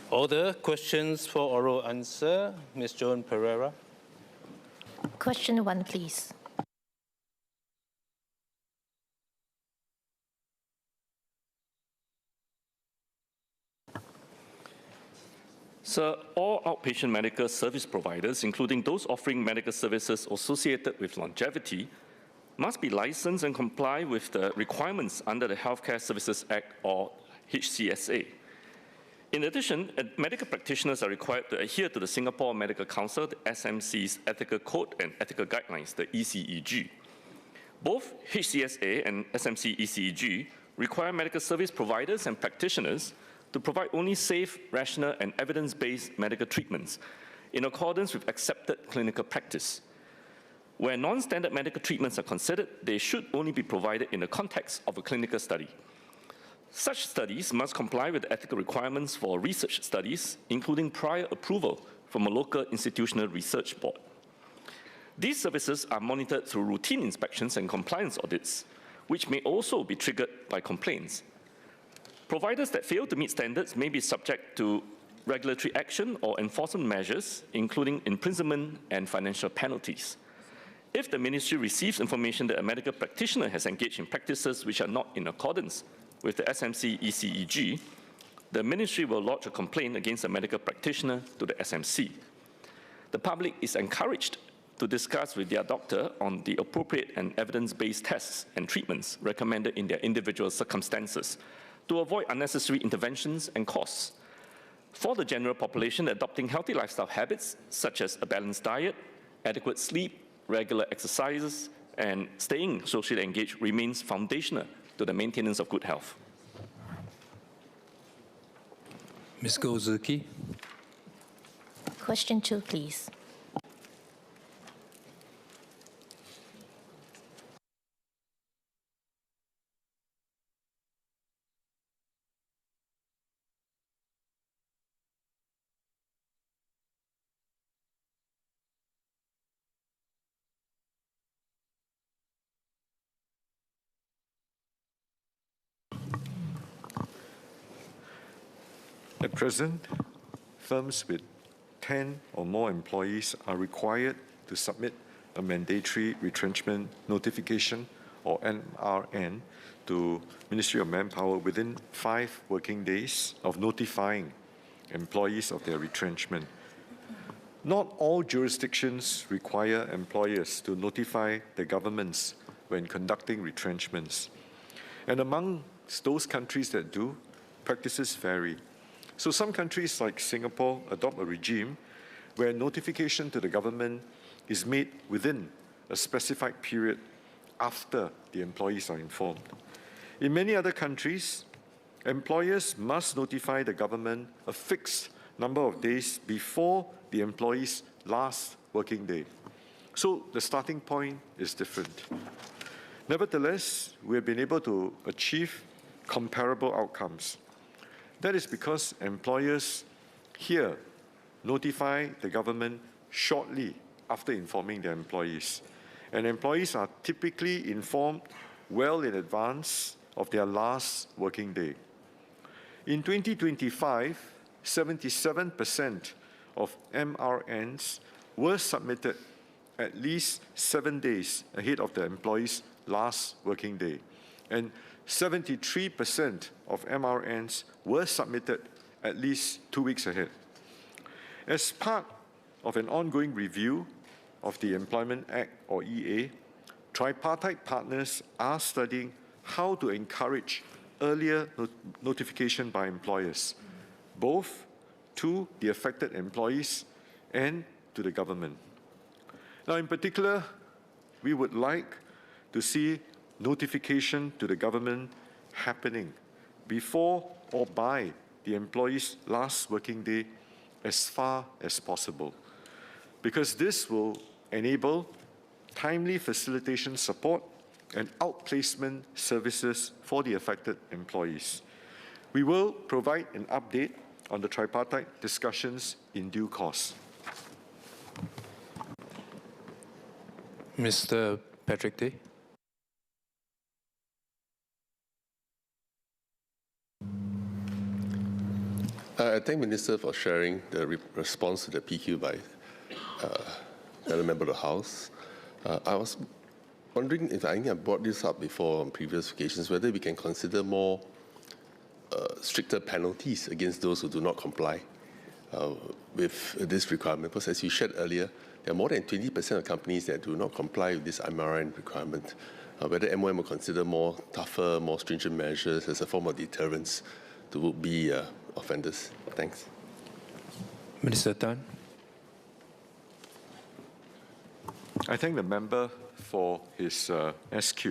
Order. Questions for oral answer. Ms. Joan Pereira. Question 1, please. Sir, all outpatient medical service providers, including those offering medical services associated with longevity, must be licensed and comply with the requirements under the Healthcare Services Act, or HCSA. In addition, medical practitioners are required to adhere to the Singapore Medical Council, the SMC's Ethical Code and Ethical Guidelines, the ECEG. Both HCSA and SMC ECEG require medical service providers and practitioners to provide only safe, rational, and evidence-based medical treatments in accordance with accepted clinical practice. Where non-standard medical treatments are considered, they should only be provided in the context of a clinical study. Such studies must comply with ethical requirements for research studies, including prior approval from a local institutional research board. These services are monitored through routine inspections and compliance audits, which may also be triggered by complaints. Providers that fail to meet standards may be subject to regulatory action or enforcement measures, including imprisonment and financial penalties. If the ministry receives information that a medical practitioner has engaged in practices which are not in accordance with the SMC ECEG, the ministry will lodge a complaint against a medical practitioner to the SMC. The public is encouraged to discuss with their doctor on the appropriate and evidence-based tests and treatments recommended in their individual circumstances to avoid unnecessary interventions and costs. For the general population, adopting healthy lifestyle habits such as a balanced diet, adequate sleep, regular exercises, and staying socially engaged remains foundational to the maintenance of good health. Ms. Gozuki. Question 2, please. At present, firms with 10 or more employees are required to submit a mandatory retrenchment notification, or MRN, to Ministry of Manpower within 5 working days of notifying employees of their retrenchment. Not all jurisdictions require employers to notify the governments when conducting retrenchments. And among those countries that do, practices vary. So some countries like Singapore adopt a regime where notification to the government is made within a specified period after the employees are informed. In many other countries, employers must notify the government a fixed number of days before the employee's last working day. So the starting point is different. Nevertheless, we have been able to achieve comparable outcomes. That is because employers here notify the government shortly after informing their employees. And employees are typically informed well in advance of their last working day. In 2025, 77% of MRNs were submitted at least 7 days ahead of the employee's last working day. And 73% of MRNs were submitted at least 2 weeks ahead. As part of an ongoing review of the Employment Act, or EA, tripartite partners are studying how to encourage earlier notification by employers, both to the affected employees and to the government. Now, in particular, we would like to see notification to the government happening before or by the employee's last working day as far as possible, because this will enable timely facilitation support and outplacement services for the affected employees. We will provide an update on the tripartite discussions in due course. Mr. Patrick Day. I thank Minister for sharing the response to the PQ by another member of the House. I was wondering if I think I brought this up before on previous occasions, whether we can consider more stricter penalties against those who do not comply with this requirement. Because as you shared earlier, there are more than 20% of companies that do not comply with this MRN requirement. Whether MOM will consider more tougher, more stringent measures as a form of deterrence to would-be offenders. Thanks. Minister Tan. I thank the member for his SQ.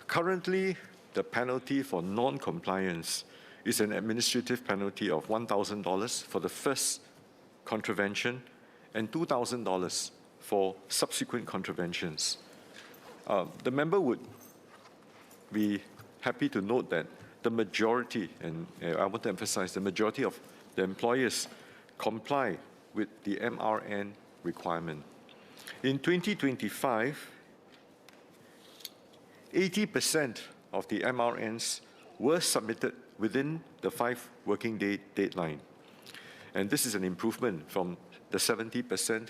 Currently, the penalty for non-compliance is an administrative penalty of $1,000 for the first contravention and $2,000 for subsequent contraventions. The member would be happy to note that the majority, and I want to emphasize, the majority of the employers comply with the MRN requirement. In 2025, 80% of the MRNs were submitted within the 5 working day deadline. And this is an improvement from the 70%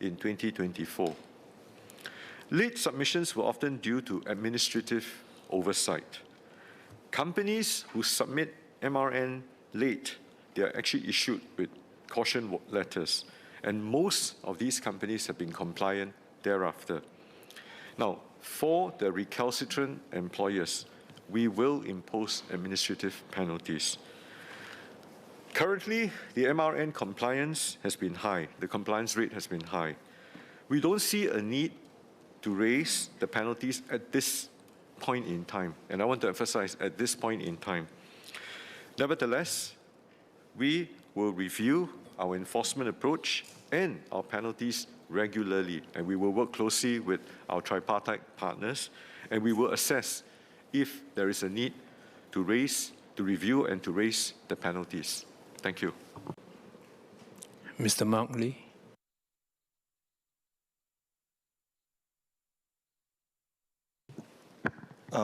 in 2024. Late submissions were often due to administrative oversight. Companies who submit MRN late, they are actually issued with caution letters. And most of these companies have been compliant thereafter. Now, for the recalcitrant employers, we will impose administrative penalties. Currently, the MRN compliance has been high. The compliance rate has been high. We don't see a need to raise the penalties at this point in time. And I want to emphasize, at this point in time. Nevertheless, we will review our enforcement approach and our penalties regularly. And we will work closely with our tripartite partners. And we will assess if there is a need to review and to raise the penalties. Thank you. Mr. Mark Lee.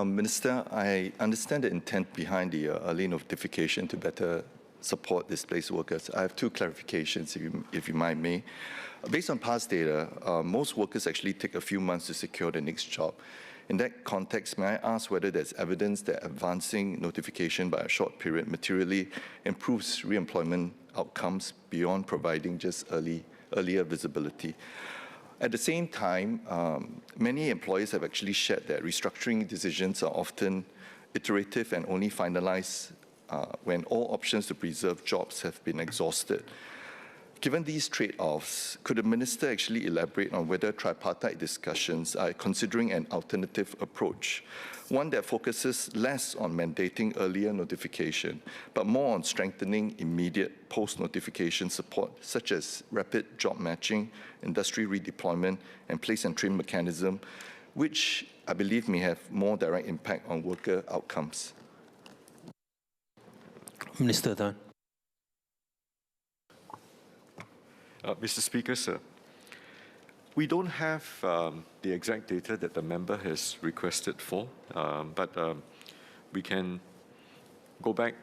Minister, I understand the intent behind the early notification to better support displaced workers. I have 2 clarifications, if you mind me. Based on past data, most workers actually take a few months to secure the next job. In that context, may I ask whether there's evidence that advancing notification by a short period materially improves re-employment outcomes beyond providing just earlier visibility? At the same time, many employers have actually shared that restructuring decisions are often iterative and only finalized when all options to preserve jobs have been exhausted. Given these trade-offs, could the Minister actually elaborate on whether tripartite discussions are considering an alternative approach, one that focuses less on mandating earlier notification, but more on strengthening immediate post-notification support, such as rapid job matching, industry redeployment, and place and train mechanism, which I believe may have more direct impact on worker outcomes? Minister Tan. Mr. Speaker, sir, we don't have the exact data that the member has requested for, but we can go back,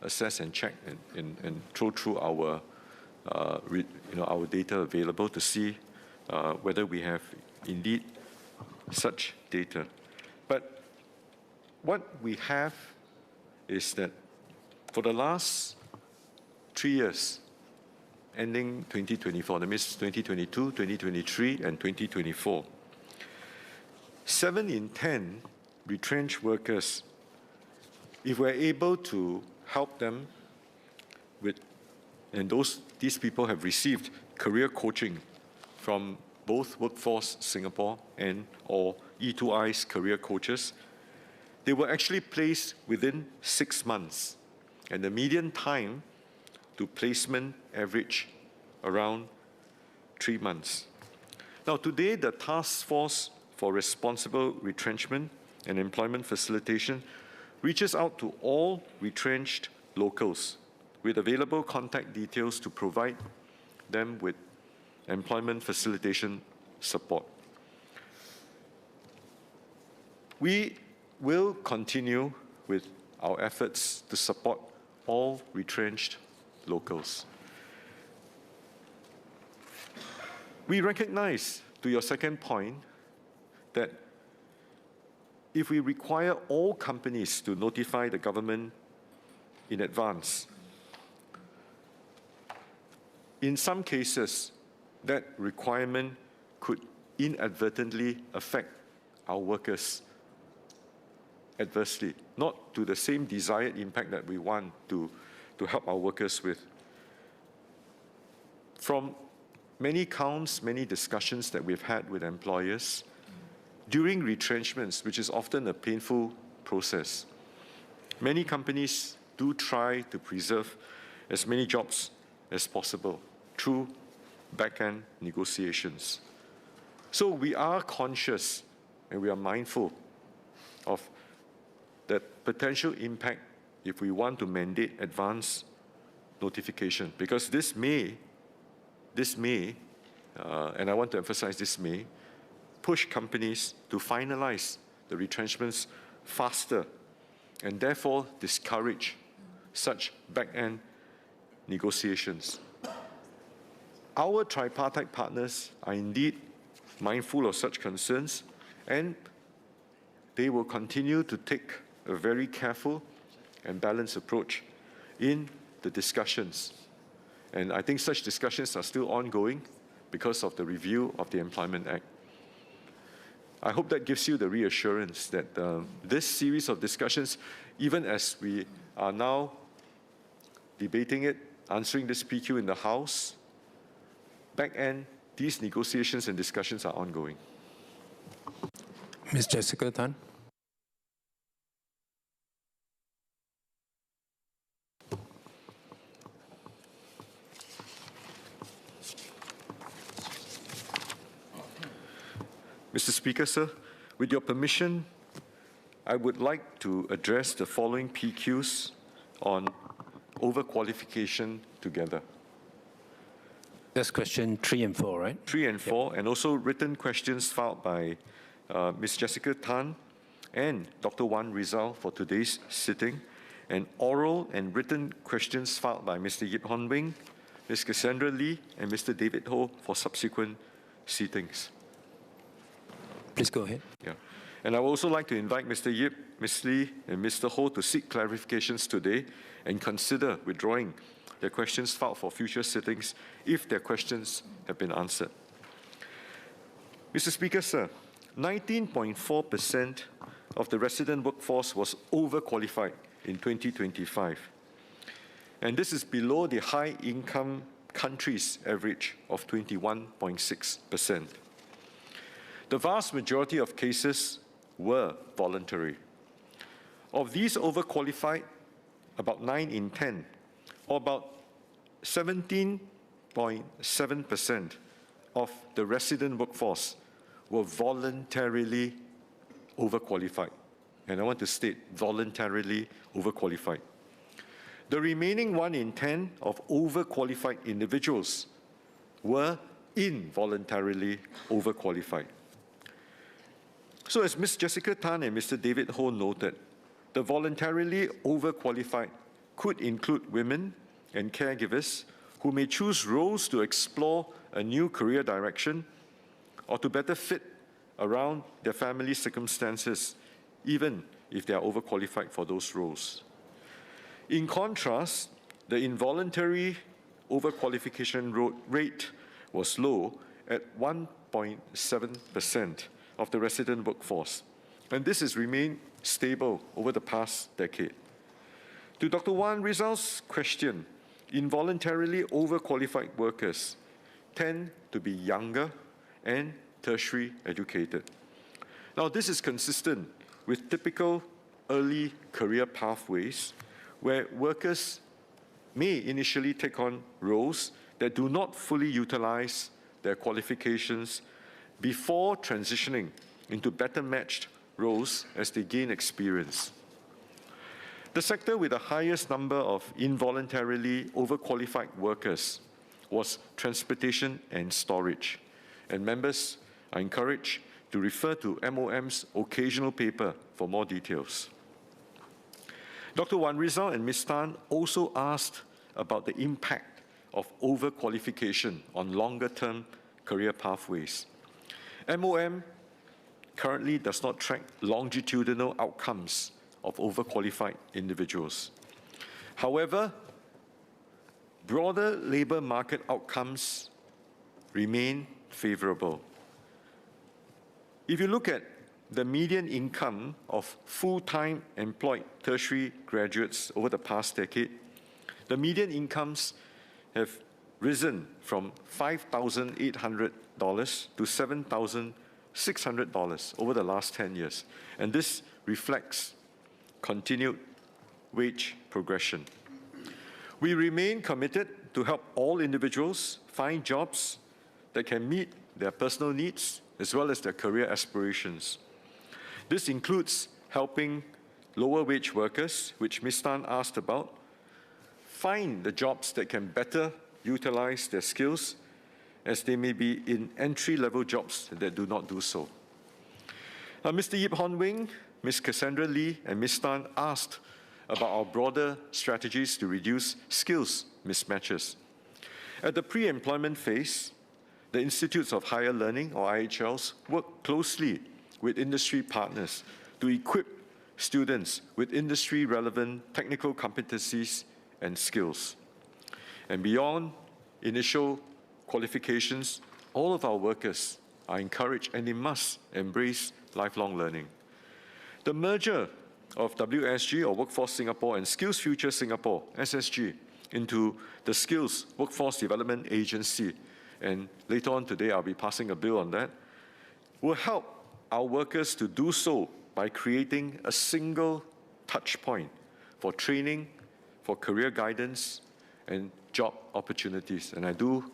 assess and check and throw through our, our data available to see whether we have indeed such data. But what we have is that for the last 3 years, ending 2024, that means 2022, 2023, and 2024, 7 in 10 retrenched workers, if we're able to help them with, and these people have received career coaching from both Workforce Singapore and or E2I's career coaches, they were actually placed within 6 months. And the median time to placement average around 3 months. Now, today, the Task Force for Responsible Retrenchment and Employment Facilitation reaches out to all retrenched locals with available contact details to provide them with employment facilitation support. We will continue with our efforts to support all retrenched locals. We recognize, to your second point, that if we require all companies to notify the government in advance, in some cases, that requirement could inadvertently affect our workers adversely, not to the same desired impact that we want to help our workers with. From many counts, many discussions that we've had with employers, during retrenchments, which is often a painful process, many companies do try to preserve as many jobs as possible through back-end negotiations. So we are conscious and we are mindful of the potential impact if we want to mandate advance notification, because this may, and I want to emphasize this may, push companies to finalize the retrenchments faster and therefore discourage such back-end negotiations. Our tripartite partners are indeed mindful of such concerns, and they will continue to take a very careful and balanced approach in the discussions. And I think such discussions are still ongoing because of the review of the Employment Act. I hope that gives you the reassurance that this series of discussions, even as we are now debating it, answering this PQ in the House, back end, these negotiations and discussions are ongoing. Ms. Jessica Tan. Mr. Speaker, sir, with your permission, I would like to address the following PQs on overqualification together. That's question 3 and 4, right? 3 and 4, and also written questions filed by Ms. Jessica Tan and Dr. Wan Rizal for today's sitting, and oral and written questions filed by Mr. Yip Hon Wing, Ms. Cassandra Lee, and Mr. David Ho for subsequent sittings. Please go ahead. Yeah. And I would also like to invite Mr. Yip, Ms. Lee, and Mr. Ho to seek clarifications today and consider withdrawing their questions filed for future sittings if their questions have been answered. Mr. Speaker, sir, 19.4% of the resident workforce was overqualified in 2025. And this is below the high-income countries' average of 21.6%. The vast majority of cases were voluntary. Of these overqualified, about 9 in 10, or about 17.7% of the resident workforce were voluntarily overqualified. And I want to state, voluntarily overqualified. The remaining 1 in 10 of overqualified individuals were involuntarily overqualified. So as Ms. Jessica Tan and Mr. David Ho noted, the voluntarily overqualified could include women and caregivers who may choose roles to explore a new career direction or to better fit around their family circumstances, even if they are overqualified for those roles. In contrast, the involuntary overqualification rate was low at 1.7% of the resident workforce, and this has remained stable over the past decade. To Dr. Wan Rizal's question, involuntarily overqualified workers tend to be younger and tertiary educated. Now, this is consistent with typical early career pathways where workers may initially take on roles that do not fully utilize their qualifications before transitioning into better matched roles as they gain experience. The sector with the highest number of involuntarily overqualified workers was transportation and storage, and members are encouraged to refer to MOM's occasional paper for more details. Dr. Wan Rizal and Ms. Tan also asked about the impact of overqualification on longer-term career pathways. MOM currently does not track longitudinal outcomes of overqualified individuals. However, broader labour market outcomes remain favourable. If you look at the median income of full-time employed tertiary graduates over the past decade, the median incomes have risen from $5,800 to $7,600 over the last 10 years. And this reflects continued wage progression. We remain committed to help all individuals find jobs that can meet their personal needs as well as their career aspirations. This includes helping lower wage workers, which Ms. Tan asked about, find the jobs that can better utilize their skills, as they may be in entry-level jobs that do not do so. Mr. Yip Hon Wing, Ms. Cassandra Lee, and Ms. Tan asked about our broader strategies to reduce skills mismatches. At the pre-employment phase, the Institutes of Higher Learning, or IHLs, work closely with industry partners to equip students with industry-relevant technical competencies and skills. And beyond initial qualifications, all of our workers are encouraged and they must embrace lifelong learning. The merger of WSG, or Workforce Singapore, and Skills Future Singapore, SSG, into the Skills Workforce Development Agency, and later on today I'll be passing a bill on that, will help our workers to do so by creating a single touch point for training, for career guidance, and job opportunities. And I do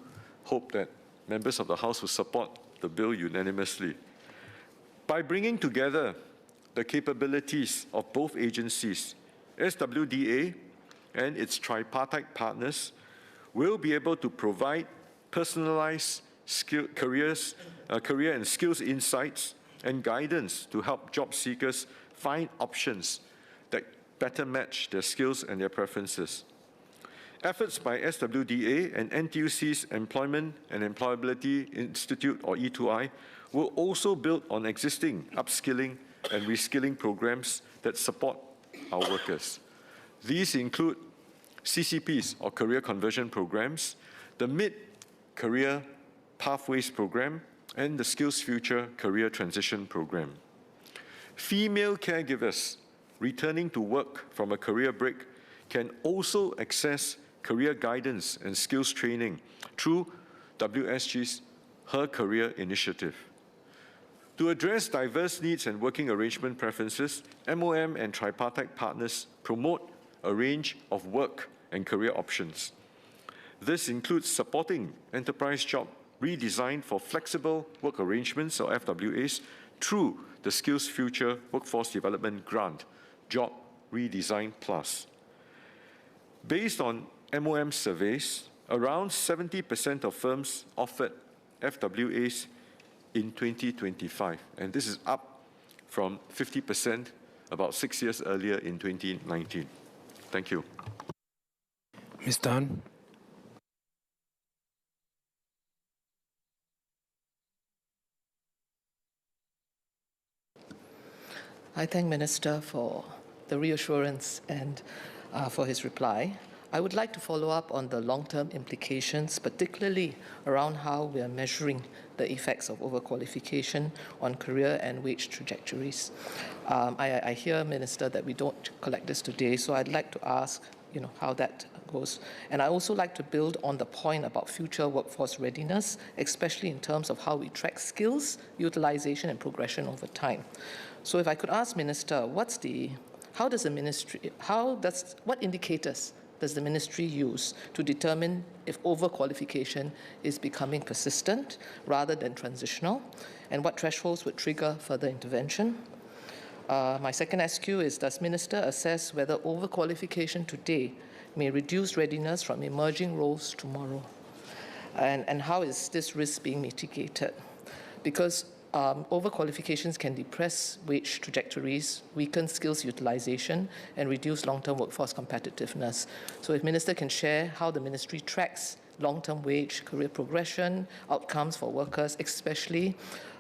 hope that members of the House will support the bill unanimously. By bringing together the capabilities of both agencies, SWDA and its tripartite partners will be able to provide personalized career and skills insights and guidance to help job seekers find options that better match their skills and their preferences. Efforts by SWDA and NTUC's Employment and Employability Institute, or E2I, will also build on existing upskilling and reskilling programs that support our workers. These include CCPs, or Career Conversion Programs, the Mid-Career Pathways Program, and the Skills Future Career Transition Program. Female caregivers returning to work from a career break can also access career guidance and skills training through WSG's Her Career initiative. To address diverse needs and working arrangement preferences, MOM and tripartite partners promote a range of work and career options. This includes supporting enterprise job redesign for flexible work arrangements, or FWAs, through the Skills Future Workforce Development Grant, Job Redesign Plus. Based on MOM surveys, around 70% of firms offered FWAs in 2025, and this is up from 50% about 6 years earlier in 2019. Thank you. Ms. Tan. I thank Minister for the reassurance and for his reply. I would like to follow up on the long-term implications, particularly around how we are measuring the effects of overqualification on career and wage trajectories. I hear, Minister, that we don't collect this today, so I'd like to ask, how that goes. And I also like to build on the point about future workforce readiness, especially in terms of how we track skills, utilization, and progression over time. So if I could ask, Minister, what indicators does the ministry use to determine if overqualification is becoming persistent rather than transitional, and what thresholds would trigger further intervention? My second SQ is, does Minister assess whether overqualification today may reduce readiness from emerging roles tomorrow? And how is this risk being mitigated? Because Overqualifications can depress wage trajectories, weaken skills utilization, and reduce long-term workforce competitiveness. So if Minister can share how the ministry tracks long-term wage, career progression, outcomes for workers, especially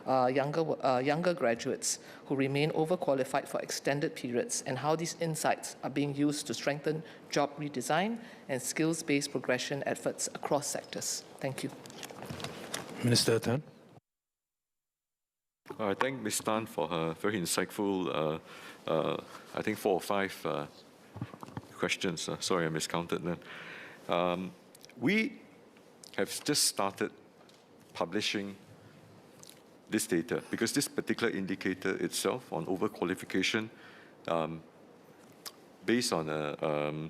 younger graduates who remain overqualified for extended periods, and how these insights are being used to strengthen job redesign and skills-based progression efforts across sectors. Thank you. Minister Tan. I thank Ms. Tan for her very insightful, I think 4 or 5 questions. Sorry, I miscounted them. We have just started publishing this data because this particular indicator itself on overqualification, based on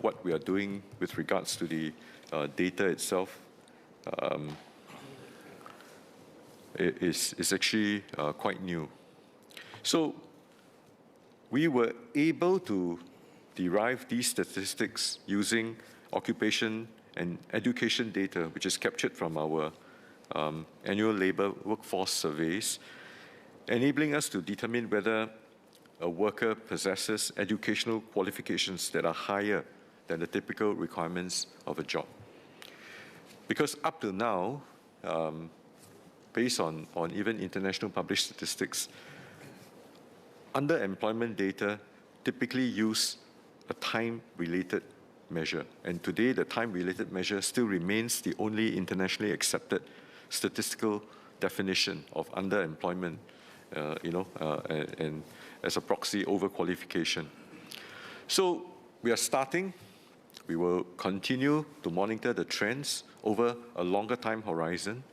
what we are doing with regards to the data itself, is actually quite new. So we were able to derive these statistics using occupation and education data, which is captured from our annual labor workforce surveys, enabling us to determine whether a worker possesses educational qualifications that are higher than the typical requirements of a job. Because up to now, based on even international published statistics, underemployment data typically use a time-related measure. And today, the time-related measure still remains the only internationally accepted statistical definition of underemployment, and as a proxy overqualification. So we are starting. We will continue to monitor the trends over a longer time horizon.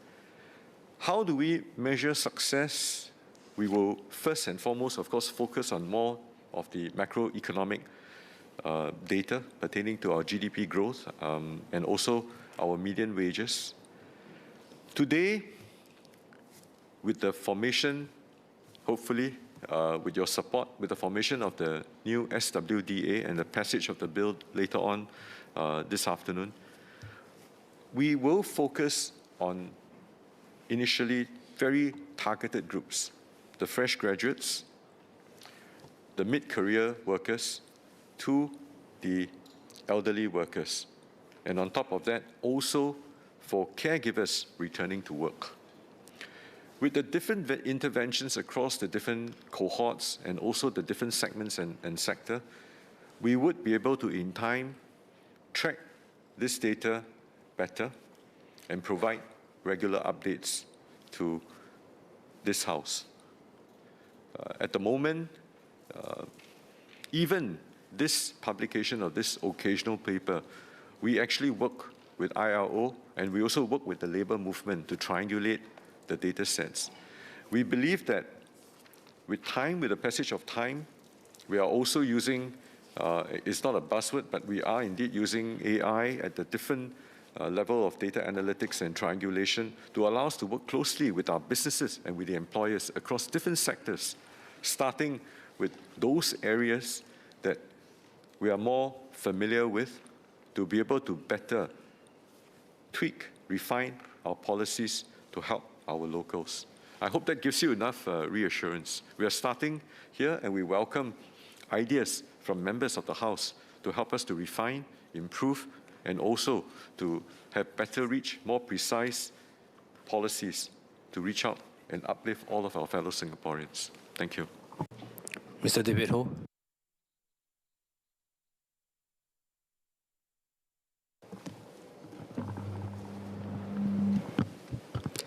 How do we measure success? We will first and foremost, of course, focus on more of the macroeconomic data pertaining to our GDP growth and also our median wages. Today, with the formation, hopefully, with your support, with the formation of the new SWDA and the passage of the bill later on this afternoon, we will focus on initially very targeted groups: the fresh graduates, the mid-career workers, to the elderly workers. And on top of that, also for caregivers returning to work. With the different interventions across the different cohorts and also the different segments and sector, we would be able to, in time, track this data better and provide regular updates to this House. At the moment, even this publication of this occasional paper, we actually work with IRO and we also work with the labor movement to triangulate the data sets. We believe that with time, with the passage of time, we are also using, it's not a buzzword, but we are indeed using AI at the different level of data analytics and triangulation to allow us to work closely with our businesses and with the employers across different sectors, starting with those areas that we are more familiar with to be able to better tweak, refine our policies to help our locals. I hope that gives you enough reassurance. We are starting here and we welcome ideas from members of the House to help us to refine, improve, and also to have better reach, more precise policies to reach out and uplift all of our fellow Singaporeans. Thank you. Mr. David Ho.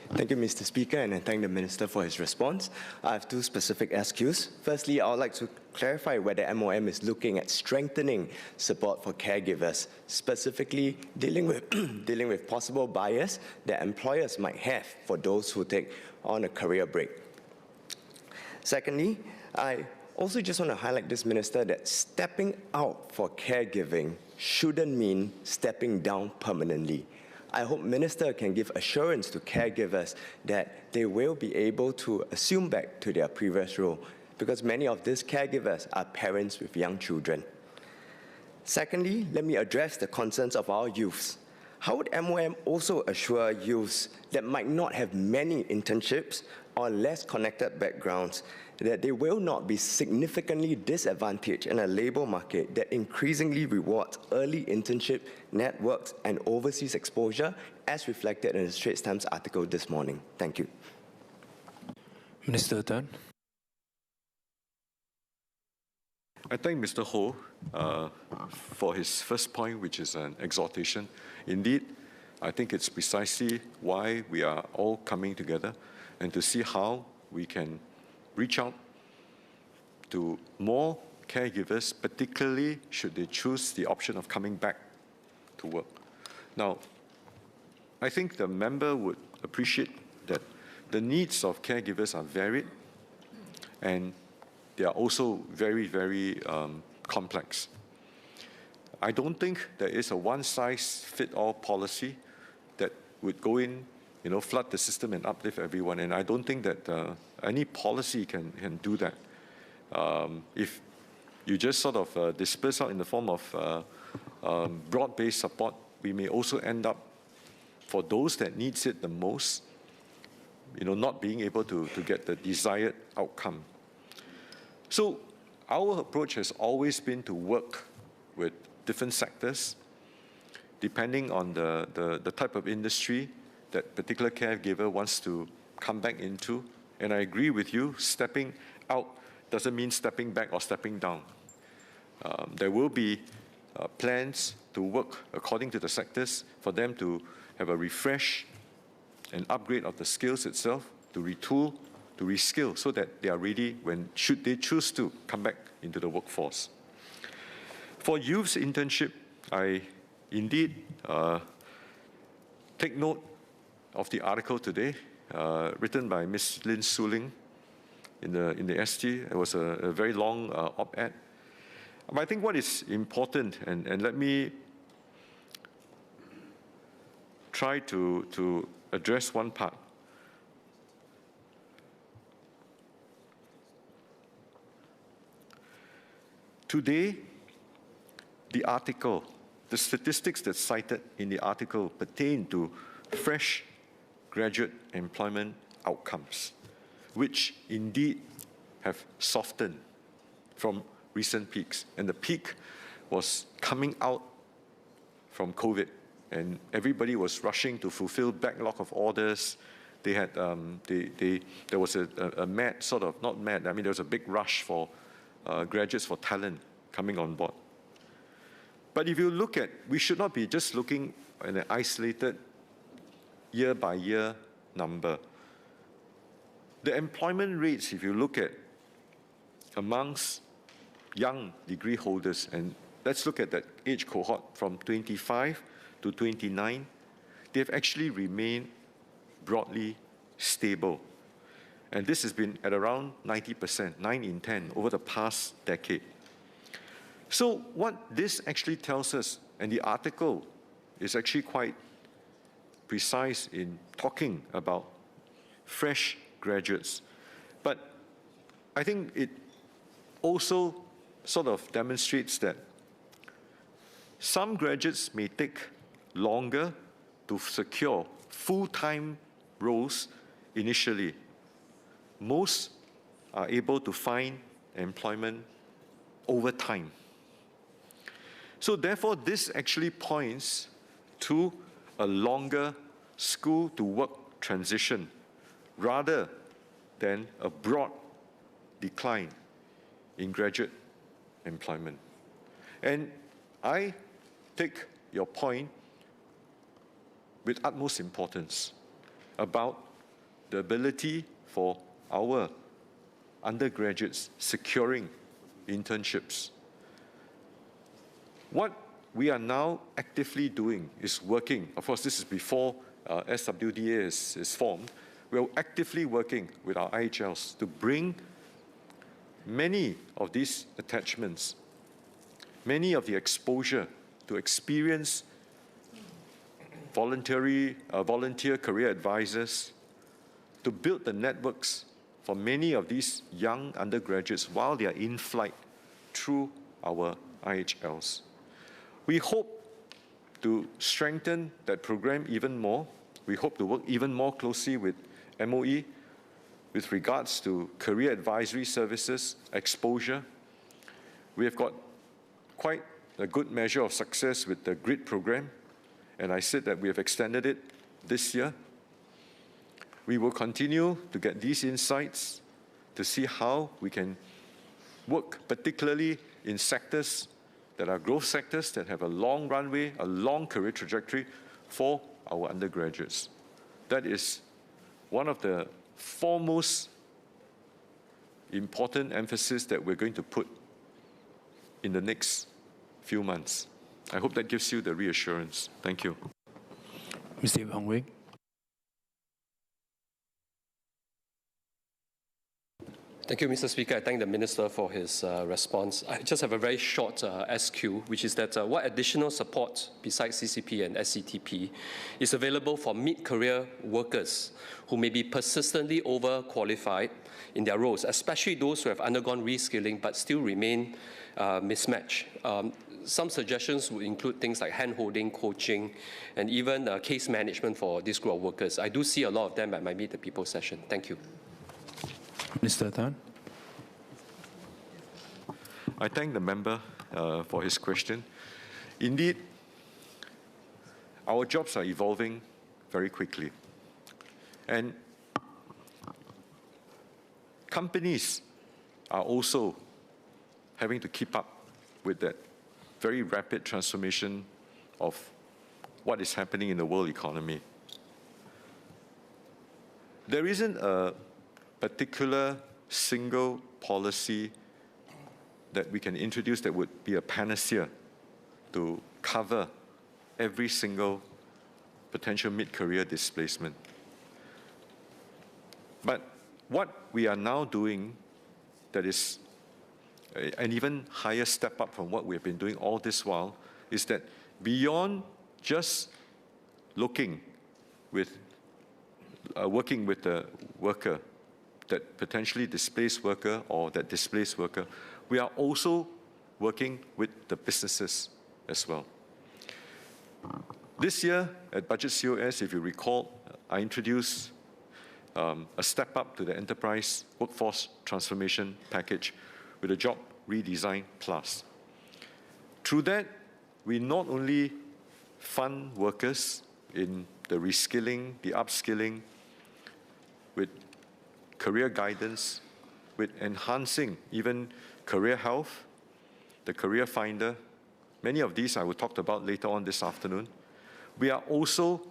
Thank you, Mr. Speaker, and I thank the Minister for his response. I have 2 specific SQs. Firstly, I would like to clarify whether MOM is looking at strengthening support for caregivers, specifically dealing with possible bias that employers might have for those who take on a career break. Secondly, I also just want to highlight this, Minister, that stepping out for caregiving shouldn't mean stepping down permanently. I hope Minister can give assurance to caregivers that they will be able to assume back to their previous role, because many of these caregivers are parents with young children. Secondly, let me address the concerns of our youths. How would MOM also assure youths that might not have many internships or less connected backgrounds, that they will not be significantly disadvantaged in a labour market that increasingly rewards early internship, networks, and overseas exposure, as reflected in the Straits Times article this morning. Thank you. Minister Tan. I thank Mr. Ho for his first point, which is an exhortation. Indeed, I think it's precisely why we are all coming together and to see how we can reach out to more caregivers, particularly should they choose the option of coming back to work. Now, I think the member would appreciate that the needs of caregivers are varied and they are also very, very complex. I don't think there is a one-size-fits-all policy that would go in, flood the system and uplift everyone. And I don't think that any policy can do that. If you just sort of disperse out in the form of broad-based support, we may also end up, for those that needs it the most, not being able to get the desired outcome. So our approach has always been to work with different sectors, depending on the type of industry that particular caregiver wants to come back into. And I agree with you, stepping out doesn't mean stepping back or stepping down. There will be plans to work according to the sectors for them to have a refresh and upgrade of the skills itself, to retool, to reskill, so that they are ready should they choose to come back into the workforce. For youth's internship, I indeed take note of the article today, written by Ms. Lin Suling in the ST. It was a very long op-ed. But I think what is important, and let me try to address one part. Today, the article, the statistics that's cited in the article pertain to fresh graduate employment outcomes, which indeed have softened from recent peaks. And the peak was coming out from COVID, and everybody was rushing to fulfill backlog of orders. They had, there was a mad, sort of, not mad, I mean, there was a big rush for graduates, for talent coming on board. But if you look at, we should not be just looking at an isolated year-by-year number. The employment rates, if you look at amongst young degree holders, and let's look at that age cohort from 25 to 29, they've actually remained broadly stable. And this has been at around 90%, 9 in 10, over the past decade. So what this actually tells us, and the article is actually quite precise in talking about fresh graduates, but I think it also sort of demonstrates that some graduates may take longer to secure full-time roles initially. Most are able to find employment over time. So therefore, this actually points to a longer school-to-work transition rather than a broad decline in graduate employment. And I take your point with utmost importance about the ability for our undergraduates securing internships. What we are now actively doing is working, of course this is before SWDA is formed, we're actively working with our IHLs to bring many of these attachments, many of the exposure to experience volunteer career advisors, to build the networks for many of these young undergraduates while they are in flight through our IHLs. We hope to strengthen that program even more. We hope to work even more closely with MOE with regards to career advisory services, exposure. We have got quite a good measure of success with the GRID program, and I said that we have extended it this year. We will continue to get these insights to see how we can work, particularly in sectors that are growth sectors that have a long runway, a long career trajectory for our undergraduates. That is one of the foremost important emphasis that we're going to put in the next few months. I hope that gives you the reassurance. Thank you. Mr. Hong Wing. Thank you, Mr. Speaker. I thank the Minister for his response. I just have a very short SQ, which is that what additional support besides CCP and SCTP is available for mid-career workers who may be persistently overqualified in their roles, especially those who have undergone reskilling but still remain mismatched. Some suggestions would include things like hand-holding, coaching, and even case management for this group of workers. I do see a lot of them at my Meet the People session. Thank you. Mr. Tan. I thank the member for his question. Indeed, our jobs are evolving very quickly. And companies are also having to keep up with that very rapid transformation of what is happening in the world economy. There isn't a particular single policy that we can introduce that would be a panacea to cover every single potential mid-career displacement. But what we are now doing that is an even higher step up from what we have been doing all this while is that beyond just working with the worker, that potentially displaced worker or that displaced worker, we are also working with the businesses as well. This year at Budget COS, if you recall, I introduced a step up to the Enterprise Workforce Transformation Package with a Job Redesign Plus. Through that, we not only fund workers in the reskilling, the upskilling, with career guidance, with enhancing even career health, the career finder. Many of these I will talk about later on this afternoon. We are also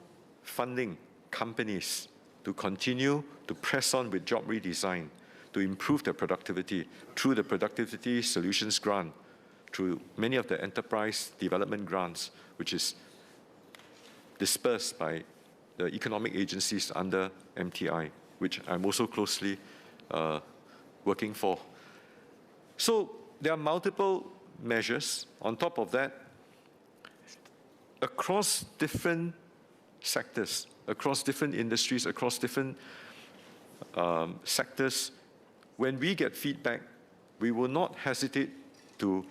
funding companies to continue to press on with job redesign, to improve their productivity through the Productivity Solutions Grant, through many of the enterprise development grants, which is dispersed by the economic agencies under MTI, which I'm also closely working for. So there are multiple measures. On top of that, across different sectors, across different industries, across different sectors, when we get feedback, we will not hesitate to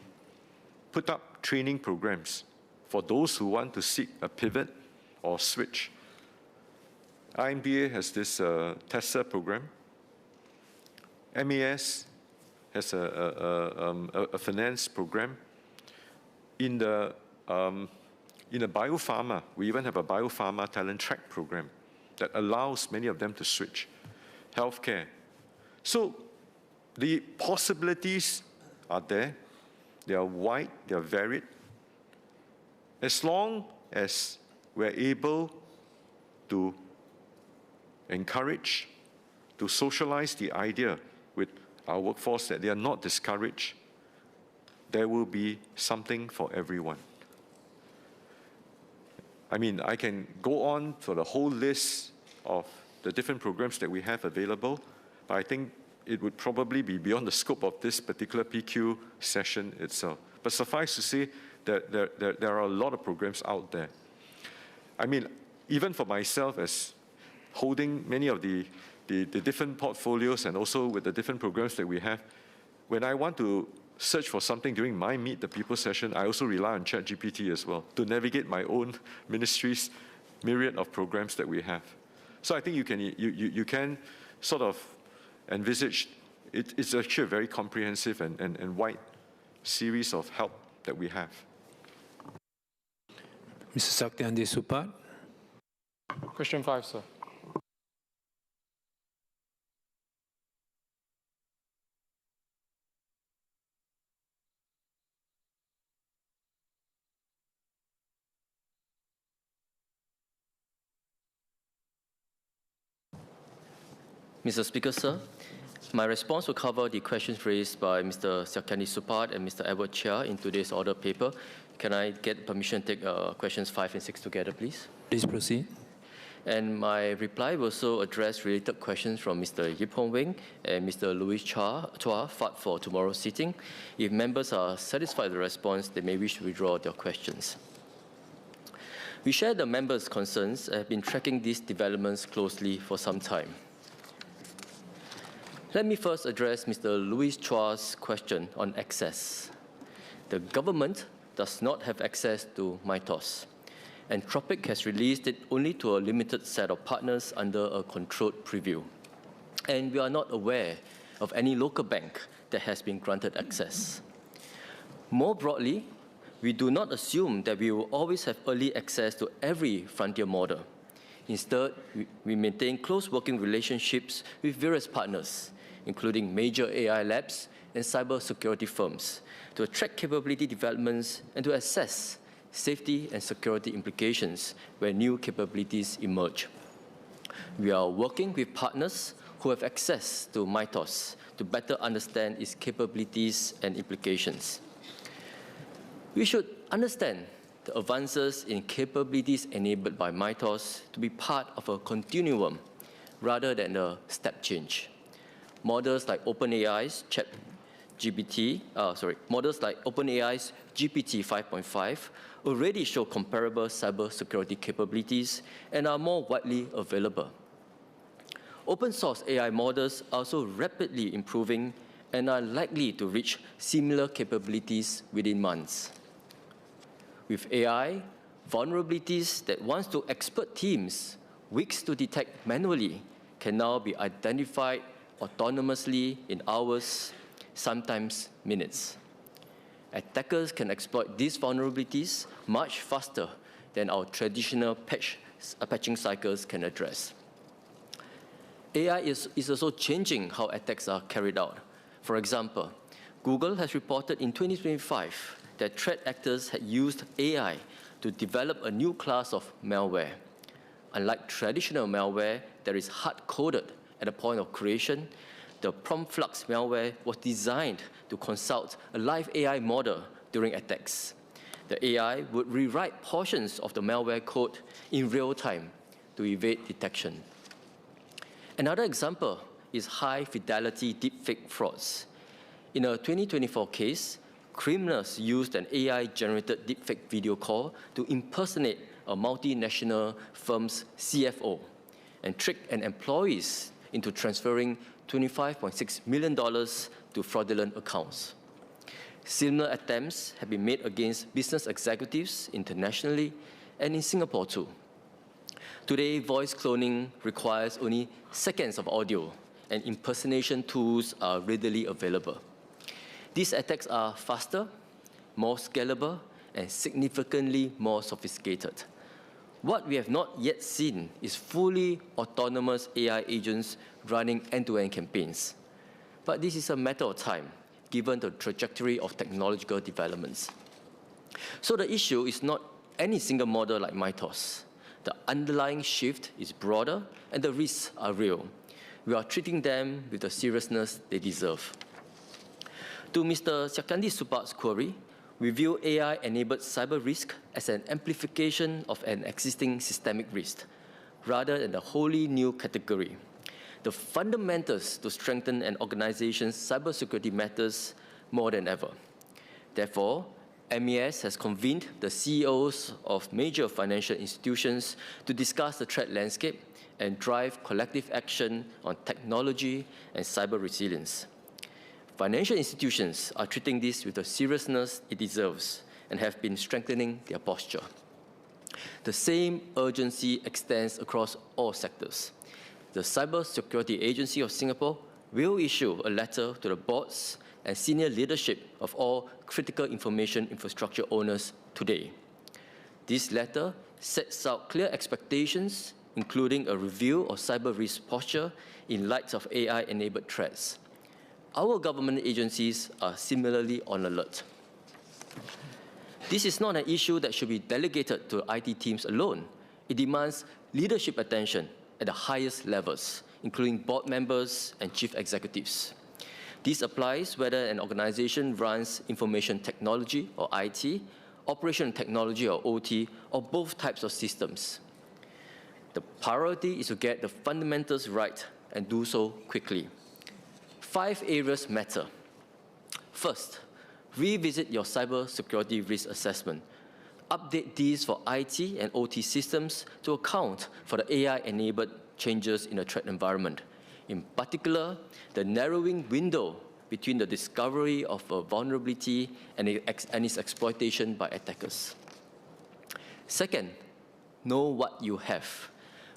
put up training programs for those who want to seek a pivot or switch. IMDA has this TESSA program. MAS has a finance program. In the biopharma, we even have a biopharma talent track program that allows many of them to switch. Healthcare. So the possibilities are there. They are wide, they are varied. As long as we're able to encourage, to socialize the idea with our workforce that they are not discouraged, there will be something for everyone. I mean, I can go on for the whole list of the different programs that we have available, but I think it would probably be beyond the scope of this particular PQ session itself. But suffice to say that there are a lot of programs out there. I mean, even for myself, as holding many of the different portfolios and also with the different programs that we have, when I want to search for something during my Meet the People session, I also rely on ChatGPT as well to navigate my own ministry's myriad of programs that we have. So I think you can sort of envisaged, it's actually a very comprehensive and wide series of help that we have. Mr. Satyandi Supat. Question 5, sir. Mr. Speaker, sir, my response will cover the questions raised by Mr. Satyandi Supat and Mr. Edward Chia in today's order paper. Can I get permission to take questions 5 and 6 together, please? Please proceed. And my reply will also address related questions from Mr. Yip Hong Wing and Mr. Louis Chua filed for tomorrow's sitting. If members are satisfied with the response, they may wish to withdraw their questions. We share the members' concerns and have been tracking these developments closely for some time. Let me first address Mr. Louis Chua's question on access. The government does not have access to MITOS. Anthropic has released it only to a limited set of partners under a controlled preview. And we are not aware of any local bank that has been granted access. More broadly, we do not assume that we will always have early access to every frontier model. Instead, we maintain close working relationships with various partners, including major AI labs and cybersecurity firms, to attract capability developments and to assess safety and security implications when new capabilities emerge. We are working with partners who have access to MITOS to better understand its capabilities and implications. We should understand the advances in capabilities enabled by MITOS to be part of a continuum rather than a step change. Models like OpenAI's GPT 5.5 already show comparable cybersecurity capabilities and are more widely available. Open source AI models are also rapidly improving and are likely to reach similar capabilities within months. With AI, vulnerabilities that once took expert teams weeks to detect manually can now be identified autonomously in hours, sometimes minutes. Attackers can exploit these vulnerabilities much faster than our traditional patching cycles can address. AI is also changing how attacks are carried out. For example, Google has reported in 2025 that threat actors had used AI to develop a new class of malware. Unlike traditional malware that is hard-coded at the point of creation, the prompt flux malware was designed to consult a live AI model during attacks. The AI would rewrite portions of the malware code in real time to evade detection. Another example is high-fidelity deepfake frauds. In a 2024 case, criminals used an AI-generated deepfake video call to impersonate a multinational firm's CFO and trick an employee into transferring $25.6 million to fraudulent accounts. Similar attempts have been made against business executives internationally and in Singapore too. Today, voice cloning requires only seconds of audio, and impersonation tools are readily available. These attacks are faster, more scalable, and significantly more sophisticated. What we have not yet seen is fully autonomous AI agents running end-to-end campaigns. But this is a matter of time, given the trajectory of technological developments. So the issue is not any single model like MITOS. The underlying shift is broader, and the risks are real. We are treating them with the seriousness they deserve. To Mr. Satyandi Supat's query, we view AI-enabled cyber risk as an amplification of an existing systemic risk, rather than a wholly new category. The fundamentals to strengthen an organization's cybersecurity matters more than ever. Therefore, MES has convened the CEOs of major financial institutions to discuss the threat landscape and drive collective action on technology and cyber resilience. Financial institutions are treating this with the seriousness it deserves and have been strengthening their posture. The same urgency extends across all sectors. The Cybersecurity Agency of Singapore will issue a letter to the boards and senior leadership of all critical information infrastructure owners today. This letter sets out clear expectations, including a review of cyber risk posture in light of AI-enabled threats. Our government agencies are similarly on alert. This is not an issue that should be delegated to IT teams alone. It demands leadership attention at the highest levels, including board members and chief executives. This applies whether an organization runs information technology or IT, operation technology or OT, or both types of systems. The priority is to get the fundamentals right and do so quickly. 5 areas matter. First, revisit your cybersecurity risk assessment. Update these for IT and OT systems to account for the AI-enabled changes in the threat environment. In particular, the narrowing window between the discovery of a vulnerability and its exploitation by attackers. Second, know what you have.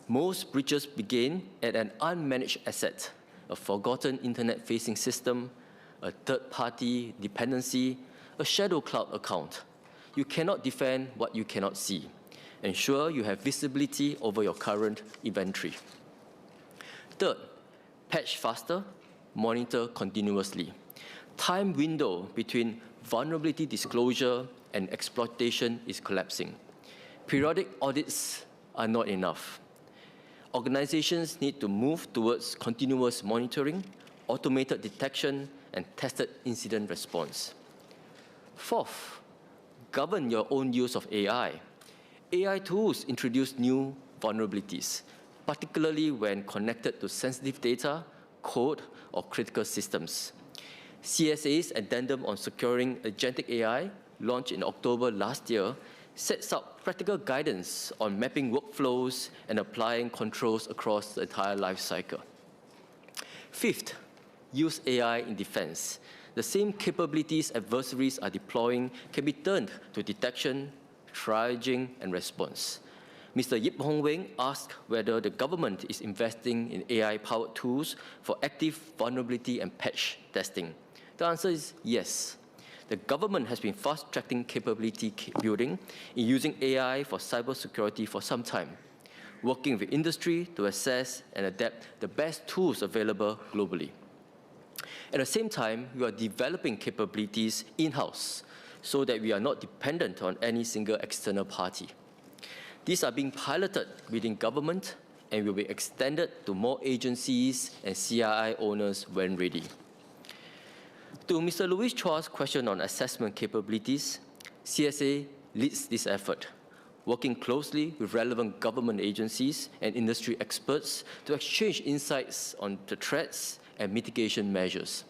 Most breaches begin at an unmanaged asset, a forgotten internet-facing system, a third-party dependency, a shadow cloud account. You cannot defend what you cannot see. Ensure you have visibility over your current inventory. Third, patch faster, monitor continuously. Time window between vulnerability disclosure and exploitation is collapsing. Periodic audits are not enough. Organizations need to move towards continuous monitoring, automated detection, and tested incident response. Fourth, govern your own use of AI. AI tools introduce new vulnerabilities, particularly when connected to sensitive data, code, or critical systems. CSA's addendum on securing agentic AI, launched in October last year, sets out practical guidance on mapping workflows and applying controls across the entire life cycle. Fifth, use AI in defense. The same capabilities adversaries are deploying can be turned to detection, triaging, and response. Mr. Yip Hong Weng asked whether the government is investing in AI-powered tools for active vulnerability and patch testing. The answer is yes. The government has been fast-tracking capability building in using AI for cybersecurity for some time, working with industry to assess and adapt the best tools available globally. At the same time, we are developing capabilities in-house so that we are not dependent on any single external party. These are being piloted within government and will be extended to more agencies and CII owners when ready. To Mr. Louis Chua's question on assessment capabilities, CSA leads this effort, working closely with relevant government agencies and industry experts to exchange insights on the threats and mitigation measures.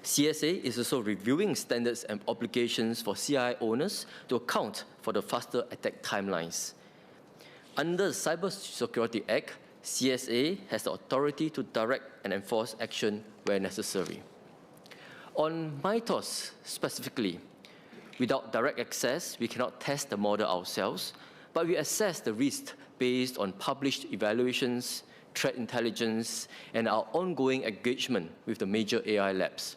CSA is also reviewing standards and obligations for CII owners to account for the faster attack timelines. Under the Cybersecurity Act, CSA has the authority to direct and enforce action where necessary. On MITOS specifically, without direct access, we cannot test the model ourselves, but we assess the risk based on published evaluations, threat intelligence, and our ongoing engagement with the major AI labs.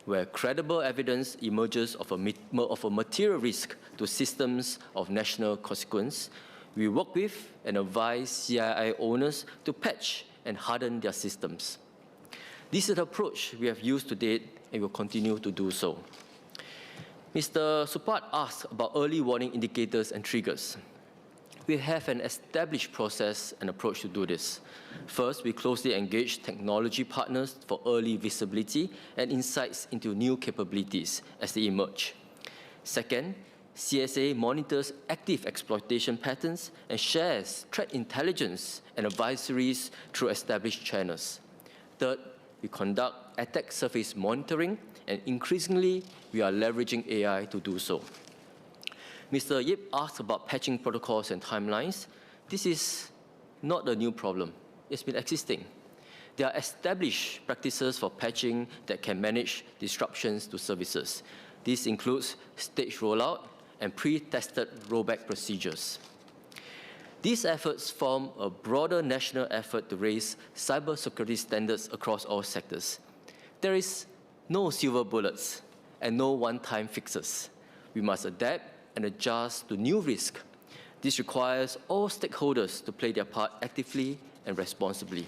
Where credible evidence emerges of a material risk to systems of national consequence, we work with and advise CII owners to patch and harden their systems. This is the approach we have used to date and will continue to do so. Mr. Supat asked about early warning indicators and triggers. We have an established process and approach to do this. First, we closely engage technology partners for early visibility and insights into new capabilities as they emerge. Second, CSA monitors active exploitation patterns and shares threat intelligence and advisories through established channels. Third, we conduct attack surface monitoring, and increasingly, we are leveraging AI to do so. Mr. Yip asked about patching protocols and timelines. This is not a new problem. It's been existing. There are established practices for patching that can manage disruptions to services. This includes staged rollout and pre-tested rollback procedures. These efforts form a broader national effort to raise cybersecurity standards across all sectors. There is no silver bullets and no one-time fixes. We must adapt and adjust to new risks. This requires all stakeholders to play their part actively and responsibly.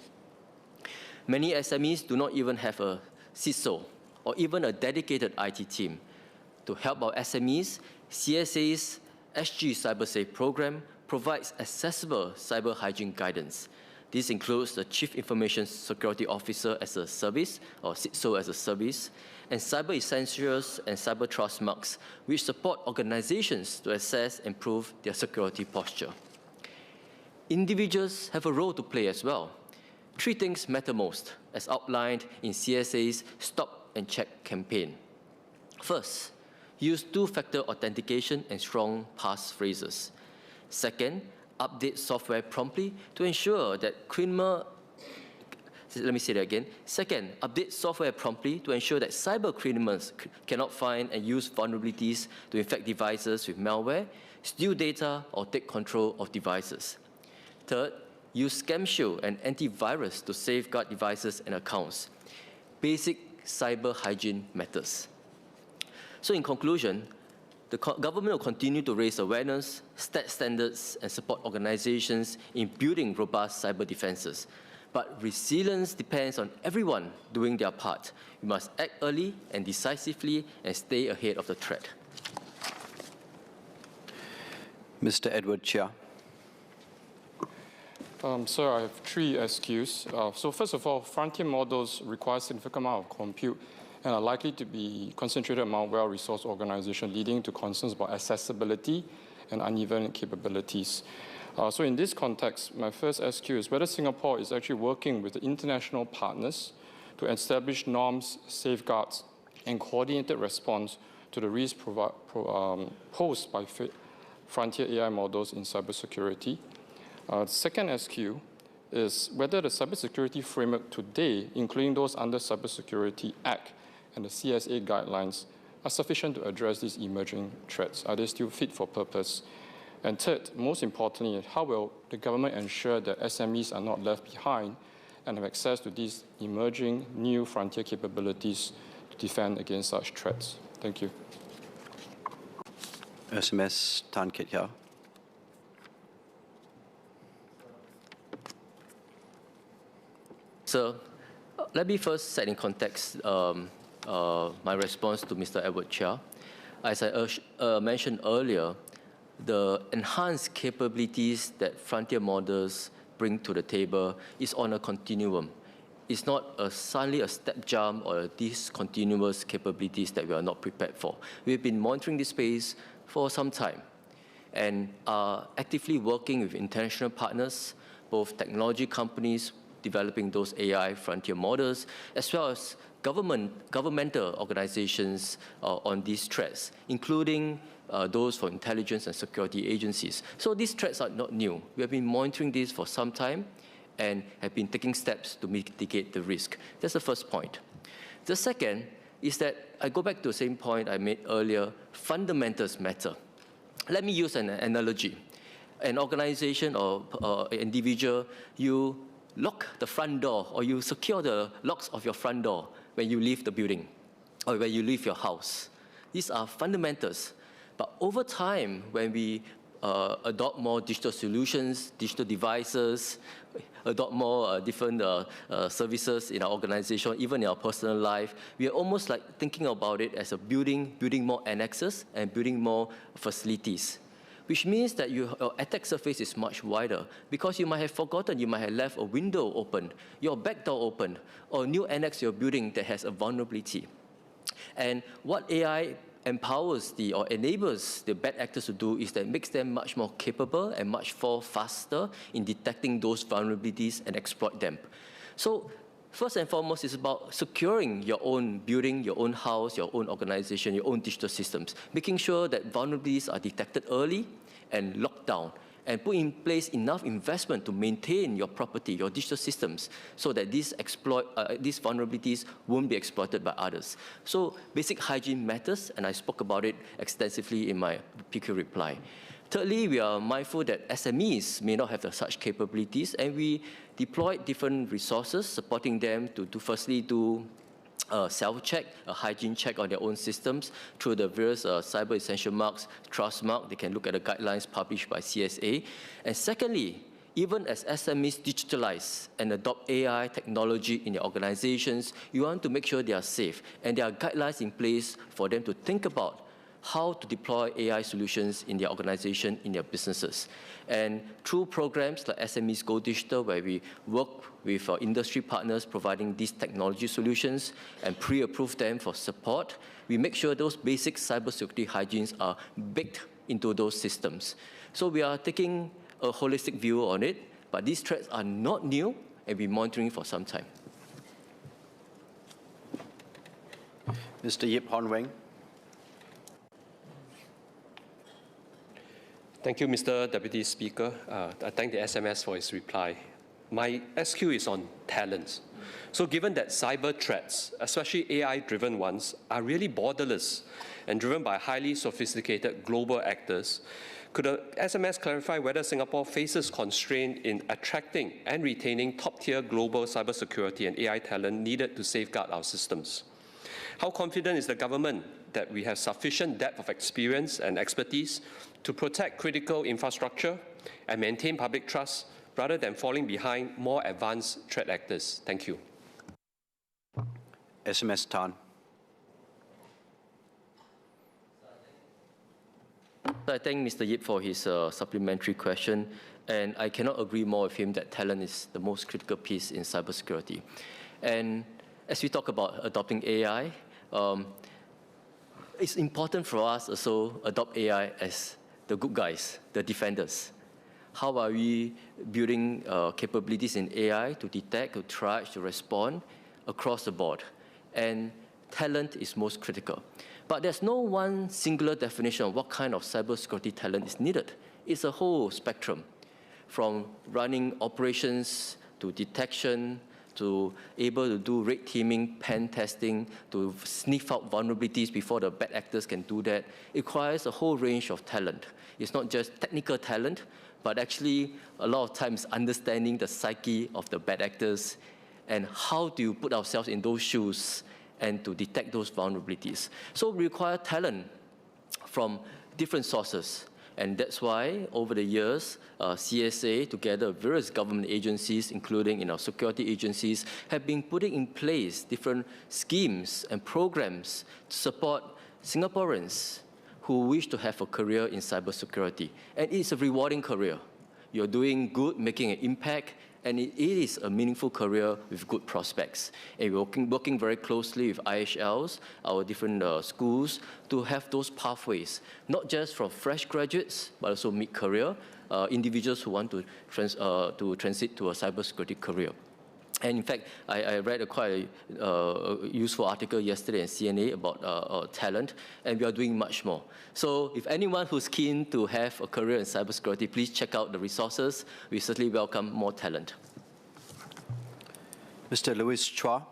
Many SMEs do not even have a CISO or even a dedicated IT team. To help our SMEs, CSA's SG CyberSafe program provides accessible cyber hygiene guidance. This includes the Chief Information Security Officer as a service, or CISO as a service, and Cyber Essentials and Cyber Trust marks, which support organizations to assess and improve their security posture. Individuals have a role to play as well. 3 things matter most, as outlined in CSA's Stop and Check campaign. First, use 2-factor authentication and strong passphrases. Second, update software promptly to ensure that Second, update software promptly to ensure that cyber criminals cannot find and use vulnerabilities to infect devices with malware, steal data, or take control of devices. Third, use Scam Shield and antivirus to safeguard devices and accounts. Basic cyber hygiene matters. So in conclusion, the government will continue to raise awareness, set standards, and support organizations in building robust cyber defenses. But resilience depends on everyone doing their part. We must act early and decisively and stay ahead of the threat. Mr. Edward Chia. Sir, I have 3 SQs. So first of all, frontier models require significant amount of compute and are likely to be concentrated among well-resourced organizations, leading to concerns about accessibility and uneven capabilities. So in this context, my first SQ is whether Singapore is actually working with the international partners to establish norms, safeguards, and coordinated response to the risks posed by frontier AI models in cybersecurity. Second SQ is whether the cybersecurity framework today, including those under Cybersecurity Act and the CSA guidelines, are sufficient to address these emerging threats. Are they still fit for purpose? And third, most importantly, how will the government ensure that SMEs are not left behind and have access to these emerging new frontier capabilities to defend against such threats? Thank you. SMS Tan Kit Yao. So let me first set in context my response to Mr. Edward Chia. As I mentioned earlier, the enhanced capabilities that frontier models bring to the table is on a continuum. It's not suddenly a step jump or discontinuous capabilities that we are not prepared for. We've been monitoring this space for some time and are actively working with international partners, both technology companies developing those AI frontier models, as well as governmental organizations on these threats, including those for intelligence and security agencies. So these threats are not new. We have been monitoring this for some time and have been taking steps to mitigate the risk. That's the first point. The second is that I go back to the same point I made earlier, fundamentals matter. Let me use an analogy. An organization or individual, you lock the front door or you secure the locks of your front door when you leave the building or when you leave your house. These are fundamentals. But over time, when we adopt more digital solutions, digital devices, adopt more different services in our organization, even in our personal life, we are almost like thinking about it as a building more annexes and building more facilities, which means that your attack surface is much wider because you might have forgotten, you might have left a window open, your back door open, or a new annex you're building that has a vulnerability. And what AI empowers or enables the bad actors to do is that it makes them much more capable and much more faster in detecting those vulnerabilities and exploit them. So first and foremost, it's about securing your own building, your own house, your own organization, your own digital systems, making sure that vulnerabilities are detected early and locked down, and put in place enough investment to maintain your property, your digital systems, so that these vulnerabilities won't be exploited by others. So basic hygiene matters, and I spoke about it extensively in my PQ reply. Thirdly, we are mindful that SMEs may not have such capabilities, and we deployed different resources supporting them to firstly do a self-check, a hygiene check on their own systems through the various cyber essential marks, trust mark. They can look at the guidelines published by CSA. And secondly, even as SMEs digitalize and adopt AI technology in their organizations, you want to make sure they are safe, and there are guidelines in place for them to think about how to deploy AI solutions in their organization, in their businesses. And through programs like SMEs Go Digital, where we work with industry partners providing these technology solutions and pre-approve them for support, we make sure those basic cybersecurity hygienes are baked into those systems. So we are taking a holistic view on it, but these threats are not new, and we're monitoring for some time. Mr. Yip Hon Weng. Thank you, Mr. Deputy Speaker. I thank the SMS for his reply. My SQ is on talent. So given that cyber threats, especially AI-driven ones, are really borderless and driven by highly sophisticated global actors, could the SMS clarify whether Singapore faces constraint in attracting and retaining top-tier global cybersecurity and AI talent needed to safeguard our systems? How confident is the government that we have sufficient depth of experience and expertise to protect critical infrastructure and maintain public trust rather than falling behind more advanced threat actors? Thank you. SMS Tan. I thank Mr. Yip for his supplementary question, and I cannot agree more with him that talent is the most critical piece in cybersecurity. And as we talk about adopting AI, it's important for us also adopt AI as the good guys, the defenders. How are we building capabilities in AI to detect, to triage, to respond across the board? And talent is most critical. But there's no one singular definition of what kind of cybersecurity talent is needed. It's a whole spectrum, from running operations to detection, to able to do red teaming, pen testing, to sniff out vulnerabilities before the bad actors can do that. It requires a whole range of talent. It's not just technical talent, but actually a lot of times understanding the psyche of the bad actors and how do you put ourselves in those shoes and to detect those vulnerabilities. So we require talent from different sources. And that's why, over the years, CSA, together with various government agencies, including our security agencies, have been putting in place different schemes and programs to support Singaporeans who wish to have a career in cybersecurity. And it's a rewarding career. You're doing good, making an impact, and it is a meaningful career with good prospects. And we're working very closely with IHLs, our different schools, to have those pathways, not just for fresh graduates, but also mid-career, individuals who want to transit to a cybersecurity career. And in fact, I read a quite useful article yesterday in CNA about talent, and we are doing much more. So if anyone who's keen to have a career in cybersecurity, please check out the resources. We certainly welcome more talent. Mr. Louis Chua.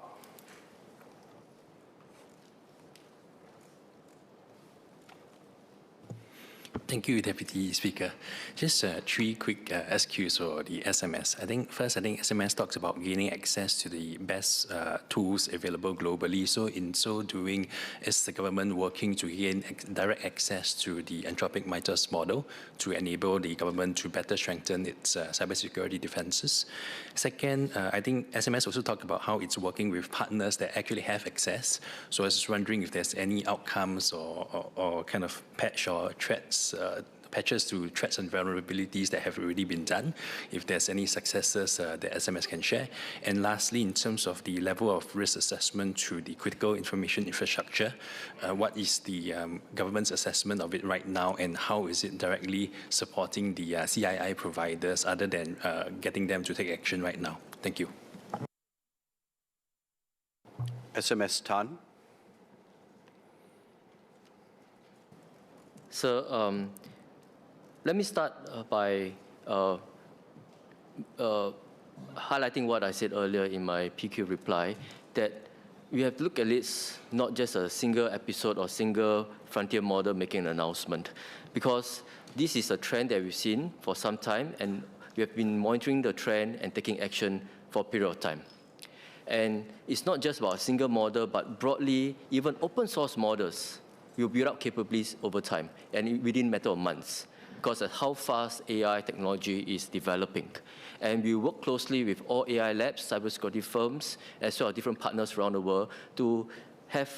Thank you, Deputy Speaker. Just three quick SQs for the SMS. I think SMS talks about gaining access to the best tools available globally. So in so doing, is the government working to gain direct access to the Anthropic Midas model to enable the government to better strengthen its cybersecurity defenses? Second, I think SMS also talked about how it's working with partners that actually have access. So I was just wondering if there's any outcomes or kind of patch or threats, patches to threats and vulnerabilities that have already been done, if there's any successes that SMS can share. And lastly, in terms of the level of risk assessment to the critical information infrastructure, what is the government's assessment of it right now, and how is it directly supporting the CII providers other than getting them to take action right now? Thank you. SMS Tan. So let me start by highlighting what I said earlier in my PQ reply, that we have to look at it not just a single episode or single frontier model making an announcement, because this is a trend that we've seen for some time, and we have been monitoring the trend and taking action for a period of time. And it's not just about a single model, but broadly, even open source models will build up capabilities over time and within a matter of months, because of how fast AI technology is developing. And we work closely with all AI labs, cybersecurity firms, as well as different partners around the world to have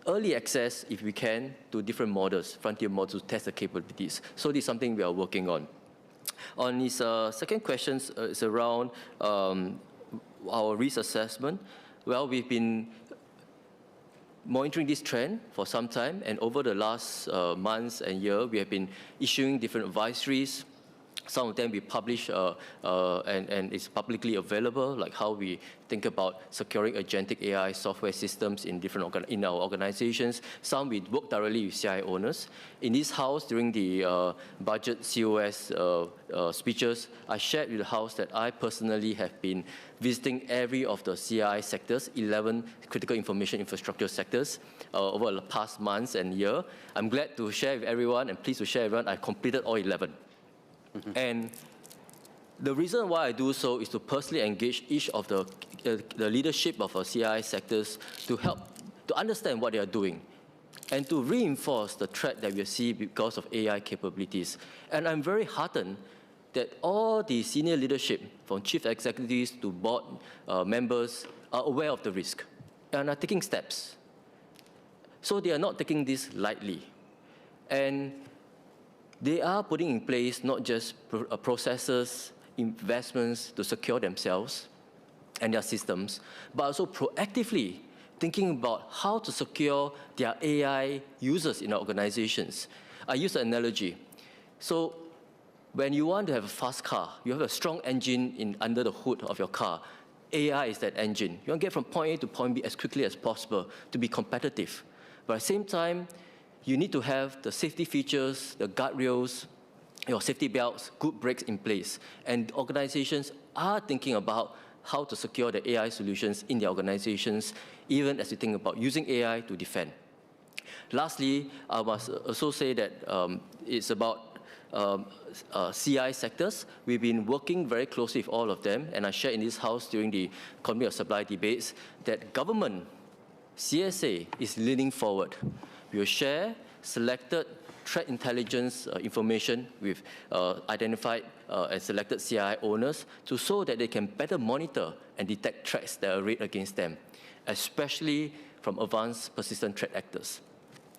early access, if we can, to different models, frontier models, to test the capabilities. So this is something we are working on. On his second question, is around our risk assessment. Well, we've been monitoring this trend for some time, and over the last months and year, we have been issuing different advisories. Some of them we publish and it's publicly available, like how we think about securing agentic AI software systems in in our organizations. Some we work directly with CI owners. In this house, during the budget COS speeches, I shared with the house that I personally have been visiting every of the CI sectors, 11 critical information infrastructure sectors, over the past months and year. I'm glad to share with everyone and pleased to share with everyone I completed all 11. And the reason why I do so is to personally engage each of the leadership of our CI sectors to help to understand what they are doing and to reinforce the threat that we see because of AI capabilities. And I'm very heartened that all the senior leadership, from chief executives to board members, are aware of the risk and are taking steps. So they are not taking this lightly. And they are putting in place not just processes, investments to secure themselves and their systems, but also proactively thinking about how to secure their AI users in our organizations. I use an analogy. So when you want to have a fast car, you have a strong engine under the hood of your car. AI is that engine. You want to get from point A to point B as quickly as possible to be competitive. But at the same time, you need to have the safety features, the guardrails, your safety belts, good brakes in place. And organizations are thinking about how to secure the AI solutions in their organizations, even as you think about using AI to defend. Lastly, I must also say that it's about CI sectors. We've been working very closely with all of them, and I shared in this house during the Economy of Supply debates that government, CSA, is leaning forward. We will share selected threat intelligence information with identified and selected CI owners so that they can better monitor and detect threats that are arrayed against them, especially from advanced persistent threat actors.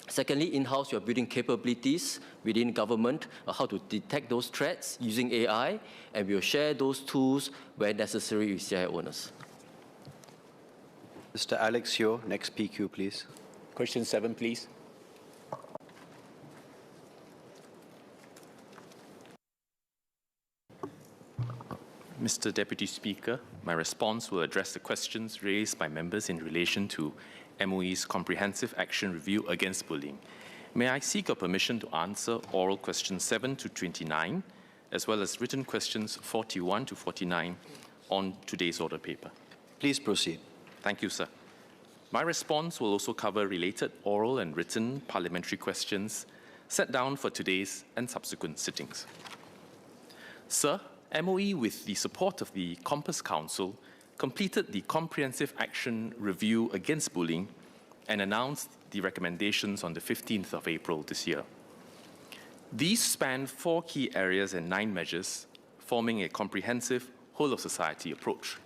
Secondly, in-house, we are building capabilities within government on how to detect those threats using AI, and we will share those tools where necessary with CI owners. Mr. Alex Yeo, next PQ, please. Question 7, please. Mr. Deputy Speaker, my response will address the questions raised by members in relation to MOE's Comprehensive Action Review Against Bullying. May I seek your permission to answer oral questions 7 to 29, as well as written questions 41 to 49 on today's order paper? Please proceed. Thank you, sir. My response will also cover related oral and written parliamentary questions set down for today's and subsequent sittings. Sir, MOE, with the support of the Compass Council, completed the Comprehensive Action Review Against Bullying and announced the recommendations on the 15th of April this year. These span 4 key areas and 9 measures, forming a comprehensive whole-of-society approach.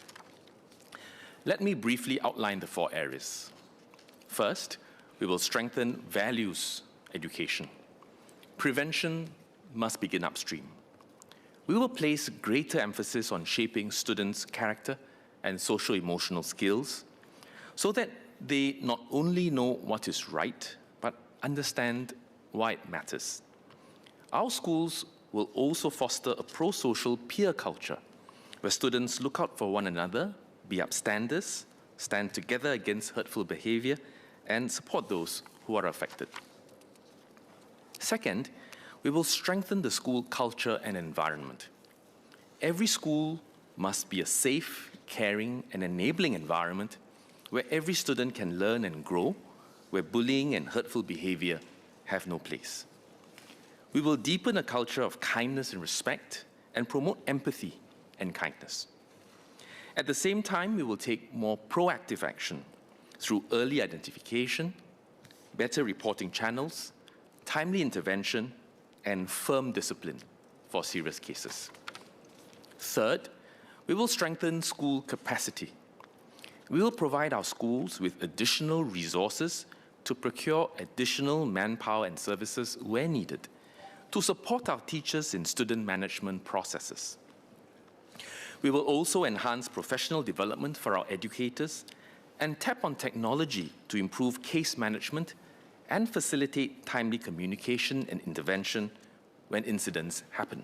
Let me briefly outline the 4 areas. First, we will strengthen values education. Prevention must begin upstream. We will place greater emphasis on shaping students' character and social-emotional skills so that they not only know what is right, but understand why it matters. Our schools will also foster a pro-social peer culture where students look out for one another, be upstanders, stand together against hurtful behavior, and support those who are affected. Second, we will strengthen the school culture and environment. Every school must be a safe, caring, and enabling environment where every student can learn and grow, where bullying and hurtful behavior have no place. We will deepen a culture of kindness and respect and promote empathy and kindness. At the same time, we will take more proactive action through early identification, better reporting channels, timely intervention, and firm discipline for serious cases. Third, we will strengthen school capacity. We will provide our schools with additional resources to procure additional manpower and services where needed, to support our teachers in student management processes. We will also enhance professional development for our educators and tap on technology to improve case management and facilitate timely communication and intervention when incidents happen.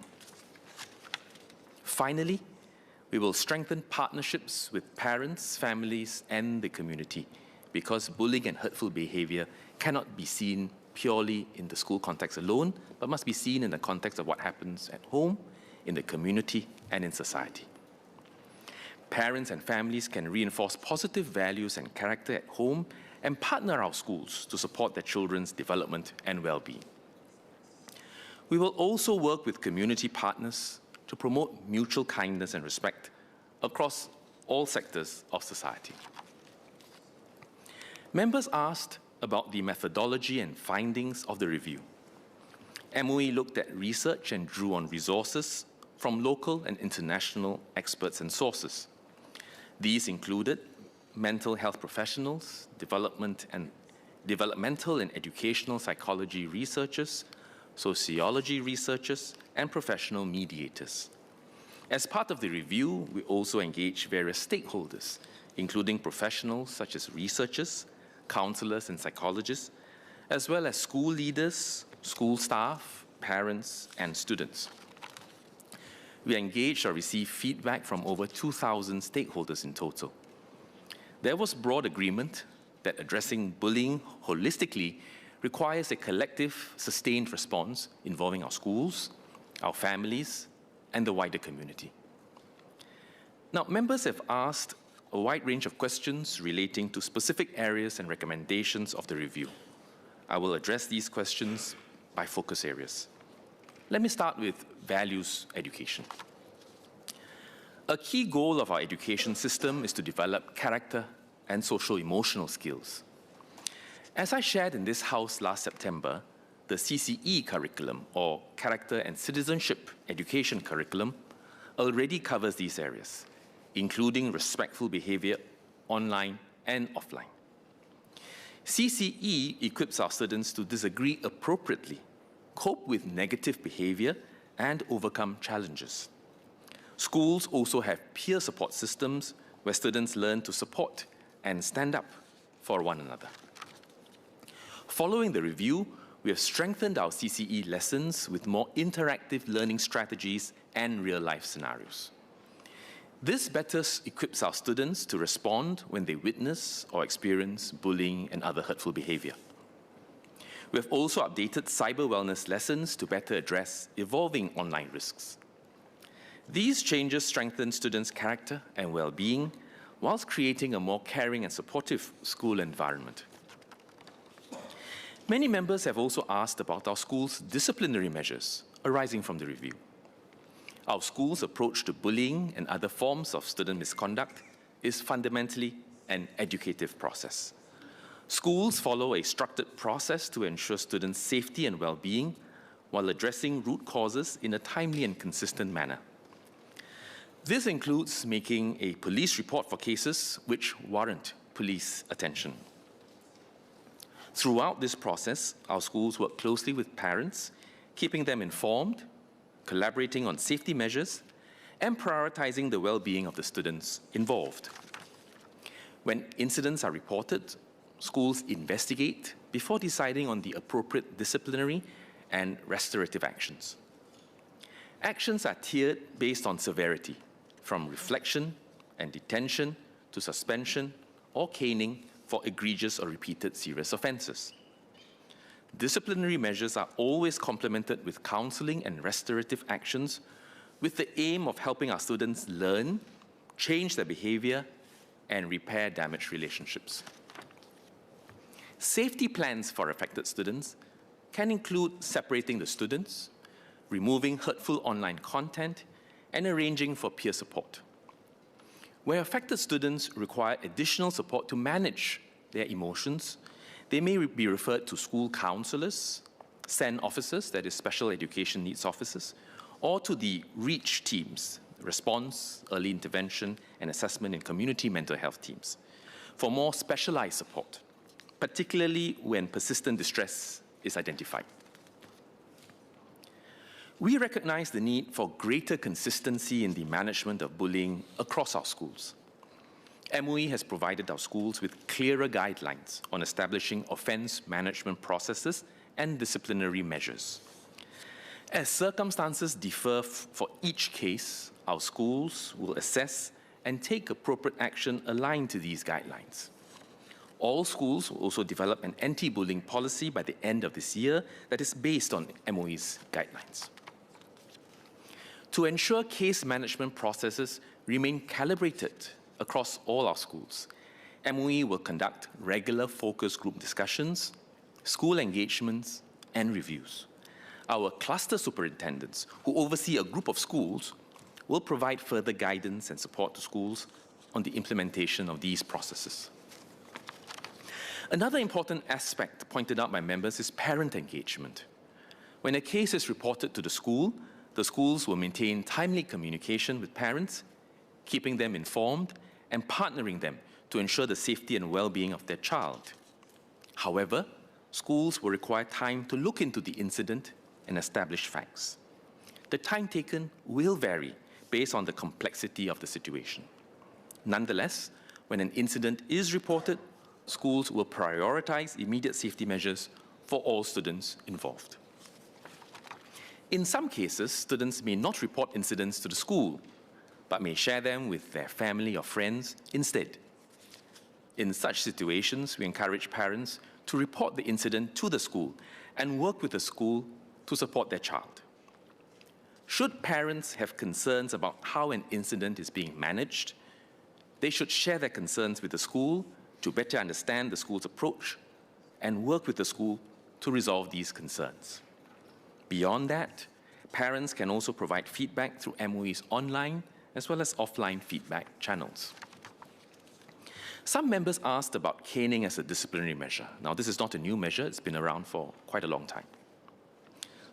Finally, we will strengthen partnerships with parents, families, and the community, because bullying and hurtful behavior cannot be seen purely in the school context alone, but must be seen in the context of what happens at home, in the community, and in society. Parents and families can reinforce positive values and character at home and partner our schools to support their children's development and well-being. We will also work with community partners to promote mutual kindness and respect across all sectors of society. Members asked about the methodology and findings of the review. MOE looked at research and drew on resources from local and international experts and sources. These included mental health professionals, developmental and educational psychology researchers, sociology researchers, and professional mediators. As part of the review, we also engaged various stakeholders, including professionals such as researchers, counselors and psychologists, as well as school leaders, school staff, parents, and students. We engaged or received feedback from over 2,000 stakeholders in total. There was broad agreement that addressing bullying holistically requires a collective, sustained response involving our schools, our families, and the wider community. Now, members have asked a wide range of questions relating to specific areas and recommendations of the review. I will address these questions by focus areas. Let me start with values education. A key goal of our education system is to develop character and social-emotional skills. As I shared in this House last September, the CCE curriculum, or Character and Citizenship Education curriculum, already covers these areas, including respectful behavior online and offline. CCE equips our students to disagree appropriately, cope with negative behavior, and overcome challenges. Schools also have peer support systems where students learn to support and stand up for one another. Following the review, we have strengthened our CCE lessons with more interactive learning strategies and real-life scenarios. This better equips our students to respond when they witness or experience bullying and other hurtful behavior. We have also updated cyber wellness lessons to better address evolving online risks. These changes strengthen students' character and well-being, whilst creating a more caring and supportive school environment. Many members have also asked about our school's disciplinary measures arising from the review. Our school's approach to bullying and other forms of student misconduct is fundamentally an educative process. Schools follow a structured process to ensure students' safety and well-being while addressing root causes in a timely and consistent manner. This includes making a police report for cases which warrant police attention. Throughout this process, our schools work closely with parents, keeping them informed, collaborating on safety measures, and prioritizing the well-being of the students involved. When incidents are reported, schools investigate before deciding on the appropriate disciplinary and restorative actions. Actions are tiered based on severity, from reflection and detention to suspension or caning for egregious or repeated serious offenses. Disciplinary measures are always complemented with counseling and restorative actions with the aim of helping our students learn, change their behavior, and repair damaged relationships. Safety plans for affected students can include separating the students, removing hurtful online content, and arranging for peer support. Where affected students require additional support to manage their emotions, they may be referred to school counselors, SEN officers, that is special education needs officers, or to the REACH teams, response, early intervention, and assessment in community mental health teams, for more specialized support, particularly when persistent distress is identified. We recognize the need for greater consistency in the management of bullying across our schools. MOE has provided our schools with clearer guidelines on establishing offense management processes and disciplinary measures. As circumstances differ for each case, our schools will assess and take appropriate action aligned to these guidelines. All schools will also develop an anti-bullying policy by the end of this year that is based on MOE's guidelines. To ensure case management processes remain calibrated across all our schools, MOE will conduct regular focus group discussions, school engagements, and reviews. Our cluster superintendents, who oversee a group of schools, will provide further guidance and support to schools on the implementation of these processes. Another important aspect pointed out by members is parent engagement. When a case is reported to the schools will maintain timely communication with parents, keeping them informed and partnering them to ensure the safety and well-being of their child. However, schools will require time to look into the incident and establish facts. The time taken will vary based on the complexity of the situation. Nonetheless, when an incident is reported, schools will prioritize immediate safety measures for all students involved. In some cases, students may not report incidents to the school, but may share them with their family or friends instead. In such situations, we encourage parents to report the incident to the school and work with the school to support their child. Should parents have concerns about how an incident is being managed, they should share their concerns with the school to better understand the school's approach and work with the school to resolve these concerns. Beyond that, parents can also provide feedback through MOE's online as well as offline feedback channels. Some members asked about caning as a disciplinary measure. Now, this is not a new measure. It's been around for quite a long time.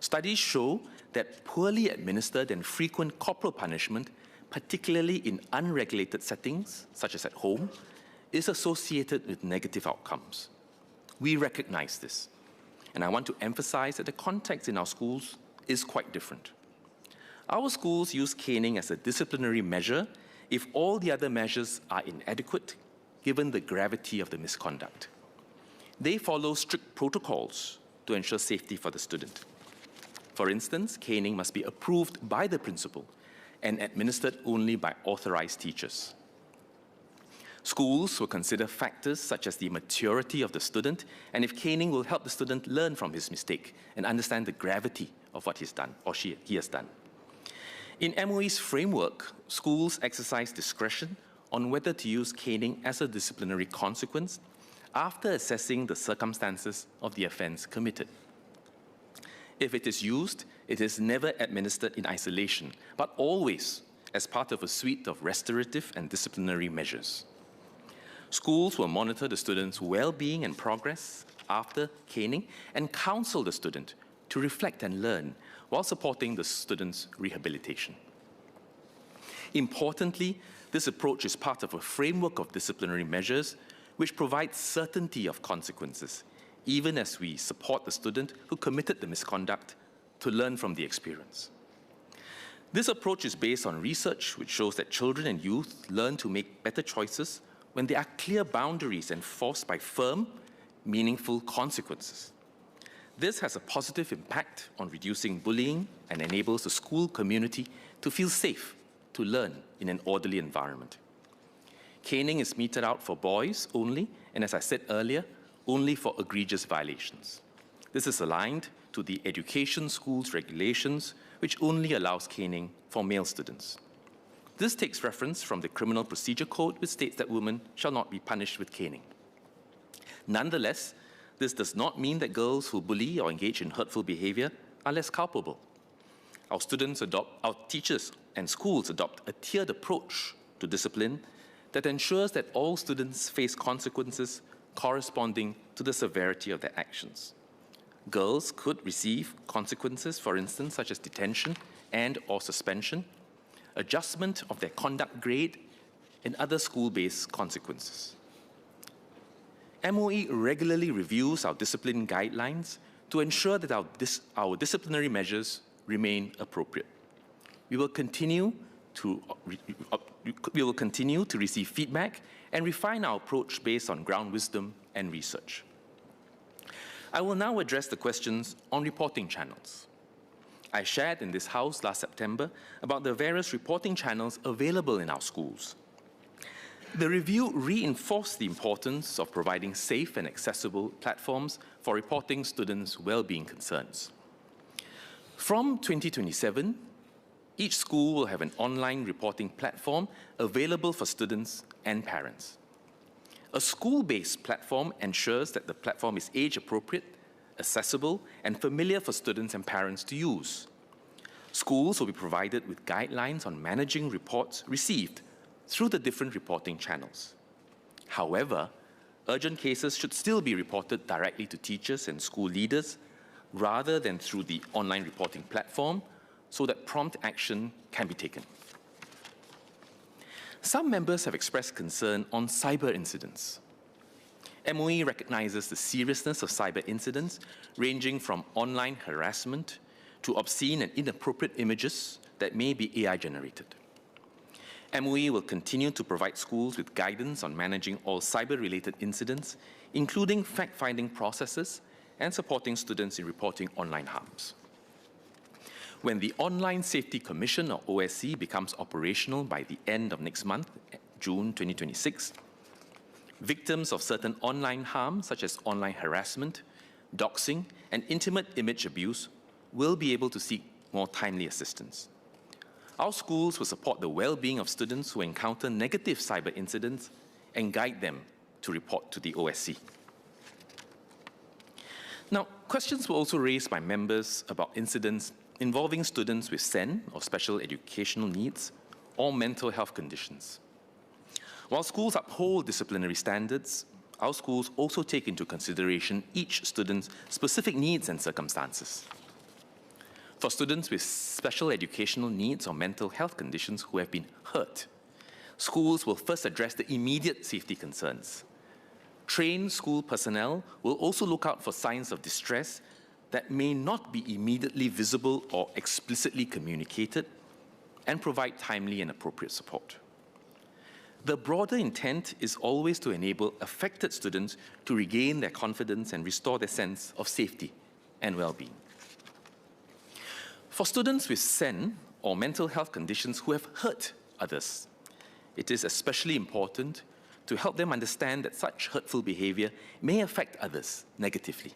Studies show that poorly administered and frequent corporal punishment, particularly in unregulated settings, such as at home, is associated with negative outcomes. We recognize this, and I want to emphasize that the context in our schools is quite different. Our schools use caning as a disciplinary measure if all the other measures are inadequate, given the gravity of the misconduct. They follow strict protocols to ensure safety for the student. For instance, caning must be approved by the principal and administered only by authorized teachers. Schools will consider factors such as the maturity of the student and if caning will help the student learn from his mistake and understand the gravity of what he's done or he has done. In MOE's framework, schools exercise discretion on whether to use caning as a disciplinary consequence after assessing the circumstances of the offense committed. If it is used, it is never administered in isolation, but always as part of a suite of restorative and disciplinary measures. Schools will monitor the student's well-being and progress after caning and counsel the student to reflect and learn while supporting the student's rehabilitation. Importantly, this approach is part of a framework of disciplinary measures which provides certainty of consequences, even as we support the student who committed the misconduct to learn from the experience. This approach is based on research which shows that children and youth learn to make better choices when there are clear boundaries enforced by firm, meaningful consequences. This has a positive impact on reducing bullying and enables the school community to feel safe to learn in an orderly environment. Caning is meted out for boys only, and as I said earlier, only for egregious violations. This is aligned to the Education Schools regulations, which only allows caning for male students. This takes reference from the Criminal Procedure Code, which states that women shall not be punished with caning. Nonetheless, this does not mean that girls who bully or engage in hurtful behavior are less culpable. Our teachers and schools adopt a tiered approach to discipline that ensures that all students face consequences corresponding to the severity of their actions. Girls could receive consequences, for instance, such as detention and/or suspension, adjustment of their conduct grade, and other school-based consequences. MOE regularly reviews our discipline guidelines to ensure that our disciplinary measures remain appropriate. We will continue to receive feedback and refine our approach based on ground wisdom and research. I will now address the questions on reporting channels. I shared in this House last September about the various reporting channels available in our schools. The review reinforced the importance of providing safe and accessible platforms for reporting students' well-being concerns. From 2027, each school will have an online reporting platform available for students and parents. A school-based platform ensures that the platform is age-appropriate, accessible, and familiar for students and parents to use. Schools will be provided with guidelines on managing reports received through the different reporting channels. However, urgent cases should still be reported directly to teachers and school leaders rather than through the online reporting platform so that prompt action can be taken. Some members have expressed concern on cyber incidents. MOE recognizes the seriousness of cyber incidents ranging from online harassment to obscene and inappropriate images that may be AI-generated. MOE will continue to provide schools with guidance on managing all cyber-related incidents, including fact-finding processes and supporting students in reporting online harms. When the Online Safety Commission, or OSC, becomes operational by the end of next month, June 2026, victims of certain online harm, such as online harassment, doxing, and intimate image abuse, will be able to seek more timely assistance. Our schools will support the well-being of students who encounter negative cyber incidents and guide them to report to the OSC. Now, questions were also raised by members about incidents involving students with SEN, or special educational needs, or mental health conditions. While schools uphold disciplinary standards, our schools also take into consideration each student's specific needs and circumstances. For students with special educational needs or mental health conditions who have been hurt, schools will first address the immediate safety concerns. Trained school personnel will also look out for signs of distress that may not be immediately visible or explicitly communicated, and provide timely and appropriate support. The broader intent is always to enable affected students to regain their confidence and restore their sense of safety and well-being. For students with SEN, or mental health conditions who have hurt others, it is especially important to help them understand that such hurtful behavior may affect others negatively.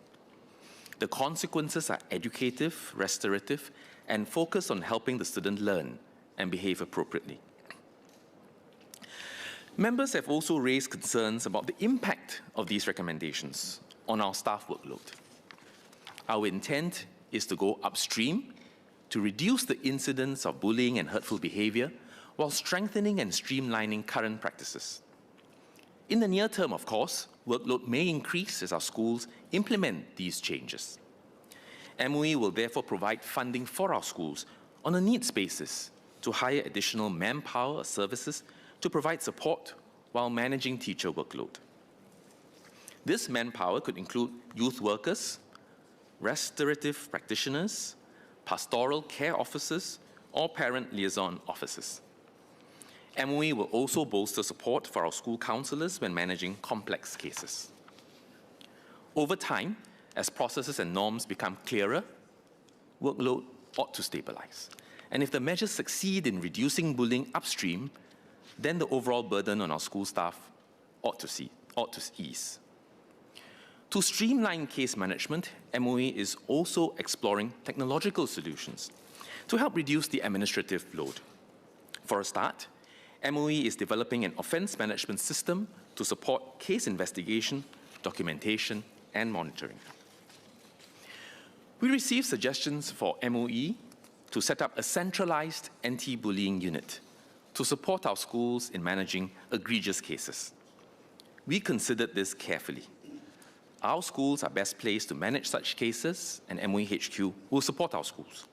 The consequences are educative, restorative, and focus on helping the student learn and behave appropriately. Members have also raised concerns about the impact of these recommendations on our staff workload. Our intent is to go upstream to reduce the incidence of bullying and hurtful behavior while strengthening and streamlining current practices. In the near term, of course, workload may increase as our schools implement these changes. MOE will therefore provide funding for our schools on a needs basis to hire additional manpower or services to provide support while managing teacher workload. This manpower could include youth workers, restorative practitioners, pastoral care officers, or parent liaison officers. MOE will also bolster support for our school counselors when managing complex cases. Over time, as processes and norms become clearer, workload ought to stabilize. And if the measures succeed in reducing bullying upstream, then the overall burden on our school staff ought to ease. To streamline case management, MOE is also exploring technological solutions to help reduce the administrative load. For a start, MOE is developing an offense management system to support case investigation, documentation, and monitoring. We received suggestions for MOE to set up a centralized anti-bullying unit to support our schools in managing egregious cases. We considered this carefully. Our schools are best placed to manage such cases, and MOE HQ will support our schools.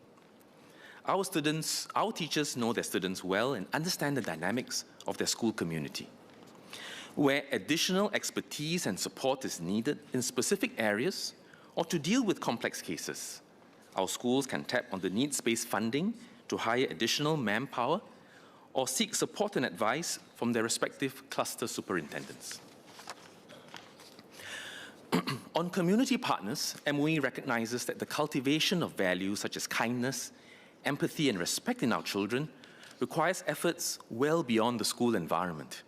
Our teachers know their students well and understand the dynamics of their school community. Where additional expertise and support is needed in specific areas or to deal with complex cases, our schools can tap on the needs-based funding to hire additional manpower or seek support and advice from their respective cluster superintendents. On community partners, MOE recognizes that the cultivation of values such as kindness, empathy, and respect in our children requires efforts well beyond the school environment.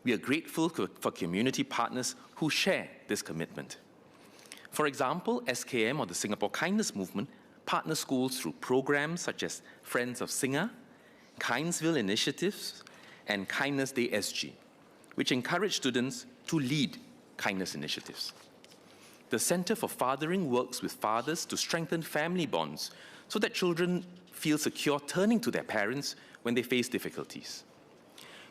We are grateful for community partners who share this commitment. For example, SKM, or the Singapore Kindness Movement, partners schools through programs such as Friends of Singa, Kindsville Initiatives, and Kindness Day SG, which encourage students to lead kindness initiatives. The Center for Fathering works with fathers to strengthen family bonds so that children feel secure turning to their parents when they face difficulties.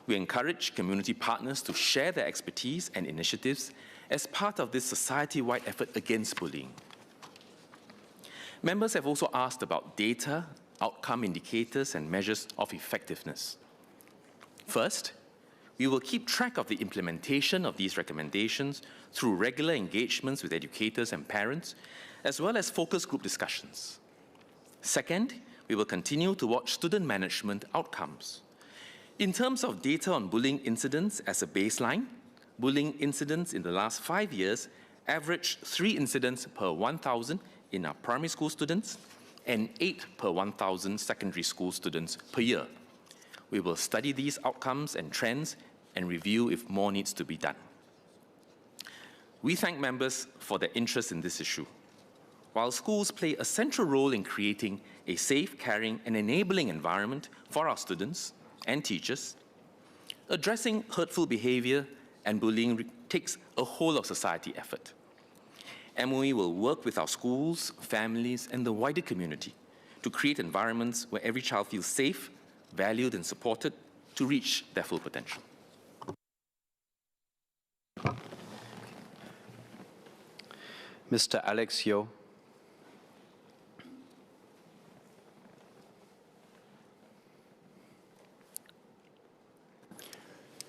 We encourage community partners to share their expertise and initiatives as part of this society-wide effort against bullying. Members have also asked about data, outcome indicators, and measures of effectiveness. First, we will keep track of the implementation of these recommendations through regular engagements with educators and parents, as well as focus group discussions. Second, we will continue to watch student management outcomes. In terms of data on bullying incidents as a baseline, bullying incidents in the last 5 years averaged 3 incidents per 1,000 in our primary school students and 8 per 1,000 secondary school students per year. We will study these outcomes and trends and review if more needs to be done. We thank members for their interest in this issue. While schools play a central role in creating a safe, caring, and enabling environment for our students and teachers, addressing hurtful behavior and bullying takes a whole of society effort. MOE will work with our schools, families, and the wider community to create environments where every child feels safe, valued, and supported to reach their full potential. Mr. Alex Yeo.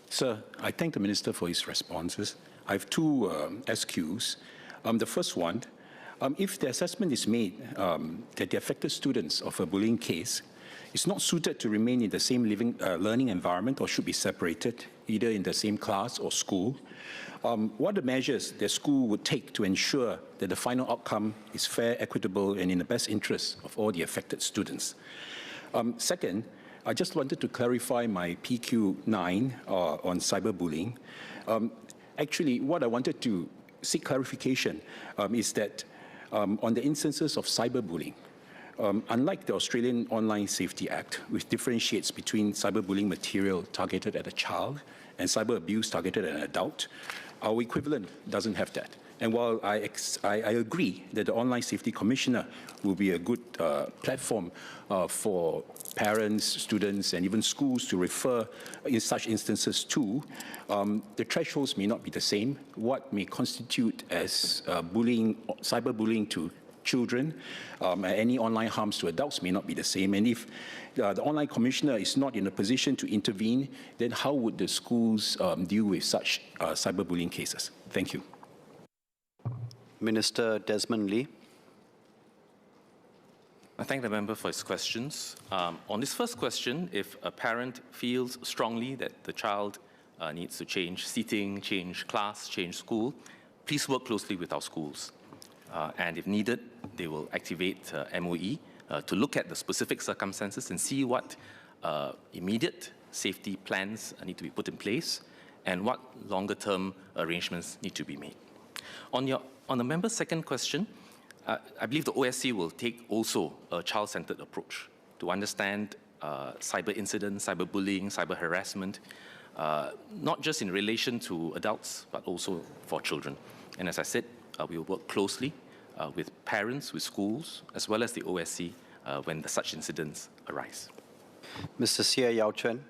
Sir, I thank the Minister for his responses. I have two SQs. The first one, if the assessment is made that the affected students of a bullying case is not suited to remain in the same learning environment or should be separated, either in the same class or school, what are the measures the school would take to ensure that the final outcome is fair, equitable, and in the best interest of all the affected students? Second, I just wanted to clarify my PQ9 on cyberbullying. Actually, what I wanted to seek clarification is that on the instances of cyberbullying, unlike the Australian Online Safety Act, which differentiates between cyberbullying material targeted at a child and cyber abuse targeted at an adult, our equivalent doesn't have that. And while I agree that the Online Safety Commissioner will be a good platform for parents, students, and even schools to refer in such instances to, the thresholds may not be the same. What may constitute as bullying, cyberbullying to children, any online harms to adults may not be the same. And if the Online Commissioner is not in a position to intervene, then how would the schools deal with such cyberbullying cases? Thank you. Minister Desmond Lee. I thank the member for his questions. On this first question, if a parent feels strongly that the child needs to change seating, change class, change school, please work closely with our schools. And if needed, they will activate MOE to look at the specific circumstances and see what immediate safety plans need to be put in place and what longer-term arrangements need to be made. On the member's second question, I believe the OSC will take also a child-centered approach to understand cyber incidents, cyberbullying, cyber harassment, not just in relation to adults, but also for children. And as I said, we will work closely with parents, with schools, as well as the OSC when such incidents arise. Mr. Xie Yao Chen.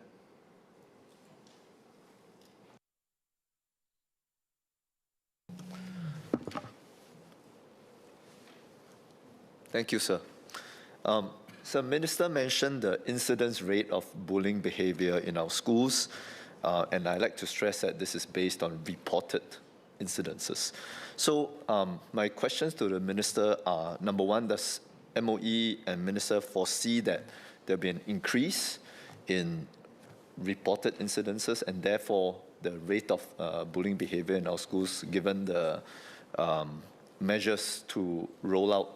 Thank you, sir. So, Minister mentioned the incidence rate of bullying behavior in our schools, and I'd like to stress that this is based on reported incidences. So, my questions to the Minister are, number one, does MOE and Minister foresee that there'll be an increase in reported incidences and therefore the rate of bullying behavior in our schools, given the measures to roll out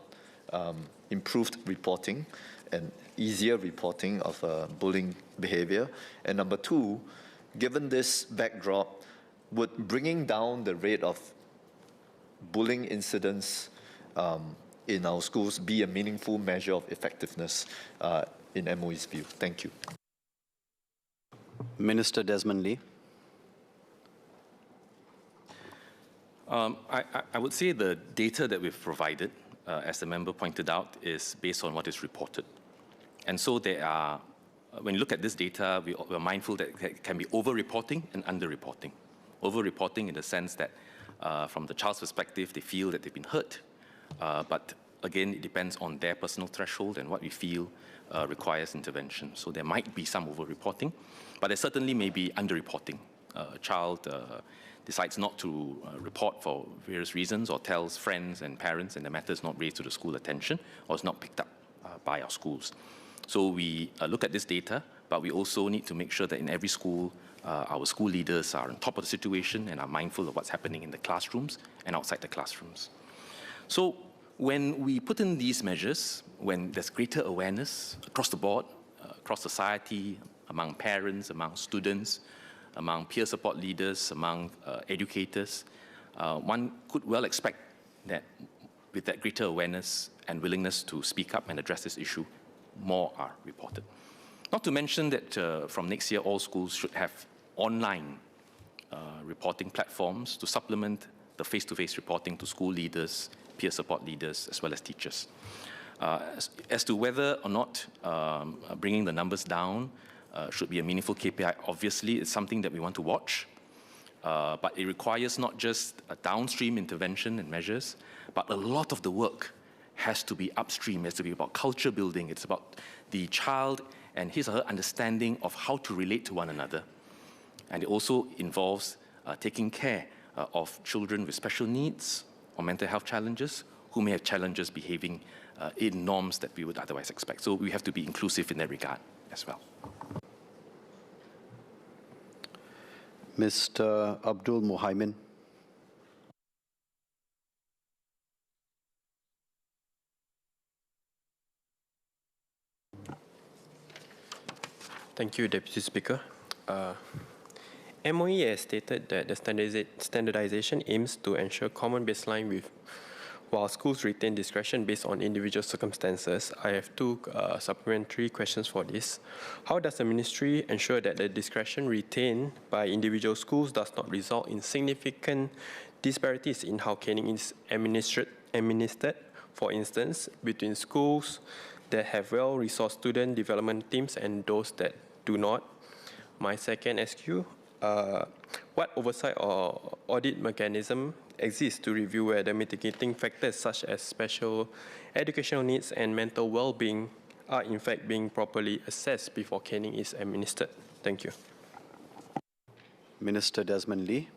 improved reporting and easier reporting of bullying behavior? And number two, given this backdrop, would bringing down the rate of bullying incidents in our schools be a meaningful measure of effectiveness in MOE's view? Thank you. Minister Desmond Lee. I would say the data that we've provided, as the member pointed out, is based on what is reported. And so there are, when you look at this data, we're mindful that it can be over-reporting and under-reporting. Over-reporting in the sense that from the child's perspective, they feel that they've been hurt. But again, it depends on their personal threshold and what we feel requires intervention. So there might be some over-reporting, but there certainly may be under-reporting. A child decides not to report for various reasons or tells friends and parents and the matter is not raised to the school attention or is not picked up by our schools. So we look at this data, but we also need to make sure that in every school, our school leaders are on top of the situation and are mindful of what's happening in the classrooms and outside the classrooms. So when we put in these measures, when there's greater awareness across the board, across society, among parents, among students, among peer support leaders, among educators, one could well expect that with that greater awareness and willingness to speak up and address this issue, more are reported. Not to mention that from next year, all schools should have online reporting platforms to supplement the face-to-face reporting to school leaders, peer support leaders, as well as teachers. As to whether or not bringing the numbers down should be a meaningful KPI, obviously it's something that we want to watch, but it requires not just a downstream intervention and measures, but a lot of the work has to be upstream. It has to be about culture building. It's about the child and his or her understanding of how to relate to one another. And it also involves taking care of children with special needs or mental health challenges who may have challenges behaving in norms that we would otherwise expect. So we have to be inclusive in that regard as well. Mr. Abdul Muhaimin. Thank you, Deputy Speaker. MOE has stated that the standardization aims to ensure common baseline while schools retain discretion based on individual circumstances. I have two supplementary questions for this. How does the Ministry ensure that the discretion retained by individual schools does not result in significant disparities in how caning is administered, for instance, between schools that have well-resourced student development teams and those that do not? My second SQ, what oversight or audit mechanism exists to review whether mitigating factors such as special educational needs and mental well-being are in fact being properly assessed before caning is administered? Thank you. Minister Desmond Lee.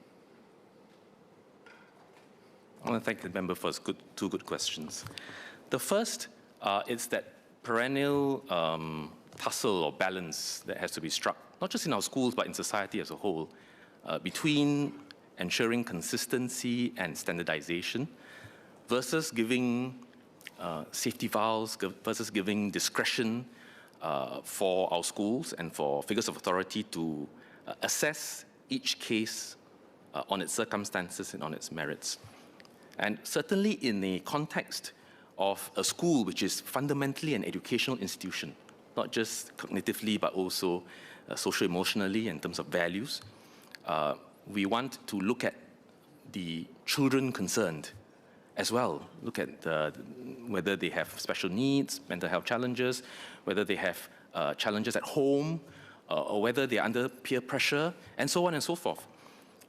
I want to thank the member for his two good questions. The first is that perennial tussle or balance that has to be struck, not just in our schools, but in society as a whole, between ensuring consistency and standardization versus giving safety valves, versus giving discretion for our schools and for figures of authority to assess each case on its circumstances and on its merits. And certainly in the context of a school which is fundamentally an educational institution not just cognitively, but also socio-emotionally in terms of values. We want to look at the children concerned as well. Look at whether they have special needs, mental health challenges, whether they have challenges at home, or whether they're under peer pressure, and so on and so forth.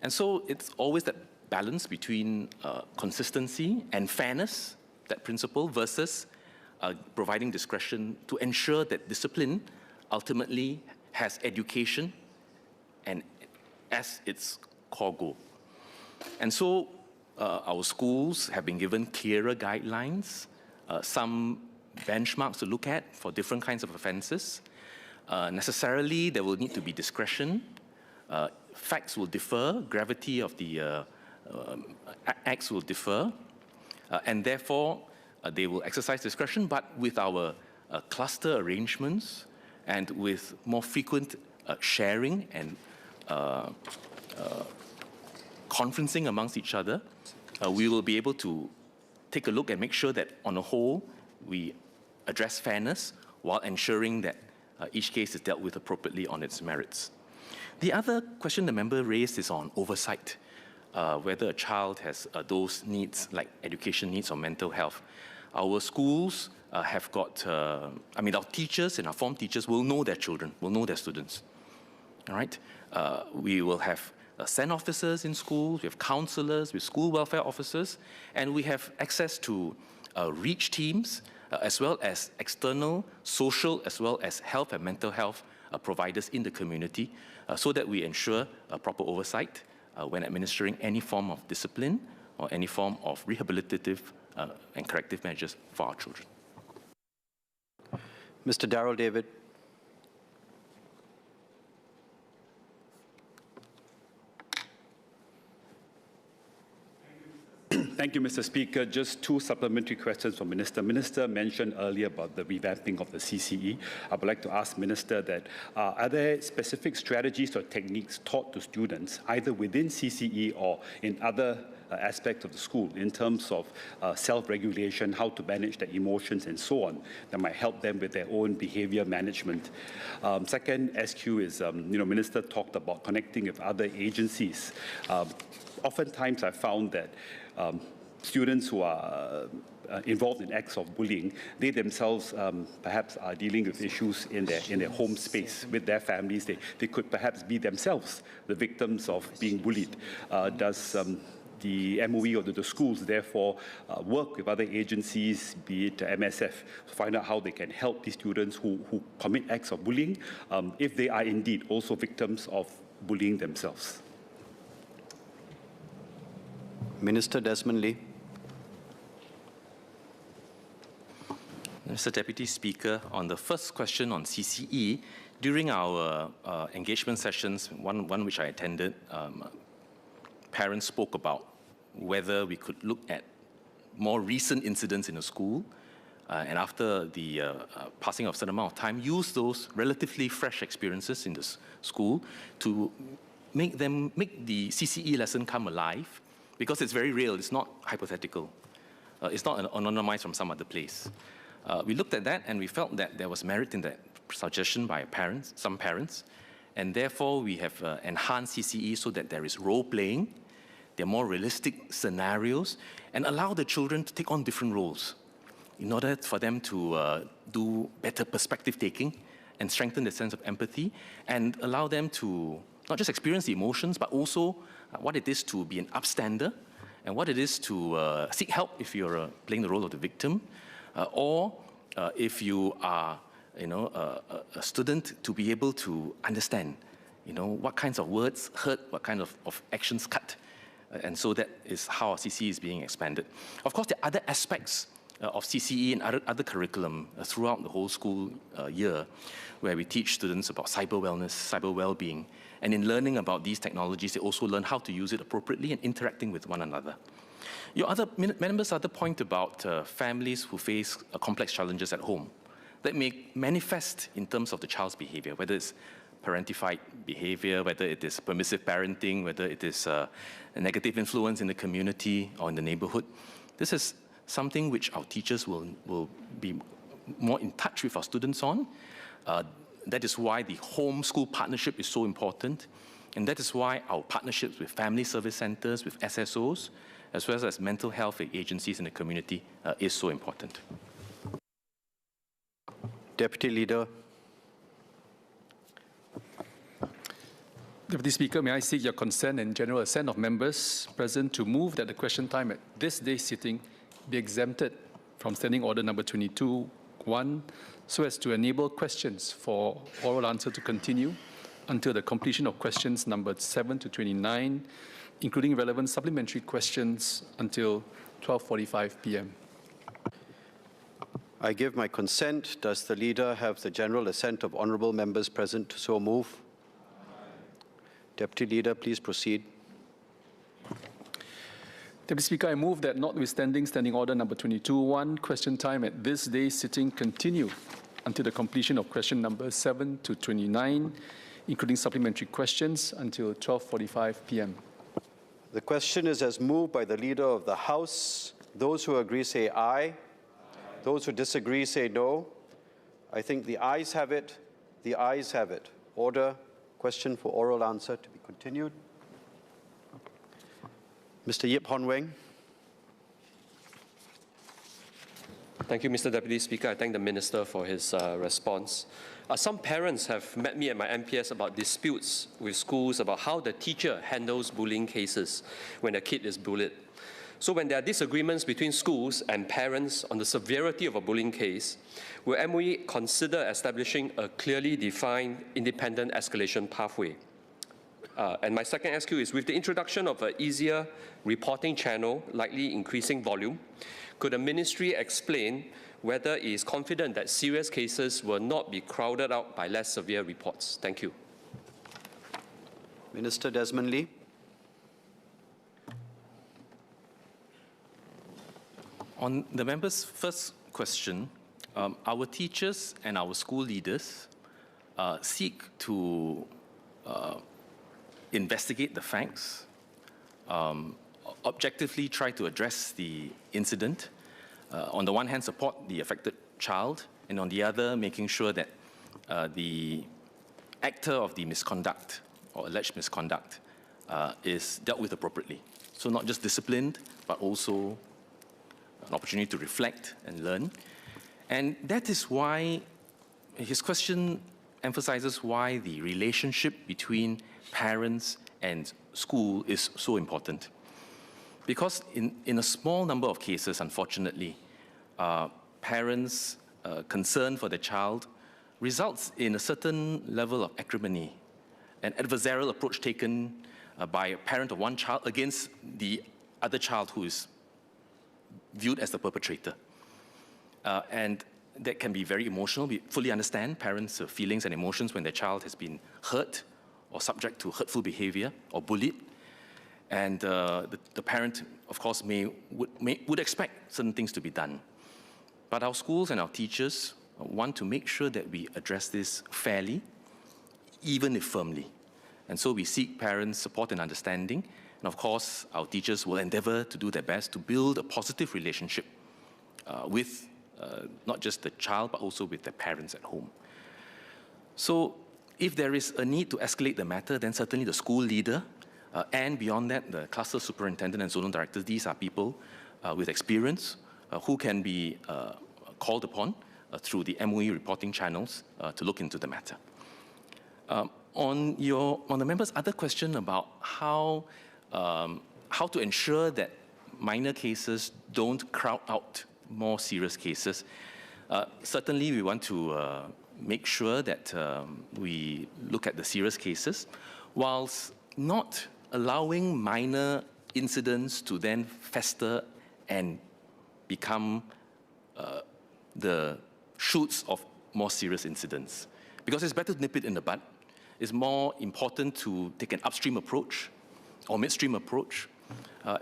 And so it's always that balance between consistency and fairness, that principle, versus providing discretion to ensure that discipline ultimately has education and as its core goal. And so our schools have been given clearer guidelines, some benchmarks to look at for different kinds of offenses. Necessarily, there will need to be discretion. Facts will differ, gravity of the acts will differ, and therefore they will exercise discretion, but with our cluster arrangements and with more frequent sharing and conferencing amongst each other, we will be able to take a look and make sure that on a whole we address fairness while ensuring that each case is dealt with appropriately on its merits. The other question the member raised is on oversight, whether a child has those needs like education needs or mental health. Our schools have got, our teachers and our form teachers will know their children, will know their students. All right? We will have SEN officers in schools, we have counselors, we have school welfare officers, and we have access to REACH teams, as well as external social, as well as health and mental health providers in the community, so that we ensure proper oversight when administering any form of discipline or any form of rehabilitative and corrective measures for our children. Mr. Darrell David. Thank you, Mr. Speaker. Just two supplementary questions for Minister. Minister mentioned earlier about the revamping of the CCE. I would like to ask Minister that are there specific strategies or techniques taught to students, either within CCE or in other aspects of the school, in terms of self-regulation, how to manage their emotions and so on, that might help them with their own behavior management? Second SQ is, Minister talked about connecting with other agencies. Oftentimes I found that students who are involved in acts of bullying, they themselves perhaps are dealing with issues in their home space with their families. They could perhaps be themselves the victims of being bullied. Does the MOE or the schools therefore work with other agencies, be it MSF, to find out how they can help these students who commit acts of bullying, if they are indeed also victims of bullying themselves? Minister Desmond Lee. Mr. Deputy Speaker, on the first question on CCE, during our engagement sessions, one which I attended, parents spoke about whether we could look at more recent incidents in the school, and after the passing of a certain amount of time, use those relatively fresh experiences in the school to make the CCE lesson come alive, because it's very real, it's not hypothetical. It's not anonymized from some other place. We looked at that and we felt that there was merit in that suggestion by some parents, and therefore we have enhanced CCE so that there is role-playing, there are more realistic scenarios, and allow the children to take on different roles in order for them to do better perspective-taking and strengthen the sense of empathy, and allow them to not just experience the emotions, but also what it is to be an upstander, and what it is to seek help if you're playing the role of the victim, or if you are, a student, to be able to understand, what kinds of words hurt, what kind of actions cut, and so that is how our CCE is being expanded. Of course, there are other aspects of CCE and other curriculum throughout the whole school year, where we teach students about cyber wellness, cyber well-being, and in learning about these technologies, they also learn how to use it appropriately and interacting with one another. Your member's other point about families who face complex challenges at home that may manifest in terms of the child's behavior, whether it's parentified behavior, whether it is permissive parenting, whether it is a negative influence in the community or in the neighborhood. This is something which our teachers will be more in touch with our students on. That is why the home-school partnership is so important. And that is why our partnerships with family service centers, with SSOs, as well as mental health agencies in the community is so important. Deputy Leader. Deputy Speaker, may I seek your consent and general assent of members present to move that the question time at this day's sitting be exempted from Standing Order number 22-1 so as to enable questions for oral answer to continue until the completion of questions numbered 7 to 29, including relevant supplementary questions until 12:45 p.m. I give my consent. Does the Leader have the general assent of honourable members present to so move? Deputy Leader, please proceed. Deputy Speaker, I move that notwithstanding Standing Order number 22-1, question time at this day's sitting continue until the completion of question number 7 to 29, including supplementary questions until 12:45 p.m. The question is as moved by the Leader of the House. Those who agree say aye. Those who disagree say no. I think the ayes have it. The ayes have it. Order. Question for oral answer to be continued. Mr. Yip Hon Weng. Thank you, Mr. Deputy Speaker. I thank the Minister for his response. Some parents have met me at my MPS about disputes with schools about how the teacher handles bullying cases when a kid is bullied. So when there are disagreements between schools and parents on the severity of a bullying case, will MOE consider establishing a clearly defined independent escalation pathway? And my second SQ is, with the introduction of an easier reporting channel, likely increasing volume, could the ministry explain whether it is confident that serious cases will not be crowded out by less severe reports? Thank you. Minister Desmond Lee. On the member's first question, our teachers and our school leaders seek to investigate the facts, objectively try to address the incident, on the one hand support the affected child, and on the other making sure that the actor of the misconduct or alleged misconduct is dealt with appropriately. So not just disciplined, but also an opportunity to reflect and learn. And that is why his question emphasizes why the relationship between parents and school is so important. Because in a small number of cases, unfortunately, parents' concern for their child results in a certain level of acrimony, an adversarial approach taken by a parent of one child against the other child who is viewed as the perpetrator. And that can be very emotional. We fully understand parents' feelings and emotions when their child has been hurt or subject to hurtful behavior or bullied. And the parent, of course, would expect certain things to be done. But our schools and our teachers want to make sure that we address this fairly, even if firmly. And so we seek parents' support and understanding. And of course, our teachers will endeavor to do their best to build a positive relationship with not just the child, but also with their parents at home. So if there is a need to escalate the matter, then certainly the school leader, and beyond that, the cluster superintendent and zonal directors, these are people with experience who can be called upon through the MOE reporting channels to look into the matter. On the member's other question about how to ensure that minor cases don't crowd out more serious cases, certainly we want to make sure that we look at the serious cases, whilst not allowing minor incidents to then fester and become the shoots of more serious incidents. Because it's better to nip it in the bud. It's more important to take an upstream approach or midstream approach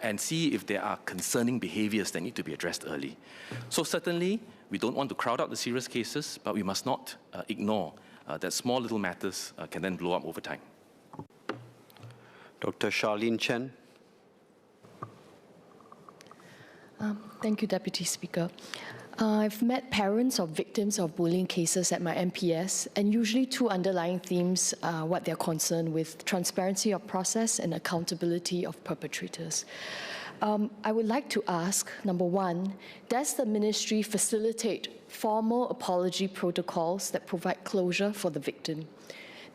and see if there are concerning behaviors that need to be addressed early. So certainly, we don't want to crowd out the serious cases, but we must not ignore that small little matters can then blow up over time. Dr. Charlene Chen. Thank you, Deputy Speaker. I've met parents of victims of bullying cases at my MPS, and usually two underlying themes are what they're concerned with: transparency of process and accountability of perpetrators. I would like to ask, number one, does the ministry facilitate formal apology protocols that provide closure for the victim?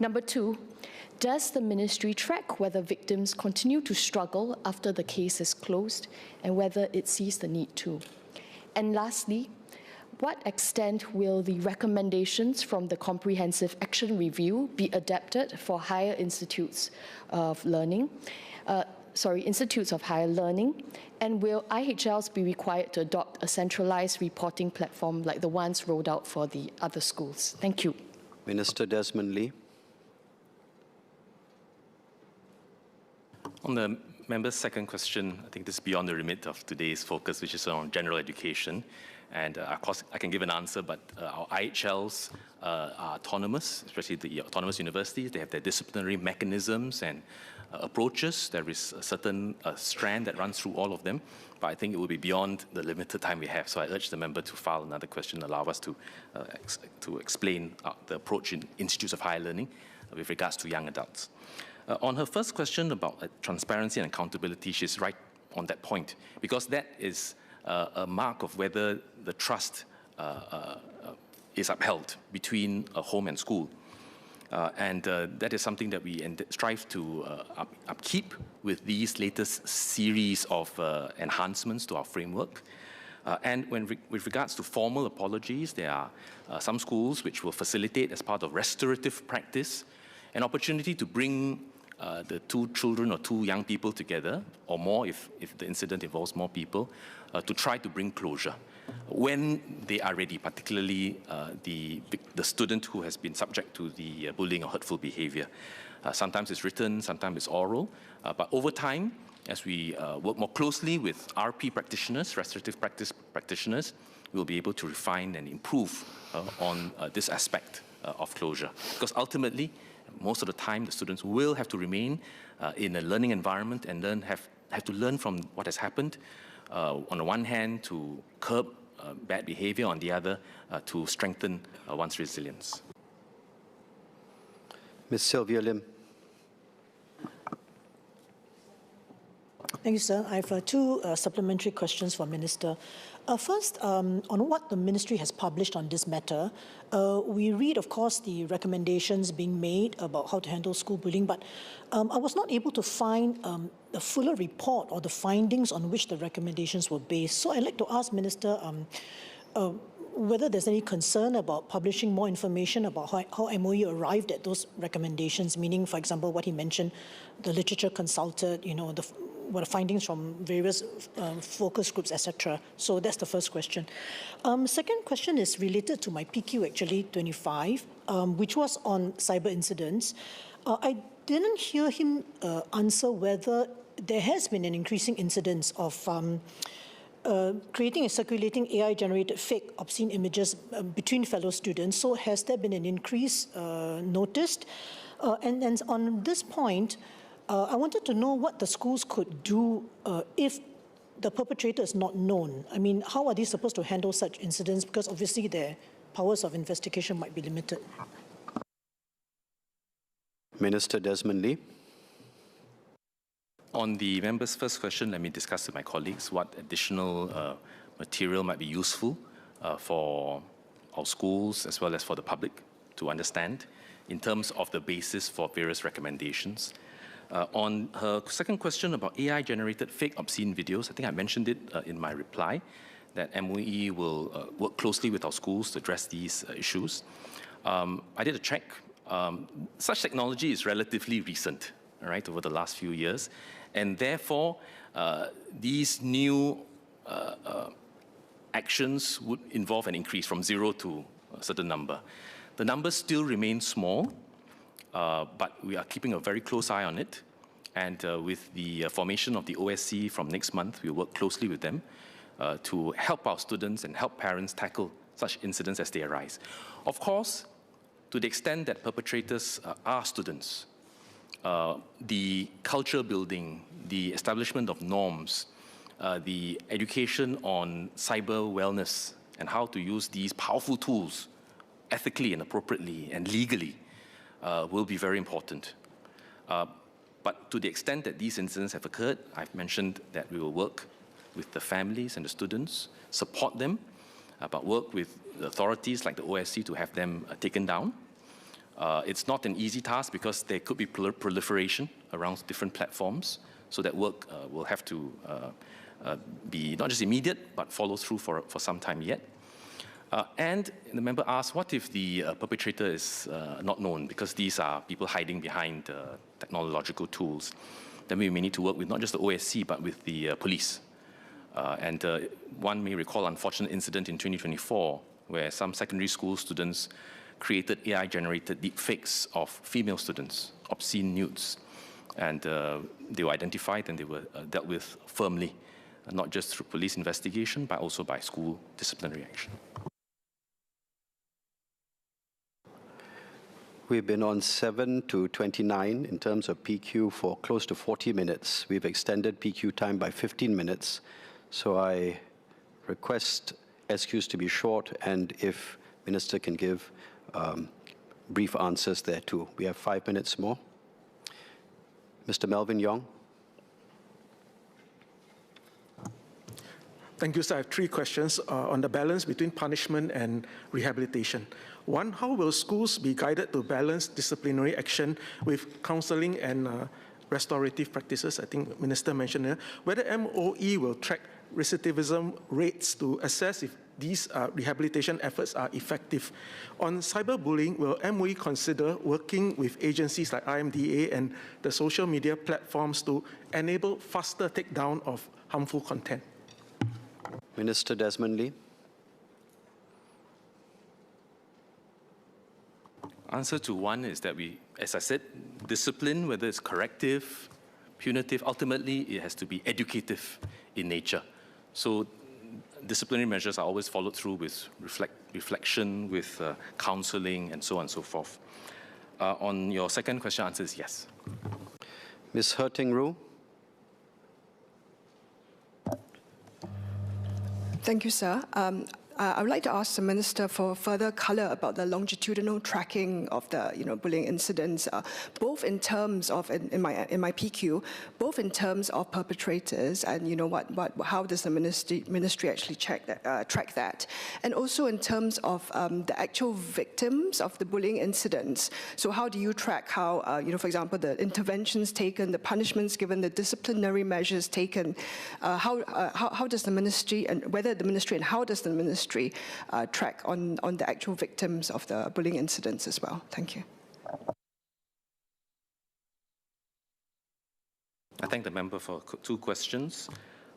Number two, does the ministry track whether victims continue to struggle after the case is closed and whether it sees the need to? And lastly, what extent will the recommendations from the Comprehensive Action Review be adapted for higher institutes of learning? Institutes of higher learning, and will IHLs be required to adopt a centralized reporting platform like the ones rolled out for the other schools? Thank you. Minister Desmond Lee. On the member's second question, I think this is beyond the remit of today's focus, which is on general education. And of course, I can give an answer, but our IHLs are autonomous, especially the autonomous universities. They have their disciplinary mechanisms and approaches. There is a certain strand that runs through all of them, but I think it will be beyond the limited time we have. So I urge the member to file another question, allow us to explain the approach in institutes of higher learning with regards to young adults. On her first question about transparency and accountability, she's right on that point, because that is a mark of whether the trust is upheld between a home and school. And that is something that we strive to upkeep with these latest series of enhancements to our framework. And with regards to formal apologies, there are some schools which will facilitate, as part of restorative practice, an opportunity to bring the two children or two young people together, or more if the incident involves more people, to try to bring closure when they are ready, particularly the student who has been subject to the bullying or hurtful behavior. Sometimes it's written, sometimes it's oral, but over time, as we work more closely with RP practitioners, restorative practice practitioners, we'll be able to refine and improve on this aspect of closure. Because ultimately, most of the time, the students will have to remain in a learning environment and have to learn from what has happened. On the one hand, to curb bad behavior, on the other, to strengthen one's resilience. Ms. Sylvia Lim. Thank you, sir. I have two supplementary questions for Minister. First, on what the ministry has published on this matter, we read, of course, the recommendations being made about how to handle school bullying, but I was not able to find the fuller report or the findings on which the recommendations were based. So I'd like to ask Minister whether there's any concern about publishing more information about how MOE arrived at those recommendations, meaning, for example, what he mentioned, the literature consulted, what are findings from various focus groups, etc. So that's the first question. Second question is related to my PQ, actually, 25, which was on cyber incidents. I didn't hear him answer whether there has been an increasing incidence of creating and circulating AI-generated fake obscene images between fellow students. So has there been an increase noticed? And on this point, I wanted to know what the schools could do if the perpetrator is not known. I mean, how are they supposed to handle such incidents? Because obviously their powers of investigation might be limited. Minister Desmond Lee. On the member's first question, let me discuss with my colleagues what additional material might be useful for our schools as well as for the public to understand in terms of the basis for various recommendations. On her second question about AI-generated fake obscene videos, I think I mentioned it in my reply, that MOE will work closely with our schools to address these issues. I did a check. Such technology is relatively recent, all right, over the last few years, and therefore these new actions would involve an increase from 0 to a certain number. The numbers still remain small, but we are keeping a very close eye on it. And with the formation of the OSC from next month, we'll work closely with them to help our students and help parents tackle such incidents as they arise. Of course, to the extent that perpetrators are students, the culture building, the establishment of norms, the education on cyber wellness and how to use these powerful tools ethically and appropriately and legally will be very important. But to the extent that these incidents have occurred, I've mentioned that we will work with the families and the students, support them, but work with the authorities like the OSC to have them taken down. It's not an easy task because there could be proliferation around different platforms, so that work will have to be not just immediate, but follow through for some time yet. And the member asked, what if the perpetrator is not known, because these are people hiding behind technological tools? Then we may need to work with not just the OSC, but with the police. And one may recall an unfortunate incident in 2024, where some secondary school students created AI-generated deepfakes of female students, obscene nudes. And they were identified and they were dealt with firmly, not just through police investigation, but also by school disciplinary action. We've been on 7 to 29 in terms of PQ for close to 40 minutes. We've extended PQ time by 15 minutes. So I request SQs to be short, and if Minister can give brief answers there too. We have 5 minutes more. Mr. Melvin Yong. Thank you, sir. I have 3 questions on the balance between punishment and rehabilitation. One, how will schools be guided to balance disciplinary action with counseling and restorative practices? I think the Minister mentioned here. Whether MOE will track recidivism rates to assess if these rehabilitation efforts are effective. On cyberbullying, will MOE consider working with agencies like MDDI and the social media platforms to enable faster takedown of harmful content? Minister Desmond Lee. Answer to one is that we, as I said, discipline, whether it's corrective, punitive, ultimately it has to be educative in nature. So disciplinary measures are always followed through with reflection, with counseling, and so on and so forth. On your second question, answer is yes. Ms. Herting-Rue. Thank you, sir. I would like to ask the Minister for further color about the longitudinal tracking of the bullying incidents, both in terms of, in my PQ, both in terms of perpetrators and how does the ministry actually track that, and also in terms of the actual victims of the bullying incidents. So how do you track how, for example, the interventions taken, the punishments given, the disciplinary measures taken? How does the ministry, and whether the ministry and how does the ministry track on the actual victims of the bullying incidents as well? Thank you. I thank the member for 2 questions.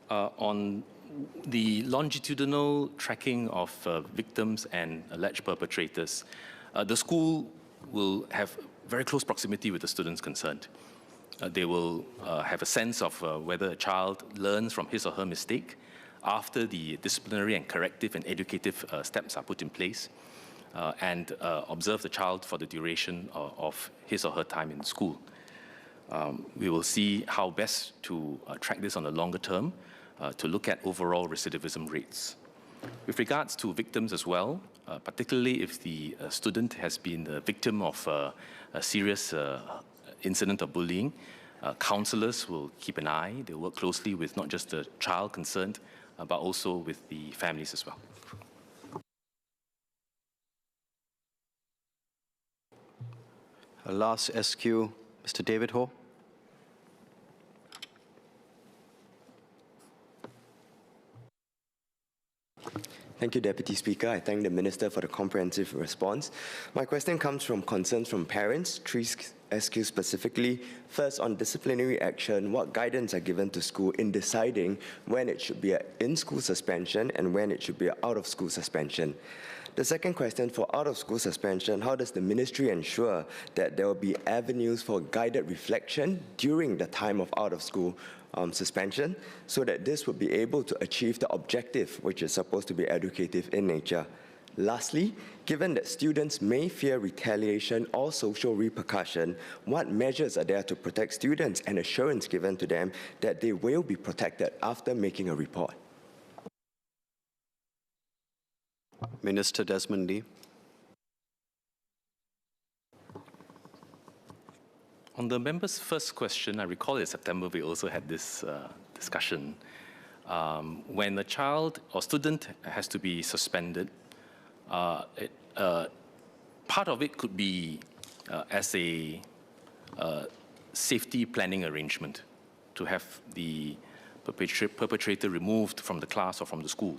On the longitudinal tracking of victims and alleged perpetrators, the school will have very close proximity with the students concerned. They will have a sense of whether a child learns from his or her mistake after the disciplinary and corrective and educative steps are put in place, and observe the child for the duration of his or her time in school. We will see how best to track this on the longer term to look at overall recidivism rates. With regards to victims as well, particularly if the student has been the victim of a serious incident of bullying, counselors will keep an eye. They'll work closely with not just the child concerned, but also with the families as well. Last SQ, Mr. David Ho. Thank you, Deputy Speaker. I thank the Minister for the comprehensive response. My question comes from concerns from parents, 3 SQs specifically. First, on disciplinary action, what guidance are given to school in deciding when it should be an in-school suspension and when it should be an out-of-school suspension? The second question, for out-of-school suspension, how does the ministry ensure that there will be avenues for guided reflection during the time of out-of-school suspension, so that this would be able to achieve the objective, which is supposed to be educative in nature? Lastly, given that students may fear retaliation or social repercussion, what measures are there to protect students and assurance given to them that they will be protected after making a report? Minister Desmond Lee. On the member's first question, I recall in September we also had this discussion. When a child or student has to be suspended, part of it could be as a safety planning arrangement to have the perpetrator removed from the class or from the school.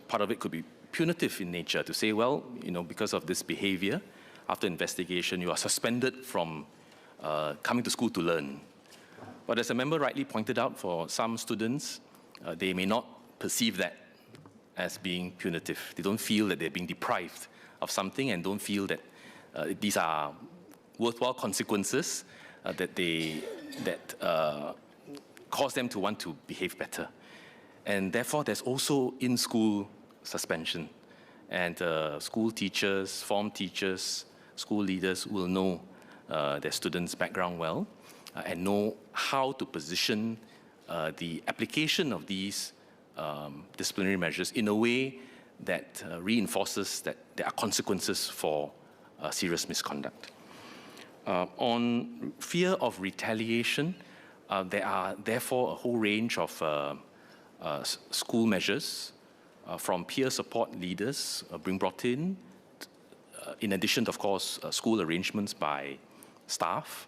Part of it could be punitive in nature, to say, well, because of this behavior, after investigation, you are suspended from coming to school to learn. But as a member rightly pointed out, for some students, they may not perceive that as being punitive. They don't feel that they're being deprived of something and don't feel that these are worthwhile consequences that cause them to want to behave better. And therefore, there's also in-school suspension. And school teachers, form teachers, school leaders will know their students' background well and know how to position the application of these disciplinary measures in a way that reinforces that there are consequences for serious misconduct. On fear of retaliation, there are therefore a whole range of school measures from peer support leaders being brought in addition, of course, school arrangements by staff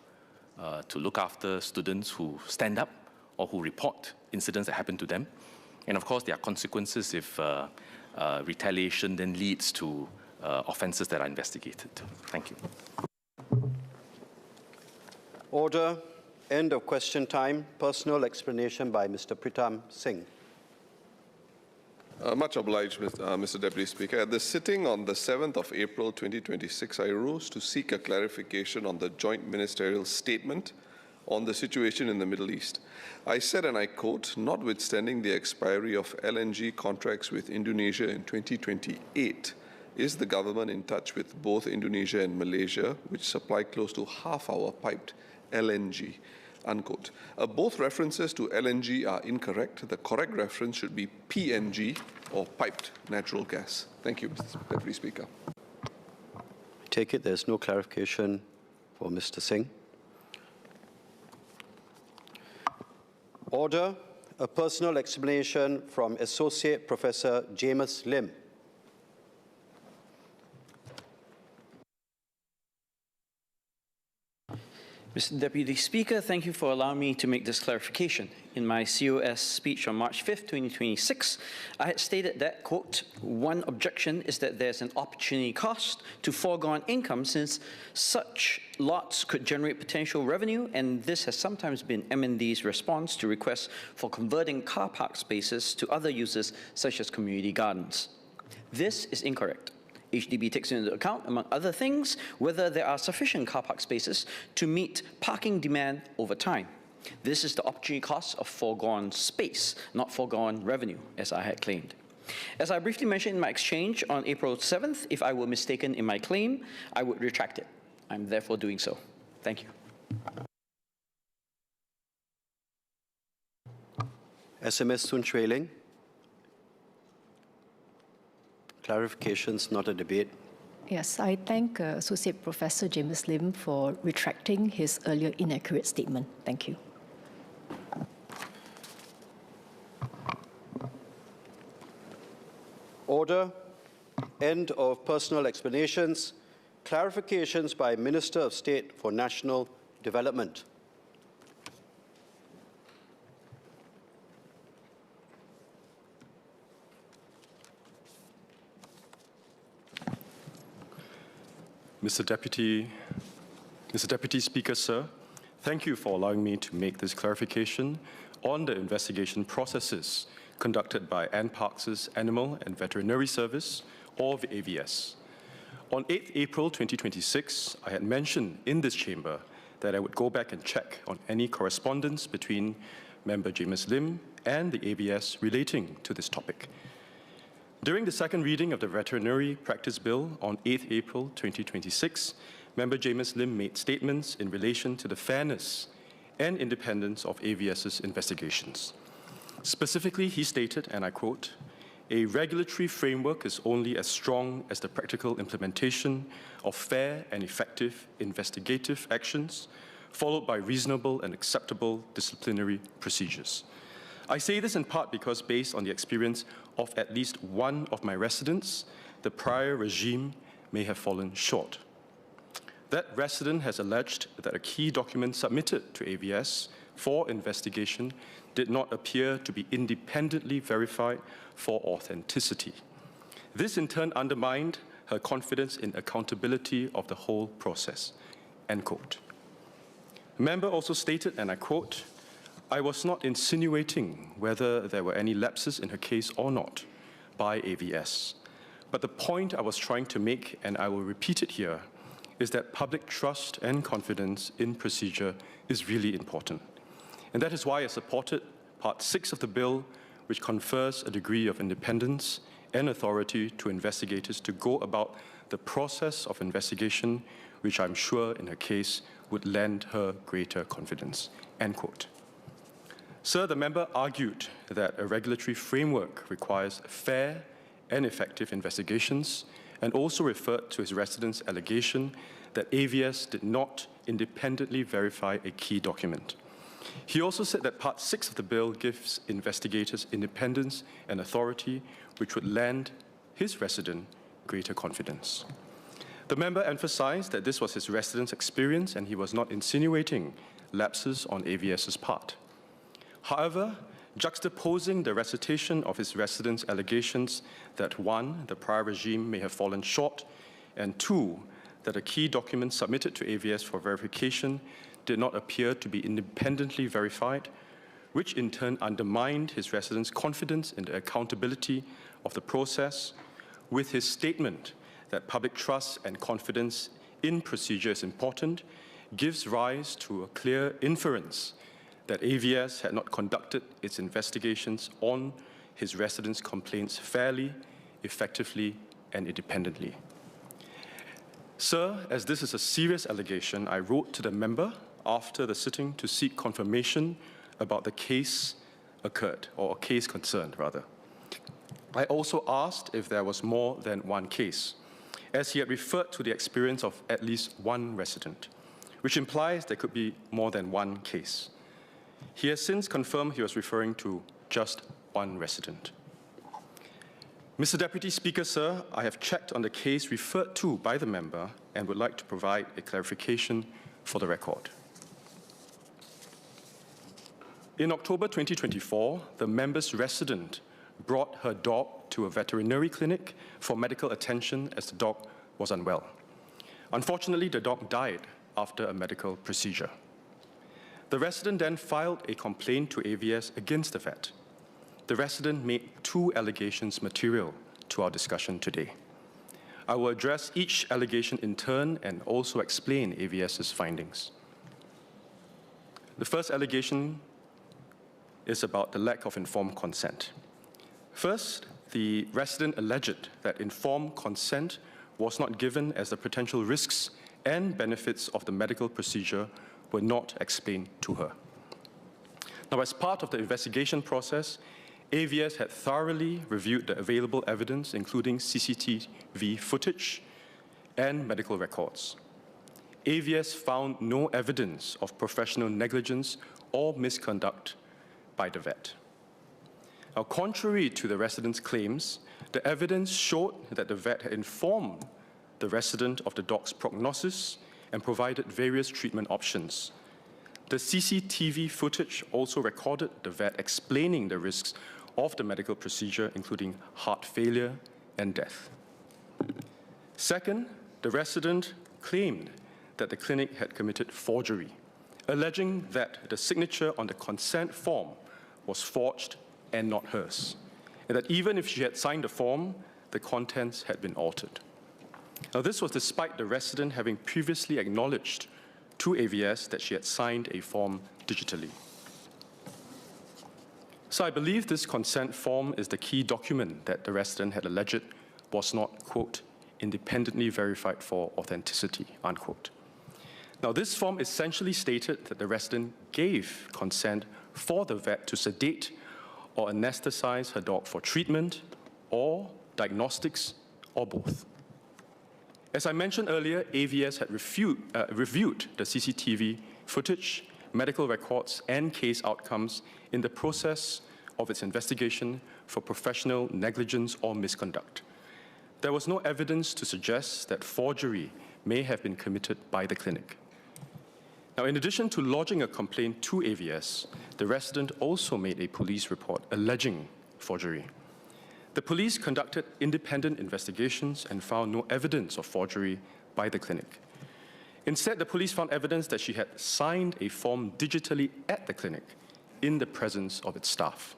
to look after students who stand up or who report incidents that happen to them. And of course, there are consequences if retaliation then leads to offenses that are investigated. Thank you. Order. End of question time. Personal explanation by Mr. Pritam Singh. Much obliged, Mr. Deputy Speaker. At the sitting on the 7th of April 2026, I rose to seek a clarification on the joint ministerial statement on the situation in the Middle East. I said, and I quote, notwithstanding the expiry of LNG contracts with Indonesia in 2028, is the government in touch with both Indonesia and Malaysia, which supply close to half our piped LNG, unquote. Both references to LNG are incorrect. The correct reference should be PNG, or piped natural gas. Thank you, Mr. Deputy Speaker. I take it there's no clarification for Mr. Singh. Order. A personal explanation from Associate Professor James Lim. Mr. Deputy Speaker, thank you for allowing me to make this clarification. In my COS speech on March 5th, 2026, I had stated that, quote, one objection is that there's an opportunity cost to foregone income since such lots could generate potential revenue, and this has sometimes been MND's response to requests for converting car park spaces to other uses such as community gardens. This is incorrect. HDB takes into account, among other things, whether there are sufficient car park spaces to meet parking demand over time. This is the opportunity cost of foregone space, not foregone revenue, as I had claimed. As I briefly mentioned in my exchange on April 7th, if I were mistaken in my claim, I would retract it. I'm therefore doing so. Thank you. SMS Sun Chue Ling. Clarifications, not a debate. Yes, I thank Associate Professor James Lim for retracting his earlier inaccurate statement. Thank you. Order. End of personal explanations. Clarifications by Minister of State for National Development. Mr. Deputy Speaker, sir, thank you for allowing me to make this clarification on the investigation processes conducted by NParks' Animal and Veterinary Service, or the AVS. On 8th April 2026, I had mentioned in this chamber that I would go back and check on any correspondence between Member James Lim and the AVS relating to this topic. During the second reading of the Veterinary Practice Bill on 8th April 2026, Member James Lim made statements in relation to the fairness and independence of AVS's investigations. Specifically, he stated, and I quote, a regulatory framework is only as strong as the practical implementation of fair and effective investigative actions, followed by reasonable and acceptable disciplinary procedures. I say this in part because, based on the experience of at least one of my residents, the prior regime may have fallen short. That resident has alleged that a key document submitted to AVS for investigation did not appear to be independently verified for authenticity. This in turn undermined her confidence in accountability of the whole process, end quote. The member also stated, and I quote, "I was not insinuating whether there were any lapses in her case or not by AVS. But the point I was trying to make, and I will repeat it here, is that public trust and confidence in procedure is really important. And that is why I supported Part 6 of the bill, which confers a degree of independence and authority to investigators to go about the process of investigation, which I'm sure in her case would lend her greater confidence," end quote. Sir, the member argued that a regulatory framework requires fair and effective investigations, and also referred to his resident's allegation that AVS did not independently verify a key document. He also said that Part 6 of the bill gives investigators independence and authority, which would lend his resident greater confidence. The member emphasized that this was his resident's experience and he was not insinuating lapses on AVS's part. However, juxtaposing the recitation of his resident's allegations that 1, the prior regime may have fallen short, and 2, that a key document submitted to AVS for verification did not appear to be independently verified, which in turn undermined his resident's confidence in the accountability of the process, with his statement that public trust and confidence in procedure is important, gives rise to a clear inference that AVS had not conducted its investigations on his residents' complaints fairly, effectively, and independently. Sir, as this is a serious allegation, I wrote to the member after the sitting to seek confirmation about the case occurred, or a case concerned, rather. I also asked if there was more than one case, as he had referred to the experience of at least one resident, which implies there could be more than one case. He has since confirmed he was referring to just one resident. Mr. Deputy Speaker, sir, I have checked on the case referred to by the member and would like to provide a clarification for the record. In October 2024, the member's resident brought her dog to a veterinary clinic for medical attention as the dog was unwell. Unfortunately, the dog died after a medical procedure. The resident then filed a complaint to AVS against the vet. The resident made 2 allegations material to our discussion today. I will address each allegation in turn and also explain AVS's findings. The first allegation is about the lack of informed consent. First, the resident alleged that informed consent was not given as the potential risks and benefits of the medical procedure were not explained to her. Now, as part of the investigation process, AVS had thoroughly reviewed the available evidence, including CCTV footage and medical records. AVS found no evidence of professional negligence or misconduct by the vet. Now, contrary to the resident's claims, the evidence showed that the vet had informed the resident of the dog's prognosis and provided various treatment options. The CCTV footage also recorded the vet explaining the risks of the medical procedure, including heart failure and death. Second, the resident claimed that the clinic had committed forgery, alleging that the signature on the consent form was forged and not hers, and that even if she had signed the form, the contents had been altered. Now, this was despite the resident having previously acknowledged to AVS that she had signed a form digitally. So I believe this consent form is the key document that the resident had alleged was not, quote, independently verified for authenticity, unquote. Now, this form essentially stated that the resident gave consent for the vet to sedate or anesthetize her dog for treatment or diagnostics, or both. As I mentioned earlier, AVS had reviewed the CCTV footage, medical records, and case outcomes in the process of its investigation for professional negligence or misconduct. There was no evidence to suggest that forgery may have been committed by the clinic. Now, in addition to lodging a complaint to AVS, the resident also made a police report alleging forgery. The police conducted independent investigations and found no evidence of forgery by the clinic. Instead, the police found evidence that she had signed a form digitally at the clinic in the presence of its staff.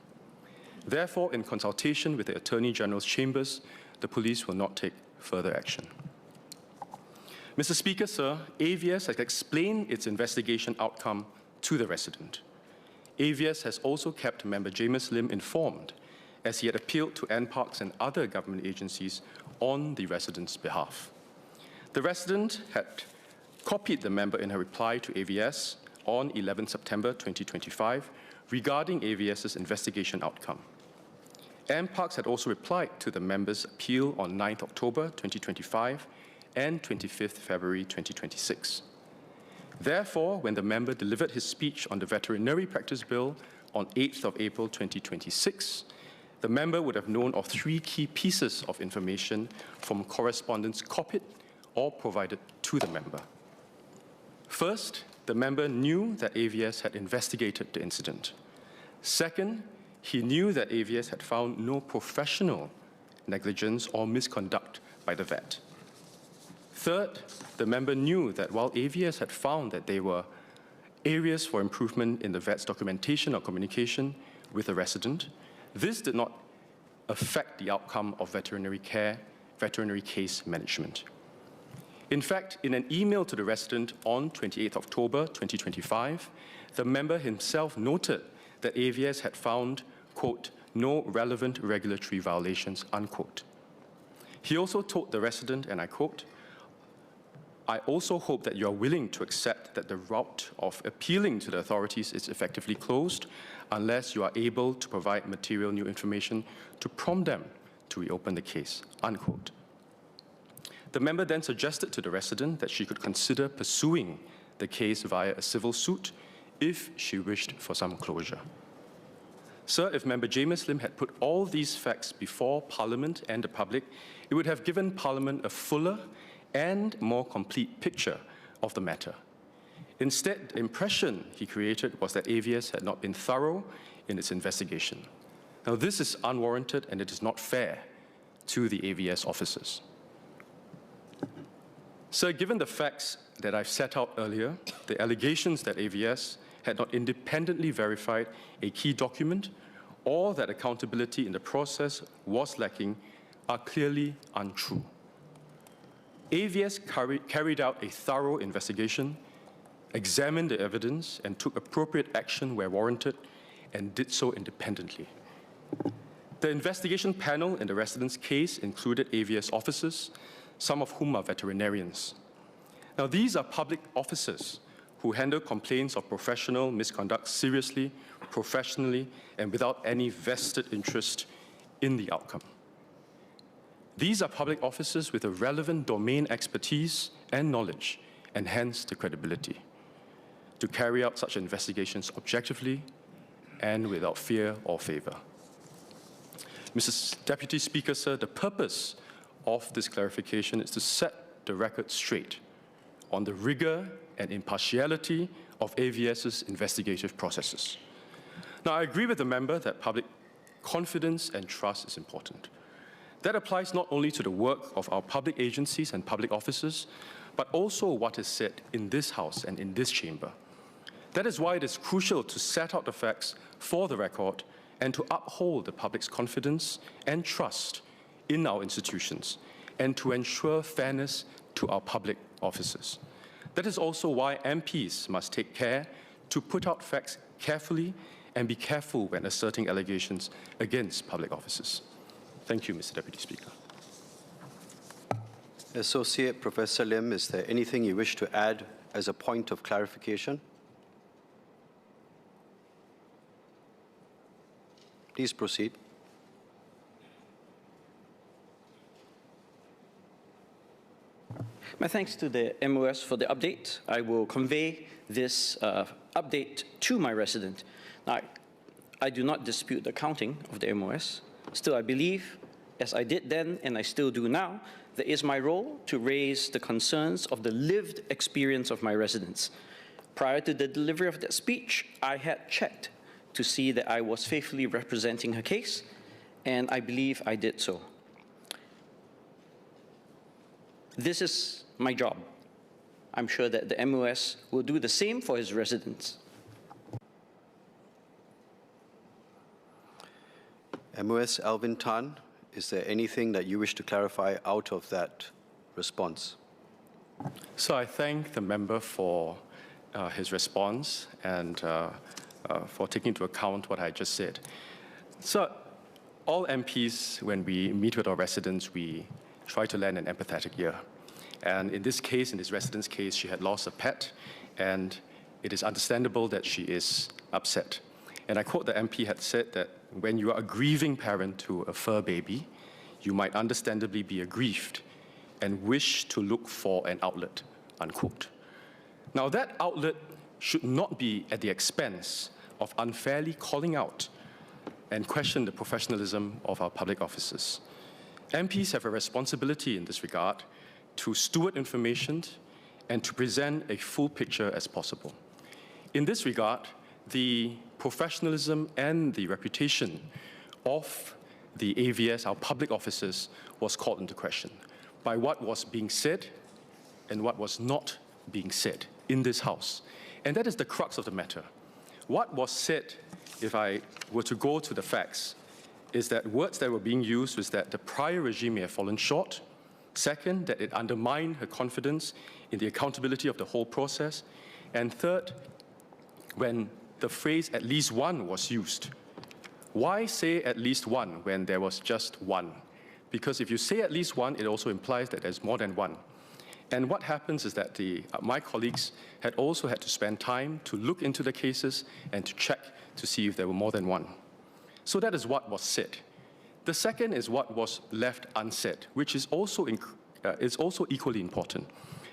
Therefore, in consultation with the Attorney General's chambers, the police will not take further action. Mr. Speaker, sir, AVS has explained its investigation outcome to the resident. AVS has also kept Member James Lim informed, as he had appealed to NParks and other government agencies on the resident's behalf. The resident had copied the member in her reply to AVS on 11 September 2025 regarding AVS's investigation outcome. NParks had also replied to the member's appeal on 9 October 2025 and 25 February 2026. Therefore, when the member delivered his speech on the Veterinary Practice Bill on 8th of April 2026, the member would have known of 3 key pieces of information from correspondence copied or provided to the member. First, the member knew that AVS had investigated the incident. Second, he knew that AVS had found no professional negligence or misconduct by the vet. Third, the member knew that while AVS had found that there were areas for improvement in the vet's documentation or communication with the resident, this did not affect the outcome of veterinary case management. In fact, in an email to the resident on 28 October 2025, the member himself noted that AVS had found, quote, no relevant regulatory violations, unquote. He also told the resident, and I quote, I also hope that you are willing to accept that the route of appealing to the authorities is effectively closed unless you are able to provide material new information to prompt them to reopen the case, unquote. The member then suggested to the resident that she could consider pursuing the case via a civil suit if she wished for some closure. Sir, if Member James Lim had put all these facts before Parliament and the public, it would have given Parliament a fuller and more complete picture of the matter. Instead, the impression he created was that AVS had not been thorough in its investigation. Now, this is unwarranted and it is not fair to the AVS officers. Sir, given the facts that I've set out earlier, the allegations that AVS had not independently verified a key document or that accountability in the process was lacking are clearly untrue. AVS carried out a thorough investigation, examined the evidence, and took appropriate action where warranted, and did so independently. The investigation panel in the resident's case included AVS officers, some of whom are veterinarians. Now, these are public officers who handle complaints of professional misconduct seriously, professionally, and without any vested interest in the outcome. These are public officers with a relevant domain expertise and knowledge, and hence the credibility, to carry out such investigations objectively and without fear or favor. Mr. Deputy Speaker, sir, the purpose of this clarification is to set the record straight on the rigor and impartiality of AVS's investigative processes. Now, I agree with the member that public confidence and trust is important. That applies not only to the work of our public agencies and public officers, but also what is said in this House and in this chamber. That is why it is crucial to set out the facts for the record and to uphold the public's confidence and trust in our institutions and to ensure fairness to our public officers. That is also why MPs must take care to put out facts carefully and be careful when asserting allegations against public officers. Thank you, Mr. Deputy Speaker. Associate Professor Lim, is there anything you wish to add as a point of clarification? Please proceed. My thanks to the MOS for the update. I will convey this update to my resident. Now, I do not dispute the counting of the MOS. Still, I believe, as I did then and I still do now, that it is my role to raise the concerns of the lived experience of my residents. Prior to the delivery of that speech, I had checked to see that I was faithfully representing her case, and I believe I did so. This is my job. I'm sure that the MOS will do the same for his residents. MOS Alvin Tan, is there anything that you wish to clarify out of that response? So I thank the member for his response and for taking into account what I just said. So all MPs, when we meet with our residents, we try to lend an empathetic ear. And in this case, in this resident's case, she had lost a pet, and it is understandable that she is upset. And I quote, the MP had said that when you are a grieving parent to a fur baby, you might understandably be aggrieved and wish to look for an outlet, unquote. Now, that outlet should not be at the expense of unfairly calling out and question the professionalism of our public officers. MPs have a responsibility in this regard to steward information and to present a full picture as possible. In this regard, the professionalism and the reputation of the AVS, our public officers, was called into question by what was being said and what was not being said in this House. And that is the crux of the matter. What was said, if I were to go to the facts, is that words that were being used was that the prior regime may have fallen short. Second, that it undermined her confidence in the accountability of the whole process. And third, when the phrase "at least one" was used. Why say at least one when there was just one? Because if you say at least one, it also implies that there's more than one. And what happens is that my colleagues had also had to spend time to look into the cases and to check to see if there were more than one. So that is what was said. The second is what was left unsaid, which is also equally important.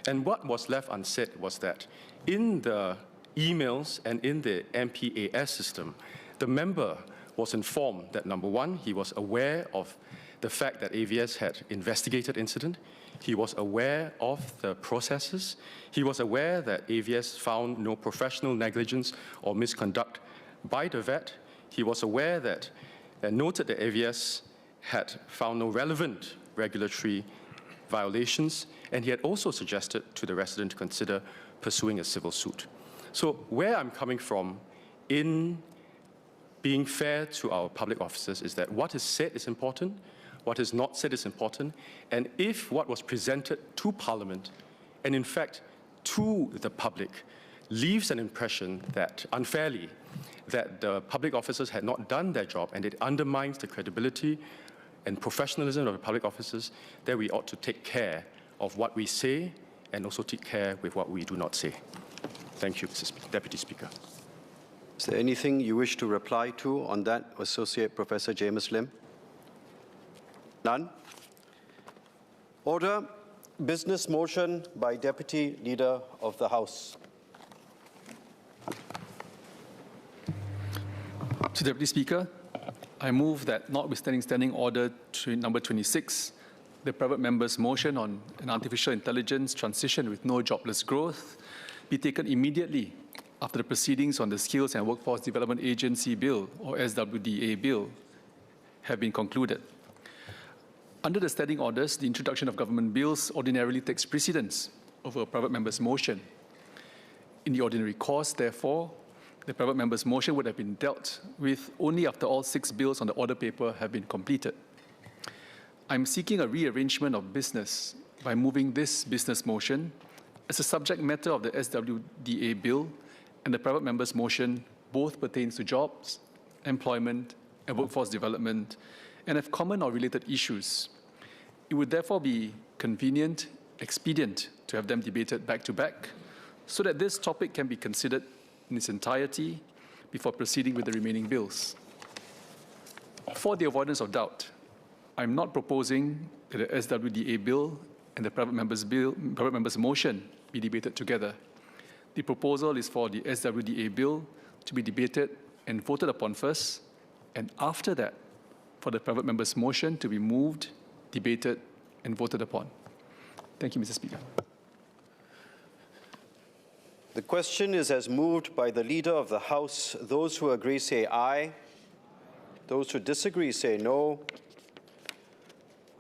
And what was left unsaid was that in the emails and in the MPAS system, the member was informed that, number one, he was aware of the fact that AVS had investigated incident. He was aware of the processes. He was aware that AVS found no professional negligence or misconduct by the vet. He was aware that, and noted that AVS had found no relevant regulatory violations, and he had also suggested to the resident to consider pursuing a civil suit. So where I'm coming from in being fair to our public officers is that what is said is important, what is not said is important, and if what was presented to Parliament, and in fact to the public, leaves an impression that, unfairly, that the public officers had not done their job and it undermines the credibility and professionalism of the public officers, then we ought to take care of what we say and also take care with what we do not say. Thank you, Mr. Deputy Speaker. Is there anything you wish to reply to on that, Associate Professor James Lim? None? Order. Business motion by Deputy Leader of the House. Mr. Deputy Speaker, I move that, notwithstanding Standing Order number 26, the private member's motion on an artificial intelligence transition with no jobless growth be taken immediately after the proceedings on the Skills and Workforce Development Agency Bill, or SWDA Bill, have been concluded. Under the standing orders, the introduction of government bills ordinarily takes precedence over a private member's motion. In the ordinary course, therefore, the private member's motion would have been dealt with only after all 6 bills on the order paper have been completed. I'm seeking a rearrangement of business by moving this business motion as a subject matter of the SWDA bill, and the private member's motion both pertains to jobs, employment, and workforce development, and have common or related issues. It would therefore be convenient, expedient to have them debated back to back, so that this topic can be considered in its entirety before proceeding with the remaining bills. For the avoidance of doubt, I'm not proposing that the SWDA bill and the private member's motion be debated together. The proposal is for the SWDA bill to be debated and voted upon first, and after that, for the private member's motion to be moved, debated, and voted upon. Thank you, Mr. Speaker. The question is as moved by the Leader of the House. Those who agree say aye. Those who disagree say no.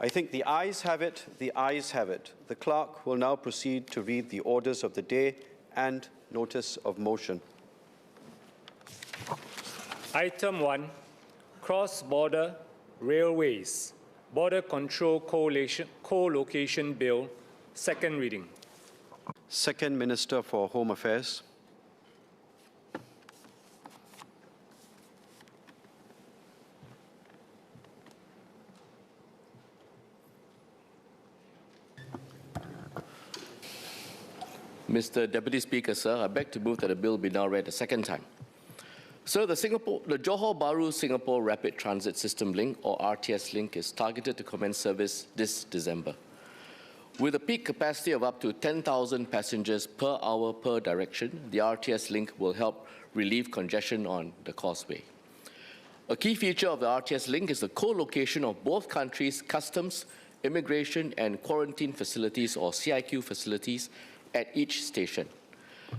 I think the ayes have it. The ayes have it. The clerk will now proceed to read the orders of the day and notice of motion. Item 1, Cross-Border Railways, Border Control Co-location Bill, second reading. Second Minister for Home Affairs. Mr. Deputy Speaker, sir, I beg to move that the bill be now read a second time. Sir, the Johor Bahru Singapore Rapid Transit System Link, or RTS Link, is targeted to commence service this December. With a peak capacity of up to 10,000 passengers per hour per direction, the RTS Link will help relieve congestion on the causeway. A key feature of the RTS Link is the co-location of both countries' customs, immigration and quarantine facilities, or CIQ facilities, at each station.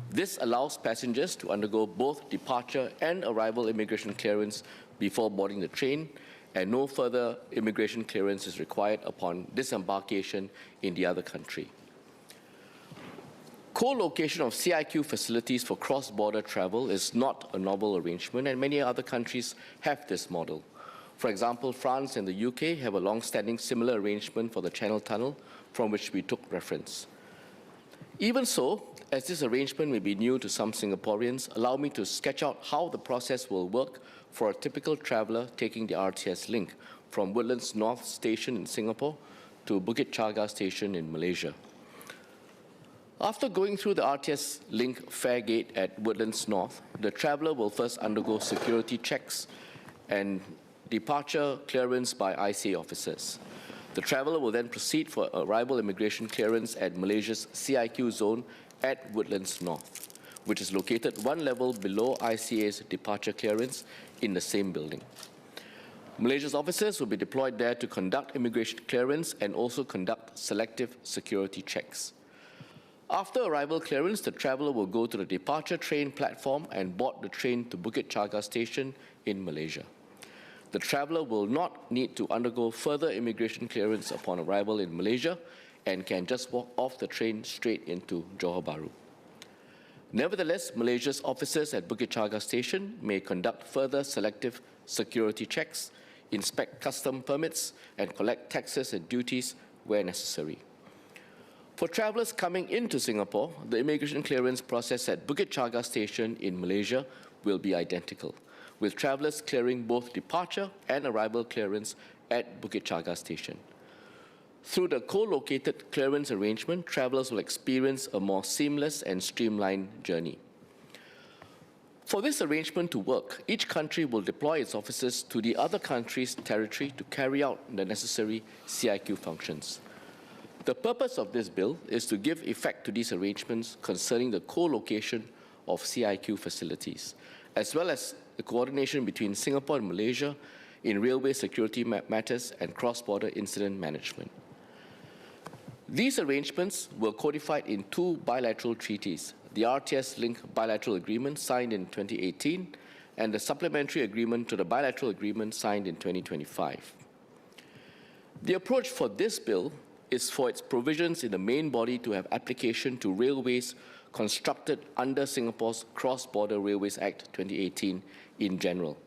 This allows passengers to undergo both departure and arrival immigration clearance before boarding the train, and no further immigration clearance is required upon disembarkation in the other country. Co-location of CIQ facilities for cross-border travel is not a novel arrangement, and many other countries have this model. For example, France and the UK have a long-standing similar arrangement for the Channel Tunnel, from which we took reference. Even so, as this arrangement may be new to some Singaporeans, allow me to sketch out how the process will work for a typical traveller taking the RTS Link from Woodlands North Station in Singapore to Bukit Chaga Station in Malaysia. After going through the RTS Link fare gate at Woodlands North, the traveller will first undergo security checks and departure clearance by ICA officers. The traveller will then proceed for arrival immigration clearance at Malaysia's CIQ zone at Woodlands North, which is located one level below ICA's departure clearance in the same building. Malaysia's officers will be deployed there to conduct immigration clearance and also conduct selective security checks. After arrival clearance, the traveller will go to the departure train platform and board the train to Bukit Chaga Station in Malaysia. The traveller will not need to undergo further immigration clearance upon arrival in Malaysia and can just walk off the train straight into Johor Bahru. Nevertheless, Malaysia's officers at Bukit Chaga Station may conduct further selective security checks, inspect custom permits, and collect taxes and duties where necessary. For travellers coming into Singapore, the immigration clearance process at Bukit Chaga Station in Malaysia will be identical, with travellers clearing both departure and arrival clearance at Bukit Chaga Station. Through the co-located clearance arrangement, travellers will experience a more seamless and streamlined journey. For this arrangement to work, each country will deploy its officers to the other country's territory to carry out the necessary CIQ functions. The purpose of this bill is to give effect to these arrangements concerning the co-location of CIQ facilities, as well as the coordination between Singapore and Malaysia in railway security matters and cross-border incident management. These arrangements were codified in two bilateral treaties, the RTS Link Bilateral Agreement signed in 2018 and the supplementary agreement to the bilateral agreement signed in 2025. The approach for this bill is for its provisions in the main body to have application to railways constructed under Singapore's Cross-Border Railways Act 2018 in general,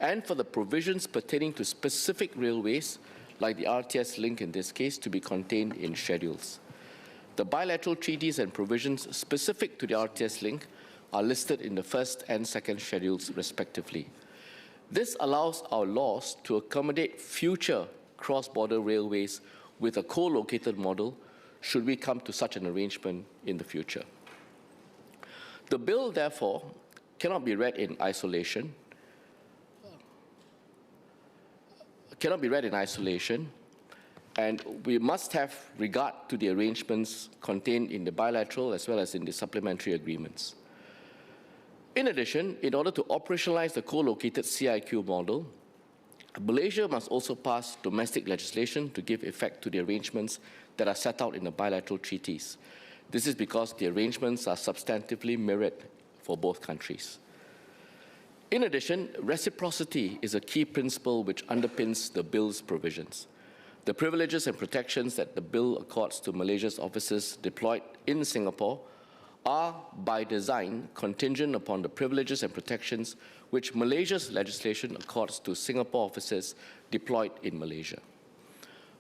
and for the provisions pertaining to specific railways, like the RTS Link in this case, to be contained in schedules. The bilateral treaties and provisions specific to the RTS Link are listed in the first and second schedules, respectively. This allows our laws to accommodate future cross-border railways with a co-located model, should we come to such an arrangement in the future. The bill, therefore, cannot be read in isolation. And we must have regard to the arrangements contained in the bilateral as well as in the supplementary agreements. In addition, in order to operationalize the co-located CIQ model, Malaysia must also pass domestic legislation to give effect to the arrangements that are set out in the bilateral treaties. This is because the arrangements are substantively mirrored for both countries. In addition, reciprocity is a key principle which underpins the bill's provisions. The privileges and protections that the bill accords to Malaysia's officers deployed in Singapore are, by design, contingent upon the privileges and protections which Malaysia's legislation accords to Singapore officers deployed in Malaysia.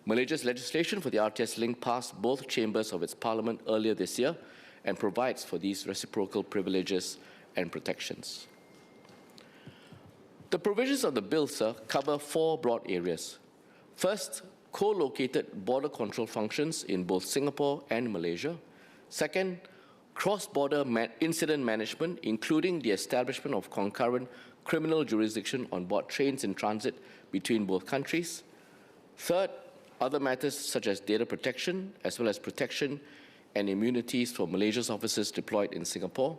Malaysia's legislation for the RTS link passed both chambers of its parliament earlier this year and provides for these reciprocal privileges and protections. The provisions of the bill, sir, cover 4 broad areas. First, co-located border control functions in both Singapore and Malaysia. Second, cross-border incident management, including the establishment of concurrent criminal jurisdiction on board trains in transit between both countries. Third, other matters such as data protection, as well as protection and immunities for Malaysia's officers deployed in Singapore.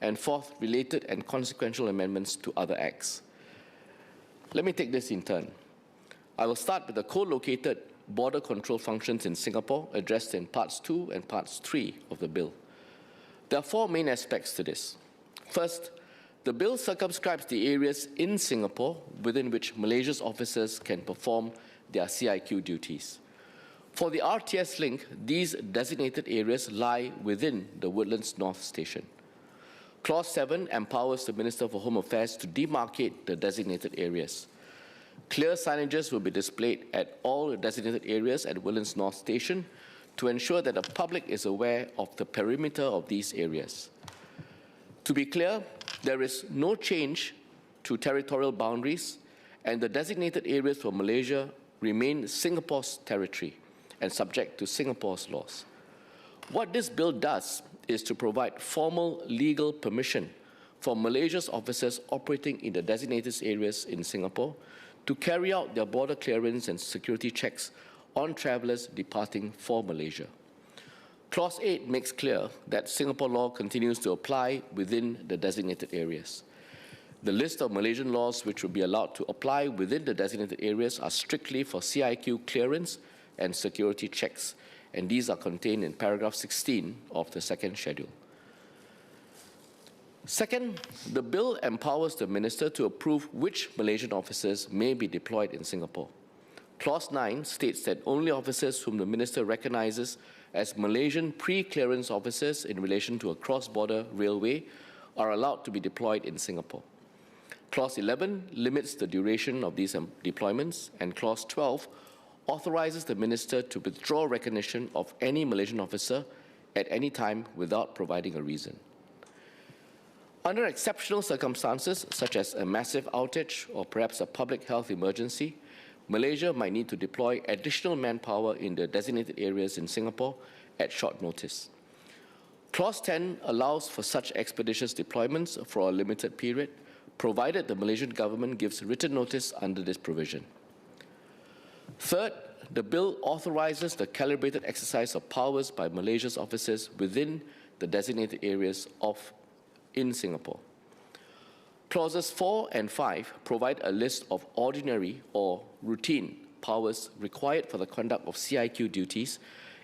And fourth, related and consequential amendments to other acts. Let me take this in turn. I will start with the co-located border control functions in Singapore addressed in Parts 2 and Parts 3 of the bill. There are 4 main aspects to this. First, the bill circumscribes the areas in Singapore within which Malaysia's officers can perform their CIQ duties. For the RTS link, these designated areas lie within the Woodlands North Station. Clause 7 empowers the Minister for Home Affairs to demarcate the designated areas. Clear signages will be displayed at all designated areas at Woodlands North Station to ensure that the public is aware of the perimeter of these areas. To be clear, there is no change to territorial boundaries, and the designated areas for Malaysia remain Singapore's territory and subject to Singapore's laws. What this bill does is to provide formal legal permission for Malaysia's officers operating in the designated areas in Singapore to carry out their border clearance and security checks on travellers departing for Malaysia. Clause 8 makes clear that Singapore law continues to apply within the designated areas. The list of Malaysian laws which will be allowed to apply within the designated areas are strictly for CIQ clearance and security checks, and these are contained in paragraph 16 of the second schedule. Second, the bill empowers the minister to approve which Malaysian officers may be deployed in Singapore. Clause 9 states that only officers whom the minister recognizes as Malaysian pre-clearance officers in relation to a cross-border railway are allowed to be deployed in Singapore. Clause 11 limits the duration of these deployments, and Clause 12 authorizes the minister to withdraw recognition of any Malaysian officer at any time without providing a reason. Under exceptional circumstances, such as a massive outage or perhaps a public health emergency, Malaysia might need to deploy additional manpower in the designated areas in Singapore at short notice. Clause 10 allows for such expeditious deployments for a limited period, provided the Malaysian government gives written notice under this provision. Third, the bill authorizes the calibrated exercise of powers by Malaysia's officers within the designated areas in Singapore. Clauses 4 and 5 provide a list of ordinary or routine powers required for the conduct of CIQ duties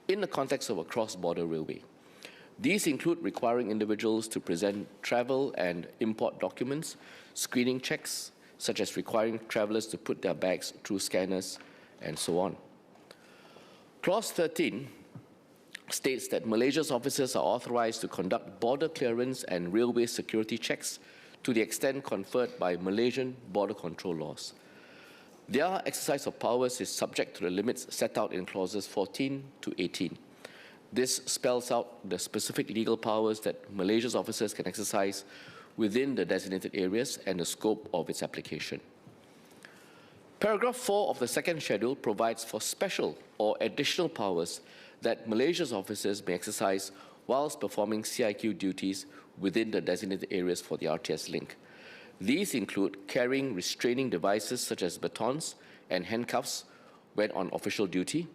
in the context of a cross-border railway. These include requiring individuals to present travel and import documents, screening checks, such as requiring travelers to put their bags through scanners, and so on. Clause 13 states that Malaysia's officers are authorized to conduct border clearance and railway security checks to the extent conferred by Malaysian border control laws. Their exercise of powers is subject to the limits set out in clauses 14 to 18. This spells out the specific legal powers that Malaysia's officers can exercise within the designated areas and the scope of its application. Paragraph 4 of the second schedule provides for special or additional powers that Malaysia's officers may exercise whilst performing CIQ duties within the designated areas for the RTS link. These include carrying restraining devices such as batons and handcuffs when on official duty,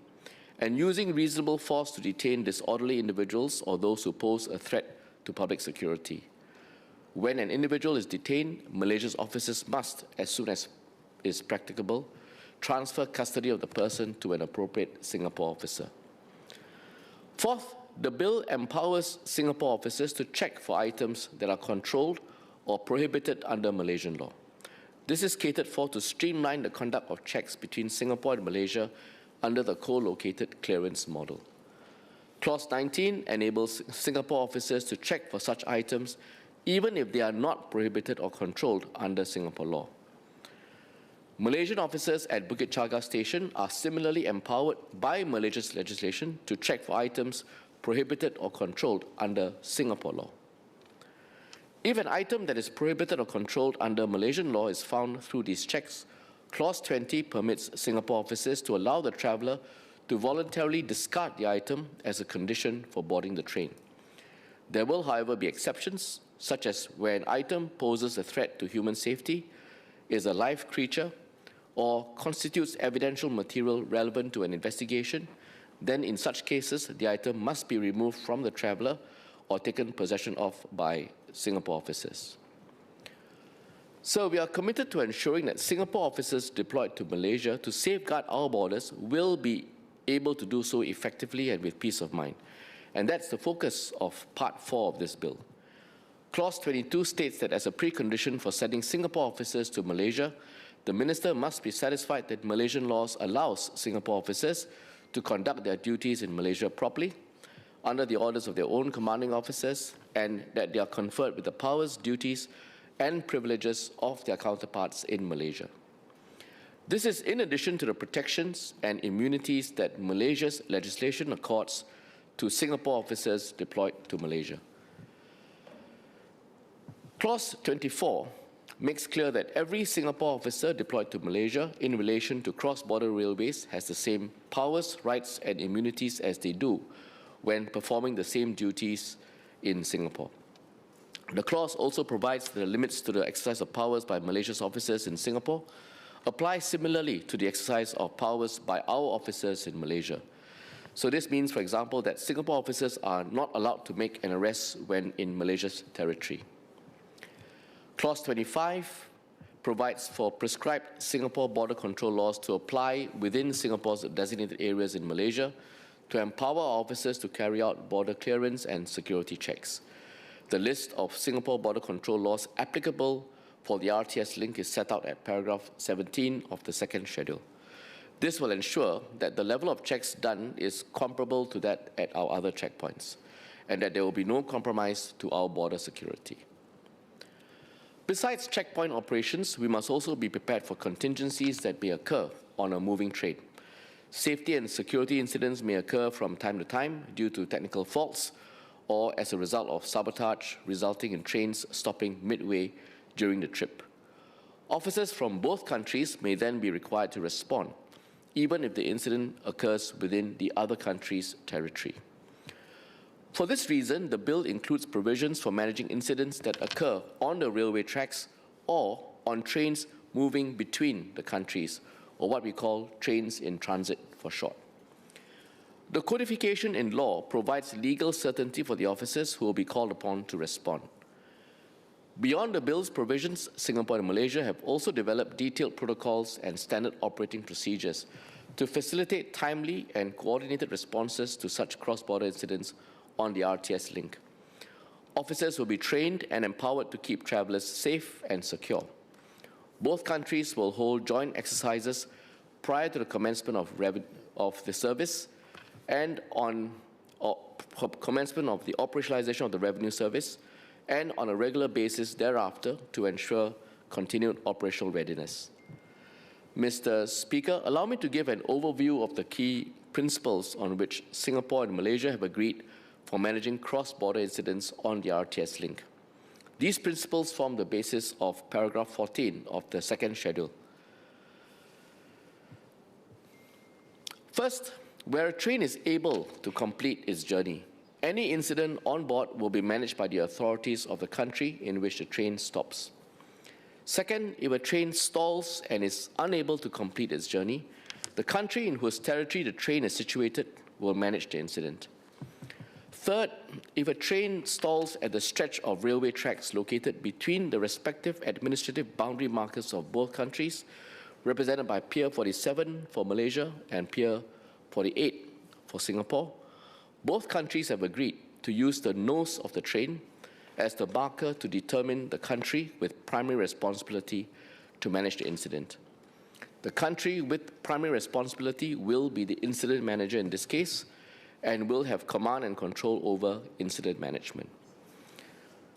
and using reasonable force to detain disorderly individuals or those who pose a threat to public security. When an individual is detained, Malaysia's officers must, as soon as is practicable, transfer custody of the person to an appropriate Singapore officer. Fourth, the bill empowers Singapore officers to check for items that are controlled or prohibited under Malaysian law. This is catered for to streamline the conduct of checks between Singapore and Malaysia under the co-located clearance model. Clause 19 enables Singapore officers to check for such items even if they are not prohibited or controlled under Singapore law. Malaysian officers at Bukit Chaga Station are similarly empowered by Malaysia's legislation to check for items prohibited or controlled under Singapore law. If an item that is prohibited or controlled under Malaysian law is found through these checks, Clause 20 permits Singapore officers to allow the traveller to voluntarily discard the item as a condition for boarding the train. There will, however, be exceptions, such as where an item poses a threat to human safety, is a live creature, or constitutes evidential material relevant to an investigation, then in such cases, the item must be removed from the traveller or taken possession of by Singapore officers. So we are committed to ensuring that Singapore officers deployed to Malaysia to safeguard our borders will be able to do so effectively and with peace of mind. And that's the focus of Part 4 of this bill. Clause 22 states that as a precondition for sending Singapore officers to Malaysia, the Minister must be satisfied that Malaysian laws allows Singapore officers to conduct their duties in Malaysia properly, under the orders of their own commanding officers, and that they are conferred with the powers, duties, and privileges of their counterparts in Malaysia. This is in addition to the protections and immunities that Malaysia's legislation accords to Singapore officers deployed to Malaysia. Clause 24 makes clear that every Singapore officer deployed to Malaysia in relation to cross-border railways has the same powers, rights, and immunities as they do when performing the same duties in Singapore. The clause also provides that the limits to the exercise of powers by Malaysia's officers in Singapore apply similarly to the exercise of powers by our officers in Malaysia. So this means, for example, that Singapore officers are not allowed to make an arrest when in Malaysia's territory. Clause 25 provides for prescribed Singapore border control laws to apply within Singapore's designated areas in Malaysia to empower our officers to carry out border clearance and security checks. The list of Singapore border control laws applicable for the RTS link is set out at paragraph 17 of the second schedule. This will ensure that the level of checks done is comparable to that at our other checkpoints, and that there will be no compromise to our border security. Besides checkpoint operations, we must also be prepared for contingencies that may occur on a moving train. Safety and security incidents may occur from time to time due to technical faults or as a result of sabotage resulting in trains stopping midway during the trip. Officers from both countries may then be required to respond, even if the incident occurs within the other country's territory. For this reason, the bill includes provisions for managing incidents that occur on the railway tracks or on trains moving between the countries, or what we call trains in transit for short. The codification in law provides legal certainty for the officers who will be called upon to respond. Beyond the bill's provisions, Singapore and Malaysia have also developed detailed protocols and standard operating procedures to facilitate timely and coordinated responses to such cross-border incidents on the RTS link. Officers will be trained and empowered to keep travellers safe and secure. Both countries will hold joint exercises prior to the commencement of the service and commencement of the operationalization of the revenue service, and on a regular basis thereafter to ensure continued operational readiness. Mr. Speaker, allow me to give an overview of the key principles on which Singapore and Malaysia have agreed for managing cross-border incidents on the RTS link. These principles form the basis of paragraph 14 of the second schedule. First, where a train is able to complete its journey, any incident on board will be managed by the authorities of the country in which the train stops. Second, if a train stalls and is unable to complete its journey, The country in whose territory the train is situated will manage the incident. Third, if a train stalls at the stretch of railway tracks located between the respective administrative boundary markers of both countries, represented by Pier 47 for Malaysia and Pier 48 for Singapore, both countries have agreed to use the nose of the train as the marker to determine the country with primary responsibility to manage the incident. The country with primary responsibility will be the incident manager in this case and will have command and control over incident management.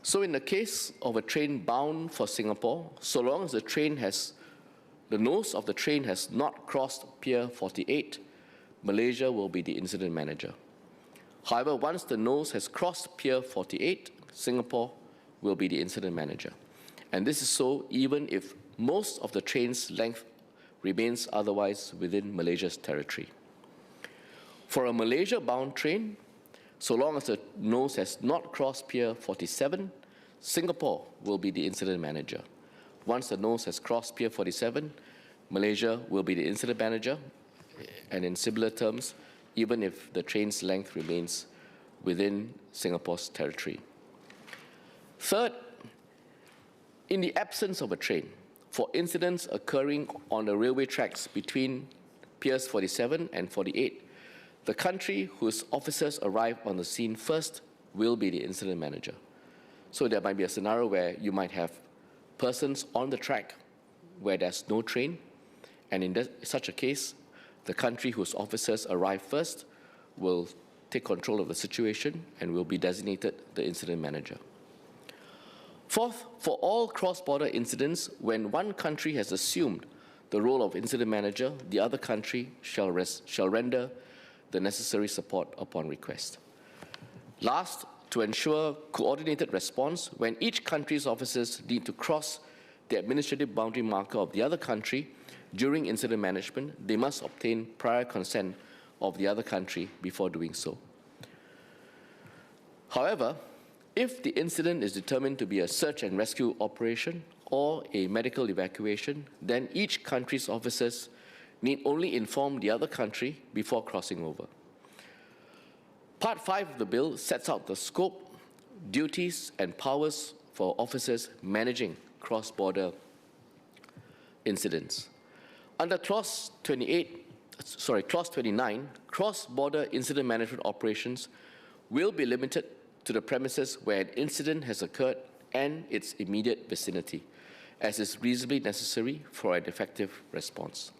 So in the case of a train bound for Singapore, so long as the nose of the train has not crossed Pier 48, Malaysia will be the incident manager. However, once the nose has crossed Pier 48, Singapore will be the incident manager. And this is so even if most of the train's length remains otherwise within Malaysia's territory. For a Malaysia-bound train, so long as the nose has not crossed Pier 47, Singapore will be the incident manager. Once the nose has crossed Pier 47, Malaysia will be the incident manager, and in similar terms, even if the train's length remains within Singapore's territory. Third, in the absence of a train, for incidents occurring on the railway tracks between Piers 47 and 48, the country whose officers arrive on the scene first will be the incident manager. So there might be a scenario where you might have persons on the track where there's no train, and in such a case, the country whose officers arrive first will take control of the situation and will be designated the incident manager. Fourth, for all cross-border incidents, when one country has assumed the role of incident manager, the other country shall render the necessary support upon request. Last, to ensure coordinated response, when each country's officers need to cross the administrative boundary marker of the other country during incident management, they must obtain prior consent of the other country before doing so. However, if the incident is determined to be a search and rescue operation or a medical evacuation, then each country's officers need only inform the other country before crossing over. Part 5 of the bill sets out the scope, duties, and powers for officers managing cross-border incidents. Under Clause 29, cross-border incident management operations will be limited to the premises where an incident has occurred and its immediate vicinity, as is reasonably necessary for an effective response.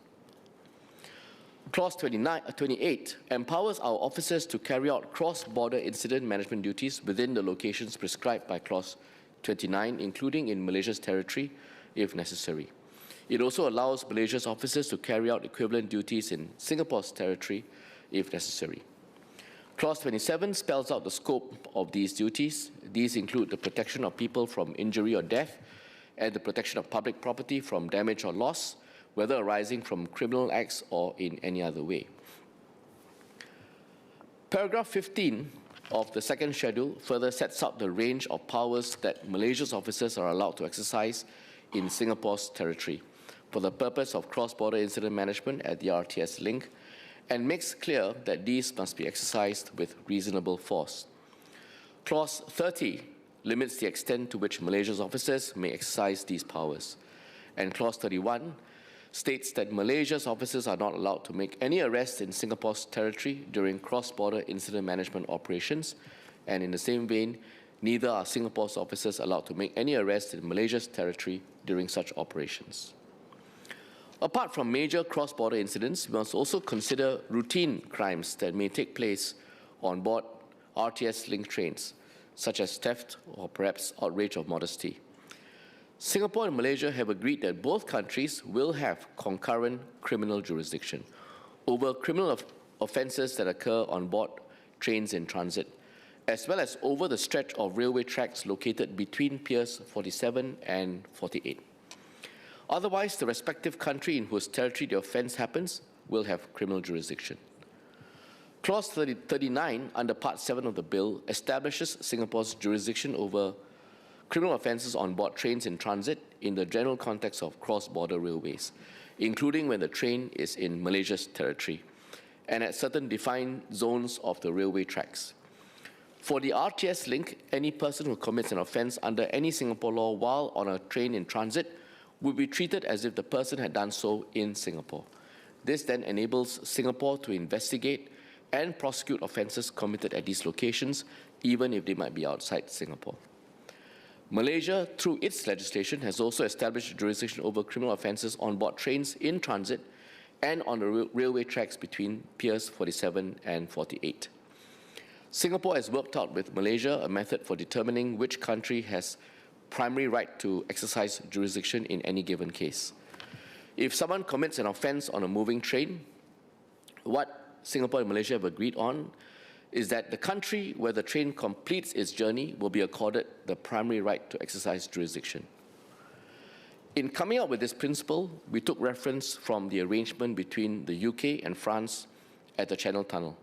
Clause 28 empowers our officers to carry out cross-border incident management duties within the locations prescribed by Clause 29, including in Malaysia's territory, if necessary. It also allows Malaysia's officers to carry out equivalent duties in Singapore's territory, if necessary. Clause 27 spells out the scope of these duties. These include the protection of people from injury or death and the protection of public property from damage or loss, whether arising from criminal acts or in any other way. Paragraph 15 of the second schedule further sets out the range of powers that Malaysia's officers are allowed to exercise in Singapore's territory for the purpose of cross-border incident management at the RTS link, and makes clear that these must be exercised with reasonable force. Clause 30 limits the extent to which Malaysia's officers may exercise these powers, and Clause 31 states that Malaysia's officers are not allowed to make any arrests in Singapore's territory during cross-border incident management operations, and in the same vein, neither are Singapore's officers allowed to make any arrests in Malaysia's territory during such operations. Apart from major cross-border incidents, we must also consider routine crimes that may take place on board RTS-linked trains, such as theft or perhaps outrage of modesty. Singapore and Malaysia have agreed that both countries will have concurrent criminal jurisdiction over criminal offences that occur on board trains in transit, as well as over the stretch of railway tracks located between Piers 47 and 48. Otherwise, the respective country in whose territory the offence happens will have criminal jurisdiction. Clause 39 under Part 7 of the bill establishes Singapore's jurisdiction over criminal offences on board trains in transit in the general context of cross-border railways, including when the train is in Malaysia's territory and at certain defined zones of the railway tracks. For the RTS link, any person who commits an offence under any Singapore law while on a train in transit will be treated as if the person had done so in Singapore. This then enables Singapore to investigate and prosecute offences committed at these locations, even if they might be outside Singapore. Malaysia, through its legislation, has also established jurisdiction over criminal offences on board trains in transit and on the railway tracks between Piers 47 and 48. Singapore has worked out with Malaysia a method for determining which country has primary right to exercise jurisdiction in any given case. If someone commits an offence on a moving train, what Singapore and Malaysia have agreed on is that the country where the train completes its journey will be accorded the primary right to exercise jurisdiction. In coming up with this principle, we took reference from the arrangement between the UK and France at the Channel Tunnel.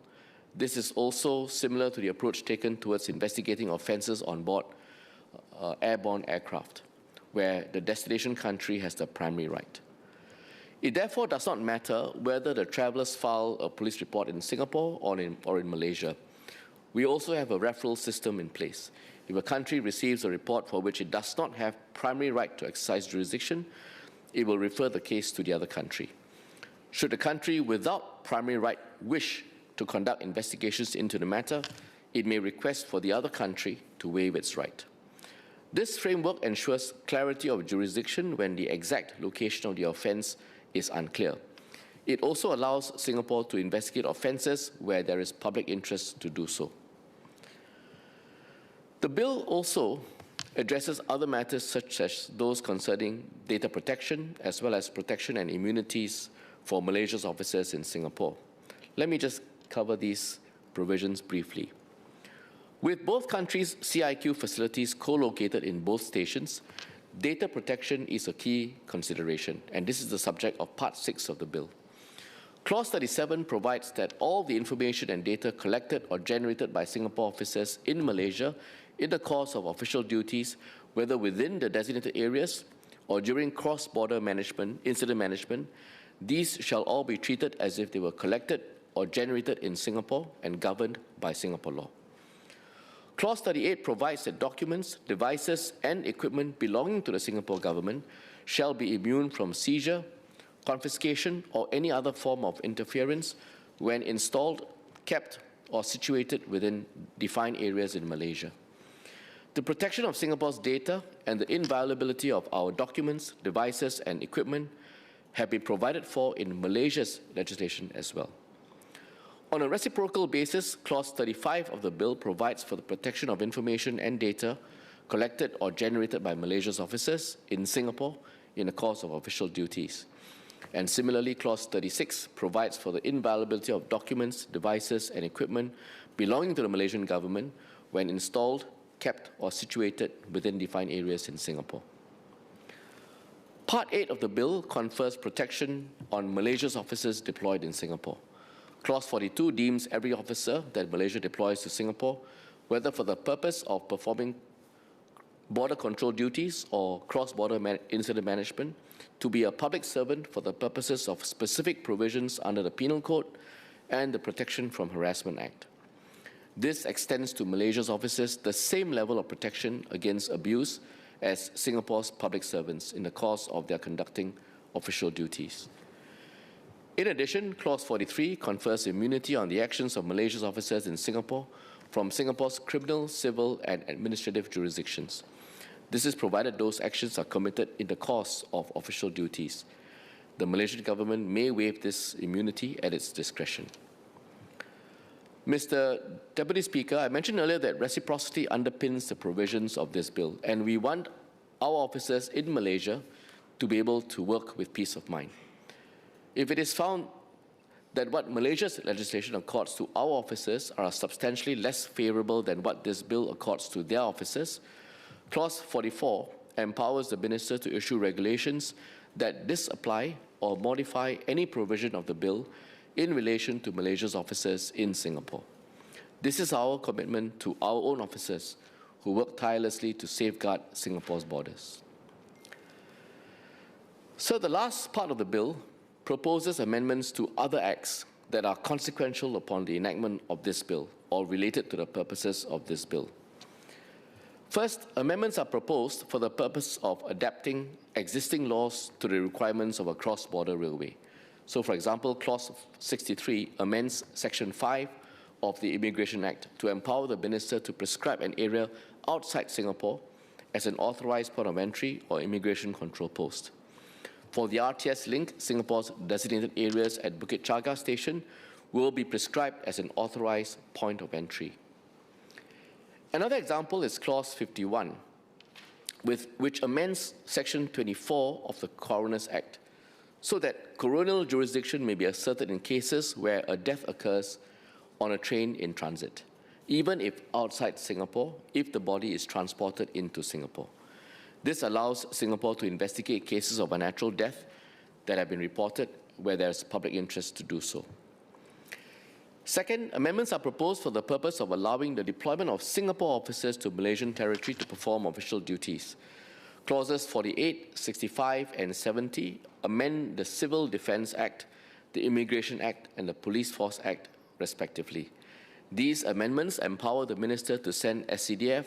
This is also similar to the approach taken towards investigating offences on board airborne aircraft, where the destination country has the primary right. It therefore does not matter whether the travellers file a police report in Singapore or in Malaysia. We also have a referral system in place. If a country receives a report for which it does not have primary right to exercise jurisdiction, it will refer the case to the other country. Should the country without primary right wish to conduct investigations into the matter, it may request for the other country to waive its right. This framework ensures clarity of jurisdiction when the exact location of the offence is unclear. It also allows Singapore to investigate offences where there is public interest to do so. The bill also addresses other matters such as those concerning data protection, as well as protection and immunities for Malaysia's officers in Singapore. Let me just cover these provisions briefly. With both countries' CIQ facilities co-located in both stations, data protection is a key consideration, and this is the subject of Part 6 of the bill. Clause 37 provides that all the information and data collected or generated by Singapore officers in Malaysia in the course of official duties, whether within the designated areas or during cross-border incident management, these shall all be treated as if they were collected or generated in Singapore and governed by Singapore law. Clause 38 provides that documents, devices, and equipment belonging to the Singapore government shall be immune from seizure, confiscation, or any other form of interference when installed, kept, or situated within defined areas in Malaysia. The protection of Singapore's data and the inviolability of our documents, devices, and equipment have been provided for in Malaysia's legislation as well. On a reciprocal basis, Clause 35 of the bill provides for the protection of information and data collected or generated by Malaysia's officers in Singapore in the course of official duties. And similarly, Clause 36 provides for the inviolability of documents, devices, and equipment belonging to the Malaysian government when installed, kept, or situated within defined areas in Singapore. Part 8 of the bill confers protection on Malaysia's officers deployed in Singapore. Clause 42 deems every officer that Malaysia deploys to Singapore, whether for the purpose of performing border control duties or cross-border incident management, to be a public servant for the purposes of specific provisions under the Penal Code and the Protection from Harassment Act. This extends to Malaysia's officers the same level of protection against abuse as Singapore's public servants in the course of their conducting official duties. In addition, Clause 43 confers immunity on the actions of Malaysia's officers in Singapore from Singapore's criminal, civil, and administrative jurisdictions. This is provided those actions are committed in the course of official duties. The Malaysian government may waive this immunity at its discretion. Mr. Deputy Speaker, I mentioned earlier that reciprocity underpins the provisions of this bill, and we want our officers in Malaysia to be able to work with peace of mind. If it is found that what Malaysia's legislation accords to our officers are substantially less favorable than what this bill accords to their officers, Clause 44 empowers the Minister to issue regulations that disapply or modify any provision of the bill in relation to Malaysia's officers in Singapore. This is our commitment to our own officers who work tirelessly to safeguard Singapore's borders. So the last part of the bill proposes amendments to other acts that are consequential upon the enactment of this bill or related to the purposes of this bill. First, amendments are proposed for the purpose of adapting existing laws to the requirements of a cross-border railway. So, for example, Clause 63 amends Section 5 of the Immigration Act to empower the minister to prescribe an area outside Singapore as an authorized port of entry or immigration control post. For the RTS link, Singapore's designated areas at Bukit Chaga Station will be prescribed as an authorized point of entry. Another example is Clause 51, which amends Section 24 of the Coroner's Act, so that coronial jurisdiction may be asserted in cases where a death occurs on a train in transit, even if outside Singapore, if the body is transported into Singapore. This allows Singapore to investigate cases of unnatural death that have been reported where there is public interest to do so. Second, amendments are proposed for the purpose of allowing the deployment of Singapore officers to Malaysian territory to perform official duties. Clauses 48, 65, and 70 amend the Civil Defence Act, the Immigration Act, and the Police Force Act, respectively. These amendments empower the Minister to send SCDF,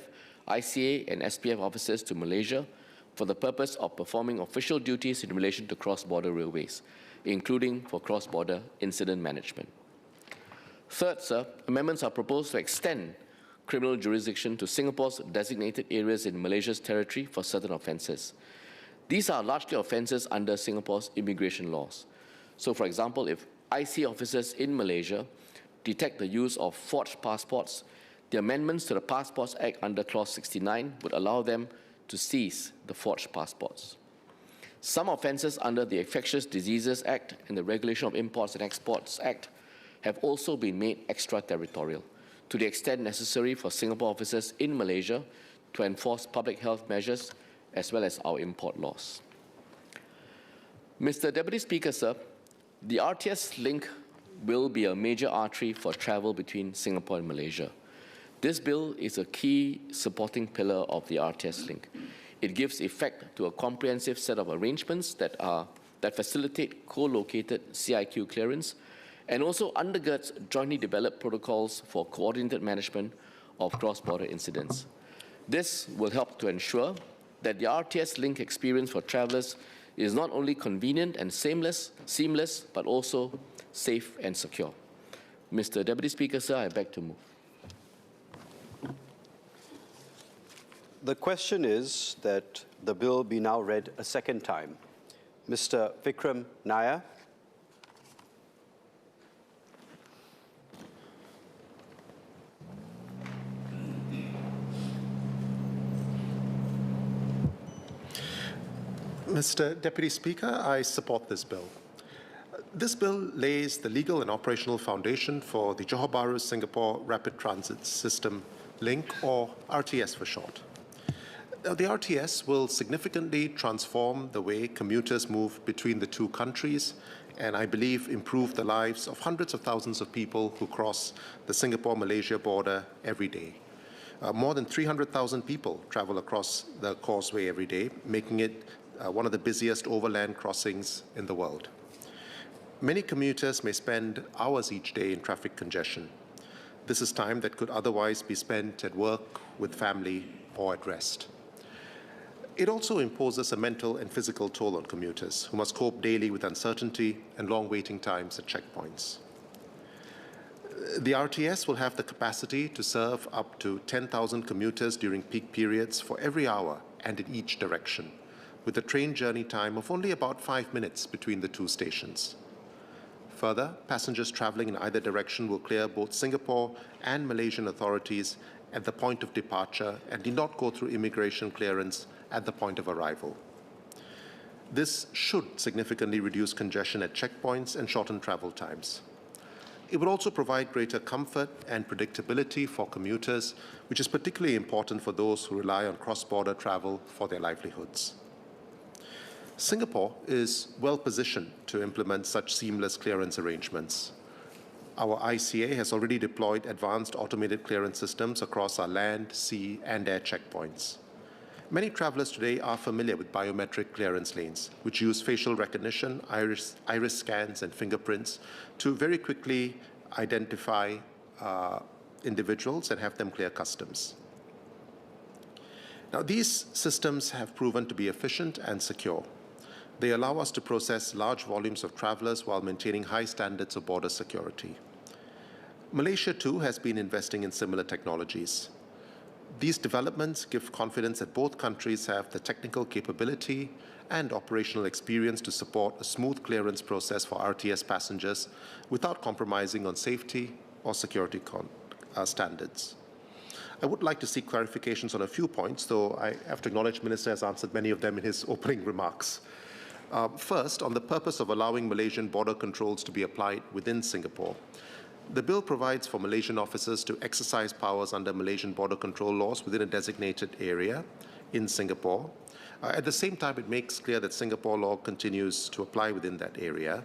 ICA, and SPF officers to Malaysia for the purpose of performing official duties in relation to cross-border railways, including for cross-border incident management. Third, sir, amendments are proposed to extend criminal jurisdiction to Singapore's designated areas in Malaysia's territory for certain offences. These are largely offences under Singapore's immigration laws. So, for example, if IC officers in Malaysia detect the use of forged passports, the amendments to the Passports Act under Clause 69 would allow them to seize the forged passports. Some offences under the Infectious Diseases Act and the Regulation of Imports and Exports Act have also been made extraterritorial, to the extent necessary for Singapore officers in Malaysia to enforce public health measures as well as our import laws. Mr. Deputy Speaker, sir, the RTS link will be a major artery for travel between Singapore and Malaysia. This bill is a key supporting pillar of the RTS link. It gives effect to a comprehensive set of arrangements that facilitate co-located CIQ clearance and also undergirds jointly developed protocols for coordinated management of cross-border incidents. This will help to ensure that the RTS link experience for travellers is not only convenient and seamless, but also safe and secure. Mr. Deputy Speaker, sir, I beg to move. The question is that the bill be now read a second time. Mr. Vikram Nair. Mr. Deputy Speaker, I support this bill. This bill lays the legal and operational foundation for the Johor Bahru-Singapore Rapid Transit System Link, or RTS for short. Now, the RTS will significantly transform the way commuters move between the two countries and, I believe, improve the lives of hundreds of thousands of people who cross the Singapore-Malaysia border every day. More than 300,000 people travel across the causeway every day, making it one of the busiest overland crossings in the world. Many commuters may spend hours each day in traffic congestion. This is time that could otherwise be spent at work, with family, or at rest. It also imposes a mental and physical toll on commuters who must cope daily with uncertainty and long waiting times at checkpoints. The RTS will have the capacity to serve up to 10,000 commuters during peak periods for every hour and in each direction, with a train journey time of only about 5 minutes between the two stations. Further, passengers traveling in either direction will clear both Singapore and Malaysian authorities at the point of departure and need not go through immigration clearance at the point of arrival. This should significantly reduce congestion at checkpoints and shorten travel times. It would also provide greater comfort and predictability for commuters, which is particularly important for those who rely on cross-border travel for their livelihoods. Singapore is well positioned to implement such seamless clearance arrangements. Our ICA has already deployed advanced automated clearance systems across our land, sea, and air checkpoints. Many travelers today are familiar with biometric clearance lanes, which use facial recognition, iris scans, and fingerprints to very quickly identify individuals and have them clear customs. Now, these systems have proven to be efficient and secure. They allow us to process large volumes of travelers while maintaining high standards of border security. Malaysia, too, has been investing in similar technologies. These developments give confidence that both countries have the technical capability and operational experience to support a smooth clearance process for RTS passengers without compromising on safety or security standards. I would like to seek clarifications on a few points, though I have to acknowledge the Minister has answered many of them in his opening remarks. First, on the purpose of allowing Malaysian border controls to be applied within Singapore. The bill provides for Malaysian officers to exercise powers under Malaysian border control laws within a designated area in Singapore. At the same time, it makes clear that Singapore law continues to apply within that area.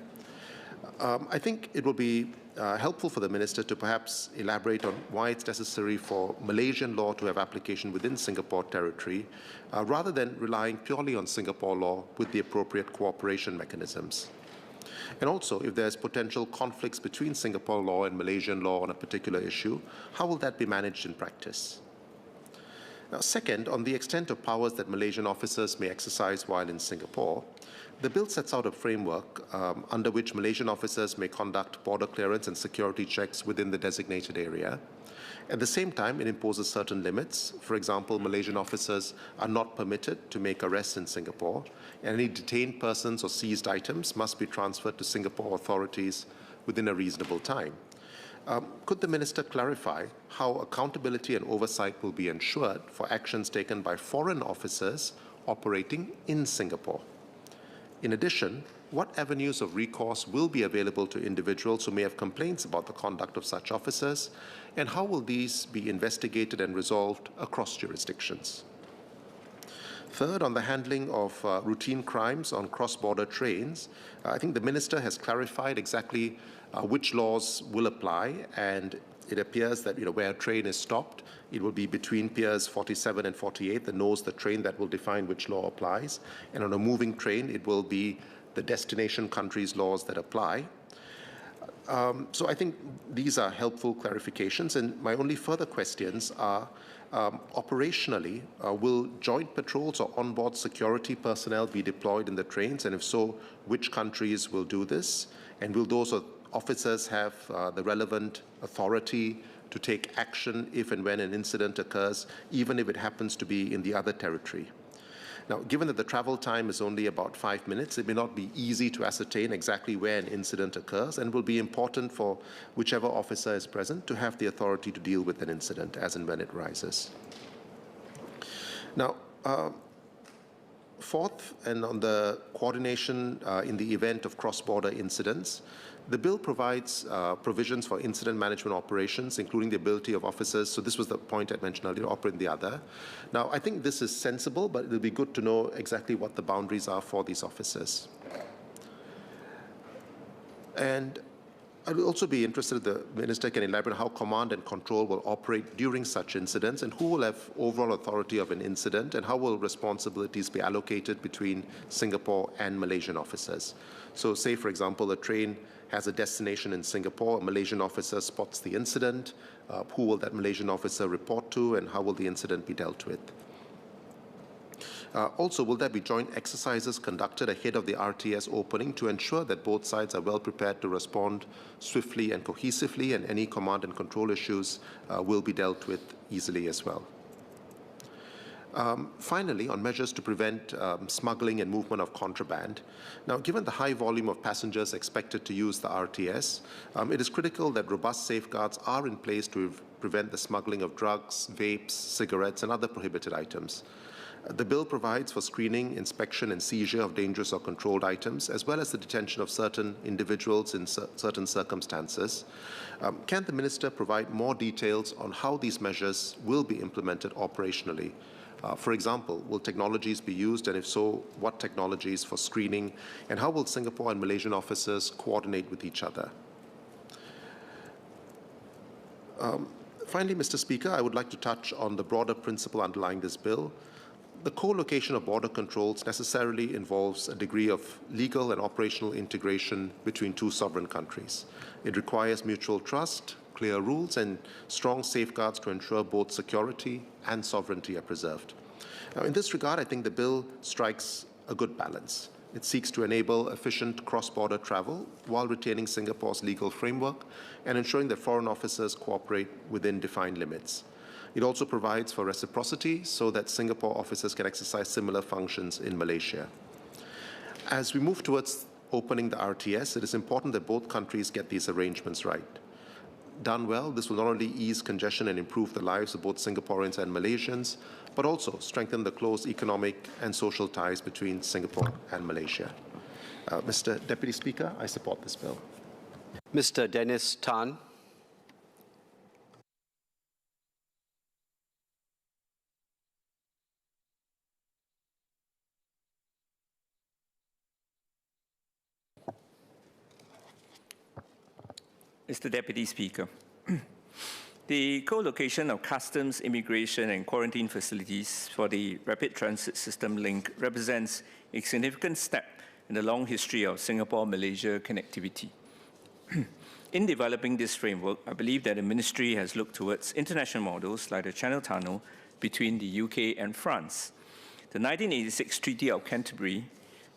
I think it will be helpful for the Minister to perhaps elaborate on why it's necessary for Malaysian law to have application within Singapore territory, rather than relying purely on Singapore law with the appropriate cooperation mechanisms. And also, if there's potential conflicts between Singapore law and Malaysian law on a particular issue, how will that be managed in practice? Now, second, on the extent of powers that Malaysian officers may exercise while in Singapore, the bill sets out a framework under which Malaysian officers may conduct border clearance and security checks within the designated area. At the same time, it imposes certain limits. For example, Malaysian officers are not permitted to make arrests in Singapore, and any detained persons or seized items must be transferred to Singapore authorities within a reasonable time. Could the Minister clarify how accountability and oversight will be ensured for actions taken by foreign officers operating in Singapore? In addition, what avenues of recourse will be available to individuals who may have complaints about the conduct of such officers, and how will these be investigated and resolved across jurisdictions? Third, on the handling of routine crimes on cross-border trains, I think the Minister has clarified exactly which laws will apply, and it appears that where a train is stopped, it will be between piers 47 and 48, the nose, the train, that will define which law applies. And on a moving train, it will be the destination country's laws that apply. So I think these are helpful clarifications. And my only further questions are, operationally, will joint patrols or onboard security personnel be deployed in the trains? And if so, which countries will do this? And will those officers have the relevant authority to take action if and when an incident occurs, even if it happens to be in the other territory? Now, given that the travel time is only about 5 minutes, it may not be easy to ascertain exactly where an incident occurs, and will be important for whichever officer is present to have the authority to deal with an incident as and when it rises. Now, fourth, and on the coordination in the event of cross-border incidents, the bill provides provisions for incident management operations, including the ability of officers, so this was the point I mentioned earlier, operate in the other. Now, I think this is sensible, but it will be good to know exactly what the boundaries are for these officers. And I will also be interested if the Minister can elaborate how command and control will operate during such incidents, and who will have overall authority of an incident, and how will responsibilities be allocated between Singapore and Malaysian officers. So say, for example, a train has a destination in Singapore, a Malaysian officer spots the incident, who will that Malaysian officer report to, and how will the incident be dealt with? Also, will there be joint exercises conducted ahead of the RTS opening to ensure that both sides are well prepared to respond swiftly and cohesively, and any command and control issues will be dealt with easily as well? Finally, on measures to prevent smuggling and movement of contraband. Now, given the high volume of passengers expected to use the RTS, it is critical that robust safeguards are in place to prevent the smuggling of drugs, vapes, cigarettes, and other prohibited items. The bill provides for screening, inspection, and seizure of dangerous or controlled items, as well as the detention of certain individuals in certain circumstances. Can the Minister provide more details on how these measures will be implemented operationally? For example, will technologies be used, and if so, what technologies for screening, and how will Singapore and Malaysian officers coordinate with each other? Finally, Mr. Speaker, I would like to touch on the broader principle underlying this bill. The co-location of border controls necessarily involves a degree of legal and operational integration between two sovereign countries. It requires mutual trust, clear rules, and strong safeguards to ensure both security and sovereignty are preserved. Now, in this regard, I think the bill strikes a good balance. It seeks to enable efficient cross-border travel while retaining Singapore's legal framework and ensuring that foreign officers cooperate within defined limits. It also provides for reciprocity so that Singapore officers can exercise similar functions in Malaysia. As we move towards opening the RTS, it is important that both countries get these arrangements right. Done well, this will not only ease congestion and improve the lives of both Singaporeans and Malaysians, but also strengthen the close economic and social ties between Singapore and Malaysia. Mr. Deputy Speaker, I support this bill. Mr. Dennis Tan. Mr. Deputy Speaker, the co-location of customs, immigration and quarantine facilities for the Rapid Transit System link represents a significant step in the long history of Singapore-Malaysia connectivity. In developing this framework, I believe that the Ministry has looked towards international models like the Channel Tunnel between the UK and France. The 1986 Treaty of Canterbury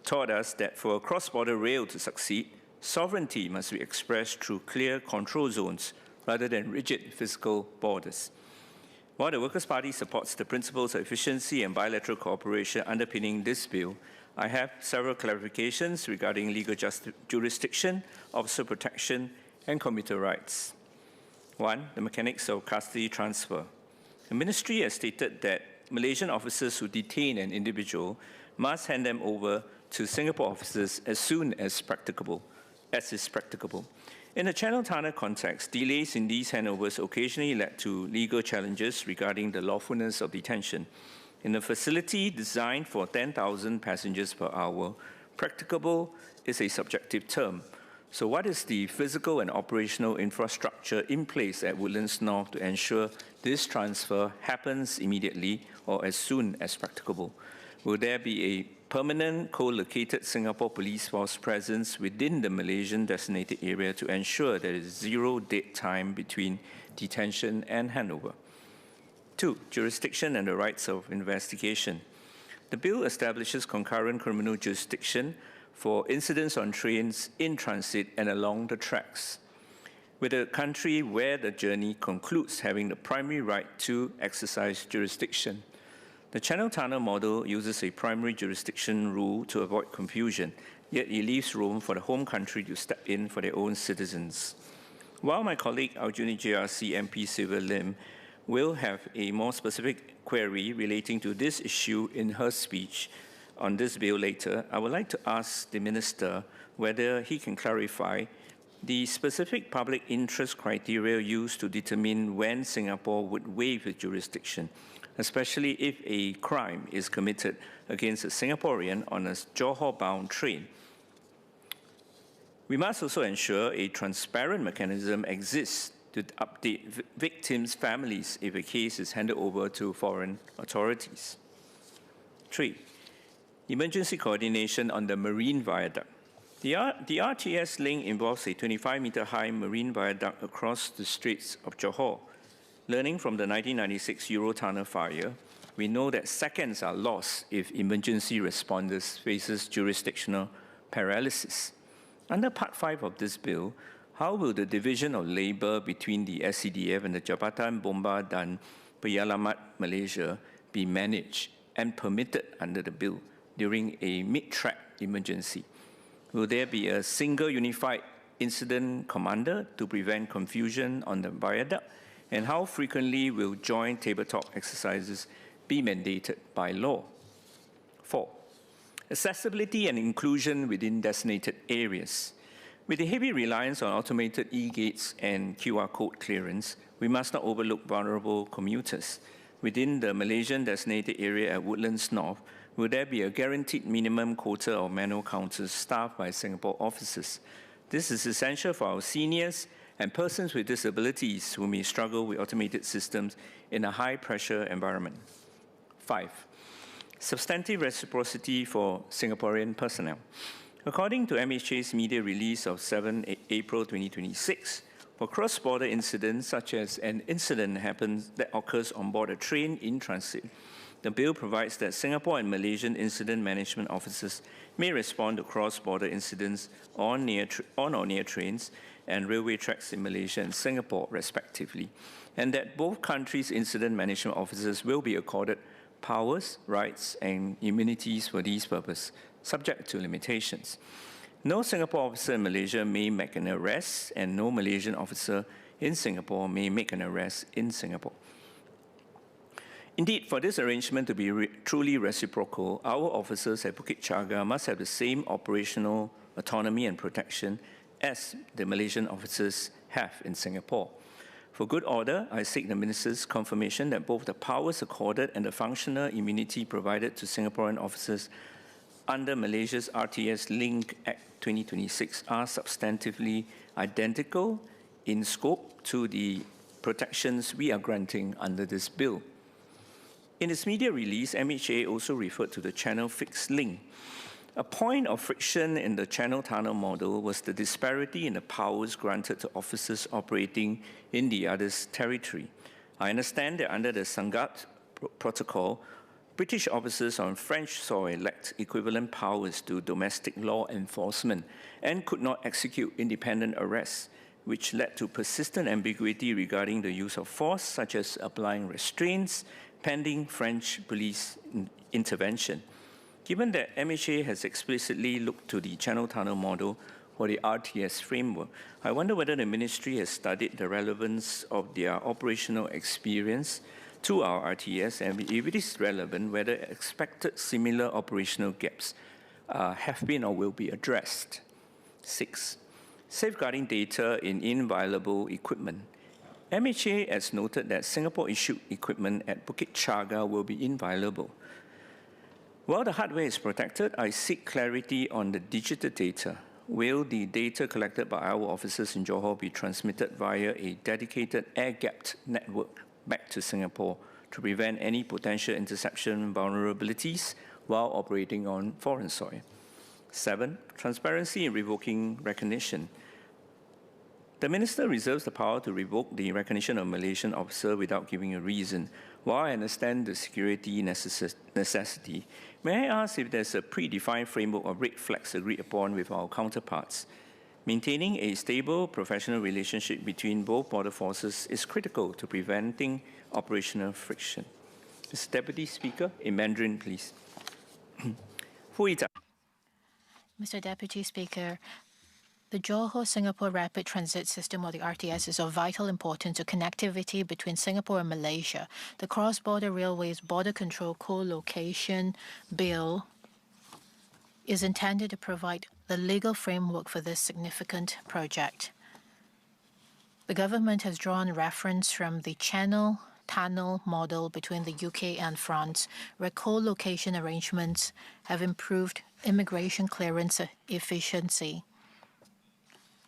taught us that for a cross-border rail to succeed, sovereignty must be expressed through clear control zones rather than rigid physical borders. While the Workers' Party supports the principles of efficiency and bilateral cooperation underpinning this bill, I have several clarifications regarding legal jurisdiction, officer protection, and commuter rights. One, the mechanics of custody transfer. The Ministry has stated that Malaysian officers who detain an individual must hand them over to Singapore officers as soon as practicable. In the Channel Tunnel context, delays in these handovers occasionally led to legal challenges regarding the lawfulness of detention. In a facility designed for 10,000 passengers per hour, practicable is a subjective term. So what is the physical and operational infrastructure in place at Woodlands North to ensure this transfer happens immediately or as soon as practicable? Will there be a permanent co-located Singapore police force presence within the Malaysian designated area to ensure there is zero dead time between detention and handover? Two, jurisdiction and the rights of investigation. The bill establishes concurrent criminal jurisdiction for incidents on trains in transit and along the tracks, with a country where the journey concludes having the primary right to exercise jurisdiction. The Channel Tunnel model uses a primary jurisdiction rule to avoid confusion, yet it leaves room for the home country to step in for their own citizens. While my colleague, Aljunied JRC MP Sylvia Lim, will have a more specific query relating to this issue in her speech on this bill later, I would like to ask the Minister whether he can clarify the specific public interest criteria used to determine when Singapore would waive its jurisdiction, especially if a crime is committed against a Singaporean on a Johor-bound train. We must also ensure a transparent mechanism exists to update victims' families if a case is handed over to foreign authorities. 3. Emergency coordination on the marine viaduct. The RTS link involves a 25-meter-high marine viaduct across the Straits of Johor. Learning from the 1996 Eurotunnel fire, we know that seconds are lost if emergency responders faces jurisdictional paralysis. Under Part 5 of this bill, how will the division of labour between the SCDF and the Jabatan Bomba dan Penyelamat Malaysia be managed and permitted under the bill during a mid-track emergency? Will there be a single unified incident commander to prevent confusion on the viaduct? And how frequently will joint tabletop exercises be mandated by law? 4. Accessibility and inclusion within designated areas. With the heavy reliance on automated e-gates and QR code clearance, we must not overlook vulnerable commuters. Within the Malaysian designated area at Woodlands North, will there be a guaranteed minimum quota of manual counters staffed by Singapore officers? This is essential for our seniors and persons with disabilities who may struggle with automated systems in a high-pressure environment. 5. Substantive reciprocity for Singaporean personnel. According to MHA's media release of 7 April 2026, for cross-border incidents such as an incident that occurs on board a train in transit, the bill provides that Singapore and Malaysian incident management officers may respond to cross-border incidents on or near trains and railway tracks in Malaysia and Singapore, respectively, and that both countries' incident management officers will be accorded powers, rights, and immunities for these purposes, subject to limitations. No Singapore officer in Malaysia may make an arrest, and no Malaysian officer in Singapore may make an arrest in Singapore. Indeed, for this arrangement to be truly reciprocal, our officers at Bukit Chaga must have the same operational autonomy and protection as the Malaysian officers have in Singapore. For good order, I seek the Minister's confirmation that both the powers accorded and the functional immunity provided to Singaporean officers under Malaysia's RTS Link Act 2026 are substantively identical in scope to the protections we are granting under this bill. In its media release, MHA also referred to the Channel Fixed Link. A point of friction in the Channel Tunnel model was the disparity in the powers granted to officers operating in the other's territory. I understand that under the Sangatte Protocol, British officers on French soil lacked equivalent powers to domestic law enforcement and could not execute independent arrests, which led to persistent ambiguity regarding the use of force, such as applying restraints pending French police intervention. Given that MHA has explicitly looked to the Channel Tunnel model for the RTS framework, I wonder whether the Ministry has studied the relevance of their operational experience to our RTS, and if it is relevant, whether expected similar operational gaps have been or will be addressed. 6. Safeguarding data in inviolable equipment. MHA has noted that Singapore-issued equipment at Bukit Chaga will be inviolable. While the hardware is protected, I seek clarity on the digital data. Will the data collected by our officers in Johor be transmitted via a dedicated air-gapped network back to Singapore to prevent any potential interception vulnerabilities while operating on foreign soil? 7. Transparency in revoking recognition. The Minister reserves the power to revoke the recognition of a Malaysian officer without giving a reason. While I understand the security necessity, may I ask if there's a predefined framework of red flags agreed upon with our counterparts? Maintaining a stable professional relationship between both border forces is critical to preventing operational friction. Mr. Deputy Speaker, in Mandarin, please. Mr. Deputy Speaker, the Johor-Singapore Rapid Transit System, or the RTS, is of vital importance to connectivity between Singapore and Malaysia. The Cross-Border Railways Border Control Co-location Bill is intended to provide the legal framework for this significant project. The government has drawn reference from the Channel Tunnel model between the UK and France, where co-location arrangements have improved immigration clearance efficiency.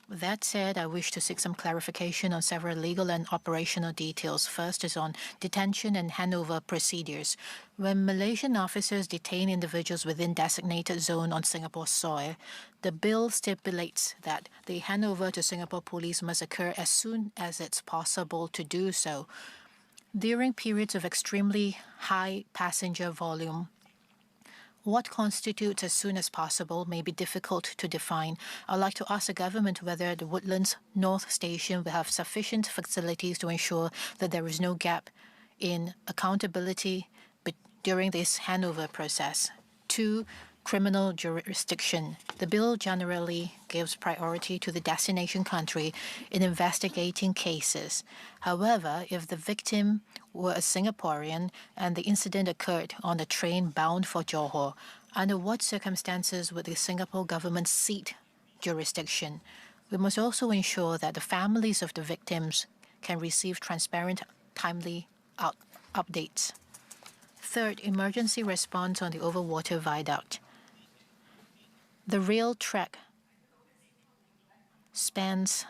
With that said, I wish to seek some clarification on several legal and operational details. First is on detention and handover procedures. When Malaysian officers detain individuals within designated zone on Singapore soil, the bill stipulates that the handover to Singapore police must occur as soon as it's possible to do so. During periods of extremely high passenger volume, what constitutes as soon as possible may be difficult to define. I'd like to ask the government whether the Woodlands North Station will have sufficient facilities to ensure that there is no gap in accountability during this handover process. 2. Criminal jurisdiction. The bill generally gives priority to the destination country in investigating cases. However, if the victim were a Singaporean and the incident occurred on a train bound for Johor, under what circumstances would the Singapore government cede jurisdiction? We must also ensure that the families of the victims can receive transparent, timely updates. 3. Emergency response on the overwater viaduct. The rail track spans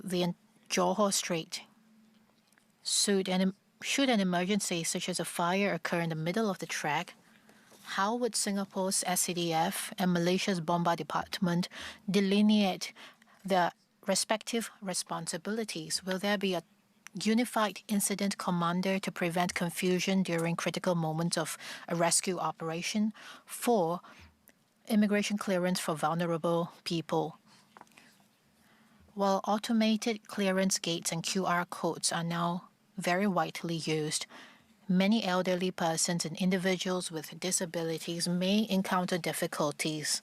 the Johor Strait. Should an emergency such as a fire occur in the middle of the track, how would Singapore's SCDF and Malaysia's Bomba Department delineate the respective responsibilities? Will there be a unified incident commander to prevent confusion during critical moments of a rescue operation? 4, immigration clearance for vulnerable people. While automated clearance gates and QR codes are now very widely used, many elderly persons and individuals with disabilities may encounter difficulties.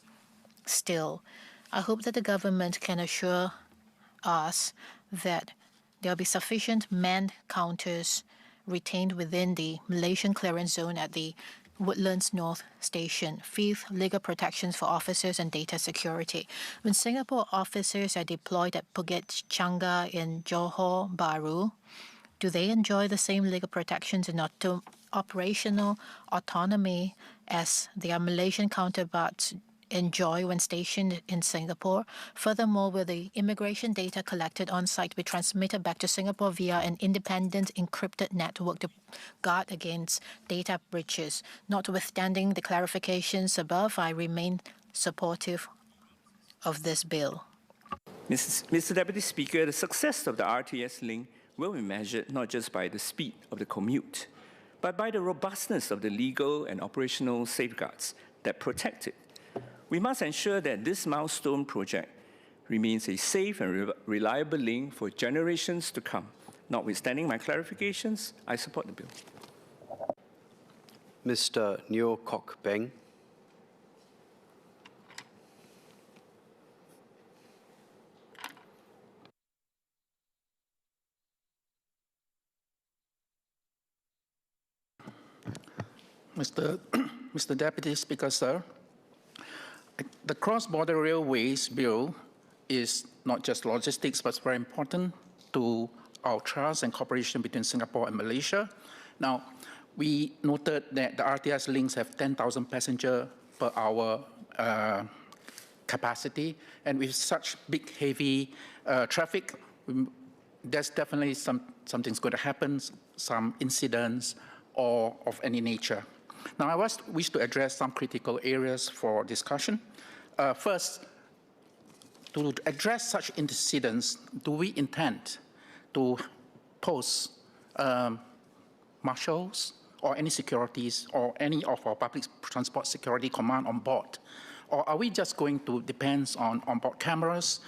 Still, I hope that the government can assure us that there will be sufficient manned counters retained within the Malaysian clearance zone at the Woodlands North Station. 5th, legal protections for officers and data security. When Singapore officers are deployed at Bukit Changga in Johor Bahru, do they enjoy the same legal protections and operational autonomy as their Malaysian counterparts enjoy when stationed in Singapore? Furthermore, will the immigration data collected on site be transmitted back to Singapore via an independent encrypted network to guard against data breaches? Notwithstanding the clarifications above, I remain supportive of this bill. Mr. Deputy Speaker, the success of the RTS link will be measured not just by the speed of the commute, but by the robustness of the legal and operational safeguards that protect it. We must ensure that this milestone project remains a safe and reliable link for generations to come. Notwithstanding my clarifications, I support the bill. Mr. Neo Kok Peng. Mr. Deputy Speaker, sir, the cross-border railways bill is not just logistics, but it's very important to our trust and cooperation between Singapore and Malaysia. Now, we noted that the RTS links have 10,000 passenger per hour capacity, and with such big, heavy traffic, there's definitely something's going to happen, some incidents or of any nature. Now, I wish to address some critical areas for discussion. First, to address such incidents, do we intend to post marshals or any securities or any of our public transport security command on board? Or are we just going to depend on onboard cameras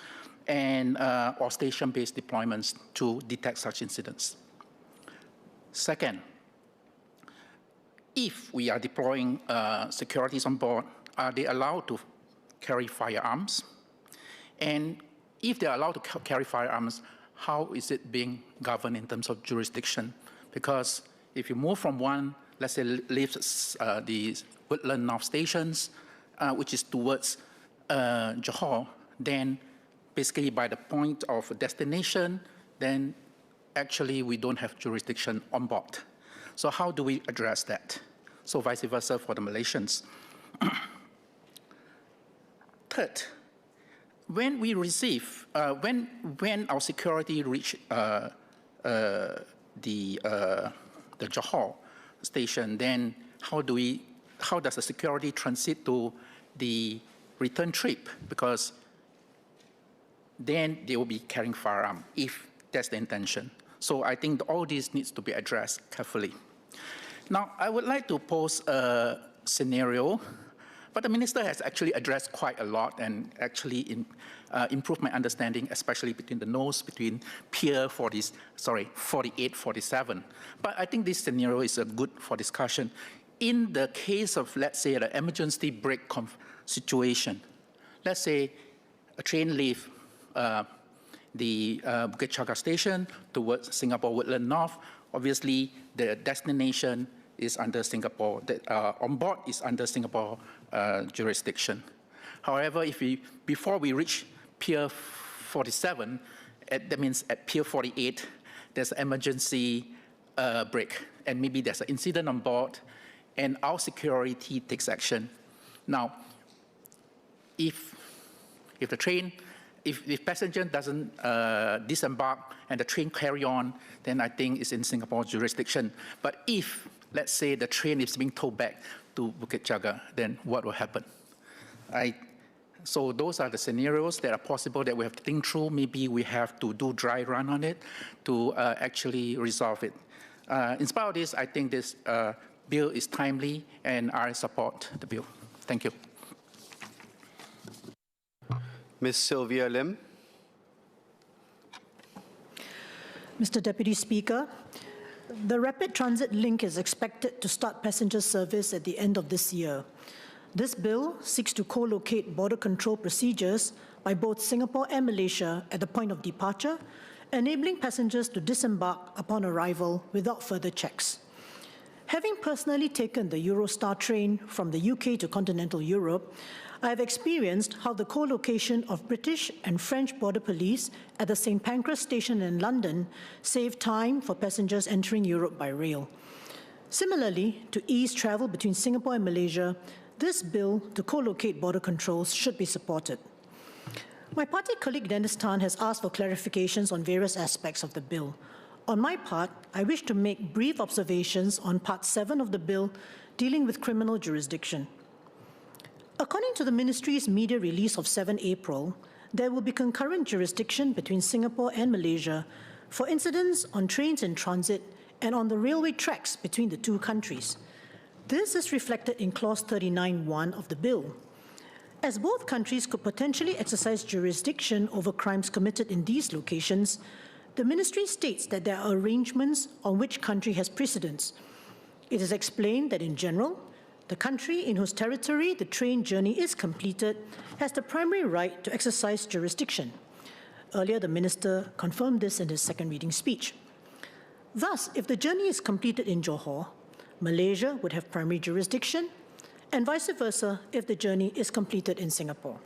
and or station-based deployments to detect such incidents? Second, if we are deploying securities on board, are they allowed to carry firearms? And if they're allowed to carry firearms, how is it being governed in terms of jurisdiction? Because if you move from one, let's say, leave the Woodland North Stations, which is towards Johor, then basically by the point of destination, then actually we don't have jurisdiction on board. So how do we address that? So vice versa for the Malaysians. Third, when we receive, when our security reach the Johor station, then how does the security transit to the return trip? Because then they will be carrying firearm if that's the intention. So I think all this needs to be addressed carefully. Now, I would like to pose a scenario, but the minister has actually addressed quite a lot and actually improved my understanding, especially between the notes between Pier 48, 47. But I think this scenario is good for discussion. In the case of, let's say, the emergency brake situation, let's say a train leaves the Bukit Changga station towards Singapore Woodland North. Obviously, the destination is under Singapore, on board is under Singapore jurisdiction. However, before we reach Pier 47, that means at Pier 48, there's an emergency brake, and maybe there's an incident on board, and our security takes action. Now, if the train if passenger doesn't disembark and the train carry on, then I think it's in Singapore jurisdiction. But if, let's say, the train is being towed back to Bukit Jaga, then what will happen? So those are the scenarios that are possible that we have to think through. Maybe we have to do dry run on it to actually resolve it. In spite of this, I think this bill is timely, and I support the bill. Thank you. Ms. Sylvia Lim. Mr. Deputy Speaker, the Rapid Transit Link is expected to start passenger service at the end of this year. This bill seeks to co-locate border control procedures by both Singapore and Malaysia at the point of departure, enabling passengers to disembark upon arrival without further checks. Having personally taken the Eurostar train from the UK to continental Europe, I have experienced how the co-location of British and French border police at the St. Pancras station in London saved time for passengers entering Europe by rail. Similarly, to ease travel between Singapore and Malaysia, this bill to co-locate border controls should be supported. My party colleague Dennis Tan has asked for clarifications on various aspects of the bill. On my part, I wish to make brief observations on Part 7 of the bill dealing with criminal jurisdiction. According to the Ministry's media release of 7 April, there will be concurrent jurisdiction between Singapore and Malaysia for incidents on trains in transit and on the railway tracks between the two countries. This is reflected in Clause 39(1) of the bill. As both countries could potentially exercise jurisdiction over crimes committed in these locations, the Ministry states that there are arrangements on which country has precedence. It is explained that in general, the country in whose territory the train journey is completed has the primary right to exercise jurisdiction. Earlier, the Minister confirmed this in his second reading speech. Thus, if the journey is completed in Johor, Malaysia would have primary jurisdiction, and vice versa if the journey is completed in Singapore.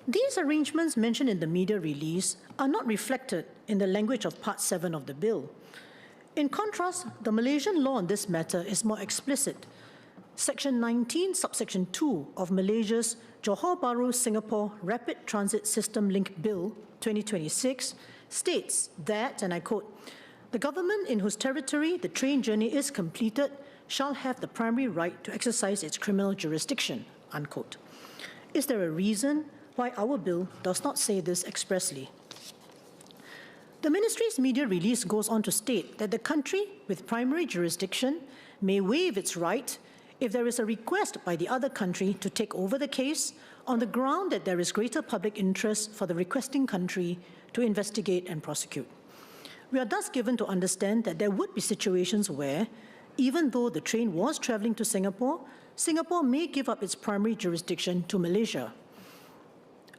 These arrangements mentioned in the media release are not reflected in the language of Part 7 of the bill. In contrast, the Malaysian law on this matter is more explicit. Section 19, subsection 2 of Malaysia's Johor Bahru Singapore Rapid Transit System Link Bill 2026 states that, and I quote, "The government in whose territory the train journey is completed shall have the primary right to exercise its criminal jurisdiction," unquote. Is there a reason why our bill does not say this expressly? The Ministry's media release goes on to state that the country with primary jurisdiction may waive its right if there is a request by the other country to take over the case on the ground that there is greater public interest for the requesting country to investigate and prosecute. We are thus given to understand that there would be situations where, even though the train was travelling to Singapore, Singapore may give up its primary jurisdiction to Malaysia.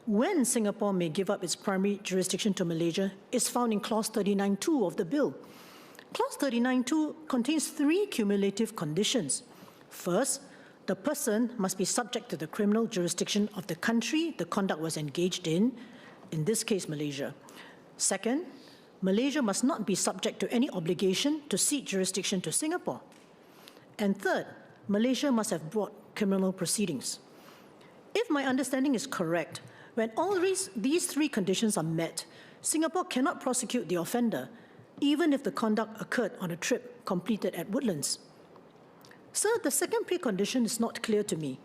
When Singapore may give up its primary jurisdiction to Malaysia is found in Clause 39(2) of the bill. Clause 39(2) contains 3 cumulative conditions. First, the person must be subject to the criminal jurisdiction of the country the conduct was engaged in this case Malaysia. Second, Malaysia must not be subject to any obligation to cede jurisdiction to Singapore. And third, Malaysia must have brought criminal proceedings. If my understanding is correct, when all these 3 conditions are met, Singapore cannot prosecute the offender, even if the conduct occurred on a trip completed at Woodlands. Sir, the second precondition is not clear to me.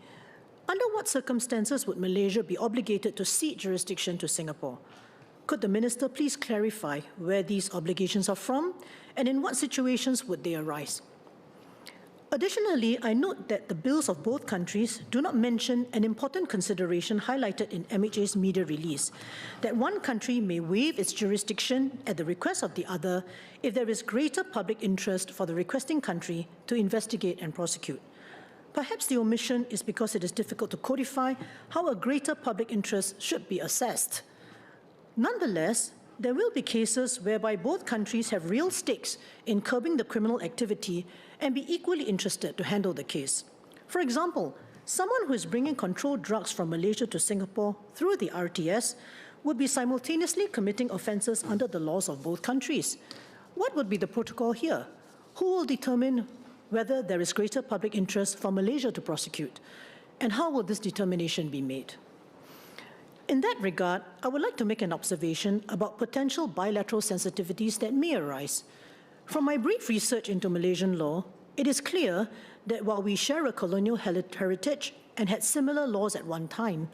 Under what circumstances would Malaysia be obligated to cede jurisdiction to Singapore? Could the Minister please clarify where these obligations are from and in what situations would they arise? Additionally, I note that the bills of both countries do not mention an important consideration highlighted in MHA's media release, that one country may waive its jurisdiction at the request of the other if there is greater public interest for the requesting country to investigate and prosecute. Perhaps the omission is because it is difficult to codify how a greater public interest should be assessed. Nonetheless, there will be cases whereby both countries have real stakes in curbing the criminal activity and be equally interested to handle the case. For example, someone who is bringing controlled drugs from Malaysia to Singapore through the RTS would be simultaneously committing offences under the laws of both countries. What would be the protocol here? Who will determine whether there is greater public interest for Malaysia to prosecute? And how will this determination be made? In that regard, I would like to make an observation about potential bilateral sensitivities that may arise. From my brief research into Malaysian law, it is clear that while we share a colonial heritage and had similar laws at one time,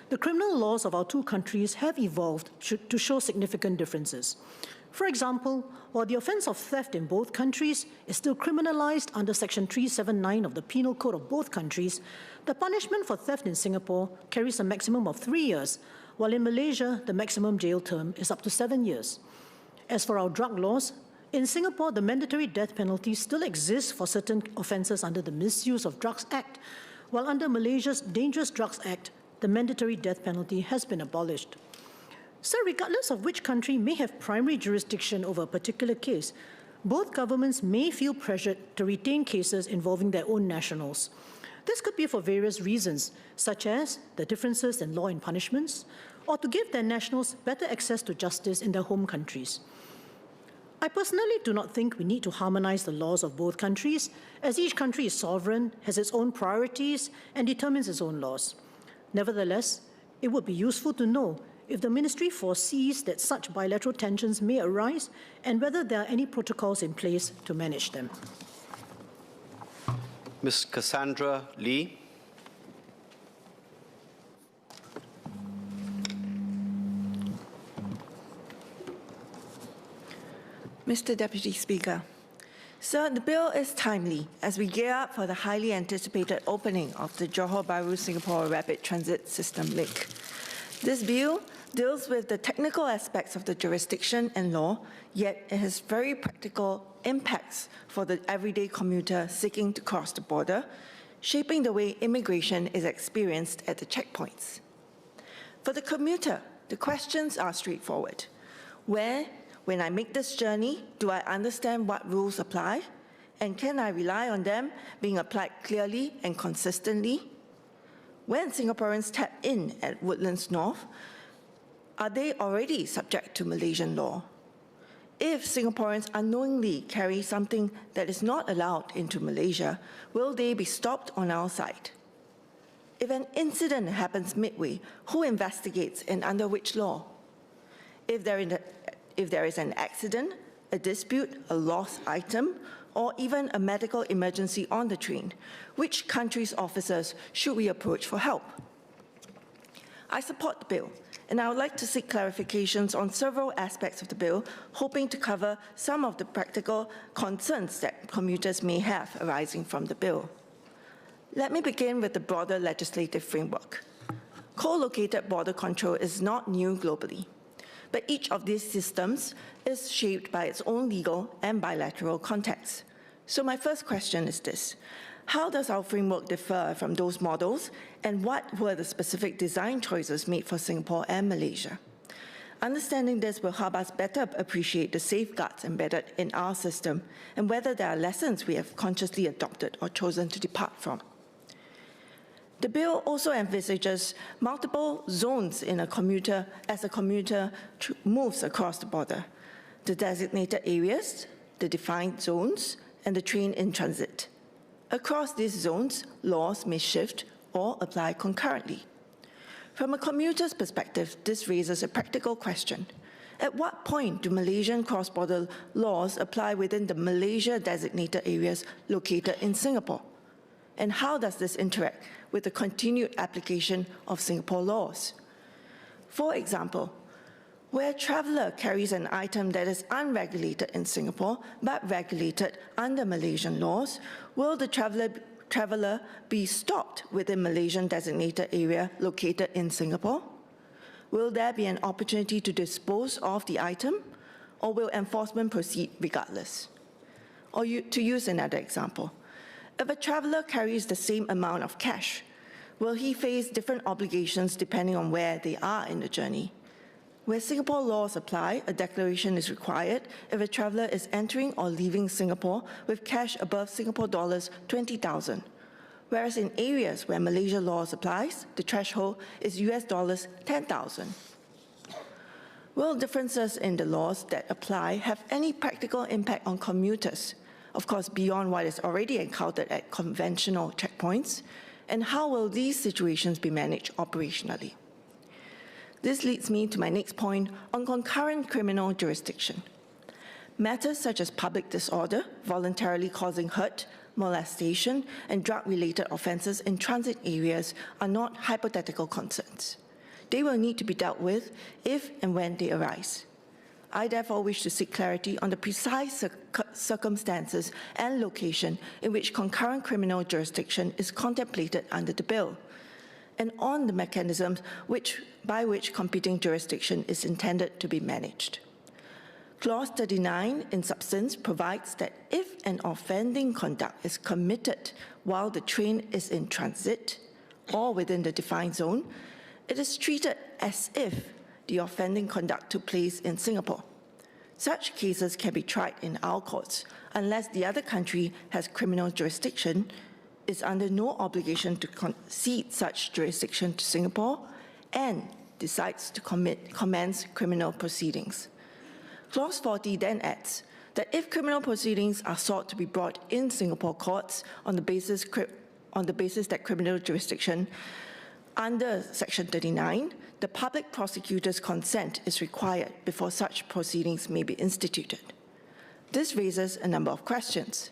the criminal laws of our two countries have evolved to show significant differences. For example, while the offence of theft in both countries is still criminalized under Section 379 of the Penal Code of both countries, the punishment for theft in Singapore carries a maximum of 3 years, while in Malaysia, the maximum jail term is up to 7 years. As for our drug laws, in Singapore, the mandatory death penalty still exists for certain offences under the Misuse of Drugs Act, while under Malaysia's Dangerous Drugs Act, the mandatory death penalty has been abolished. So regardless of which country may have primary jurisdiction over a particular case, both governments may feel pressured to retain cases involving their own nationals. This could be for various reasons, such as the differences in law and punishments, or to give their nationals better access to justice in their home countries. I personally do not think we need to harmonize the laws of both countries, as each country is sovereign, has its own priorities, and determines its own laws. Nevertheless, it would be useful to know if the Ministry foresees that such bilateral tensions may arise and whether there are any protocols in place to manage them. Ms. Cassandra Lee. Mr. Deputy Speaker, Sir, the bill is timely as we gear up for the highly anticipated opening of the Johor Bahru Singapore Rapid Transit System link. This bill deals with the technical aspects of the jurisdiction and law, yet it has very practical impacts for the everyday commuter seeking to cross the border, shaping the way immigration is experienced at the checkpoints. For the commuter, the questions are straightforward. Where, when I make this journey, do I understand what rules apply? And can I rely on them being applied clearly and consistently? When Singaporeans tap in at Woodlands North, are they already subject to Malaysian law? If Singaporeans unknowingly carry something that is not allowed into Malaysia, will they be stopped on our side? If an incident happens midway, who investigates and under which law? If there is an accident, a dispute, a lost item, or even a medical emergency on the train, which country's officers should we approach for help? I support the bill, and I would like to seek clarifications on several aspects of the bill, hoping to cover some of the practical concerns that commuters may have arising from the bill. Let me begin with the broader legislative framework. Co-located border control is not new globally, but each of these systems is shaped by its own legal and bilateral context. So my first question is this: how does our framework differ from those models, and what were the specific design choices made for Singapore and Malaysia? Understanding this will help us better appreciate the safeguards embedded in our system and whether there are lessons we have consciously adopted or chosen to depart from. The bill also envisages multiple zones in a commuter as a commuter moves across the border: the designated areas, the defined zones, and the train in transit. Across these zones, laws may shift or apply concurrently. From a commuter's perspective, this raises a practical question. At what point do Malaysian cross-border laws apply within the Malaysia designated areas located in Singapore? And how does this interact with the continued application of Singapore laws? For example, where a traveller carries an item that is unregulated in Singapore but regulated under Malaysian laws, will the traveller be stopped within Malaysian designated area located in Singapore? Will there be an opportunity to dispose of the item, or will enforcement proceed regardless? Or to use another example, if a traveller carries the same amount of cash, will he face different obligations depending on where they are in the journey? Where Singapore laws apply, a declaration is required if a traveller is entering or leaving Singapore with cash above Singapore dollars 20,000, whereas in areas where Malaysia laws applies, the threshold is US dollars 10,000. Will differences in the laws that apply have any practical impact on commuters, of course beyond what is already encountered at conventional checkpoints, and how will these situations be managed operationally? This leads me to my next point on concurrent criminal jurisdiction. Matters such as public disorder, voluntarily causing hurt, molestation, and drug-related offences in transit areas are not hypothetical concerns. They will need to be dealt with if and when they arise. I therefore wish to seek clarity on the precise circumstances and location in which concurrent criminal jurisdiction is contemplated under the bill, and on the mechanisms by which competing jurisdiction is intended to be managed. Clause 39 in substance provides that if an offending conduct is committed while the train is in transit or within the defined zone, it is treated as if the offending conduct took place in Singapore. Such cases can be tried in our courts unless the other country has criminal jurisdiction, is under no obligation to concede such jurisdiction to Singapore, and decides to commence criminal proceedings. Clause 40 then adds that if criminal proceedings are sought to be brought in Singapore courts on the basis that criminal jurisdiction under Section 39, the public prosecutor's consent is required before such proceedings may be instituted. This raises a number of questions.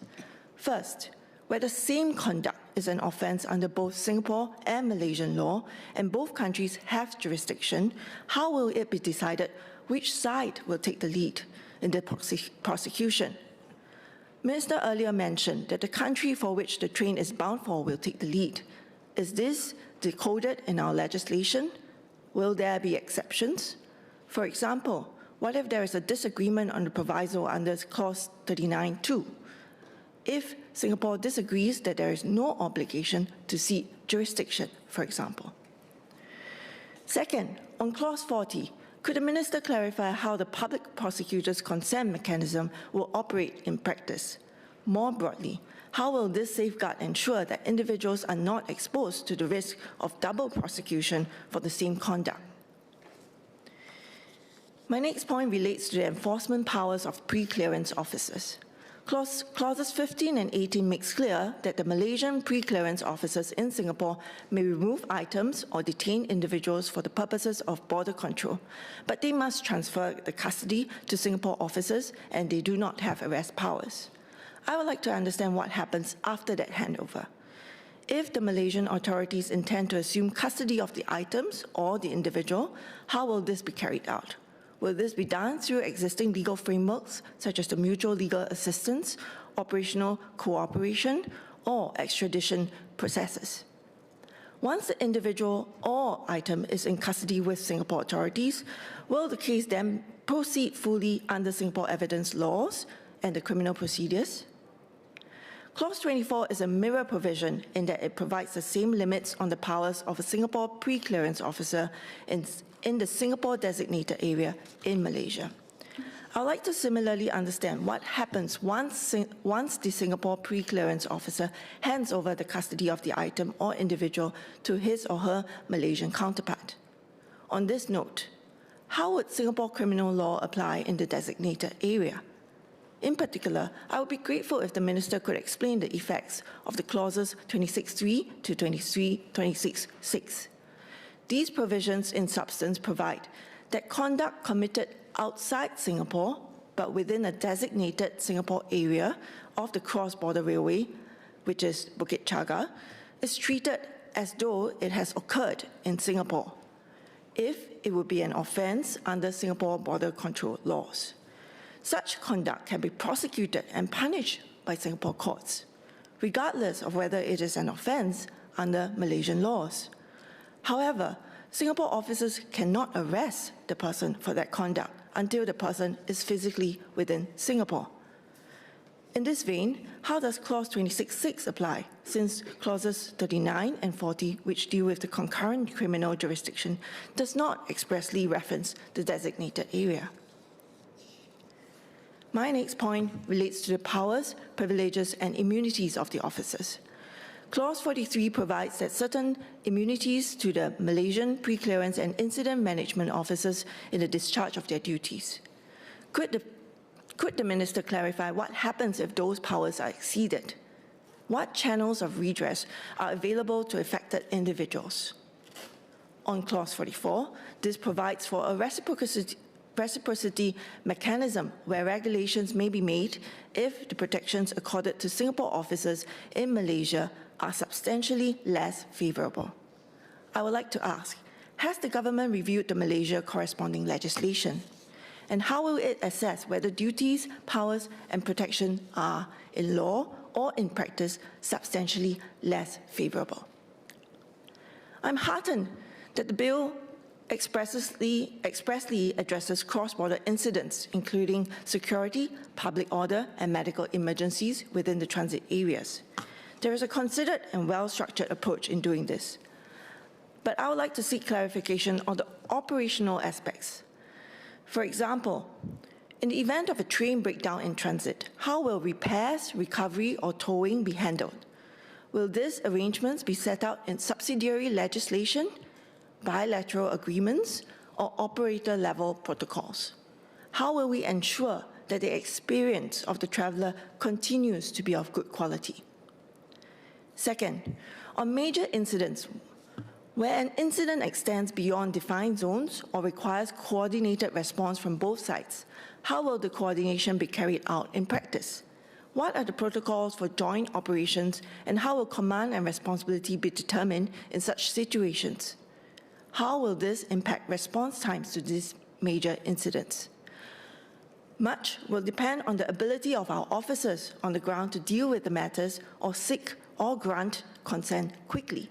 First, where the same conduct is an offence under both Singapore and Malaysian law, and both countries have jurisdiction, how will it be decided which side will take the lead in the prosecution? Minister earlier mentioned that the country for which the train is bound for will take the lead. Is this decoded in our legislation? Will there be exceptions? For example, what if there is a disagreement on the proviso under Clause 39(2)? If Singapore disagrees that there is no obligation to cede jurisdiction, for example. Second, on Clause 40, could the Minister clarify how the public prosecutor's consent mechanism will operate in practice? More broadly, how will this safeguard ensure that individuals are not exposed to the risk of double prosecution for the same conduct? My next point relates to the enforcement powers of pre-clearance officers. Clauses 15 and 18 makes clear that the Malaysian pre-clearance officers in Singapore may remove items or detain individuals for the purposes of border control, but they must transfer the custody to Singapore officers, and they do not have arrest powers. I would like to understand what happens after that handover. If the Malaysian authorities intend to assume custody of the items or the individual, how will this be carried out? Will this be done through existing legal frameworks, such as the mutual legal assistance, operational cooperation, or extradition processes? Once the individual or item is in custody with Singapore authorities, will the case then proceed fully under Singapore evidence laws and the criminal procedures? Clause 24 is a mirror provision in that it provides the same limits on the powers of a Singapore pre-clearance officer in the Singapore designated area in Malaysia. I would like to similarly understand what happens once the Singapore pre-clearance officer hands over the custody of the item or individual to his or her Malaysian counterpart. On this note, how would Singapore criminal law apply in the designated area? In particular, I would be grateful if the Minister could explain the effects of the clauses 26.3 to 26.6. These provisions in substance provide that conduct committed outside Singapore, but within a designated Singapore area of the cross-border railway, which is Bukit Chaga, is treated as though it has occurred in Singapore, if it would be an offence under Singapore border control laws. Such conduct can be prosecuted and punished by Singapore courts, regardless of whether it is an offence under Malaysian laws. However, Singapore officers cannot arrest the person for that conduct until the person is physically within Singapore. In this vein, how does Clause 26.6 apply, since Clauses 39 and 40, which deal with the concurrent criminal jurisdiction, does not expressly reference the designated area? My next point relates to the powers, privileges, and immunities of the officers. Clause 43 provides that certain immunities to the Malaysian pre-clearance and incident management officers in the discharge of their duties. Could the Minister clarify what happens if those powers are exceeded? What channels of redress are available to affected individuals? On Clause 44, this provides for a reciprocity mechanism where regulations may be made if the protections accorded to Singapore officers in Malaysia are substantially less favorable. I would like to ask, has the government reviewed the Malaysia corresponding legislation? And how will it assess whether duties, powers, and protection are, in law or in practice, substantially less favorable? I'm heartened that the bill expressly addresses cross-border incidents, including security, public order, and medical emergencies within the transit areas. There is a considered and well-structured approach in doing this. But I would like to seek clarification on the operational aspects. For example, in the event of a train breakdown in transit, how will repairs, recovery, or towing be handled? Will these arrangements be set out in subsidiary legislation, bilateral agreements, or operator-level protocols? How will we ensure that the experience of the traveller continues to be of good quality? Second, on major incidents, where an incident extends beyond defined zones or requires coordinated response from both sides, how will the coordination be carried out in practice? What are the protocols for joint operations, and how will command and responsibility be determined in such situations? How will this impact response times to these major incidents? Much will depend on the ability of our officers on the ground to deal with the matters or seek or grant consent quickly.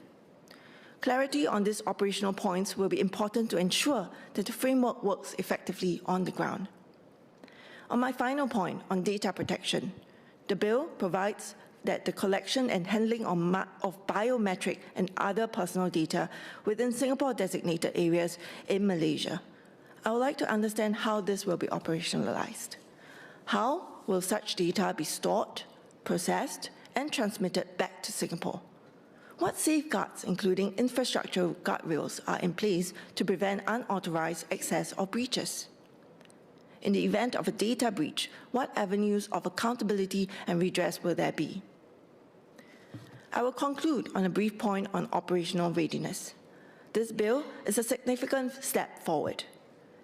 Clarity on these operational points will be important to ensure that the framework works effectively on the ground. On my final point on data protection, the bill provides that the collection and handling of biometric and other personal data within Singapore-designated areas in Malaysia. I would like to understand how this will be operationalized. How will such data be stored, processed, and transmitted back to Singapore? What safeguards, including infrastructural guardrails, are in place to prevent unauthorized access or breaches? In the event of a data breach, what avenues of accountability and redress will there be? I will conclude on a brief point on operational readiness. This bill is a significant step forward.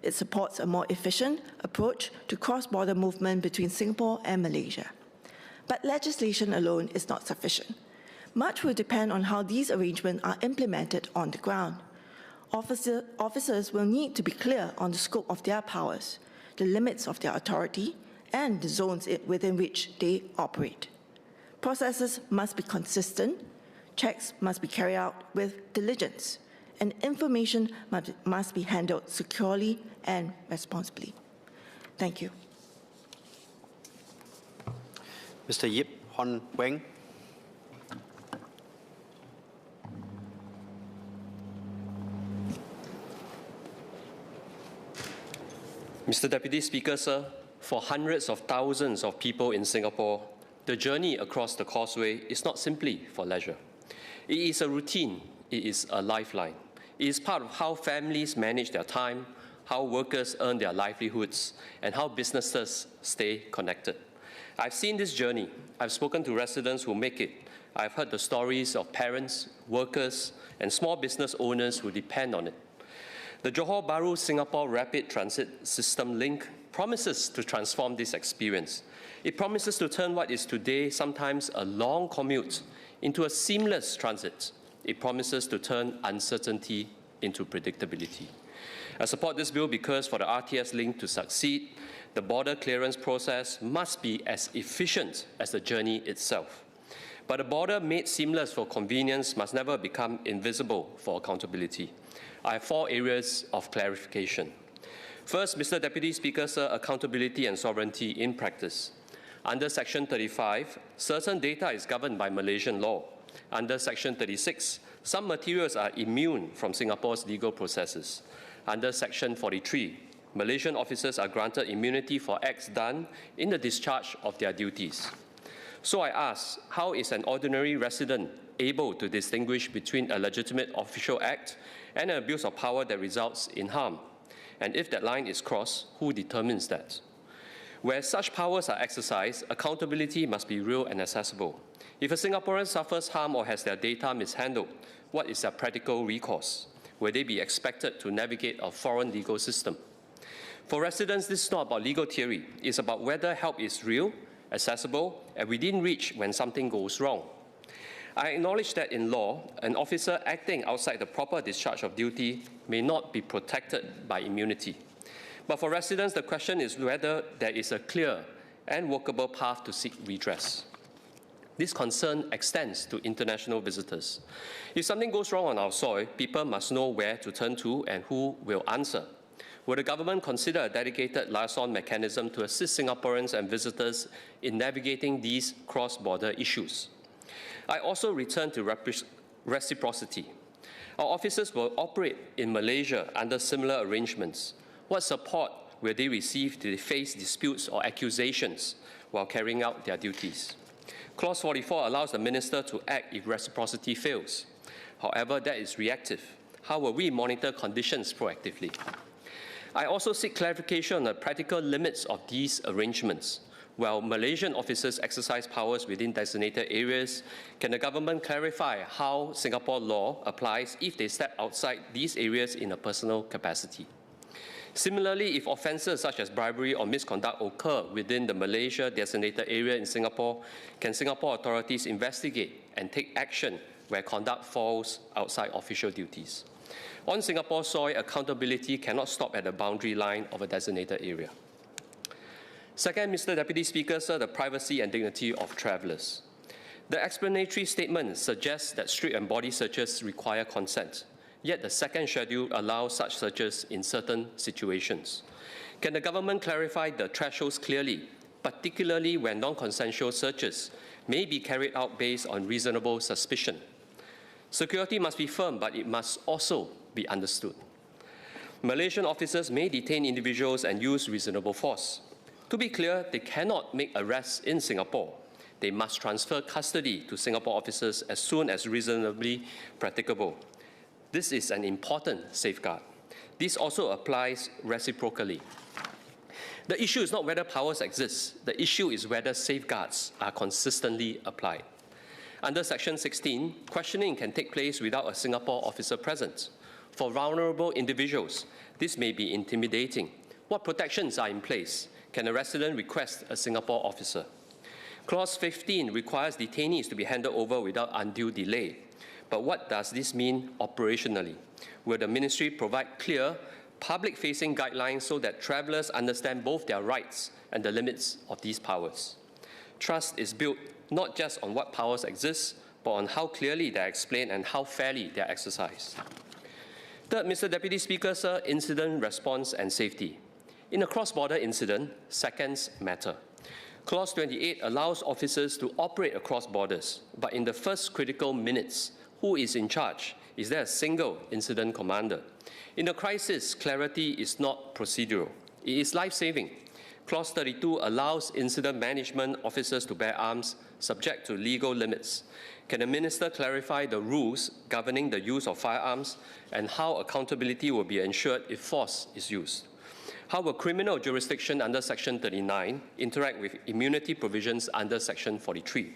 It supports a more efficient approach to cross-border movement between Singapore and Malaysia. But legislation alone is not sufficient. Much will depend on how these arrangements are implemented on the ground. Officers will need to be clear on the scope of their powers, the limits of their authority, and the zones within which they operate. Processes must be consistent, checks must be carried out with diligence, and information must be handled securely and responsibly. Thank you. Mr. Yip Hon Weng. Mr. Deputy Speaker, sir, for hundreds of thousands of people in Singapore, the journey across the causeway is not simply for leisure. It is a routine, it is a lifeline. It is part of how families manage their time, how workers earn their livelihoods, and how businesses stay connected. I've seen this journey. I've spoken to residents who make it. I've heard the stories of parents, workers, and small business owners who depend on it. The Johor Bahru Singapore Rapid Transit System Link promises to transform this experience. It promises to turn what is today sometimes a long commute into a seamless transit. It promises to turn uncertainty into predictability. I support this bill because for the RTS link to succeed, the border clearance process must be as efficient as the journey itself. But a border made seamless for convenience must never become invisible for accountability. I have 4 areas of clarification. First, Mr. Deputy Speaker, sir, accountability and sovereignty in practice. Under Section 35, certain data is governed by Malaysian law. Under Section 36, some materials are immune from Singapore's legal processes. Under Section 43, Malaysian officers are granted immunity for acts done in the discharge of their duties. So I ask, how is an ordinary resident able to distinguish between a legitimate official act and an abuse of power that results in harm? And if that line is crossed, who determines that? Where such powers are exercised, accountability must be real and accessible. If a Singaporean suffers harm or has their data mishandled, what is their practical recourse? will they be expected to navigate a foreign legal system? For residents, this is not about legal theory. It's about whether help is real, accessible, and within reach when something goes wrong. I acknowledge that in law, an officer acting outside the proper discharge of duty may not be protected by immunity. But for residents, the question is whether there is a clear and workable path to seek redress. This concern extends to international visitors. If something goes wrong on our soil, people must know where to turn to and who will answer. Will the government consider a dedicated liaison mechanism to assist Singaporeans and visitors in navigating these cross-border issues? I also return to reciprocity. Our officers will operate in Malaysia under similar arrangements. What support will they receive to face disputes or accusations while carrying out their duties? Clause 44 allows the minister to act if reciprocity fails. However, that is reactive. How will we monitor conditions proactively? I also seek clarification on the practical limits of these arrangements. While Malaysian officers exercise powers within designated areas, can the government clarify how Singapore law applies if they step outside these areas in a personal capacity? Similarly, if offences such as bribery or misconduct occur within the Malaysia designated area in Singapore, can Singapore authorities investigate and take action where conduct falls outside official duties? On Singapore soil, accountability cannot stop at the boundary line of a designated area. Second, Mr. Deputy Speaker, sir, the privacy and dignity of travellers. The explanatory statement suggests that street and body searches require consent, yet the second schedule allows such searches in certain situations. Can the government clarify the thresholds clearly, particularly when non-consensual searches may be carried out based on reasonable suspicion? Security must be firm, but it must also be understood. Malaysian officers may detain individuals and use reasonable force. To be clear, they cannot make arrests in Singapore. They must transfer custody to Singapore officers as soon as reasonably practicable. This is an important safeguard. This also applies reciprocally. The issue is not whether powers exist. The issue is whether safeguards are consistently applied. Under Section 16, questioning can take place without a Singapore officer present. For vulnerable individuals, this may be intimidating. What protections are in place? Can a resident request a Singapore officer? Clause 15 requires detainees to be handed over without undue delay. But what does this mean operationally? Will the ministry provide clear, public-facing guidelines so that travellers understand both their rights and the limits of these powers? Trust is built not just on what powers exist, but on how clearly they are explained and how fairly they are exercised. Third, Mr. Deputy Speaker, sir, incident response and safety. In a cross-border incident, seconds matter. Clause 28 allows officers to operate across borders, but in the first critical minutes, who is in charge? Is there a single incident commander? In a crisis, clarity is not procedural. It is life-saving. Clause 32 allows incident management officers to bear arms subject to legal limits. Can the minister clarify the rules governing the use of firearms and how accountability will be ensured if force is used? How will criminal jurisdiction under Section 39 interact with immunity provisions under Section 43?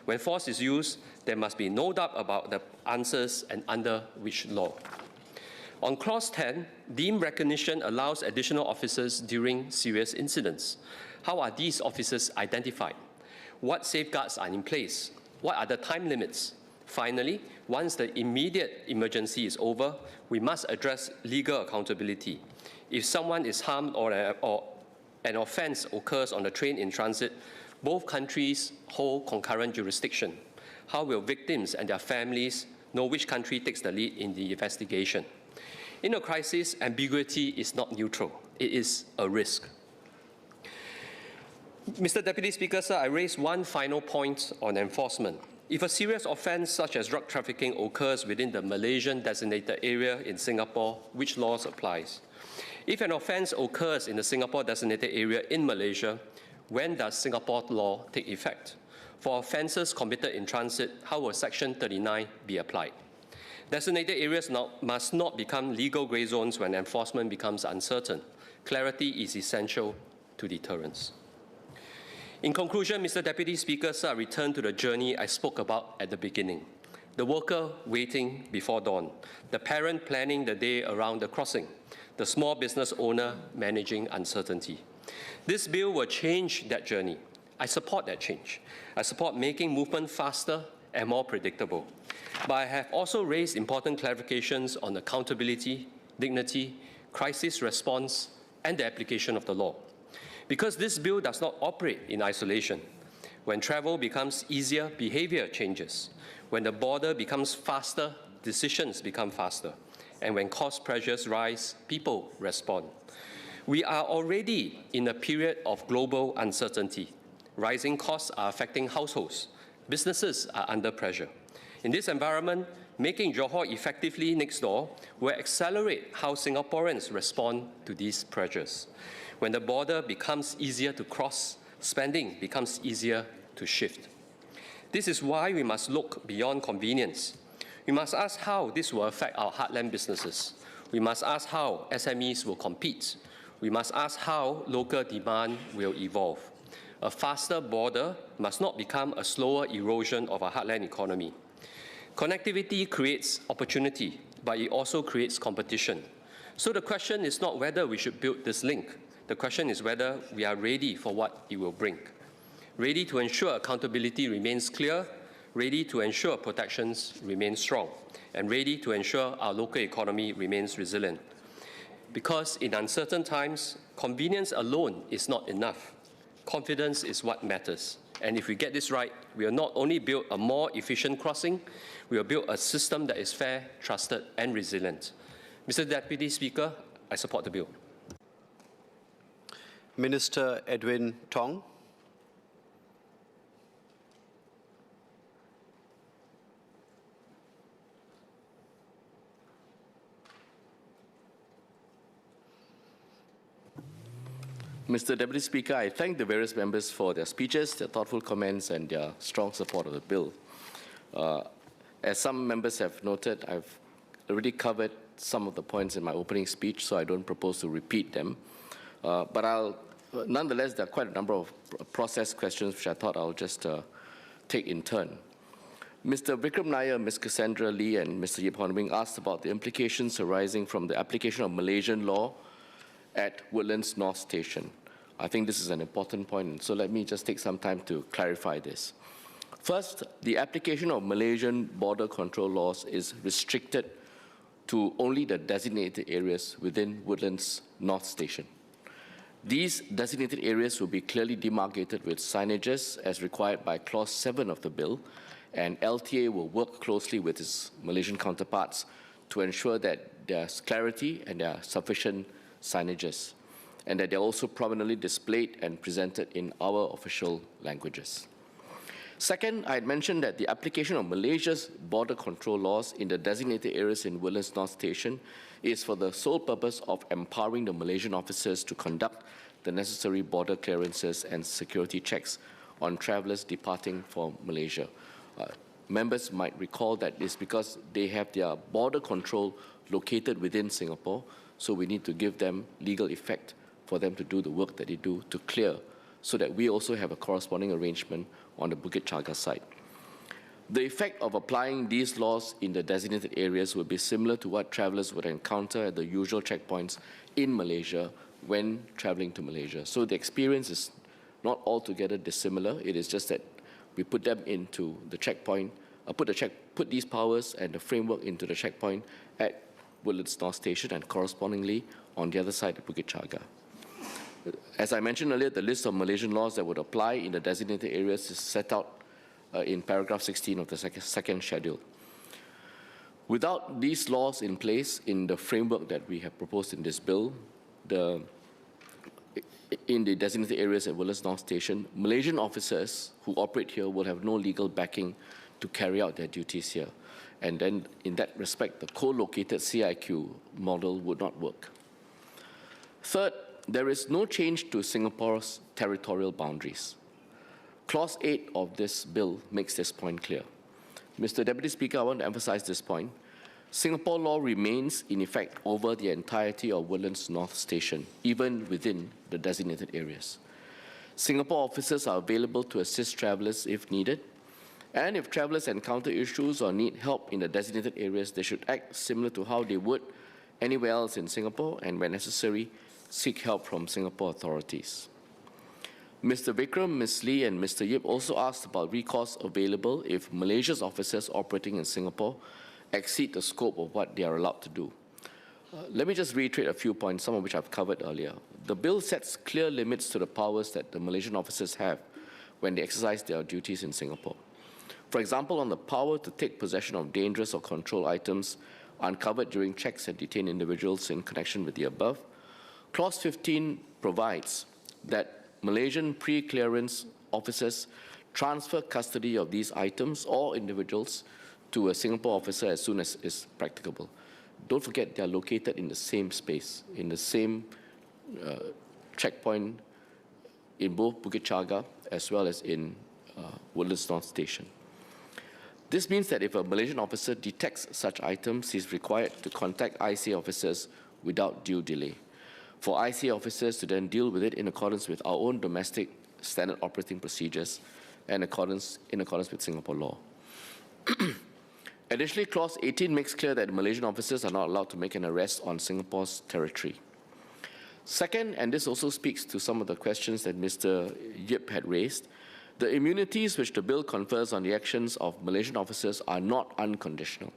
When force is used, there must be no doubt about the answers and under which law. On Clause 10, deemed recognition allows additional officers during serious incidents. How are these officers identified? What safeguards are in place? What are the time limits? Finally, once the immediate emergency is over, we must address legal accountability. If someone is harmed or an offence occurs on a train in transit, both countries hold concurrent jurisdiction. How will victims and their families know which country takes the lead in the investigation? In a crisis, ambiguity is not neutral. It is a risk. Mr. Deputy Speaker, sir, I raise one final point on enforcement. If a serious offence such as drug trafficking occurs within the Malaysian designated area in Singapore, which laws applies? If an offence occurs in the Singapore designated area in Malaysia, when does Singapore law take effect? For offences committed in transit, how will Section 39 be applied? Designated areas must not become legal grey zones when enforcement becomes uncertain. Clarity is essential to deterrence. In conclusion, Mr. Deputy Speaker, sir, I return to the journey I spoke about at the beginning. the worker waiting before dawn, the parent planning the day around the crossing, the small business owner managing uncertainty. This bill will change that journey. I support that change. I support making movement faster and more predictable. But I have also raised important clarifications on accountability, dignity, crisis response, and the application of the law. Because this bill does not operate in isolation. When travel becomes easier, behavior changes. When the border becomes faster, decisions become faster. And when cost pressures rise, people respond. We are already in a period of global uncertainty. Rising costs are affecting households. Businesses are under pressure. In this environment, making Johor effectively next door will accelerate how Singaporeans respond to these pressures. When the border becomes easier to cross, spending becomes easier to shift. This is why we must look beyond convenience. We must ask how this will affect our heartland businesses. We must ask how SMEs will compete. We must ask how local demand will evolve. A faster border must not become a slower erosion of our heartland economy. Connectivity creates opportunity, but it also creates competition. So the question is not whether we should build this link. The question is whether we are ready for what it will bring. Ready to ensure accountability remains clear, ready to ensure protections remain strong, and ready to ensure our local economy remains resilient. Because in uncertain times, convenience alone is not enough. Confidence is what matters. And if we get this right, we will not only build a more efficient crossing, we will build a system that is fair, trusted, and resilient. Mr. Deputy Speaker, I support the bill. Minister Edwin Tong. Mr. Deputy Speaker, I thank the various members for their speeches, their thoughtful comments, and their strong support of the bill. As some members have noted, I've already covered some of the points in my opening speech, so I don't propose to repeat them. But nonetheless, there are quite a number of process questions which I thought I'll just take in turn. Mr. Vikram Nair, Ms. Cassandra Lee, and Mr. Yip Hon Wing asked about the implications arising from the application of Malaysian law at Woodlands North Station. I think this is an important point, so let me just take some time to clarify this. First, the application of Malaysian border control laws is restricted to only the designated areas within Woodlands North Station. These designated areas will be clearly demarcated with signages as required by Clause 7 of the bill, and LTA will work closely with its Malaysian counterparts to ensure that there's clarity and there are sufficient signages, and that they're also prominently displayed and presented in our official languages. Second, I had mentioned that the application of Malaysia's border control laws in the designated areas in Woodlands North Station is for the sole purpose of empowering the Malaysian officers to conduct the necessary border clearances and security checks on travellers departing for Malaysia. Members might recall that it's because they have their border control located within Singapore, so we need to give them legal effect for them to do the work that they do to clear, so that we also have a corresponding arrangement on the Bukit Chaga side. The effect of applying these laws in the designated areas will be similar to what travellers would encounter at the usual checkpoints in Malaysia when travelling to Malaysia. So the experience is not altogether dissimilar. It is just that we put them into the checkpoint, put these powers and the framework into the checkpoint at Woodlands North Station and correspondingly on the other side of Bukit Chaga. As I mentioned earlier, the list of Malaysian laws that would apply in the designated areas is set out in paragraph 16 of the second schedule. Without these laws in place in the framework that we have proposed in this bill, in the designated areas at Woodlands North Station, Malaysian officers who operate here will have no legal backing to carry out their duties here. And then, in that respect, the co-located CIQ model would not work. Third, there is no change to Singapore's territorial boundaries. Clause 8 of this bill makes this point clear. Mr. Deputy Speaker, I want to emphasize this point. Singapore law remains in effect over the entirety of Woodlands North Station, even within the designated areas. Singapore officers are available to assist travellers if needed, And if travelers encounter issues or need help in the designated areas, they should act similar to how they would anywhere else in Singapore, and when necessary, seek help from Singapore authorities. Mr. Vikram, Ms. Lee, and Mr. Yip also asked about recourse available if Malaysia's officers operating in Singapore exceed the scope of what they are allowed to do. Let me just reiterate a few points, some of which I've covered earlier. The bill sets clear limits to the powers that the Malaysian officers have when they exercise their duties in Singapore. For example, on the power to take possession of dangerous or controlled items uncovered during checks and detain individuals in connection with the above, Clause 15 provides that Malaysian pre-clearance officers transfer custody of these items or individuals to a Singapore officer as soon as is practicable. Don't forget, they are located in the same space, in the same checkpoint in both Bukit Chaga as well as in Woodlands North Station. This means that if a Malaysian officer detects such items, he is required to contact ICA officers without due delay. For ICA officers to then deal with it in accordance with our own domestic standard operating procedures and in accordance with Singapore law. Additionally, Clause 18 makes clear that Malaysian officers are not allowed to make an arrest on Singapore's territory. Second, and this also speaks to some of the questions that Mr. Yip had raised, the immunities which the bill confers on the actions of Malaysian officers are not unconditional.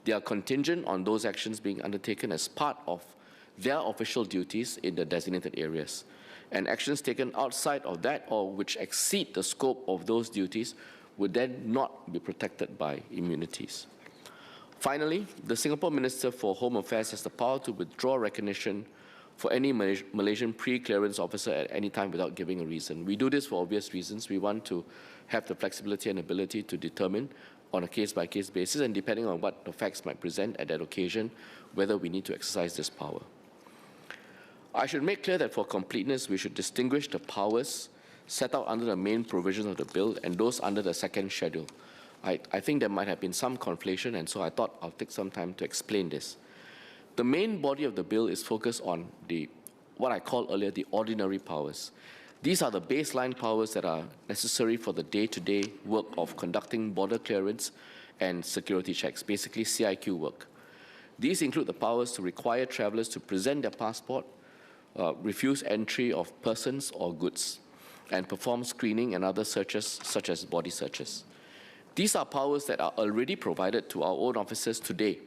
They are contingent on those actions being undertaken as part of their official duties in the designated areas. And actions taken outside of that or which exceed the scope of those duties would then not be protected by immunities. Finally, the Singapore Minister for Home Affairs has the power to withdraw recognition for any Malaysian pre-clearance officer at any time without giving a reason. We do this for obvious reasons. We want to have the flexibility and ability to determine on a case-by-case basis, and depending on what the facts might present at that occasion, whether we need to exercise this power. I should make clear that for completeness, we should distinguish the powers set out under the main provisions of the bill and those under the second schedule. I think there might have been some conflation, and so I thought I'll take some time to explain this. The main body of the bill is focused on what I called earlier the ordinary powers. These are the baseline powers that are necessary for the day-to-day work of conducting border clearance and security checks, basically CIQ work. These include the powers to require travelers to present their passport, refuse entry of persons or goods, and perform screening and other searches such as body searches. These are powers that are already provided to our own officers today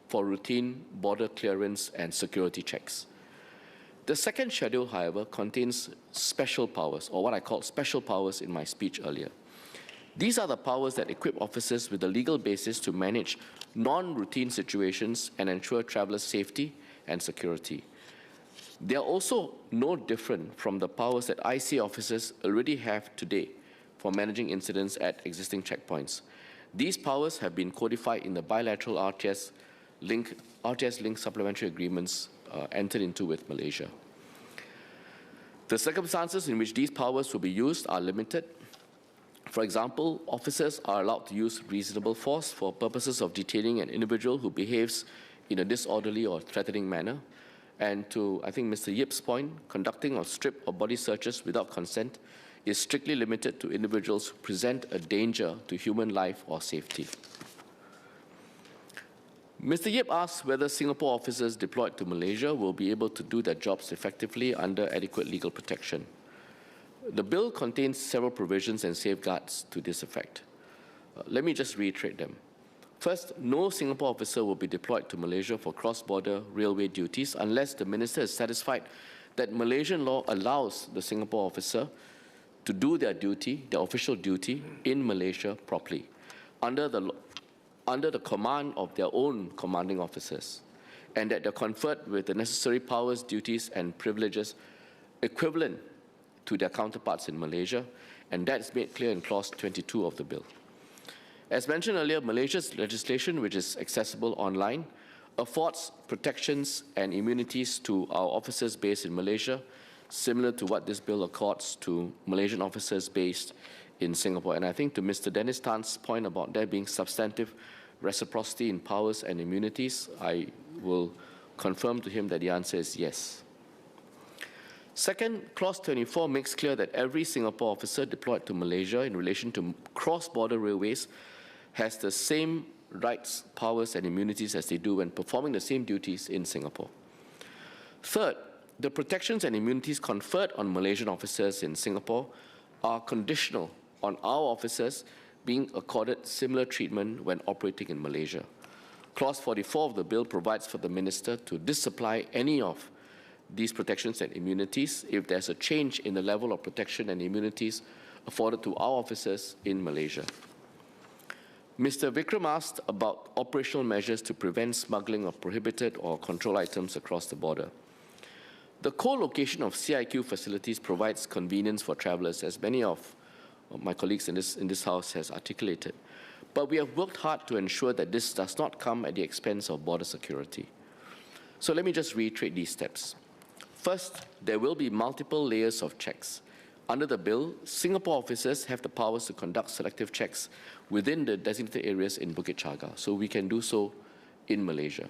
for routine border clearance and security checks. The second schedule, however, contains special powers, or what I call special powers in my speech earlier. These are the powers that equip officers with the legal basis to manage non-routine situations and ensure travelers' safety and security. They are also no different from the powers that IC officers already have today for managing incidents at existing checkpoints. These powers have been codified in the bilateral RTS-linked supplementary agreements entered into with Malaysia. The circumstances in which these powers will be used are limited. For example, officers are allowed to use reasonable force for purposes of detaining an individual who behaves in a disorderly or threatening manner. And to, I think, Mr. Yip's point, conducting or strip or body searches without consent is strictly limited to individuals who present a danger to human life or safety. Mr. Yip asks whether Singapore officers deployed to Malaysia will be able to do their jobs effectively under adequate legal protection. The bill contains several provisions and safeguards to this effect. Let me just reiterate them. First, no Singapore officer will be deployed to Malaysia for cross-border railway duties unless the minister is satisfied that Malaysian law allows the Singapore officer to do their duty, their official duty, in Malaysia properly, under the command of their own commanding officers, and that they're conferred with the necessary powers, duties, and privileges equivalent to their counterparts in Malaysia, and that's made clear in Clause 22 of the bill. As mentioned earlier, Malaysia's legislation, which is accessible online, affords protections and immunities to our officers based in Malaysia, similar to what this bill accords to Malaysian officers based in Singapore. And I think to Mr. Dennis Tan's point about there being substantive reciprocity in powers and immunities, I will confirm to him that the answer is yes. Second, Clause 24 makes clear that every Singapore officer deployed to Malaysia in relation to cross-border railways has the same rights, powers, and immunities as they do when performing the same duties in Singapore. Third, the protections and immunities conferred on Malaysian officers in Singapore are conditional on our officers being accorded similar treatment when operating in Malaysia. Clause 44 of the bill provides for the minister to disapply any of these protections and immunities if there's a change in the level of protection and immunities afforded to our officers in Malaysia. Mr. Vikram asked about operational measures to prevent smuggling of prohibited or controlled items across the border. The co-location of CIQ facilities provides convenience for travelers, as many of my colleagues in this House has articulated. But we have worked hard to ensure that this does not come at the expense of border security. So let me just reiterate these steps. First, there will be multiple layers of checks. Under the bill, Singapore officers have the powers to conduct selective checks within the designated areas in Bukit Jaga, so we can do so in Malaysia.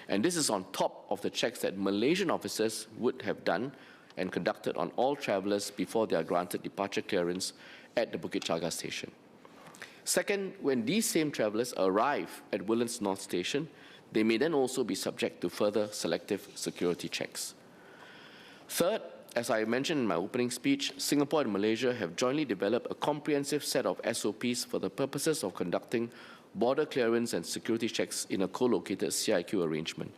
And this is on top of the checks that Malaysian officers would have done and conducted on all travelers before they are granted departure clearance at the Bukit Jaga station. Second, when these same travelers arrive at Woodlands North Station, they may then also be subject to further selective security checks. Third, as I mentioned in my opening speech, Singapore and Malaysia have jointly developed a comprehensive set of SOPs for the purposes of conducting border clearance and security checks in a co-located CIQ arrangement.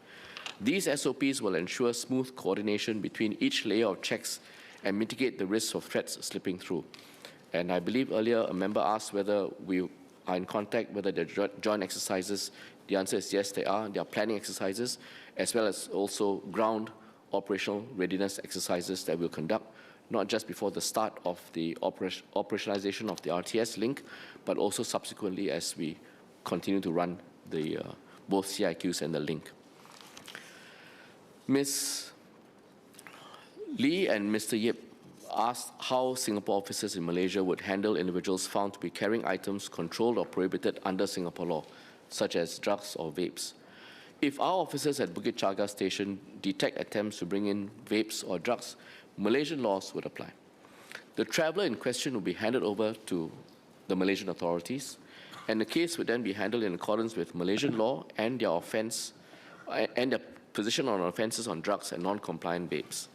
These SOPs will ensure smooth coordination between each layer of checks and mitigate the risks of threats slipping through. And I believe earlier a member asked whether we are in contact, whether they're joint exercises. The answer is yes, they are. They are planning exercises, as well as also ground operational readiness exercises that we'll conduct, not just before the start of the operationalization of the RTS link, but also subsequently as we continue to run the both CIQs and the link. Ms. Lee and Mr. Yip asked how Singapore officers in Malaysia would handle individuals found to be carrying items controlled or prohibited under Singapore law, such as drugs or vapes. If our officers at Bukit Jaga station detect attempts to bring in vapes or drugs, Malaysian laws would apply. The traveller in question will be handed over to the Malaysian authorities, and the case would then be handled in accordance with Malaysian law and their offence and their position on offences on drugs and non-compliant vapes.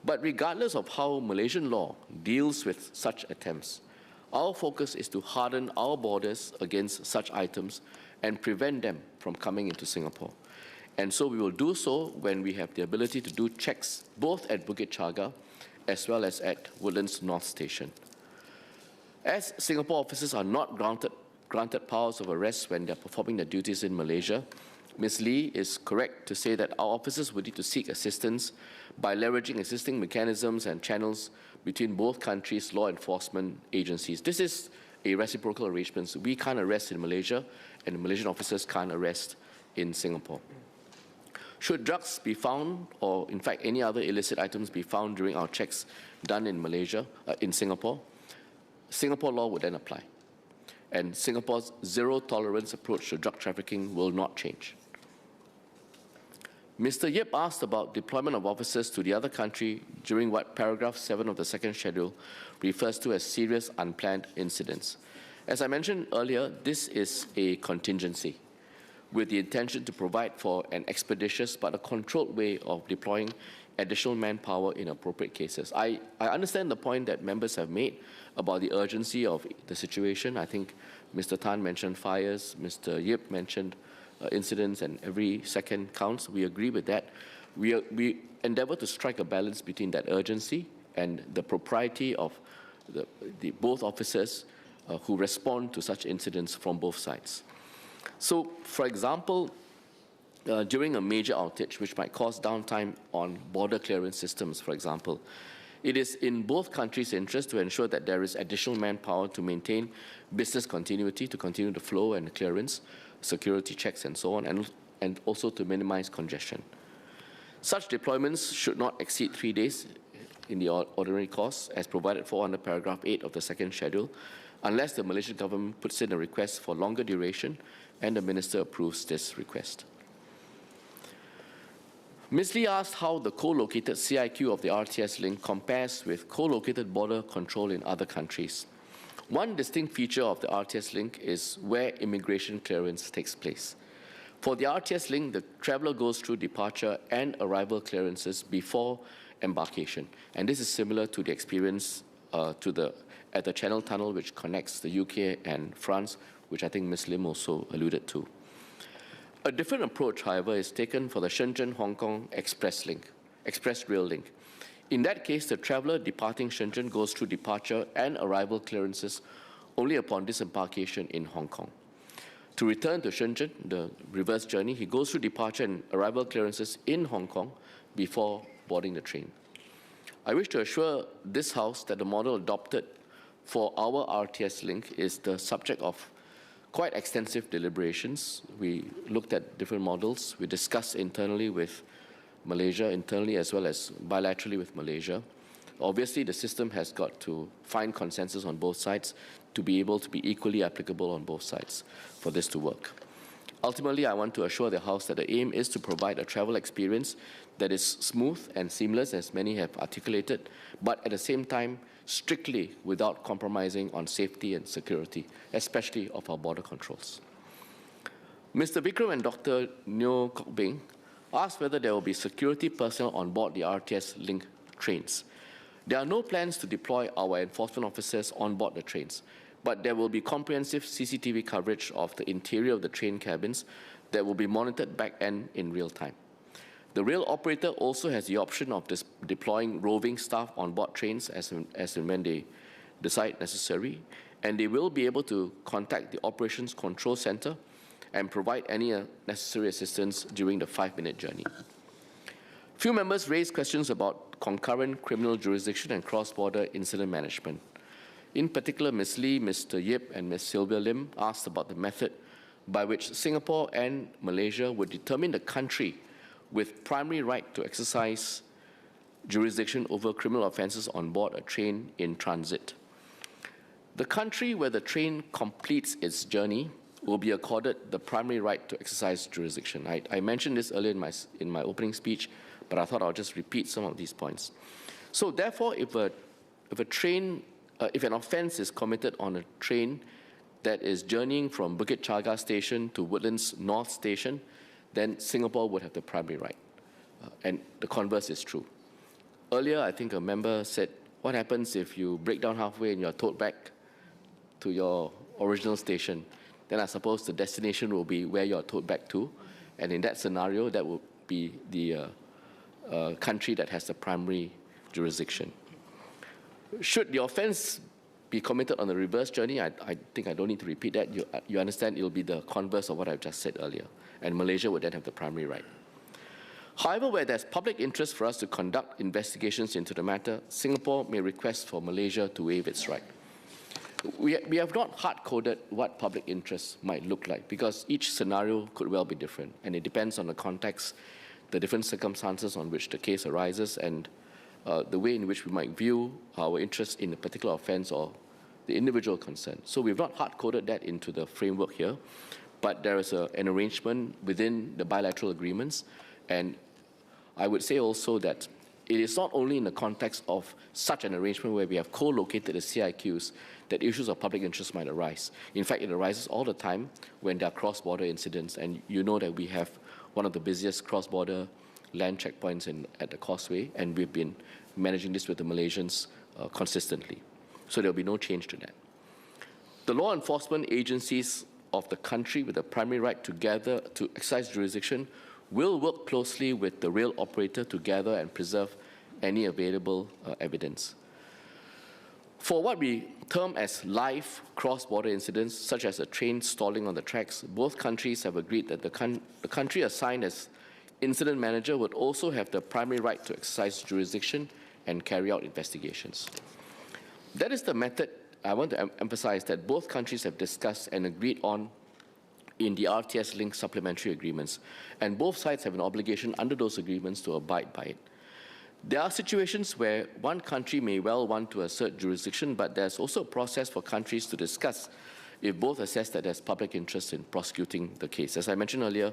But regardless of how Malaysian law deals with such attempts, our focus is to harden our borders against such items and prevent them from coming into Singapore. And so we will do so when we have the ability to do checks both at Bukit Jaga as well as at Woodlands North Station. As Singapore officers are not granted powers of arrest when they are performing their duties in Malaysia, Ms. Lee is correct to say that our officers would need to seek assistance by leveraging existing mechanisms and channels between both countries' law enforcement agencies. This is a reciprocal arrangement. So we can't arrest in Malaysia, and Malaysian officers can't arrest in Singapore. Should drugs be found, or in fact any other illicit items be found during our checks done in Malaysia, in Singapore, Singapore law would then apply. And Singapore's zero-tolerance approach to drug trafficking will not change. Mr. Yip asked about deployment of officers to the other country during what paragraph 7 of the second schedule refers to as serious unplanned incidents. As I mentioned earlier, this is a contingency with the intention to provide for an expeditious but a controlled way of deploying additional manpower in appropriate cases. I understand the point that members have made about the urgency of the situation. I think Mr. Tan mentioned fires, Mr. Yip mentioned incidents, and every second counts. We agree with that. We endeavor to strike a balance between that urgency and the propriety of both officers who respond to such incidents from both sides. So, for example, during a major outage, which might cause downtime on border clearance systems, for example, it is in both countries' interest to ensure that there is additional manpower to maintain business continuity, to continue the flow and clearance, security checks and so on, and also to minimize congestion. Such deployments should not exceed 3 days in the ordinary course, as provided for under paragraph 8 of the second schedule, unless the Malaysian government puts in a request for longer duration and the minister approves this request. Ms. Lee asked how the co-located CIQ of the RTS link compares with co-located border control in other countries. One distinct feature of the RTS link is where immigration clearance takes place. For the RTS link, the traveler goes through departure and arrival clearances before embarkation. And this is similar to the experience at the Channel Tunnel, which connects the UK and France, which I think Ms. Lim also alluded to. A different approach, however, is taken for the Shenzhen-Hong Kong Express Rail link. In that case, the traveler departing Shenzhen goes through departure and arrival clearances only upon disembarkation in Hong Kong. To return to Shenzhen, the reverse journey, he goes through departure and arrival clearances in Hong Kong before boarding the train. I wish to assure this House that the model adopted for our RTS link is the subject of quite extensive deliberations. We looked at different models. We discussed internally with Malaysia, internally as well as bilaterally with Malaysia. Obviously, the system has got to find consensus on both sides to be able to be equally applicable on both sides for this to work. Ultimately, I want to assure the House that the aim is to provide a travel experience that is smooth and seamless, as many have articulated, but at the same time, strictly without compromising on safety and security, especially of our border controls. Mr. Vikram and Dr. Neo Kok Beng asked whether there will be security personnel on board the RTS link trains. There are no plans to deploy our enforcement officers on board the trains, but there will be comprehensive CCTV coverage of the interior of the train cabins that will be monitored back-end in real time. The rail operator also has the option of deploying roving staff on board trains as and when they decide necessary, and they will be able to contact the Operations Control Center and provide any necessary assistance during the 5-minute journey. Few members raised questions about concurrent criminal jurisdiction and cross-border incident management. In particular, Ms. Lee, Mr. Yip, and Ms. Sylvia Lim asked about the method by which Singapore and Malaysia would determine the country with primary right to exercise jurisdiction over criminal offences on board a train in transit. The country where the train completes its journey will be accorded the primary right to exercise jurisdiction. I mentioned this earlier in my opening speech, but I thought I'll just repeat some of these points. So therefore, if an offence is committed on a train that is journeying from Bukit Chaga Station to Woodlands North Station, then Singapore would have the primary right. And the converse is true. Earlier, I think a member said, what happens if you break down halfway and you're towed back to your original station? Then I suppose the destination will be where you're towed back to. And in that scenario, that will be the country that has the primary jurisdiction. Should the offence be committed on the reverse journey, I think I don't need to repeat that. You understand it will be the converse of what I've just said earlier. And Malaysia would then have the primary right. However, where there's public interest for us to conduct investigations into the matter, Singapore may request for Malaysia to waive its right. We have not hard-coded what public interest might look like, because each scenario could well be different, and it depends on the context, the different circumstances on which the case arises, and the way in which we might view our interest in a particular offence or the individual concern. So we've not hard-coded that into the framework here, but there is an arrangement within the bilateral agreements. And I would say also that it is not only in the context of such an arrangement where we have co-located the CIQs that issues of public interest might arise. In fact, it arises all the time when there are cross-border incidents. And you know that we have one of the busiest cross-border land checkpoints at the Causeway, and we've been managing this with the Malaysians consistently. So there'll be no change to that. The law enforcement agencies of the country with the primary right to exercise jurisdiction will work closely with the rail operator to gather and preserve any available evidence. For what we term as live cross-border incidents, such as a train stalling on the tracks, both countries have agreed that the country assigned as incident manager would also have the primary right to exercise jurisdiction and carry out investigations. That is the method I want to emphasize that both countries have discussed and agreed on in the RTS link supplementary agreements, and both sides have an obligation under those agreements to abide by it. There are situations where one country may well want to assert jurisdiction, but there's also a process for countries to discuss if both assess that there's public interest in prosecuting the case. As I mentioned earlier,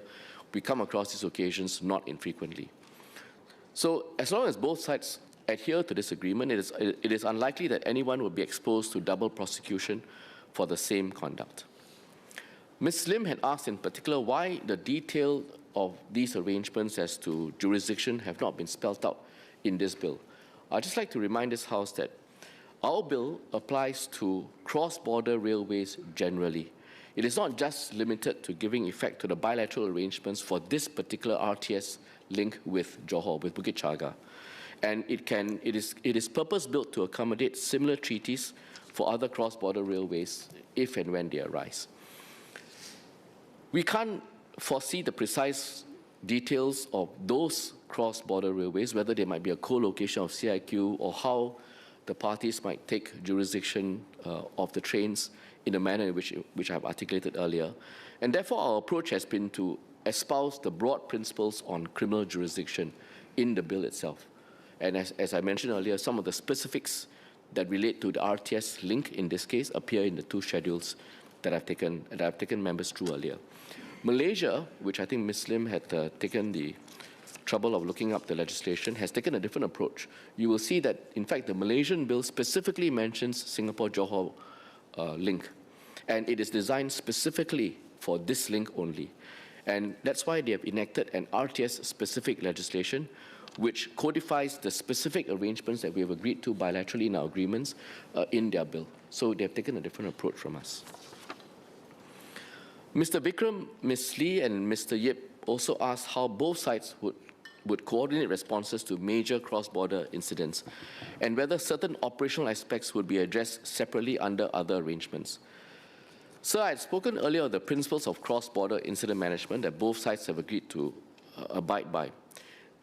we come across these occasions not infrequently. So as long as both sides adhere to this agreement, it is unlikely that anyone will be exposed to double prosecution for the same conduct. Ms. Lim had asked in particular why the detail of these arrangements as to jurisdiction have not been spelled out in this bill. I'd just like to remind this House that our bill applies to cross-border railways generally. It is not just limited to giving effect to the bilateral arrangements for this particular RTS link with Johor, with Bukit Chaga. And it is purpose-built to accommodate similar treaties for other cross-border railways if and when they arise. We can't foresee the precise details of those cross-border railways, whether they might be a co-location of CIQ or how the parties might take jurisdiction of the trains in a manner in which I've articulated earlier. And therefore, our approach has been to espouse the broad principles on criminal jurisdiction in the bill itself. And as I mentioned earlier, some of the specifics that relate to the RTS link in this case appear in the two schedules that I've taken members through earlier. Malaysia, which I think Ms. Lim had taken the trouble of looking up the legislation, has taken a different approach. You will see that, in fact, the Malaysian bill specifically mentions Singapore-Johor link, and it is designed specifically for this link only. And that's why they have enacted an RTS-specific legislation which codifies the specific arrangements that we have agreed to bilaterally in our agreements in their bill. So they have taken a different approach from us. Mr. Vikram, Ms. Lee, and Mr. Yip also asked how both sides would coordinate responses to major cross-border incidents and whether certain operational aspects would be addressed separately under other arrangements. Sir, I had spoken earlier of the principles of cross-border incident management that both sides have agreed to abide by.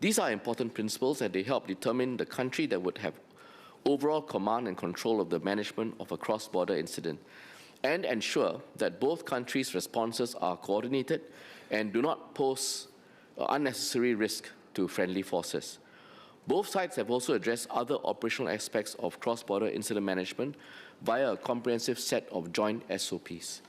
These are important principles and they help determine the country that would have overall command and control of the management of a cross-border incident and ensure that both countries' responses are coordinated and do not pose unnecessary risk to friendly forces. Both sides have also addressed other operational aspects of cross-border incident management via a comprehensive set of joint SOPs.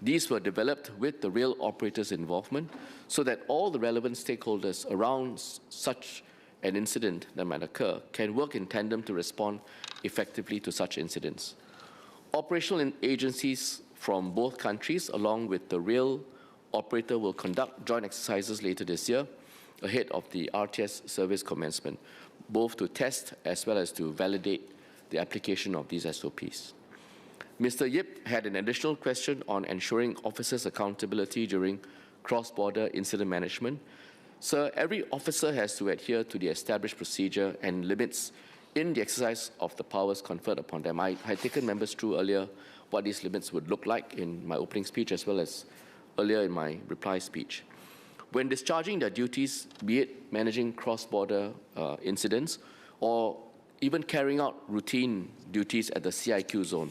These were developed with the rail operators' involvement so that all the relevant stakeholders around such an incident that might occur can work in tandem to respond effectively to such incidents. Operational agencies from both countries, along with the rail operator, will conduct joint exercises later this year ahead of the RTS service commencement, both to test as well as to validate the application of these SOPs. Mr. Yip had an additional question on ensuring officers' accountability during cross-border incident management. Sir, every officer has to adhere to the established procedure and limits in the exercise of the powers conferred upon them. I had taken members through earlier what these limits would look like in my opening speech as well as earlier in my reply speech. When discharging their duties, be it managing cross-border incidents or even carrying out routine duties at the CIQ zone,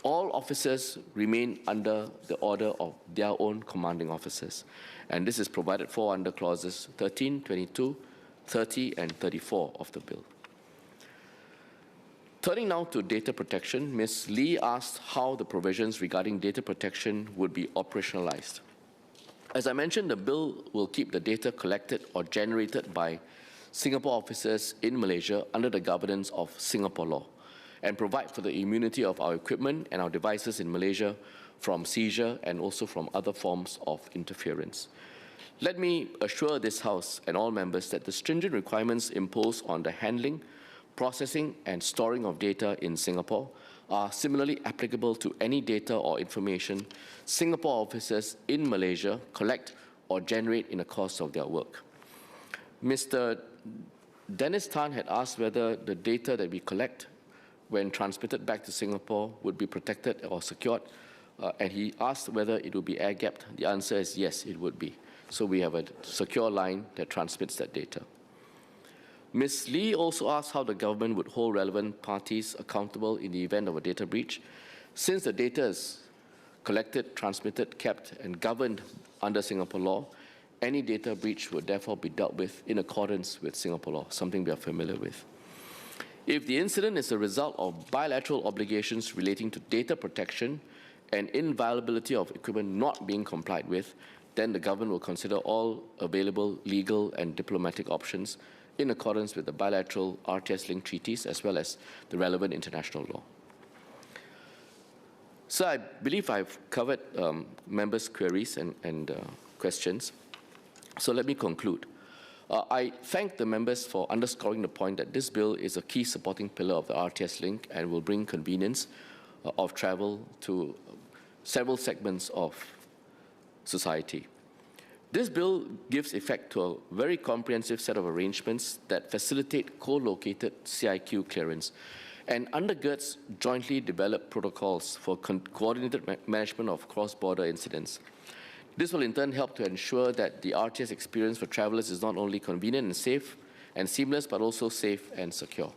all officers remain under the order of their own commanding officers. And this is provided for under clauses 13, 22, 30, and 34 of the bill. Turning now to data protection, Ms. Lee asked how the provisions regarding data protection would be operationalized. As I mentioned, the bill will keep the data collected or generated by Singapore officers in Malaysia under the governance of Singapore law and provide for the immunity of our equipment and our devices in Malaysia from seizure and also from other forms of interference. Let me assure this House and all members that the stringent requirements imposed on the handling, processing and storing of data in Singapore are similarly applicable to any data or information Singapore officers in Malaysia collect or generate in the course of their work. Mr. Dennis Tan had asked whether the data that we collect when transmitted back to Singapore would be protected or secured, and he asked whether it would be air-gapped. The answer is yes, it would be. So we have a secure line that transmits that data. Ms. Lee also asked how the government would hold relevant parties accountable in the event of a data breach. Since the data is collected, transmitted, kept, and governed under Singapore law, any data breach would therefore be dealt with in accordance with Singapore law, something we are familiar with. If the incident is a result of bilateral obligations relating to data protection and inviolability of equipment not being complied with, then the government will consider all available legal and diplomatic options in accordance with the bilateral RTS-linked treaties as well as the relevant international law. So I believe I've covered members' queries and questions. So let me conclude. I thank the members for underscoring the point that this bill is a key supporting pillar of the RTS link and will bring convenience of travel to several segments of society. This bill gives effect to a very comprehensive set of arrangements that facilitate co-located CIQ clearance and undergirds jointly developed protocols for coordinated management of cross-border incidents. This will in turn help to ensure that the RTS experience for travelers is not only convenient and safe and seamless, but also safe and secure.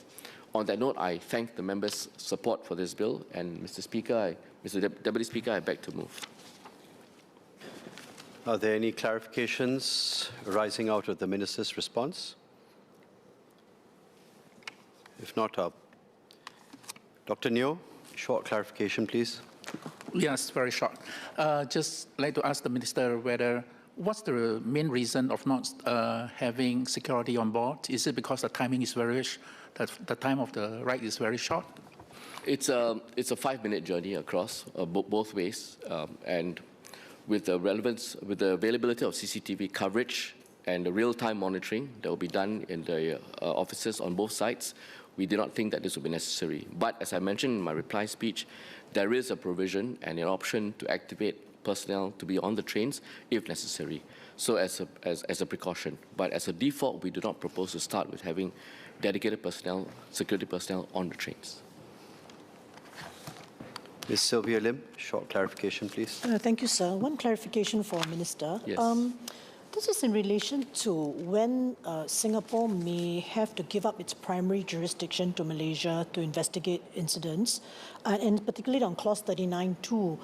On that note, I thank the members' support for this bill, and Mr. Speaker, Mr. Deputy Speaker, I beg to move. Are there any clarifications arising out of the Minister's response? If not, Dr. Neo, short clarification, please. Yes, very short. Just like to ask the Minister whether what's the main reason of not having security on board? Is it because the timing is the time of the ride is very short? It's a 5-minute journey across both ways, and with the availability of CCTV coverage and the real-time monitoring that will be done in the offices on both sides, we do not think that this will be necessary. But as I mentioned in my reply speech, there is a provision and an option to activate personnel to be on the trains if necessary, so as a precaution. But as a default, we do not propose to start with having dedicated personnel, security personnel on the trains. Ms. Sylvia Lim, short clarification, please. Thank you, sir. One clarification for Minister. Yes. This is in relation to when Singapore may have to give up its primary jurisdiction to Malaysia to investigate incidents, and particularly on Clause 39(2).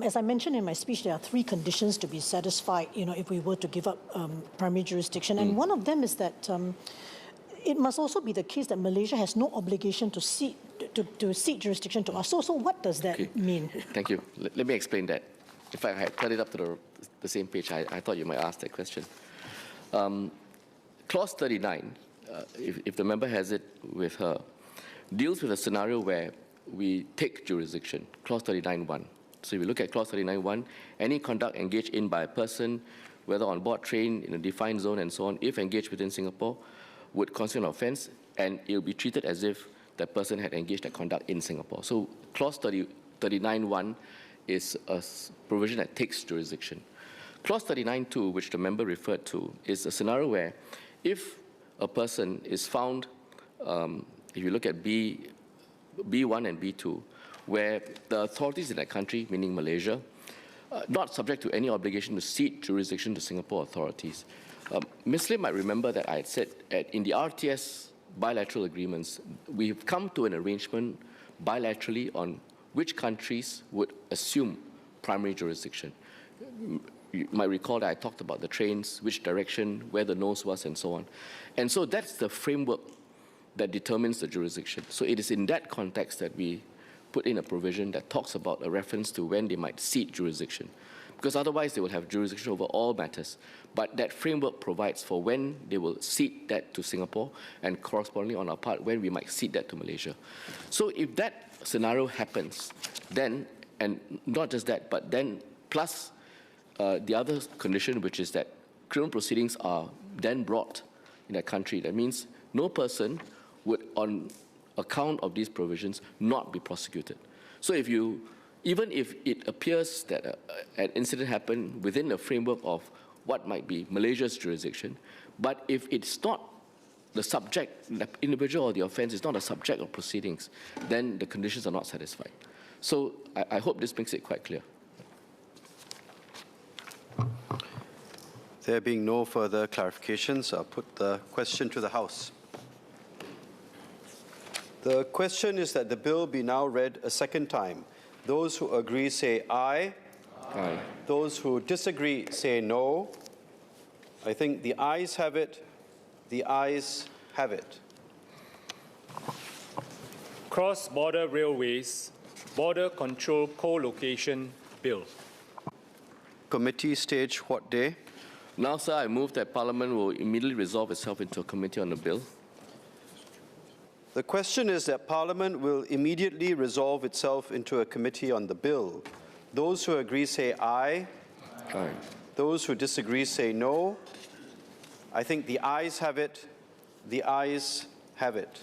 As I mentioned in my speech, there are 3 conditions to be satisfied, if we were to give up primary jurisdiction, and one of them is that it must also be the case that Malaysia has no obligation to seek jurisdiction to us. So what does that mean? Thank you. Let me explain that. In fact, I had cut it up to the same page. I thought you might ask that question. Clause 39, if the member has it with her, deals with a scenario where we take jurisdiction, Clause 39(1). So if you look at Clause 39(1), any conduct engaged in by a person, whether on board train, in a defined zone and so on, if engaged within Singapore, would constitute an offence, and it will be treated as if that person had engaged that conduct in Singapore. So Clause 39(1) is a provision that takes jurisdiction. Clause 39(2), which the member referred to, is a scenario where if a person is found, if you look at B1 and B2, where the authorities in that country, meaning Malaysia, not subject to any obligation to cede jurisdiction to Singapore authorities. Ms. Lim might remember that I had said in the RTS bilateral agreements, we've come to an arrangement bilaterally on which countries would assume primary jurisdiction. You might recall that I talked about the trains, which direction, where the nose was, and so on. And so that's the framework that determines the jurisdiction. So it is in that context that we put in a provision that talks about a reference to when they might cede jurisdiction, because otherwise they will have jurisdiction over all matters. But that framework provides for when they will cede that to Singapore, and correspondingly on our part, when we might cede that to Malaysia. So if that scenario happens, then, and not just that, but then plus the other condition, which is that criminal proceedings are then brought in that country. That means no person would, on account of these provisions, not be prosecuted. So even if it appears that an incident happened within the framework of what might be Malaysia's jurisdiction, but if it's not the subject, the individual or the offence is not a subject of proceedings, then the conditions are not satisfied. So I hope this makes it quite clear. There being no further clarifications, I'll put the question to the House. The question is that the bill be now read a second time. Those who agree say aye. Aye. Those who disagree say no. I think the ayes have it. The ayes have it. Cross-border railways, border control co-location bill. Committee stage what day? Now, sir, I move that Parliament will immediately resolve itself into a committee on the bill. The question is that Parliament will immediately resolve itself into a committee on the bill. Those who agree say aye. Aye. Those who disagree say no. I think the ayes have it. The ayes have it.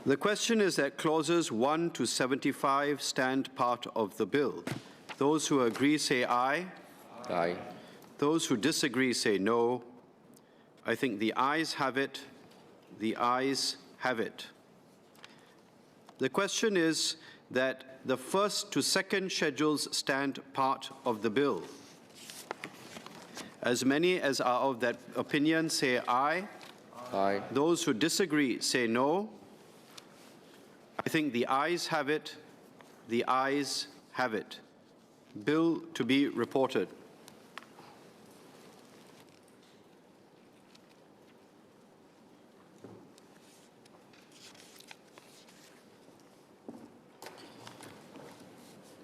The question is that clauses 1 to 75 stand part of the bill. Those who agree say aye. Aye. Those who disagree say no. I think the ayes have it. The ayes have it. The question is that the first to second schedules stand part of the bill. As many as are of that opinion say aye. Aye. Those who disagree say no. I think the ayes have it. The ayes have it. Bill to be reported.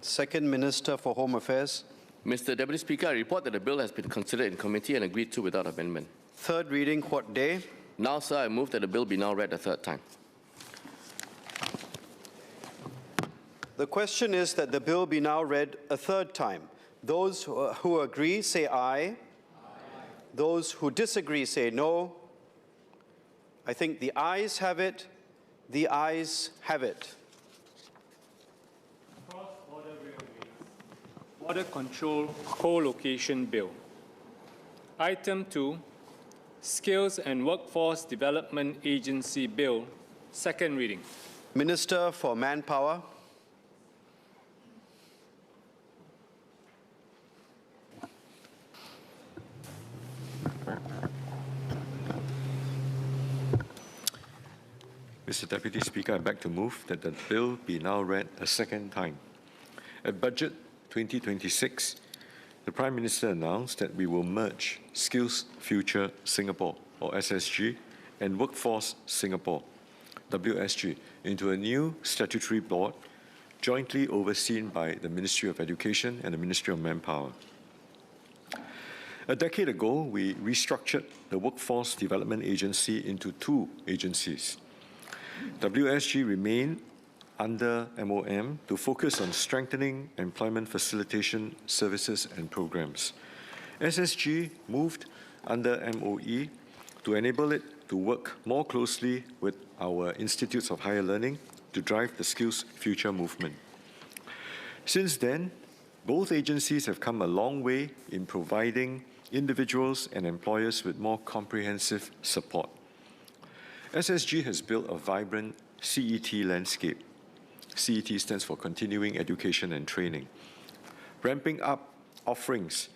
Second Minister for Home Affairs. Mr. Deputy Speaker, I report that the bill has been considered in committee and agreed to without amendment. Third reading, what day? Now, sir, I move that the bill be now read a third time. The question is that the bill be now read a third time. Those who agree say aye. Aye. Those who disagree say no. I think the ayes have it. The ayes have it. Cross-border railways, border control co-location bill. Item 2, Skills and Workforce Development Agency Bill, second reading. Minister for Manpower. Mr. Deputy Speaker, I beg to move that the bill be now read a second time. At Budget 2026, the Prime Minister announced that we will merge Skills Future Singapore, or SSG, and Workforce Singapore, WSG, into a new statutory board jointly overseen by the Ministry of Education and the Ministry of Manpower. A decade ago, we restructured the Workforce Development Agency into two agencies. WSG remained under MOM to focus on strengthening employment facilitation services and programs. SSG moved under MOE to enable it to work more closely with our institutes of higher learning to drive the Skills Future movement. Since then, both agencies have come a long way in providing individuals and employers with more comprehensive support. SSG has built a vibrant CET landscape. CET stands for Continuing Education and Training, ramping up offerings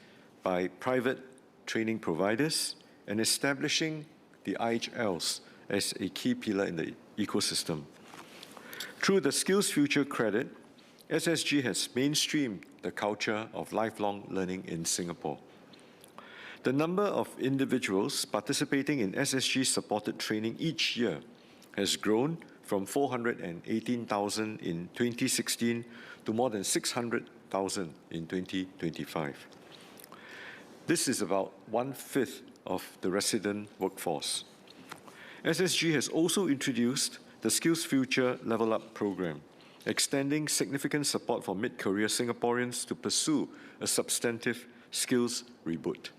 by private training providers and establishing the IHLs as a key pillar in the ecosystem. Through the Skills Future Credit, SSG has mainstreamed the culture of lifelong learning in Singapore. The number of individuals participating in SSG-supported training each year has grown from 418,000 in 2016 to more than 600,000 in 2025. This is about 1/5 of the resident workforce. SSG has also introduced the Skills Future Level Up program, extending significant support for mid-career Singaporeans to pursue a substantive skills reboot.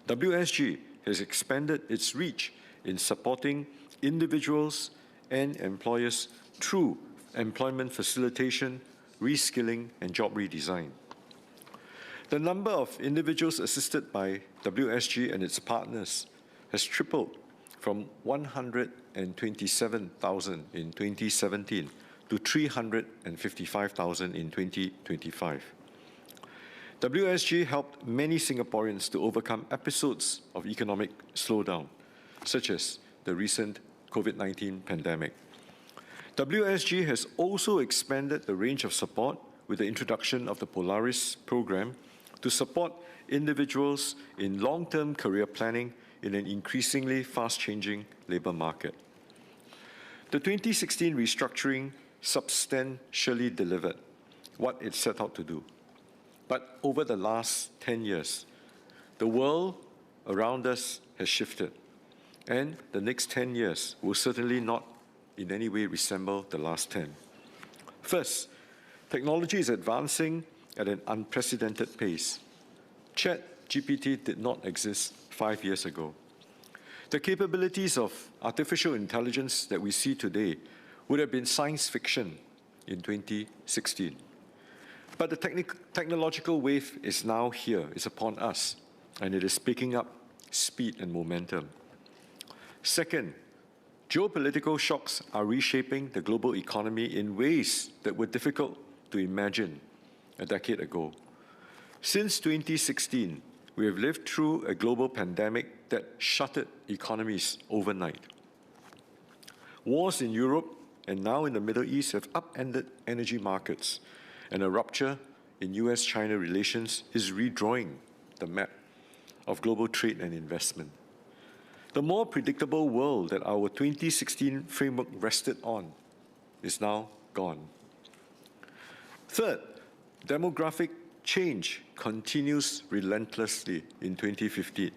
WSG has expanded its reach in supporting individuals and employers through employment facilitation, reskilling, and job redesign. The number of individuals assisted by WSG and its partners has tripled from 127,000 in 2017 to 355,000 in 2025. WSG helped many Singaporeans to overcome episodes of economic slowdown, such as the recent COVID-19 pandemic. WSG has also expanded the range of support with the introduction of the Polaris program to support individuals in long-term career planning in an increasingly fast-changing labour market. The 2016 restructuring substantially delivered what it set out to do. But over the last 10 years, the world around us has shifted, and the next 10 years will certainly not in any way resemble the last 10. First, technology is advancing at an unprecedented pace. ChatGPT did not exist 5 years ago. The capabilities of artificial intelligence that we see today would have been science fiction in 2016. But the technological wave is now here, it's upon us, and it is picking up speed and momentum. Second, geopolitical shocks are reshaping the global economy in ways that were difficult to imagine a decade ago. Since 2016, we have lived through a global pandemic that shuttered economies overnight. Wars in Europe and now in the Middle East have upended energy markets, and a rupture in US-China relations is redrawing the map of global trade and investment. The more predictable world that our 2016 framework rested on is now gone. Third, demographic change continues relentlessly in 2015.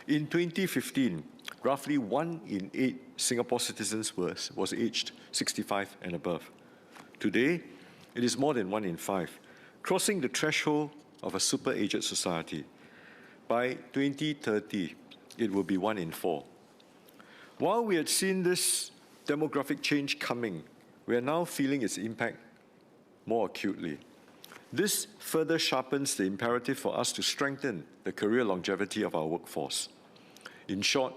In 2015, roughly 1 in 8 Singapore citizens was aged 65 and above. Today, it is more than 1 in 5, crossing the threshold of a super-aged society. By 2030, it will be 1 in 4. While we had seen this demographic change coming, we are now feeling its impact more acutely. This further sharpens the imperative for us to strengthen the career longevity of our workforce. In short,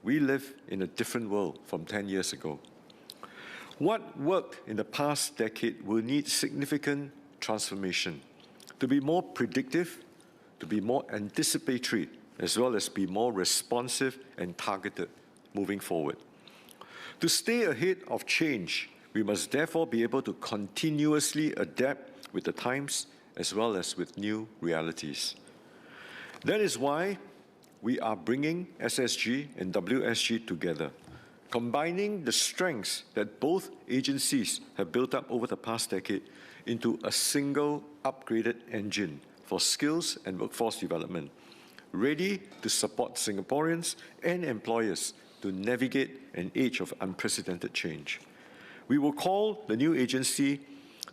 we live in a different world from 10 years ago. What worked in the past decade will need significant transformation to be more predictive, to be more anticipatory, as well as be more responsive and targeted moving forward. To stay ahead of change, we must therefore be able to continuously adapt with the times as well as with new realities. That is why we are bringing SSG and WSG together, combining the strengths that both agencies have built up over the past decade into a single upgraded engine for skills and workforce development, ready to support Singaporeans and employers to navigate an age of unprecedented change. We will call the new agency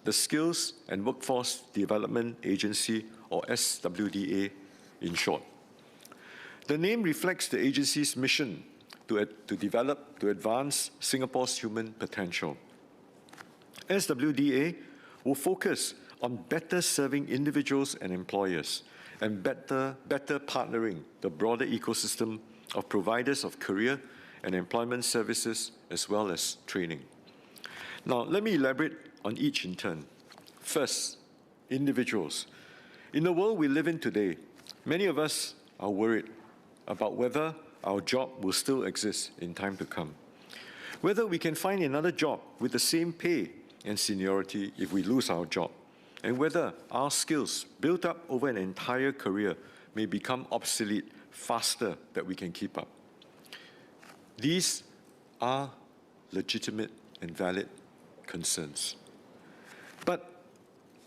the Skills and Workforce Development Agency, or SWDA in short. The name reflects the agency's mission to advance Singapore's human potential. SWDA will focus on better serving individuals and employers and better partnering the broader ecosystem of providers of career and employment services as well as training. Now, let me elaborate on each in turn. First, individuals. In the world we live in today, many of us are worried about whether our job will still exist in time to come, whether we can find another job with the same pay and seniority if we lose our job, and whether our skills built up over an entire career may become obsolete faster than we can keep up. These are legitimate and valid concerns. But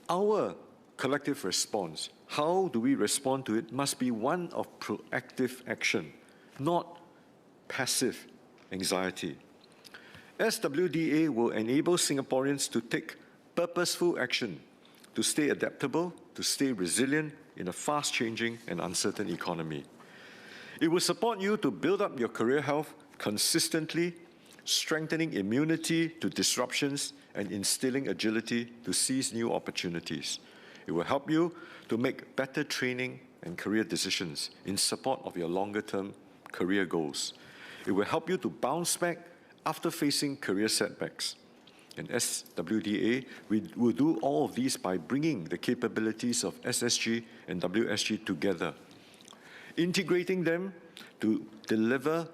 our collective response, how do we respond to it, must be one of proactive action, not passive anxiety. SWDA will enable Singaporeans to take purposeful action, to stay adaptable, to stay resilient in a fast-changing and uncertain economy. It will support you to build up your career health consistently, strengthening immunity to disruptions and instilling agility to seize new opportunities. It will help you to make better training and career decisions in support of your longer-term career goals. It will help you to bounce back after facing career setbacks. And SWDA will do all of these by bringing the capabilities of SSG and WSG together, integrating them to deliver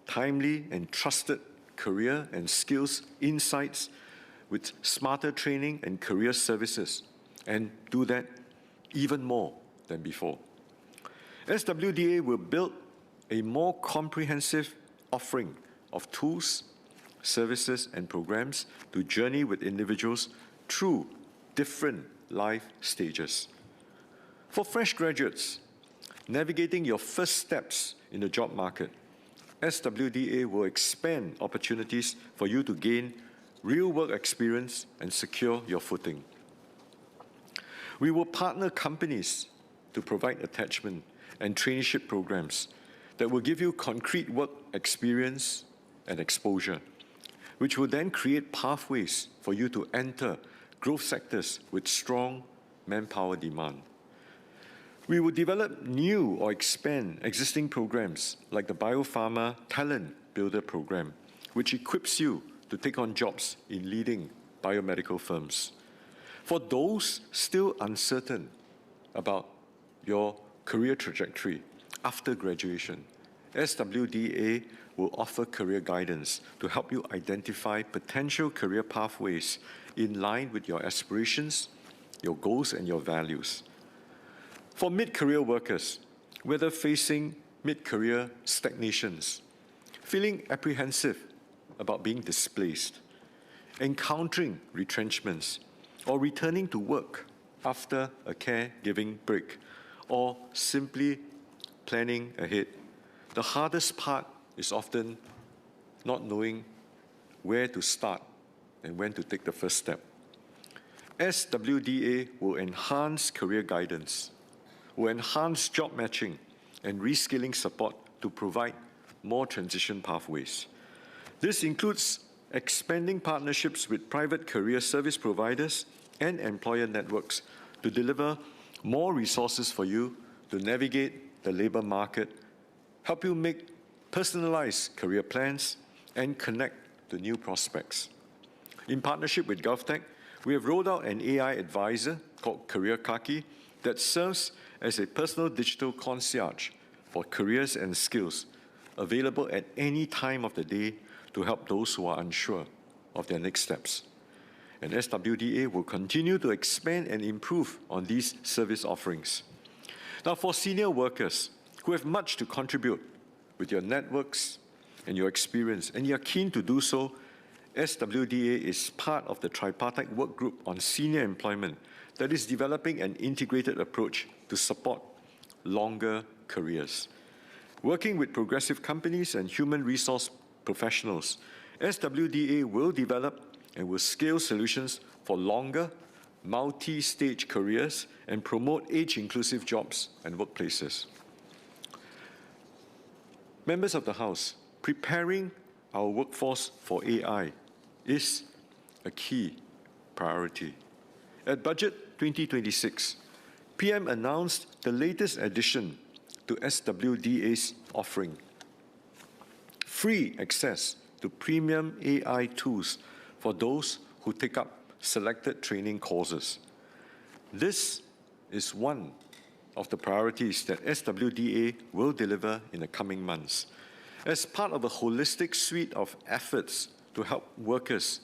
timely and trusted career and skills insights with smarter training and career services and do that even more than before. SWDA will build a more comprehensive offering of tools, services, and programs to journey with individuals through different life stages. For fresh graduates, navigating your first steps in the job market, SWDA will expand opportunities for you to gain real work experience and secure your footing. We will partner companies to provide attachment and traineeship programs that will give you concrete work experience and exposure, which will then create pathways for you to enter growth sectors with strong manpower demand. We will develop new or expand existing programs like the Biopharma Talent Builder Program, which equips you to take on jobs in leading biomedical firms. For those still uncertain about your career trajectory after graduation, SWDA will offer career guidance to help you identify potential career pathways in line with your aspirations, your goals, and your values. For mid-career workers, whether facing mid-career stagnations, feeling apprehensive about being displaced, encountering retrenchments, or returning to work after a caregiving break, or simply planning ahead, the hardest part is often not knowing where to start and when to take the first step. SWDA will enhance career guidance, will enhance job matching and reskilling support to provide more transition pathways. This includes expanding partnerships with private career service providers and employer networks to deliver more resources for you to navigate the labor market, help you make personalized career plans, and connect to new prospects. In partnership with GovTech, we have rolled out an AI advisor called Career Kaki that serves as a personal digital concierge for careers and skills, available at any time of the day to help those who are unsure of their next steps. And SWDA will continue to expand and improve on these service offerings. Now, for senior workers who have much to contribute with your networks and your experience, and you're keen to do so, SWDA is part of the tripartite work group on senior employment that is developing an integrated approach to support longer careers. Working with progressive companies and human resource professionals, SWDA will develop and will scale solutions for longer, multi-stage careers and promote age-inclusive jobs and workplaces. Members of the House, preparing our workforce for AI is a key priority. At Budget 2026, PM announced the latest addition to SWDA's offering: free access to premium AI tools for those who take up selected training courses. This is one of the priorities that SWDA will deliver in the coming months, as part of a holistic suite of efforts to help workers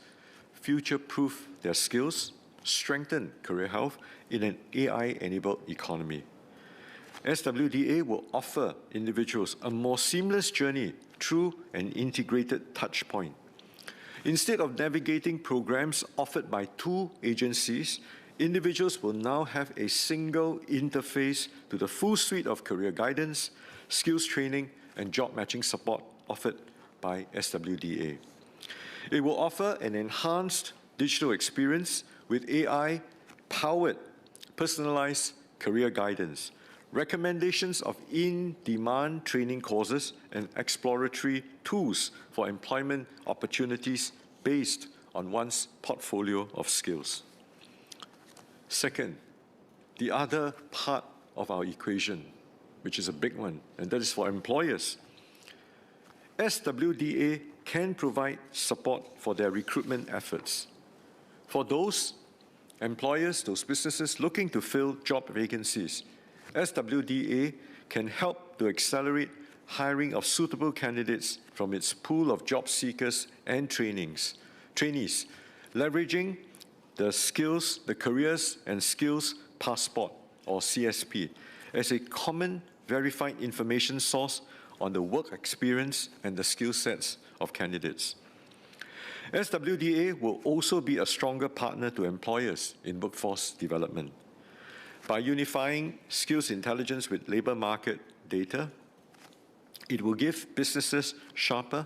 future-proof their skills, strengthen career health in an AI-enabled economy. SWDA will offer individuals a more seamless journey through an integrated touchpoint. Instead of navigating programs offered by two agencies, individuals will now have a single interface to the full suite of career guidance, skills training, and job matching support offered by SWDA. It will offer an enhanced digital experience with AI-powered personalized career guidance, recommendations of in-demand training courses, and exploratory tools for employment opportunities based on one's portfolio of skills. Second, the other part of our equation, which is a big one, and that is for employers. SWDA can provide support for their recruitment efforts. For those employers, those businesses looking to fill job vacancies, SWDA can help to accelerate hiring of suitable candidates from its pool of job seekers and trainees, leveraging the Careers and Skills Passport, or CSP, as a common verified information source on the work experience and the skill sets of candidates. SWDA will also be a stronger partner to employers in workforce development. By unifying skills intelligence with labor market data, it will give businesses sharper,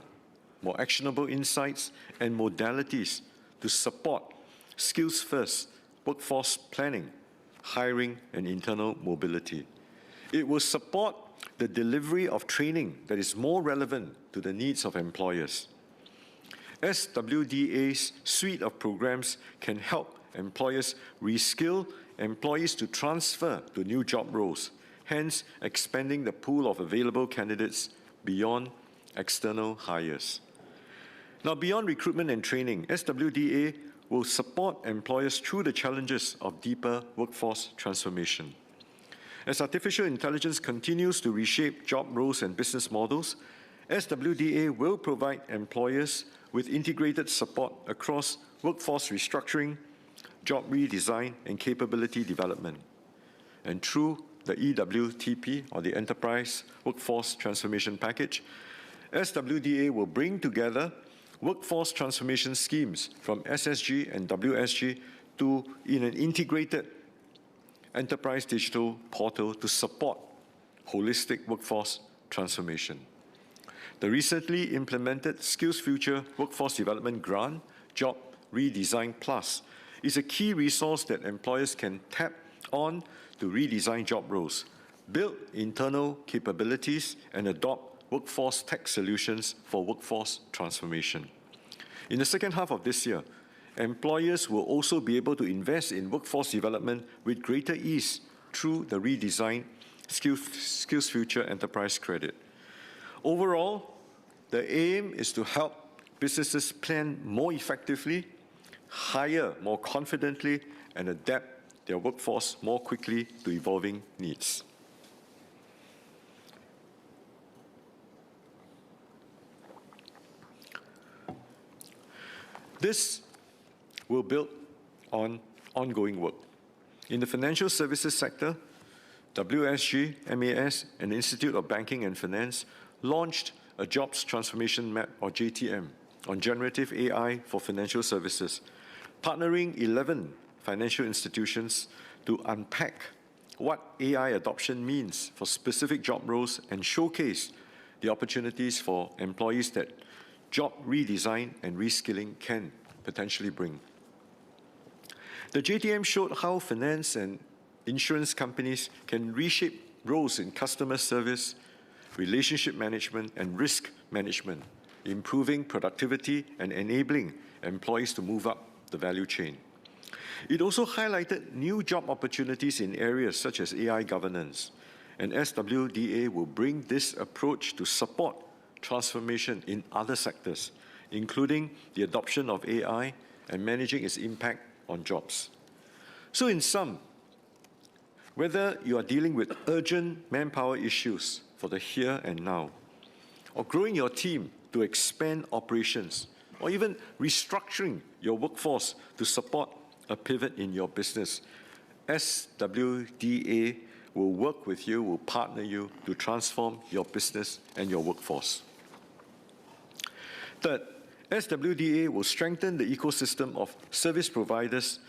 more actionable insights and modalities to support skills-first workforce planning, hiring, and internal mobility. It will support the delivery of training that is more relevant to the needs of employers. SWDA's suite of programs can help employers reskill employees to transfer to new job roles, hence expanding the pool of available candidates beyond external hires. Now, beyond recruitment and training, SWDA will support employers through the challenges of deeper workforce transformation. As artificial intelligence continues to reshape job roles and business models, SWDA will provide employers with integrated support across workforce restructuring, job redesign, and capability development. And through the EWTP, or the Enterprise Workforce Transformation Package, SWDA will bring together workforce transformation schemes from SSG and WSG in an integrated enterprise digital portal to support holistic workforce transformation. The recently implemented Skills Future Workforce Development Grant, Job Redesign Plus, is a key resource that employers can tap on to redesign job roles, build internal capabilities, and adopt workforce tech solutions for workforce transformation. In the second half of this year, employers will also be able to invest in workforce development with greater ease through the redesigned Skills Future Enterprise Credit. Overall, the aim is to help businesses plan more effectively, hire more confidently, and adapt their workforce more quickly to evolving needs. This will build on ongoing work. In the financial services sector, WSG, MAS, and the Institute of Banking and Finance launched a Jobs Transformation Map, or JTM, on generative AI for financial services, partnering 11 financial institutions to unpack what AI adoption means for specific job roles and showcase the opportunities for employees that job redesign and reskilling can potentially bring. The JTM showed how finance and insurance companies can reshape roles in customer service, relationship management, and risk management, improving productivity and enabling employees to move up the value chain. It also highlighted new job opportunities in areas such as AI governance, and SWDA will bring this approach to support transformation in other sectors, including the adoption of AI and managing its impact on jobs. So in sum, whether you are dealing with urgent manpower issues for the here and now, or growing your team to expand operations, or even restructuring your workforce to support a pivot in your business, SWDA will work with you, will partner you to transform your business and your workforce. Third, SWDA will strengthen the ecosystem of service providers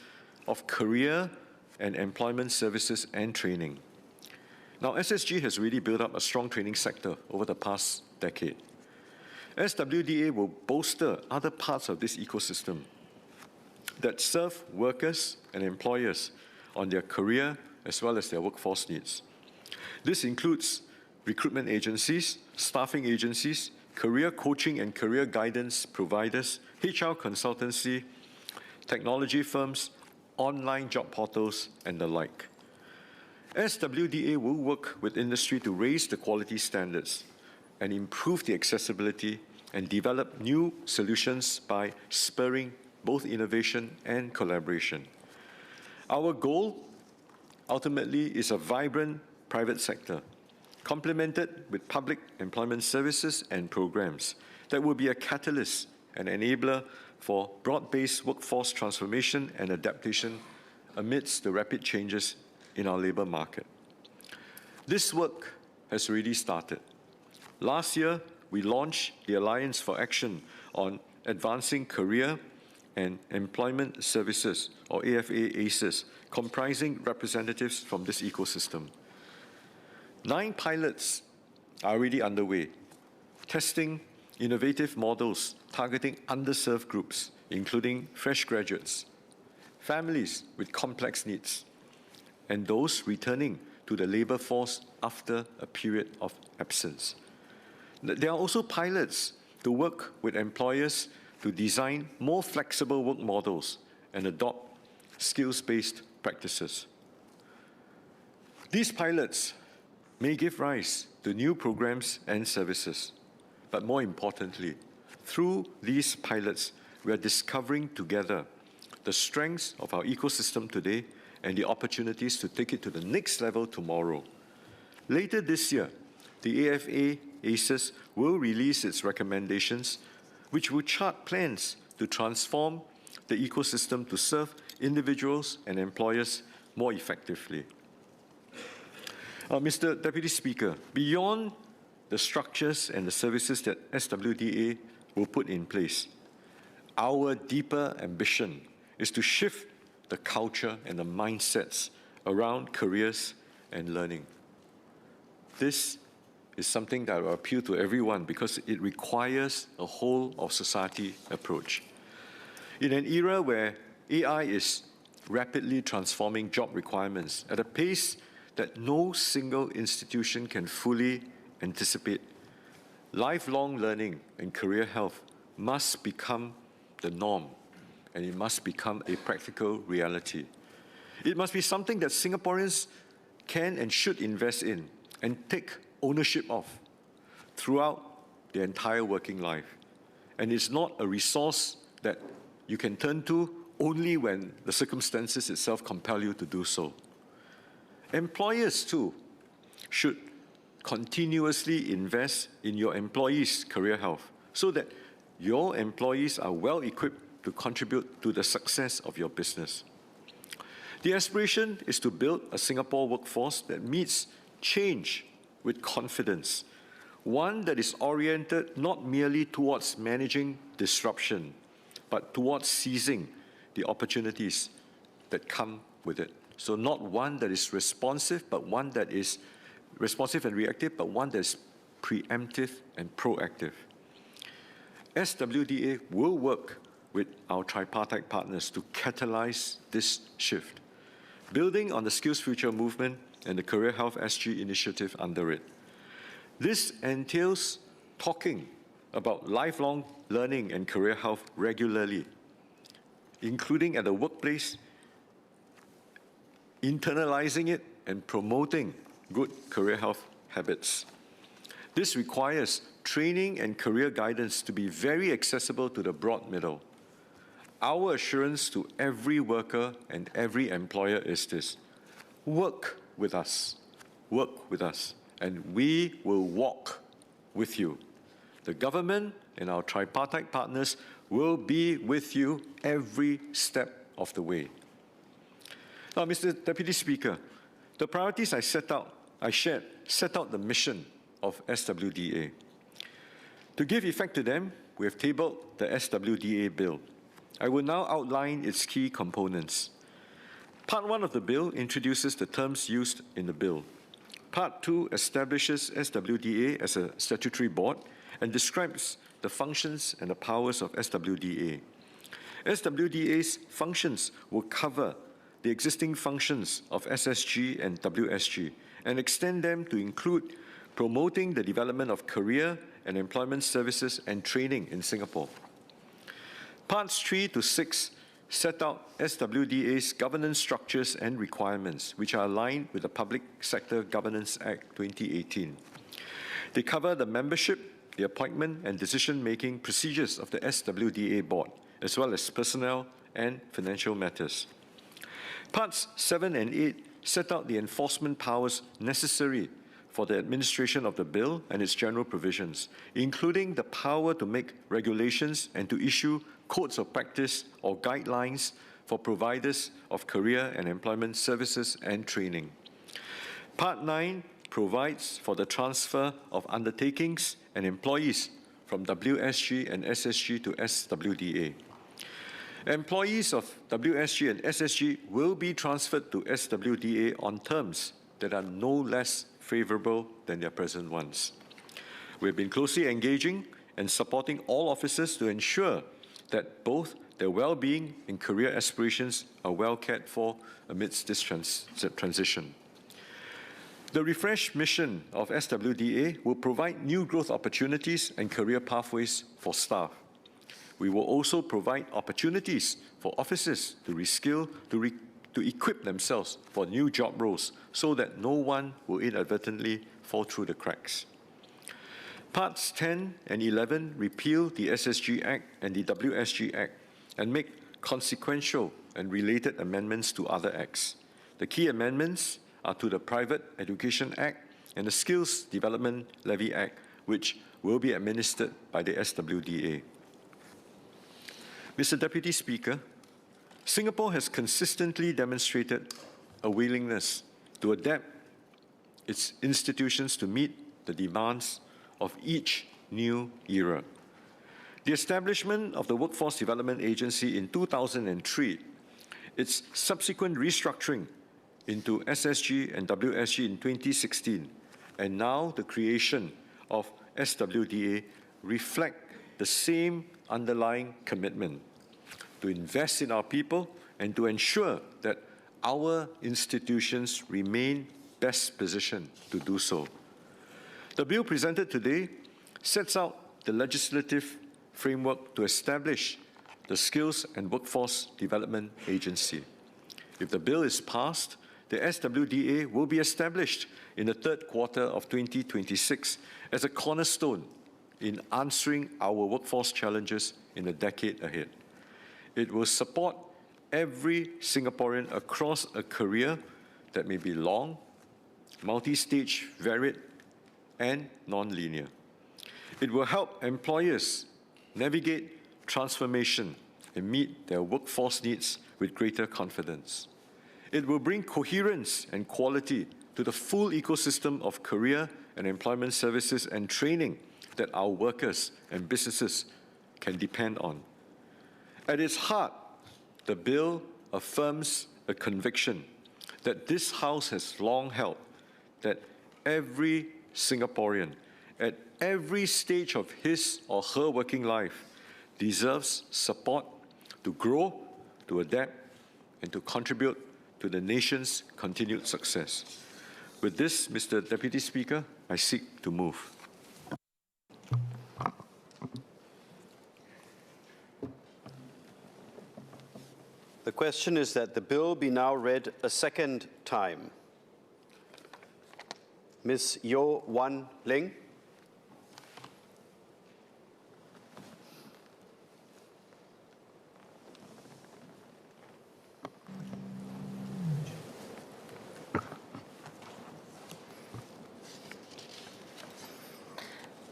of career and employment services and training. Now, SSG has really built up a strong training sector over the past decade. SWDA will bolster other parts of this ecosystem that serve workers and employers on their career as well as their workforce needs. This includes recruitment agencies, staffing agencies, career coaching and career guidance providers, HR consultancy, technology firms, online job portals, and the like. SWDA will work with industry to raise the quality standards and improve the accessibility and develop new solutions by spurring both innovation and collaboration. Our goal, ultimately, is a vibrant private sector, complemented with public employment services and programs that will be a catalyst and enabler for broad-based workforce transformation and adaptation amidst the rapid changes in our labour market. This work has already started. Last year, we launched the Alliance for Action on Advancing Career and Employment Services, or AFA ACES, comprising representatives from this ecosystem. 9 pilots are already underway, testing innovative models targeting underserved groups, including fresh graduates, families with complex needs, and those returning to the labour force after a period of absence. There are also pilots to work with employers to design more flexible work models and adopt skills-based practices. These pilots may give rise to new programs and services, but more importantly, through these pilots, we are discovering together the strengths of our ecosystem today and the opportunities to take it to the next level tomorrow. Later this year, the AFA ACES will release its recommendations, which will chart plans to transform the ecosystem to serve individuals and employers more effectively. Mr. Deputy Speaker, beyond the structures and the services that SWDA will put in place, our deeper ambition is to shift the culture and the mindsets around careers and learning. This is something that will appeal to everyone because it requires a whole of society approach. In an era where AI is rapidly transforming job requirements at a pace that no single institution can fully anticipate, lifelong learning and career health must become the norm, and it must become a practical reality. It must be something that Singaporeans can and should invest in and take ownership of throughout their entire working life. And it's not a resource that you can turn to only when the circumstances itself compel you to do so. Employers, too, should continuously invest in your employees' career health so that your employees are well equipped to contribute to the success of your business. The aspiration is to build a Singapore workforce that meets change with confidence, one that is oriented not merely towards managing disruption, but towards seizing the opportunities that come with it. So not one that is responsive, but one that is responsive and reactive, but one that is preemptive and proactive. SWDA will work with our tripartite partners to catalyze this shift, building on the Skills Future movement and the Career Health SG initiative under it. This entails talking about lifelong learning and career health regularly, including at the workplace, internalizing it and promoting good career health habits. This requires training and career guidance to be very accessible to the broad middle. Our assurance to every worker and every employer is this: work with us, and we will walk with you. The government and our tripartite partners will be with you every step of the way. Now, Mr. Deputy Speaker, the priorities I shared set out the mission of SWDA. To give effect to them, we have tabled the SWDA bill. I will now outline its key components. Part 1 of the bill introduces the terms used in the bill. Part 2 establishes SWDA as a statutory board and describes the functions and the powers of SWDA. SWDA's functions will cover the existing functions of SSG and WSG and extend them to include promoting the development of career and employment services and training in Singapore. Parts 3 to 6 set out SWDA's governance structures and requirements, which are aligned with the Public Sector Governance Act 2018. They cover the membership, the appointment and decision-making procedures of the SWDA board, as well as personnel and financial matters. Parts 7 and 8 set out the enforcement powers necessary for the administration of the bill and its general provisions, including the power to make regulations and to issue codes of practice or guidelines for providers of career and employment services and training. Part 9 provides for the transfer of undertakings and employees from WSG and SSG to SWDA. Employees of WSG and SSG will be transferred to SWDA on terms that are no less favorable than their present ones. We've been closely engaging and supporting all officers to ensure that both their well-being and career aspirations are well cared for amidst this transition. The refreshed mission of SWDA will provide new growth opportunities and career pathways for staff. We will also provide opportunities for officers to reskill, to equip themselves for new job roles so that no one will inadvertently fall through the cracks. Parts 10 and 11 repeal the SSG Act and the WSG Act and make consequential and related amendments to other acts. The key amendments are to the Private Education Act and the Skills Development Levy Act, which will be administered by the SWDA. Mr. Deputy Speaker, Singapore has consistently demonstrated a willingness to adapt its institutions to meet the demands of each new era. The establishment of the Workforce Development Agency in 2003, its subsequent restructuring into SSG and WSG in 2016, and now the creation of SWDA reflect the same underlying commitment to invest in our people and to ensure that our institutions remain best positioned to do so. The bill presented today sets out the legislative framework to establish the Skills and Workforce Development Agency. If the bill is passed, the SWDA will be established in the third quarter of 2026 as a cornerstone in answering our workforce challenges in the decade ahead. It will support every Singaporean across a career that may be long, multi-stage, varied, and non-linear. It will help employers navigate transformation and meet their workforce needs with greater confidence. It will bring coherence and quality to the full ecosystem of career and employment services and training that our workers and businesses can depend on. At its heart, the bill affirms a conviction that this House has long held, that every Singaporean at every stage of his or her working life deserves support to grow, to adapt, and to contribute to the nation's continued success. With this, Mr. Deputy Speaker, I seek to move. The question is that the bill be now read a second time. Ms. Yeo Wan Ling.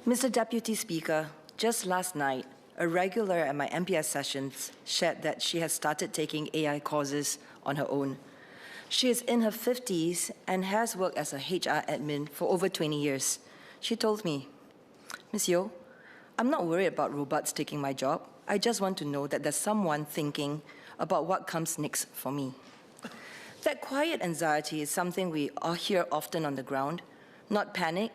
Mr. Deputy Speaker, just last night, a regular at my MPS sessions shared that she has started taking AI courses on her own. She is in her 50s and has worked as a HR admin for over 20 years. She told me, Ms. Yeo, I'm not worried about robots taking my job. I just want to know that there's someone thinking about what comes next for me. That quiet anxiety is something we all hear often on the ground. Not panic,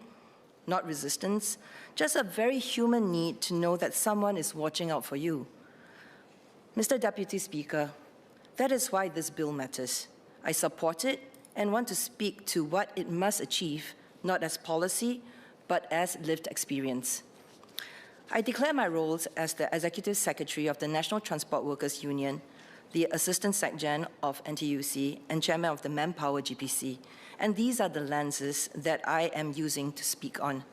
not resistance, just a very human need to know that someone is watching out for you. Mr. Deputy Speaker, that is why this bill matters. I support it and want to speak to what it must achieve, not as policy, but as lived experience. I declare my roles as the Executive Secretary of the National Transport Workers Union, the Assistant SecGen of NTUC, and Chairman of the Manpower GPC. And these are the lenses that I am using to speak on.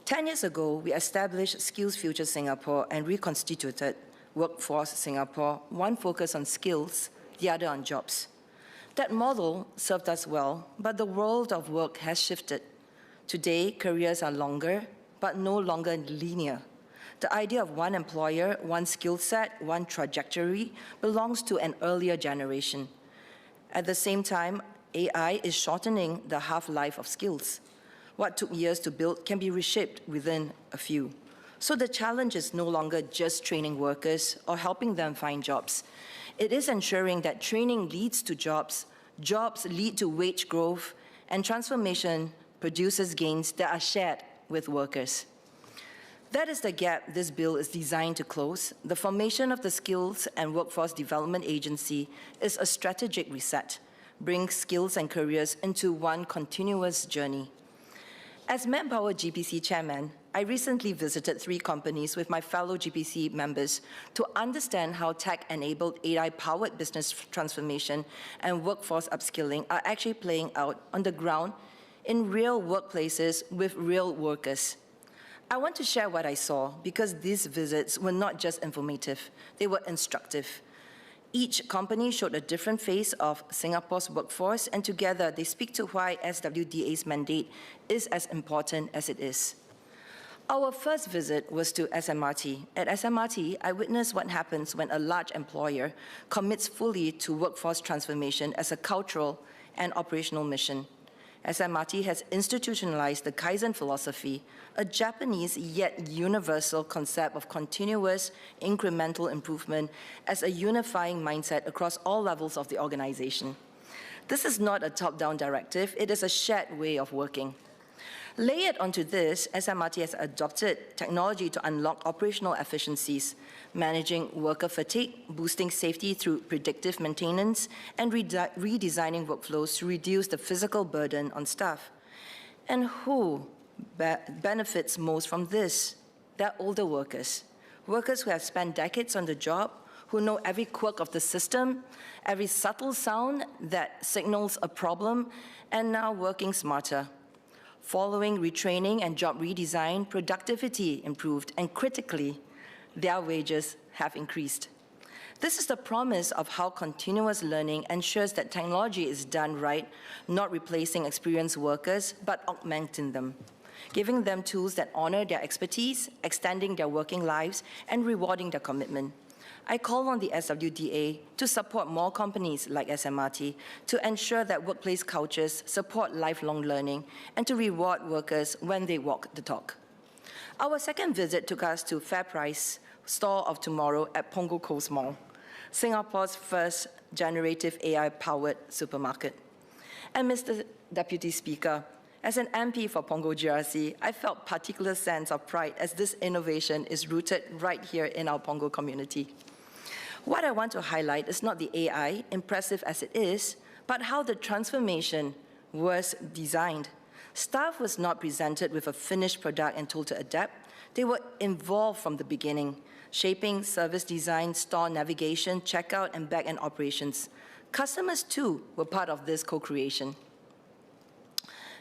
10 years ago, we established Skills Future Singapore and reconstituted Workforce Singapore, one focus on skills, the other on jobs. That model served us well, but the world of work has shifted. Today, careers are longer, but no longer linear. The idea of one employer, one skill set, one trajectory belongs to an earlier generation. At the same time, AI is shortening the half-life of skills. What took years to build can be reshaped within a few. So the challenge is no longer just training workers or helping them find jobs. It is ensuring that training leads to jobs, jobs lead to wage growth, and transformation produces gains that are shared with workers. That is the gap this bill is designed to close. The formation of the Skills and Workforce Development Agency is a strategic reset, brings skills and careers into one continuous journey. As Manpower GPC chairman, I recently visited 3 companies with my fellow GPC members to understand how tech-enabled AI-powered business transformation and workforce upskilling are actually playing out on the ground in real workplaces with real workers. I want to share what I saw because these visits were not just informative, they were instructive. Each company showed a different face of Singapore's workforce, and together they speak to why SWDA's mandate is as important as it is. Our first visit was to SMRT. At SMRT, I witnessed what happens when a large employer commits fully to workforce transformation as a cultural and operational mission. SMRT has institutionalized the Kaizen philosophy, a Japanese yet universal concept of continuous incremental improvement as a unifying mindset across all levels of the organization. This is not a top-down directive, it is a shared way of working. Layered onto this, SMRT has adopted technology to unlock operational efficiencies, managing worker fatigue, boosting safety through predictive maintenance, and redesigning workflows to reduce the physical burden on staff. And who benefits most from this? They're older workers, workers who have spent decades on the job, who know every quirk of the system, every subtle sound that signals a problem, and now working smarter. Following retraining and job redesign, productivity improved, and critically, their wages have increased. This is the promise of how continuous learning ensures that technology is done right, not replacing experienced workers, but augmenting them, giving them tools that honor their expertise, extending their working lives, and rewarding their commitment. I call on the SWDA to support more companies like SMRT to ensure that workplace cultures support lifelong learning and to reward workers when they walk the talk. Our second visit took us to FairPrice, Store of Tomorrow at Punggol Coast Mall, Singapore's first generative AI-powered supermarket. And Mr. Deputy Speaker, as an MP for Punggol GRC, I felt particular sense of pride as this innovation is rooted right here in our Punggol community. What I want to highlight is not the AI, impressive as it is, but how the transformation was designed. Staff was not presented with a finished product and told to adapt. They were involved from the beginning, shaping service design, store navigation, checkout, and back-end operations. Customers, too, were part of this co-creation.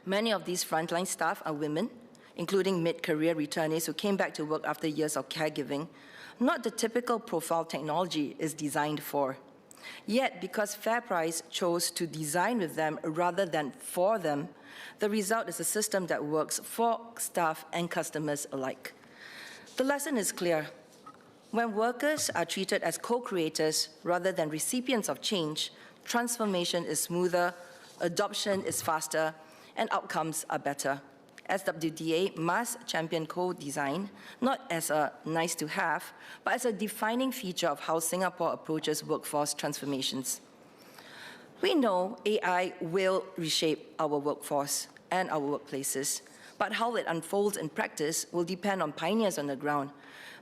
Many of these frontline staff are women, including mid-career returnees who came back to work after years of caregiving. Not the typical profile technology is designed for. Yet, because FairPrice chose to design with them rather than for them, the result is a system that works for staff and customers alike. The lesson is clear. When workers are treated as co-creators rather than recipients of change, transformation is smoother, adoption is faster, and outcomes are better. SWDA must champion co-design, not as a nice-to-have, but as a defining feature of how Singapore approaches workforce transformations. We know AI will reshape our workforce and our workplaces, but how it unfolds in practice will depend on pioneers on the ground.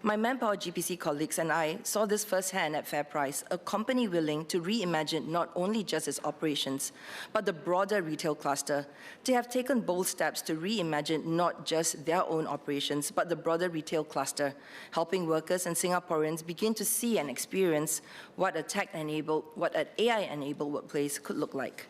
My Manpower GPC colleagues and I saw this firsthand at FairPrice, a company willing to reimagine not only just its operations, but the broader retail cluster. They have taken bold steps to reimagine not just their own operations, but the broader retail cluster, helping workers and Singaporeans begin to see and experience what an AI-enabled workplace could look like.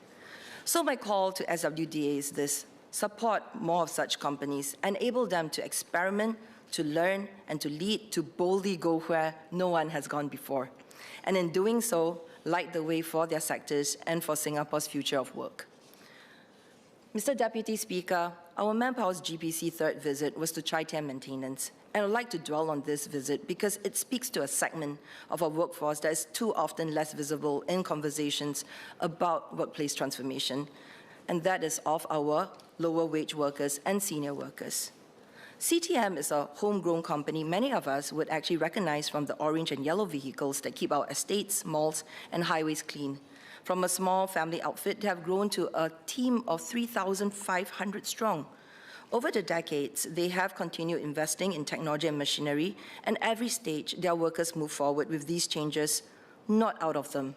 So my call to SWDA is this: support more of such companies, enable them to experiment, to learn, and to lead, to boldly go where no one has gone before. And in doing so, light the way for their sectors and for Singapore's future of work. Mr. Deputy Speaker, our Manpower's GPC third visit was to Chai Tian Maintenance. And I'd like to dwell on this visit because it speaks to a segment of our workforce that is too often less visible in conversations about workplace transformation, and that is of our lower wage workers and senior workers. CTM is a homegrown company many of us would actually recognize from the orange and yellow vehicles that keep our estates, malls, and highways clean. From a small family outfit, they have grown to a team of 3,500 strong. Over the decades, they have continued investing in technology and machinery, and every stage, their workers move forward with these changes, not out of them.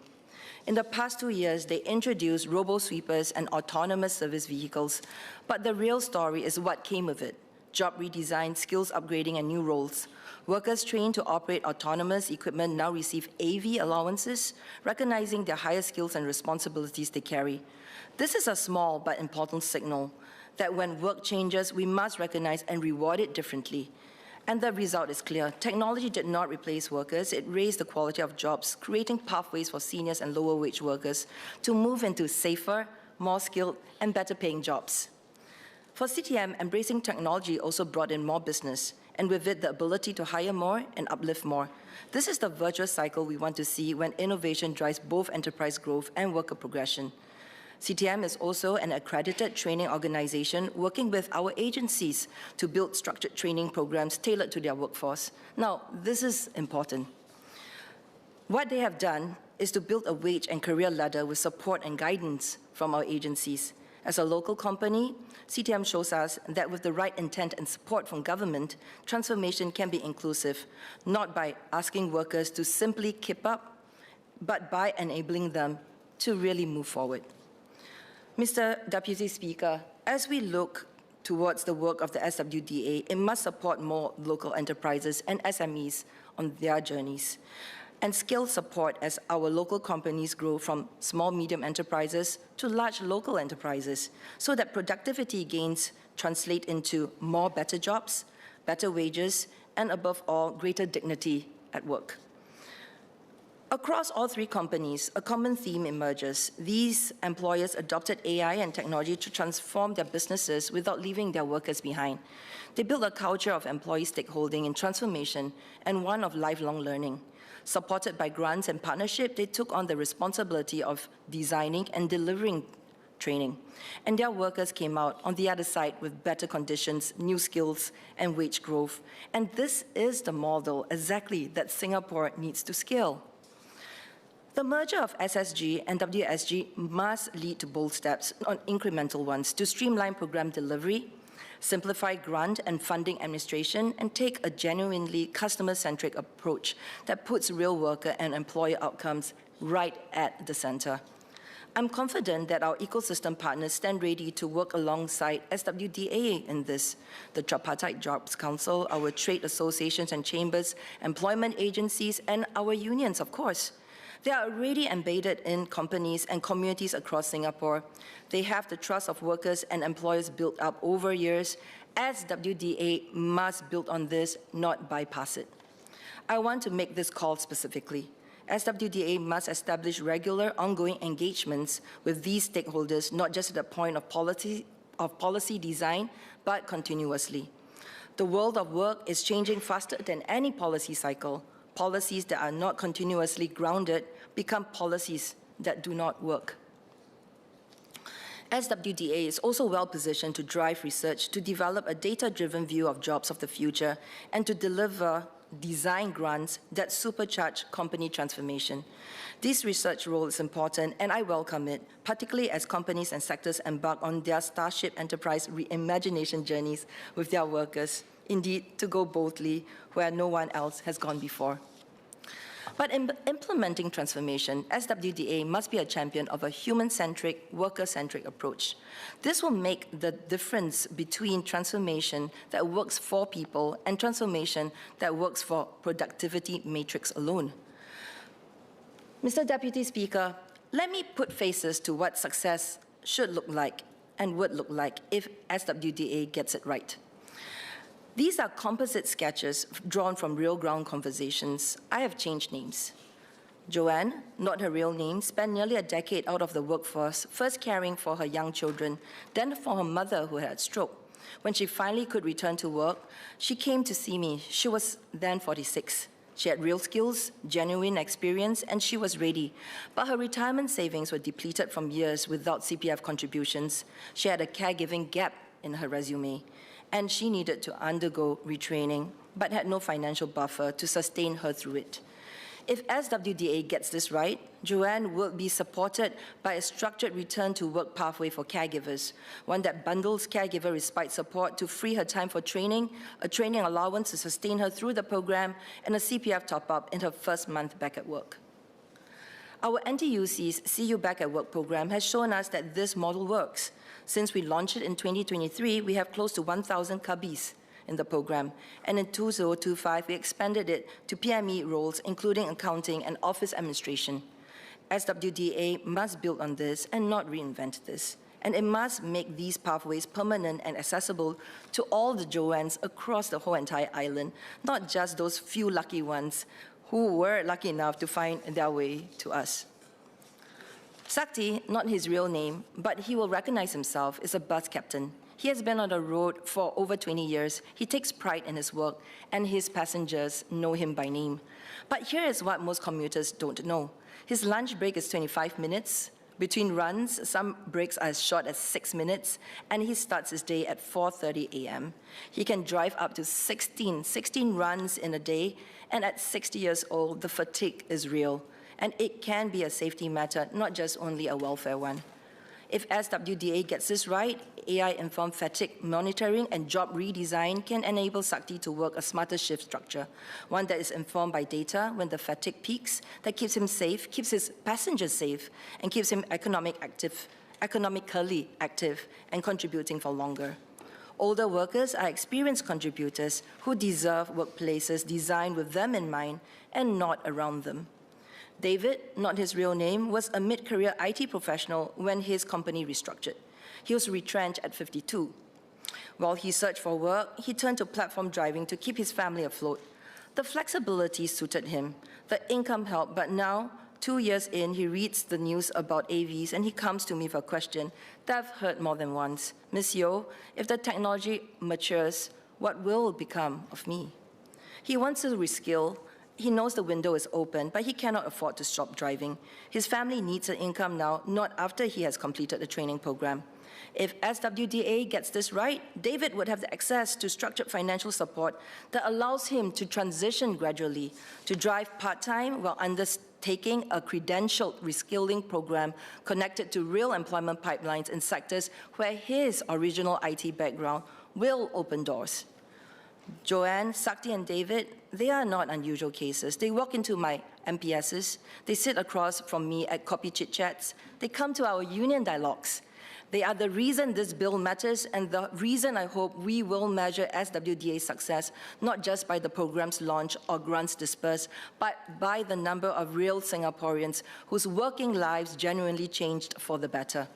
In the past 2 years, they introduced robo-sweepers and autonomous service vehicles, but the real story is what came of it: job redesign, skills upgrading, and new roles. Workers trained to operate autonomous equipment now receive AV allowances, recognizing their higher skills and responsibilities they carry. This is a small but important signal that when work changes, we must recognize and reward it differently. And the result is clear. Technology did not replace workers. It raised the quality of jobs, creating pathways for seniors and lower wage workers to move into safer, more skilled, and better paying jobs. For CTM, embracing technology also brought in more business, and with it, the ability to hire more and uplift more. This is the virtuous cycle we want to see when innovation drives both enterprise growth and worker progression. CTM is also an accredited training organization working with our agencies to build structured training programs tailored to their workforce. Now, this is important. What they have done is to build a wage and career ladder with support and guidance from our agencies. As a local company, CTM shows us that with the right intent and support from government, transformation can be inclusive, not by asking workers to simply keep up, but by enabling them to really move forward. Mr. Deputy Speaker, as we look towards the work of the SWDA, it must support more local enterprises and SMEs on their journeys, and scale support as our local companies grow from small, medium enterprises to large local enterprises, so that productivity gains translate into more better jobs, better wages, and above all, greater dignity at work. Across all three companies, a common theme emerges. These employers adopted AI and technology to transform their businesses without leaving their workers behind. They built a culture of employee stakeholding and transformation and one of lifelong learning. Supported by grants and partnership, they took on the responsibility of designing and delivering training. And their workers came out on the other side with better conditions, new skills, and wage growth. And this is the model exactly that Singapore needs to scale. The merger of SSG and WSG must lead to bold steps, not incremental ones, to streamline program delivery, simplify grant and funding administration, and take a genuinely customer-centric approach that puts real worker and employer outcomes right at the center. I'm confident that our ecosystem partners stand ready to work alongside SWDA in this. The Tripartite Jobs Council, our trade associations and chambers, employment agencies, and our unions, of course. They are already embedded in companies and communities across Singapore. They have the trust of workers and employers built up over years. SWDA must build on this, not bypass it. I want to make this call specifically. SWDA must establish regular, ongoing engagements with these stakeholders, not just at the point of policy design, but continuously. The world of work is changing faster than any policy cycle. Policies that are not continuously grounded become policies that do not work. SWDA is also well positioned to drive research, to develop a data-driven view of jobs of the future, and to deliver design grants that supercharge company transformation. This research role is important, and I welcome it, particularly as companies and sectors embark on their Starship Enterprise reimagination journeys with their workers, indeed, to go boldly where no one else has gone before. But in implementing transformation, SWDA must be a champion of a human-centric, worker-centric approach. This will make the difference between transformation that works for people and transformation that works for productivity matrix alone. Mr. Deputy Speaker, let me put faces to what success should look like and would look like if SWDA gets it right. These are composite sketches drawn from real ground conversations. I have changed names. Joanne, not her real name, spent nearly a decade out of the workforce, first caring for her young children, then for her mother who had a stroke. When she finally could return to work, she came to see me. She was then 46. She had real skills, genuine experience, and she was ready. But her retirement savings were depleted from years without CPF contributions. She had a caregiving gap in her resume, and she needed to undergo retraining, but had no financial buffer to sustain her through it. If SWDA gets this right, Joanne will be supported by a structured return to work pathway for caregivers, one that bundles caregiver respite support to free her time for training, a training allowance to sustain her through the program, and a CPF top-up in her first month back at work. Our NTUC's See You Back at Work program has shown us that this model works. Since we launched it in 2023, we have close to 1,000 cubbies in the program, and in 2025, we expanded it to PME roles, including accounting and office administration. SWDA must build on this and not reinvent this, and it must make these pathways permanent and accessible to all the Joannes across the whole entire island, not just those few lucky ones who were lucky enough to find their way to us. Sakti, not his real name, but he will recognize himself, is a bus captain. He has been on the road for over 20 years. He takes pride in his work, and his passengers know him by name. But here is what most commuters don't know. His lunch break is 25 minutes. Between runs, some breaks are as short as 6 minutes, and he starts his day at 4:30 a.m. He can drive up to 16 runs in a day, and at 60 years old, the fatigue is real. And it can be a safety matter, not just only a welfare one. If SWDA gets this right, AI-informed fatigue monitoring and job redesign can enable Sakti to work a smarter shift structure, one that is informed by data when the fatigue peaks, that keeps him safe, keeps his passengers safe, and keeps him economically active and contributing for longer. Older workers are experienced contributors who deserve workplaces designed with them in mind and not around them. David, not his real name, was a mid-career IT professional when his company restructured. He was retrenched at 52. While he searched for work, he turned to platform driving to keep his family afloat. The flexibility suited him. The income helped, but now, 2 years in, he reads the news about AVs and he comes to me for a question that I've heard more than once. Ms. Yeo, if the technology matures, what will become of me? He wants to reskill. He knows the window is open, but he cannot afford to stop driving. His family needs an income now, not after he has completed the training program. If SWDA gets this right, David would have the access to structured financial support that allows him to transition gradually to drive part-time while undertaking a credentialed reskilling program connected to real employment pipelines in sectors where his original IT background will open doors. Joanne, Sakti, and David, they are not unusual cases. They walk into my MPSs. They sit across from me at coffee chit-chats. They come to our union dialogues. They are the reason this bill matters and the reason I hope we will measure SWDA's success, not just by the program's launch or grants dispersed, but by the number of real Singaporeans whose working lives genuinely changed for the better.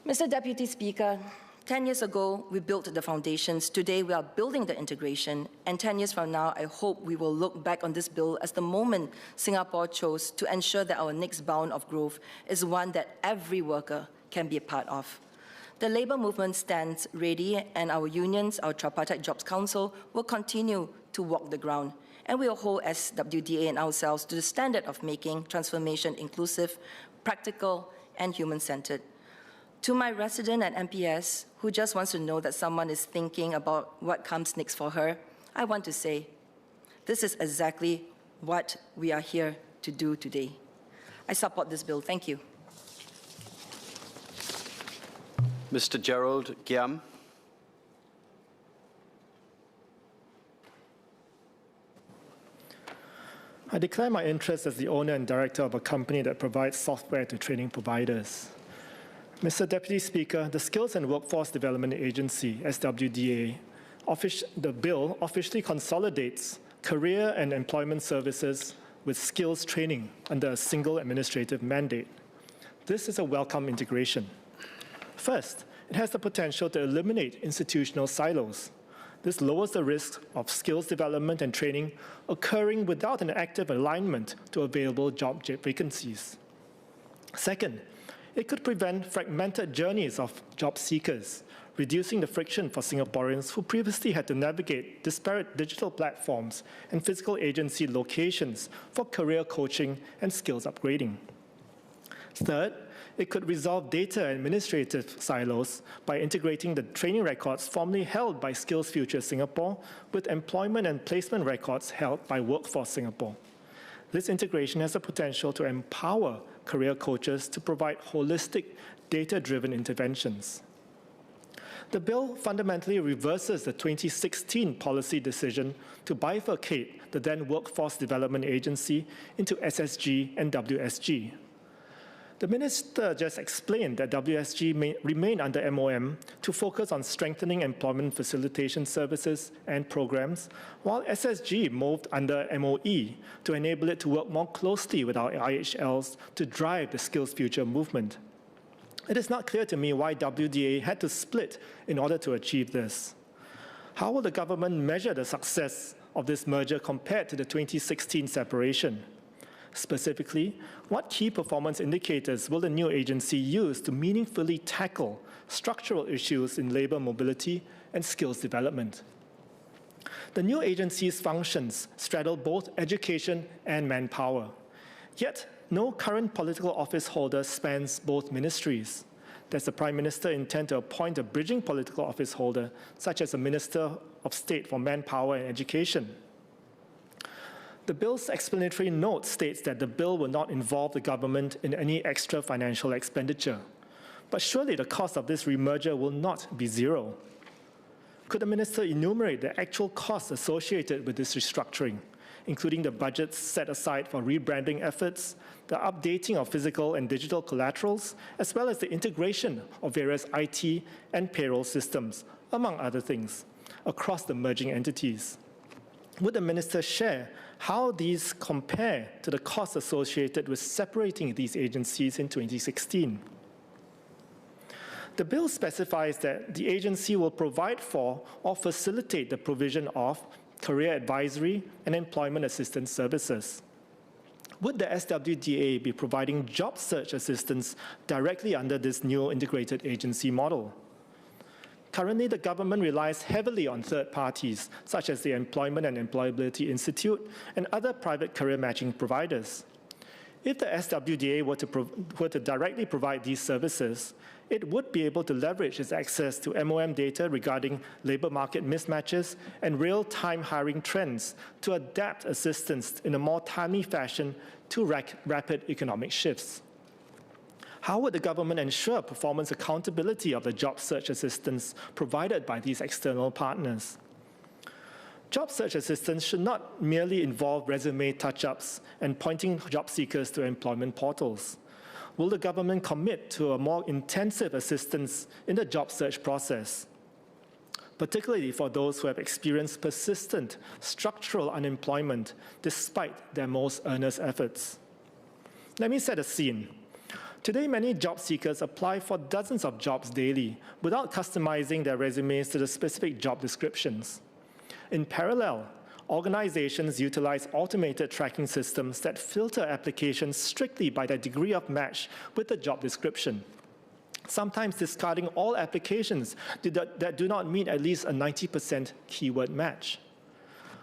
Mr. Deputy Speaker, 10 years ago, we built the foundations. Today, we are building the integration. And 10 years from now, I hope we will look back on this bill as the moment Singapore chose to ensure that our next bound of growth is one that every worker can be a part of. The labour movement stands ready, and our unions, our Tripartite Jobs Council, will continue to walk the ground. And we will hold SWDA and ourselves to the standard of making transformation inclusive, practical, and human-centred. To my resident at MPS, who just wants to know that someone is thinking about what comes next for her, I want to say, this is exactly what we are here to do today. I support this bill. Thank you. Mr. Gerald Giam. I declare my interest as the owner and director of a company that provides software to training providers. Mr. Deputy Speaker, the Skills and Workforce Development Agency, SWDA, the bill officially consolidates career and employment services with skills training under a single administrative mandate. This is a welcome integration. First, it has the potential to eliminate institutional silos. This lowers the risk of skills development and training occurring without an active alignment to available job vacancies. Second, it could prevent fragmented journeys of job seekers, reducing the friction for Singaporeans who previously had to navigate disparate digital platforms and physical agency locations for career coaching and skills upgrading. Third, it could resolve data administrative silos by integrating the training records formerly held by SkillsFuture Singapore with employment and placement records held by Workforce Singapore. This integration has the potential to empower career coaches to provide holistic, data-driven interventions. The bill fundamentally reverses the 2016 policy decision to bifurcate the then Workforce Development Agency into SSG and WSG. The Minister just explained that WSG may remain under MOM to focus on strengthening employment facilitation services and programs, while SSG moved under MOE to enable it to work more closely with our IHLs to drive the SkillsFuture movement. It is not clear to me why WDA had to split in order to achieve this. How will the government measure the success of this merger compared to the 2016 separation? Specifically, what key performance indicators will the new agency use to meaningfully tackle structural issues in labor mobility and skills development? The new agency's functions straddle both education and manpower, yet no current political office holder spans both ministries. Does the Prime Minister intend to appoint a bridging political office holder, such as a Minister of State for Manpower and Education? The bill's explanatory note states that the bill will not involve the government in any extra financial expenditure. But surely the cost of this remerger will not be zero. Could the Minister enumerate the actual costs associated with this restructuring, including the budgets set aside for rebranding efforts, the updating of physical and digital collaterals, as well as the integration of various IT and payroll systems, among other things, across the merging entities? Would the Minister share how these compare to the costs associated with separating these agencies in 2016? The bill specifies that the agency will provide for or facilitate the provision of career advisory and employment assistance services. Would the SWDA be providing job search assistance directly under this new integrated agency model? Currently, the government relies heavily on third parties, such as the Employment and Employability Institute and other private career matching providers. If the SWDA were to directly provide these services, it would be able to leverage its access to MOM data regarding labor market mismatches and real-time hiring trends to adapt assistance in a more timely fashion to rapid economic shifts. How would the government ensure performance accountability of the job search assistance provided by these external partners? Job search assistance should not merely involve resume touch-ups and pointing job seekers to employment portals. Will the government commit to a more intensive assistance in the job search process, particularly for those who have experienced persistent structural unemployment despite their most earnest efforts? Let me set a scene. Today, many job seekers apply for dozens of jobs daily without customizing their resumes to the specific job descriptions. In parallel, organizations utilize automated tracking systems that filter applications strictly by their degree of match with the job description, sometimes discarding all applications that do not meet at least a 90% keyword match.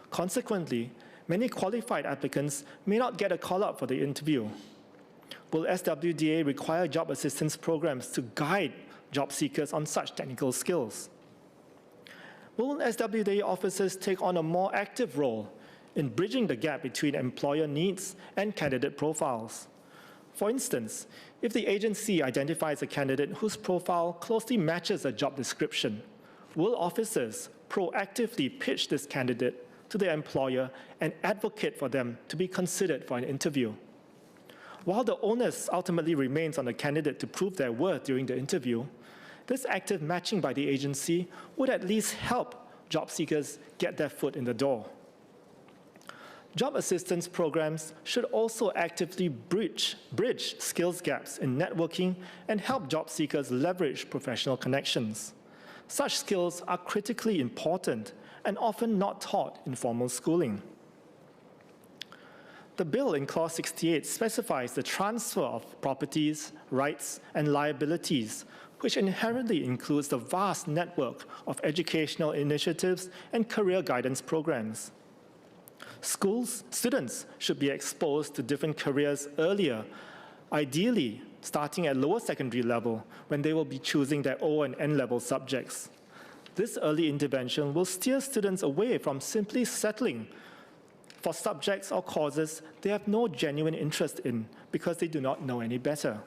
Consequently, many qualified applicants may not get a call-up for the interview. Will SWDA require job assistance programs to guide job seekers on such technical skills? Will SWDA officers take on a more active role in bridging the gap between employer needs and candidate profiles? For instance, if the agency identifies a candidate whose profile closely matches a job description, will officers proactively pitch this candidate to their employer and advocate for them to be considered for an interview? While the onus ultimately remains on the candidate to prove their worth during the interview, this active matching by the agency would at least help job seekers get their foot in the door. Job assistance programs should also actively bridge skills gaps in networking and help job seekers leverage professional connections. Such skills are critically important and often not taught in formal schooling. The bill in Clause 68 specifies the transfer of properties, rights, and liabilities which inherently includes the vast network of educational initiatives and career guidance programs. Students should be exposed to different careers earlier, ideally starting at lower secondary level when they will be choosing their O and N-level subjects. This early intervention will steer students away from simply settling for subjects or courses they have no genuine interest in because they do not know any better.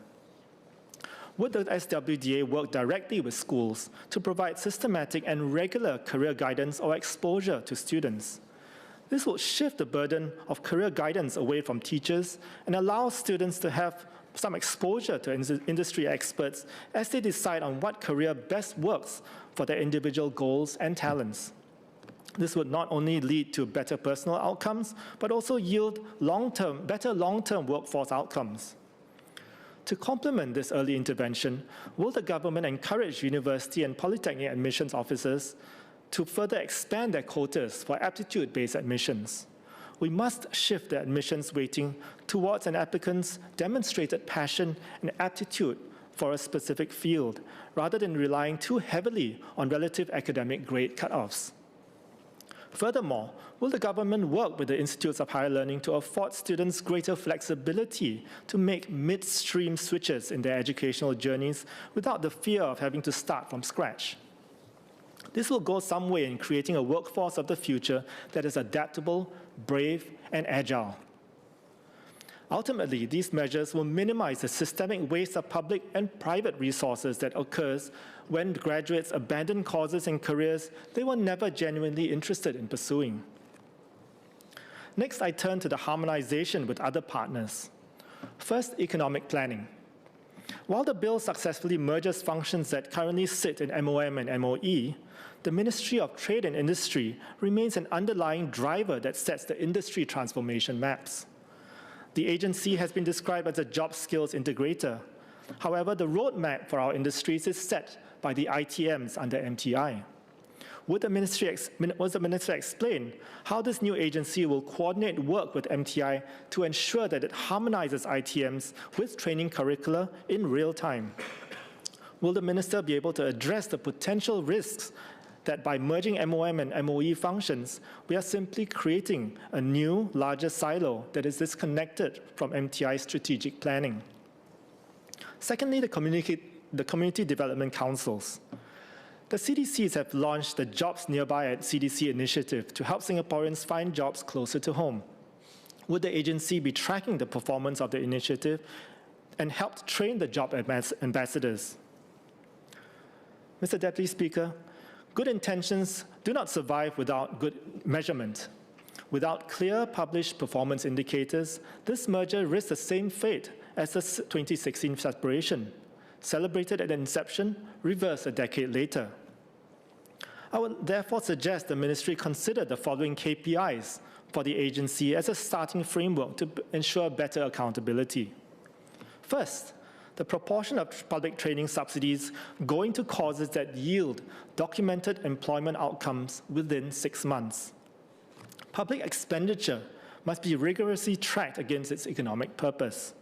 Would the SWDA work directly with schools to provide systematic and regular career guidance or exposure to students? This will shift the burden of career guidance away from teachers and allow students to have some exposure to industry experts as they decide on what career best works for their individual goals and talents. This would not only lead to better personal outcomes, but also yield better long-term workforce outcomes. To complement this early intervention, will the government encourage university and polytechnic admissions officers to further expand their quotas for aptitude-based admissions? We must shift the admissions weighting towards an applicant's demonstrated passion and aptitude for a specific field, rather than relying too heavily on relative academic grade cutoffs. Furthermore, will the government work with the institutes of higher learning to afford students greater flexibility to make midstream switches in their educational journeys without the fear of having to start from scratch? This will go some way in creating a workforce of the future that is adaptable, brave, and agile. Ultimately, these measures will minimize the systemic waste of public and private resources that occurs when graduates abandon courses and careers they were never genuinely interested in pursuing. Next, I turn to the harmonization with other partners. First, economic planning. While the bill successfully merges functions that currently sit in MOM and MOE, the Ministry of Trade and Industry remains an underlying driver that sets the industry transformation maps. The agency has been described as a job skills integrator. However, the roadmap for our industries is set by the ITMs under MTI. Would the Minister explain how this new agency will coordinate work with MTI to ensure that it harmonizes ITMs with training curricula in real time? Will the Minister be able to address the potential risks that by merging MOM and MOE functions, we are simply creating a new, larger silo that is disconnected from MTI's strategic planning? Secondly, the community development councils. The CDCs have launched the Jobs Nearby at CDC initiative to help Singaporeans find jobs closer to home. Would the agency be tracking the performance of the initiative and help train the job ambassadors? Mr. Deputy Speaker, good intentions do not survive without good measurement. Without clear published performance indicators, this merger risks the same fate as the 2016 separation, celebrated at inception, reversed a decade later. I would therefore suggest the Ministry consider the following KPIs for the agency as a starting framework to ensure better accountability. First, the proportion of public training subsidies going to causes that yield documented employment outcomes within 6 months. Public expenditure must be rigorously tracked against its economic purpose.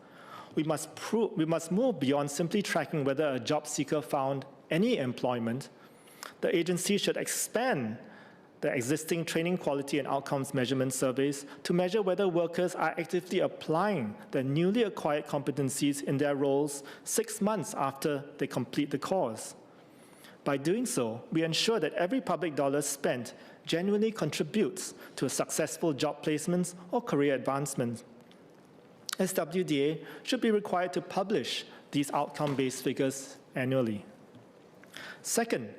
We must move beyond simply tracking whether a job seeker found any employment. The agency should expand the existing training quality and outcomes measurement surveys to measure whether workers are actively applying their newly acquired competencies in their roles 6 months after they complete the course. By doing so, we ensure that every public dollar spent genuinely contributes to a successful job placements or career advancement. SWDA should be required to publish these outcome-based figures annually. Second,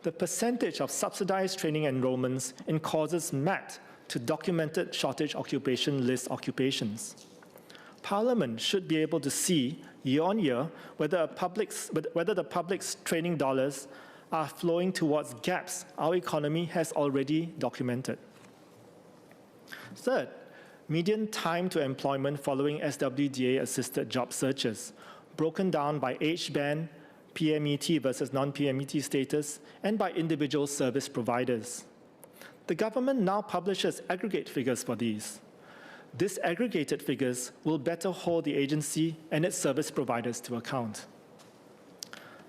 the percentage of subsidized training enrollments in courses mapped to documented shortage occupation list occupations. Parliament should be able to see year on year whether the public's training dollars are flowing towards gaps our economy has already documented. Third, median time to employment following SWDA-assisted job searches, broken down by age band, PMET versus non-PMET status, and by individual service providers. The government now publishes aggregate figures for these. Disaggregated figures will better hold the agency and its service providers to account.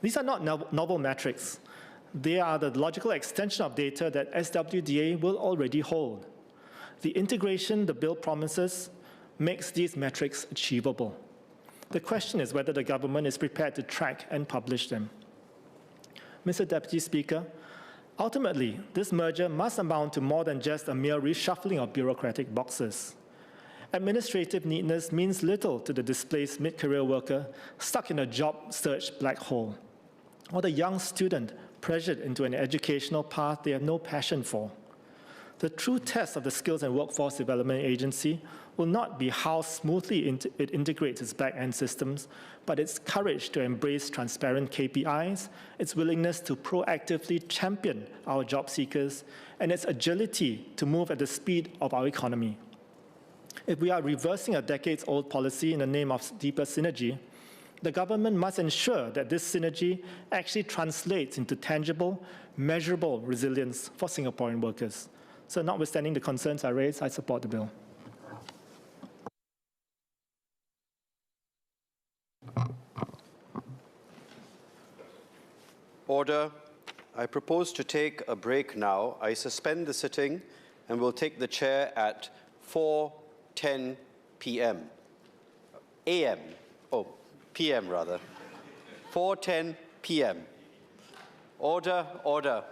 These are not novel metrics. They are the logical extension of data that SWDA will already hold. The integration the bill promises makes these metrics achievable. The question is whether the government is prepared to track and publish them. Mr. Deputy Speaker, ultimately, this merger must amount to more than just a mere reshuffling of bureaucratic boxes. Administrative neatness means little to the displaced mid-career worker stuck in a job search black hole, or the young student pressured into an educational path they have no passion for. The true test of the Skills and Workforce Development Agency will not be how smoothly it integrates its back-end systems, but its courage to embrace transparent KPIs, its willingness to proactively champion our job seekers, and its agility to move at the speed of our economy. If we are reversing a decades-old policy in the name of deeper synergy, the government must ensure that this synergy actually translates into tangible, measurable resilience for Singaporean workers. So notwithstanding the concerns I raised, I support the bill. Order. I propose to take a break now. I suspend the sitting and will take the chair at 4:10 p.m. a.m. Oh, p.m. rather. 4:10 p.m. Order, order.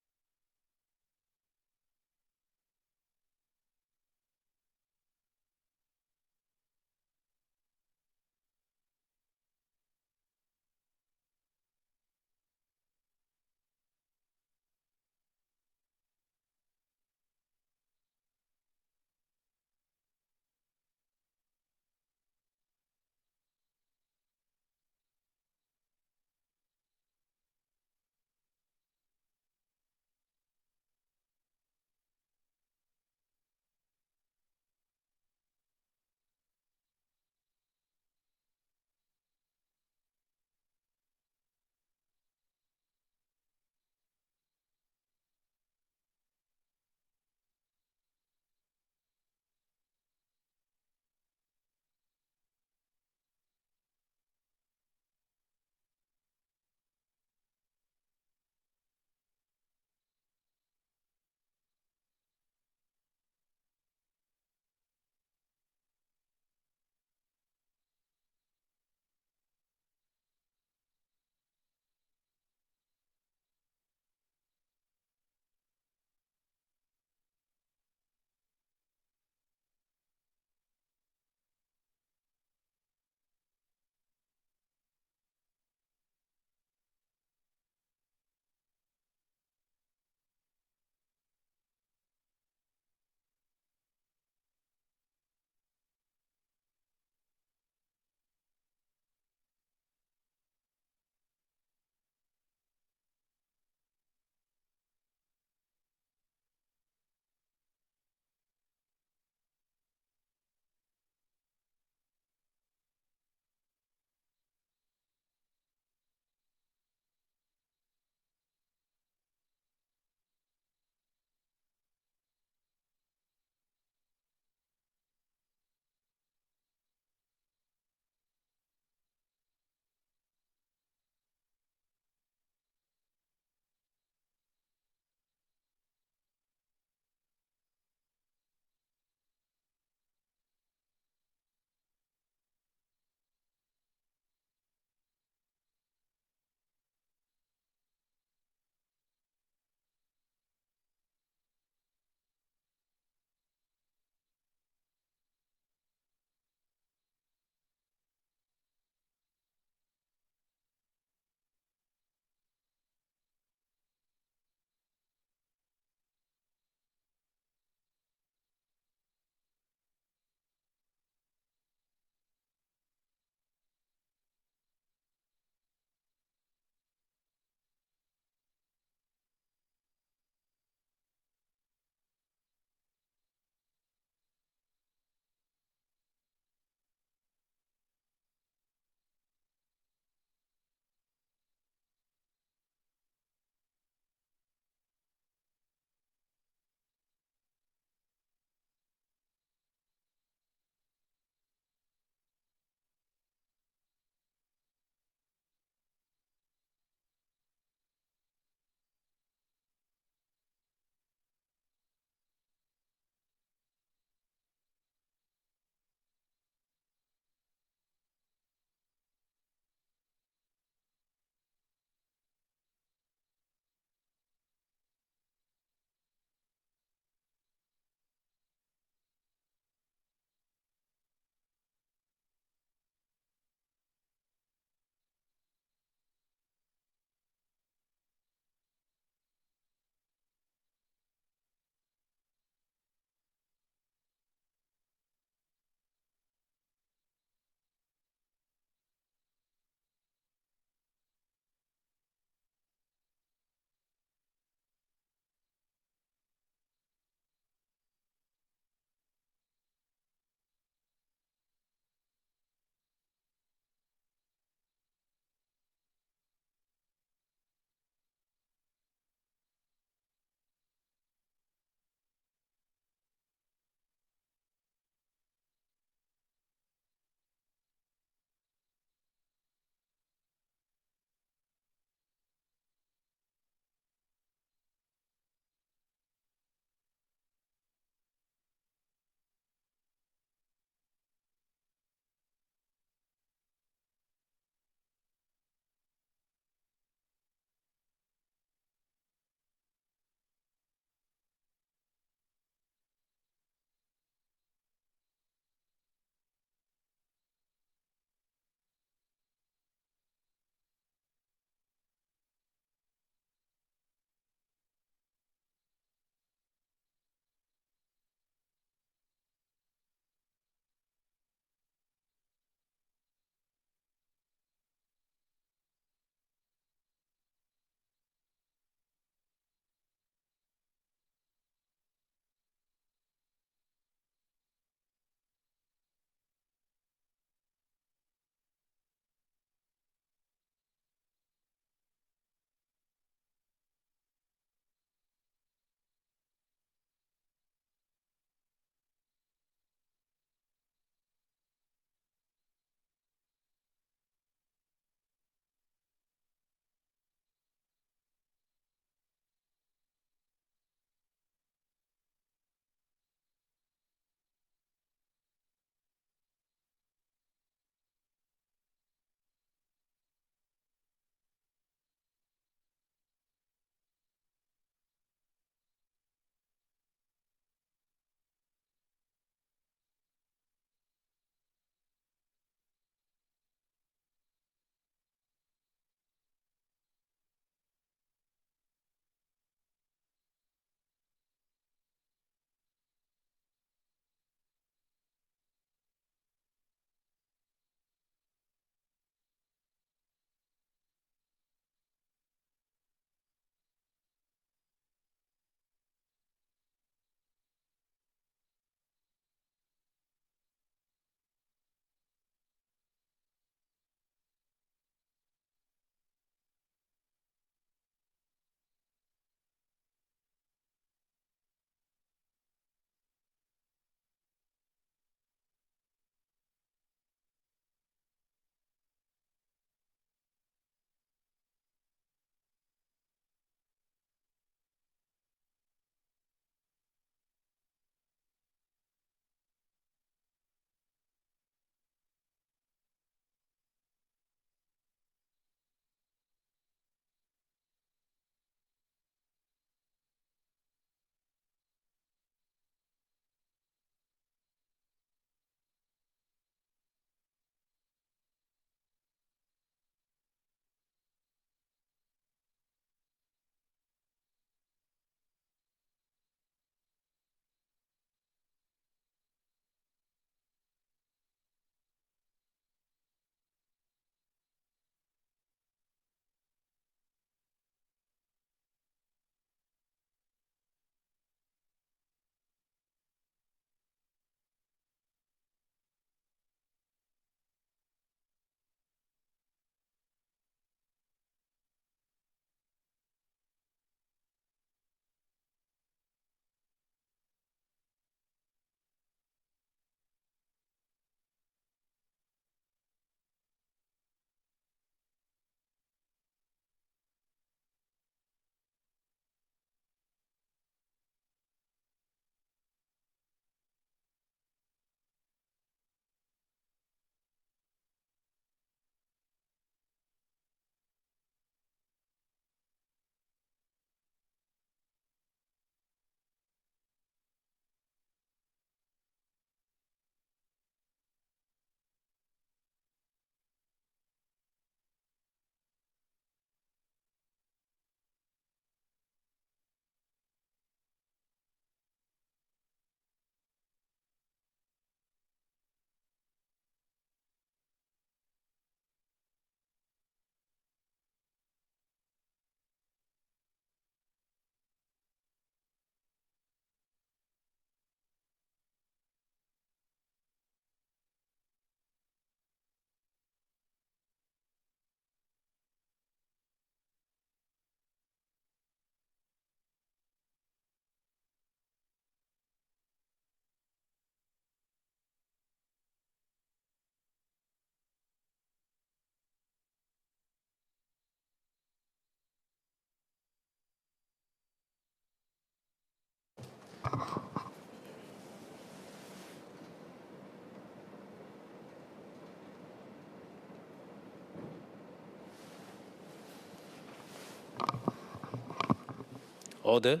Order.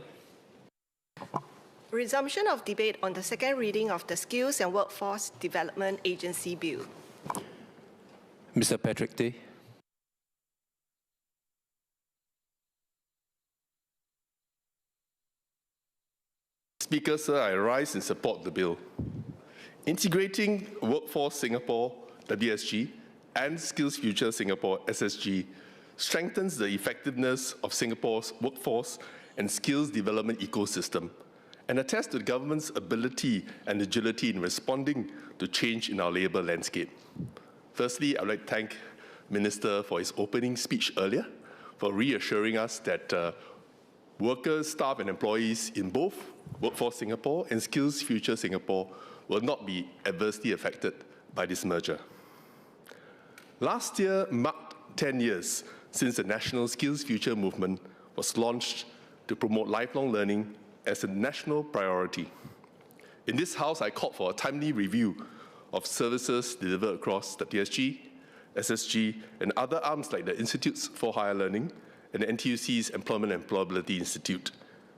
Resumption of debate on the second reading of the Skills and Workforce Development Agency Bill. Mr. Patrick Tay. Speaker, sir, I rise and support the bill. Integrating Workforce Singapore, WSG, and Skills Future Singapore, SSG, strengthens the effectiveness of Singapore's workforce and skills development ecosystem, and attests to the government's ability and agility in responding to change in our labour landscape. Firstly, I would like to thank Minister for his opening speech earlier, for reassuring us that workers, staff and employees in both Workforce Singapore and Skills Future Singapore will not be adversely affected by this merger. Last year marked 10 years since the National Skills Future movement was launched to promote lifelong learning as a national priority. In this House, I called for a timely review of services delivered across WSG, SSG, and other arms like the Institutes for Higher Learning and the NTUC's Employment and Employability Institute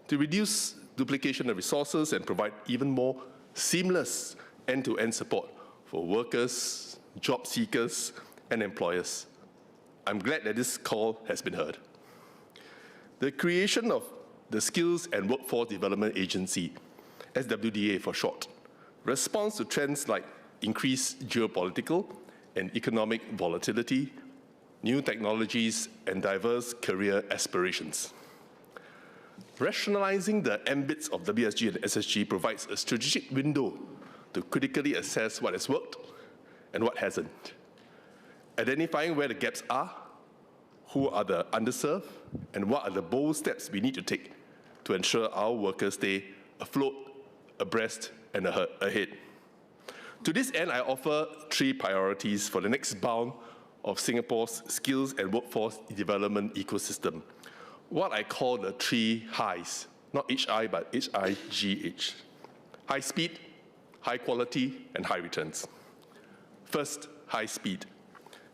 to reduce duplication of resources and provide even more seamless end-to-end support for workers, job seekers, and employers. I'm glad that this call has been heard. The creation of the Skills and Workforce Development Agency, SWDA for short, responds to trends like increased geopolitical and economic volatility, new technologies, and diverse career aspirations. Rationalizing the ambits of WSG and SSG provides a strategic window to critically assess what has worked and what hasn't, identifying where the gaps are, who are the underserved, and what are the bold steps we need to take to ensure our workers stay afloat, abreast, and ahead. To this end, I offer 3 priorities for the next bound of Singapore's skills and workforce development ecosystem, what I call the 3 highs, not HI, but HIGH. High speed, high quality, and high returns. First, high speed.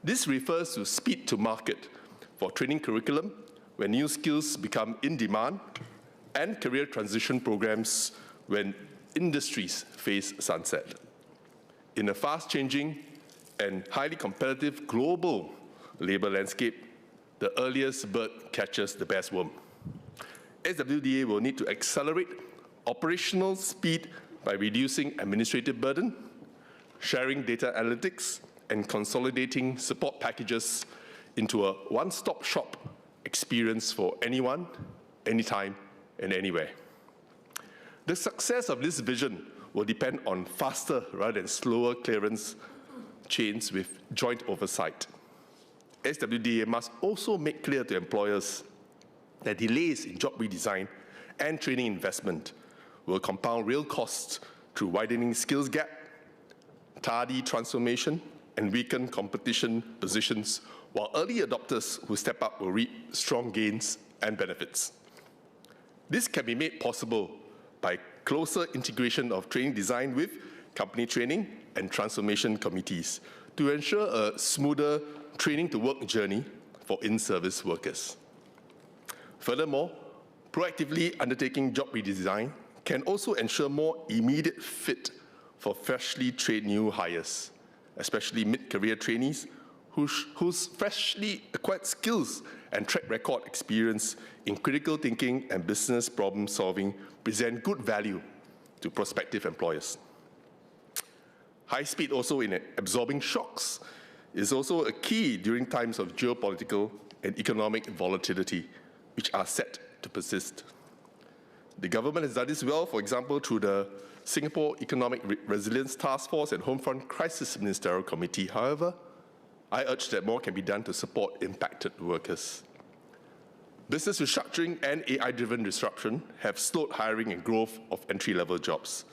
This refers to speed to market for training curriculum when new skills become in demand, and career transition programs when industries face sunset. In a fast-changing and highly competitive global labour landscape, the earliest bird catches the best worm. SWDA will need to accelerate operational speed by reducing administrative burden, sharing data analytics, and consolidating support packages into a one-stop shop experience for anyone, anytime, and anywhere. The success of this vision will depend on faster rather than slower clearance chains with joint oversight. SWDA must also make clear to employers that delays in job redesign and training investment will compound real costs through widening skills gap, tardy transformation, and weaken competition positions, while early adopters who step up will reap strong gains and benefits. This can be made possible by closer integration of training design with company training and transformation committees to ensure a smoother training-to-work journey for in-service workers. Furthermore, proactively undertaking job redesign can also ensure more immediate fit for freshly trained new hires, especially mid-career trainees whose freshly acquired skills and track record experience in critical thinking and business problem solving present good value to prospective employers. High speed also in absorbing shocks is also a key during times of geopolitical and economic volatility, which are set to persist. The government has done this well, for example, through the Singapore Economic Resilience Task Force and Homefront Crisis Ministerial Committee. However, I urge that more can be done to support impacted workers. Business restructuring and AI-driven disruption have slowed hiring and growth of entry-level jobs.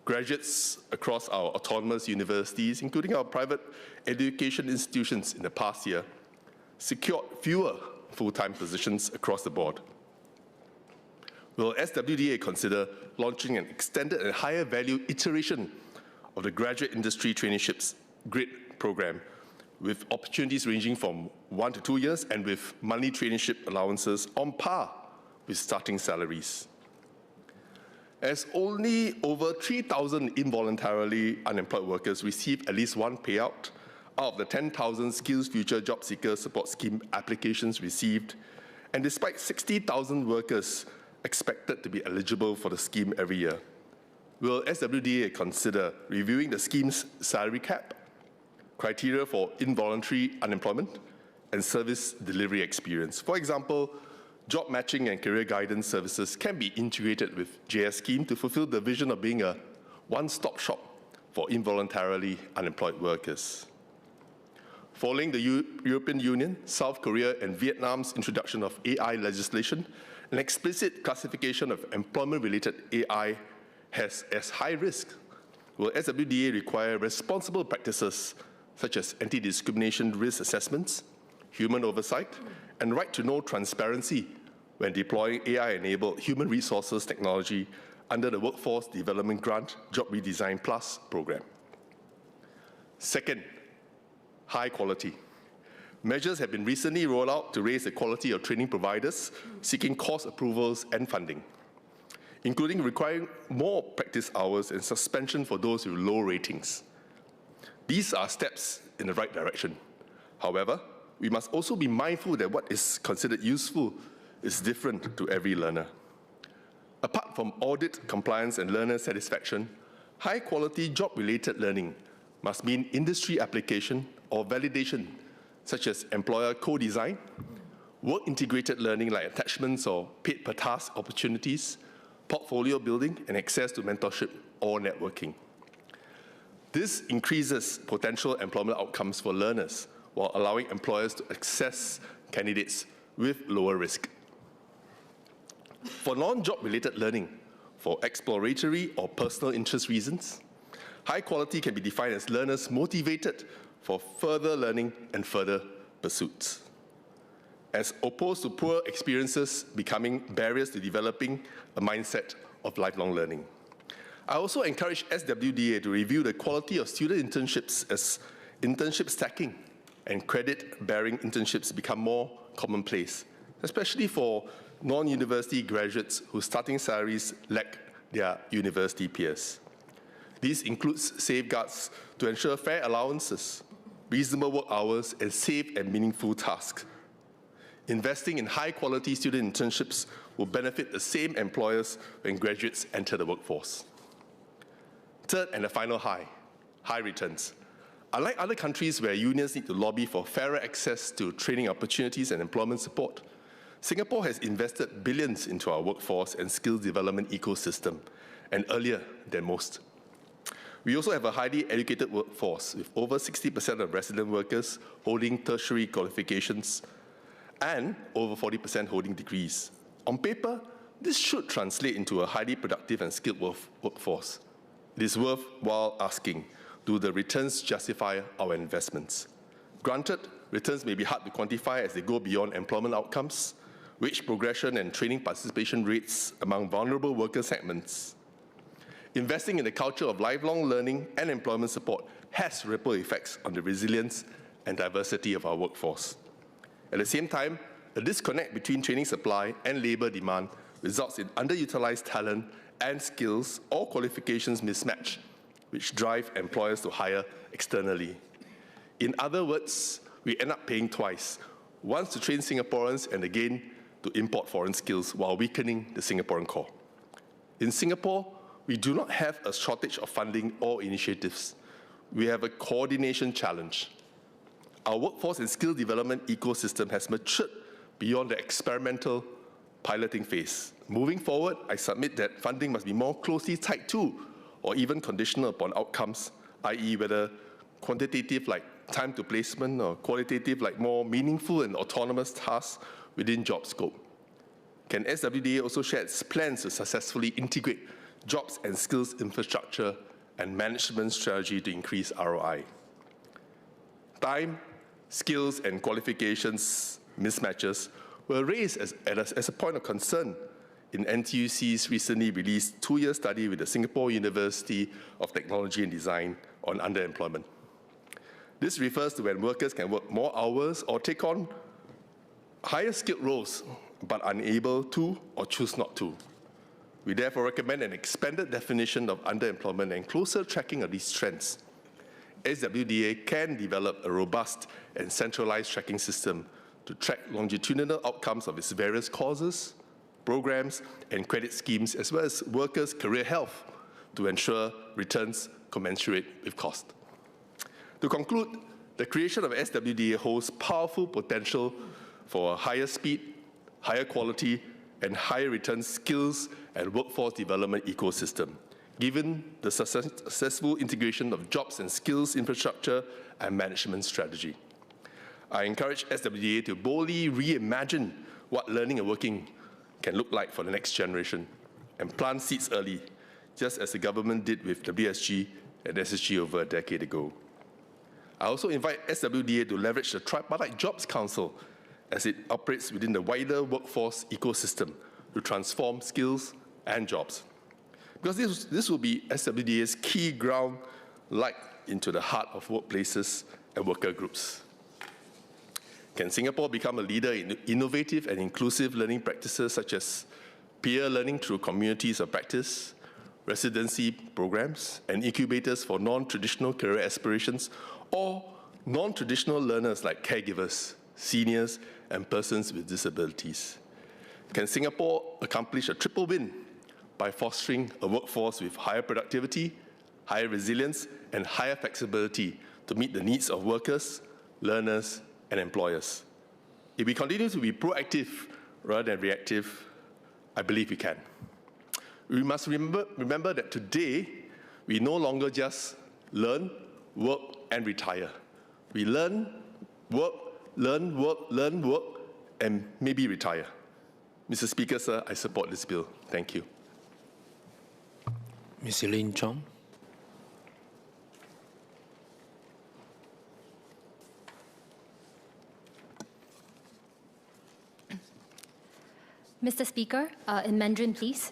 Graduates across our autonomous universities, including our private education institutions in the past year, secured fewer full-time positions across the board. Will SWDA consider launching an extended and higher value iteration of the Graduate Industry Traineeships GRID program, with opportunities ranging from 1 to 2 years and with monthly traineeship allowances on par with starting salaries. As only over 3,000 involuntarily unemployed workers receive at least one payout out of the 10,000 Skills Future Job Seeker Support Scheme applications received, and despite 60,000 workers expected to be eligible for the scheme every year, will SWDA consider reviewing the scheme's salary cap, criteria for involuntary unemployment, and service delivery experience? For example, job matching and career guidance services can be integrated with JS scheme to fulfill the vision of being a one-stop shop for involuntarily unemployed workers. Following the European Union, South Korea, and Vietnam's introduction of AI legislation, an explicit classification of employment-related AI as high risk, will SWDA require responsible practices such as anti-discrimination risk assessments, human oversight, and right-to-know transparency when deploying AI-enabled human resources technology under the Workforce Development Grant Job Redesign Plus program. Second, high quality. Measures have been recently rolled out to raise the quality of training providers seeking course approvals and funding, including requiring more practice hours and suspension for those with low ratings. These are steps in the right direction. However, we must also be mindful that what is considered useful is different to every learner. Apart from audit, compliance, and learner satisfaction, high-quality job-related learning must mean industry application or validation, such as employer co-design, work-integrated learning like attachments or paid-per-task opportunities, portfolio building, and access to mentorship or networking. This increases potential employment outcomes for learners while allowing employers to access candidates with lower risk. For non-job related learning, for exploratory or personal interest reasons, high quality can be defined as learners motivated for further learning and further pursuits, as opposed to poor experiences becoming barriers to developing a mindset of lifelong learning. I also encourage SWDA to review the quality of student internships as internship stacking and credit-bearing internships become more commonplace, especially for non-university graduates whose starting salaries lack their university peers. This includes safeguards to ensure fair allowances, reasonable work hours, and safe and meaningful tasks. Investing in high-quality student internships will benefit the same employers when graduates enter the workforce. Third and the final high returns. Unlike other countries where unions need to lobby for fairer access to training opportunities and employment support, Singapore has invested billions into our workforce and skills development ecosystem, and earlier than most. We also have a highly educated workforce, with over 60% of resident workers holding tertiary qualifications and over 40% holding degrees. On paper, this should translate into a highly productive and skilled workforce. It is worthwhile asking, do the returns justify our investments? Granted, returns may be hard to quantify as they go beyond employment outcomes, wage progression, and training participation rates among vulnerable worker segments. Investing in the culture of lifelong learning and employment support has ripple effects on the resilience and diversity of our workforce. At the same time, a disconnect between training supply and labor demand results in underutilized talent and skills or qualifications mismatch, which drive employers to hire externally. In other words, we end up paying twice, once to train Singaporeans and again to import foreign skills while weakening the Singaporean core. In Singapore, we do not have a shortage of funding or initiatives. We have a coordination challenge. Our workforce and skill development ecosystem has matured beyond the experimental piloting phase. Moving forward, I submit that funding must be more closely tied to or even conditional upon outcomes, i.e. whether quantitative like time to placement or qualitative like more meaningful and autonomous tasks within job scope. Can SWDA also share its plans to successfully integrate jobs and skills infrastructure and management strategy to increase ROI? Time, skills, and qualifications mismatches were raised as a point of concern in NTUC's recently released 2-year study with the Singapore University of Technology and Design on underemployment. This refers to when workers can work more hours or take on higher skilled roles but unable to or choose not to. We therefore recommend an expanded definition of underemployment and closer tracking of these trends. SWDA can develop a robust and centralized tracking system to track longitudinal outcomes of its various causes, programs, and credit schemes, as well as workers' career health to ensure returns commensurate with cost. To conclude, the creation of SWDA holds powerful potential for a higher speed, higher quality, and higher return skills and workforce development ecosystem, given the successful integration of jobs and skills infrastructure and management strategy. I encourage SWDA to boldly reimagine what learning and working can look like for the next generation and plant seeds early, just as the government did with WSG and SSG over a decade ago. I also invite SWDA to leverage the Tripartite Jobs Council as it operates within the wider workforce ecosystem to transform skills and jobs. Because this will be SWDA's key ground light into the heart of workplaces and worker groups. Can Singapore become a leader in innovative and inclusive learning practices such as peer learning through communities of practice, residency programs, and incubators for non-traditional career aspirations, or non-traditional learners like caregivers, seniors, and persons with disabilities? Can Singapore accomplish a triple win by fostering a workforce with higher productivity, higher resilience, and higher flexibility to meet the needs of workers, learners, and employers? If we continue to be proactive rather than reactive, I believe we can. We must remember that today, we no longer just learn, work, and retire. We learn, work, and maybe retire. Mr. Speaker, sir, I support this bill. Thank you. Ms. Elaine Chong. Mr. Speaker, in Mandarin, please.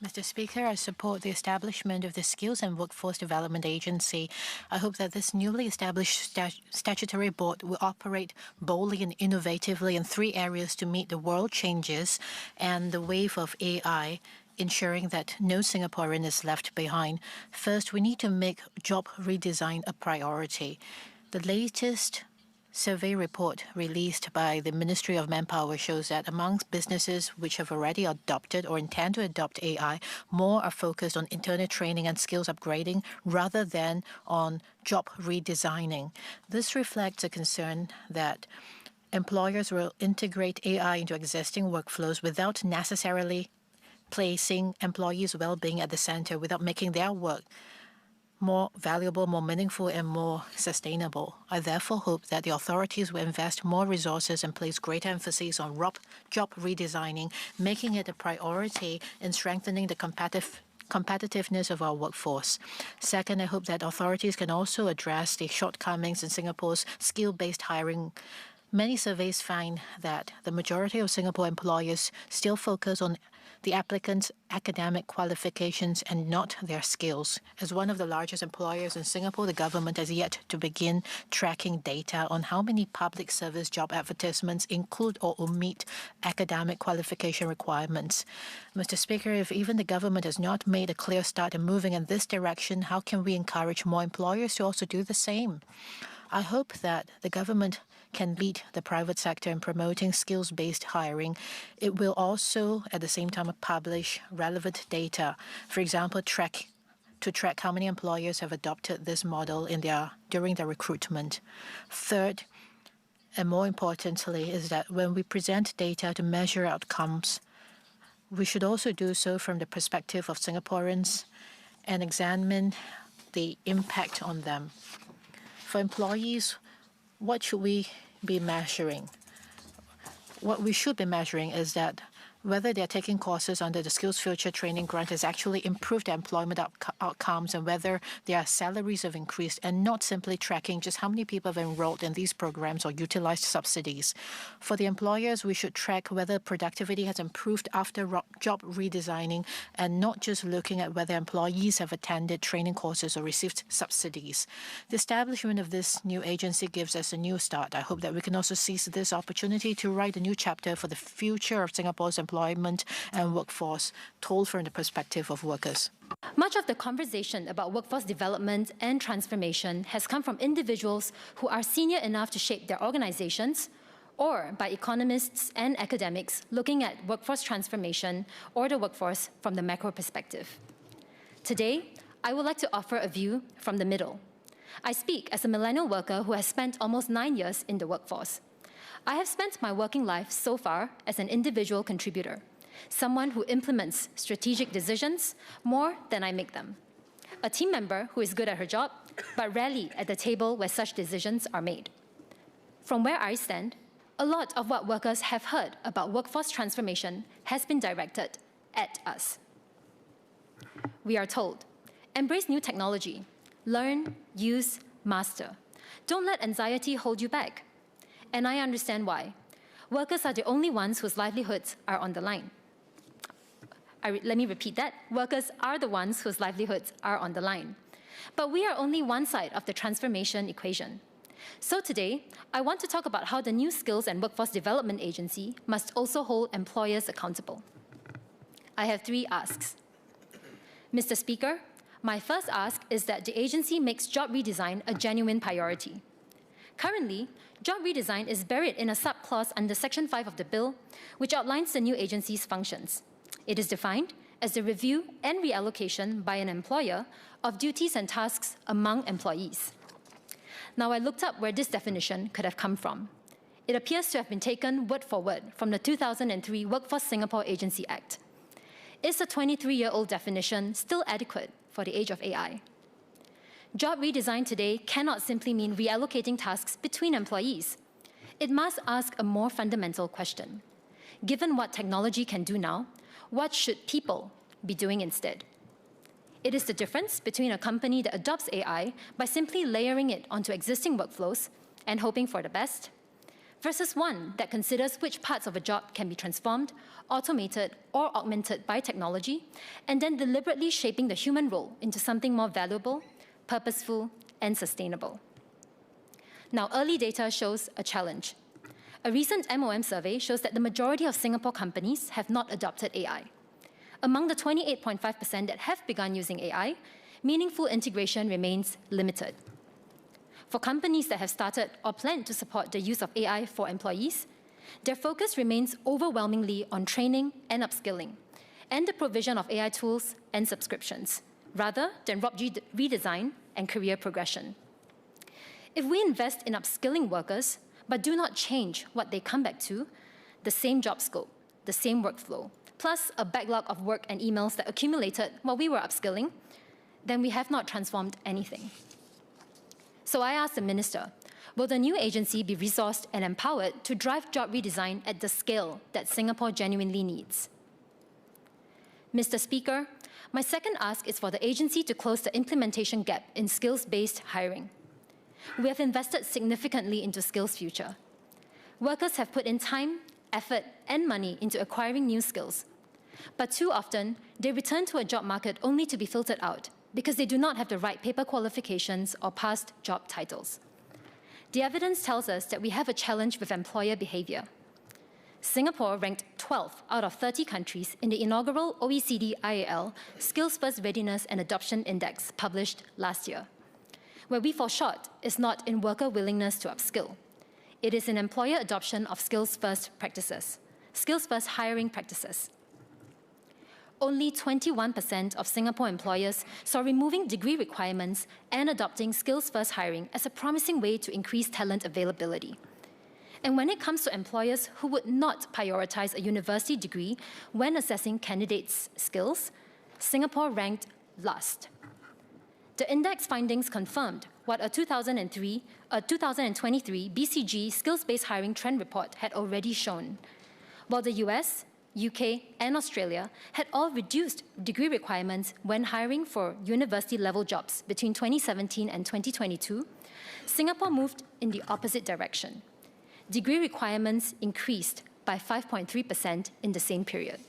Mr. Speaker, I support the establishment of the Skills and Workforce Development Agency. I hope that this newly established statutory board will operate boldly and innovatively in 3 areas to meet the world changes and the wave of AI, ensuring that no Singaporean is left behind. First, we need to make job redesign a priority. The latest survey report released by the Ministry of Manpower shows that amongst businesses which have already adopted or intend to adopt AI, more are focused on internal training and skills upgrading rather than on job redesigning. This reflects a concern that employers will integrate AI into existing workflows without necessarily placing employees' well-being at the center, without making their work more valuable, more meaningful, and more sustainable. I therefore hope that the authorities will invest more resources and place greater emphasis on job redesigning, making it a priority in strengthening the competitiveness of our workforce. Second, I hope that authorities can also address the shortcomings in Singapore's skill-based hiring. Many surveys find that the majority of Singapore employers still focus on the applicants' academic qualifications and not their skills. As one of the largest employers in Singapore, the government has yet to begin tracking data on how many public service job advertisements include or omit academic qualification requirements. Mr. Speaker, if even the government has not made a clear start in moving in this direction, how can we encourage more employers to also do the same? I hope that the government can lead the private sector in promoting skills-based hiring. It will also, at the same time, publish relevant data. For example, to track how many employers have adopted this model during their recruitment. Third, and more importantly, is that when we present data to measure outcomes, we should also do so from the perspective of Singaporeans and examine the impact on them. For employees, what should we be measuring? What we should be measuring is that whether they are taking courses under the Skills Future Training Grant has actually improved their employment outcomes, and whether their salaries have increased, and not simply tracking just how many people have enrolled in these programs or utilized subsidies. For the employers, we should track whether productivity has improved after job redesigning, and not just looking at whether employees have attended training courses or received subsidies. The establishment of this new agency gives us a new start. I hope that we can also seize this opportunity to write a new chapter for the future of Singapore's employment and workforce, told from the perspective of workers. Much of the conversation about workforce development and transformation has come from individuals who are senior enough to shape their organizations, or by economists and academics looking at workforce transformation or the workforce from the macro perspective. Today, I would like to offer a view from the middle. I speak as a millennial worker who has spent almost 9 years in the workforce. I have spent my working life so far as an individual contributor, someone who implements strategic decisions more than I make them, a team member who is good at her job, but rarely at the table where such decisions are made. From where I stand, a lot of what workers have heard about workforce transformation has been directed at us. We are told, embrace new technology, learn, use, master. Don't let anxiety hold you back. And I understand why. Workers are the only ones whose livelihoods are on the line. Let me repeat that. Workers are the ones whose livelihoods are on the line. But we are only one side of the transformation equation. So today, I want to talk about how the new Skills and Workforce Development Agency must also hold employers accountable. I have 3 asks. Mr. Speaker, my first ask is that the agency makes job redesign a genuine priority. Currently, job redesign is buried in a subclause under Section 5 of the bill, which outlines the new agency's functions. It is defined as the review and reallocation by an employer of duties and tasks among employees. Now, I looked up where this definition could have come from. It appears to have been taken word for word from the 2003 Workforce Singapore Agency Act. Is the 23-year-old definition still adequate for the age of AI? Job redesign today cannot simply mean reallocating tasks between employees. It must ask a more fundamental question. Given what technology can do now, what should people be doing instead? It is the difference between a company that adopts AI by simply layering it onto existing workflows and hoping for the best, versus one that considers which parts of a job can be transformed, automated, or augmented by technology, and then deliberately shaping the human role into something more valuable, purposeful, and sustainable. Now, early data shows a challenge. A recent MOM survey shows that the majority of Singapore companies have not adopted AI. Among the 28.5% that have begun using AI, meaningful integration remains limited. For companies that have started or plan to support the use of AI for employees, their focus remains overwhelmingly on training and upskilling, and the provision of AI tools and subscriptions, rather than job redesign and career progression. If we invest in upskilling workers, but do not change what they come back to, the same job scope, the same workflow, plus a backlog of work and emails that accumulated while we were upskilling, then we have not transformed anything. So I asked the Minister, will the new agency be resourced and empowered to drive job redesign at the scale that Singapore genuinely needs? Mr. Speaker, my second ask is for the agency to close the implementation gap in skills-based hiring. We have invested significantly into Skills Future. Workers have put in time, effort, and money into acquiring new skills. But too often, they return to a job market only to be filtered out because they do not have the right paper qualifications or past job titles. The evidence tells us that we have a challenge with employer behavior. Singapore ranked 12th out of 30 countries in the inaugural OECD IAL Skills First Readiness and Adoption Index published last year. Where we fall short is not in worker willingness to upskill. It is in employer adoption of skills-first practices, skills-first hiring practices. Only 21% of Singapore employers saw removing degree requirements and adopting skills-first hiring as a promising way to increase talent availability. And when it comes to employers who would not prioritize a university degree when assessing candidates' skills, Singapore ranked last. The index findings confirmed what a 2023 BCG skills-based hiring trend report had already shown. While the US, UK, and Australia had all reduced degree requirements when hiring for university-level jobs between 2017 and 2022, Singapore moved in the opposite direction. Degree requirements increased by 5.3% in the same period.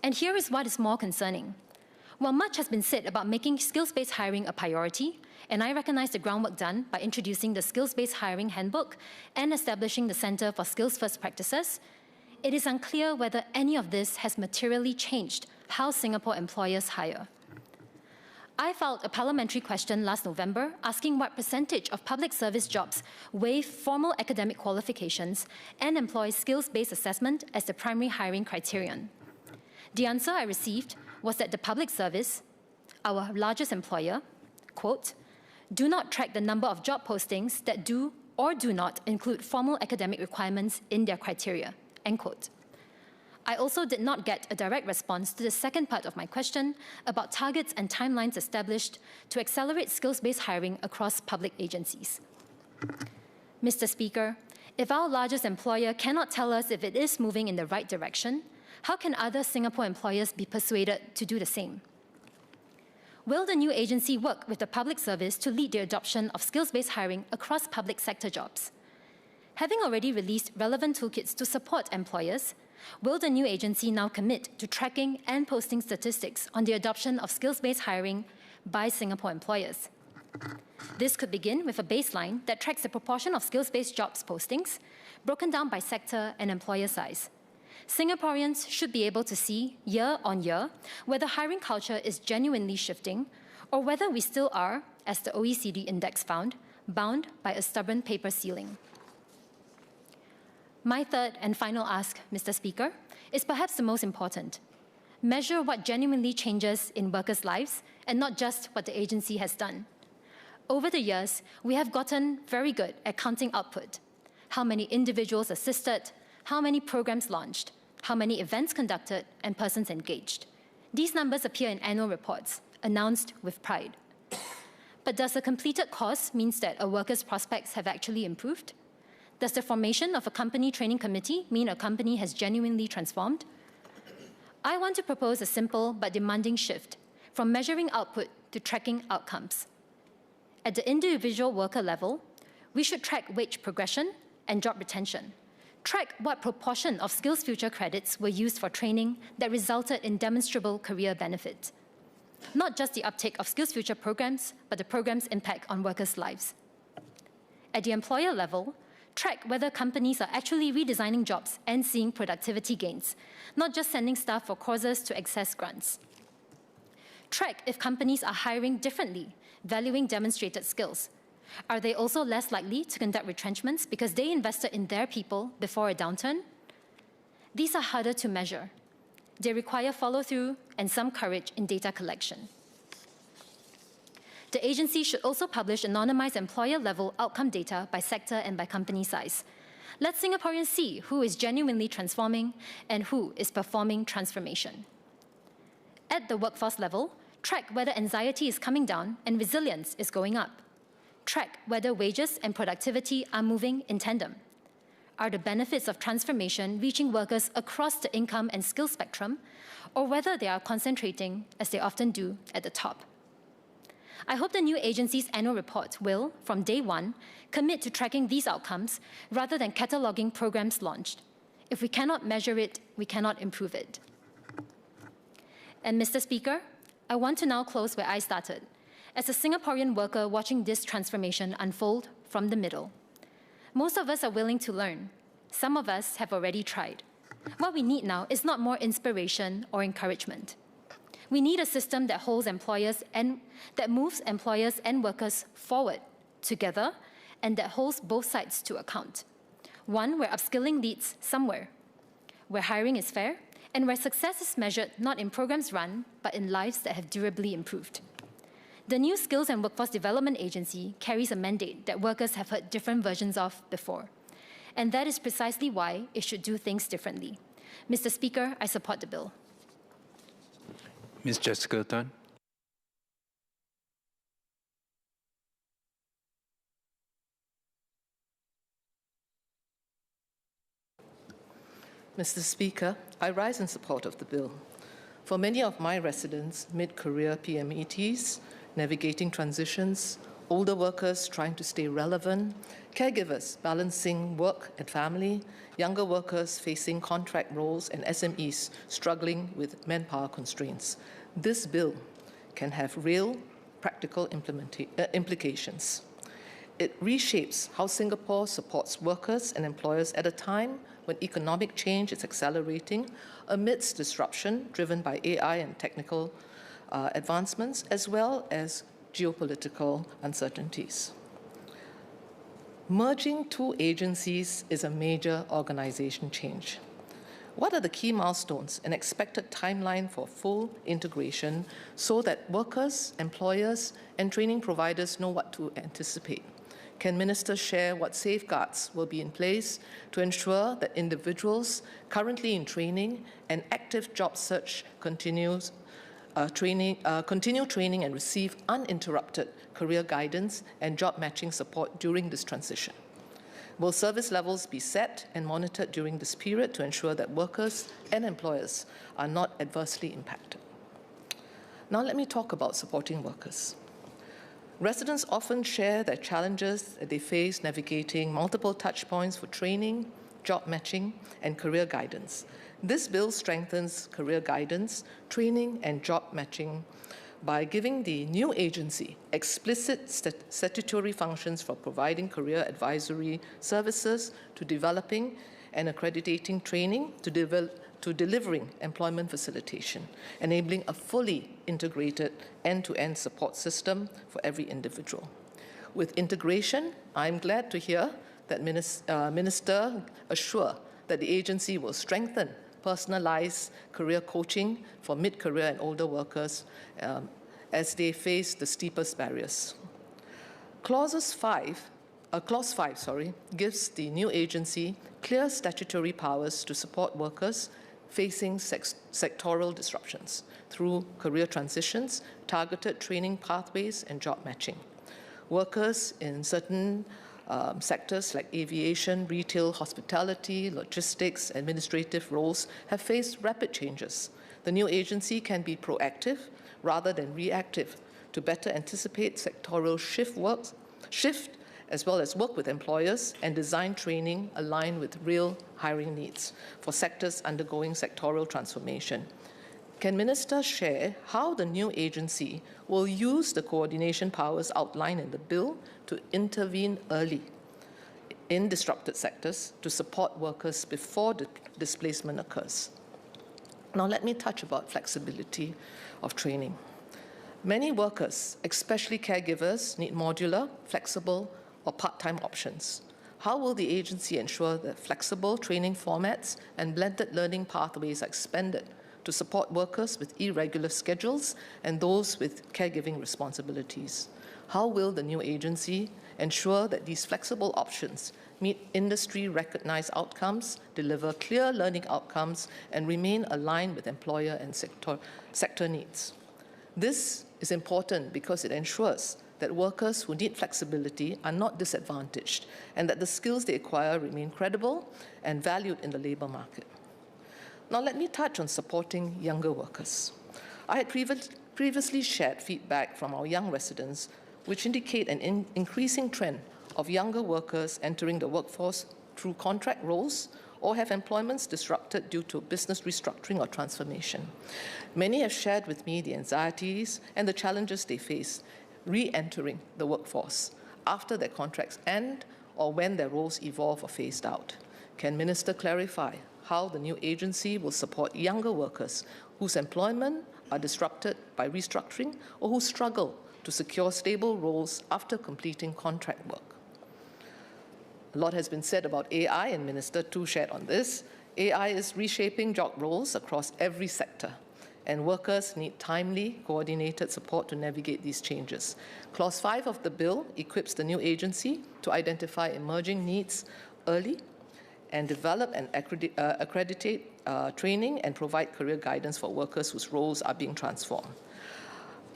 And here is what is more concerning. While much has been said about making skills-based hiring a priority, and I recognize the groundwork done by introducing the Skills-Based Hiring Handbook and establishing the Centre for Skills-First Practices, it is unclear whether any of this has materially changed how Singapore employers hire. I filed a parliamentary question last November asking what percentage of public service jobs waive formal academic qualifications and employ skills-based assessment as the primary hiring criterion. The answer I received was that the public service, our largest employer, quote, do not track the number of job postings that do or do not include formal academic requirements in their criteria, end quote. I also did not get a direct response to the second part of my question about targets and timelines established to accelerate skills-based hiring across public agencies. Mr. Speaker, if our largest employer cannot tell us if it is moving in the right direction, how can other Singapore employers be persuaded to do the same? Will the new agency work with the public service to lead the adoption of skills-based hiring across public sector jobs? Having already released relevant toolkits to support employers, will the new agency now commit to tracking and posting statistics on the adoption of skills-based hiring by Singapore employers? This could begin with a baseline that tracks the proportion of skills-based jobs postings, broken down by sector and employer size. Singaporeans should be able to see, year on year, whether hiring culture is genuinely shifting or whether we still are, as the OECD index found, bound by a stubborn paper ceiling. My third and final ask, Mr. Speaker, is perhaps the most important. Measure what genuinely changes in workers' lives and not just what the agency has done. Over the years, we have gotten very good at counting output. How many individuals assisted, how many programs launched, how many events conducted, and persons engaged. These numbers appear in annual reports, announced with pride. But does a completed course mean that a worker's prospects have actually improved? Does the formation of a company training committee mean a company has genuinely transformed? I want to propose a simple but demanding shift from measuring output to tracking outcomes. At the individual worker level, we should track wage progression and job retention. Track what proportion of SkillsFuture credits were used for training that resulted in demonstrable career benefit. Not just the uptake of SkillsFuture programs, but the program's impact on workers' lives. At the employer level, track whether companies are actually redesigning jobs and seeing productivity gains, not just sending staff for courses to access grants. Track if companies are hiring differently, valuing demonstrated skills. Are they also less likely to conduct retrenchments because they invested in their people before a downturn? These are harder to measure. They require follow-through and some courage in data collection. The agency should also publish anonymized employer-level outcome data by sector and by company size. Let Singaporeans see who is genuinely transforming and who is performing transformation. At the workforce level, track whether anxiety is coming down and resilience is going up. Track whether wages and productivity are moving in tandem. Are the benefits of transformation reaching workers across the income and skill spectrum, or whether they are concentrating, as they often do, at the top? I hope the new agency's annual report will, from day one, commit to tracking these outcomes rather than cataloguing programs launched. If we cannot measure it, we cannot improve it. And Mr. Speaker, I want to now close where I started, as a Singaporean worker watching this transformation unfold from the middle. Most of us are willing to learn. Some of us have already tried. What we need now is not more inspiration or encouragement. We need a system that holds employers and that moves employers and workers forward together and that holds both sides to account. One where upskilling leads somewhere, where hiring is fair, and where success is measured not in programs run, but in lives that have durably improved. The new Skills and Workforce Development Agency carries a mandate that workers have heard different versions of before. And that is precisely why it should do things differently. Mr. Speaker, I support the bill. Ms. Jessica Tan. Mr. Speaker, I rise in support of the bill. For many of my residents, mid-career PMETs, navigating transitions, older workers trying to stay relevant, caregivers balancing work and family, younger workers facing contract roles, and SMEs struggling with manpower constraints, this bill can have real, practical implications. It reshapes how Singapore supports workers and employers at a time when economic change is accelerating amidst disruption driven by AI and technical advancements, as well as geopolitical uncertainties. Merging two agencies is a major organization change. What are the key milestones and expected timeline for full integration so that workers, employers, and training providers know what to anticipate? Can ministers share what safeguards will be in place to ensure that individuals currently in training and active job search continue training and receive uninterrupted career guidance and job matching support during this transition? Will service levels be set and monitored during this period to ensure that workers and employers are not adversely impacted? Now let me talk about supporting workers. Residents often share their challenges that they face navigating multiple touchpoints for training, job matching, and career guidance. This bill strengthens career guidance, training, and job matching by giving the new agency explicit statutory functions for providing career advisory services, to developing and accrediting training, to delivering employment facilitation, enabling a fully integrated end-to-end support system for every individual. With integration, I'm glad to hear that Minister assure that the agency will strengthen personalized career coaching for mid-career and older workers as they face the steepest barriers. Clause 5 gives the new agency clear statutory powers to support workers facing sectoral disruptions through career transitions, targeted training pathways, and job matching. Workers in certain sectors like aviation, retail, hospitality, logistics, administrative roles have faced rapid changes. The new agency can be proactive rather than reactive to better anticipate sectoral shift, as well as work with employers and design training aligned with real hiring needs for sectors undergoing sectoral transformation. Can ministers share how the new agency will use the coordination powers outlined in the bill to intervene early in disrupted sectors to support workers before the displacement occurs? Now let me touch about flexibility of training. Many workers, especially caregivers, need modular, flexible, or part-time options. How will the agency ensure that flexible training formats and blended learning pathways are expanded to support workers with irregular schedules and those with caregiving responsibilities? How will the new agency ensure that these flexible options meet industry-recognized outcomes, deliver clear learning outcomes, and remain aligned with employer and sector needs? This is important because it ensures that workers who need flexibility are not disadvantaged and that the skills they acquire remain credible and valued in the labor market. Now let me touch on supporting younger workers. I had previously shared feedback from our young residents which indicate an increasing trend of younger workers entering the workforce through contract roles or have employments disrupted due to business restructuring or transformation. Many have shared with me the anxieties and the challenges they face re-entering the workforce after their contracts end or when their roles evolve or phased out. Can Minister clarify how the new agency will support younger workers whose employment are disrupted by restructuring or who struggle to secure stable roles after completing contract work? A lot has been said about AI, and Minister too shared on this. AI is reshaping job roles across every sector, and workers need timely, coordinated support to navigate these changes. Clause 5 of the bill equips the new agency to identify emerging needs early and develop and accreditate training and provide career guidance for workers whose roles are being transformed.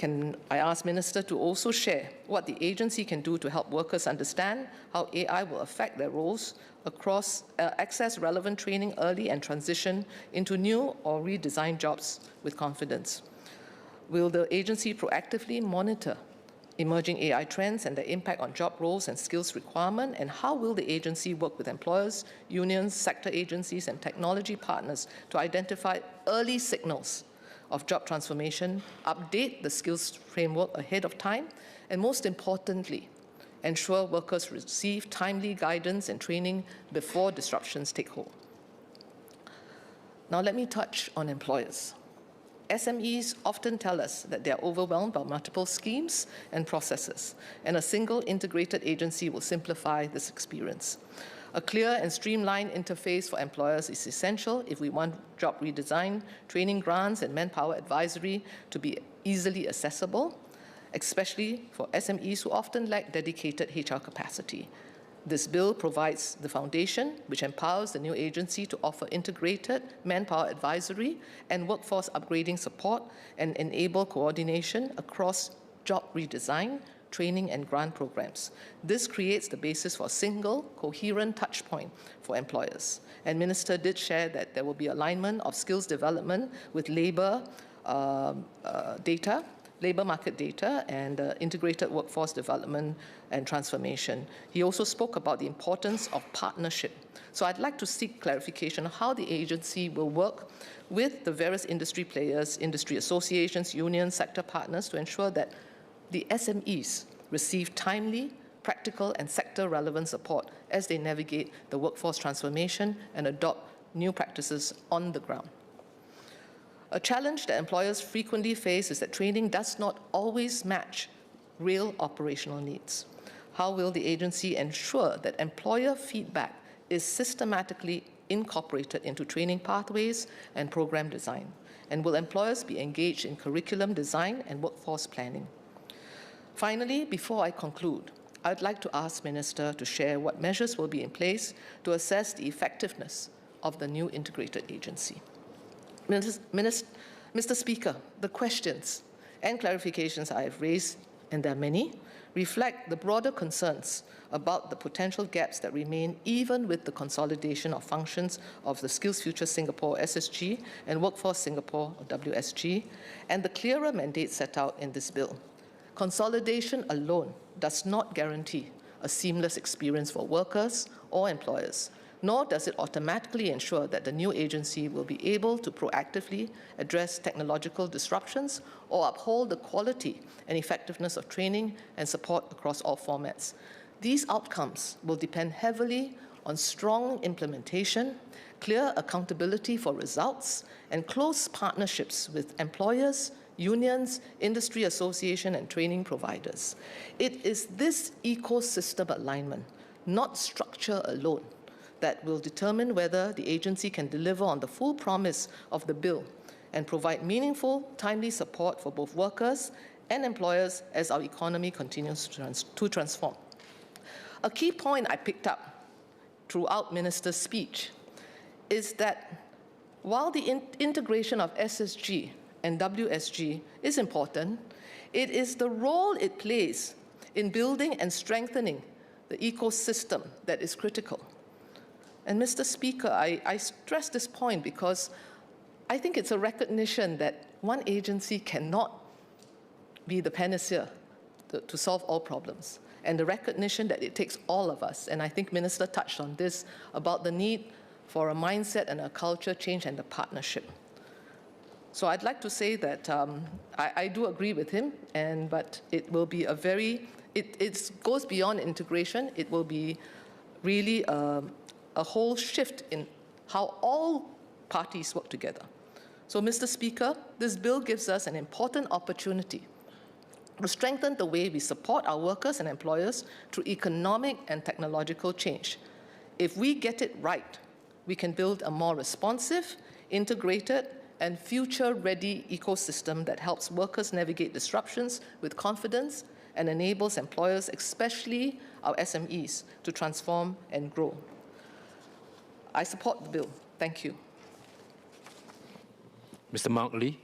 I ask Minister to also share what the agency can do to help workers understand how AI will affect their roles across, access relevant training early and transition into new or redesigned jobs with confidence? Will the agency proactively monitor emerging AI trends and their impact on job roles and skills requirement? And how will the agency work with employers, unions, sector agencies, and technology partners to identify early signals of job transformation, update the skills framework ahead of time, and most importantly, ensure workers receive timely guidance and training before disruptions take hold? Now let me touch on employers. SMEs often tell us that they are overwhelmed by multiple schemes and processes, and a single integrated agency will simplify this experience. A clear and streamlined interface for employers is essential if we want job redesign, training grants, and manpower advisory to be easily accessible, especially for SMEs who often lack dedicated HR capacity. This bill provides the foundation, which empowers the new agency to offer integrated manpower advisory and workforce upgrading support and enable coordination across job redesign, training, and grant programs. This creates the basis for a single, coherent touchpoint for employers. And Minister did share that there will be alignment of skills development with labor market data, and integrated workforce development and transformation. He also spoke about the importance of partnership. So I'd like to seek clarification on how the agency will work with the various industry players, industry associations, unions, sector partners to ensure that the SMEs receive timely, practical, and sector-relevant support as they navigate the workforce transformation and adopt new practices on the ground. A challenge that employers frequently face is that training does not always match real operational needs. How will the agency ensure that employer feedback is systematically incorporated into training pathways and program design? And will employers be engaged in curriculum design and workforce planning? Finally, before I conclude, I'd like to ask Minister to share what measures will be in place to assess the effectiveness of the new integrated agency. Mr. Speaker, the questions and clarifications I have raised, and there are many, reflect the broader concerns about the potential gaps that remain even with the consolidation of functions of the Skills Future Singapore SSG and Workforce Singapore or WSG, and the clearer mandates set out in this bill. Consolidation alone does not guarantee a seamless experience for workers or employers, nor does it automatically ensure that the new agency will be able to proactively address technological disruptions or uphold the quality and effectiveness of training and support across all formats. These outcomes will depend heavily on strong implementation, clear accountability for results, and close partnerships with employers, unions, industry association, and training providers. It is this ecosystem alignment, not structure alone, that will determine whether the agency can deliver on the full promise of the bill and provide meaningful, timely support for both workers and employers as our economy continues to transform. A key point I picked up throughout Minister's speech is that while the integration of SSG and WSG is important, it is the role it plays in building and strengthening the ecosystem that is critical. And Mr. Speaker, I stress this point because I think it's a recognition that one agency cannot be the panacea to solve all problems, and the recognition that it takes all of us. And I think Minister touched on this about the need for a mindset and a culture change and the partnership. So I'd like to say that I do agree with him, but it will be a very, it goes beyond integration. It will be really a whole shift in how all parties work together. So, Mr. Speaker, this bill gives us an important opportunity to strengthen the way we support our workers and employers through economic and technological change. If we get it right, we can build a more responsive, integrated, and future-ready ecosystem that helps workers navigate disruptions with confidence and enables employers, especially our SMEs, to transform and grow. I support the bill. Thank you. Mr. Mark Lee.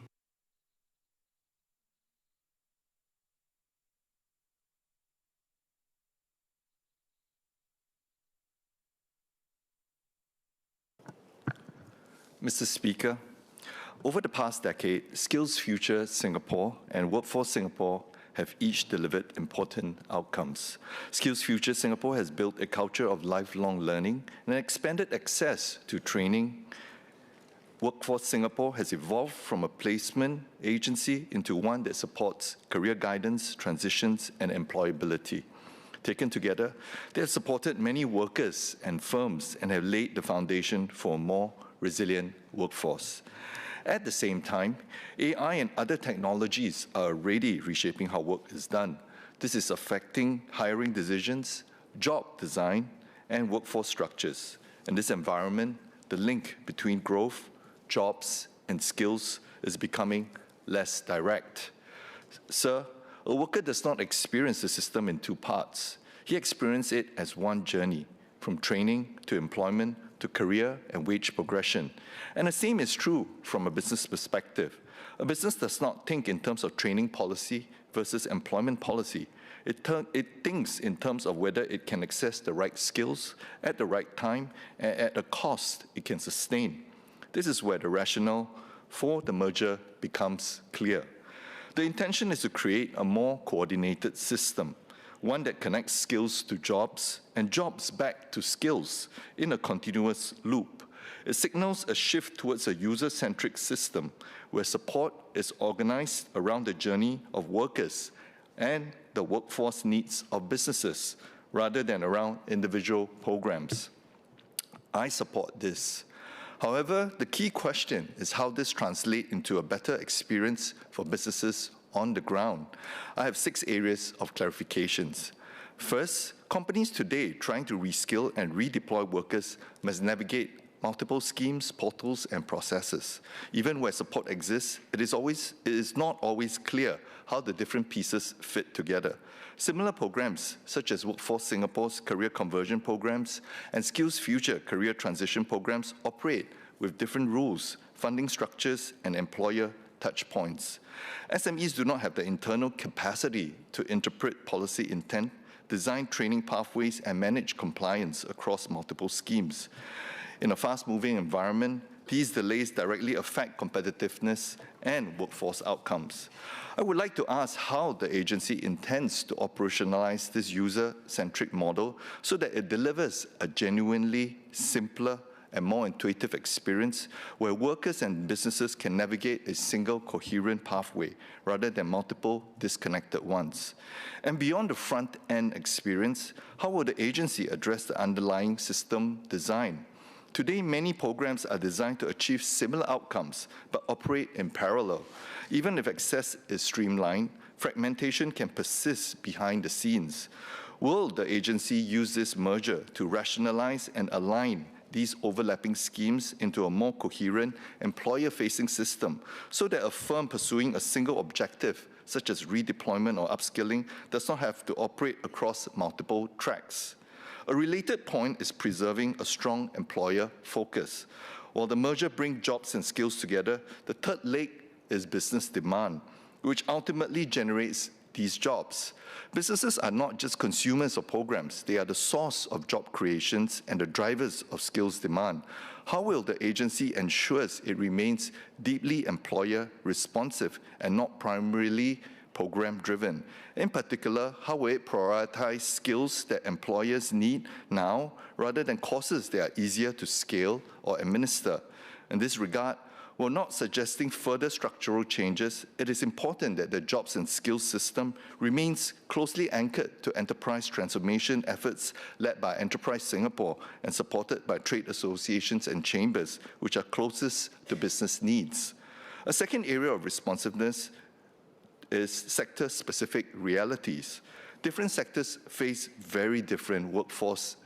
Mr. Speaker, over the past decade, Skills Future Singapore and Workforce Singapore have each delivered important outcomes. Skills Future Singapore has built a culture of lifelong learning and expanded access to training. Workforce Singapore has evolved from a placement agency into one that supports career guidance, transitions, and employability. Taken together, they have supported many workers and firms and have laid the foundation for a more resilient workforce. At the same time, AI and other technologies are already reshaping how work is done. This is affecting hiring decisions, job design, and workforce structures. In this environment, the link between growth, jobs, and skills is becoming less direct. Sir, a worker does not experience the system in two parts. He experiences it as one journey, from training to employment to career and wage progression. And the same is true from a business perspective. A business does not think in terms of training policy versus employment policy. It thinks in terms of whether it can access the right skills at the right time and at a cost it can sustain. This is where the rationale for the merger becomes clear. The intention is to create a more coordinated system, one that connects skills to jobs and jobs back to skills in a continuous loop. It signals a shift towards a user-centric system where support is organized around the journey of workers and the workforce needs of businesses rather than around individual programs. I support this. However, the key question is how this translates into a better experience for businesses on the ground. I have 6 areas of clarifications. First, companies today trying to reskill and redeploy workers must navigate multiple schemes, portals, and processes. Even where support exists, it is not always clear how the different pieces fit together. Similar programs, such as Workforce Singapore's career conversion programs and Skills Future career transition programs, operate with different rules, funding structures, and employer touchpoints. SMEs do not have the internal capacity to interpret policy intent, design training pathways, and manage compliance across multiple schemes. In a fast-moving environment, these delays directly affect competitiveness and workforce outcomes. I would like to ask how the agency intends to operationalize this user-centric model so that it delivers a genuinely simpler and more intuitive experience where workers and businesses can navigate a single coherent pathway rather than multiple disconnected ones. And beyond the front-end experience, how will the agency address the underlying system design? Today, many programs are designed to achieve similar outcomes, but operate in parallel. Even if access is streamlined, fragmentation can persist behind the scenes. Will the agency use this merger to rationalize and align these overlapping schemes into a more coherent employer-facing system so that a firm pursuing a single objective, such as redeployment or upskilling, does not have to operate across multiple tracks? A related point is preserving a strong employer focus. While the merger brings jobs and skills together, the third leg is business demand, which ultimately generates these jobs. Businesses are not just consumers of programs, they are the source of job creations and the drivers of skills demand. How will the agency ensure it remains deeply employer responsive and not primarily program-driven? In particular, how will it prioritize skills that employers need now rather than courses that are easier to scale or administer? In this regard, while not suggesting further structural changes, it is important that the jobs and skills system remains closely anchored to enterprise transformation efforts led by Enterprise Singapore and supported by trade associations and chambers, which are closest to business needs. A second area of responsiveness is sector-specific realities. Different sectors face very different workforce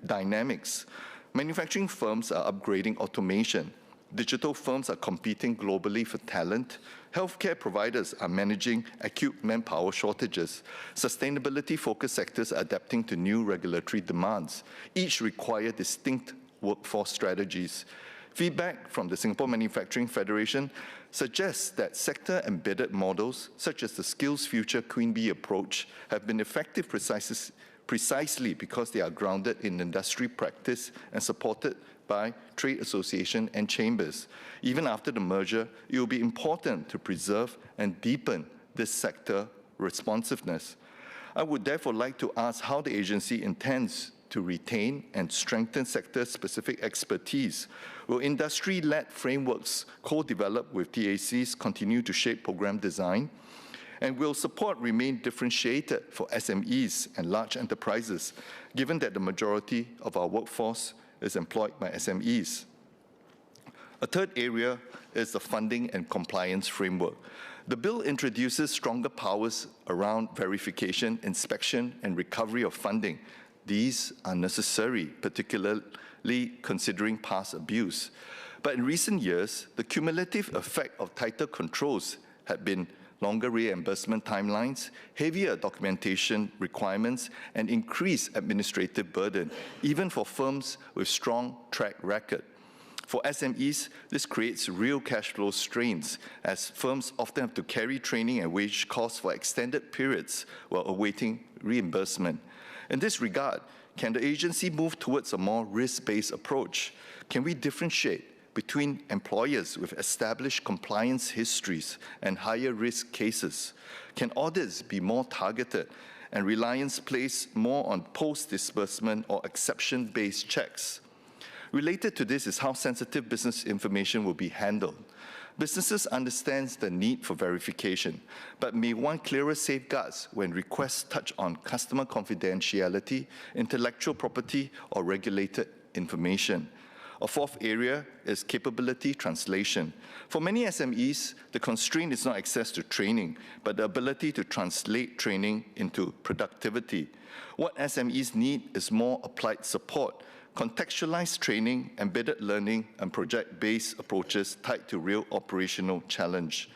dynamics. Manufacturing firms are upgrading automation. Digital firms are competing globally for talent. Healthcare providers are managing acute manpower shortages. Sustainability-focused sectors are adapting to new regulatory demands. Each require distinct workforce strategies. Feedback from the Singapore Manufacturing Federation suggests that sector-embedded models, such as the Skills Future Queen Bee approach, have been effective precisely because they are grounded in industry practice and supported by trade association and chambers. Even after the merger, it will be important to preserve and deepen this sector responsiveness. I would therefore like to ask how the agency intends to retain and strengthen sector-specific expertise. Will industry-led frameworks co-developed with TACs continue to shape program design? And will support remain differentiated for SMEs and large enterprises, given that the majority of our workforce is employed by SMEs? A third area is the funding and compliance framework. The bill introduces stronger powers around verification, inspection, and recovery of funding. These are necessary, particularly considering past abuse. But in recent years, the cumulative effect of tighter controls had been longer reimbursement timelines, heavier documentation requirements, and increased administrative burden, even for firms with strong track record. For SMEs, this creates real cash flow strains, as firms often have to carry training and wage costs for extended periods while awaiting reimbursement. In this regard, can the agency move towards a more risk-based approach? Can we differentiate between employers with established compliance histories and higher risk cases? Can audits be more targeted and reliance placed more on post-disbursement or exception-based checks? Related to this is how sensitive business information will be handled. Businesses understand the need for verification, but may want clearer safeguards when requests touch on customer confidentiality, intellectual property, or regulated information. A fourth area is capability translation. For many SMEs, the constraint is not access to training, but the ability to translate training into productivity. What SMEs need is more applied support, contextualized training, embedded learning, and project-based approaches tied to real operational challenge.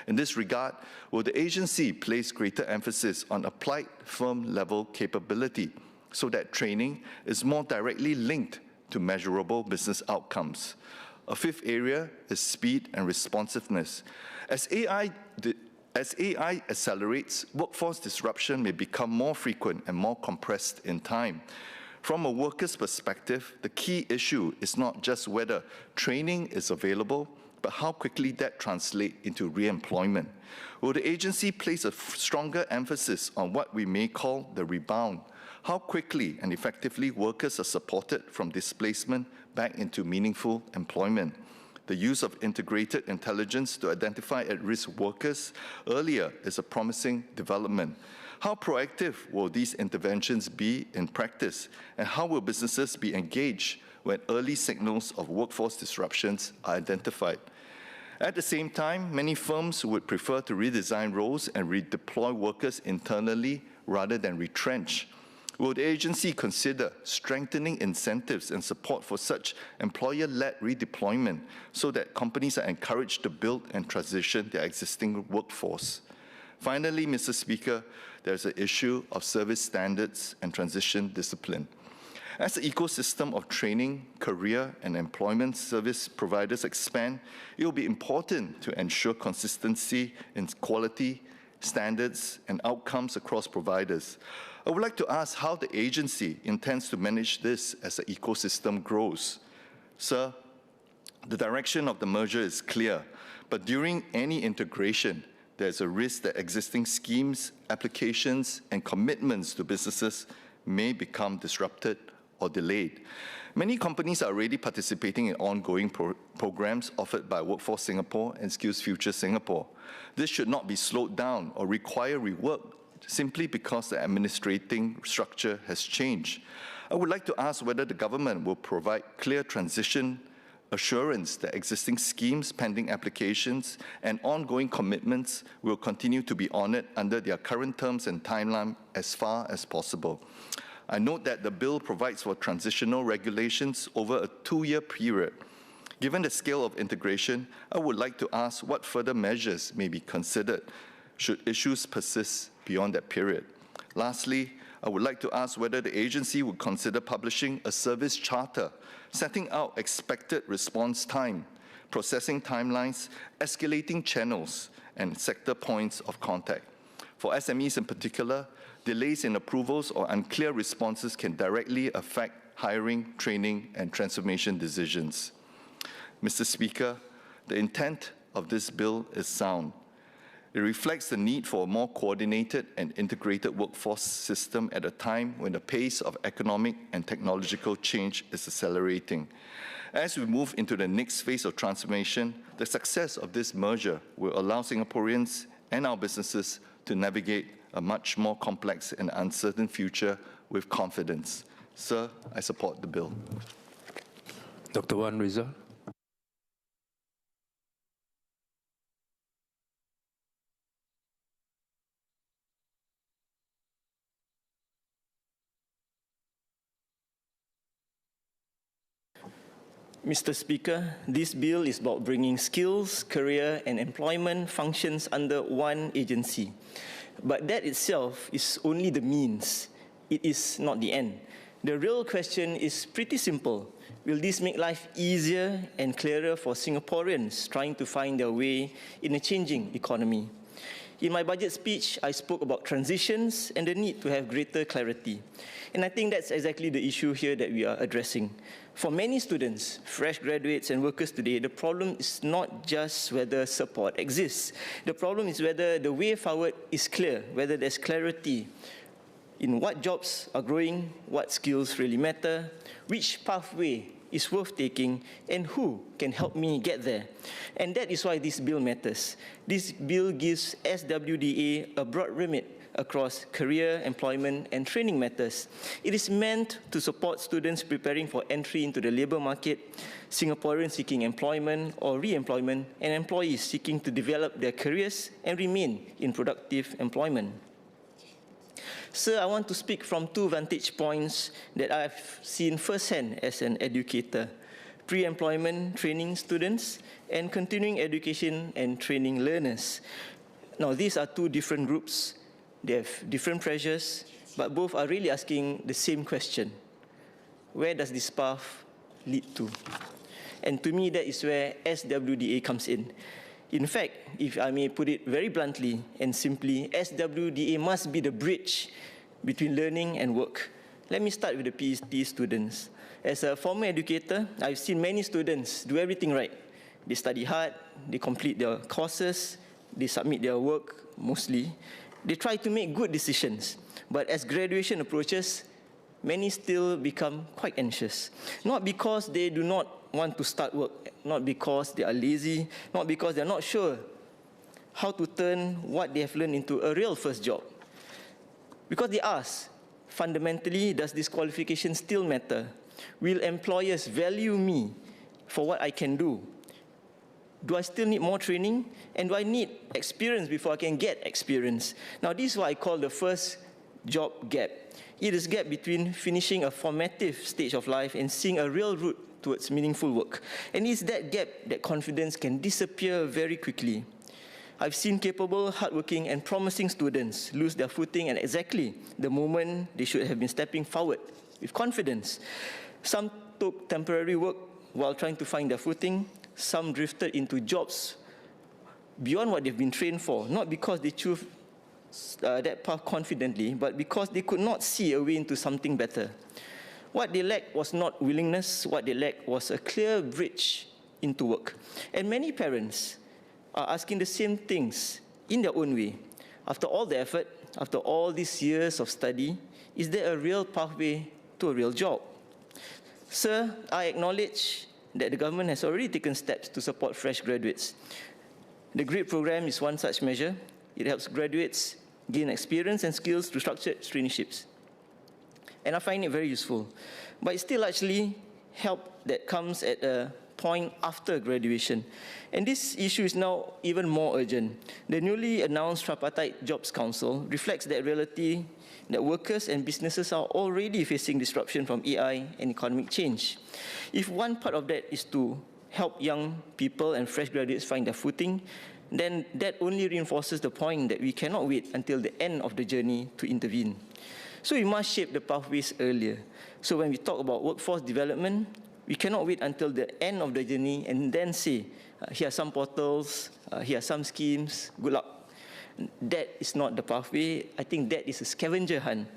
In this regard, will the agency place greater emphasis on applied firm-level capability so that training is more directly linked to measurable business outcomes? A fifth area is speed and responsiveness. As AI accelerates, workforce disruption may become more frequent and more compressed in time. From a worker's perspective, the key issue is not just whether training is available, but how quickly that translates into re-employment. Will the agency place a stronger emphasis on what we may call the rebound? How quickly and effectively workers are supported from displacement back into meaningful employment? The use of integrated intelligence to identify at-risk workers earlier is a promising development. How proactive will these interventions be in practice, and how will businesses be engaged when early signals of workforce disruptions are identified? At the same time, many firms would prefer to redesign roles and redeploy workers internally rather than retrench. Will the agency consider strengthening incentives and support for such employer-led redeployment so that companies are encouraged to build and transition their existing workforce? Finally, Mr. Speaker, there's an issue of service standards and transition discipline. As the ecosystem of training, career, and employment service providers expand, it will be important to ensure consistency in quality, standards, and outcomes across providers. I would like to ask how the agency intends to manage this as the ecosystem grows. Sir, the direction of the merger is clear, but during any integration, there's a risk that existing schemes, applications, and commitments to businesses may become disrupted or delayed. Many companies are already participating in ongoing programs offered by Workforce Singapore and Skills Future Singapore. This should not be slowed down or require rework simply because the administrating structure has changed. I would like to ask whether the government will provide clear transition assurance that existing schemes, pending applications, and ongoing commitments will continue to be honored under their current terms and timeline as far as possible. I note that the bill provides for transitional regulations over a 2-year period. Given the scale of integration, I would like to ask what further measures may be considered should issues persist beyond that period. Lastly, I would like to ask whether the agency would consider publishing a service charter setting out expected response time, processing timelines, escalating channels, and sector points of contact. For SMEs in particular, delays in approvals or unclear responses can directly affect hiring, training, and transformation decisions. Mr. Speaker, the intent of this bill is sound. It reflects the need for a more coordinated and integrated workforce system at a time when the pace of economic and technological change is accelerating. As we move into the next phase of transformation, the success of this merger will allow Singaporeans and our businesses to navigate a much more complex and uncertain future with confidence. Sir, I support the bill. Dr. Wan Rizal. Mr. Speaker, this bill is about bringing skills, career and employment functions under one agency. But that itself is only the means. It is not the end. The real question is pretty simple. Will this make life easier and clearer for Singaporeans trying to find their way in a changing economy? In my budget speech, I spoke about transitions and the need to have greater clarity. And I think that's exactly the issue here that we are addressing. For many students, fresh graduates and workers today, the problem is not just whether support exists. The problem is whether the way forward is clear, whether there's clarity in what jobs are growing, what skills really matter, which pathway is worth taking, and who can help me get there. And that is why this bill matters. This bill gives SWDA a broad remit across career, employment, and training matters. It is meant to support students preparing for entry into the labour market, Singaporeans seeking employment or re-employment, and employees seeking to develop their careers and remain in productive employment. Sir, I want to speak from two vantage points that I've seen firsthand as an educator: pre-employment training students and continuing education and training learners. Now, these are two different groups. They have different pressures, but both are really asking the same question. Where does this path lead to? And to me, that is where SWDA comes in. In fact, if I may put it very bluntly and simply, SWDA must be the bridge between learning and work. Let me start with the PhD students. As a former educator, I've seen many students do everything right. They study hard, they complete their courses, they submit their work mostly. They try to make good decisions. But as graduation approaches, many still become quite anxious. Not because they do not want to start work, not because they are lazy, not because they're not sure how to turn what they have learned into a real first job. Because they ask, fundamentally, does this qualification still matter? Will employers value me for what I can do? Do I still need more training? And do I need experience before I can get experience? Now, this is what I call the first job gap. It is a gap between finishing a formative stage of life and seeing a real route towards meaningful work. And it's that gap that confidence can disappear very quickly. I've seen capable, hardworking, and promising students lose their footing at exactly the moment they should have been stepping forward with confidence. Some took temporary work while trying to find their footing. Some drifted into jobs beyond what they've been trained for, not because they chose that path confidently, but because they could not see a way into something better. What they lacked was not willingness. What they lacked was a clear bridge into work. And many parents are asking the same things in their own way. After all the effort, after all these years of study, is there a real pathway to a real job? Sir, I acknowledge that the government has already taken steps to support fresh graduates. The GRID program is one such measure. It helps graduates gain experience and skills through structured traineeships. And I find it very useful. But it's still actually help that comes at a point after graduation. And this issue is now even more urgent. The newly announced Tripartite Jobs Council reflects that reality that workers and businesses are already facing disruption from AI and economic change. If one part of that is to help young people and fresh graduates find their footing, then that only reinforces the point that we cannot wait until the end of the journey to intervene. So we must shape the pathways earlier. So when we talk about workforce development, we cannot wait until the end of the journey and then say, here are some portals, here are some schemes, good luck. that is not the pathway. I think that is a scavenger hunt.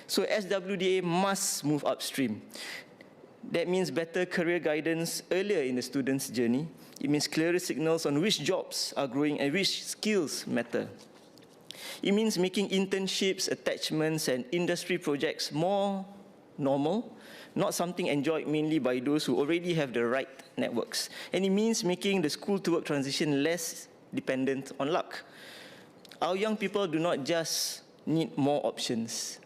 So SWDA must move upstream. That means better career guidance earlier in the student's journey. It means clearer signals on which jobs are growing and which skills matter. It means making internships, attachments, and industry projects more normal, not something enjoyed mainly by those who already have the right networks. And it means making the school-to-work transition less dependent on luck. Our young people do not just need more options.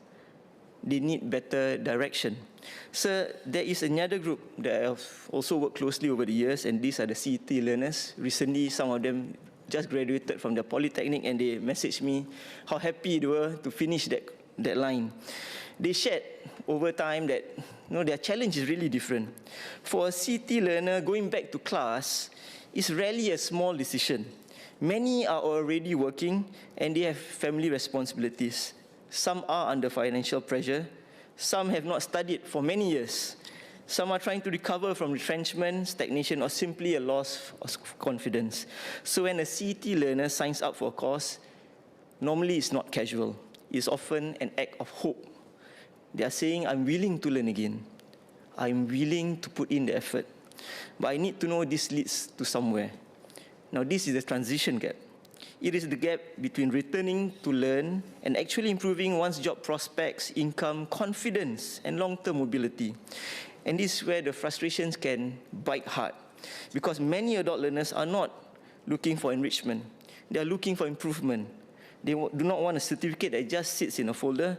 They need better direction. So there is another group that I've also worked closely over the years, and these are the CET learners. Recently, some of them just graduated from the polytechnic, and they messaged me how happy they were to finish that line. They shared over time that their challenge is really different. For a CET learner, going back to class is rarely a small decision. Many are already working, and they have family responsibilities. Some are under financial pressure. Some have not studied for many years. Some are trying to recover from retrenchment, stagnation, or simply a loss of confidence. So when a CET learner signs up for a course, normally it's not casual. It's often an act of hope. They are saying, I'm willing to learn again. I'm willing to put in the effort. But I need to know this leads to somewhere. Now this is the transition gap. It is the gap between returning to learn and actually improving one's job prospects, income, confidence, and long-term mobility. And this is where the frustrations can bite hard, because many adult learners are not looking for enrichment. They are looking for improvement. They do not want a certificate that just sits in a folder.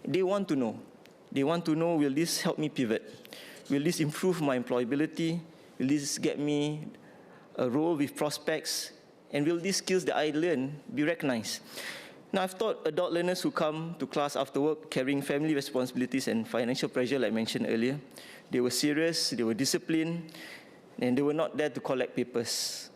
They want to know. They want to know, will this help me pivot? Will this improve my employability? Will this get me a role with prospects? And will these skills that I learn be recognized? Now, I've taught adult learners who come to class after work carrying family responsibilities and financial pressure, like I mentioned earlier. They were serious, they were disciplined, and they were not there to collect papers.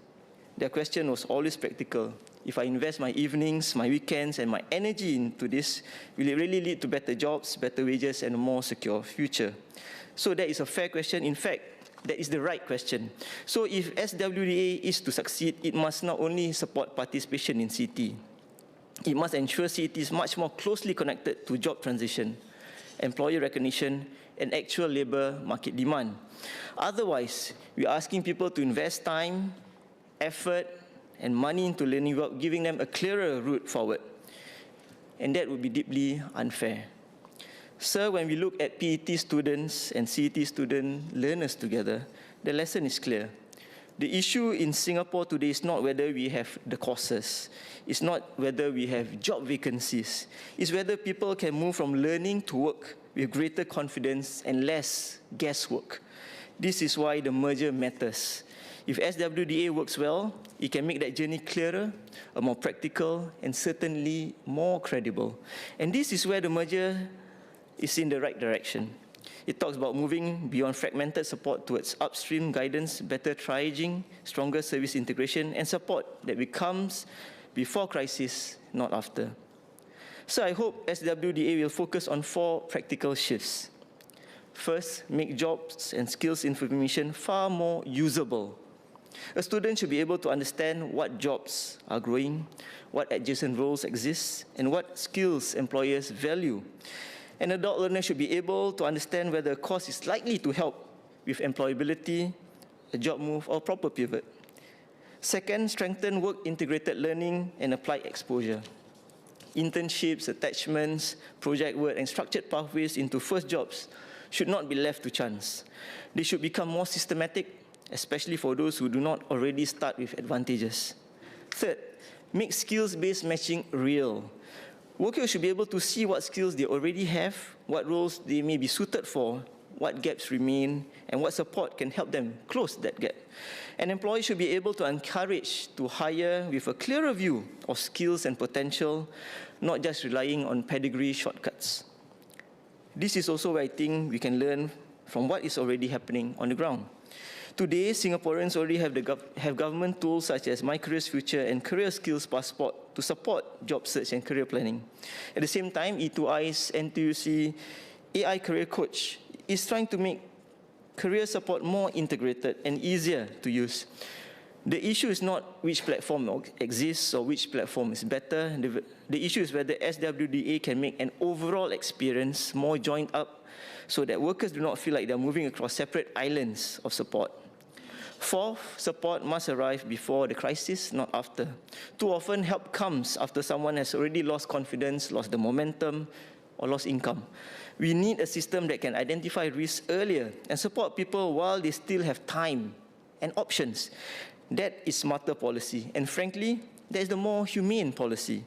Their question was always practical. If I invest my evenings, my weekends, and my energy into this, will it really lead to better jobs, better wages, and a more secure future? So that is a fair question. In fact, that is the right question. So if SWDA is to succeed, it must not only support participation in CET, it must ensure CET is much more closely connected to job transition, employer recognition, and actual labor market demand. Otherwise, we are asking people to invest time, effort, and money into learning without giving them a clearer route forward. And that would be deeply unfair. So when we look at PET students and CET student learners together, the lesson is clear. The issue in Singapore today is not whether we have the courses. It's not whether we have job vacancies. It's whether people can move from learning to work with greater confidence and less guesswork. This is why the merger matters. If SWDA works well, it can make that journey clearer, more practical, and certainly more credible. And this is where the merger is in the right direction. It talks about moving beyond fragmented support towards upstream guidance, better triaging, stronger service integration, and support that becomes before crisis, not after. So I hope SWDA will focus on 4 practical shifts. First, make jobs and skills information far more usable. A student should be able to understand what jobs are growing, what adjacent roles exist, and what skills employers value. An adult learner should be able to understand whether a course is likely to help with employability, a job move, or proper pivot. Second, strengthen work-integrated learning and applied exposure. Internships, attachments, project work, and structured pathways into first jobs should not be left to chance. They should become more systematic, especially for those who do not already start with advantages. Third, make skills-based matching real. Workers should be able to see what skills they already have, what roles they may be suited for, what gaps remain, and what support can help them close that gap. An employer should be able to encourage to hire with a clearer view of skills and potential, not just relying on pedigree shortcuts. This is also where I think we can learn from what is already happening on the ground. Today, Singaporeans already have government tools such as My Careers Future and Career Skills Passport to support job search and career planning. At the same time, E2I's NTUC AI Career Coach is trying to make career support more integrated and easier to use. The issue is not which platform exists or which platform is better. The issue is whether SWDA can make an overall experience more joined up so that workers do not feel like they're moving across separate islands of support. Fourth, support must arrive before the crisis, not after. Too often, help comes after someone has already lost confidence, lost the momentum, or lost income. We need a system that can identify risks earlier and support people while they still have time and options. That is smarter policy, and frankly, that is the more humane policy.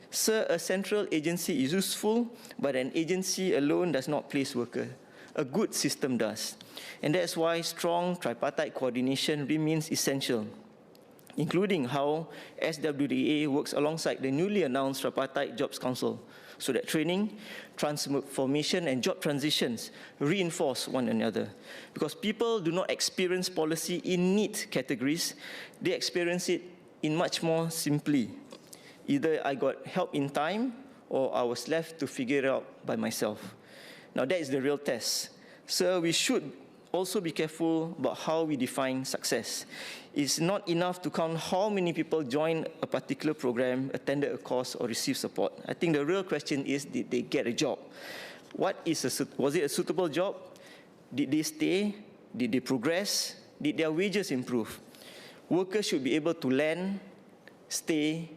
Sir, a central agency is useful, but an agency alone does not place workers. A good system does. And that's why strong tripartite coordination remains essential, including how SWDA works alongside the newly announced Tripartite Jobs Council, so that training, transformation, and job transitions reinforce one another. Because people do not experience policy in neat categories, they experience it in much more simply. Either I got help in time, or I was left to figure it out by myself. Now that is the real test. So we should also be careful about how we define success. It's not enough to count how many people join a particular program, attended a course, or received support. I think the real question is, did they get a job? Was it a suitable job? Did they stay? Did they progress? Did their wages improve? Workers should be able to land, stay,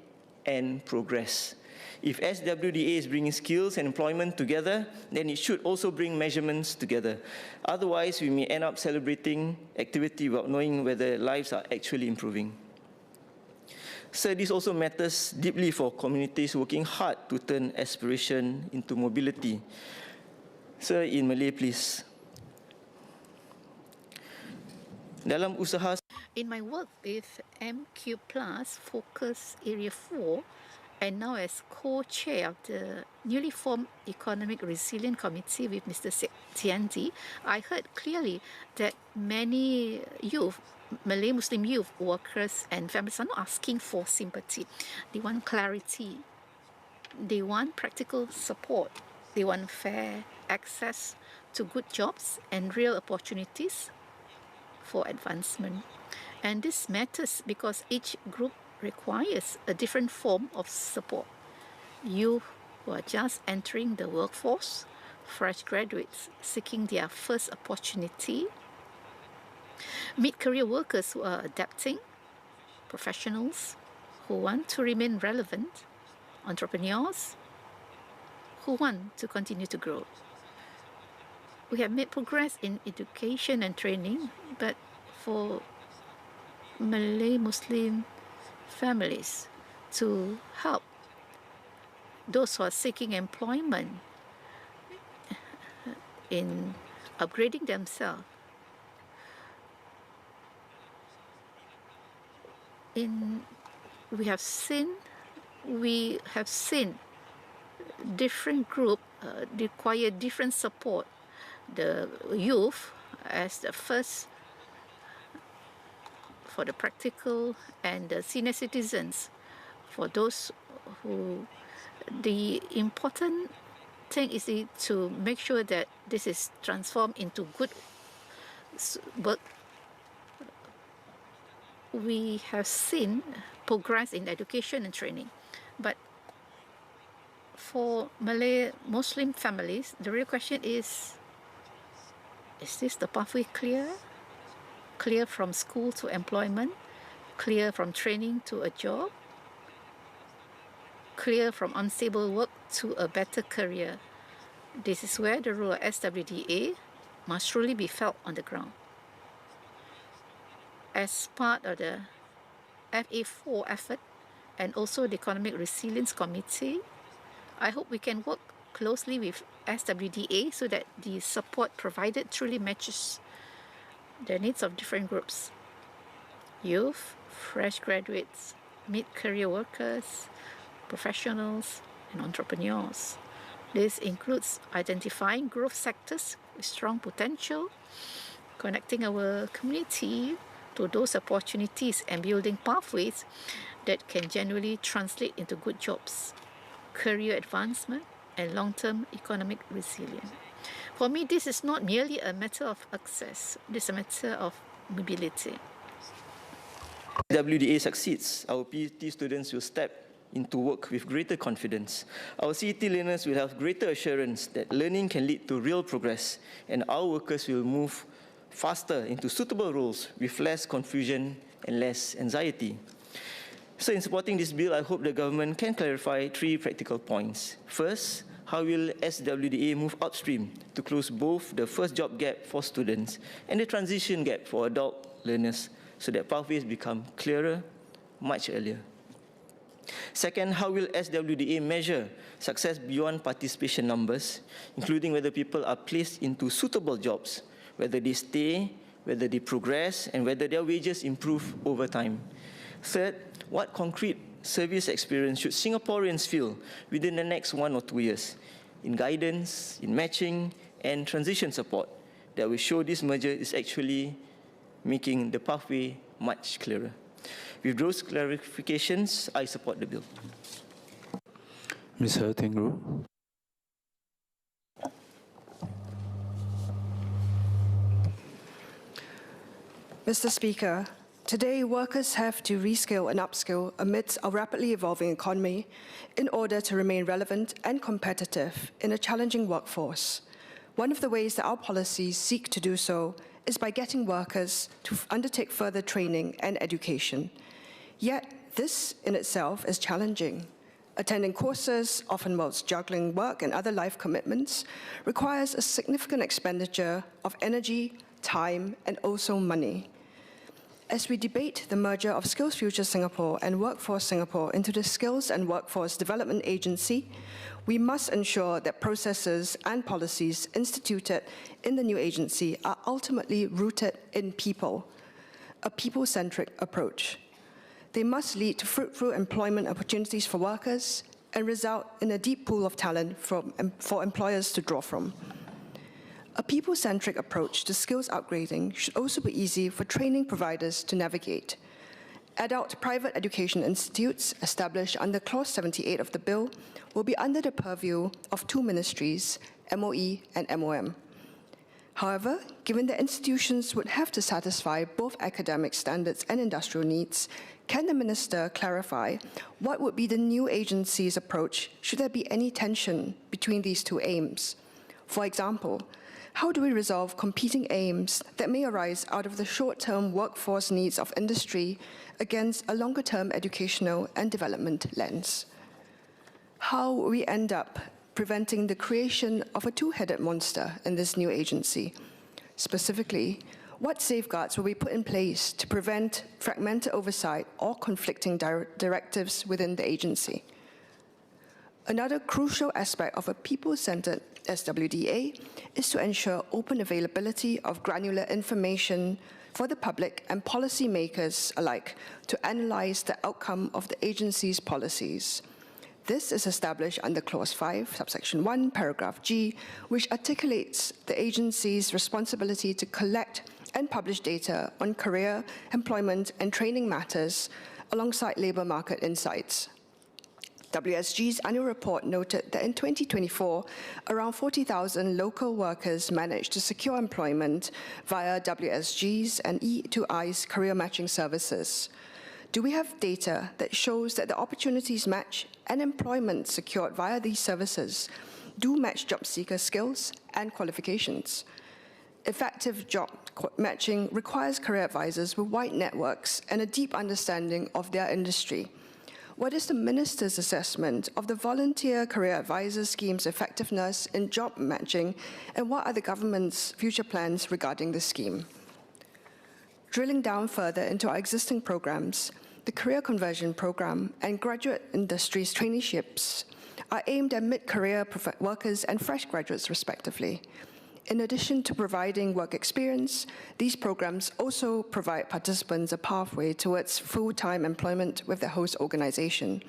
and progress. If SWDA is bringing skills and employment together, then it should also bring measurements together. Otherwise, we may end up celebrating activity without knowing whether lives are actually improving. So this also matters deeply for communities working hard to turn aspiration into mobility. Sir, in Malay, please. Dalam usaha. In my work with MQ Plus Focus Area 4, and now as co-chair of the newly formed Economic Resilience Committee with Mr. Tianti, I heard clearly that many youth, Malay Muslim youth, workers and families are not asking for sympathy. They want clarity. They want practical support. They want fair access to good jobs and real opportunities for advancement. And this matters because each group requires a different form of support. Youth who are just entering the workforce, fresh graduates seeking their first opportunity, mid-career workers who are adapting, professionals who want to remain relevant, entrepreneurs who want to continue to grow. We have made progress in education and training, but for Malay Muslim families to help those who are seeking employment in upgrading themselves. We have seen different groups require different support. The youth as the first for the practical, and the senior citizens for those who, the important thing is to make sure that this is transformed into good work. We have seen progress in education and training, but for Malay Muslim families, the real question is this the pathway clear? Clear from school to employment, clear from training to a job, clear from unstable work to a better career. This is where the role of SWDA must truly be felt on the ground. As part of the FA4 effort and also the Economic Resilience Committee, I hope we can work closely with SWDA so that the support provided truly matches the needs of different groups: youth, fresh graduates, mid-career workers, professionals, and entrepreneurs. This includes identifying growth sectors with strong potential, connecting our community to those opportunities, and building pathways that can genuinely translate into good jobs, career advancement, and long-term economic resilience. For me, this is not merely a matter of access, this is a matter of mobility. WDA succeeds, our PhD students will step into work with greater confidence. Our CET learners will have greater assurance that learning can lead to real progress, and our workers will move faster into suitable roles with less confusion and less anxiety. So in supporting this bill, I hope the government can clarify 3 practical points. First, how will SWDA move upstream to close both the first job gap for students and the transition gap for adult learners so that pathways become clearer much earlier? Second, how will SWDA measure success beyond participation numbers, including whether people are placed into suitable jobs, whether they stay, whether they progress, and whether their wages improve over time? Third, what concrete service experience should Singaporeans feel within the next 1 or 2 years in guidance, in matching, and transition support that will show this merger is actually making the pathway much clearer? With those clarifications, I support the bill. Ms. He Ting-Ru. Mr. Speaker, today workers have to reskill and upskill amidst a rapidly evolving economy in order to remain relevant and competitive in a challenging workforce. One of the ways that our policies seek to do so is by getting workers to undertake further training and education. Yet, this in itself is challenging. Attending courses, often whilst juggling work and other life commitments, requires a significant expenditure of energy, time, and also money. As we debate the merger of Skills Future Singapore and Workforce Singapore into the Skills and Workforce Development Agency, we must ensure that processes and policies instituted in the new agency are ultimately rooted in people, a people-centric approach. They must lead to fruitful employment opportunities for workers and result in a deep pool of talent for employers to draw from. A people-centric approach to skills upgrading should also be easy for training providers to navigate. Adult private education institutes established under Clause 78 of the bill will be under the purview of 2 ministries, MOE and MOM. However, given that institutions would have to satisfy both academic standards and industrial needs, can the Minister clarify what would be the new agency's approach should there be any tension between these 2 aims? For example, how do we resolve competing aims that may arise out of the short-term workforce needs of industry against a longer-term educational and development lens? How will we end up preventing the creation of a 2-headed monster in this new agency? Specifically, what safeguards will be put in place to prevent fragmented oversight or conflicting directives within the agency? Another crucial aspect of a people-centered SWDA is to ensure open availability of granular information for the public and policymakers alike to analyze the outcome of the agency's policies. This is established under Clause 5, subsection 1, paragraph G, which articulates the agency's responsibility to collect and publish data on career, employment, and training matters alongside labor market insights. WSG's annual report noted that in 2024, around 40,000 local workers managed to secure employment via WSG's and E2I's career matching services. Do we have data that shows that the opportunities match and employment secured via these services do match job seeker skills and qualifications? Effective job matching requires career advisors with wide networks and a deep understanding of their industry. What is the Minister's assessment of the volunteer career advisor scheme's effectiveness in job matching, and what are the government's future plans regarding the scheme? Drilling down further into our existing programs, the Career Conversion Program and Graduate Industries Traineeships are aimed at mid-career workers and fresh graduates respectively. In addition to providing work experience, these programs also provide participants a pathway towards full-time employment with the host organization.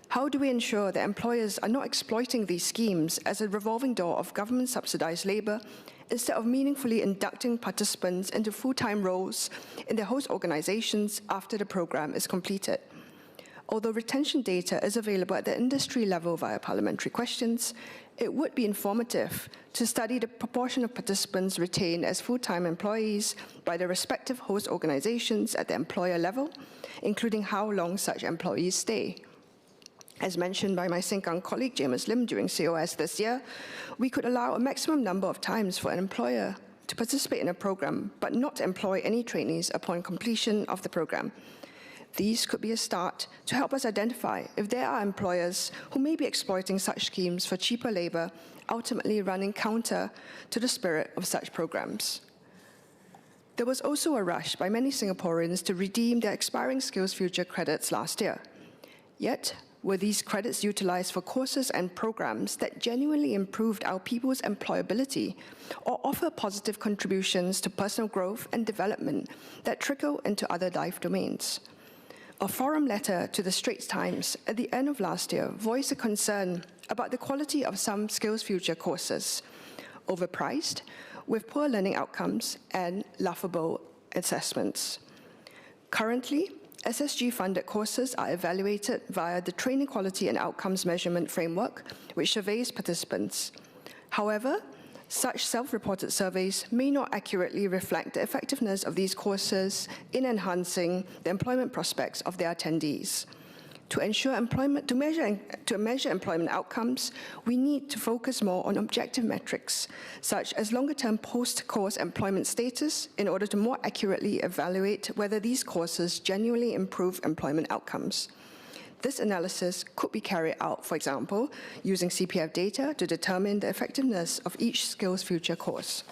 How do we ensure that employers are not exploiting these schemes as a revolving door of government-subsidized labor instead of meaningfully inducting participants into full-time roles in their host organizations after the program is completed? although retention data is available at the industry level via parliamentary questions, it would be informative to study the proportion of participants retained as full-time employees by their respective host organizations at the employer level, including how long such employees stay. As mentioned by my Sengkang colleague James Lim during COS this year, we could allow a maximum number of times for an employer to participate in a program, but not employ any trainees upon completion of the program. These could be a start to help us identify if there are employers who may be exploiting such schemes for cheaper labor, ultimately running counter to the spirit of such programs. There was also a rush by many Singaporeans to redeem their expiring Skills Future credits last year. Yet, were these credits utilized for courses and programs that genuinely improved our people's employability or offer positive contributions to personal growth and development that trickle into other life domains? A forum letter to the Straits Times at the end of last year voiced a concern about the quality of some Skills Future courses, overpriced, with poor learning outcomes and laughable assessments. Currently, SSG-funded courses are evaluated via the Training Quality and Outcomes Measurement Framework, which surveys participants. However, such self-reported surveys may not accurately reflect the effectiveness of these courses in enhancing the employment prospects of their attendees. To measure employment outcomes, we need to focus more on objective metrics, such as longer-term post-course employment status, in order to more accurately evaluate whether these courses genuinely improve employment outcomes. This analysis could be carried out, for example, using CPF data to determine the effectiveness of each Skills Future course.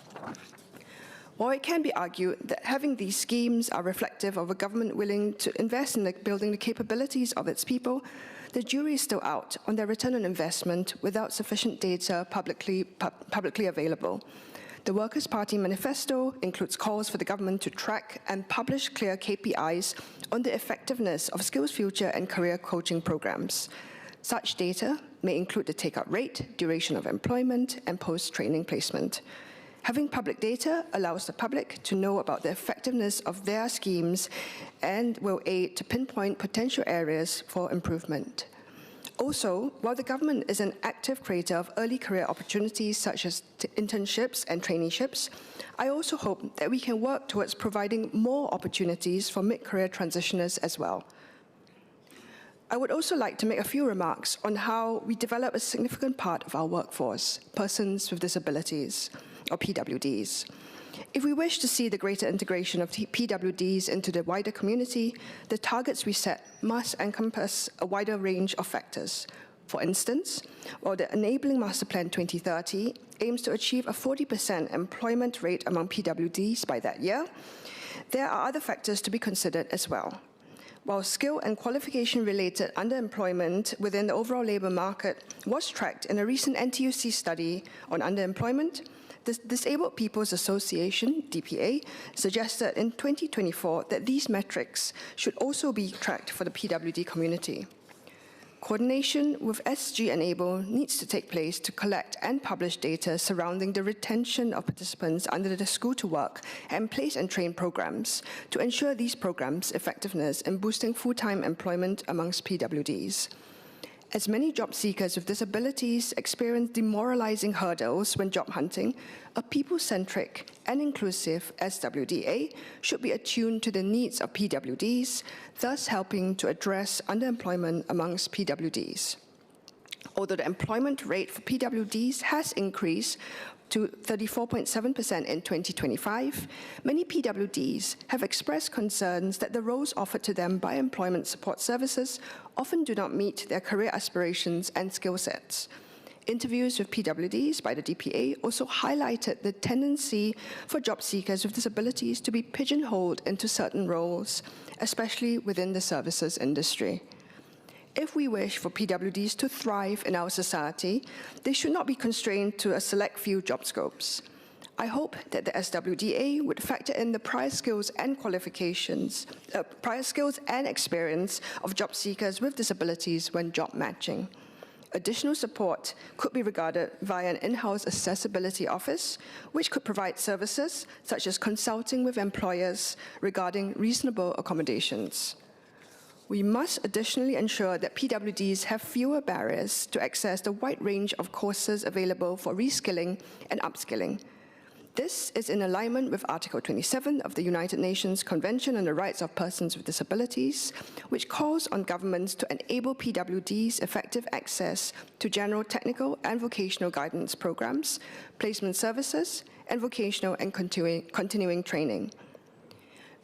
While it can be argued that having these schemes are reflective of a government willing to invest in building the capabilities of its people, the jury is still out on their return on investment without sufficient data publicly available. The Workers' Party manifesto includes calls for the government to track and publish clear KPIs on the effectiveness of Skills Future and career coaching programs. Such data may include the take-up rate, duration of employment, and post-training placement. Having public data allows the public to know about the effectiveness of their schemes and will aid to pinpoint potential areas for improvement. Also, while the government is an active creator of early career opportunities such as internships and traineeships, I also hope that we can work towards providing more opportunities for mid-career transitioners as well. I would also like to make a few remarks on how we develop a significant part of our workforce, persons with disabilities, or PWDs. If we wish to see the greater integration of PWDs into the wider community, the targets we set must encompass a wider range of factors. For instance, while the Enabling Master Plan 2030 aims to achieve a 40% employment rate among PWDs by that year, there are other factors to be considered as well. While skill and qualification-related underemployment within the overall labour market was tracked in a recent NTUC study on underemployment, the Disabled People's Association, DPA, suggested in 2024 that these metrics should also be tracked for the PWD community. Coordination with SG Enable needs to take place to collect and publish data surrounding the retention of participants under the School to Work and Place and Train programs to ensure these programs' effectiveness in boosting full-time employment amongst PWDs. As many job seekers with disabilities experience demoralizing hurdles when job hunting, a people-centric and inclusive SWDA should be attuned to the needs of PWDs, thus helping to address underemployment amongst PWDs. Although the employment rate for PWDs has increased to 34.7% in 2025, many PWDs have expressed concerns that the roles offered to them by employment support services often do not meet their career aspirations and skill sets. Interviews with PWDs by the DPA also highlighted the tendency for job seekers with disabilities to be pigeonholed into certain roles, especially within the services industry. If we wish for PWDs to thrive in our society, they should not be constrained to a select few job scopes. I hope that the SWDA would factor in the prior skills and experience of job seekers with disabilities when job matching. Additional support could be regarded via an in-house accessibility office, which could provide services such as consulting with employers regarding reasonable accommodations. We must additionally ensure that PWDs have fewer barriers to access the wide range of courses available for reskilling and upskilling. This is in alignment with Article 27 of the United Nations Convention on the Rights of Persons with Disabilities, which calls on governments to enable PWDs effective access to general technical and vocational guidance programs, placement services, and vocational and continuing training.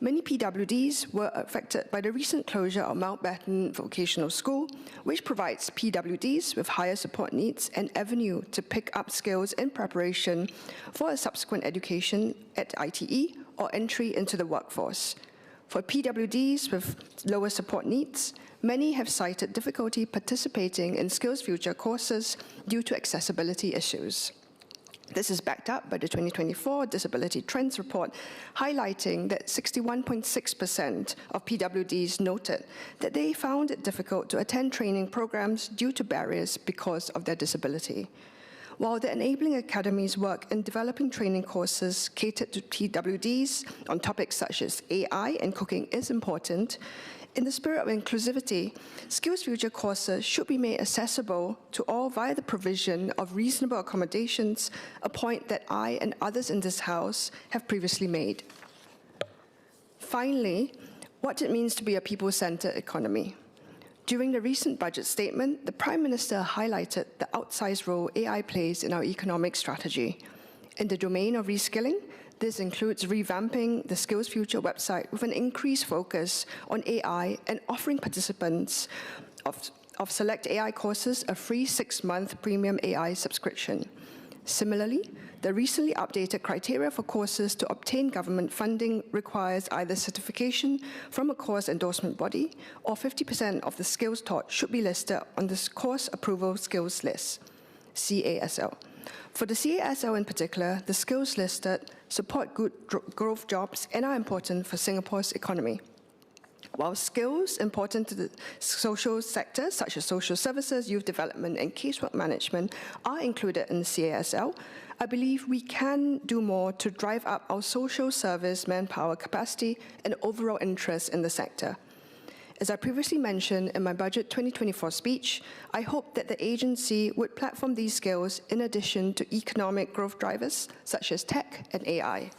Many PWDs were affected by the recent closure of Mountbatten Vocational School, which provides PWDs with higher support needs an avenue to pick up skills in preparation for a subsequent education at ITE or entry into the workforce. For PWDs with lower support needs, many have cited difficulty participating in SkillsFuture courses due to accessibility issues. This is backed up by the 2024 Disability Trends Report, highlighting that 61.6% of PWDs noted that they found it difficult to attend training programs due to barriers because of their disability. While the Enabling Academy's work in developing training courses catered to PWDs on topics such as AI and cooking is important, in the spirit of inclusivity, SkillsFuture courses should be made accessible to all via the provision of reasonable accommodations, a point that I and others in this House have previously made. Finally, what it means to be a people-centered economy. During the recent budget statement, the Prime Minister highlighted the outsized role AI plays in our economic strategy. In the domain of reskilling, this includes revamping the SkillsFuture website with an increased focus on AI and offering participants of select AI courses a free 6-month premium AI subscription. Similarly, the recently updated criteria for courses to obtain government funding requires either certification from a course endorsement body or 50% of the skills taught should be listed on the Course Approval Skills List, CASL. For the CASL in particular, the skills listed support good growth jobs and are important for Singapore's economy. While skills important to the social sector, such as social services, youth development, and casework management, are included in the CASL, I believe we can do more to drive up our social service manpower capacity and overall interest in the sector. As I previously mentioned in my Budget 2024 speech, I hope that the agency would platform these skills in addition to economic growth drivers such as tech and AI.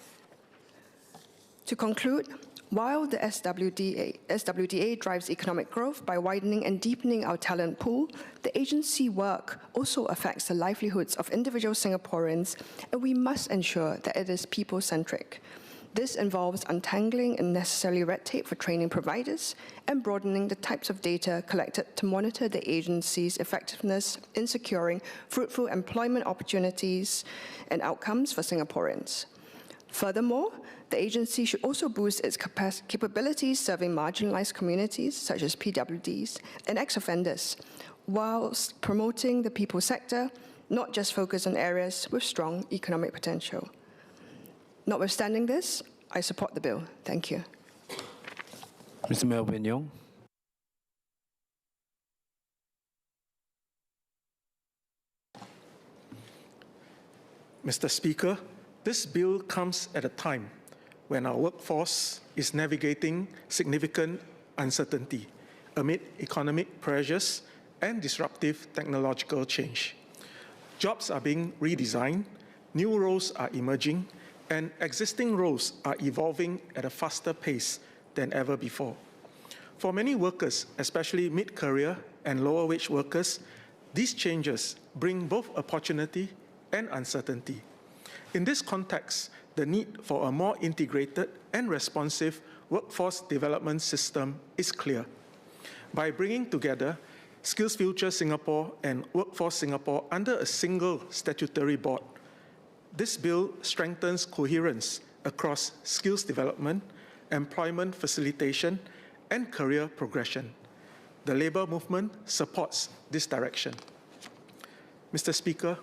To conclude, while the SWDA drives economic growth by widening and deepening our talent pool, the agency work also affects the livelihoods of individual Singaporeans, and we must ensure that it is people-centric. This involves untangling unnecessary red tape for training providers and broadening the types of data collected to monitor the agency's effectiveness in securing fruitful employment opportunities and outcomes for Singaporeans. Furthermore, the agency should also boost its capabilities serving marginalized communities such as PWDs and ex-offenders, whilst promoting the people sector, not just focus on areas with strong economic potential. Notwithstanding this, I support the bill. Thank you. Mr. Melvin Yong. Mr. Speaker, this bill comes at a time when our workforce is navigating significant uncertainty amid economic pressures and disruptive technological change. Jobs are being redesigned, new roles are emerging, and existing roles are evolving at a faster pace than ever before. For many workers, especially mid-career and lower-wage workers, these changes bring both opportunity and uncertainty. In this context, the need for a more integrated and responsive workforce development system is clear. By bringing together SkillsFuture Singapore and Workforce Singapore under a single statutory board, this bill strengthens coherence across skills development, employment facilitation, and career progression. The labour movement supports this direction. Mr. Speaker,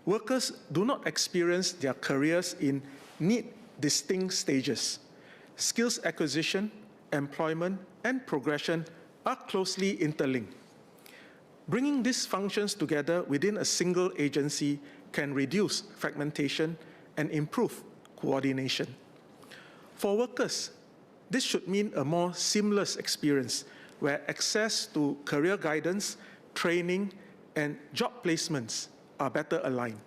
workers do not experience their careers in neat, distinct stages. Skills acquisition, employment, and progression are closely interlinked. Bringing these functions together within a single agency can reduce fragmentation and improve coordination. For workers, this should mean a more seamless experience where access to career guidance, training, and job placements are better aligned.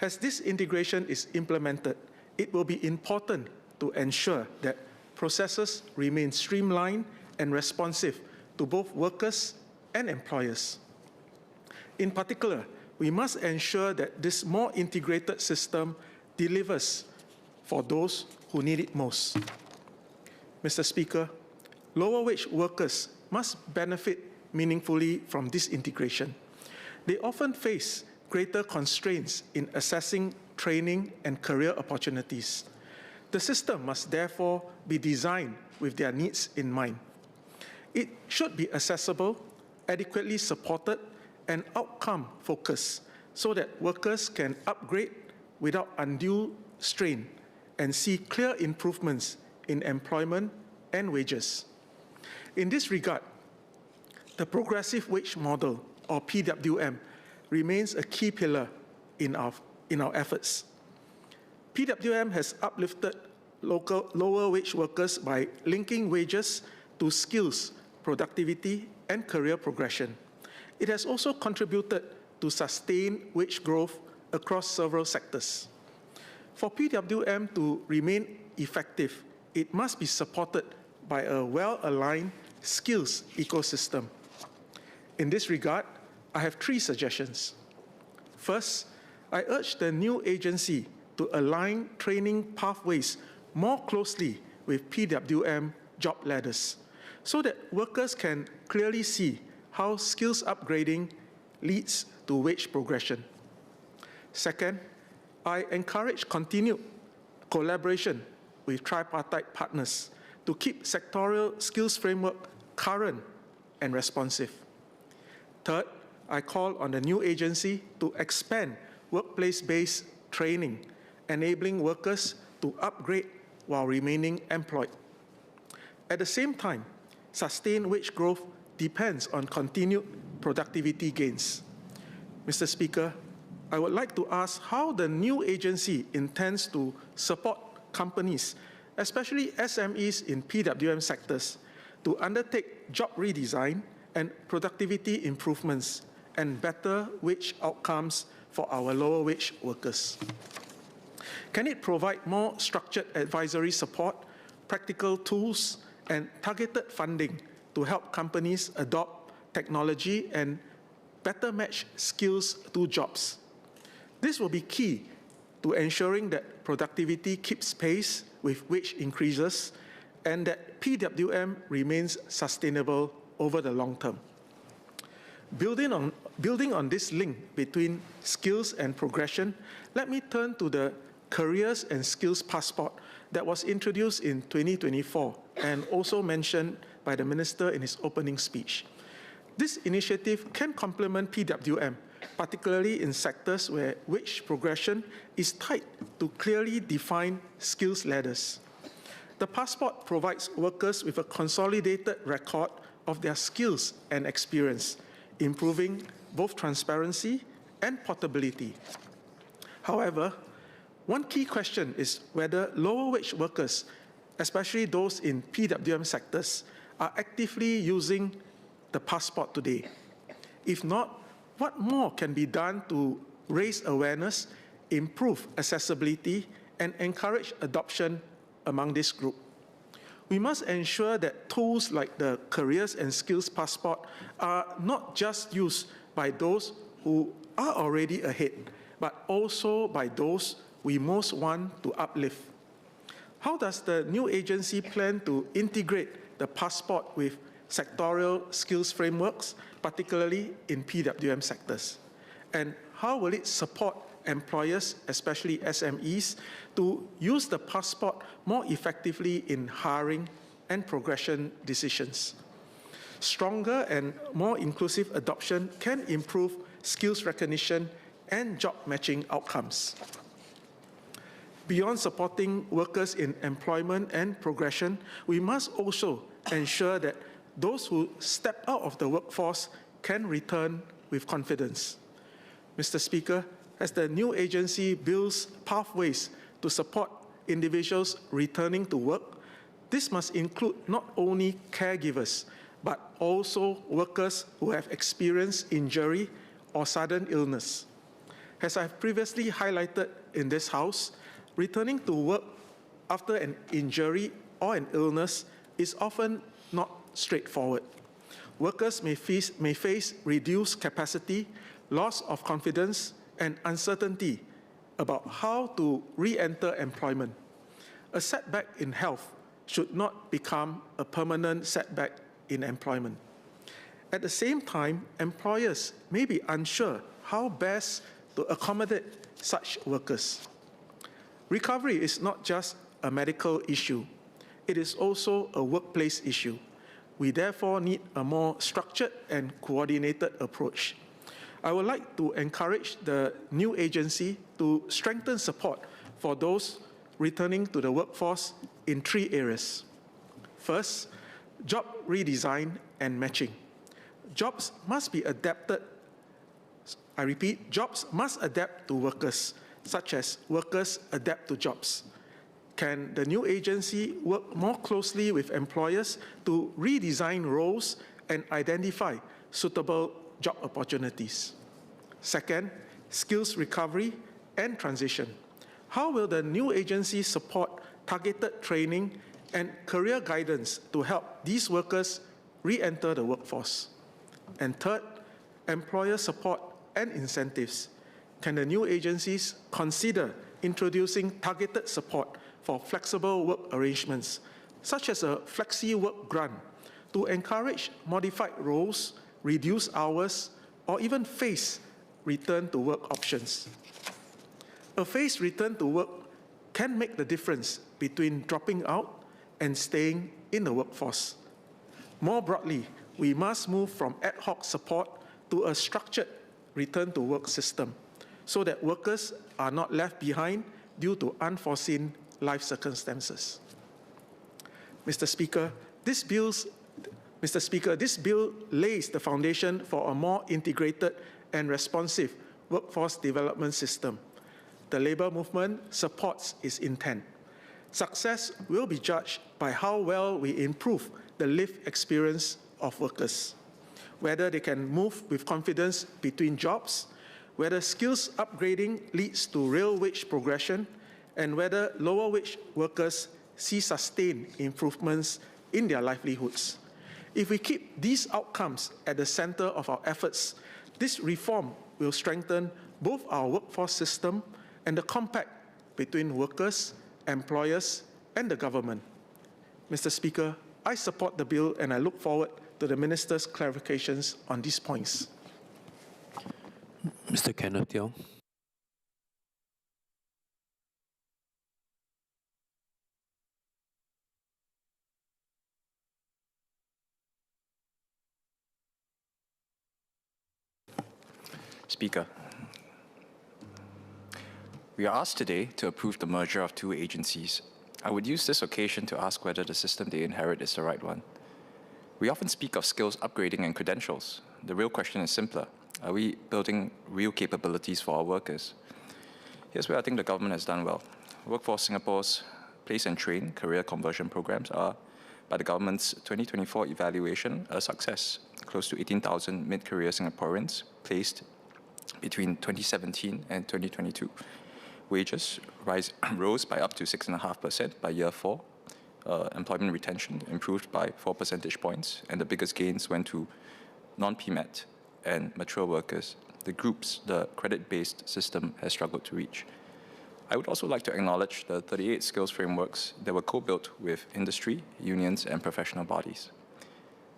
As this integration is implemented, it will be important to ensure that processes remain streamlined and responsive to both workers and employers. In particular, we must ensure that this more integrated system delivers for those who need it most. Mr. Speaker, lower wage workers must benefit meaningfully from this integration. They often face greater constraints in assessing training and career opportunities. The system must therefore be designed with their needs in mind. It should be accessible, adequately supported, and outcome-focused so that workers can upgrade without undue strain and see clear improvements in employment and wages. In this regard, the Progressive Wage Model, or PWM, remains a key pillar in our efforts. PWM has uplifted lower wage workers by linking wages to skills, productivity, and career progression. It has also contributed to sustained wage growth across several sectors. For PWM to remain effective, it must be supported by a well-aligned skills ecosystem. In this regard, I have 3 suggestions. First, I urge the new agency to align training pathways more closely with PWM job ladders so that workers can clearly see how skills upgrading leads to wage progression. Second, I encourage continued collaboration with tripartite partners to keep sectorial skills framework current and responsive. Third, I call on the new agency to expand workplace-based training, enabling workers to upgrade while remaining employed. At the same time, sustained wage growth depends on continued productivity gains. Mr. Speaker, I would like to ask how the new agency intends to support companies, especially SMEs in PWM sectors, to undertake job redesign and productivity improvements and better wage outcomes for our lower wage workers. Can it provide more structured advisory support, practical tools, and targeted funding to help companies adopt technology and better match skills to jobs? This will be key to ensuring that productivity keeps pace with wage increases and that PWM remains sustainable over the long term. Building on this link between skills and progression, let me turn to the Careers and Skills Passport that was introduced in 2024 and also mentioned by the Minister in his opening speech. This initiative can complement PWM, particularly in sectors where wage progression is tied to clearly defined skills ladders. The passport provides workers with a consolidated record of their skills and experience, improving both transparency and portability. However, one key question is whether lower wage workers, especially those in PWM sectors, are actively using the passport today. If not, what more can be done to raise awareness, improve accessibility, and encourage adoption among this group? We must ensure that tools like the Careers and Skills Passport are not just used by those who are already ahead, but also by those we most want to uplift. How does the new agency plan to integrate the passport with sectorial skills frameworks, particularly in PWM sectors? And how will it support employers, especially SMEs, to use the passport more effectively in hiring and progression decisions? Stronger and more inclusive adoption can improve skills recognition and job matching outcomes. Beyond supporting workers in employment and progression, we must also ensure that those who step out of the workforce can return with confidence. Mr. Speaker, as the new agency builds pathways to support individuals returning to work, this must include not only caregivers, but also workers who have experienced injury or sudden illness. As I've previously highlighted in this House, returning to work after an injury or an illness is often not straightforward. Workers may face reduced capacity, loss of confidence, and uncertainty about how to re-enter employment. A setback in health should not become a permanent setback in employment. At the same time, employers may be unsure how best to accommodate such workers. Recovery is not just a medical issue, it is also a workplace issue. We therefore need a more structured and coordinated approach. I would like to encourage the new agency to strengthen support for those returning to the workforce in 3 areas. First, job redesign and matching. Jobs must be adapted, I repeat, jobs must adapt to workers, such as workers adapt to jobs. Can the new agency work more closely with employers to redesign roles and identify suitable job opportunities? Second, skills recovery and transition. How will the new agency support targeted training and career guidance to help these workers re-enter the workforce? And third, employer support and incentives. Can the new agencies consider introducing targeted support for flexible work arrangements, such as a flexi-work grant, to encourage modified roles, reduce hours, or even phase return to work options? A phased return to work can make the difference between dropping out and staying in the workforce. More broadly, we must move from ad hoc support to a structured return to work system so that workers are not left behind due to unforeseen life circumstances. Mr. Speaker, this bill lays the foundation for a more integrated and responsive workforce development system. The labour movement supports its intent. Success will be judged by how well we improve the lived experience of workers, whether they can move with confidence between jobs, whether skills upgrading leads to real wage progression, and whether lower wage workers see sustained improvements in their livelihoods. If we keep these outcomes at the center of our efforts, this reform will strengthen both our workforce system and the compact between workers, employers, and the government. Mr. Speaker, I support the bill and I look forward to the Minister's clarifications on these points. Mr. Kenneth Yong. Speaker, we are asked today to approve the merger of 2 agencies. I would use this occasion to ask whether the system they inherit is the right one. We often speak of skills upgrading and credentials. The real question is simpler. Are we building real capabilities for our workers? Here's where I think the government has done well. Workforce Singapore's Place and Train career conversion programs are, by the government's 2024 evaluation, a success. Close to 18,000 mid-career Singaporeans placed between 2017 and 2022. Wages rose by up to 6.5% by year 4. Employment retention improved by 4 percentage points, and the biggest gains went to non-PMET and mature workers, the groups the credit-based system has struggled to reach. I would also like to acknowledge the 38 skills frameworks that were co-built with industry, unions, and professional bodies.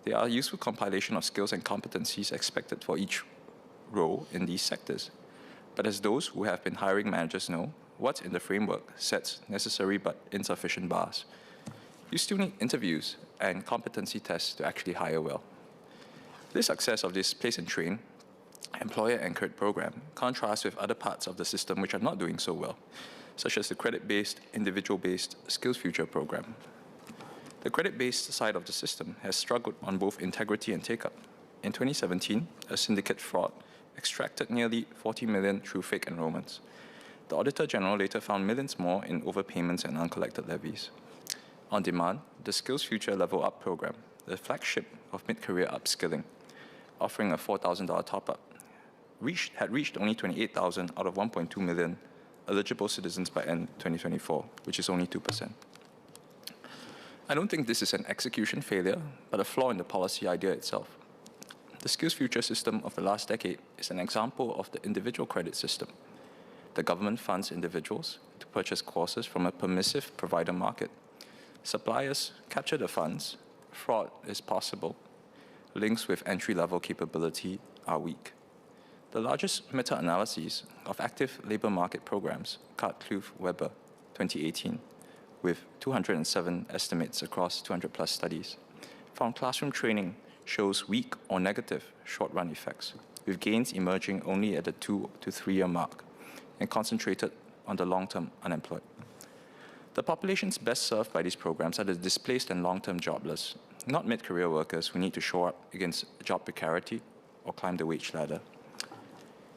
They are a useful compilation of skills and competencies expected for each role in these sectors. But as those who have been hiring managers know, what's in the framework sets necessary but insufficient bars. You still need interviews and competency tests to actually hire well. The success of this Place and Train employer-anchored program contrasts with other parts of the system which are not doing so well, such as the credit-based, individual-based Skills Future program. The credit-based side of the system has struggled on both integrity and take-up. In 2017, a syndicate fraud extracted nearly 40 million through fake enrollments. The Auditor General later found millions more in overpayments and uncollected levies. On demand, the Skills Future Level Up program, the flagship of mid-career upskilling, offering a $4,000 top-up, had reached only 28,000 out of 1.2 million eligible citizens by end 2024, which is only 2%. I don't think this is an execution failure, but a flaw in the policy idea itself. The Skills Future system of the last decade is an example of the individual credit system. The government funds individuals to purchase courses from a permissive provider market. Suppliers capture the funds, fraud is possible, links with entry-level capability are weak. The largest meta-analyses of active labor market programs, Cart-Kluf-Weber 2018, with 207 estimates across 200+ studies, found classroom training shows weak or negative short-run effects, with gains emerging only at the 2 to 3 year mark and concentrated on the long-term unemployed. The populations best served by these programs are the displaced and long-term jobless, not mid-career workers who need to show up against job precarity or climb the wage ladder.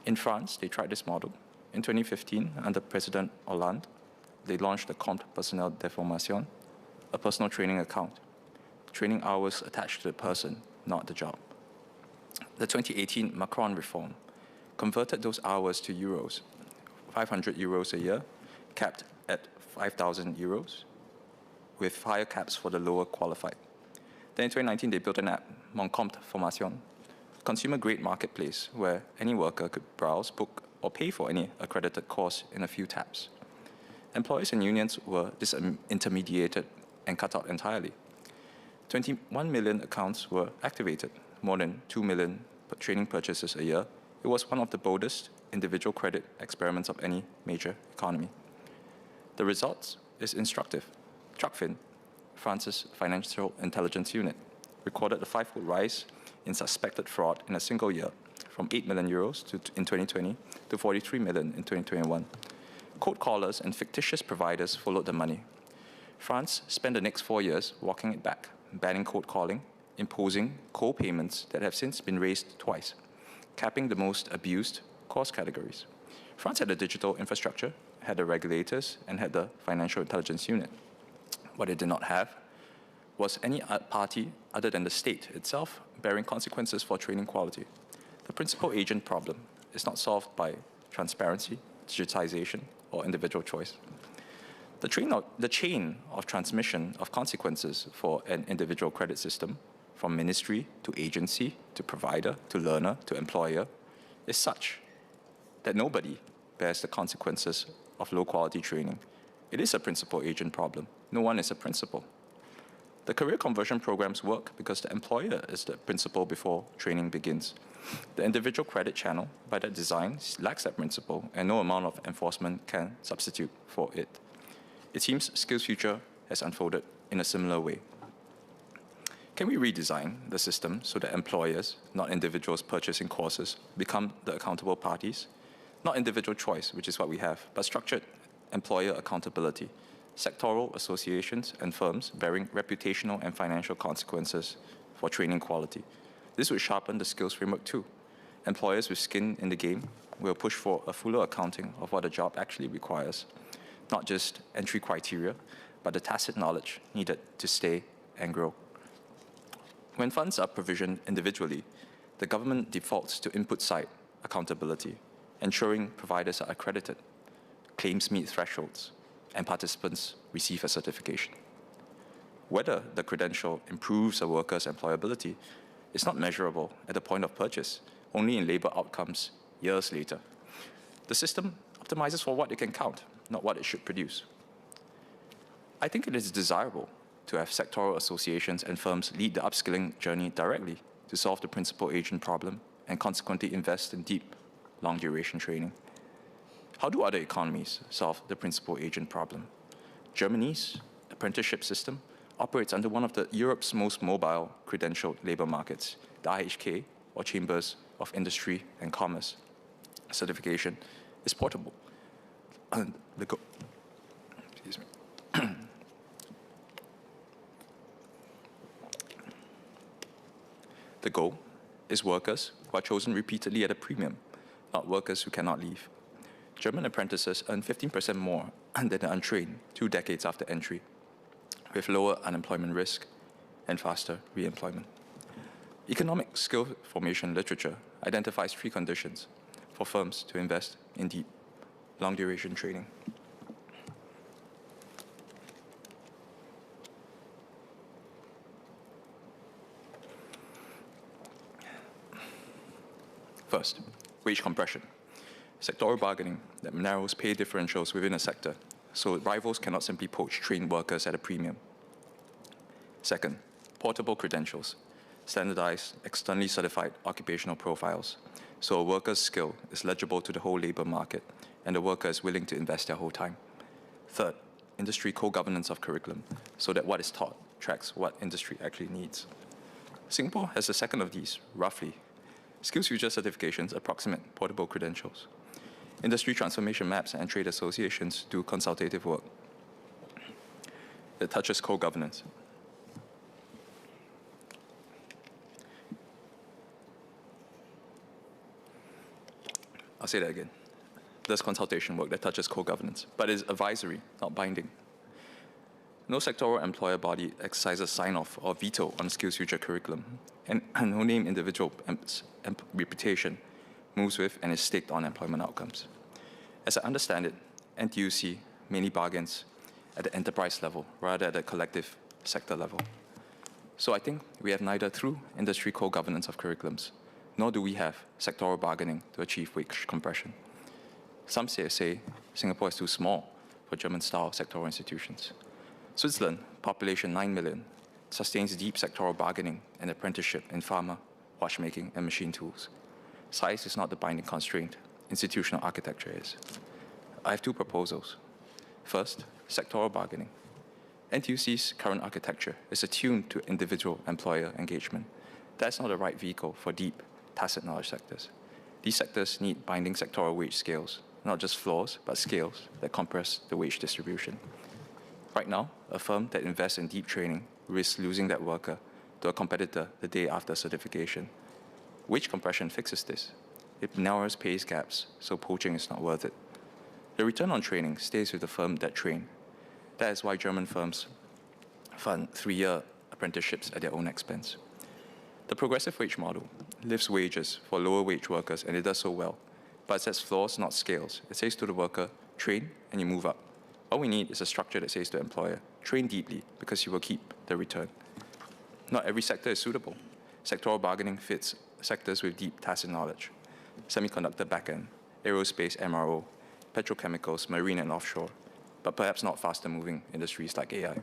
In France, they tried this model. In 2015, under President Hollande, they launched the Compte Personnel de Formation, a personal training account, training hours attached to the person, not the job. The 2018 Macron reform converted those hours to euros, 500 euros a year, capped at 5,000 euros, with higher caps for the lower qualified. Then in 2019, they built an app, Mon Compte Formation, consumer-grade marketplace where any worker could browse, book, or pay for any accredited course in a few taps. Employers and unions were disintermediated and cut out entirely. 21 million accounts were activated, more than 2 million training purchases a year. It was one of the boldest individual credit experiments of any major economy. The results is instructive. Tracfin, France's financial intelligence unit, recorded a 5-fold rise in suspected fraud in a single year, from 8 million euros in 2020 to 43 million in 2021. Code callers and fictitious providers followed the money. France spent the next 4 years walking it back, banning code calling, imposing co-payments that have since been raised twice, capping the most abused course categories. France had the digital infrastructure, had the regulators, and had the financial intelligence unit. What it did not have was any party other than the state itself bearing consequences for training quality. The principal agent problem is not solved by transparency, digitization, or individual choice. The chain of transmission of consequences for an individual credit system, from ministry to agency to provider to learner to employer, is such that nobody bears the consequences of low-quality training. It is a principal agent problem. No one is a principal. The career conversion programs work because the employer is the principal before training begins. The individual credit channel, by that design, lacks that principle, and no amount of enforcement can substitute for it. It seems Skills Future has unfolded in a similar way. Can we redesign the system so that employers, not individuals purchasing courses, become the accountable parties? Not individual choice, which is what we have, but structured employer accountability, sectoral associations and firms bearing reputational and financial consequences for training quality. This would sharpen the skills framework too. Employers with skin in the game will push for a fuller accounting of what a job actually requires, not just entry criteria, but the tacit knowledge needed to stay and grow. When funds are provisioned individually, the government defaults to input-side accountability, ensuring providers are accredited, claims meet thresholds, and participants receive a certification. Whether the credential improves a worker's employability is not measurable at the point of purchase, only in labor outcomes years later. The system optimizes for what it can count, not what it should produce. I think it is desirable to have sectoral associations and firms lead the upskilling journey directly to solve the principal agent problem and consequently invest in deep, long-duration training. How do other economies solve the principal agent problem? Germany's apprenticeship system operates under one of Europe's most mobile credentialed labor markets, the IHK, or Chambers of Industry and Commerce. Certification is portable. The goal is workers who are chosen repeatedly at a premium, not workers who cannot leave. German apprentices earn 15% more than the untrained 2 decades after entry, with lower unemployment risk and faster re-employment. Economic skill formation literature identifies 3 conditions for firms to invest in deep, long-duration training. First, wage compression. Sectoral bargaining that narrows pay differentials within a sector, so rivals cannot simply poach trained workers at a premium. Second, portable credentials, standardized, externally certified occupational profiles, so a worker's skill is legible to the whole labor market and the worker is willing to invest their whole time. Third, industry co-governance of curriculum, so that what is taught tracks what industry actually needs. Singapore has the second of these, roughly. Skills future certifications approximate portable credentials. Industry transformation maps and trade associations do consultative work that touches co-governance. I'll say that again. There's consultation work that touches co-governance, but is advisory, not binding. No sectoral employer body exercises sign-off or veto on skills future curriculum, and no named individual reputation moves with and is staked on employment outcomes. As I understand it, NTUC mainly bargains at the enterprise level rather at the collective sector level. So I think we have neither through industry co-governance of curriculums, nor do we have sectoral bargaining to achieve wage compression. Some say Singapore is too small for German-style sectoral institutions. Switzerland, population 9 million, sustains deep sectoral bargaining and apprenticeship in pharma, watchmaking, and machine tools. Size is not the binding constraint, institutional architecture is. I have 2 proposals. First, sectoral bargaining. NTUC's current architecture is attuned to individual employer engagement. That's not the right vehicle for deep, tacit knowledge sectors. These sectors need binding sectoral wage scales, not just floors, but scales that compress the wage distribution. Right now, a firm that invests in deep training risks losing that worker to a competitor the day after certification. Wage compression fixes this. It narrows pay gaps, so poaching is not worth it. The return on training stays with the firm that trained. That is why German firms fund 3-year apprenticeships at their own expense. The progressive wage model lifts wages for lower wage workers, and it does so well. But it sets floors, not scales. It says to the worker, train and you move up. All we need is a structure that says to the employer, train deeply because you will keep the return. Not every sector is suitable. Sectoral bargaining fits sectors with deep tacit knowledge. Semiconductor backend, aerospace MRO, petrochemicals, marine and offshore, but perhaps not faster moving industries like AI.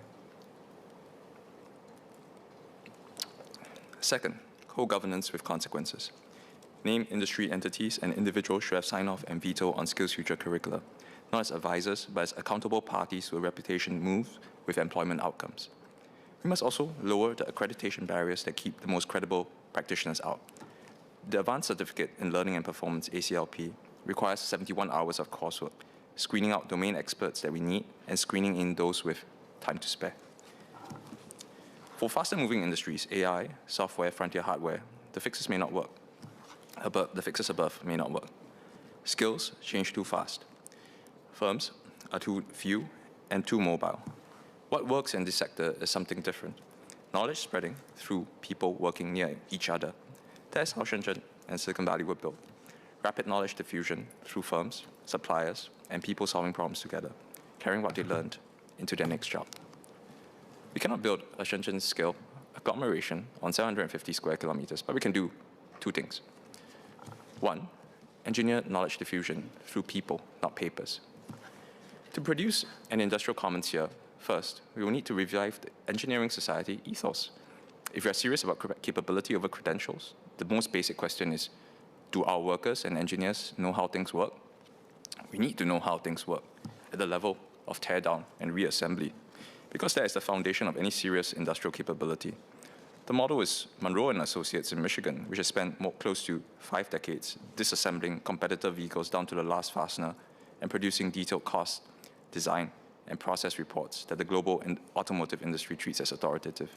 Second, co-governance with consequences. Name industry entities and individuals should have sign-off and veto on skills future curricula, not as advisors, but as accountable parties to a reputation moves with employment outcomes. We must also lower the accreditation barriers that keep the most credible practitioners out. The Advanced Certificate in Learning and Performance, ACLP, requires 71 hours of coursework, screening out domain experts that we need and screening in those with time to spare. For faster-moving industries, AI, software, frontier hardware, the fixes may not work. The fixes above may not work. Skills change too fast. Firms are too few and too mobile. What works in this sector is something different. Knowledge spreading through people working near each other. That's how Shenzhen and Silicon Valley were built. Rapid knowledge diffusion through firms, suppliers, and people solving problems together, carrying what they learned into their next job. We cannot build a Shenzhen scale agglomeration on 750 square kilometers, but we can do 2 things. 1, engineer knowledge diffusion through people, not papers. To produce an industrial commons here, first, we will need to revive the engineering society ethos. If we are serious about capability over credentials, the most basic question is, do our workers and engineers know how things work? We need to know how things work at the level of teardown and reassembly, because that is the foundation of any serious industrial capability. The model is Monroe and Associates in Michigan, which has spent close to 5 decades disassembling competitor vehicles down to the last fastener and producing detailed cost, design, and process reports that the global automotive industry treats as authoritative.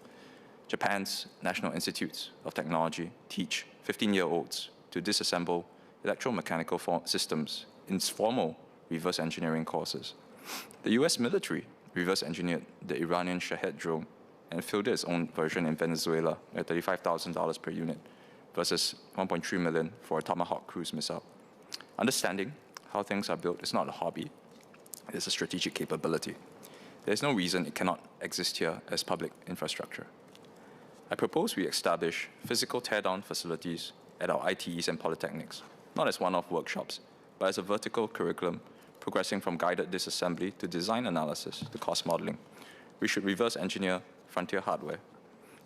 Japan's National Institutes of Technology teach 15-year-olds to disassemble electromechanical systems in formal reverse engineering courses. The US military reverse engineered the Iranian Shahed drone and fielded its own version in Venezuela at $35,000 per unit versus $1.3 million for a Tomahawk cruise missile. Understanding how things are built is not a hobby, it is a strategic capability. There is no reason it cannot exist here as public infrastructure. I propose we establish physical teardown facilities at our ITEs and polytechnics, not as one-off workshops, but as a vertical curriculum progressing from guided disassembly to design analysis to cost modeling. We should reverse engineer frontier hardware,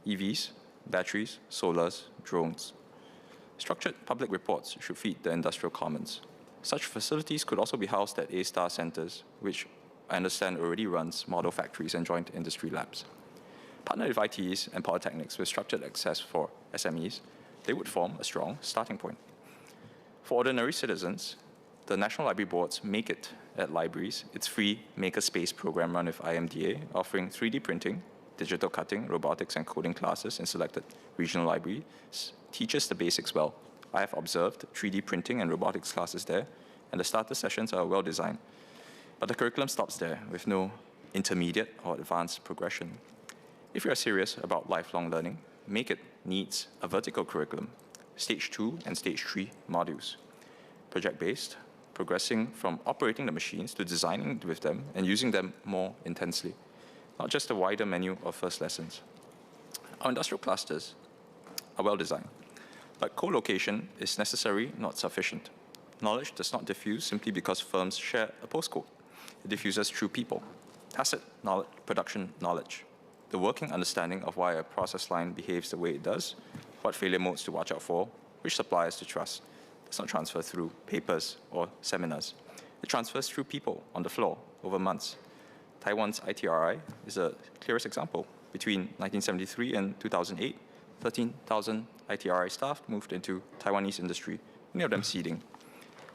EVs, batteries, solars, drones. Structured public reports should feed the industrial commons. Such facilities could also be housed at A-star centers, which I understand already runs model factories and joint industry labs. Partnered with ITEs and polytechnics with structured access for SMEs, they would form a strong starting point. For ordinary citizens, the National Library Board's Make It at Libraries, its free Makerspace program run with IMDA, offering 3D printing, digital cutting, robotics, and coding classes in selected regional libraries, teaches the basics well. I have observed 3D printing and robotics classes there, and the starter sessions are well designed. But the curriculum stops there, with no intermediate or advanced progression. If you are serious about lifelong learning, Make It needs a vertical curriculum, Stage 2 and Stage 3 modules. Project-based, progressing from operating the machines to designing with them and using them more intensely, not just a wider menu of first lessons. Our industrial clusters are well designed, but co-location is necessary, not sufficient. Knowledge does not diffuse simply because firms share a postcode. It diffuses through people, tacit knowledge, production knowledge, the working understanding of why a process line behaves the way it does, what failure modes to watch out for, which suppliers to trust. Does not transfer through papers or seminars. It transfers through people on the floor over months. Taiwan's ITRI is the clearest example. Between 1973 and 2008, 13,000 ITRI staff moved into Taiwanese industry, many of them seeding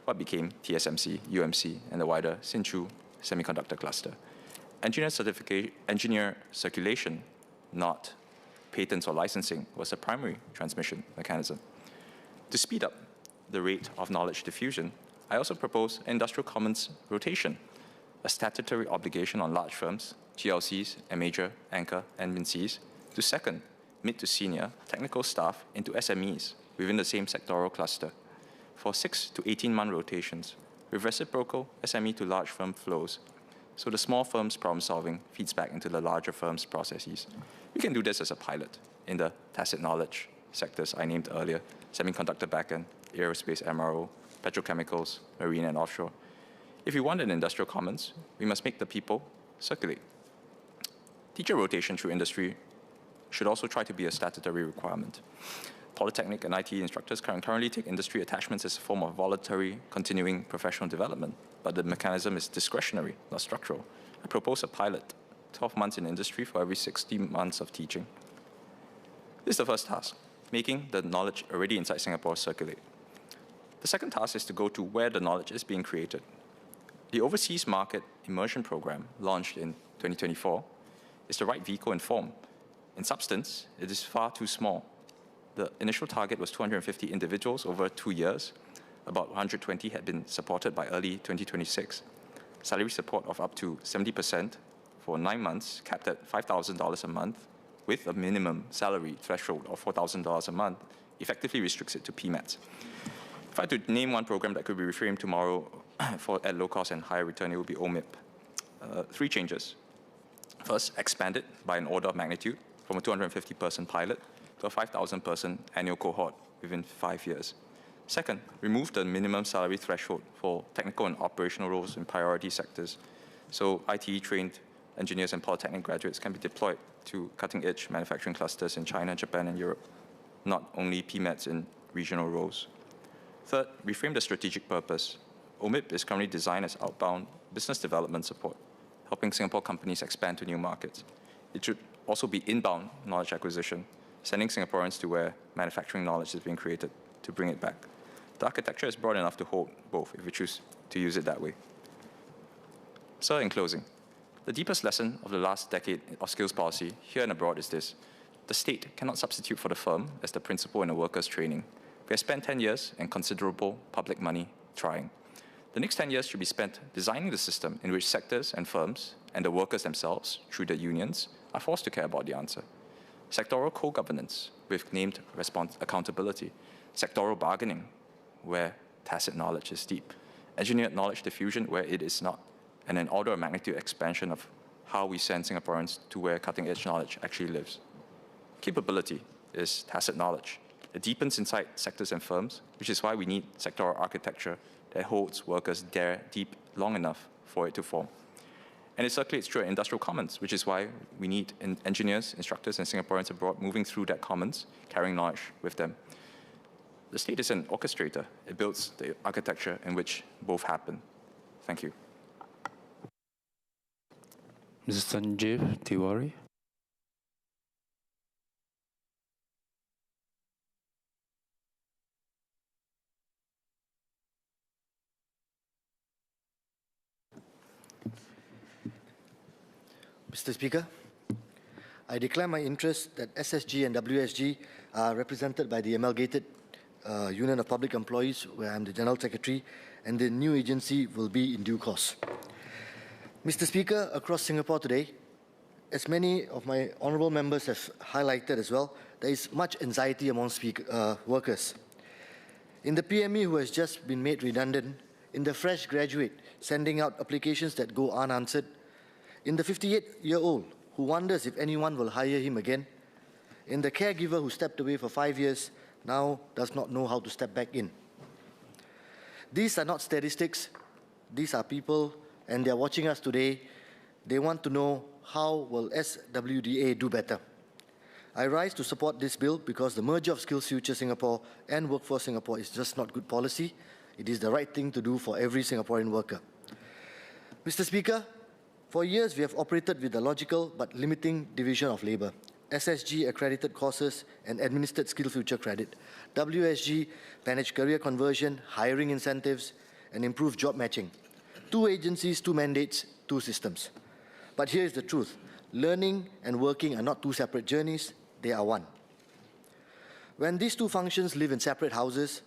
what became TSMC, UMC, and the wider Hsinchu semiconductor cluster. Engineer circulation, not patents or licensing, was the primary transmission mechanism. To speed up the rate of knowledge diffusion, I also propose industrial commons rotation, a statutory obligation on large firms, GLCs, and major anchor MNCs to second mid to senior technical staff into SMEs within the same sectoral cluster for 6 to 18-month rotations with reciprocal SME to large firm flows, so the small firm's problem-solving feeds back into the larger firm's processes. We can do this as a pilot in the tacit knowledge sectors I named earlier, semiconductor backend, aerospace MRO, petrochemicals, marine and offshore. If we want an industrial commons, we must make the people circulate. Teacher rotation through industry should also try to be a statutory requirement. Polytechnic and IT instructors currently take industry attachments as a form of voluntary continuing professional development, but the mechanism is discretionary, not structural. I propose a pilot, 12 months in industry for every 60 months of teaching. This is the first task, making the knowledge already inside Singapore circulate. The second task is to go to where the knowledge is being created. The Overseas Market Immersion Program, launched in 2024, is the right vehicle and form. In substance, it is far too small. The initial target was 250 individuals over 2 years. About 120 had been supported by early 2026. Salary support of up to 70% for 9 months, capped at $5,000 a month, with a minimum salary threshold of $4,000 a month, effectively restricts it to PMATs. If I had to name one program that could be reframed tomorrow at low cost and higher return, it would be OMIP. 3 changes. First, expand it by an order of magnitude from a 250-person pilot to a 5,000-person annual cohort within 5 years. Second, remove the minimum salary threshold for technical and operational roles in priority sectors, so ITE-trained engineers and polytechnic graduates can be deployed to cutting-edge manufacturing clusters in China, Japan, and Europe, not only PMATs in regional roles. Third, reframe the strategic purpose. OMIP is currently designed as outbound business development support, helping Singapore companies expand to new markets. It should also be inbound knowledge acquisition, sending Singaporeans to where manufacturing knowledge is being created to bring it back. The architecture is broad enough to hold both if we choose to use it that way. So in closing, the deepest lesson of the last decade of skills policy here and abroad is this: the state cannot substitute for the firm as the principal in a worker's training. We have spent 10 years and considerable public money trying. The next 10 years should be spent designing the system in which sectors and firms and the workers themselves, through the unions, are forced to care about the answer. Sectoral co-governance with named accountability. Sectoral bargaining, where tacit knowledge is deep. Engineered knowledge diffusion, where it is not. And an order of magnitude expansion of how we send Singaporeans to where cutting-edge knowledge actually lives. Capability is tacit knowledge. It deepens inside sectors and firms, which is why we need sectoral architecture that holds workers there deep long enough for it to form. And it circulates through industrial commons, which is why we need engineers, instructors, and Singaporeans abroad moving through that commons, carrying knowledge with them. The state is an orchestrator. It builds the architecture in which both happen. Thank you. Mr. Sanjeev Tiwari. Mr. Speaker, I declare my interest that SSG and WSG are represented by the amalgamated Union of Public Employees, where I'm the General Secretary, and the new agency will be in due course. Mr. Speaker, across Singapore today, as many of my honourable members have highlighted as well, there is much anxiety among workers. In the PME who has just been made redundant, in the fresh graduate sending out applications that go unanswered, in the 58-year-old who wonders if anyone will hire him again, in the caregiver who stepped away for 5 years, now does not know how to step back in. These are not statistics, these are people, and they are watching us today. They want to know how will SWDA do better. I rise to support this bill because the merger of Skills Future Singapore and Workforce Singapore is just not good policy. It is the right thing to do for every Singaporean worker. Mr. Speaker, for years we have operated with a logical but limiting division of labour. SSG accredited courses and administered Skill Future credit. WSG managed career conversion, hiring incentives, and improved job matching. 2 agencies, 2 mandates, 2 systems. But here is the truth. Learning and working are not 2 separate journeys, they are one. When these 2 functions live in separate houses,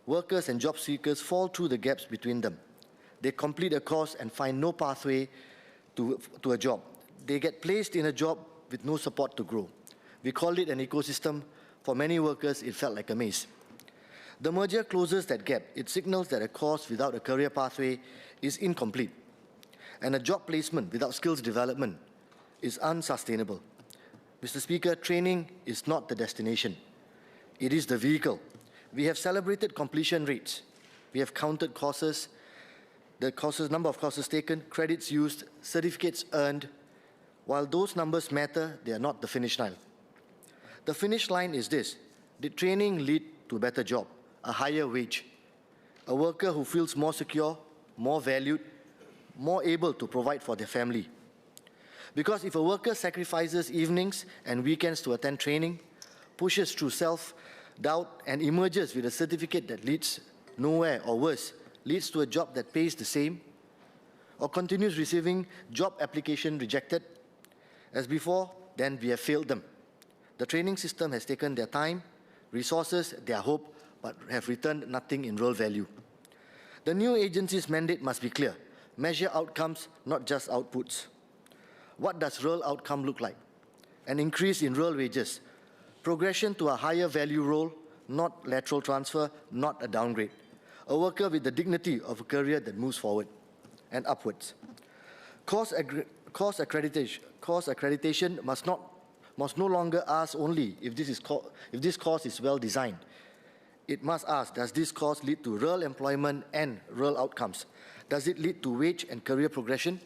workers and job seekers fall through the gaps between them. They complete a course and find no pathway to a job. They get placed in a job with no support to grow. We called it an ecosystem. For many workers, it felt like a maze. The merger closes that gap. It signals that a course without a career pathway is incomplete, and a job placement without skills development is unsustainable. Mr. Speaker, training is not the destination. It is the vehicle. We have celebrated completion rates. We have counted courses, number of courses taken, credits used, certificates earned. While those numbers matter, they are not the finish line. The finish line is this: did training lead to a better job, a higher wage, a worker who feels more secure, more valued, more able to provide for their family? Because if a worker sacrifices evenings and weekends to attend training, pushes through self-doubt and emerges with a certificate that leads nowhere, or worse, leads to a job that pays the same, or continues receiving job application rejected as before, then we have failed them. The training system has taken their time, resources, their hope, but have returned nothing in real value. The new agency's mandate must be clear. Measure outcomes, not just outputs. What does real outcome look like? An increase in real wages, progression to a higher value role, not lateral transfer, not a downgrade. A worker with the dignity of a career that moves forward and upwards. Course accreditation must no longer ask only if this course is well designed. It must ask, does this course lead to real employment and real outcomes? Does it lead to wage and career progression?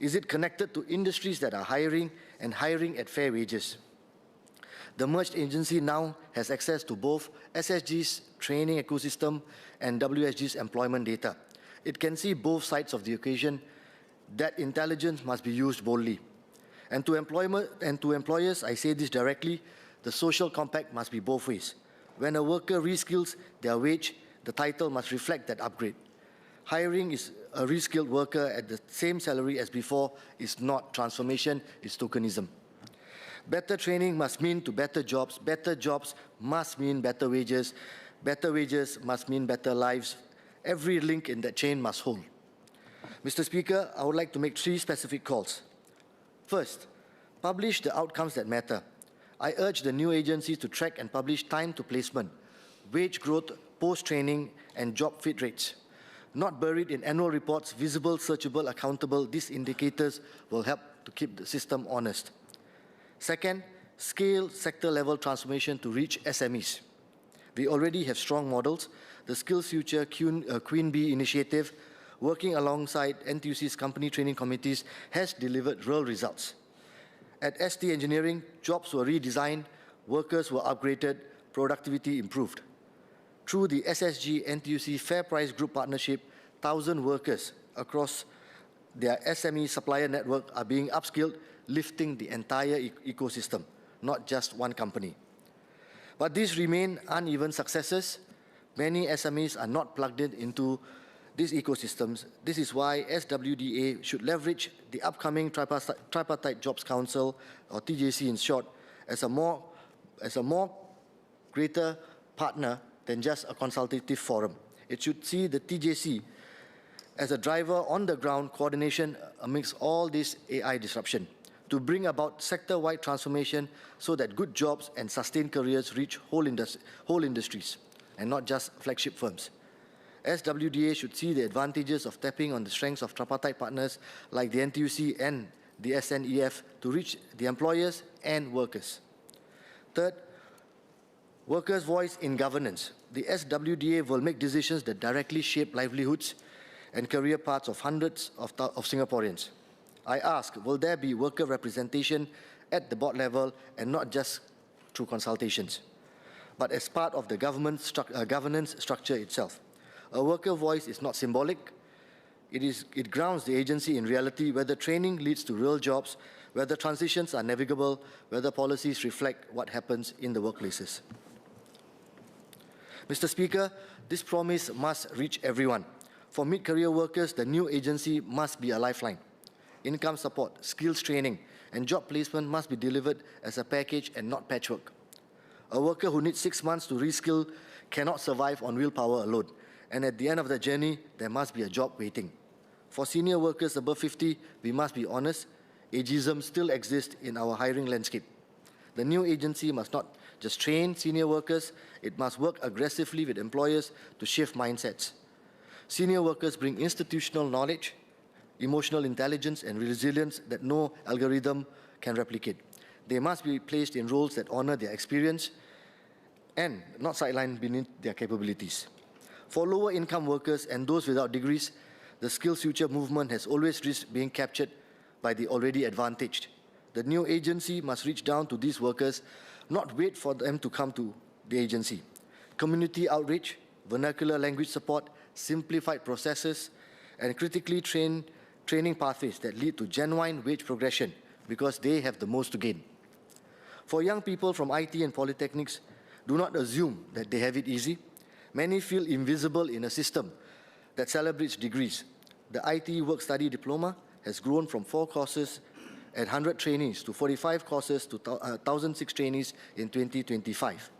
Is it connected to industries that are hiring and hiring at fair wages? The merged agency now has access to both SSG's training ecosystem and WSG's employment data. It can see both sides of the equation. That intelligence must be used boldly. And to employers, I say this directly, the social compact must be both ways. When a worker reskills, their wage, the title must reflect that upgrade. Hiring is a reskilled worker at the same salary as before is not transformation, it's tokenism. Better training must mean to better jobs must mean better wages must mean better lives. Every link in that chain must hold. Mr. Speaker, I would like to make 3 specific calls. First, publish the outcomes that matter. I urge the new agencies to track and publish time to placement, wage growth, post-training, and job fit rates. Not buried in annual reports, visible, searchable, accountable, these indicators will help to keep the system honest. Second, scale sector-level transformation to reach SMEs. We already have strong models. The Skills Future Queen Bee initiative, working alongside NTUC's company training committees, has delivered real results. At ST Engineering, jobs were redesigned, workers were upgraded, productivity improved. Through the SSG NTUC Fair Price Group partnership, 1,000 workers across their SME supplier network are being upskilled, lifting the entire ecosystem, not just one company. But these remain uneven successes. Many SMEs are not plugged into these ecosystems. This is why SWDA should leverage the upcoming Tripartite Jobs Council, or TJC in short, as a more greater partner than just a consultative forum. It should see the TJC as a driver on the ground coordination amidst all this AI disruption to bring about sector-wide transformation so that good jobs and sustained careers reach whole industries and not just flagship firms. SWDA should see the advantages of tapping on the strengths of tripartite partners like the NTUC and the SNEF to reach the employers and workers. Third, workers' voice in governance. The SWDA will make decisions that directly shape livelihoods and career paths of hundreds of Singaporeans. I ask, will there be worker representation at the board level and not just through consultations, but as part of the governance structure itself? A worker voice is not symbolic. It grounds the agency in reality, whether training leads to real jobs, whether transitions are navigable, whether policies reflect what happens in the workplaces. Mr. Speaker, this promise must reach everyone. For mid-career workers, the new agency must be a lifeline. Income support, skills training, and job placement must be delivered as a package and not patchwork. A worker who needs 6 months to reskill cannot survive on willpower alone, and at the end of the journey, there must be a job waiting. For senior workers above 50, we must be honest, ageism still exists in our hiring landscape. The new agency must not just train senior workers, it must work aggressively with employers to shift mindsets. Senior workers bring institutional knowledge, emotional intelligence, and resilience that no algorithm can replicate. They must be placed in roles that honor their experience and not sidelined beneath their capabilities. For lower income workers and those without degrees, the Skills Future movement has always risked being captured by the already advantaged. The new agency must reach down to these workers, not wait for them to come to the agency. Community outreach, vernacular language support, simplified processes, and critically training pathways that lead to genuine wage progression because they have the most to gain. For young people from IT and polytechnics, do not assume that they have it easy. Many feel invisible in a system that celebrates degrees. The IT Work-Study Diploma has grown from 4 courses and 100 trainees to 45 courses to 1,006 trainees in 2025.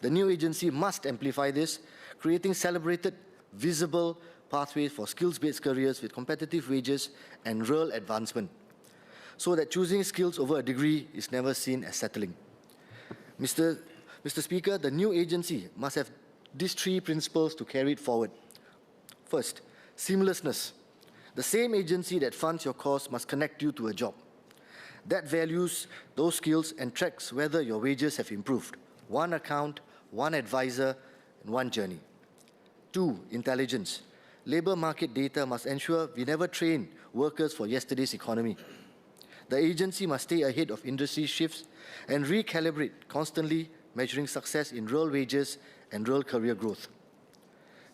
The new agency must amplify this, creating celebrated, visible pathways for skills-based careers with competitive wages and real advancement, so that choosing skills over a degree is never seen as settling. Mr. Speaker, the new agency must have these 3 principles to carry it forward. First, seamlessness. The same agency that funds your course must connect you to a job that values those skills and tracks whether your wages have improved. One account, one advisor, and one journey. 2, intelligence. Labour market data must ensure we never train workers for yesterday's economy. The agency must stay ahead of industry shifts and recalibrate constantly, measuring success in real wages and real career growth.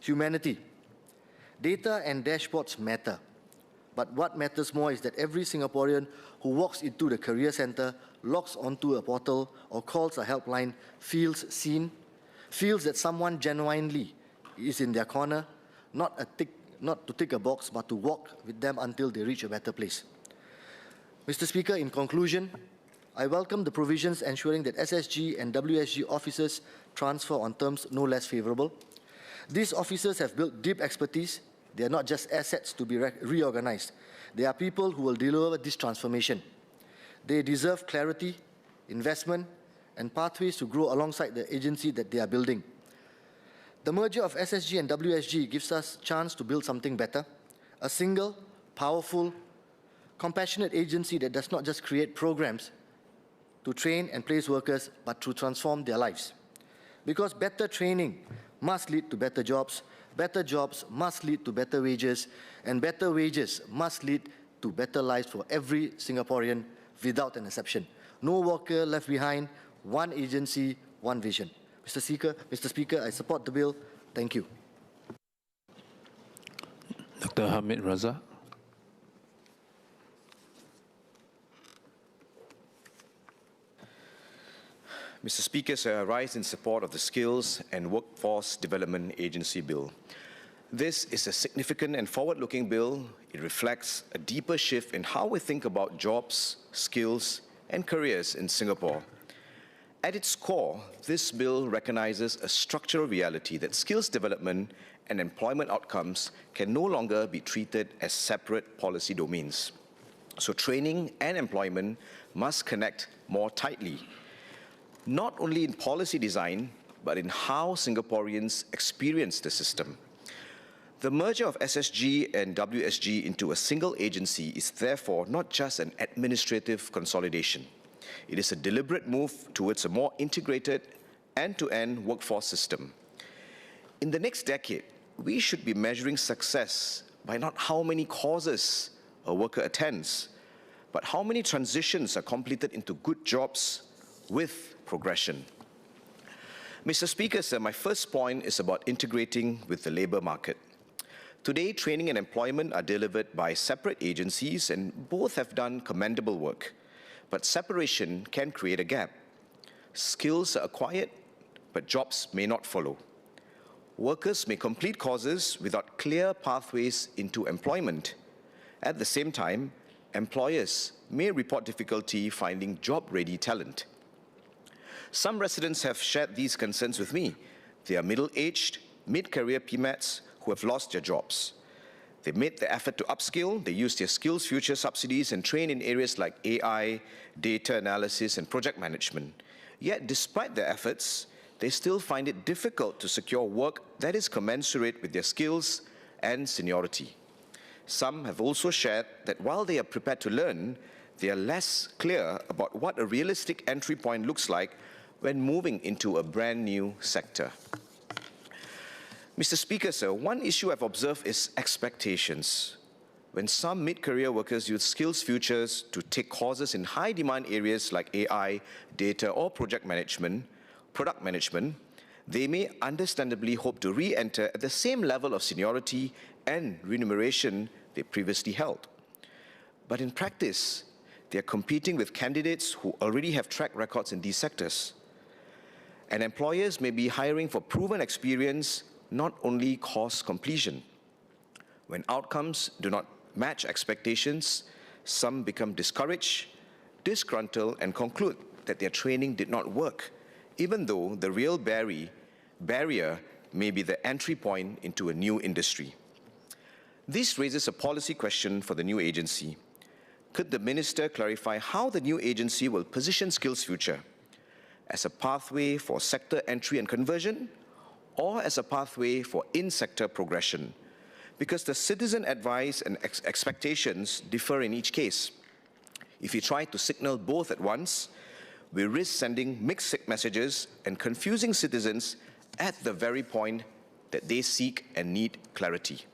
Humanity. Data and dashboards matter, but what matters more is that every Singaporean who walks into the career centre, logs onto a portal, or calls a helpline feels seen, feels that someone genuinely is in their corner, not to tick a box, but to walk with them until they reach a better place. Mr. Speaker, in conclusion, I welcome the provisions ensuring that SSG and WSG officers transfer on terms no less favourable. These officers have built deep expertise, They are not just assets to be reorganized. They are people who will deliver this transformation. They deserve clarity, investment, and pathways to grow alongside the agency that they are building. The merger of SSG and WSG gives us a chance to build something better, a single, powerful, compassionate agency that does not just create programs to train and place workers, but to transform their lives. Because better training must lead to better jobs must lead to better wages, and better wages must lead to better lives for every Singaporean without an exception. No worker left behind, one agency, one vision. Mr. Speaker, I support the bill. Thank you. Dr. Hamid Raza. Mr. Speaker, sir, I rise in support of the Skills and Workforce Development Agency Bill. This is a significant and forward-looking bill. It reflects a deeper shift in how we think about jobs, skills, and careers in Singapore. At its core, this bill recognizes a structural reality that skills development and employment outcomes can no longer be treated as separate policy domains. So training and employment must connect more tightly, not only in policy design, but in how Singaporeans experience the system. The merger of SSG and WSG into a single agency is therefore not just an administrative consolidation. It is a deliberate move towards a more integrated, end-to-end workforce system. In the next decade, we should be measuring success by not how many courses a worker attends, but how many transitions are completed into good jobs with progression. Mr. Speaker, sir, my first point is about integrating with the labour market. Today, training and employment are delivered by separate agencies, and both have done commendable work. But separation can create a gap. Skills are acquired, but jobs may not follow. Workers may complete courses without clear pathways into employment. At the same time, employers may report difficulty finding job-ready talent. Some residents have shared these concerns with me. They are middle-aged, mid-career PMATs who have lost their jobs. They made the effort to upskill, they used their Skills Future subsidies and train in areas like AI, data analysis, and project management. Yet, despite their efforts, they still find it difficult to secure work that is commensurate with their skills and seniority. Some have also shared that while they are prepared to learn, they are less clear about what a realistic entry point looks like when moving into a brand new sector. Mr. Speaker, sir, one issue I've observed is expectations. When some mid-career workers use Skills Futures to take courses in high-demand areas like AI, data, or product management, they may understandably hope to re-enter at the same level of seniority and remuneration they previously held. But in practice, they are competing with candidates who already have track records in these sectors. And employers may be hiring for proven experience, not only course completion. When outcomes do not match expectations, some become discouraged, disgruntled, and conclude that their training did not work, even though the real barrier may be the entry point into a new industry. This raises a policy question for the new agency. Could the Minister clarify how the new agency will position Skills Future? As a pathway for sector entry and conversion, or as a pathway for in-sector progression? Because the citizen advice and expectations differ in each case. If we try to signal both at once, we risk sending mixed messages and confusing citizens at the very point that they seek and need clarity.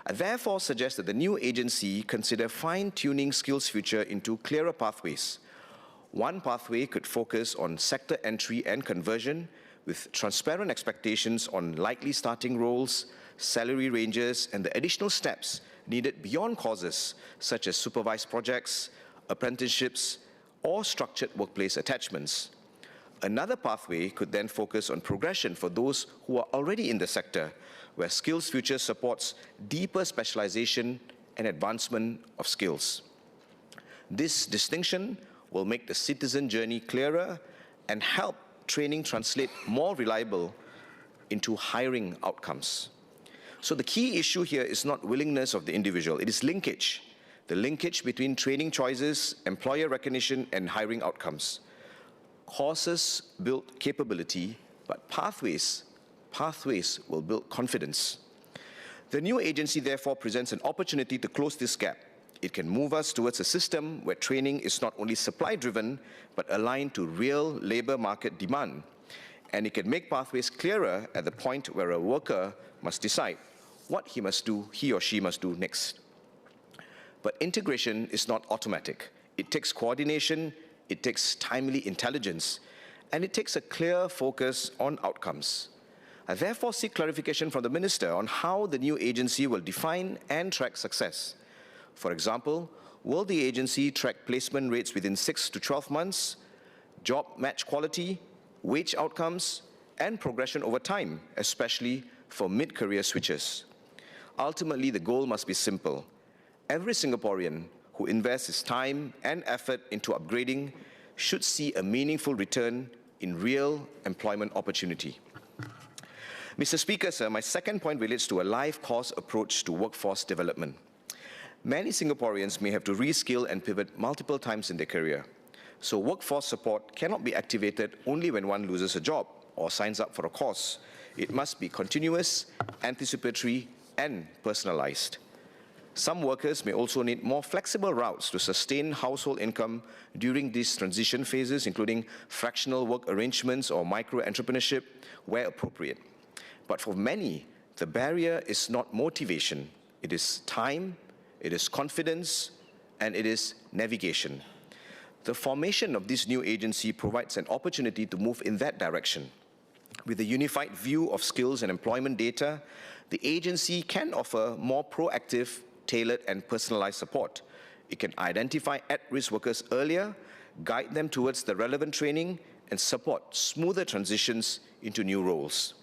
I therefore suggest that the new agency consider fine-tuning Skills Future into clearer pathways. One pathway could focus on sector entry and conversion, with transparent expectations on likely starting roles, salary ranges, and the additional steps needed beyond courses such as supervised projects, apprenticeships, or structured workplace attachments. Another pathway could then focus on progression for those who are already in the sector, where Skills Future supports deeper specialization and advancement of skills. This distinction will make the citizen journey clearer and help training translate more reliable into hiring outcomes. So the key issue here is not willingness of the individual, it is linkage. The linkage between training choices, employer recognition, and hiring outcomes. Courses build capability, but pathways will build confidence. The new agency therefore presents an opportunity to close this gap. It can move us towards a system where training is not only supply-driven, but aligned to real labor market demand. And it can make pathways clearer at the point where a worker must decide what he or she must do next. But integration is not automatic. It takes coordination, it takes timely intelligence, and it takes a clear focus on outcomes. I therefore seek clarification from the Minister on how the new agency will define and track success. For example, will the agency track placement rates within 6 to 12 months, job match quality, wage outcomes, and progression over time, especially for mid-career switchers? Ultimately, the goal must be simple. Every Singaporean who invests his time and effort into upgrading should see a meaningful return in real employment opportunity. Mr. Speaker, sir, my second point relates to a life course approach to workforce development. Many Singaporeans may have to reskill and pivot multiple times in their career. So workforce support cannot be activated only when one loses a job or signs up for a course. It must be continuous, anticipatory, and personalized. Some workers may also need more flexible routes to sustain household income during these transition phases, including fractional work arrangements or micro-entrepreneurship where appropriate. But for many, the barrier is not motivation. It is time, it is confidence, and it is navigation. The formation of this new agency provides an opportunity to move in that direction. With a unified view of skills and employment data, the agency can offer more proactive, tailored, and personalized support. It can identify at-risk workers earlier, guide them towards the relevant training, and support smoother transitions into new roles.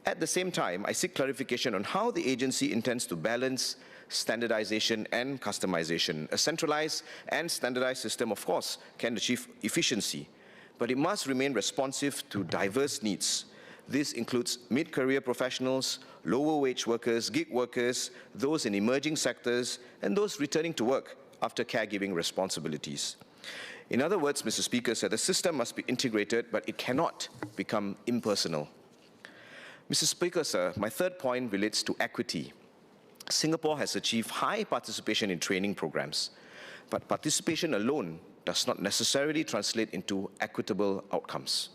At the same time, I seek clarification on how the agency intends to balance standardization and customization. A centralized and standardized system, of course, can achieve efficiency, but it must remain responsive to diverse needs. This includes mid-career professionals, lower-wage workers, gig workers, those in emerging sectors, and those returning to work after caregiving responsibilities. In other words, Mr. Speaker, the system must be integrated, but it cannot become impersonal. Mr. Speaker, sir, my third point relates to equity. Singapore has achieved high participation in training programs, but participation alone does not necessarily translate into equitable outcomes.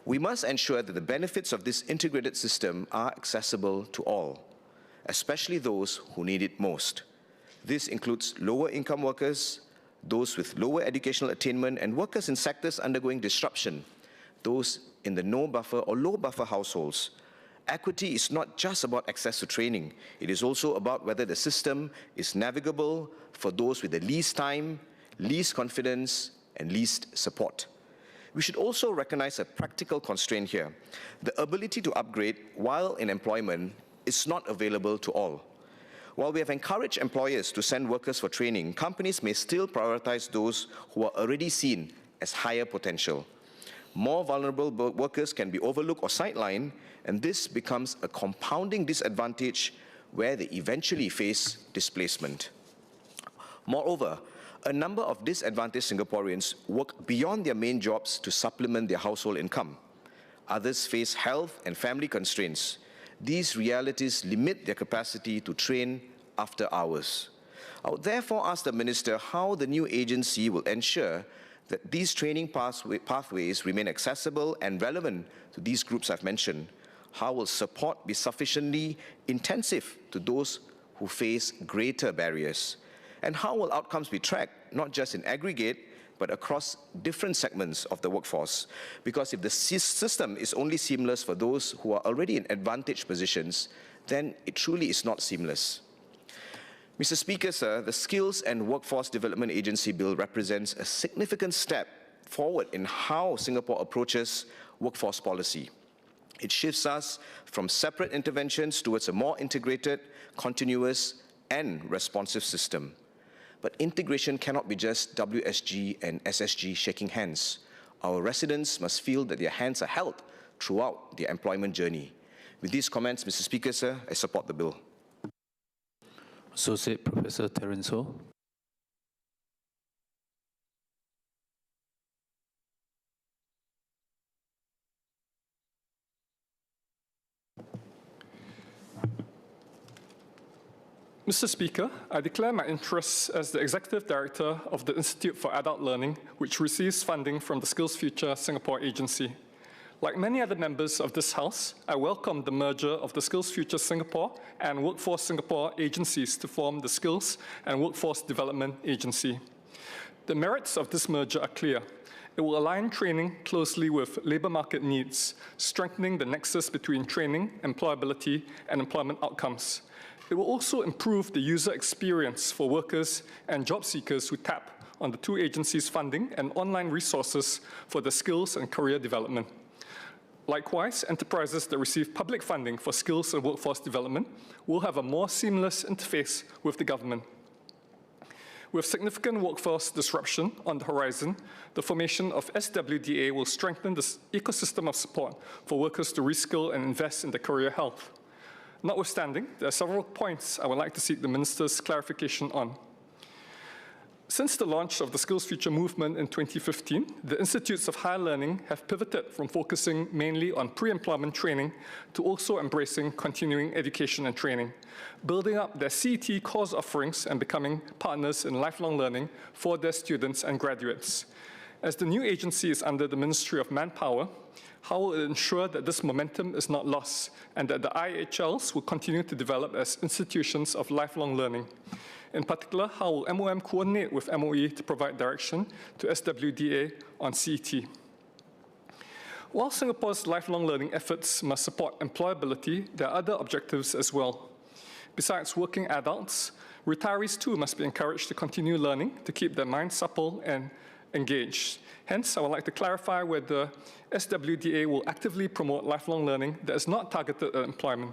We must ensure that the benefits of this integrated system are accessible to all, especially those who need it most. This includes lower-income workers, those with lower educational attainment, and workers in sectors undergoing disruption, those in the no-buffer or low-buffer households. Equity is not just about access to training. It is also about whether the system is navigable for those with the least time, least confidence, and least support. We should also recognize a practical constraint here. The ability to upgrade while in employment is not available to all. While we have encouraged employers to send workers for training, companies may still prioritize those who are already seen as higher potential. More vulnerable workers can be overlooked or sidelined, and this becomes a compounding disadvantage where they eventually face displacement. Moreover, a number of disadvantaged Singaporeans work beyond their main jobs to supplement their household income. Others face health and family constraints. These realities limit their capacity to train after hours. I would therefore ask the Minister how the new agency will ensure that these training pathways remain accessible and relevant to these groups I've mentioned. How will support be sufficiently intensive to those who face greater barriers? And how will outcomes be tracked, not just in aggregate, but across different segments of the workforce? Because if the system is only seamless for those who are already in advantaged positions, then it truly is not seamless. Mr. Speaker, sir, the Skills and Workforce Development Agency Bill represents a significant step forward in how Singapore approaches workforce policy. It shifts us from separate interventions towards a more integrated, continuous, and responsive system. But integration cannot be just WSG and SSG shaking hands. Our residents must feel that their hands are held throughout their employment journey. With these comments, Mr. Speaker, sir, I support the bill. Associate Professor Terence Ho. Mr. Speaker, I declare my interests as the Executive Director of the Institute for Adult Learning, which receives funding from the Skills Future Singapore Agency. Like many other members of this House, I welcome the merger of the Skills Future Singapore and Workforce Singapore agencies to form the Skills and Workforce Development Agency. The merits of this merger are clear. It will align training closely with labour market needs, strengthening the nexus between training, employability, and employment outcomes. It will also improve the user experience for workers and job seekers who tap on the two agencies' funding and online resources for their skills and career development. Likewise, enterprises that receive public funding for skills and workforce development will have a more seamless interface with the government. With significant workforce disruption on the horizon, the formation of SWDA will strengthen this ecosystem of support for workers to reskill and invest in their career health. Notwithstanding, there are several points I would like to seek the Minister's clarification on. Since the launch of the Skills Future movement in 2015, the institutes of higher learning have pivoted from focusing mainly on pre-employment training to also embracing continuing education and training, building up their CET course offerings and becoming partners in lifelong learning for their students and graduates. As the new agency is under the Ministry of Manpower, how will it ensure that this momentum is not lost and that the IHLs will continue to develop as institutions of lifelong learning? In particular, how will MOM coordinate with MOE to provide direction to SWDA on CET? While Singapore's lifelong learning efforts must support employability, there are other objectives as well. Besides working adults, retirees too must be encouraged to continue learning to keep their minds supple and engaged. Hence, I would like to clarify whether SWDA will actively promote lifelong learning that is not targeted at employment.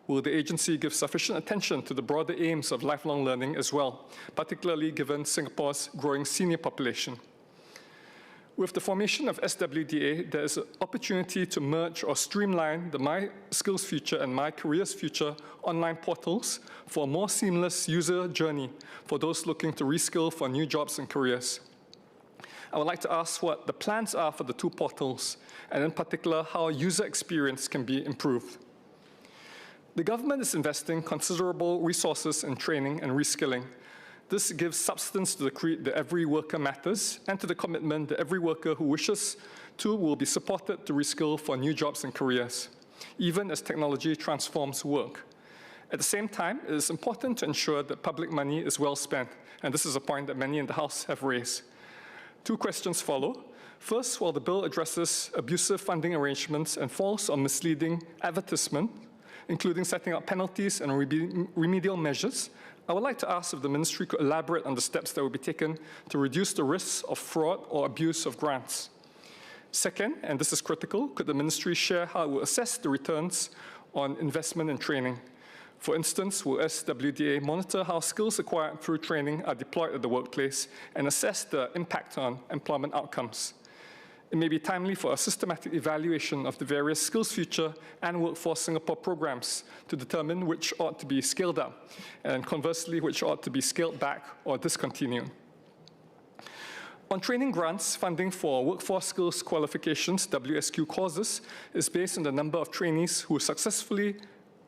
Will the agency give sufficient attention to the broader aims of lifelong learning as well, particularly given Singapore's growing senior population? With the formation of SWDA, there is an opportunity to merge or streamline the My Skills Future and My Careers Future online portals for a more seamless user journey for those looking to reskill for new jobs and careers. I would like to ask what the plans are for the two portals, and in particular, how user experience can be improved. The government is investing considerable resources in training and reskilling. This gives substance to the creed that every worker matters and to the commitment that every worker who wishes to will be supported to reskill for new jobs and careers, even as technology transforms work. At the same time, it is important to ensure that public money is well spent, and this is a point that many in the House have raised. Two questions follow. First, while the bill addresses abusive funding arrangements and false or misleading advertisement, including setting up penalties and remedial measures, I would like to ask if the Ministry could elaborate on the steps that will be taken to reduce the risks of fraud or abuse of grants. Second, and this is critical, could the Ministry share how it will assess the returns on investment in training? For instance, will SWDA monitor how skills acquired through training are deployed at the workplace and assess the impact on employment outcomes? It may be timely for a systematic evaluation of the various Skills Future and Workforce Singapore programs to determine which ought to be scaled up, and conversely, which ought to be scaled back or discontinued. On training grants, funding for workforce skills qualifications, WSQ courses, is based on the number of trainees who successfully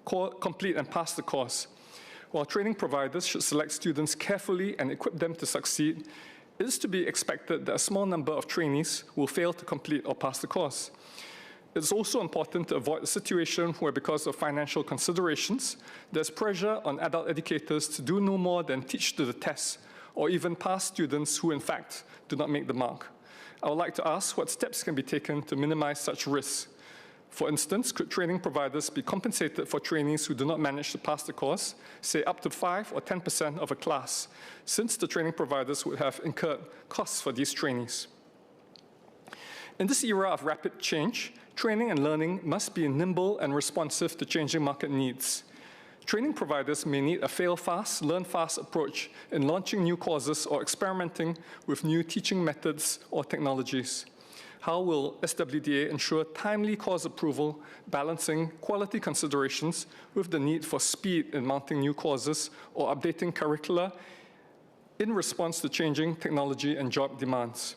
complete and pass the course. While training providers should select students carefully and equip them to succeed, it is to be expected that a small number of trainees will fail to complete or pass the course. It is also important to avoid a situation where, because of financial considerations, there's pressure on adult educators to do no more than teach to the test, or even pass students who, in fact, do not make the mark. I would like to ask what steps can be taken to minimize such risks. For instance, could training providers be compensated for trainees who do not manage to pass the course, say up to 5 or 10% of a class, since the training providers would have incurred costs for these trainees? In this era of rapid change, training and learning must be nimble and responsive to changing market needs. Training providers may need a fail fast, learn fast approach in launching new courses or experimenting with new teaching methods or technologies. How will SWDA ensure timely cause approval, balancing quality considerations with the need for speed in mounting new courses or updating curricula in response to changing technology and job demands?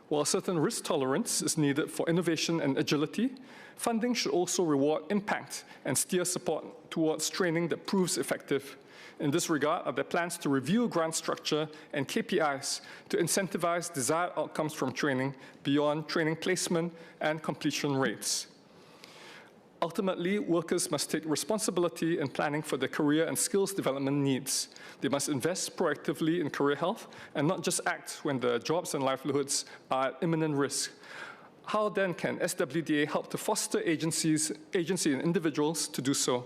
While certain risk tolerance is needed for innovation and agility, funding should also reward impact and steer support towards training that proves effective. In this regard, are there plans to review grant structure and KPIs to incentivize desired outcomes from training beyond training placement and completion rates? Ultimately, workers must take responsibility in planning for their career and skills development needs. They must invest proactively in career health and not just act when their jobs and livelihoods are at imminent risk. How then can SWDA help to foster agency in individuals to do so?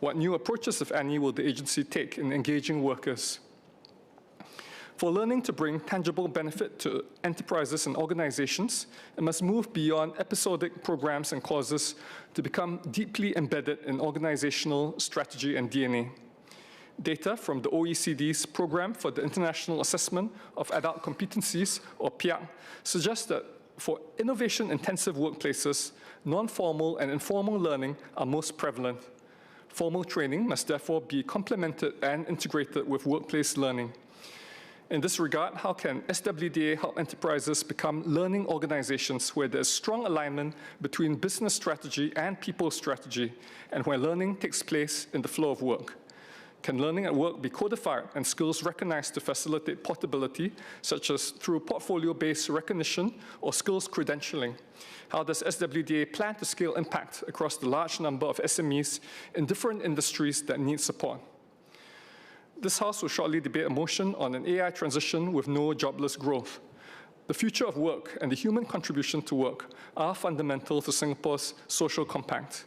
What new approaches, if any, will the agency take in engaging workers? For learning to bring tangible benefit to enterprises and organizations, it must move beyond episodic programs and courses to become deeply embedded in organizational strategy and DNA. Data from the OECD's Program for the International Assessment of Adult Competencies, or PIAC, suggests that for innovation-intensive workplaces, non-formal and informal learning are most prevalent. Formal training must therefore be complemented and integrated with workplace learning. In this regard, how can SWDA help enterprises become learning organizations where there is strong alignment between business strategy and people strategy, and where learning takes place in the flow of work? Can learning at work be codified and skills recognized to facilitate portability, such as through portfolio-based recognition or skills credentialing? How does SWDA plan to scale impact across the large number of SMEs in different industries that need support? This House will shortly debate a motion on an AI transition with no jobless growth. The future of work and the human contribution to work are fundamental to Singapore's social compact.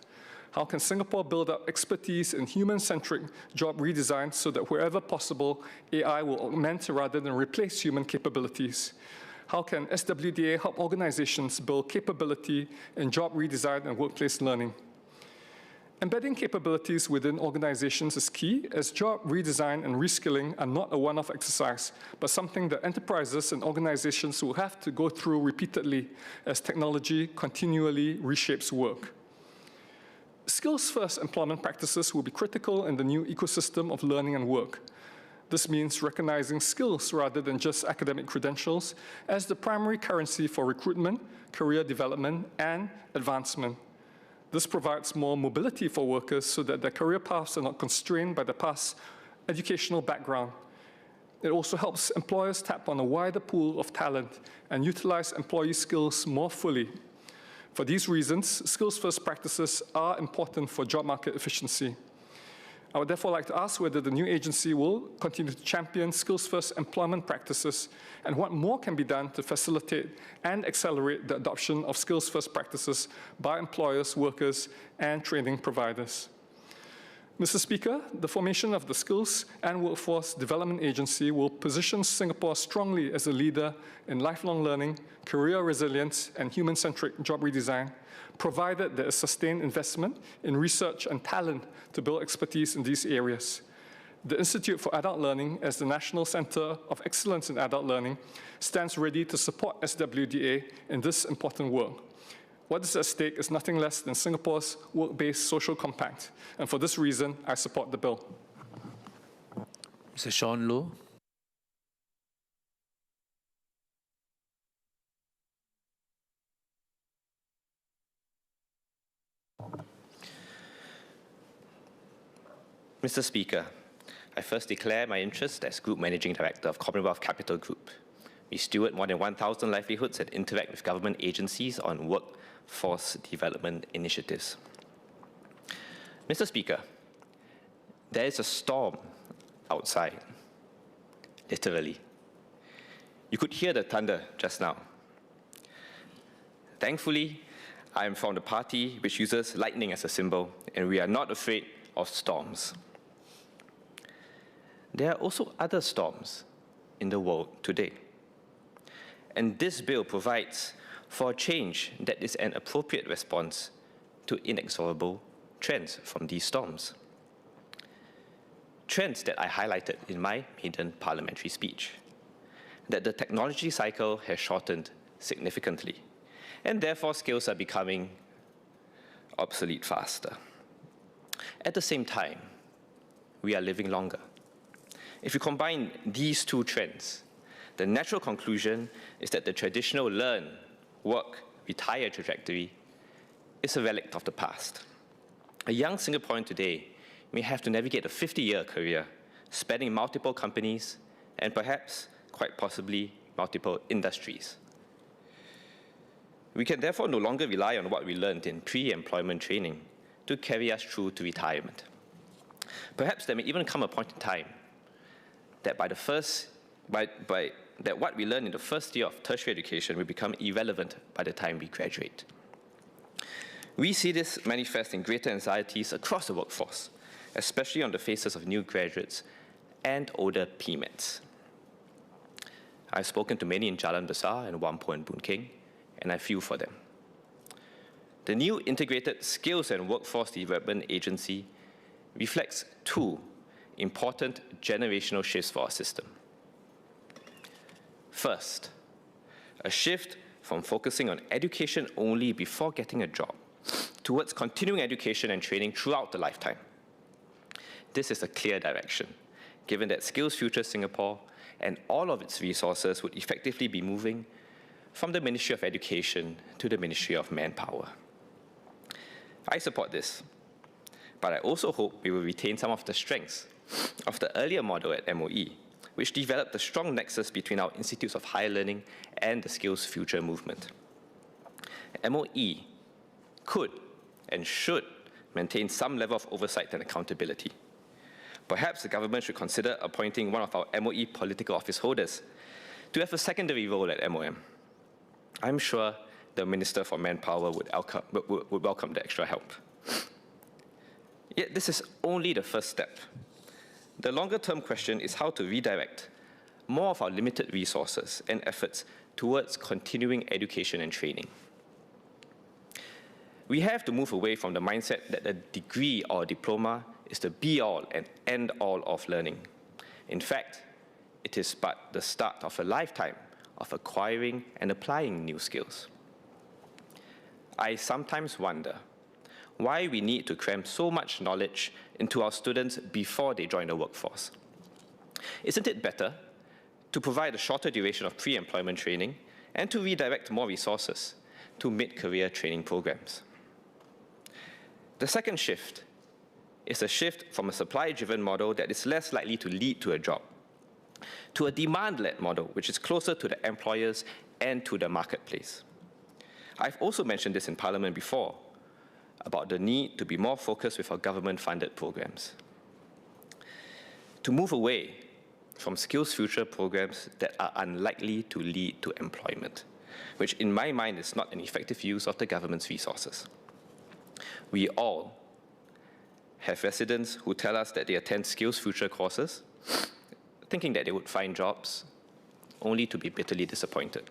How can Singapore build up expertise in human-centric job redesign so that wherever possible, AI will augment rather than replace human capabilities? How can SWDA help organizations build capability in job redesign and workplace learning? Embedding capabilities within organizations is key, as job redesign and reskilling are not a one-off exercise, but something that enterprises and organizations will have to go through repeatedly as technology continually reshapes work. Skills-first employment practices will be critical in the new ecosystem of learning and work. This means recognizing skills rather than just academic credentials as the primary currency for recruitment, career development, and advancement. This provides more mobility for workers so that their career paths are not constrained by their past educational background. It also helps employers tap on a wider pool of talent and utilize employee skills more fully. For these reasons, skills-first practices are important for job market efficiency. I would therefore like to ask whether the new agency will continue to champion skills-first employment practices and what more can be done to facilitate and accelerate the adoption of skills-first practices by employers, workers, and training providers. Mr. Speaker, the formation of the Skills and Workforce Development Agency will position Singapore strongly as a leader in lifelong learning, career resilience, and human-centric job redesign, provided there is sustained investment in research and talent to build expertise in these areas. The Institute for Adult Learning, as the National Centre of Excellence in Adult Learning, stands ready to support SWDA in this important work. What is at stake is nothing less than Singapore's work-based social compact, and for this reason, I support the bill. Mr. Sean Low. Mr. Speaker, I first declare my interest as Group Managing Director of Commonwealth Capital Group. We steward more than 1,000 livelihoods and interact with government agencies on workforce development initiatives. Mr. Speaker, there is a storm outside, literally. You could hear the thunder just now. Thankfully, I am from the party which uses lightning as a symbol, and we are not afraid of storms. There are also other storms in the world today. And this bill provides for a change that is an appropriate response to inexorable trends from these storms. Trends that I highlighted in my maiden parliamentary speech, that the technology cycle has shortened significantly, and therefore skills are becoming obsolete faster. At the same time, we are living longer. If you combine these two trends, the natural conclusion is that the traditional learn, work, retire trajectory is a relic of the past. A young Singaporean today may have to navigate a 50-year career, spanning multiple companies and perhaps, quite possibly, multiple industries. We can therefore no longer rely on what we learned in pre-employment training to carry us through to retirement. Perhaps there may even come a point in time that that what we learn in the first year of tertiary education will become irrelevant by the time we graduate. We see this manifest in greater anxieties across the workforce, especially on the faces of new graduates and older PMETs. I've spoken to many in Jalan Besar and Whampoa and Boon Keng, and I feel for them. The new Integrated Skills and Workforce Development Agency reflects two important generational shifts for our system. First, a shift from focusing on education only before getting a job towards continuing education and training throughout the lifetime. This is a clear direction, given that Skills Future Singapore and all of its resources would effectively be moving from the Ministry of Education to the Ministry of Manpower. I support this, but I also hope we will retain some of the strengths of the earlier model at MOE, which developed a strong nexus between our institutes of higher learning and the Skills Future movement. MOE could and should maintain some level of oversight and accountability. Perhaps the government should consider appointing one of our MOE political office holders to have a secondary role at MOM. I'm sure the Minister for Manpower would welcome the extra help. Yet this is only the first step. The longer-term question is how to redirect more of our limited resources and efforts towards continuing education and training. We have to move away from the mindset that a degree or a diploma is the be-all and end-all of learning. In fact, it is but the start of a lifetime of acquiring and applying new skills. I sometimes wonder why we need to cram so much knowledge into our students before they join the workforce. Isn't it better to provide a shorter duration of pre-employment training and to redirect more resources to mid-career training programs? The second shift is a shift from a supply-driven model that is less likely to lead to a job to a demand-led model which is closer to the employers and to the marketplace. I've also mentioned this in Parliament before, about the need to be more focused with our government-funded programs. To move away from Skills Future programs that are unlikely to lead to employment, which in my mind is not an effective use of the government's resources. We all have residents who tell us that they attend Skills Future courses, thinking that they would find jobs, only to be bitterly disappointed.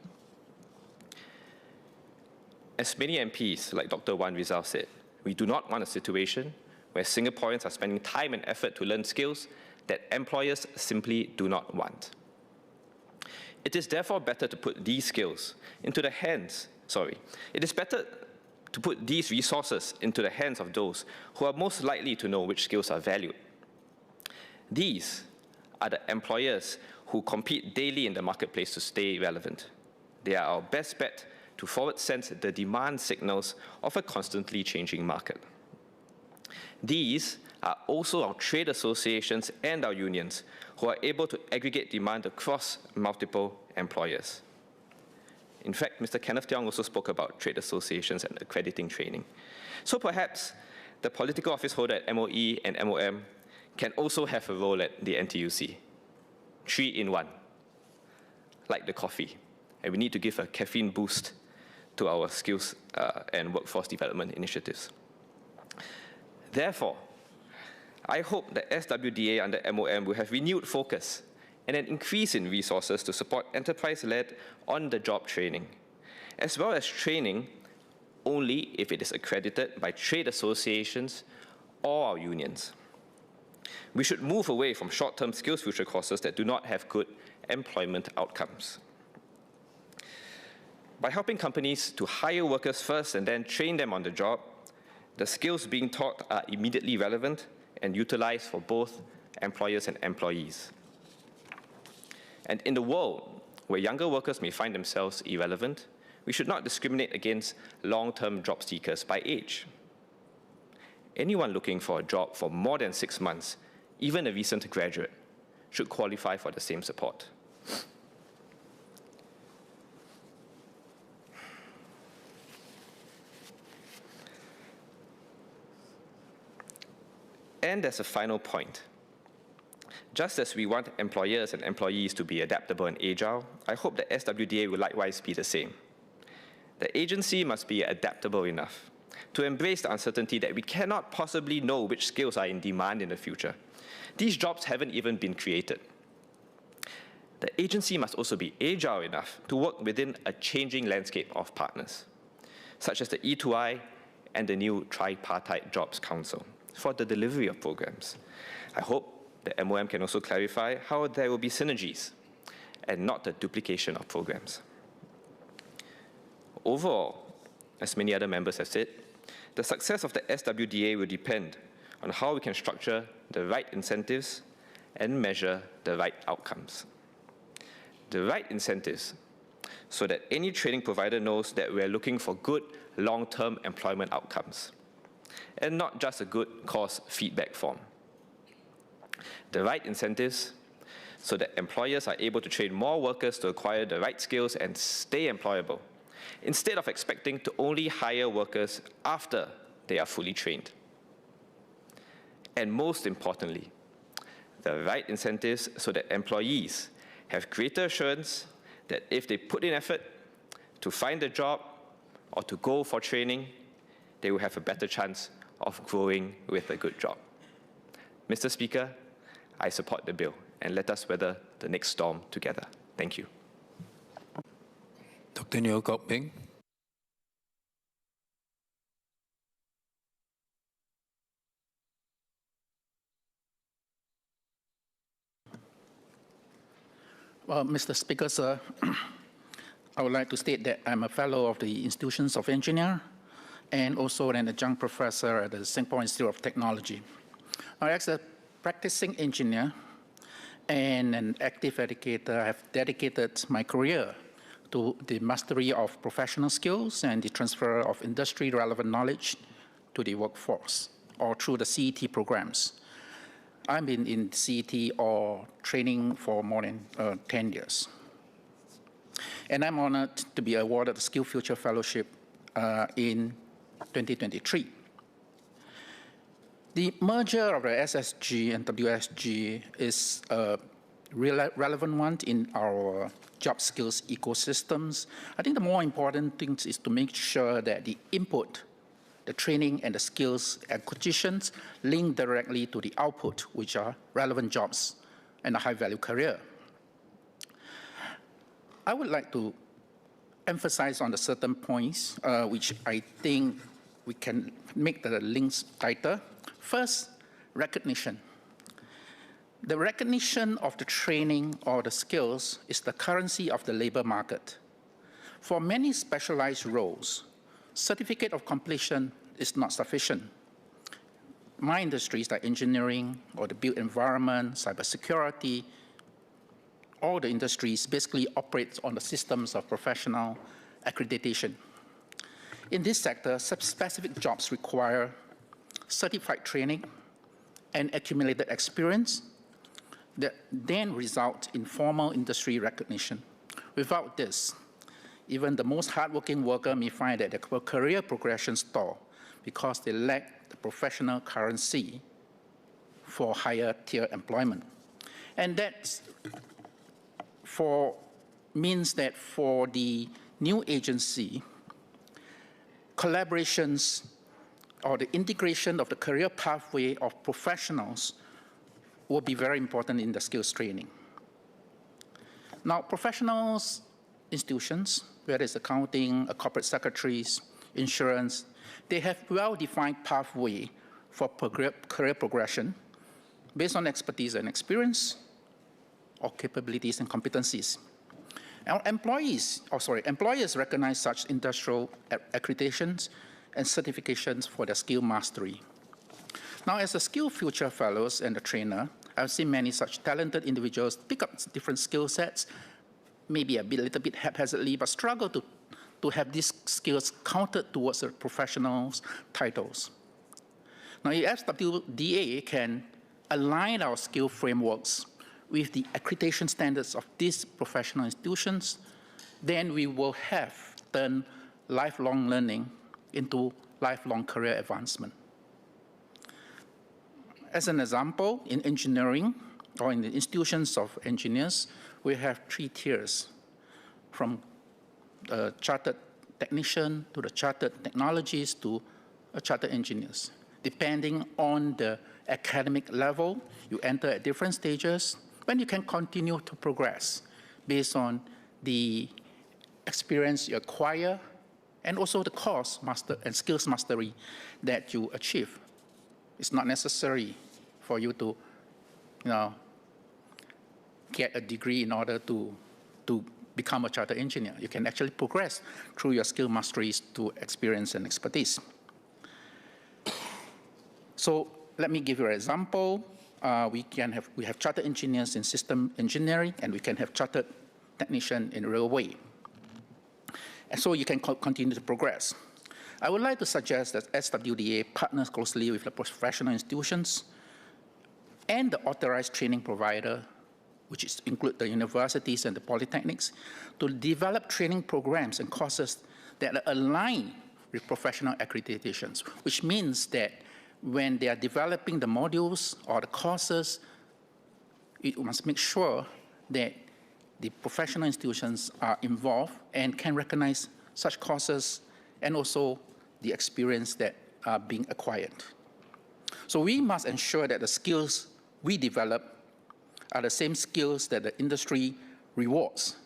As many MPs, like Dr. Wan Rizal said, we do not want a situation where Singaporeans are spending time and effort to learn skills that employers simply do not want. It is therefore better to put these skills into the hands, it is better to put these resources into the hands of those who are most likely to know which skills are valued. These are the employers who compete daily in the marketplace to stay relevant. They are our best bet to forward sense the demand signals of a constantly changing market. These are also our trade associations and our unions who are able to aggregate demand across multiple employers. In fact, Mr. Kenneth Tiong also spoke about trade associations and accrediting training. So perhaps the political office holder at MOE and MOM can also have a role at the NTUC. 3 in 1, like the coffee. And we need to give a caffeine boost to our skills and workforce development initiatives. Therefore, I hope that SWDA under MOM will have renewed focus and an increase in resources to support enterprise-led on-the-job training, as well as training only if it is accredited by trade associations or our unions. We should move away from short-term Skills Future courses that do not have good employment outcomes. By helping companies to hire workers first and then train them on the job, the skills being taught are immediately relevant and utilized for both employers and employees. And in the world where younger workers may find themselves irrelevant, we should not discriminate against long-term job seekers by age. Anyone looking for a job for more than 6 months, even a recent graduate, should qualify for the same support. And as a final point, just as we want employers and employees to be adaptable and agile, I hope that SWDA will likewise be the same. The agency must be adaptable enough to embrace the uncertainty that we cannot possibly know which skills are in demand in the future. These jobs haven't even been created. The agency must also be agile enough to work within a changing landscape of partners, such as the E2I and the new Tripartite Jobs Council, for the delivery of programs. I hope the MOM can also clarify how there will be synergies and not the duplication of programs. Overall, as many other members have said, the success of the SWDA will depend on how we can structure the right incentives and measure the right outcomes. The right incentives so that any training provider knows that we're looking for good long-term employment outcomes and not just a good course feedback form. The right incentives so that employers are able to train more workers to acquire the right skills and stay employable, instead of expecting to only hire workers after they are fully trained. And most importantly, the right incentives so that employees have greater assurance that if they put in effort to find a job or to go for training, they will have a better chance of growing with a good job. Mr. Speaker, I support the bill, and let us weather the next storm together. Thank you. Dr. Neo Kok Peng. Well, Mr. Speaker, sir, I would like to state that I'm a fellow of the Institutions of Engineer and also an adjunct professor at the Singapore Institute of Technology. As a practicing engineer and an active educator, I have dedicated my career to the mastery of professional skills and the transfer of industry-relevant knowledge to the workforce, or through the CET programs. I've been in CET or training for more than 10 years. And I'm honored to be awarded the Skill Future Fellowship in 2023. The merger of the SSG and WSG is a relevant one in our job skills ecosystems. I think the more important thing is to make sure that the input, the training and the skills acquisitions link directly to the output, which are relevant jobs and a high-value career. I would like to emphasize on the certain points which I think we can make the links tighter. First, recognition. The recognition of the training or the skills is the currency of the labor market. For many specialized roles, certificate of completion is not sufficient. My industries like engineering or the built environment, cybersecurity, all the industries basically operate on the systems of professional accreditation. In this sector, specific jobs require certified training and accumulated experience that then result in formal industry recognition. Without this, even the most hardworking worker may find that their career progression stall because they lack the professional currency for higher tier employment. And that means that for the new agency, collaborations or the integration of the career pathway of professionals will be very important in the skills training. Now, professionals, institutions, whether it's accounting, corporate secretaries, insurance, they have well-defined pathway for career progression based on expertise and experience or capabilities and competencies. Employers recognize such industrial accreditations and certifications for their skill mastery. Now, as a Skill Future Fellows and a trainer, I've seen many such talented individuals pick up different skill sets, maybe a little bit haphazardly, but struggle to have these skills counted towards their professionals' titles. Now, if FWDA can align our skill frameworks with the accreditation standards of these professional institutions, then we will have turned lifelong learning into lifelong career advancement. As an example, in engineering, or in the institutions of engineers, we have 3 tiers, from a chartered technician to the chartered technologists to chartered engineers. Depending on the academic level, you enter at different stages, when you can continue to progress based on the experience you acquire and also the course and skills mastery that you achieve. It's not necessary for you to, get a degree in order to become a chartered engineer. You can actually progress through your skill masteries to experience and expertise. So let me give you an example. We have chartered engineers in system engineering, and we can have chartered technician in railway. And so you can continue to progress. I would like to suggest that SWDA partners closely with the professional institutions and the authorized training provider, which include the universities and the polytechnics, to develop training programs and courses that align with professional accreditations, which means that when they are developing the modules or the courses, it must make sure that the professional institutions are involved and can recognize such courses and also the experience that are being acquired. So we must ensure that the skills we develop are the same skills that the industry rewards.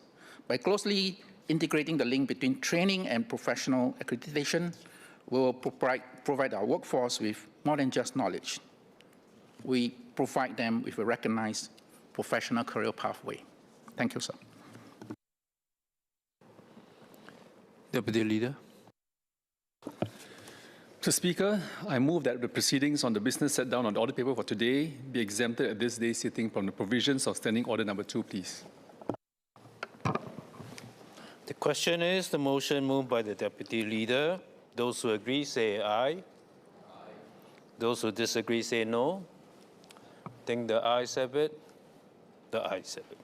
By closely integrating the link between training and professional accreditation, we will provide our workforce with more than just knowledge. We provide them with a recognized professional career pathway. Thank you, sir. Deputy Leader. Mr. Speaker, I move that the proceedings on the business set down on the order paper for today be exempted at this day's sitting from the provisions of Standing Order number 2, please. The question is the motion moved by the Deputy Leader. Those who agree say aye. Those who disagree say no. I think the ayes have it. The ayes have it.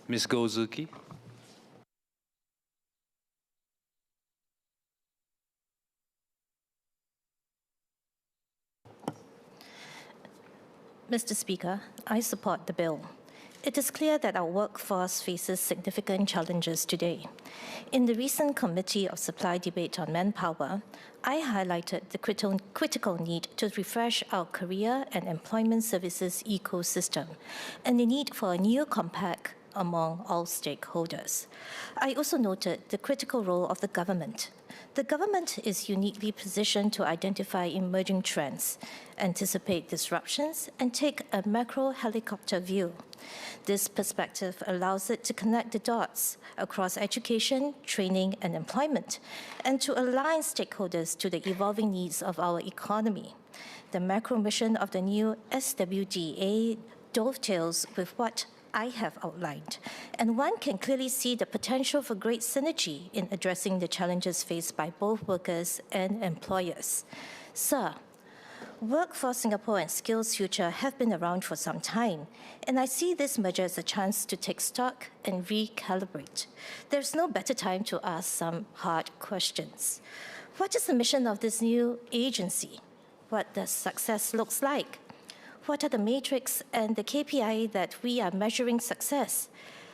Ms. Gozuki. Mr. Speaker, I support the bill. It is clear that our workforce faces significant challenges today. In the recent Committee of Supply debate on manpower, I highlighted the critical need to refresh our career and employment services ecosystem and the need for a new compact among all stakeholders. I also noted the critical role of the government. The government is uniquely positioned to identify emerging trends, anticipate disruptions, and take a macro helicopter view. This perspective allows it to connect the dots across education, training, and employment, and to align stakeholders to the evolving needs of our economy. The macro mission of the new SWDA dovetails with what I have outlined, and one can clearly see the potential for great synergy in addressing the challenges faced by both workers and employers. Sir, Workforce Singapore and Skills Future have been around for some time, and I see this merger as a chance to take stock and recalibrate. There's no better time to ask some hard questions. What is the mission of this new agency? What does success look like? What are the metrics and the KPI that we are measuring success?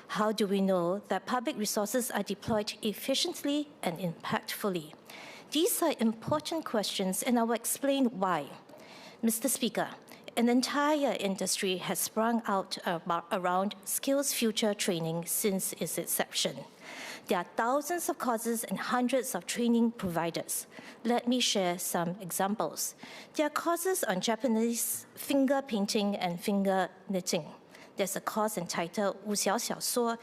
How do we know that public resources are deployed efficiently and impactfully? These are important questions, and I will explain why. Mr. Speaker, an entire industry has sprung out around Skills Future training since its inception. There are thousands of courses and hundreds of training providers. Let me share some examples. There are courses on Japanese finger painting and finger knitting. there's a course entitled 五小小说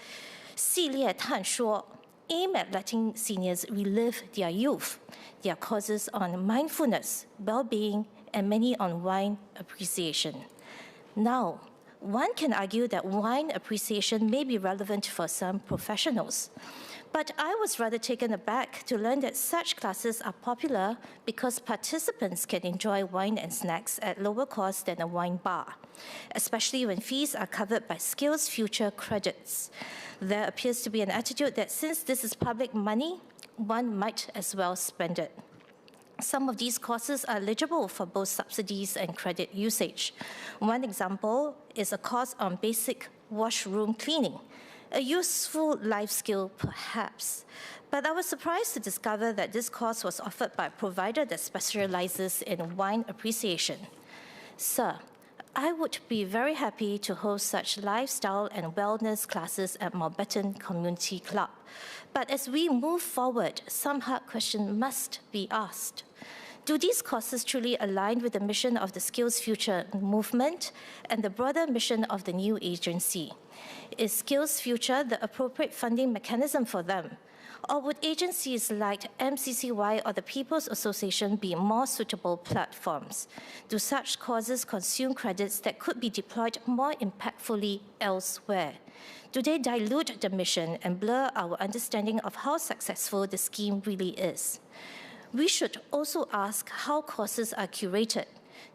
系列探说 aimed at letting seniors relive their youth. There are courses on mindfulness, well-being, and many on wine appreciation. Now, one can argue that wine appreciation may be relevant for some professionals. But I was rather taken aback to learn that such classes are popular because participants can enjoy wine and snacks at lower cost than a wine bar, especially when fees are covered by Skills Future credits. There appears to be an attitude that since this is public money, one might as well spend it. Some of these courses are eligible for both subsidies and credit usage. One example is a course on basic washroom cleaning, a useful life skill perhaps. But I was surprised to discover that this course was offered by a provider that specializes in wine appreciation. Sir, I would be very happy to host such lifestyle and wellness classes at Mountbatten Community Club. But as we move forward, some hard questions must be asked. Do these courses truly align with the mission of the Skills Future movement and the broader mission of the new agency? Is Skills Future the appropriate funding mechanism for them? Or would agencies like MCCY or the People's Association be more suitable platforms? Do such courses consume credits that could be deployed more impactfully elsewhere? Do they dilute the mission and blur our understanding of how successful the scheme really is? We should also ask how courses are curated.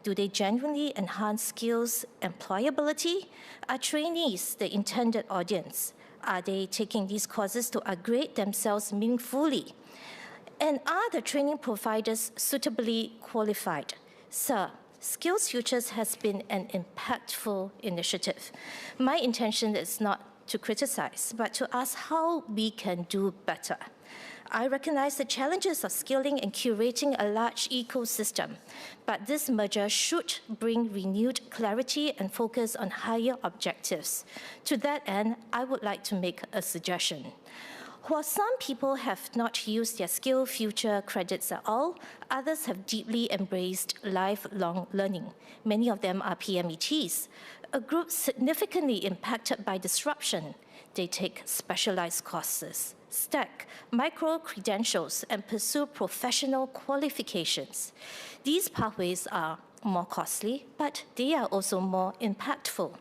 Do they genuinely enhance skills employability? Are trainees the intended audience? Are they taking these courses to upgrade themselves meaningfully? And are the training providers suitably qualified? Sir, Skills Futures has been an impactful initiative. My intention is not to criticize, but to ask how we can do better. I recognize the challenges of skilling and curating a large ecosystem, but this merger should bring renewed clarity and focus on higher objectives. To that end, I would like to make a suggestion. While some people have not used their Skill Future credits at all, others have deeply embraced lifelong learning. Many of them are PMETs, a group significantly impacted by disruption. They take specialized courses, stack micro-credentials, and pursue professional qualifications. These pathways are more costly, but they are also more impactful.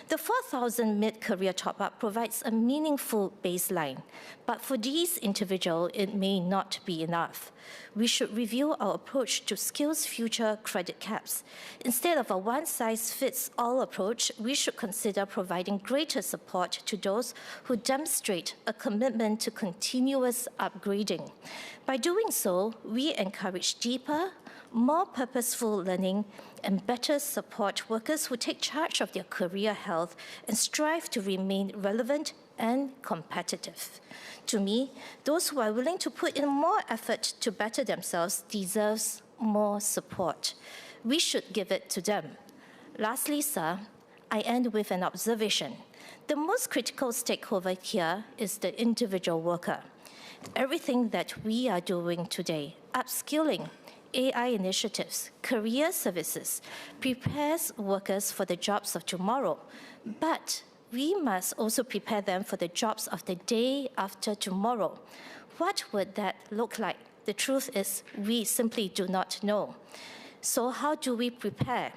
The 4,000 mid-career top-up provides a meaningful baseline, but for these individuals, it may not be enough. We should review our approach to Skills Future credit caps. Instead of a one-size-fits-all approach, we should consider providing greater support to those who demonstrate a commitment to continuous upgrading. By doing so, we encourage deeper, more purposeful learning, and better support workers who take charge of their career health and strive to remain relevant and competitive. To me, those who are willing to put in more effort to better themselves deserve more support. We should give it to them. Lastly, sir, I end with an observation. The most critical stakeholder here is the individual worker. Everything that we are doing today, upskilling, AI initiatives, career services, prepares workers for the jobs of tomorrow. But we must also prepare them for the jobs of the day after tomorrow. What would that look like? The truth is, we simply do not know. So how do we prepare?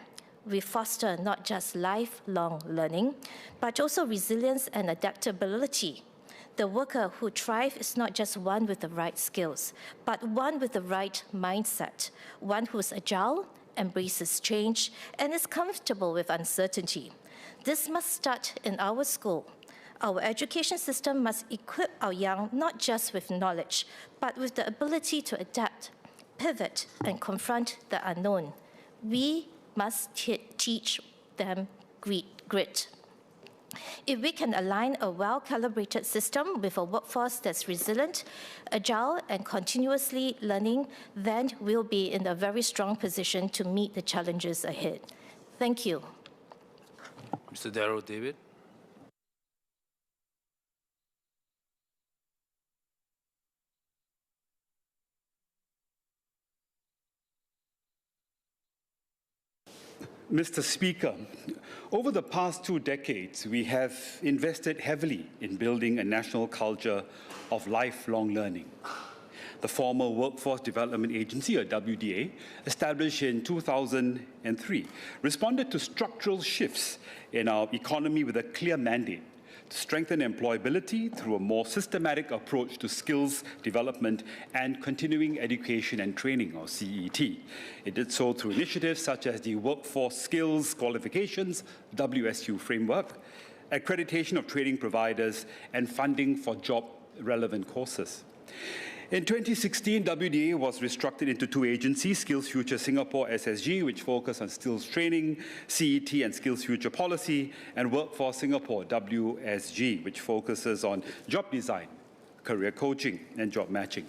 We foster not just lifelong learning, but also resilience and adaptability. The worker who thrives is not just one with the right skills, but one with the right mindset, one who is agile, embraces change, and is comfortable with uncertainty. This must start in our school. Our education system must equip our young not just with knowledge, but with the ability to adapt, pivot, and confront the unknown. We must teach them grit. If we can align a well-calibrated system with a workforce that's resilient, agile, and continuously learning, then we'll be in a very strong position to meet the challenges ahead. Thank you. Mr. Darrell David. Mr. Speaker, over the past 2 decades, we have invested heavily in building a national culture of lifelong learning. The former Workforce Development Agency, or WDA, established in 2003, responded to structural shifts in our economy with a clear mandate to strengthen employability through a more systematic approach to skills development and continuing education and training, or CET. It did so through initiatives such as the Workforce Skills Qualifications, WSQ framework, accreditation of training providers, and funding for job-relevant courses. In 2016, WDA was restructured into 2 agencies, Skills Future Singapore SSG, which focus on skills training, CET and Skills Future Policy, and Workforce Singapore WSG, which focuses on job design, career coaching, and job matching.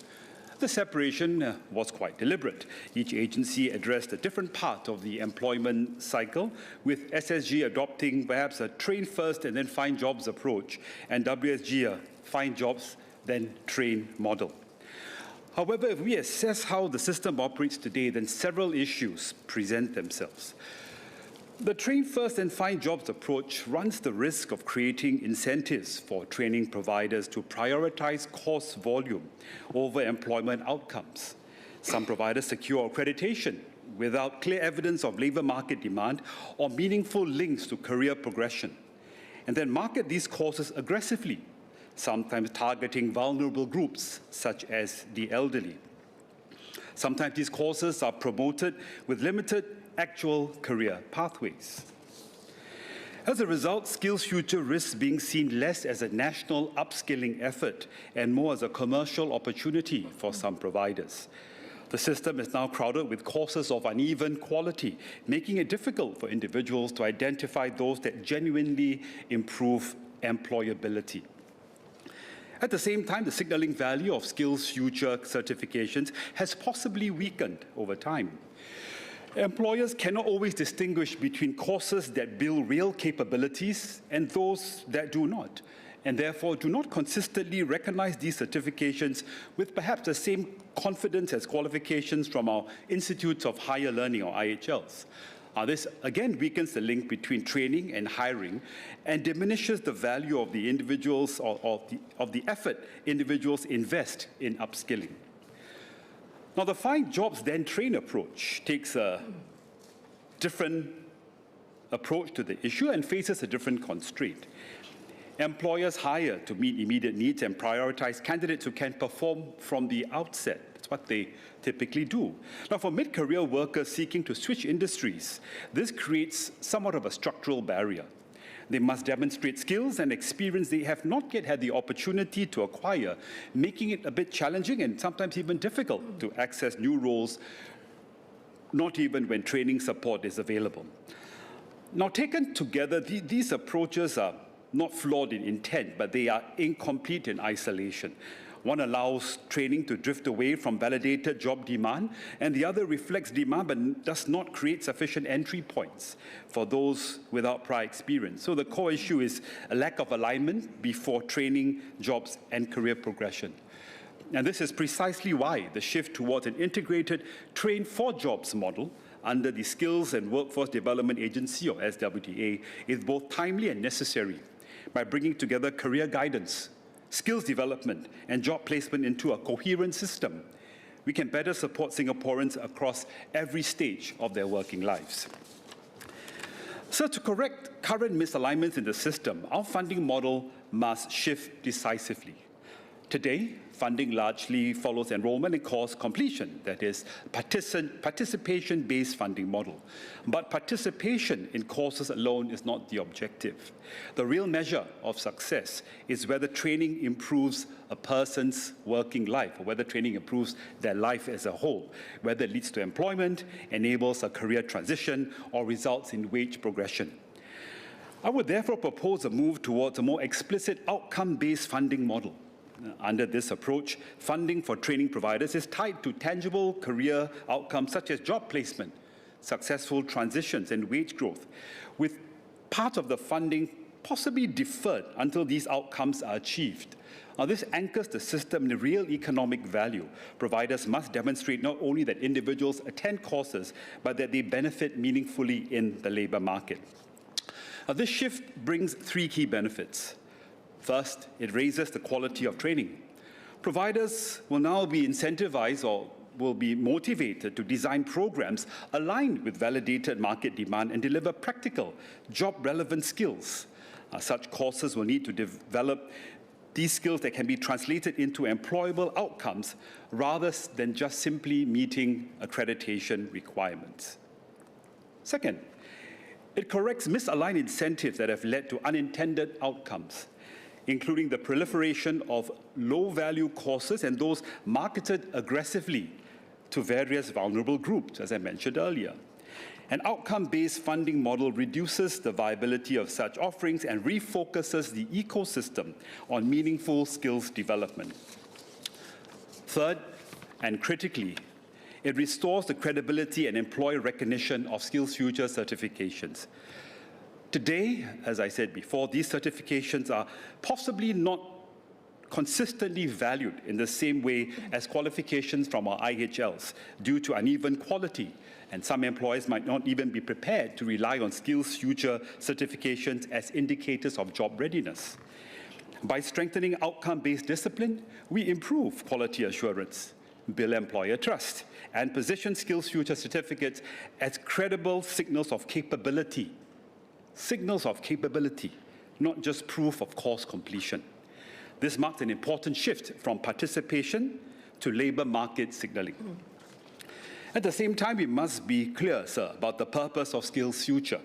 The separation was quite deliberate. Each agency addressed a different part of the employment cycle, with SSG adopting perhaps a train first and then find jobs approach, and WSG a find jobs, then train model. However, if we assess how the system operates today, then several issues present themselves. The train first and find jobs approach runs the risk of creating incentives for training providers to prioritize course volume over employment outcomes. Some providers secure accreditation without clear evidence of labor market demand or meaningful links to career progression, and then market these courses aggressively, sometimes targeting vulnerable groups, such as the elderly. Sometimes these courses are promoted with limited actual career pathways. As a result, Skills Future risks being seen less as a national upskilling effort and more as a commercial opportunity for some providers. The system is now crowded with courses of uneven quality, making it difficult for individuals to identify those that genuinely improve employability. At the same time, the signaling value of Skills Future certifications has possibly weakened over time. Employers cannot always distinguish between courses that build real capabilities and those that do not, and therefore do not consistently recognize these certifications with perhaps the same confidence as qualifications from our Institutes of Higher Learning, or IHLs. This again weakens the link between training and hiring and diminishes the value of the individuals or of the effort individuals invest in upskilling. Now, the find jobs then train approach takes a different approach to the issue and faces a different constraint. Employers hire to meet immediate needs and prioritize candidates who can perform from the outset. That's what they typically do. Now, for mid-career workers seeking to switch industries, this creates somewhat of a structural barrier. They must demonstrate skills and experience they have not yet had the opportunity to acquire, making it a bit challenging and sometimes even difficult to access new roles, not even when training support is available. Now, taken together, these approaches are not flawed in intent, but they are incomplete in isolation. One allows training to drift away from validated job demand, and the other reflects demand but does not create sufficient entry points for those without prior experience. So the core issue is a lack of alignment before training, jobs, and career progression. And this is precisely why the shift towards an integrated train for jobs model under the Skills and Workforce Development Agency, or SWDA, is both timely and necessary by bringing together career guidance, skills development, and job placement into a coherent system. We can better support Singaporeans across every stage of their working lives. So to correct current misalignments in the system, our funding model must shift decisively. Today, funding largely follows enrollment and course completion, that is, participation-based funding model. But participation in courses alone is not the objective. The real measure of success is whether training improves a person's working life, or whether training improves their life as a whole, whether it leads to employment, enables a career transition, or results in wage progression. I would therefore propose a move towards a more explicit outcome-based funding model. Under this approach, funding for training providers is tied to tangible career outcomes such as job placement, successful transitions, and wage growth, with part of the funding possibly deferred until these outcomes are achieved. Now, this anchors the system in real economic value. Providers must demonstrate not only that individuals attend courses, but that they benefit meaningfully in the labour market. Now, this shift brings three key benefits. First, it raises the quality of training. Providers will now be incentivized or will be motivated to design programs aligned with validated market demand and deliver practical, job-relevant skills. Such courses will need to develop these skills that can be translated into employable outcomes rather than just simply meeting accreditation requirements. Second, it corrects misaligned incentives that have led to unintended outcomes, including the proliferation of low-value courses and those marketed aggressively to various vulnerable groups, as I mentioned earlier. An outcome-based funding model reduces the viability of such offerings and refocuses the ecosystem on meaningful skills development. Third, and critically, it restores the credibility and employer recognition of SkillsFuture certifications. Today, as I said before, these certifications are possibly not consistently valued in the same way as qualifications from our IHLs due to uneven quality, and some employers might not even be prepared to rely on SkillsFuture certifications as indicators of job readiness. By strengthening outcome-based discipline, we improve quality assurance, build employer trust, and position SkillsFuture certificates as credible signals of capability, not just proof of course completion. This marks an important shift from participation to labour market signalling. At the same time, we must be clear, sir, about the purpose of SkillsFuture.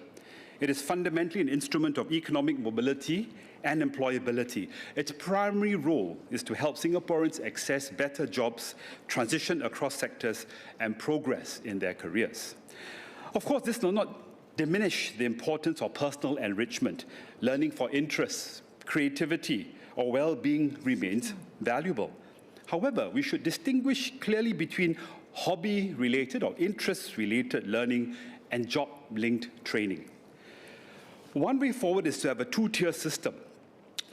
It is fundamentally an instrument of economic mobility and employability. Its primary role is to help Singaporeans access better jobs, transition across sectors, and progress in their careers. Of course, this will not diminish the importance of personal enrichment. Learning for interests, creativity, or well-being remains valuable. However, we should distinguish clearly between hobby-related or interest-related learning and job-linked training. One way forward is to have a two-tier system,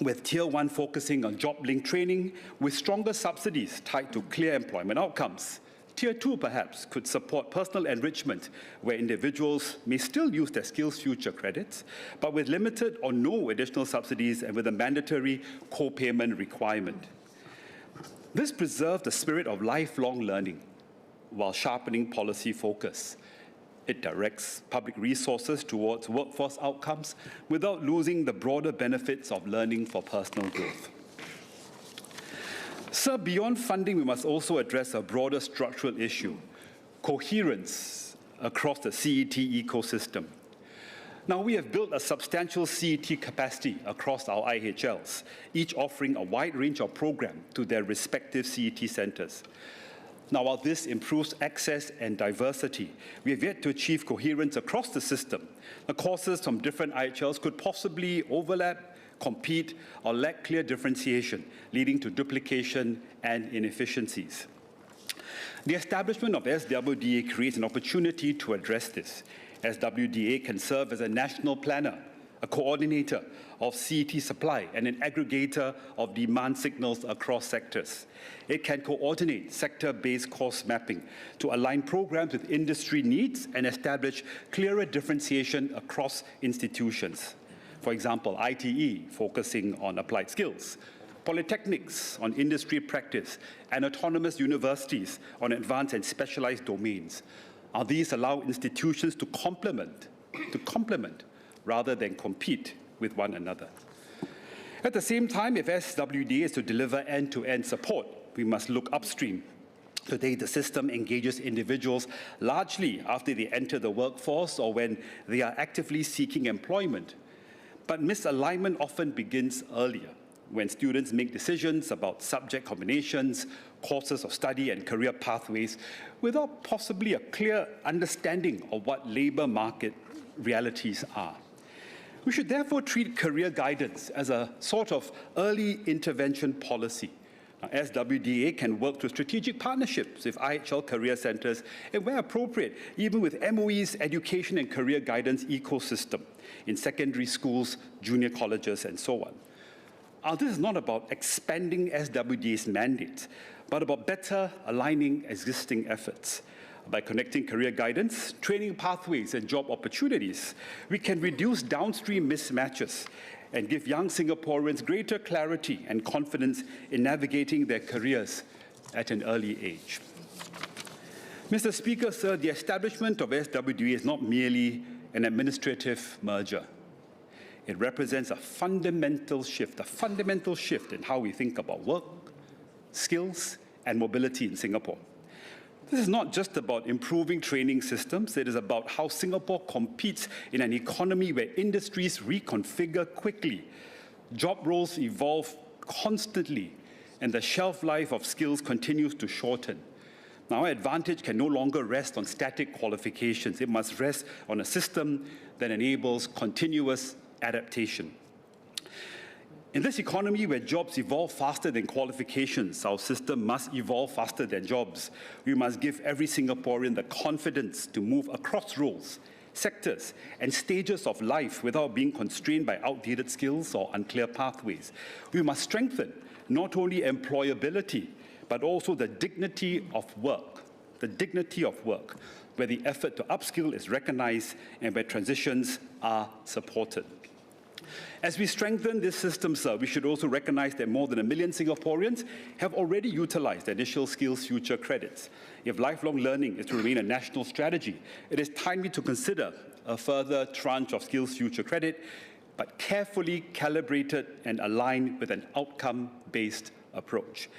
with Tier 1 focusing on job-linked training with stronger subsidies tied to clear employment outcomes. Tier 2, perhaps, could support personal enrichment, where individuals may still use their SkillsFuture credits, but with limited or no additional subsidies and with a mandatory co-payment requirement. This preserves the spirit of lifelong learning while sharpening policy focus. It directs public resources towards workforce outcomes without losing the broader benefits of learning for personal growth. Sir, beyond funding, we must also address a broader structural issue: coherence across the CET ecosystem. Now, we have built a substantial CET capacity across our IHLs, each offering a wide range of programs to their respective CET centres. Now, while this improves access and diversity, we have yet to achieve coherence across the system. The courses from different IHLs could possibly overlap, compete, or lack clear differentiation, leading to duplication and inefficiencies. The establishment of SWDA creates an opportunity to address this. SWDA can serve as a national planner, a coordinator of CET supply, and an aggregator of demand signals across sectors. It can coordinate sector-based course mapping to align programs with industry needs and establish clearer differentiation across institutions. For example, ITE focusing on applied skills, polytechnics on industry practice, and autonomous universities on advanced and specialized domains. These allow institutions to complement rather than compete with one another. At the same time, if SWDA is to deliver end-to-end support, we must look upstream. Today, the system engages individuals largely after they enter the workforce or when they are actively seeking employment. But misalignment often begins earlier, when students make decisions about subject combinations, courses of study, and career pathways without possibly a clear understanding of what labour market realities are. We should therefore treat career guidance as a sort of early intervention policy. SWDA can work through strategic partnerships with IHL career centres and, where appropriate, even with MOE's education and career guidance ecosystem. in secondary schools, junior colleges, and so on. This is not about expanding SWDA's mandate, but about better aligning existing efforts. By connecting career guidance, training pathways, and job opportunities, we can reduce downstream mismatches and give young Singaporeans greater clarity and confidence in navigating their careers at an early age. Mr. Speaker, sir, the establishment of SWDA is not merely an administrative merger. It represents a fundamental shift in how we think about work, skills, and mobility in Singapore. This is not just about improving training systems. It is about how Singapore competes in an economy where industries reconfigure quickly, job roles evolve constantly, and the shelf life of skills continues to shorten. Now, our advantage can no longer rest on static qualifications. It must rest on a system that enables continuous adaptation. In this economy where jobs evolve faster than qualifications, our system must evolve faster than jobs. We must give every Singaporean the confidence to move across roles, sectors, and stages of life without being constrained by outdated skills or unclear pathways. We must strengthen not only employability, but also the dignity of work, where the effort to upskill is recognized and where transitions are supported. As we strengthen this system, sir, we should also recognize that more than 1 million Singaporeans have already utilized initial skills future credits. If lifelong learning is to remain a national strategy, it is timely to consider a further tranche of skills future credit, but carefully calibrated and aligned with an outcome-based approach.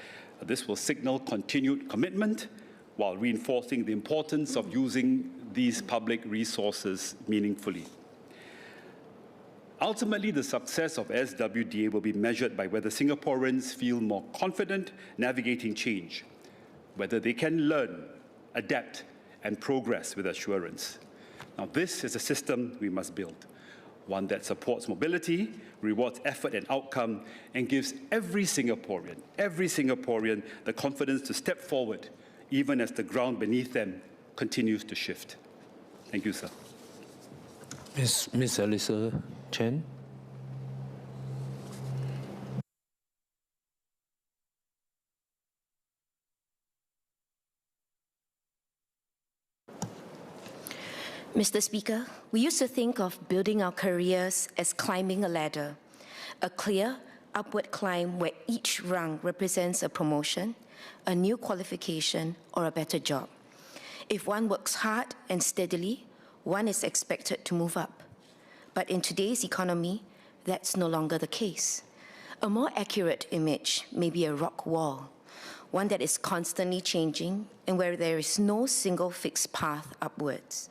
This will signal continued commitment while reinforcing the importance of using these public resources meaningfully. Ultimately, the success of SWDA will be measured by whether Singaporeans feel more confident navigating change, whether they can learn, adapt, and progress with assurance. Now, this is a system we must build, one that supports mobility, rewards effort and outcome, and gives every Singaporean the confidence to step forward, even as the ground beneath them continues to shift. Thank you, sir. Ms. Elisa Chen. Mr. Speaker, we used to think of building our careers as climbing a ladder, a clear upward climb where each rung represents a promotion, a new qualification, or a better job. If one works hard and steadily, one is expected to move up. But in today's economy, that's no longer the case. A more accurate image may be a rock wall, one that is constantly changing and where there is no single fixed path upwards.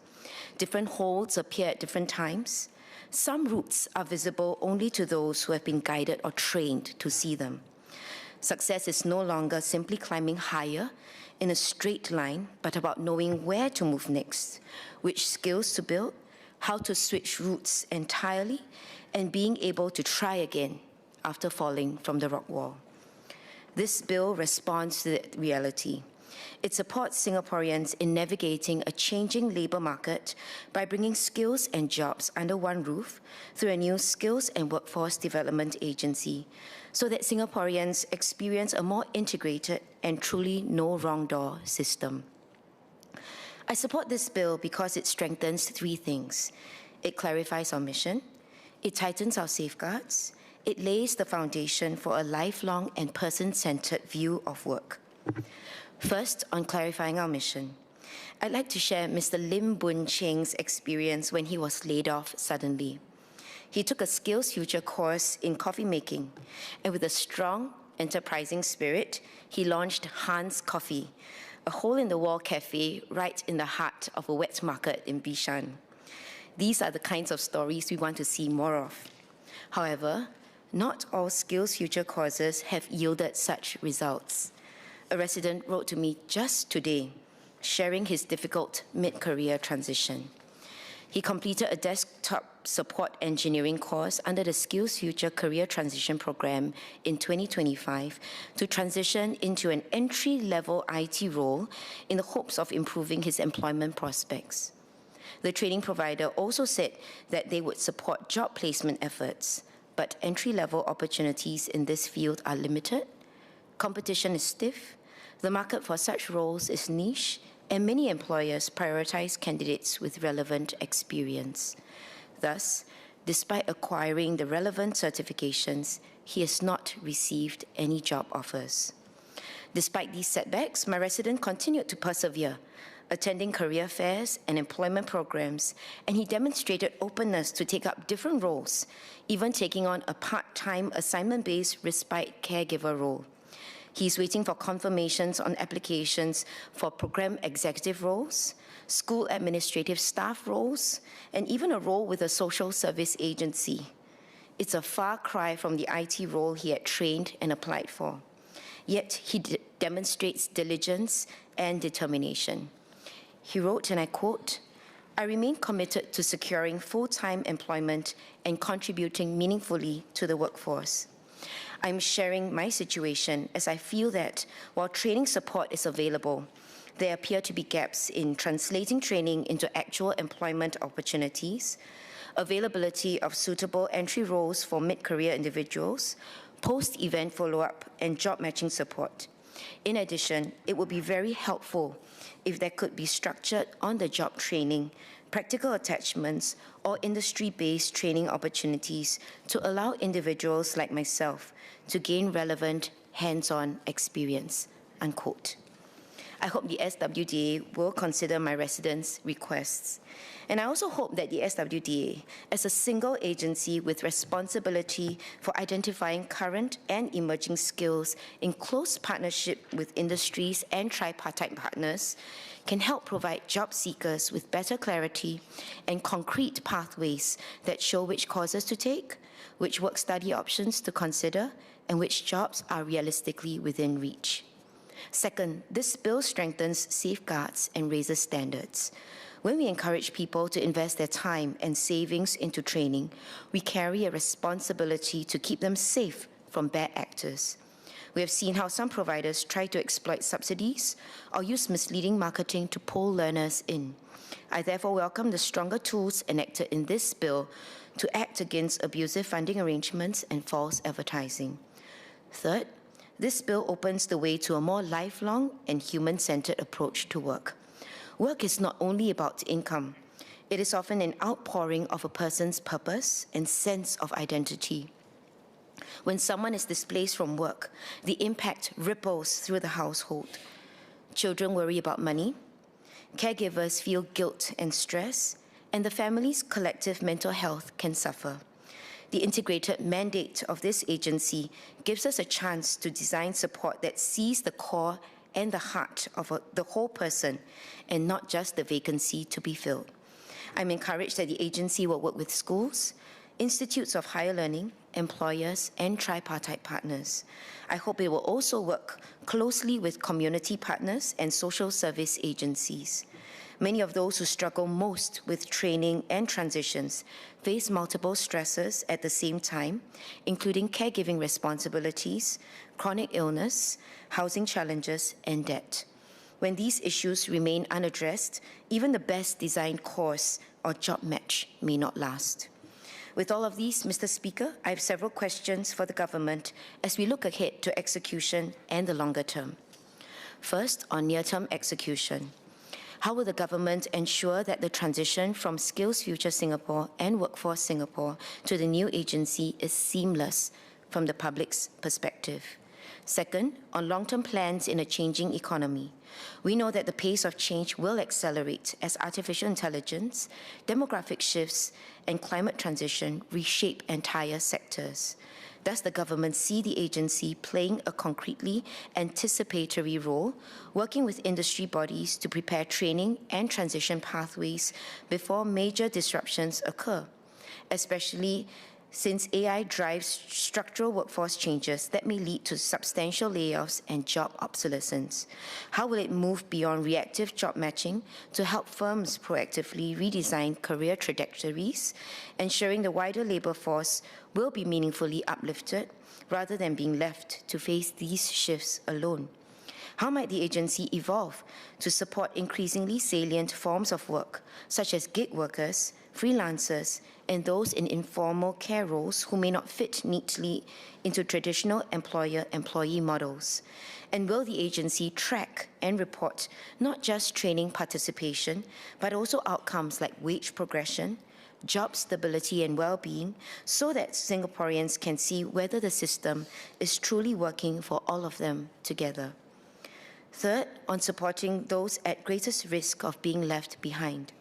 Different holds appear at different times. Some routes are visible only to those who have been guided or trained to see them. Success is no longer simply climbing higher in a straight line, but about knowing where to move next, which skills to build, how to switch routes entirely, and being able to try again after falling from the rock wall. This bill responds to that reality. It supports Singaporeans in navigating a changing labour market by bringing skills and jobs under one roof through a new Skills and Workforce Development Agency, so that Singaporeans experience a more integrated and truly no wrong door system. I support this bill because it strengthens three things. It clarifies our mission, it tightens our safeguards, it lays the foundation for a lifelong and person-centered view of work. First, on clarifying our mission, I'd like to share Mr. Lim Boon Cheng's experience when he was laid off suddenly. He took a Skills Future course in coffee making, and with a strong, enterprising spirit, he launched Hans Coffee, a hole-in-the-wall cafe right in the heart of a wet market in Bishan. These are the kinds of stories we want to see more of. However, not all Skills Future courses have yielded such results. A resident wrote to me just today, sharing his difficult mid-career transition. He completed a desktop support engineering course under the Skills Future Career Transition Program in 2025 to transition into an entry-level IT role in the hopes of improving his employment prospects. The training provider also said that they would support job placement efforts, but entry-level opportunities in this field are limited, competition is stiff, the market for such roles is niche, and many employers prioritize candidates with relevant experience. Thus, despite acquiring the relevant certifications, he has not received any job offers. Despite these setbacks, my resident continued to persevere, attending career fairs and employment programs, and he demonstrated openness to take up different roles, even taking on a part-time assignment-based respite caregiver role. He's waiting for confirmations on applications for program executive roles, school administrative staff roles, and even a role with a social service agency. It's a far cry from the IT role he had trained and applied for. Yet he demonstrates diligence and determination. He wrote, and I quote, "I remain committed to securing full-time employment and contributing meaningfully to the workforce. I'm sharing my situation as I feel that while training support is available, there appear to be gaps in translating training into actual employment opportunities, availability of suitable entry roles for mid-career individuals, post-event follow-up, and job matching support. In addition, it would be very helpful if there could be structured on-the-job training, practical attachments, or industry-based training opportunities to allow individuals like myself to gain relevant hands-on experience," unquote. I hope the SWDA will consider my residents' requests. And I also hope that the SWDA, as a single agency with responsibility for identifying current and emerging skills in close partnership with industries and tripartite partners, can help provide job seekers with better clarity and concrete pathways that show which courses to take, which work-study options to consider, and which jobs are realistically within reach. Second, this bill strengthens safeguards and raises standards. When we encourage people to invest their time and savings into training, we carry a responsibility to keep them safe from bad actors. We have seen how some providers try to exploit subsidies or use misleading marketing to pull learners in. I therefore welcome the stronger tools enacted in this bill to act against abusive funding arrangements and false advertising. Third, this bill opens the way to a more lifelong and human-centered approach to work. Work is not only about income. It is often an outpouring of a person's purpose and sense of identity. When someone is displaced from work, the impact ripples through the household. Children worry about money, caregivers feel guilt and stress, and the family's collective mental health can suffer. The integrated mandate of this agency gives us a chance to design support that sees the core and the heart of the whole person and not just the vacancy to be filled. I'm encouraged that the agency will work with schools, institutes of higher learning, employers, and tripartite partners. I hope it will also work closely with community partners and social service agencies. Many of those who struggle most with training and transitions face multiple stresses at the same time, including caregiving responsibilities, chronic illness, housing challenges, and debt. When these issues remain unaddressed, even the best designed course or job match may not last. With all of these, Mr. Speaker, I have several questions for the government as we look ahead to execution and the longer term. First, on near-term execution. How will the government ensure that the transition from Skills Future Singapore and Workforce Singapore to the new agency is seamless from the public's perspective? Second, on long-term plans in a changing economy. We know that the pace of change will accelerate as artificial intelligence, demographic shifts, and climate transition reshape entire sectors. Does the government see the agency playing a concretely anticipatory role, working with industry bodies to prepare training and transition pathways before major disruptions occur, especially since AI drives structural workforce changes that may lead to substantial layoffs and job obsolescence? How will it move beyond reactive job matching to help firms proactively redesign career trajectories, ensuring the wider labor force will be meaningfully uplifted rather than being left to face these shifts alone? How might the agency evolve to support increasingly salient forms of work, such as gig workers, freelancers, and those in informal care roles who may not fit neatly into traditional employer-employee models? And will the agency track and report not just training participation, but also outcomes like wage progression, job stability and well-being, so that Singaporeans can see whether the system is truly working for all of them together? Third, on supporting those at greatest risk of being left behind.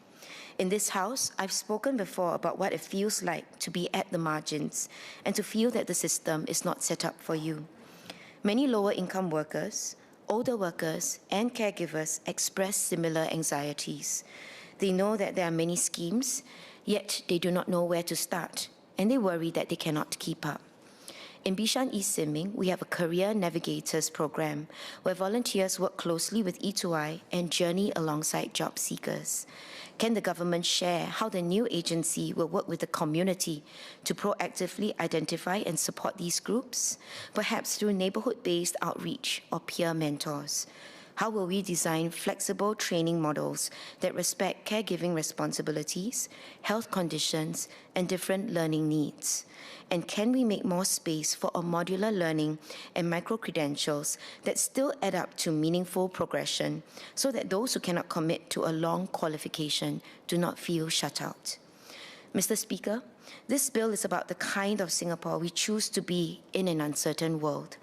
In this House, I've spoken before about what it feels like to be at the margins and to feel that the system is not set up for you. Many lower-income workers, older workers, and caregivers express similar anxieties. They know that there are many schemes, yet they do not know where to start, and they worry that they cannot keep up. In Bishan East Sim Lim, we have a Career Navigators program where volunteers work closely with E2I and journey alongside job seekers. Can the government share how the new agency will work with the community to proactively identify and support these groups, perhaps through neighborhood-based outreach or peer mentors? How will we design flexible training models that respect caregiving responsibilities, health conditions, and different learning needs? And can we make more space for a modular learning and micro-credentials that still add up to meaningful progression so that those who cannot commit to a long qualification do not feel shut out? Mr. Speaker, this bill is about the kind of Singapore we choose to be in an uncertain world.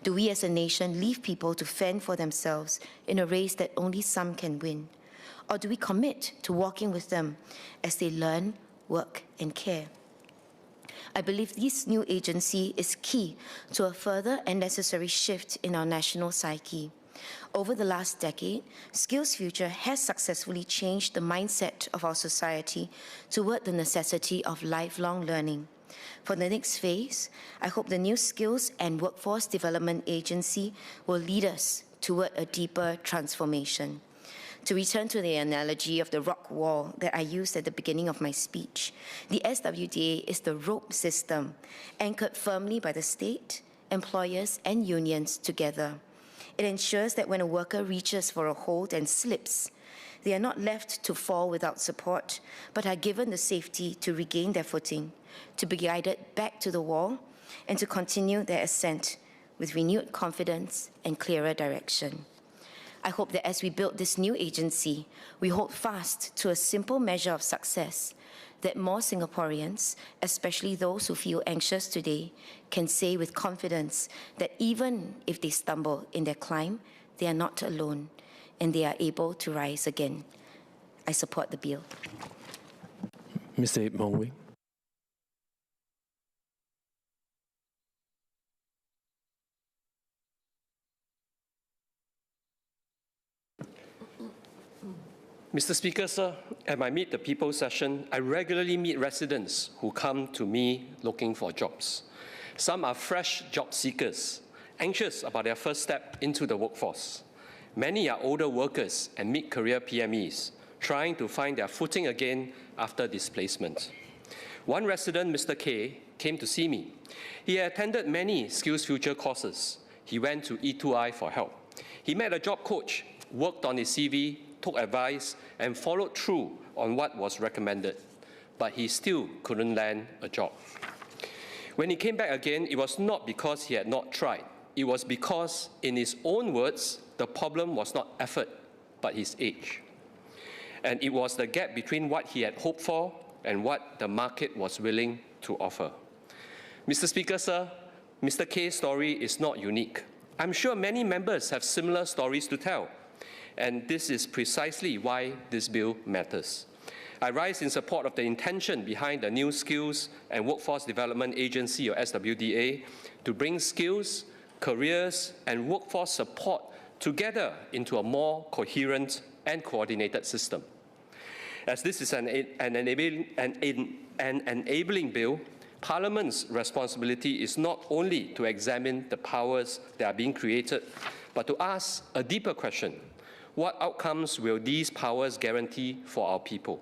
Do we as a nation leave people to fend for themselves in a race that only some can win? Or do we commit to walking with them as they learn, work, and care? I believe this new agency is key to a further and necessary shift in our national psyche. Over the last decade, SkillsFuture has successfully changed the mindset of our society toward the necessity of lifelong learning. For the next phase, I hope the new Skills and Workforce Development Agency will lead us toward a deeper transformation. To return to the analogy of the rock wall that I used at the beginning of my speech, the SWDA is the rope system anchored firmly by the state, employers, and unions together. It ensures that when a worker reaches for a hold and slips, they are not left to fall without support, but are given the safety to regain their footing, to be guided back to the wall, and to continue their ascent with renewed confidence and clearer direction. I hope that as we build this new agency, we hold fast to a simple measure of success, that more Singaporeans, especially those who feel anxious today, can say with confidence that even if they stumble in their climb, they are not alone, and they are able to rise again. I support the bill. Mr. Mong Wing. Mr. Speaker, sir, at my Meet the People session, I regularly meet residents who come to me looking for jobs. Some are fresh job seekers, anxious about their first step into the workforce. Many are older workers and mid-career PMEs, trying to find their footing again after displacement. One resident, Mr. K, came to see me. He had attended many SkillsFuture courses. He went to E2I for help. He met a job coach, worked on his CV, took advice, and followed through on what was recommended. But he still couldn't land a job. When he came back again, it was not because he had not tried. It was because, in his own words, the problem was not effort, but his age. And it was the gap between what he had hoped for and what the market was willing to offer. Mr. Speaker, sir, Mr. K's story is not unique. I'm sure many members have similar stories to tell. And this is precisely why this bill matters. I rise in support of the intention behind the new Skills and Workforce Development Agency, or SWDA, to bring skills, careers, and workforce support together into a more coherent and coordinated system. As this is an enabling bill, Parliament's responsibility is not only to examine the powers that are being created, but to ask a deeper question. What outcomes will these powers guarantee for our people?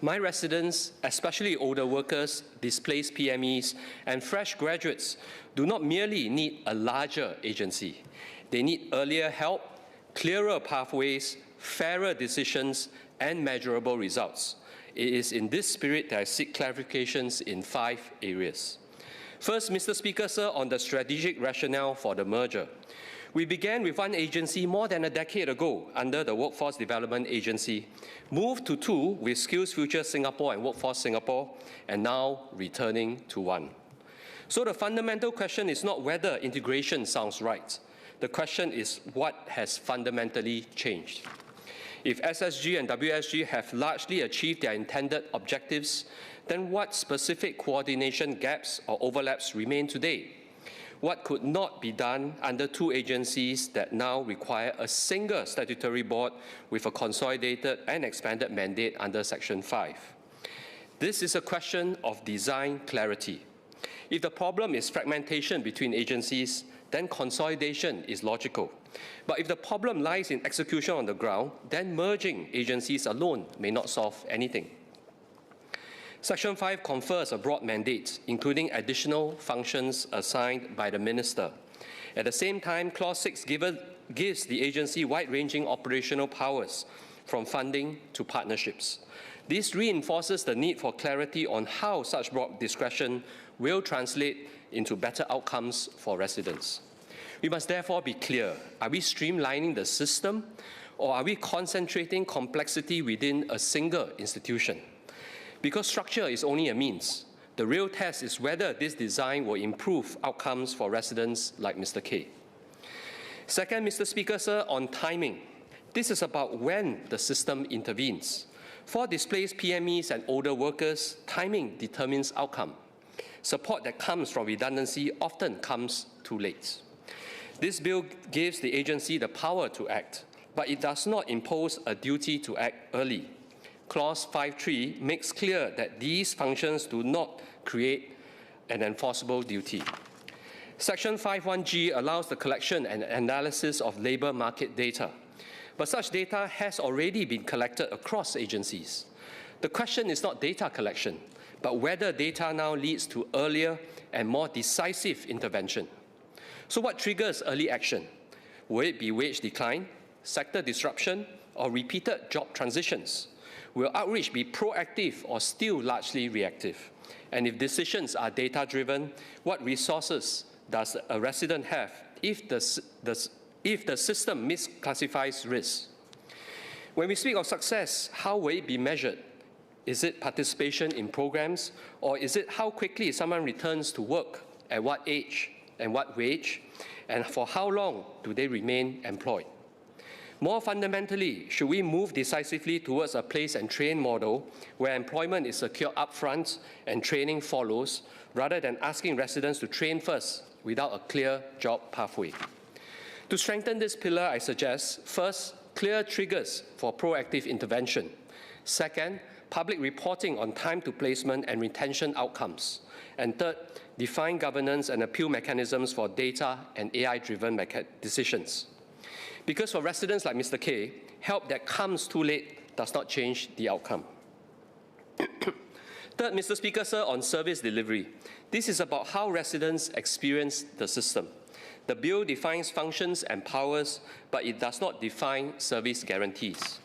My residents, especially older workers, displaced PMEs, and fresh graduates, do not merely need a larger agency. They need earlier help, clearer pathways, fairer decisions, and measurable results. It is in this spirit that I seek clarifications in 5 areas. First, Mr. Speaker, sir, on the strategic rationale for the merger. We began with one agency more than a decade ago under the Workforce Development Agency, moved to 2 with Skills Future Singapore and Workforce Singapore, and now returning to 1. So the fundamental question is not whether integration sounds right. The question is what has fundamentally changed. If SSG and WSG have largely achieved their intended objectives, then what specific coordination gaps or overlaps remain today? What could not be done under 2 agencies that now require a single statutory board with a consolidated and expanded mandate under Section 5? This is a question of design clarity. If the problem is fragmentation between agencies, then consolidation is logical. But if the problem lies in execution on the ground, then merging agencies alone may not solve anything. Section 5 confers a broad mandate, including additional functions assigned by the Minister. At the same time, Clause 6 gives the agency wide-ranging operational powers, from funding to partnerships. This reinforces the need for clarity on how such broad discretion will translate into better outcomes for residents. We must therefore be clear. Are we streamlining the system, or are we concentrating complexity within a single institution? Because structure is only a means. The real test is whether this design will improve outcomes for residents like Mr. K. Second, Mr. Speaker, sir, on timing. This is about when the system intervenes. For displaced PMEs and older workers, timing determines outcome. Support that comes from redundancy often comes too late. This bill gives the agency the power to act, but it does not impose a duty to act early. Clause 5.3 makes clear that these functions do not create an enforceable duty. Section 5.1g allows the collection and analysis of labour market data, but such data has already been collected across agencies. The question is not data collection, but whether data now leads to earlier and more decisive intervention. So what triggers early action? Will it be wage decline, sector disruption, or repeated job transitions? Will outreach be proactive or still largely reactive? And if decisions are data-driven, what resources does a resident have if the system misclassifies risks? When we speak of success, how will it be measured? Is it participation in programs, or is it how quickly someone returns to work, at what age and what wage, and for how long do they remain employed? More fundamentally, should we move decisively towards a place and train model where employment is secure upfront and training follows, rather than asking residents to train first without a clear job pathway? To strengthen this pillar, I suggest, first, clear triggers for proactive intervention. Second, public reporting on time to placement and retention outcomes. And third, define governance and appeal mechanisms for data and AI-driven decisions. Because for residents like Mr. K, help that comes too late does not change the outcome. Third, Mr. Speaker, sir, on service delivery. This is about how residents experience the system. The bill defines functions and powers, but it does not define service guarantees.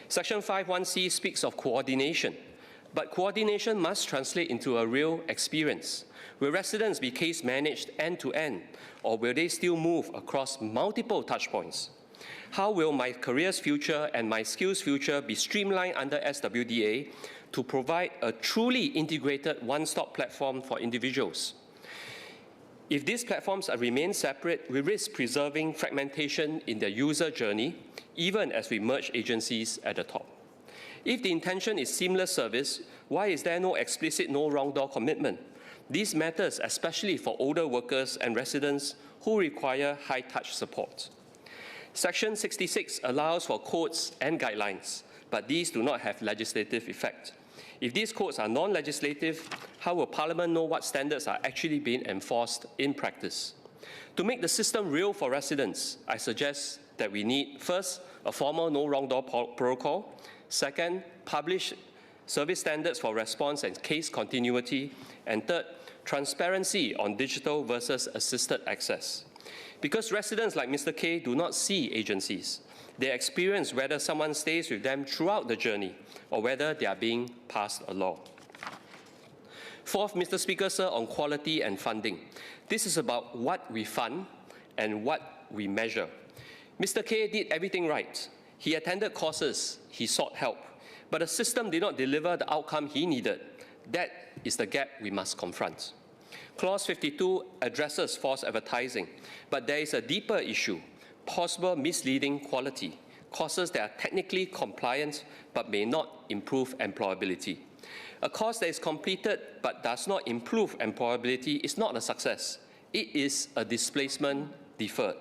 Section 5.1c speaks of coordination, but coordination must translate into a real experience. Will residents be case managed end-to-end, or will they still move across multiple touchpoints? How will My Careers Future and My Skills Future be streamlined under SWDA to provide a truly integrated one-stop platform for individuals? If these platforms remain separate, we risk preserving fragmentation in their user journey, even as we merge agencies at the top. If the intention is seamless service, why is there no explicit no wrong door commitment? This matters especially for older workers and residents who require high-touch support. Section 66 allows for codes and guidelines, but these do not have legislative effect. If these codes are non-legislative, how will Parliament know what standards are actually being enforced in practice? To make the system real for residents, I suggest that we need, first, a formal no wrong door protocol. Second, publish service standards for response and case continuity. And third, transparency on digital versus assisted access. Because residents like Mr. K do not see agencies. They experience whether someone stays with them throughout the journey or whether they are being passed along. Fourth, Mr. Speaker, sir, on quality and funding. This is about what we fund and what we measure. Mr. K did everything right. He attended courses, he sought help, but the system did not deliver the outcome he needed. That is the gap we must confront. Clause 52 addresses false advertising, but there is a deeper issue, possible misleading quality, courses that are technically compliant but may not improve employability. A course that is completed but does not improve employability is not a success. It is a displacement deferred.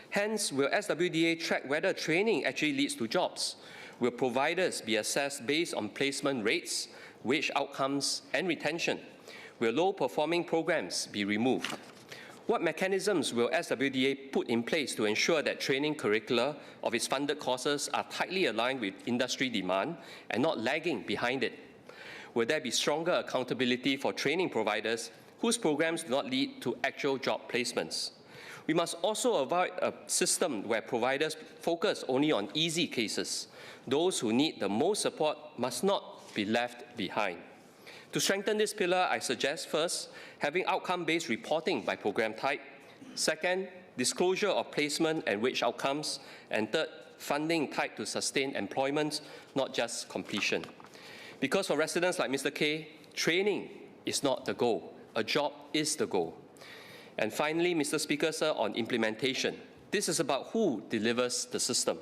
Hence, will SWDA track whether training actually leads to jobs? Will providers be assessed based on placement rates, wage outcomes, and retention? Will low-performing programs be removed? What mechanisms will SWDA put in place to ensure that training curricula of its funded courses are tightly aligned with industry demand and not lagging behind it? Will there be stronger accountability for training providers whose programs do not lead to actual job placements? We must also avoid a system where providers focus only on easy cases. Those who need the most support must not be left behind. To strengthen this pillar, I suggest, first, having outcome-based reporting by program type. Second, disclosure of placement and wage outcomes. And third, funding tied to sustained employment, not just completion. Because for residents like Mr. K, training is not the goal. A job is the goal. And finally, Mr. Speaker, sir, on implementation. This is about who delivers the system.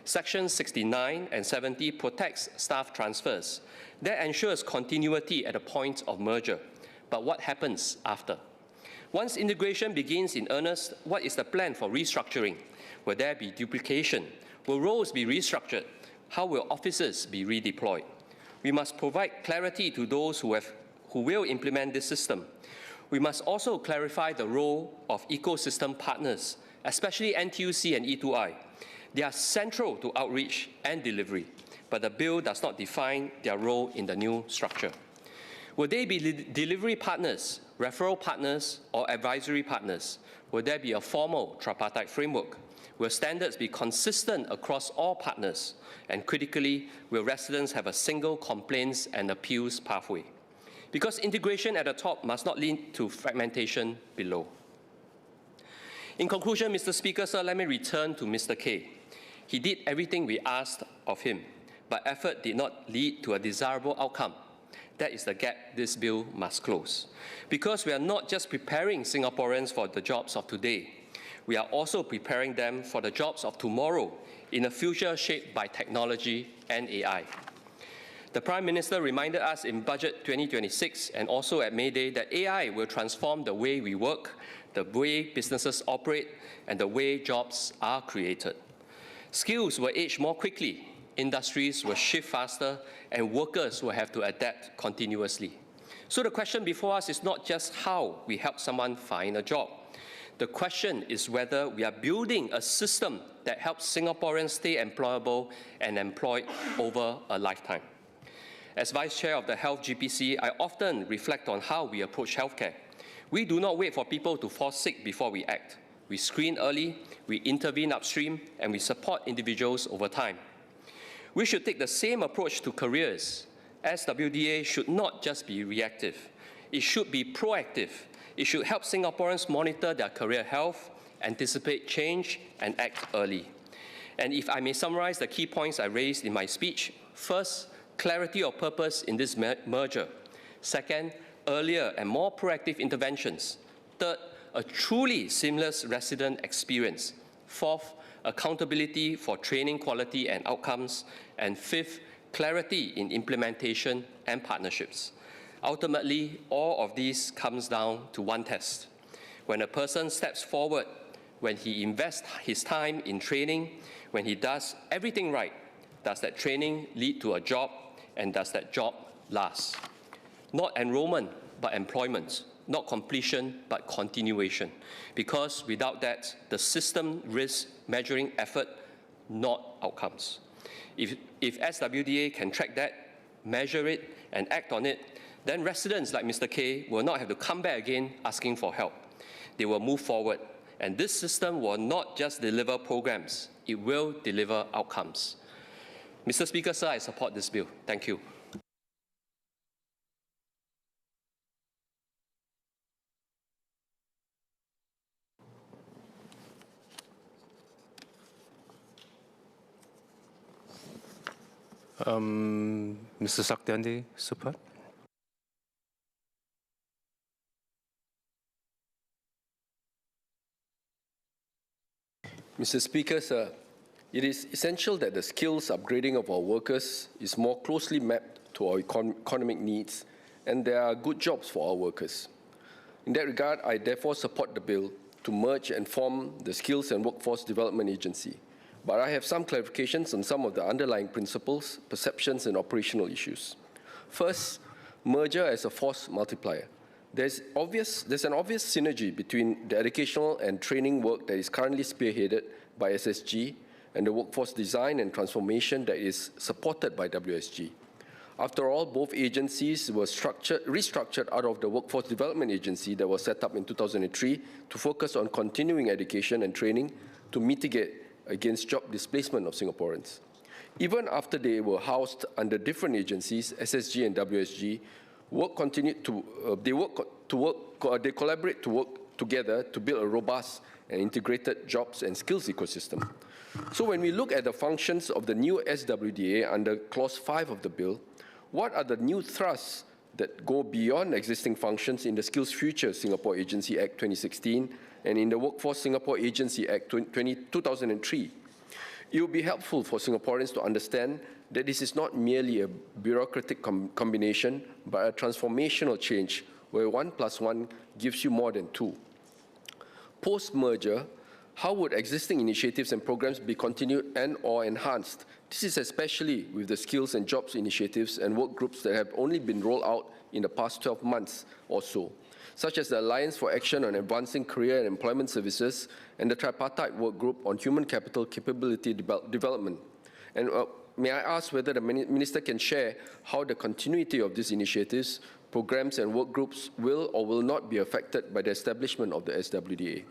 Sections 69 and 70 protects staff transfers. That ensures continuity at the point of merger. But what happens after? Once integration begins in earnest, what is the plan for restructuring? Will there be duplication? Will roles be restructured? How will officers be redeployed? We must provide clarity to those who will implement this system. We must also clarify the role of ecosystem partners, especially NTUC and E2I. They are central to outreach and delivery, but the bill does not define their role in the new structure. Will they be delivery partners, referral partners, or advisory partners? Will there be a formal tripartite framework? Will standards be consistent across all partners? And critically, will residents have a single complaints and appeals pathway? Because integration at the top must not lead to fragmentation below. In conclusion, Mr. Speaker, sir, let me return to Mr. K. He did everything we asked of him, but effort did not lead to a desirable outcome. That is the gap this bill must close. Because we are not just preparing Singaporeans for the jobs of today, we are also preparing them for the jobs of tomorrow in a future shaped by technology and AI. The Prime Minister reminded us in Budget 2026 and also at May Day that AI will transform the way we work, the way businesses operate, and the way jobs are created. Skills will age more quickly, industries will shift faster, and workers will have to adapt continuously. So the question before us is not just how we help someone find a job. The question is whether we are building a system that helps Singaporeans stay employable and employed over a lifetime. As Vice Chair of the Health GPC, I often reflect on how we approach healthcare. We do not wait for people to fall sick before we act. We screen early, we intervene upstream, and we support individuals over time. We should take the same approach to careers. SWDA should not just be reactive. It should be proactive. It should help Singaporeans monitor their career health, anticipate change, and act early. And if I may summarize the key points I raised in my speech, first, clarity of purpose in this merger. Second, earlier and more proactive interventions. Third, a truly seamless resident experience. Fourth, accountability for training quality and outcomes. And fifth, clarity in implementation and partnerships. Ultimately, all of these comes down to one test. When a person steps forward, when he invests his time in training, when he does everything right, does that training lead to a job, and does that job last? Not enrollment, but employment. Not completion, but continuation. Because without that, the system risks measuring effort, not outcomes. If SWDA can track that, measure it, and act on it, then residents like Mr. K will not have to come back again asking for help. They will move forward, And this system will not just deliver programs, it will deliver outcomes. Mr. Speaker, sir, I support this bill. Thank you. Mr. Saktiandi, support. Mr. Speaker, sir, it is essential that the skills upgrading of our workers is more closely mapped to our economic needs, and there are good jobs for our workers. In that regard, I therefore support the bill to merge and form the Skills and Workforce Development Agency. But I have some clarifications on some of the underlying principles, perceptions, and operational issues. First, merger as a force multiplier. There's an obvious synergy between the educational and training work that is currently spearheaded by SSG and the workforce design and transformation that is supported by WSG. After all, both agencies were restructured out of the Workforce Development Agency that was set up in 2003 to focus on continuing education and training to mitigate against job displacement of Singaporeans. Even after they were housed under different agencies, SSG and WSG, they collaborate to work together to build a robust and integrated jobs and skills ecosystem. So when we look at the functions of the new SWDA under Clause 5 of the bill, what are the new thrusts that go beyond existing functions in the Skills Future Singapore Agency Act 2016 and in the Workforce Singapore Agency Act 2003? It would be helpful for Singaporeans to understand that this is not merely a bureaucratic combination, but a transformational change where 1 + 1 gives you more than 2. Post-merger, how would existing initiatives and programs be continued and/or enhanced? This is especially with the skills and jobs initiatives and work groups that have only been rolled out in the past 12 months or so, such as the Alliance for Action on Advancing Career and Employment Services and the Tripartite Work Group on Human Capital Capability Development. And may I ask whether the Minister can share how the continuity of these initiatives, programs and work groups will or will not be affected by the establishment of the SWDA?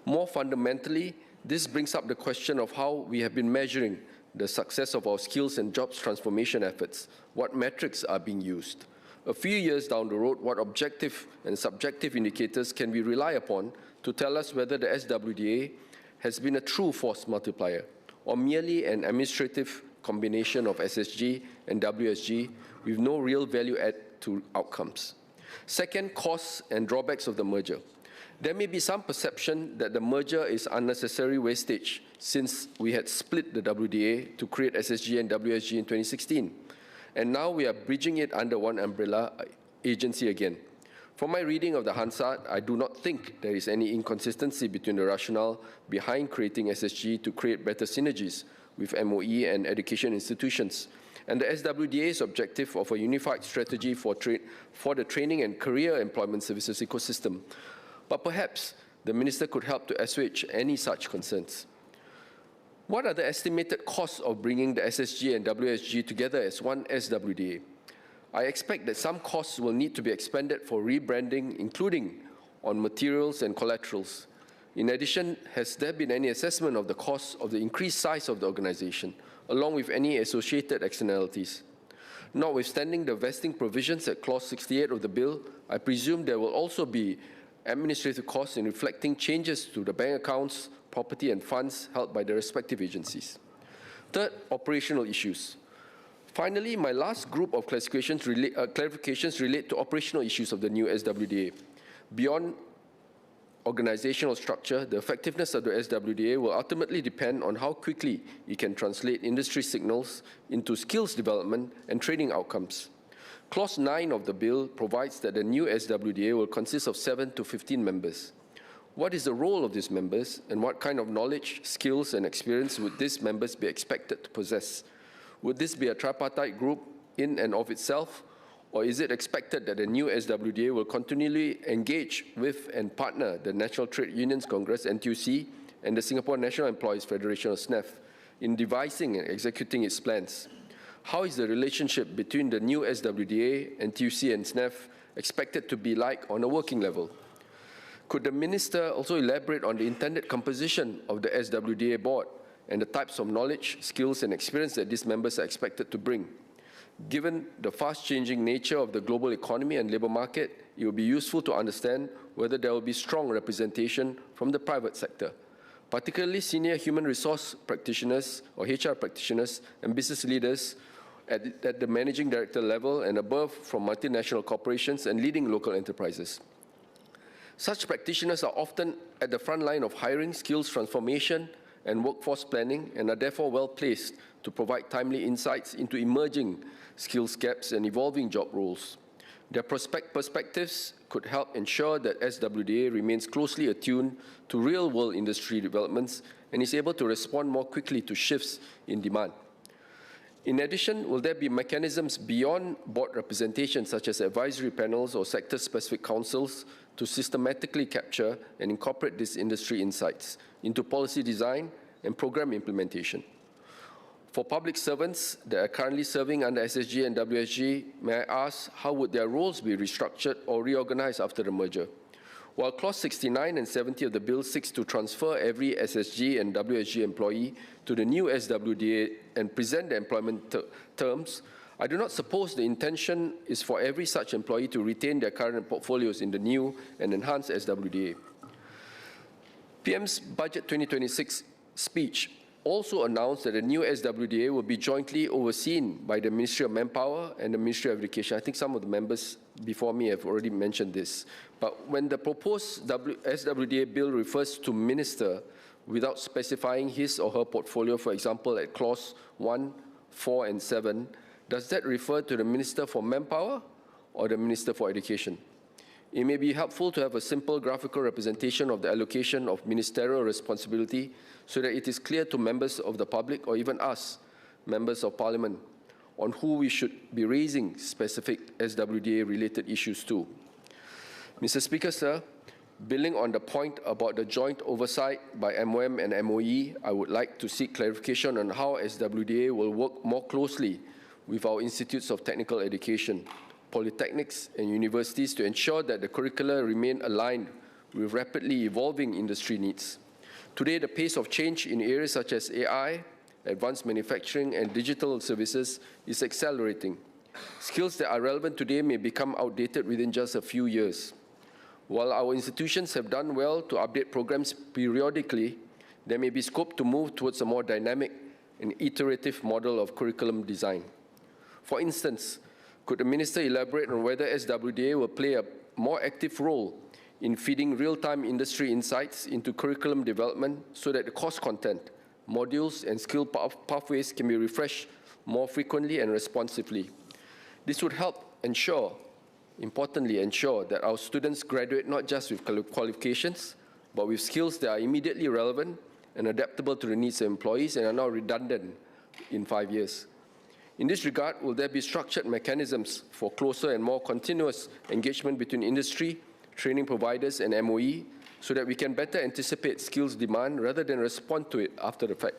More fundamentally, this brings up the question of how we have been measuring the success of our skills and jobs transformation efforts. What metrics are being used? A few years down the road, what objective and subjective indicators can we rely upon to tell us whether the SWDA has been a true force multiplier or merely an administrative combination of SSG and WSG with no real value add to outcomes? Second, costs and drawbacks of the merger. There may be some perception that the merger is unnecessary wastage since we had split the WDA to create SSG and WSG in 2016. And now we are bridging it under one umbrella agency again. From my reading of the Hansard, I do not think there is any inconsistency between the rationale behind creating SSG to create better synergies with MOE and education institutions, and the SWDA's objective of a unified strategy for the training and career employment services ecosystem. But perhaps the Minister could help to assuage any such concerns. What are the estimated costs of bringing the SSG and WSG together as one SWDA? I expect that some costs will need to be expended for rebranding, including on materials and collaterals. In addition, has there been any assessment of the costs of the increased size of the organization, along with any associated externalities? Notwithstanding the vesting provisions at Clause 68 of the bill, I presume there will also be administrative costs in reflecting changes to the bank accounts, property and funds held by the respective agencies. Third, operational issues. Finally, my last group of clarifications relate to operational issues of the new SWDA. Beyond organizational structure, the effectiveness of the SWDA will ultimately depend on how quickly it can translate industry signals into skills development and training outcomes. Clause 9 of the bill provides that the new SWDA will consist of 7 to 15 members. What is the role of these members, and what kind of knowledge, skills, and experience would these members be expected to possess? Would this be a tripartite group in and of itself, or is it expected that the new SWDA will continually engage with and partner the National Trade Unions Congress, NTUC, and the Singapore National Employees Federation, SNEF, in devising and executing its plans? How is the relationship between the new SWDA, NTUC, and SNEF expected to be like on a working level? Could the Minister also elaborate on the intended composition of the SWDA board and the types of knowledge, skills and experience that these members are expected to bring? Given the fast-changing nature of the global economy and labour market, it will be useful to understand whether there will be strong representation from the private sector, particularly senior human resource practitioners or HR practitioners and business leaders at the managing director level and above from multinational corporations and leading local enterprises. Such practitioners are often at the front line of hiring, skills transformation, and workforce planning, and are therefore well placed to provide timely insights into emerging skills gaps and evolving job roles. Their perspectives could help ensure that SWDA remains closely attuned to real-world industry developments and is able to respond more quickly to shifts in demand. In addition, will there be mechanisms beyond board representation, such as advisory panels or sector-specific councils, to systematically capture and incorporate these industry insights into policy design and program implementation? For public servants that are currently serving under SSG and WSG, may I ask how would their roles be restructured or reorganized after the merger? While Clause 69 and 70 of the bill seeks to transfer every SSG and WSG employee to the new SWDA and present the employment terms, I do not suppose the intention is for every such employee to retain their current portfolios in the new and enhanced SWDA. PM's Budget 2026 speech also announced that the new SWDA will be jointly overseen by the Ministry of Manpower and the Ministry of Education. I think some of the members before me have already mentioned this. But when the proposed SWDA bill refers to minister without specifying his or her portfolio, for example, at Clause 1, 4, and 7, does that refer to the Minister for Manpower or the Minister for Education? It may be helpful to have a simple graphical representation of the allocation of ministerial responsibility so that it is clear to members of the public or even us, members of Parliament, on who we should be raising specific SWDA-related issues to. Mr. Speaker, sir, building on the point about the joint oversight by MOM and MOE, I would like to seek clarification on how SWDA will work more closely with our institutes of technical education, polytechnics and universities to ensure that the curricula remain aligned with rapidly evolving industry needs. Today, the pace of change in areas such as AI, advanced manufacturing and digital services is accelerating. Skills that are relevant today may become outdated within just a few years. While our institutions have done well to update programs periodically, there may be scope to move towards a more dynamic and iterative model of curriculum design. For instance, could the Minister elaborate on whether SWDA will play a more active role in feeding real-time industry insights into curriculum development so that the course content, modules, and skill pathways can be refreshed more frequently and responsively? This would help importantly ensure that our students graduate not just with qualifications, but with skills that are immediately relevant and adaptable to the needs of employees and are not redundant in 5 years. In this regard, will there be structured mechanisms for closer and more continuous engagement between industry, training providers, and MOE so that we can better anticipate skills demand rather than respond to it after the fact?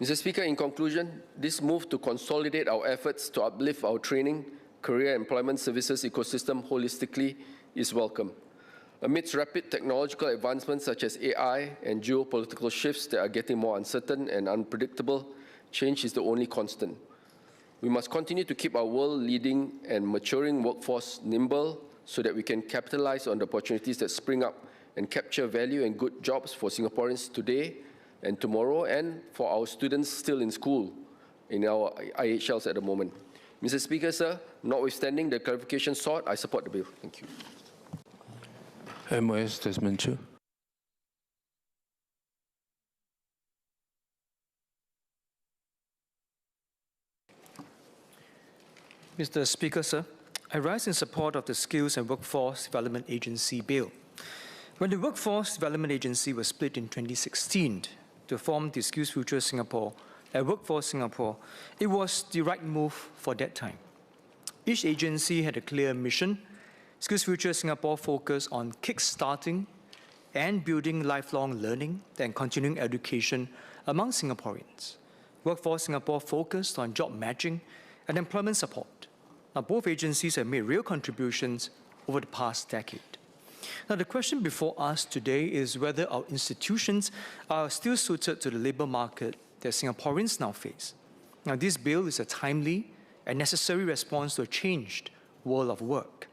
Mr. Speaker, in conclusion, this move to consolidate our efforts to uplift our training, career employment services ecosystem holistically is welcome. Amidst rapid technological advancements such as AI and geopolitical shifts that are getting more uncertain and unpredictable, change is the only constant. We must continue to keep our world-leading and maturing workforce nimble so that we can capitalize on the opportunities that spring up and capture value and good jobs for Singaporeans today and tomorrow, and for our students still in school in our IHLs at the moment. Mr. Speaker, sir, notwithstanding the clarification sought, I support the bill. Thank you. MOS Desmond Chu. Mr. Speaker, sir, I rise in support of the Skills and Workforce Development Agency Bill. When the Workforce Development Agency was split in 2016 to form the Skills Future Singapore and Workforce Singapore, it was the right move for that time. Each agency had a clear mission. Skills Future Singapore focused on kick-starting and building lifelong learning and continuing education among Singaporeans. Workforce Singapore focused on job matching and employment support. Now, both agencies have made real contributions over the past decade. Now, the question before us today is whether our institutions are still suited to the labour market that Singaporeans now face. Now, this bill is a timely and necessary response to a changed world of work.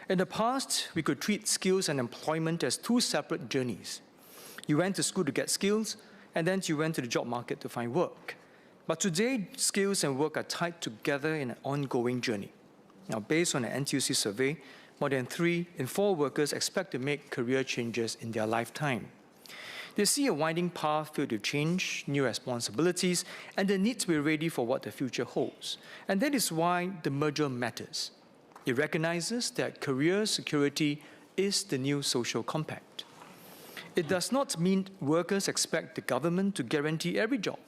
In the past, we could treat skills and employment as two separate journeys. You went to school to get skills, and then you went to the job market to find work. But today, skills and work are tied together in an ongoing journey. Now, based on an NTUC survey, more than 3 in 4 workers expect to make career changes in their lifetime. They see a winding path filled with change, new responsibilities, and the need to be ready for what the future holds. And that is why the merger matters. It recognizes that career security is the new social compact. It does not mean workers expect the government to guarantee every job.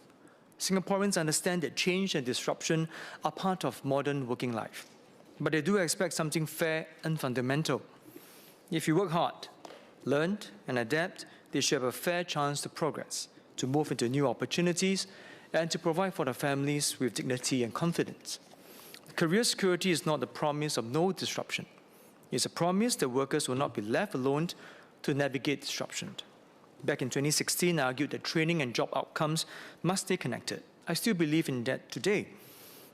Singaporeans understand that change and disruption are part of modern working life. But they do expect something fair and fundamental. If you work hard, learn and adapt, they should have a fair chance to progress, to move into new opportunities, and to provide for their families with dignity and confidence. Career security is not the promise of no disruption. It's a promise that workers will not be left alone to navigate disruption. Back in 2016, I argued that training and job outcomes must stay connected. I still believe in that today.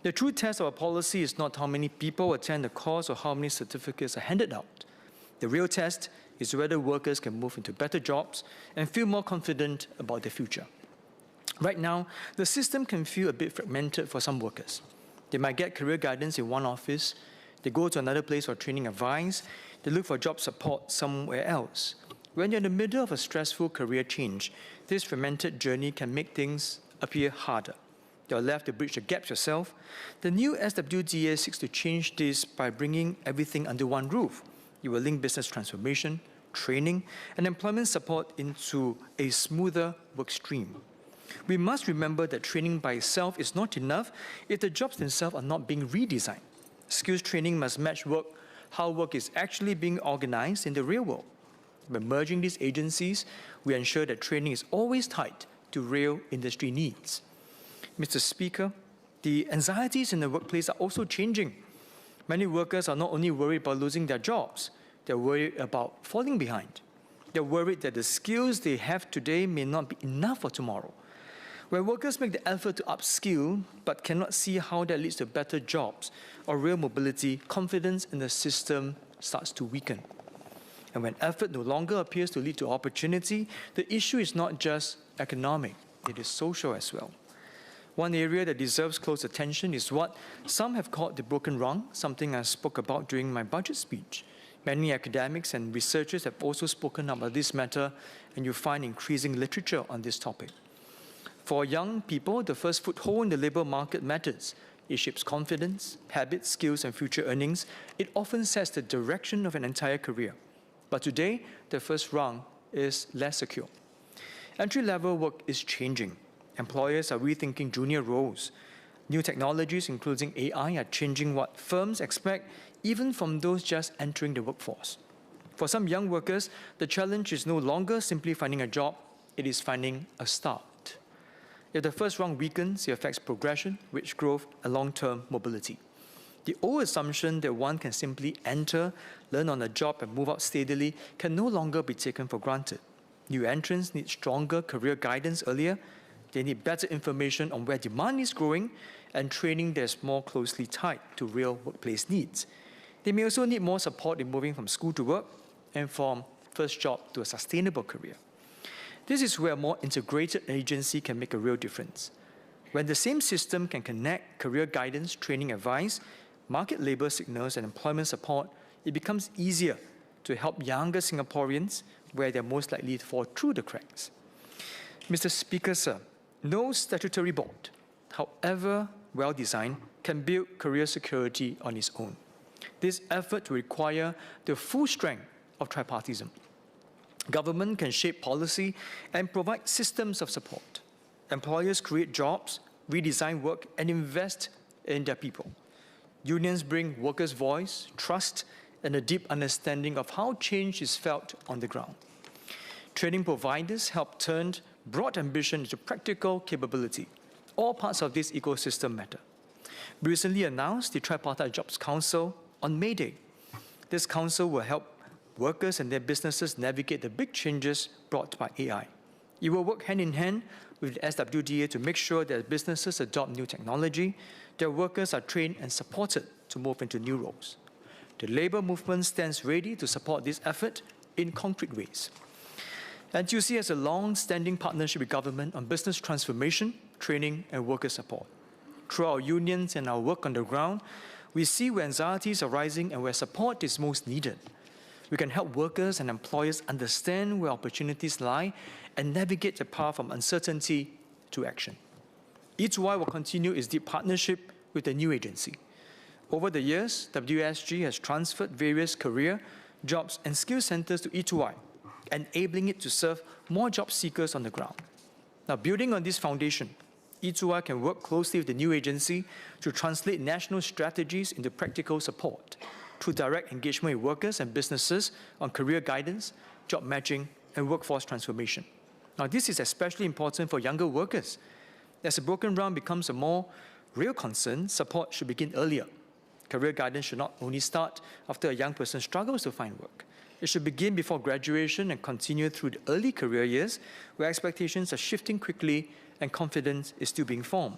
The true test of a policy is not how many people attend the course or how many certificates are handed out. The real test is whether workers can move into better jobs and feel more confident about their future. Right now, the system can feel a bit fragmented for some workers. They might get career guidance in one office, they go to another place for training advice, they look for job support somewhere else. When you're in the middle of a stressful career change, this fragmented journey can make things appear harder. You're left to bridge the gaps yourself. The new SWDA seeks to change this by bringing everything under one roof. It will link business transformation, training, and employment support into a smoother work stream. We must remember that training by itself is not enough if the jobs themselves are not being redesigned. Skills training must match how work is actually being organized in the real world. By merging these agencies, we ensure that training is always tied to real industry needs. Mr. Speaker, the anxieties in the workplace are also changing. Many workers are not only worried about losing their jobs, they're worried about falling behind. They're worried that the skills they have today may not be enough for tomorrow. When workers make the effort to upskill but cannot see how that leads to better jobs or real mobility, confidence in the system starts to weaken. And when effort no longer appears to lead to opportunity, the issue is not just economic, it is social as well. One area that deserves close attention is what some have called the broken rung, something I spoke about during my budget speech. Many academics and researchers have also spoken about this matter, and you find increasing literature on this topic. For young people, the first foothold in the labour market matters. It shapes confidence, habits, skills, and future earnings. It often sets the direction of an entire career. But today, the first rung is less secure. Entry-level work is changing. Employers are rethinking junior roles. New technologies, including AI, are changing what firms expect, even from those just entering the workforce. For some young workers, the challenge is no longer simply finding a job, it is finding a start. If the first rung weakens, it affects progression, wage growth, and long-term mobility. The old assumption that one can simply enter, learn on the job, and move out steadily can no longer be taken for granted. New entrants need stronger career guidance earlier. They need better information on where demand is growing and training that's more closely tied to real workplace needs. They may also need more support in moving from school to work and from first job to a sustainable career. This is where a more integrated agency can make a real difference. When the same system can connect career guidance, training advice, market labour signals, and employment support, it becomes easier to help younger Singaporeans where they're most likely to fall through the cracks. Mr. Speaker, sir, no statutory board, however well-designed, can build career security on its own. This effort will require the full strength of tripartism. Government can shape policy and provide systems of support. Employers create jobs, redesign work, and invest in their people. Unions bring workers' voice, trust, and a deep understanding of how change is felt on the ground. Training providers help turn broad ambition into practical capability. All parts of this ecosystem matter. We recently announced the Tripartite Jobs Council on May Day. This council will help workers and their businesses navigate the big changes brought by AI. It will work hand in hand with the SWDA to make sure that businesses adopt new technology, their workers are trained and supported to move into new roles. The labour movement stands ready to support this effort in concrete ways. NTUC has a long-standing partnership with government on business transformation, training, and worker support. Through our unions and our work on the ground, we see where anxieties are rising and where support is most needed. We can help workers and employers understand where opportunities lie and navigate the path from uncertainty to action. E2I will continue its deep partnership with the new agency. Over the years, WSG has transferred various career, jobs, and skill centers to E2I, enabling it to serve more job seekers on the ground. Now, building on this foundation, E2I can work closely with the new agency to translate national strategies into practical support through direct engagement with workers and businesses on career guidance, job matching, and workforce transformation. Now, this is especially important for younger workers. As a broken ground becomes a more real concern, support should begin earlier. Career guidance should not only start after a young person struggles to find work. It should begin before graduation and continue through the early career years, where expectations are shifting quickly and confidence is still being formed.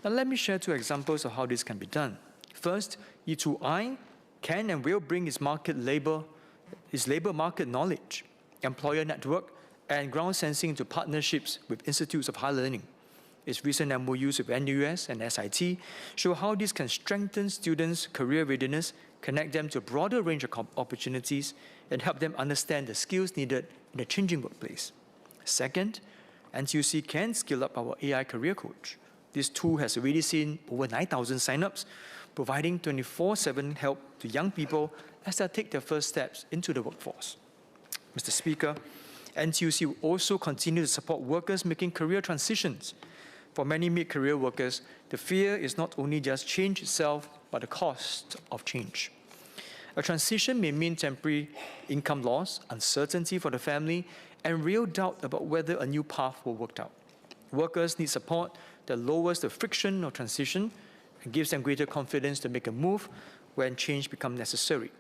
Now, let me share 2 examples of how this can be done. First, E2I can and will bring its labour market knowledge, employer network, and ground sensing into partnerships with institutes of higher learning. Its recent MOUs with NUS and SIT show how this can strengthen students' career readiness, connect them to a broader range of opportunities, and help them understand the skills needed in a changing workplace. Second, NTUC can skill up our AI career coach. This tool has already seen over 9,000 signups, providing 24/7 help to young people as they take their first steps into the workforce. Mr. Speaker, NTUC will also continue to support workers making career transitions. For many mid-career workers, the fear is not only just change itself, but the cost of change. A transition may mean temporary income loss, uncertainty for the family, and real doubt about whether a new path will work out. Workers need support that lowers the friction of transition and gives them greater confidence to make a move when change becomes necessary.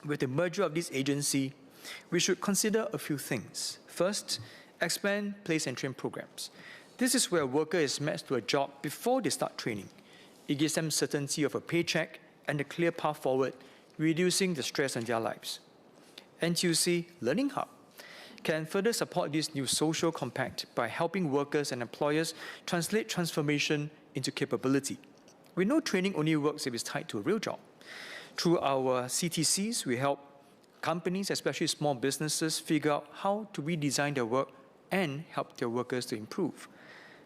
With the merger of this agency, we should consider a few things. First, expand place and train programs. This is where a worker is matched to a job before they start training. It gives them certainty of a paycheck and a clear path forward, reducing the stress on their lives. NTUC Learning Hub can further support this new social compact by helping workers and employers translate transformation into capability. We know training only works if it's tied to a real job. Through our CTCs, we help companies, especially small businesses, figure out how to redesign their work and help their workers to improve.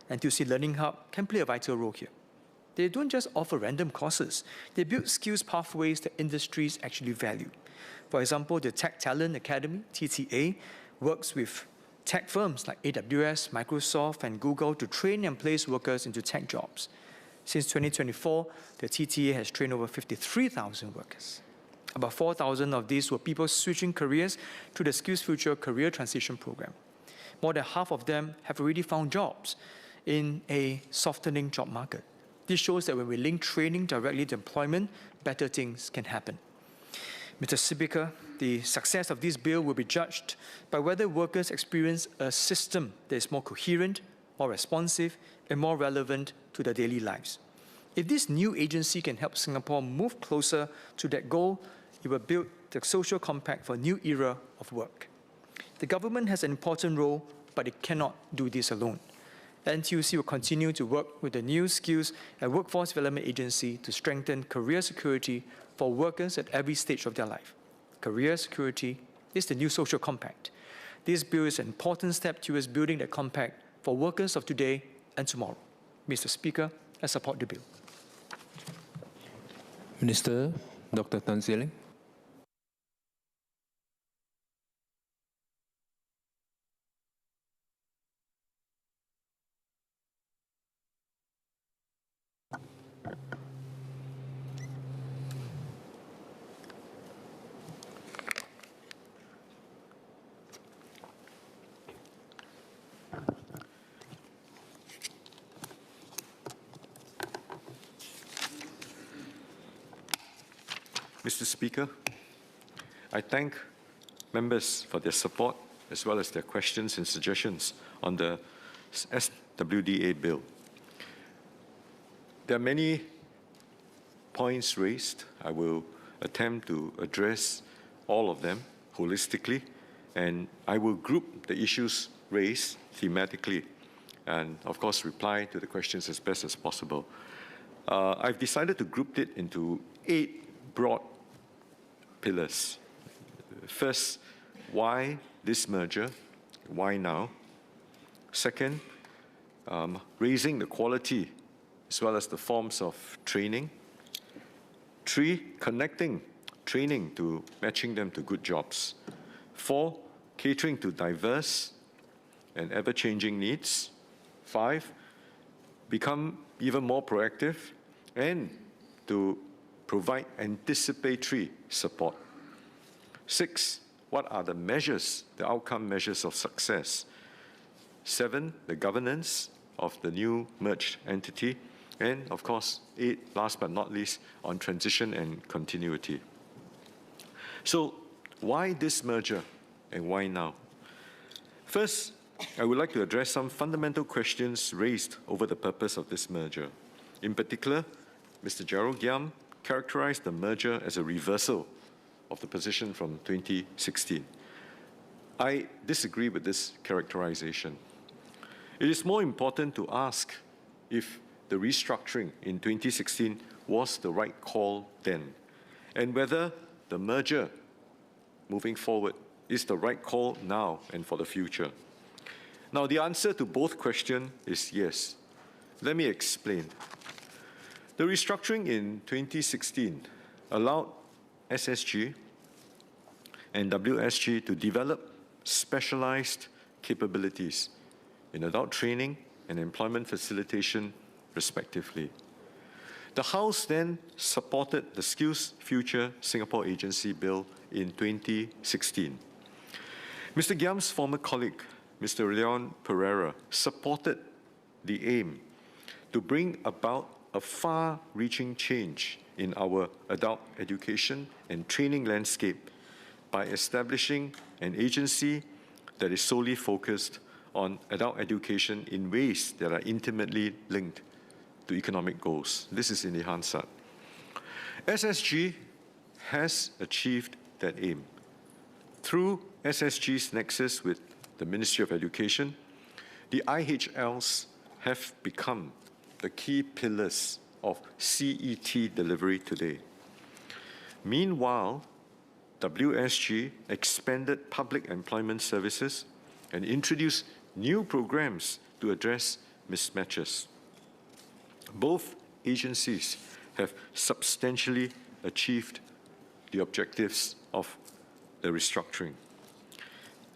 NTUC Learning Hub can play a vital role here. They don't just offer random courses. They build skills pathways that industries actually value. For example, the Tech Talent Academy, TTA, works with tech firms like AWS, Microsoft, and Google to train and place workers into tech jobs. Since 2024, the TTA has trained over 53,000 workers. About 4,000 of these were people switching careers through the Skills Future Career Transition Program. More than half of them have already found jobs in a softening job market. This shows that when we link training directly to employment, better things can happen. Mr. Speaker, the success of this bill will be judged by whether workers experience a system that is more coherent, more responsive, and more relevant to their daily lives. If this new agency can help Singapore move closer to that goal, it will build the social compact for a new era of work. The government has an important role, but it cannot do this alone. NTUC will continue to work with the new Skills and Workforce Development Agency to strengthen career security for workers at every stage of their life. Career security is the new social compact. This bill is an important step towards building that compact for workers of today and tomorrow. Mr. Speaker, I support the bill. Minister Dr. Tan See Leng. Mr. Speaker, I thank members for their support as well as their questions and suggestions on the SWDA bill. There are many points raised. I will attempt to address all of them holistically, and I will group the issues raised thematically and, of course, reply to the questions as best as possible. I've decided to group it into 8 broad pillars. First, why this merger? Why now? Second, raising the quality as well as the forms of training. 3, connecting training to matching them to good jobs. 4, catering to diverse and ever-changing needs. 5, become even more proactive and to provide anticipatory support. 6, what are the measures, the outcome measures of success? 7, the governance of the new merged entity. And, of course, 8, last but not least, on transition and continuity. So, why this merger and why now? First, I would like to address some fundamental questions raised over the purpose of this merger. In particular, Mr. Gerald Giam characterized the merger as a reversal of the position from 2016. I disagree with this characterization. It is more important to ask if the restructuring in 2016 was the right call then, and whether the merger moving forward is the right call now and for the future. Now, the answer to both questions is yes. Let me explain. The restructuring in 2016 allowed SSG and WSG to develop specialized capabilities in adult training and employment facilitation, respectively. The House then supported the Skills Future Singapore Agency Bill in 2016. Mr. Giam's former colleague, Mr. Leon Pereira, supported the aim to bring about a far-reaching change in our adult education and training landscape by establishing an agency that is solely focused on adult education in ways that are intimately linked to economic goals. This is in the Hansard. SSG has achieved that aim. Through SSG's nexus with the Ministry of Education, the IHLs have become the key pillars of CET delivery today. Meanwhile, WSG expanded public employment services and introduced new programs to address mismatches. Both agencies have substantially achieved the objectives of the restructuring.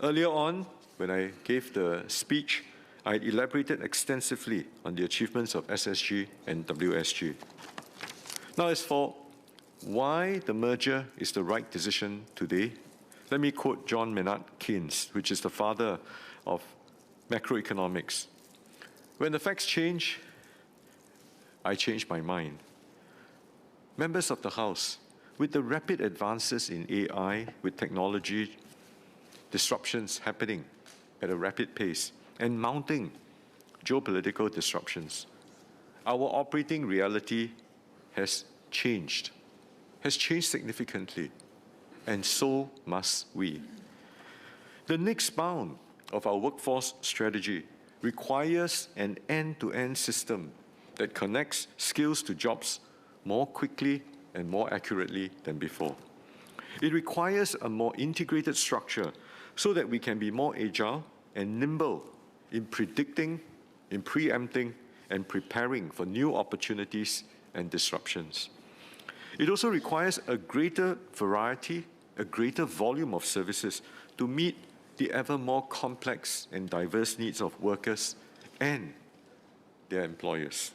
Earlier on, when I gave the speech, I elaborated extensively on the achievements of SSG and WSG. Now, as for why the merger is the right decision today, let me quote John Maynard Keynes, which is the father of macroeconomics. When the facts change, I change my mind. Members of the House, with the rapid advances in AI, with technology disruptions happening at a rapid pace, and mounting geopolitical disruptions, our operating reality has changed significantly, and so must we. The next bound of our workforce strategy requires an end-to-end system that connects skills to jobs more quickly and more accurately than before. It requires a more integrated structure so that we can be more agile and nimble in predicting, in preempting, and preparing for new opportunities and disruptions. It also requires a greater variety, a greater volume of services to meet the ever more complex and diverse needs of workers and their employers.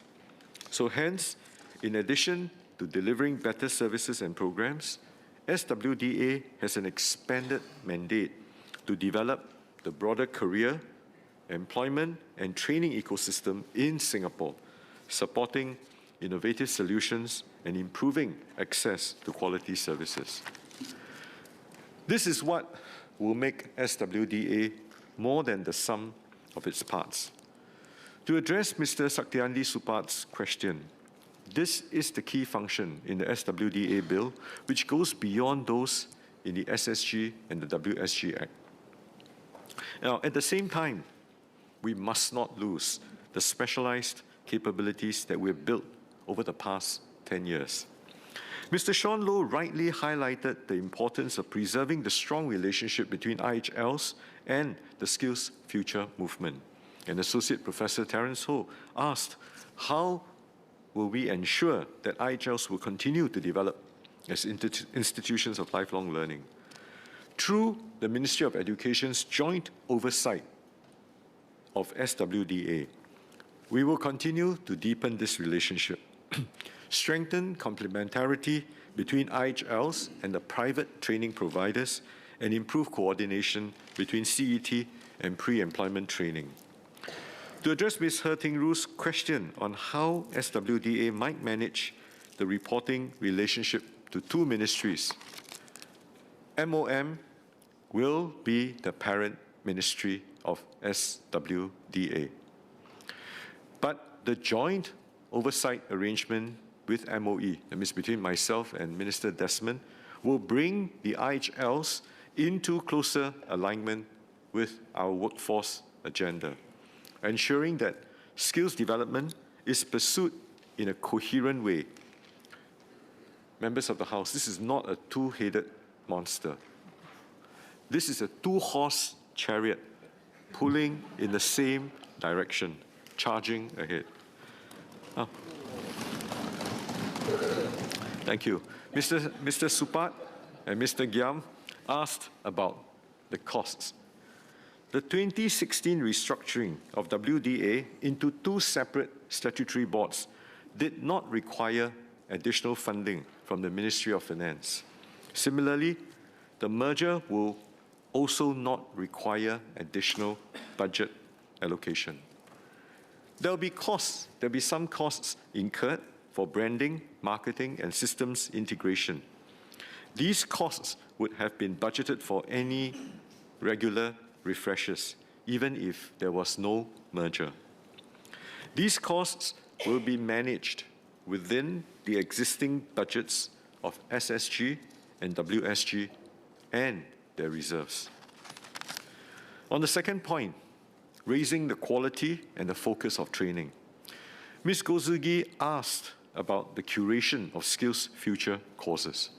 So hence, in addition to delivering better services and programs, SWDA has an expanded mandate to develop the broader career, employment, and training ecosystem in Singapore, supporting innovative solutions and improving access to quality services. This is what will make SWDA more than the sum of its parts. To address Mr. Saktiandi Supat's question, this is the key function in the SWDA bill, which goes beyond those in the SSG and the WSG Act. Now, at the same time, we must not lose the specialized capabilities that we've built over the past 10 years. Mr. Sean Low rightly highlighted the importance of preserving the strong relationship between IHLs and the Skills Future movement. And Associate Professor Terence Ho asked, how will we ensure that IHLs will continue to develop as institutions of lifelong learning? Through the Ministry of Education's joint oversight of SWDA, we will continue to deepen this relationship, strengthen complementarity between IHLs and the private training providers, and improve coordination between CET and pre-employment training. To address Ms. He Ting-Ru's question on how SWDA might manage the reporting relationship to two ministries, MOM will be the parent ministry of SWDA. But the joint oversight arrangement with MOE, that means between myself and Minister Desmond, will bring the IHLs into closer alignment with our workforce agenda, ensuring that skills development is pursued in a coherent way. Members of the House, this is not a two-headed monster. This is a two-horse chariot pulling in the same direction, charging ahead. Oh. Thank you. Mr. Supat and Mr. Giam asked about the costs. The 2016 restructuring of WDA into two separate statutory boards did not require additional funding from the Ministry of Finance. Similarly, the merger will also not require additional budget allocation. There will be costs, there will be some costs incurred for branding, marketing, and systems integration. These costs would have been budgeted for any regular refreshes, even if there was no merger. These costs will be managed within the existing budgets of SSG and WSG and their reserves. On the second point, raising the quality and the focus of training, Ms. Gozugi asked about the curation of Skills Future courses.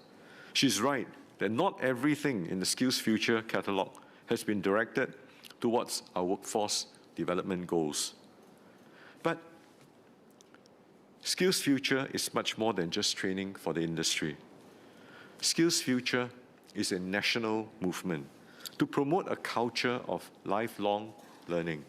She's right that not everything in the Skills Future catalogue has been directed towards our workforce development goals. But Skills Future is much more than just training for the industry. Skills Future is a national movement to promote a culture of lifelong learning.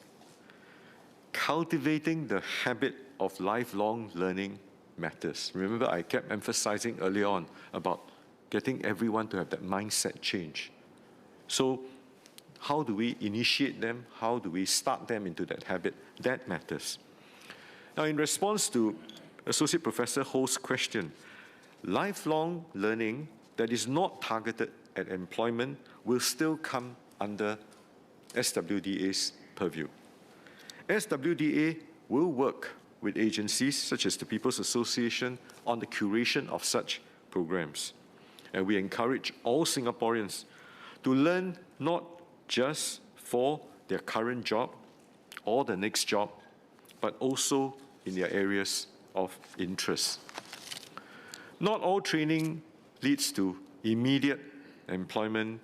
Cultivating the habit of lifelong learning matters. Remember, I kept emphasizing earlier on about getting everyone to have that mindset change. So how do we initiate them? How do we start them into that habit? That matters. Now, in response to Associate Professor Ho's question, lifelong learning that is not targeted at employment will still come under SWDA's purview. SWDA will work with agencies such as the People's Association on the curation of such programs. And we encourage all Singaporeans to learn not just for their current job or the next job, but also in their areas of interest. Not all training leads to immediate employment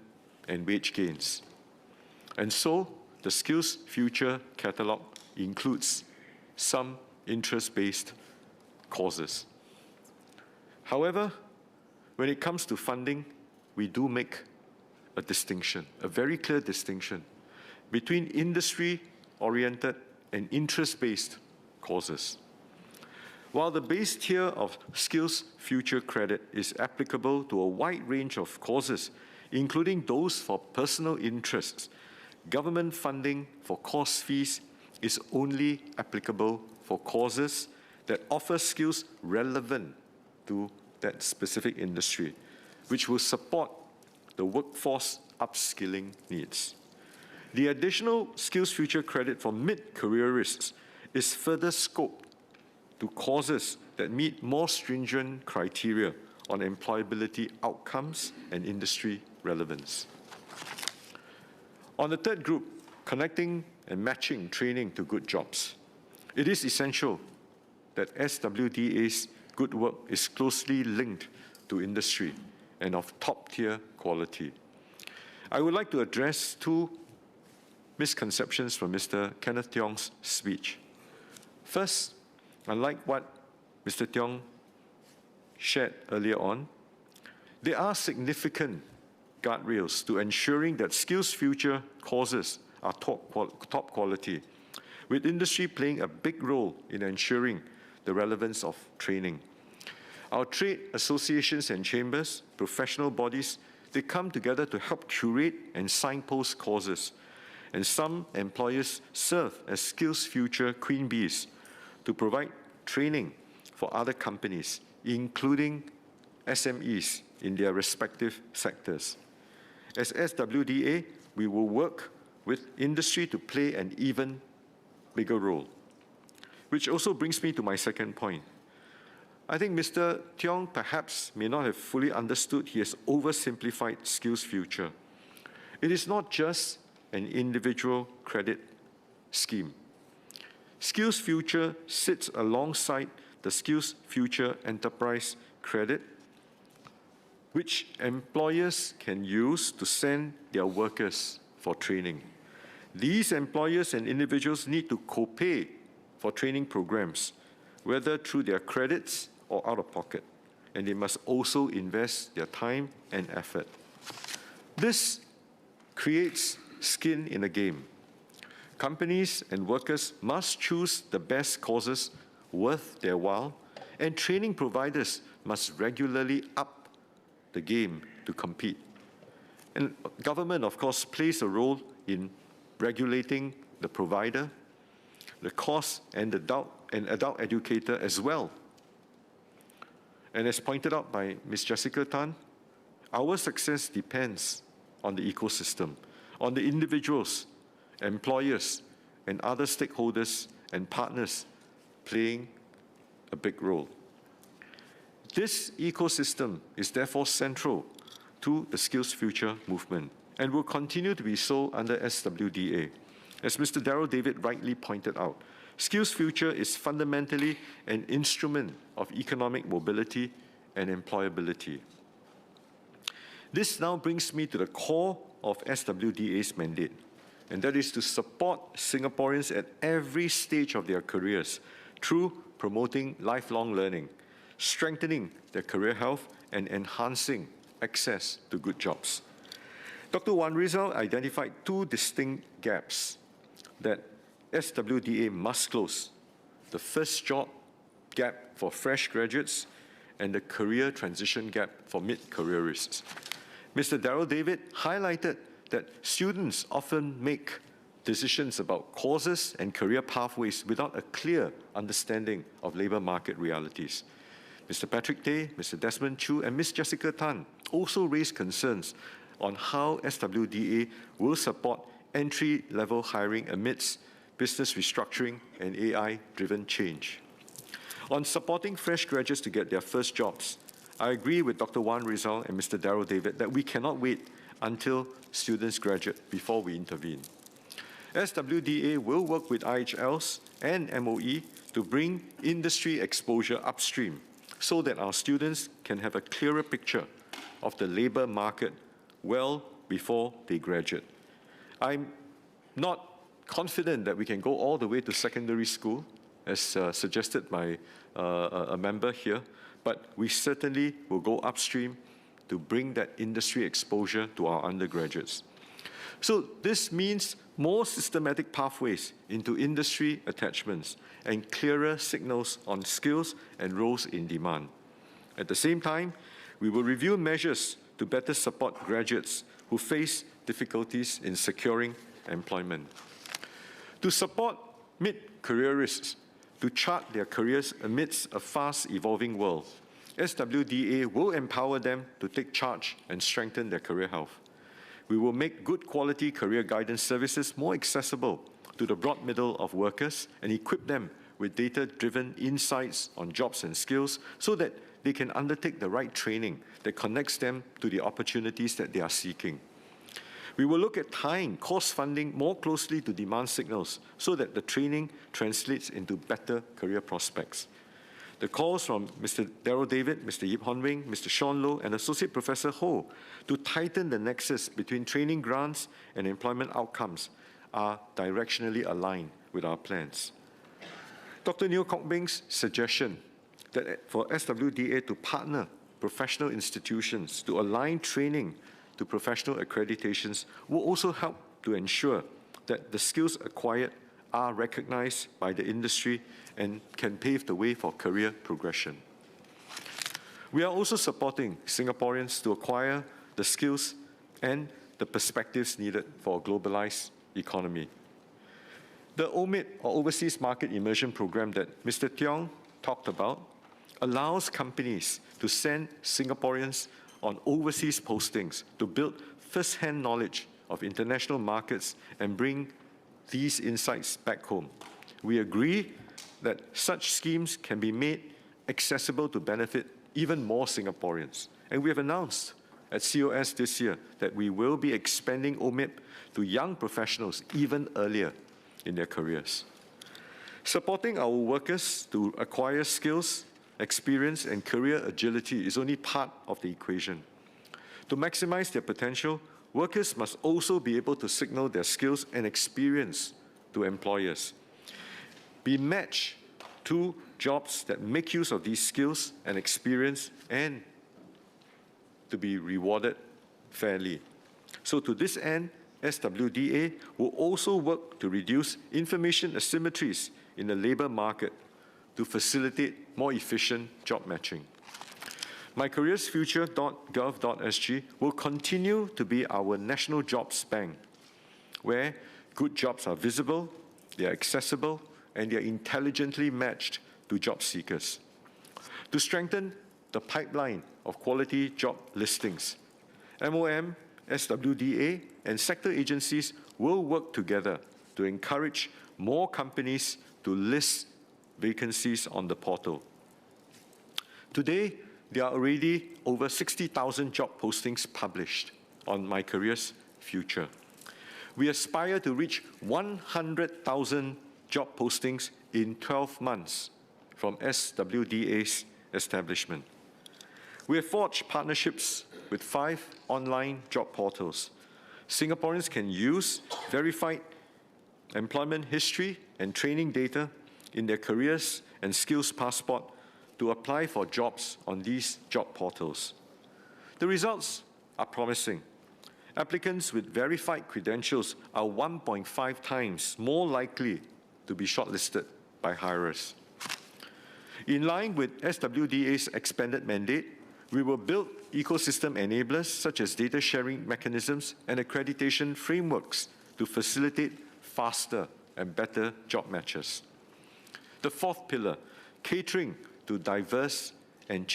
and wage gains. And so the Skills Future catalogue includes some interest-based courses. However, when it comes to funding, we do make a distinction, a very clear distinction, between industry-oriented and interest-based courses. While the base tier of Skills Future credit is applicable to a wide range of courses, including those for personal interests, government funding for course fees is only applicable for courses that offer skills relevant to that specific industry, which will support the workforce upskilling needs. The additional Skills Future credit for mid-careerists is further scoped to courses that meet more stringent criteria on employability outcomes and industry relevance. On the third group, connecting and matching training to good jobs, it is essential that SWDA's good work is closely linked to industry and of top-tier quality. I would like to address two misconceptions from Mr. Kenneth Tiong's speech. First, unlike what Mr. Tiong shared earlier on, there are significant guardrails to ensuring that Skills Future courses are top quality, with industry playing a big role in ensuring the relevance of training. Our trade associations and chambers, professional bodies, they come together to help curate and signpost courses. And some employers serve as Skills Future Queen Bees to provide training for other companies, including SMEs in their respective sectors. As SWDA, we will work with industry to play an even bigger role. Which also brings me to my second point. I think Mr. Tiong perhaps may not have fully understood he has oversimplified Skills Future. It is not just an individual credit scheme. Skills Future sits alongside the Skills Future Enterprise Credit, which employers can use to send their workers for training. These employers and individuals need to co-pay for training programs, whether through their credits or out of pocket, and they must also invest their time and effort. This creates skin in the game. Companies and workers must choose the best courses worth their while, and training providers must regularly up the game to compete. And government, of course, plays a role in regulating the provider, the course, and the adult educator as well. And as pointed out by Ms. Jessica Tan, our success depends on the ecosystem, on the individuals, employers, and other stakeholders and partners playing a big role. This ecosystem is therefore central to the Skills Future movement and will continue to be so under SWDA. As Mr. Darrell David rightly pointed out, Skills Future is fundamentally an instrument of economic mobility and employability. This now brings me to the core of SWDA's mandate, and that is to support Singaporeans at every stage of their careers through promoting lifelong learning, strengthening their career health, and enhancing access to good jobs. Dr. Wan Rizal identified two distinct gaps that SWDA must close: the first job gap for fresh graduates and the career transition gap for mid-careerists. Mr. Darrell David highlighted that students often make decisions about courses and career pathways without a clear understanding of labour market realities. Mr. Patrick Tay, Mr. Desmond Chu, and Ms. Jessica Tan also raised concerns on how SWDA will support entry-level hiring amidst business restructuring and AI-driven change. On supporting fresh graduates to get their first jobs, I agree with Dr. Wan Rizal and Mr. Darrell David that we cannot wait until students graduate before we intervene. SWDA will work with IHLs and MOE to bring industry exposure upstream so that our students can have a clearer picture of the labour market well before they graduate. I'm not confident that we can go all the way to secondary school, as suggested by a member here, but we certainly will go upstream to bring that industry exposure to our undergraduates. So this means more systematic pathways into industry attachments and clearer signals on skills and roles in demand. At the same time, we will review measures to better support graduates who face difficulties in securing employment. To support mid-careerists to chart their careers amidst a fast-evolving world, SWDA will empower them to take charge and strengthen their career health. We will make good quality career guidance services more accessible to the broad middle of workers and equip them with data-driven insights on jobs and skills so that they can undertake the right training that connects them to the opportunities that they are seeking. We will look at tying course funding more closely to demand signals so that the training translates into better career prospects. The calls from Mr. Darrell David, Mr. Yip Hon Wing, Mr. Sean Low, and Associate Professor Ho to tighten the nexus between training grants and employment outcomes are directionally aligned with our plans. Dr. Neo Kok Beng's suggestion that for SWDA to partner professional institutions to align training to professional accreditations will also help to ensure that the skills acquired are recognized by the industry and can pave the way for career progression. We are also supporting Singaporeans to acquire the skills and the perspectives needed for a globalized economy. The OMIT, or Overseas Market Immersion Program, that Mr. Tiong talked about allows companies to send Singaporeans on overseas postings to build first-hand knowledge of international markets and bring these insights back home. We agree that such schemes can be made accessible to benefit even more Singaporeans. And we have announced at COS this year that we will be expanding OMIP to young professionals even earlier in their careers. Supporting our workers to acquire skills, experience, and career agility is only part of the equation. To maximize their potential, workers must also be able to signal their skills and experience to employers. Be matched to jobs that make use of these skills and experience and to be rewarded fairly. So to this end, SWDA will also work to reduce information asymmetries in the labor market to facilitate more efficient job matching. mycareersfuture.gov.sg will continue to be our national jobs bank, where good jobs are visible, they are accessible, and they are intelligently matched to job seekers. To strengthen the pipeline of quality job listings, MOM, SWDA, and sector agencies will work together to encourage more companies to list vacancies on the portal. Today, there are already over 60,000 job postings published on My Careers Future. We aspire to reach 100,000 job postings in 12 months from SWDA's establishment. We have forged partnerships with 5 online job portals. Singaporeans can use verified employment history and training data in their careers and skills passport to apply for jobs on these job portals. The results are promising. Applicants with verified credentials are 1.5 times more likely to be shortlisted by hirers. In line with SWDA's expanded mandate, we will build ecosystem enablers such as data sharing mechanisms and accreditation frameworks to facilitate faster and better job matches. The fourth pillar, catering to diverse and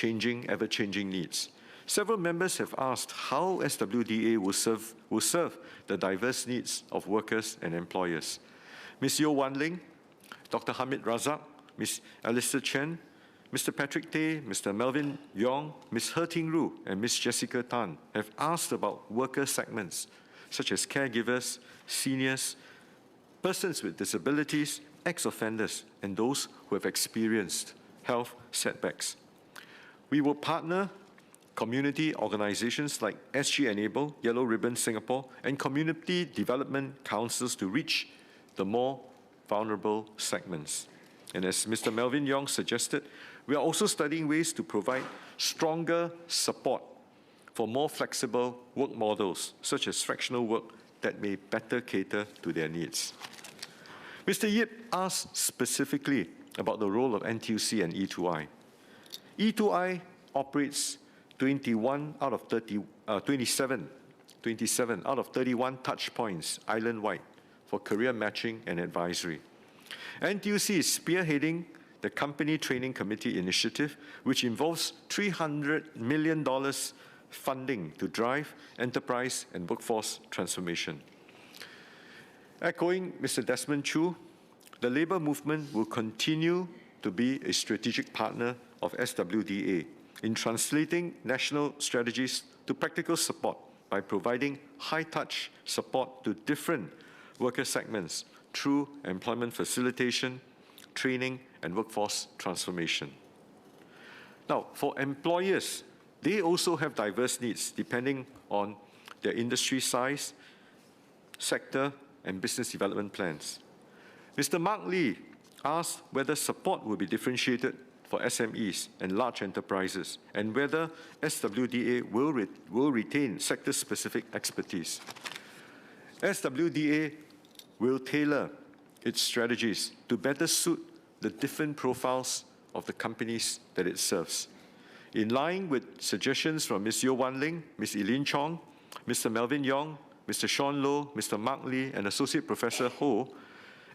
ever-changing needs. Several members have asked how SWDA will serve the diverse needs of workers and employers. Ms. Yeo Wan Ling, Dr. Hamid Razak, Ms. Alistair Chen, Mr. Patrick Tay, Mr. Melvin Yong, Ms. He Ting Ru, and Ms. Jessica Tan have asked about worker segments such as caregivers, seniors, persons with disabilities, ex-offenders, and those who have experienced health setbacks. We will partner community organizations like SG Enable, Yellow Ribbon Singapore, and community development councils to reach the more vulnerable segments. And as Mr. Melvin Yong suggested, we are also studying ways to provide stronger support for more flexible work models, such as fractional work, that may better cater to their needs. Mr. Yip asked specifically about the role of NTUC and E2I. E2I operates 27 out of 31 touch points island-wide for career matching and advisory. NTUC is spearheading the Company Training Committee initiative, which involves $300 million funding to drive enterprise and workforce transformation. Echoing Mr. Desmond Chu, the labour movement will continue to be a strategic partner of SWDA in translating national strategies to practical support by providing high-touch support to different worker segments through employment facilitation, training, and workforce transformation. Now, for employers, they also have diverse needs depending on their industry size, sector, and business development plans. Mr. Mark Lee asked whether support will be differentiated for SMEs and large enterprises, and whether SWDA will retain sector-specific expertise. SWDA will tailor its strategies to better suit the different profiles of the companies that it serves. In line with suggestions from Ms. Yeo Wan Ling, Ms. Eileen Chong, Mr. Melvin Yong, Mr. Sean Low, Mr. Mark Lee, and Associate Professor Ho,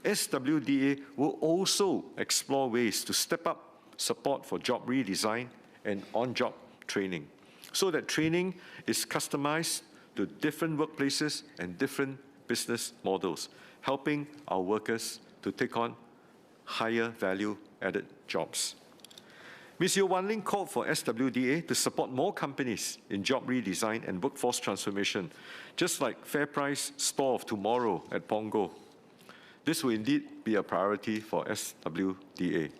SWDA will also explore ways to step up support for job redesign and on-job training, so that training is customized to different workplaces and different business models, helping our workers to take on higher value-added jobs. Ms. Yeo Wan Ling called for SWDA to support more companies in job redesign and workforce transformation, just like FairPrice Store of Tomorrow at Punggol. This will indeed be a priority for SWDA.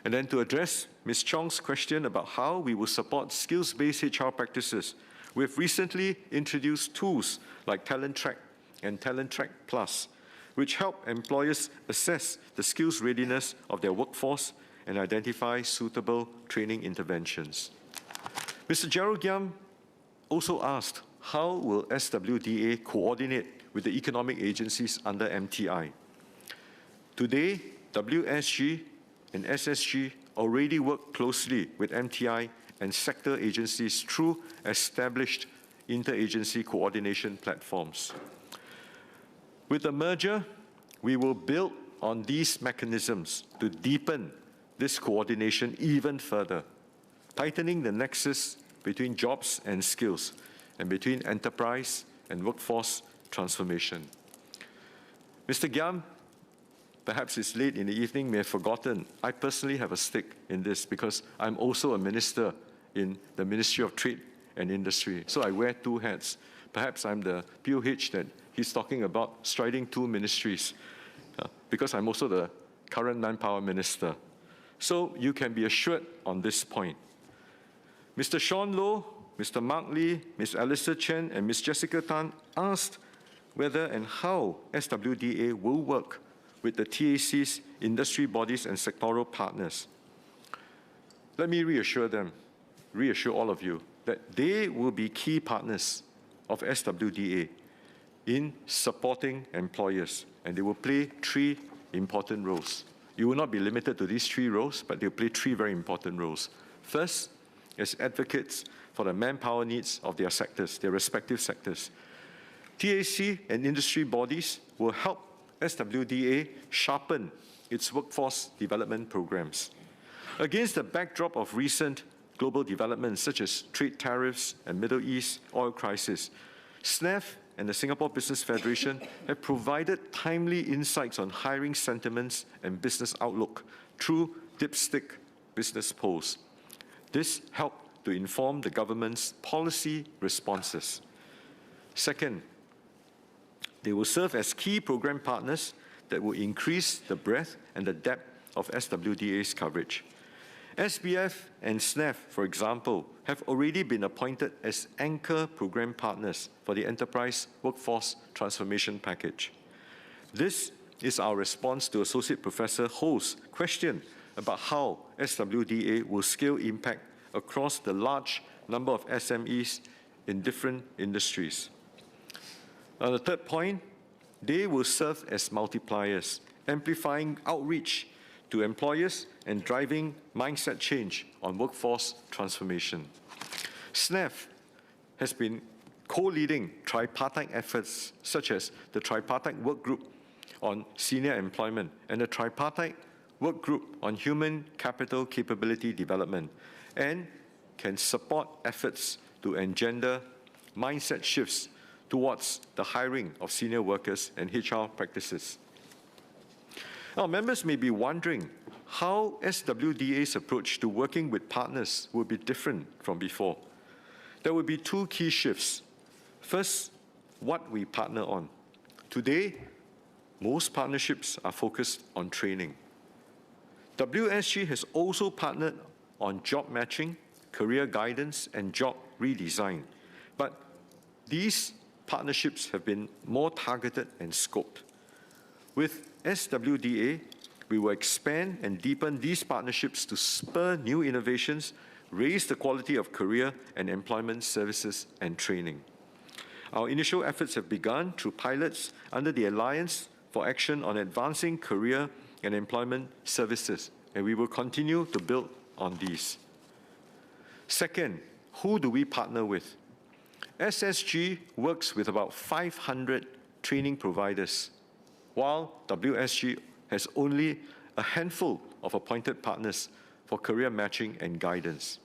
And then to address Ms. Chong's question about how we will support skills-based HR practices, we have recently introduced tools like Talent Track and Talent Track Plus, which help employers assess the skills readiness of their workforce and identify suitable training interventions. Mr. Gerald Giam also asked, how will SWDA coordinate with the economic agencies under MTI? Today, WSG and SSG already work closely with MTI and sector agencies through established interagency coordination platforms. With the merger, we will build on these mechanisms to deepen this coordination even further, tightening the nexus between jobs and skills and between enterprise and workforce transformation. Mr. Giam, perhaps it's late in the evening, may have forgotten, I personally have a stake in this because I'm also a minister in the Ministry of Trade and Industry. So I wear two hats. Perhaps I'm the POH that he's talking about, striding two ministries, because I'm also the current manpower minister. So you can be assured on this point. Mr. Sean Low, Mr. Mark Lee, Ms. Alistair Chen, and Ms. Jessica Tan asked whether and how SWDA will work with the TAC's industry bodies and sectoral partners. Let me reassure all of you, that they will be key partners of SWDA in supporting employers, and they will play three important roles. You will not be limited to these three roles, but they'll play three very important roles. First, as advocates for the manpower needs of their sectors, their respective sectors. TAC and industry bodies will help SWDA sharpen its workforce development programs. Against the backdrop of recent global developments such as trade tariffs and Middle East oil crisis, SNAF and the Singapore Business Federation have provided timely insights on hiring sentiments and business outlook through dipstick business polls. This helped to inform the government's policy responses. Second, they will serve as key program partners that will increase the breadth and the depth of SWDA's coverage. SBF and SNAF, for example, have already been appointed as anchor program partners for the Enterprise Workforce Transformation Package. This is our response to Associate Professor Ho's question about how SWDA will scale impact across the large number of SMEs in different industries. On the third point, they will serve as multipliers, amplifying outreach to employers and driving mindset change on workforce transformation. SNAF has been co-leading tripartite efforts such as the Tripartite Work Group on Senior Employment and the Tripartite work group on human capital capability development and can support efforts to engender mindset shifts towards the hiring of senior workers and HR practices. Now, members may be wondering how SWDA's approach to working with partners will be different from before. There will be two key shifts. First, what we partner on. Today, most partnerships are focused on training. WSG has also partnered on job matching, career guidance, and job redesign. But these partnerships have been more targeted and scoped. With SWDA, we will expand and deepen these partnerships to spur new innovations, raise the quality of career and employment services and training. Our initial efforts have begun through pilots under the Alliance for Action on Advancing Career and Employment Services, and we will continue to build on these. Second, who do we partner with? SSG works with about 500 training providers, while WSG has only a handful of appointed partners for career matching and guidance.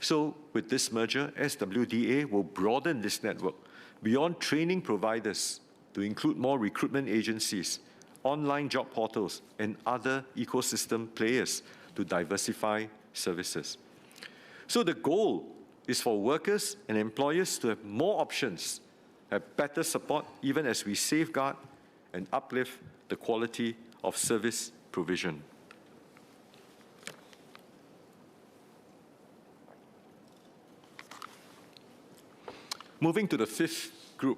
So, with this merger, SWDA will broaden this network beyond training providers to include more recruitment agencies, online job portals, and other ecosystem players to diversify services. So the goal is for workers and employers to have more options, have better support, even as we safeguard and uplift the quality of service provision. Moving to the fifth group,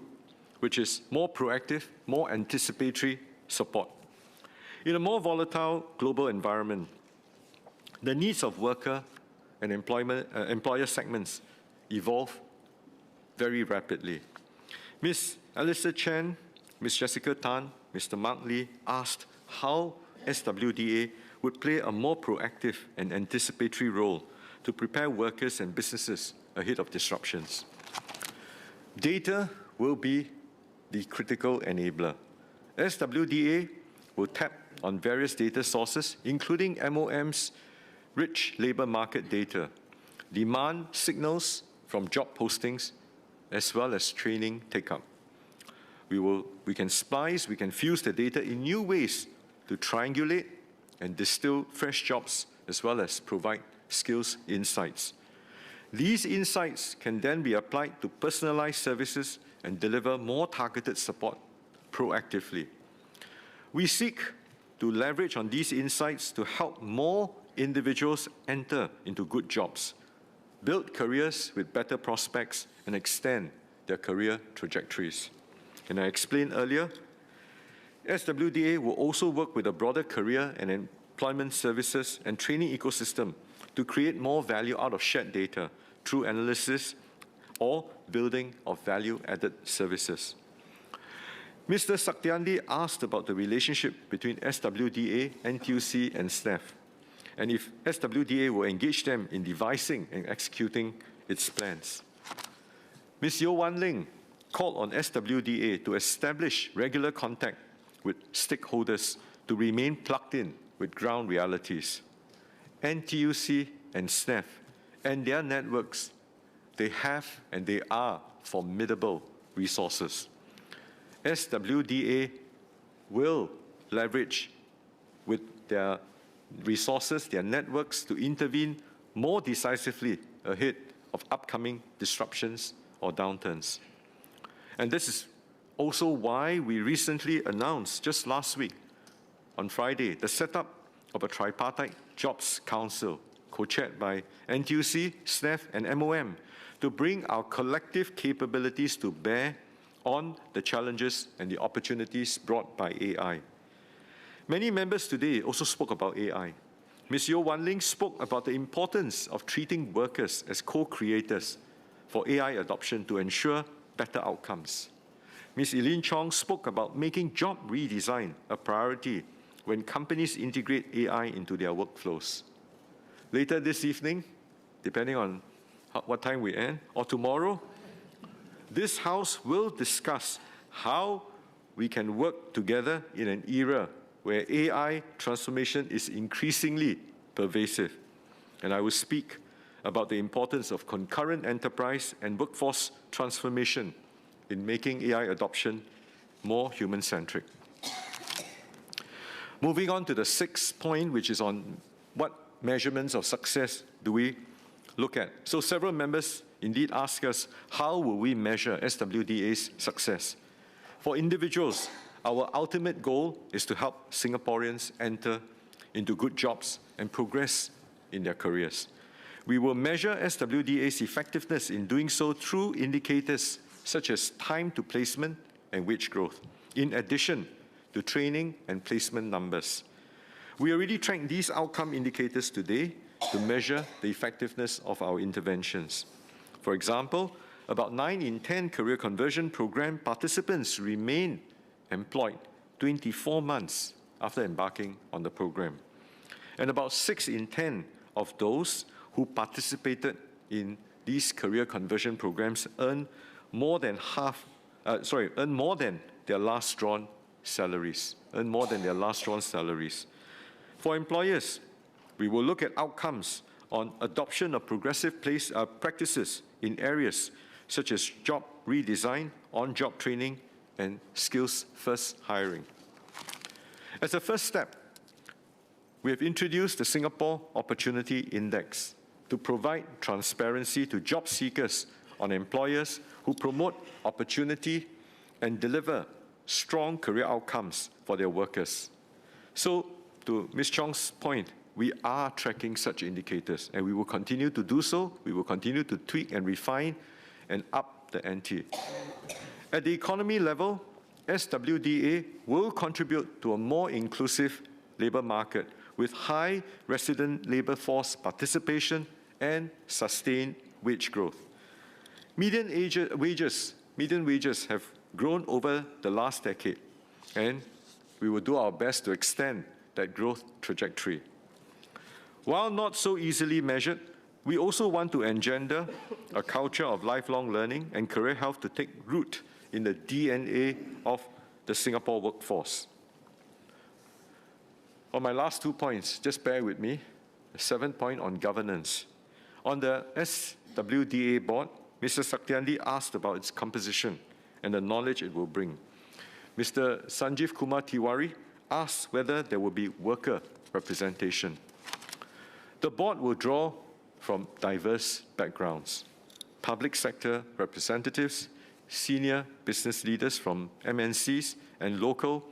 which is more proactive, more anticipatory support. In a more volatile global environment, the needs of worker and employer segments evolve very rapidly. Ms. Alistair Chen, Ms. Jessica Tan, Mr. Mark Lee asked how SWDA would play a more proactive and anticipatory role to prepare workers and businesses ahead of disruptions. Data will be the critical enabler. SWDA will tap on various data sources, including MOM's rich labor market data, demand signals from job postings, as well as training take-up. We can splice, we can fuse the data in new ways to triangulate and distill fresh jobs, as well as provide skills insights. These insights can then be applied to personalized services and deliver more targeted support proactively. We seek to leverage on these insights to help more individuals enter into good jobs, build careers with better prospects, and extend their career trajectories. And I explained earlier, SWDA will also work with a broader career and employment services and training ecosystem to create more value out of shared data through analysis or building of value-added services. Mr. Satyandi asked about the relationship between SWDA, NTUC, and SNAF, and if SWDA will engage them in devising and executing its plans. Ms. Yeo Wan Ling called on SWDA to establish regular contact with stakeholders to remain plugged in with ground realities. NTUC and SNAF and their networks, they have and they are formidable resources. SWDA will leverage with their resources, their networks, to intervene more decisively ahead of upcoming disruptions or downturns. And this is also why we recently announced, just last week, on Friday, the setup of a tripartite jobs council, co-chaired by NTUC, SNAF, and MOM, to bring our collective capabilities to bear on the challenges and the opportunities brought by AI. Many members today also spoke about AI. Ms. Yeo Wan Ling spoke about the importance of treating workers as co-creators for AI adoption to ensure better outcomes. Ms. Eileen Chong spoke about making job redesign a priority when companies integrate AI into their workflows. Later this evening, depending on what time we end, or tomorrow, this House will discuss how we can work together in an era where AI transformation is increasingly pervasive. And I will speak about the importance of concurrent enterprise and workforce transformation in making AI adoption more human-centric. Moving on to the sixth point, which is on what measurements of success do we look at. So several members indeed ask us, how will we measure SWDA's success? For individuals, our ultimate goal is to help Singaporeans enter into good jobs and progress in their careers. We will measure SWDA's effectiveness in doing so through indicators such as time to placement and wage growth, in addition to training and placement numbers. We already track these outcome indicators today to measure the effectiveness of our interventions. For example, about 9 in 10 career conversion program participants remain employed 24 months after embarking on the program. And about 6 in 10 of those who participated in these career conversion programs earn more than their last drawn salaries. For employers, we will look at outcomes on adoption of progressive practices in areas such as job redesign, on-job training, and skills-first hiring. As a first step, we have introduced the Singapore Opportunity Index to provide transparency to job seekers on employers who promote opportunity and deliver strong career outcomes for their workers. So, to Ms. Chong's point, we are tracking such indicators, and we will continue to do so. We will continue to tweak and refine and up the ante. At the economy level, SWDA will contribute to a more inclusive labour market with high resident labour force participation and sustained wage growth. Median wages have grown over the last decade, and we will do our best to extend that growth trajectory. While not so easily measured, we also want to engender a culture of lifelong learning and career health to take root in the DNA of the Singapore workforce. On my last 2 points, just bear with me. The 7th point on governance. On the SWDA board, Mr. Saktiandi asked about its composition and the knowledge it will bring. Mr. Sanjeev Kumar Tiwari asked whether there will be worker representation. The board will draw from diverse backgrounds: public sector representatives, senior business leaders from MNCs and local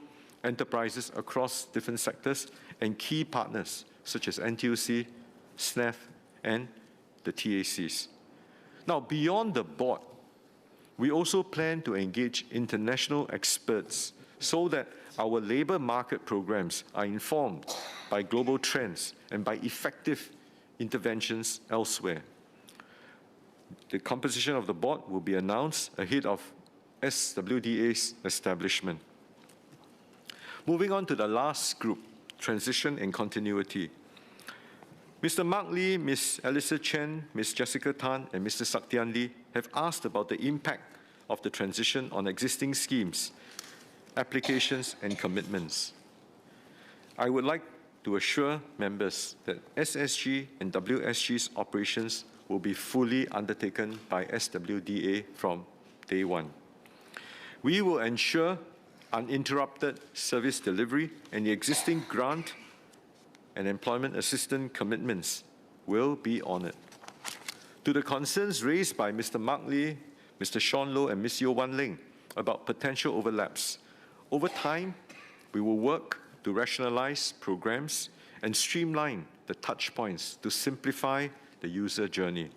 enterprises across different sectors, and key partners such as NTUC, SNEF, and the TACs. Now, beyond the board, we also plan to engage international experts so that our labour market programs are informed by global trends and by effective interventions elsewhere. The composition of the board will be announced ahead of SWDA's establishment. Moving on to the last group, transition and continuity. Mr. Mark Lee, Ms. Elisa Chen, Ms. Jessica Tan, and Mr. Saktiandi have asked about the impact of the transition on existing schemes, applications, and commitments. I would like to assure members that SSG and WSG's operations will be fully undertaken by SWDA from day one. We will ensure uninterrupted service delivery, and the existing grant and employment assistance commitments will be honoured. To the concerns raised by Mr. Mark Lee, Mr. Sean Low, and Ms. Yeo Wan Ling about potential overlaps, over time, we will work to rationalise programs and streamline the touch points to simplify the user journey.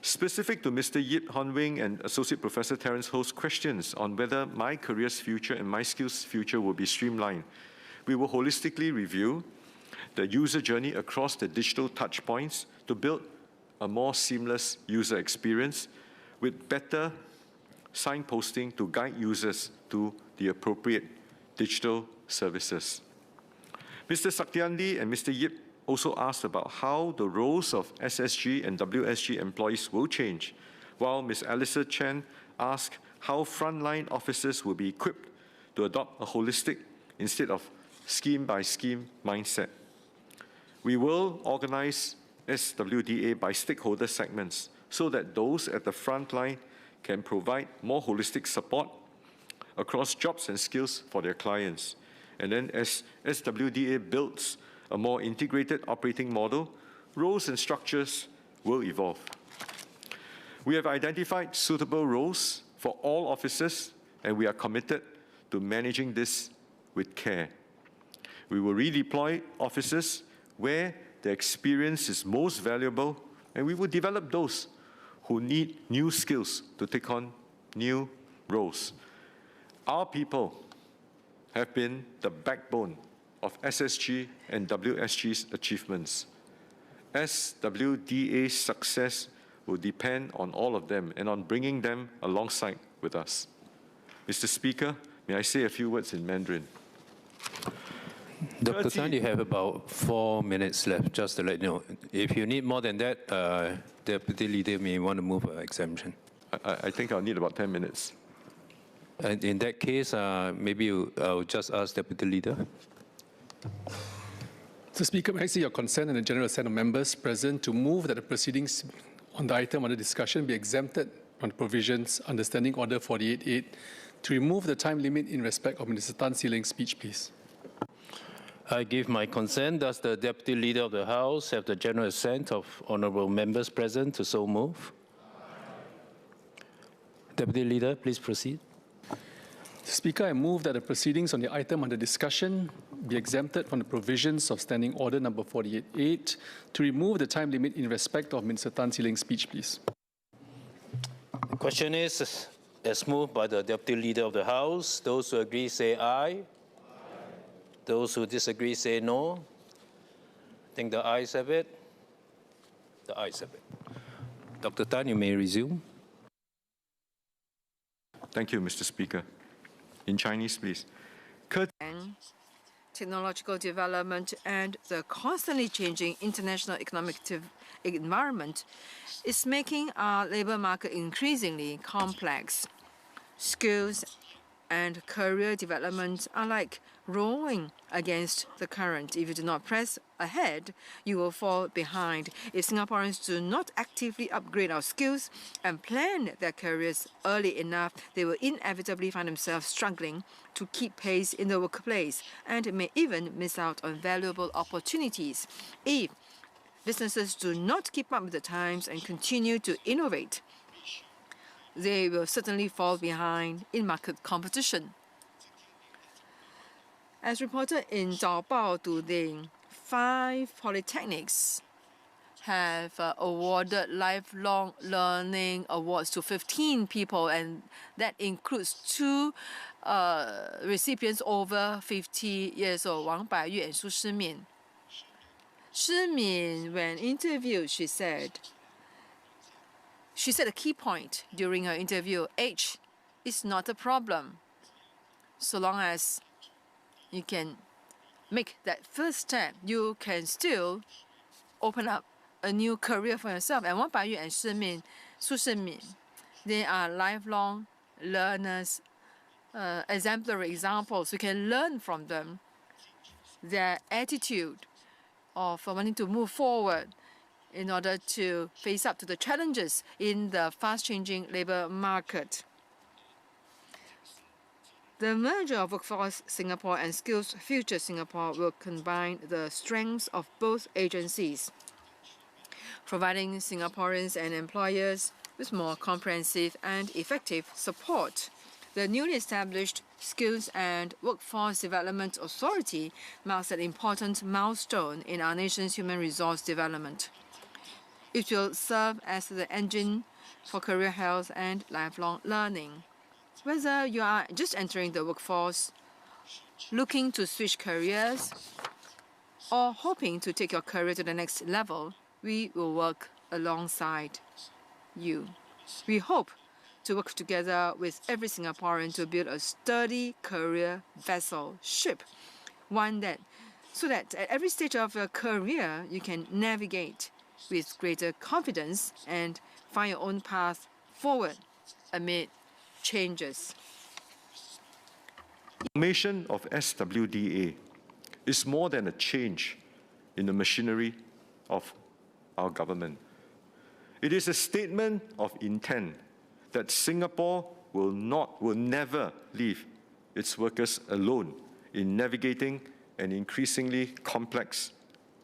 Specific to Mr. Yip Hon Wing and Associate Professor Terence Ho's questions on whether My Career's Future and My Skills Future will be streamlined, we will holistically review the user journey across the digital touchpoints to build a more seamless user experience with better signposting to guide users to the appropriate digital services. Mr. Saktiandi and Mr. Yip also asked about how the roles of SSG and WSG employees will change, while Ms. Elisa Chen asked how frontline officers will be equipped to adopt a holistic instead of scheme-by-scheme mindset. We will organize SWDA by stakeholder segments so that those at the front line can provide more holistic support across jobs and skills for their clients. And then as SWDA builds a more integrated operating model, roles and structures will evolve. We have identified suitable roles for all officers, and we are committed to managing this with care. We will redeploy officers where their experience is most valuable, and we will develop those who need new skills to take on new roles. Our people have been the backbone of SSG and WSG's achievements. SWDA's success will depend on all of them and on bringing them alongside with us. Mr. Speaker, may I say a few words in Mandarin? Dr. Tan, you have about 4 minutes left, just to let you know. If you need more than that, Deputy Leader may want to move an exemption. I think I'll need about 10 minutes. And in that case, maybe I'll just ask Deputy Leader. Mr. Speaker, may I see your consent and the general assent of members present to move that the proceedings on the item under discussion be exempted from the provisions under Standing Order 48.8 to remove the time limit in respect of Minister Tan See Leng's speech, please. I give my consent. Does the Deputy Leader of the House have the general assent of honourable members present to so move? Deputy Leader, please proceed. Speaker, I move that the proceedings on the item under discussion be exempted from the provisions of Standing Order number 48.8 to remove the time limit in respect of Minister Tan See Leng's speech, please. The question is, as moved by the Deputy Leader of the House, those who agree say aye. Those who disagree say no. I think the ayes have it. The ayes have it. Dr. Tan, you may resume. Thank you, Mr. Speaker. In Chinese, please. Technological development and the constantly changing international economic environment is making our labor market increasingly complex. Skills and career development are like rowing against the current. If you do not press ahead, you will fall behind. If Singaporeans do not actively upgrade our skills and plan their careers early enough, they will inevitably find themselves struggling to keep pace in the workplace and may even miss out on valuable opportunities. If businesses do not keep up with the times and continue to innovate, they will certainly fall behind in market competition. As reported in Zhao Bao today, 5 polytechnics have awarded lifelong learning awards to 15 people, and that includes 2 recipients over 50 years old, Wang Baiyu and Su Shimin. Shimin, when interviewed, she said a key point during her interview: age is not a problem, so long as you can make that first step, you can still open up a new career for yourself. And Wang Baiyu and Su Shimin, they are lifelong learners, exemplary examples. You can learn from them, their attitude of wanting to move forward in order to face up to the challenges in the fast-changing labor market. The merger of Workforce Singapore and Skills Future Singapore will combine the strengths of both agencies, providing Singaporeans and employers with more comprehensive and effective support. The newly established Skills and Workforce Development Authority marks an important milestone in our nation's human resource development. It will serve as the engine for career health and lifelong learning. Whether you are just entering the workforce, looking to switch careers, or hoping to take your career to the next level, we will work alongside you. We hope to work together with every Singaporean to build a sturdy career vessel, ship, so that at every stage of your career, you can navigate with greater confidence and find your own path forward amid changes. Formation of SWDA is more than a change in the machinery of our government. It is a statement of intent that Singapore will never leave its workers alone in navigating an increasingly complex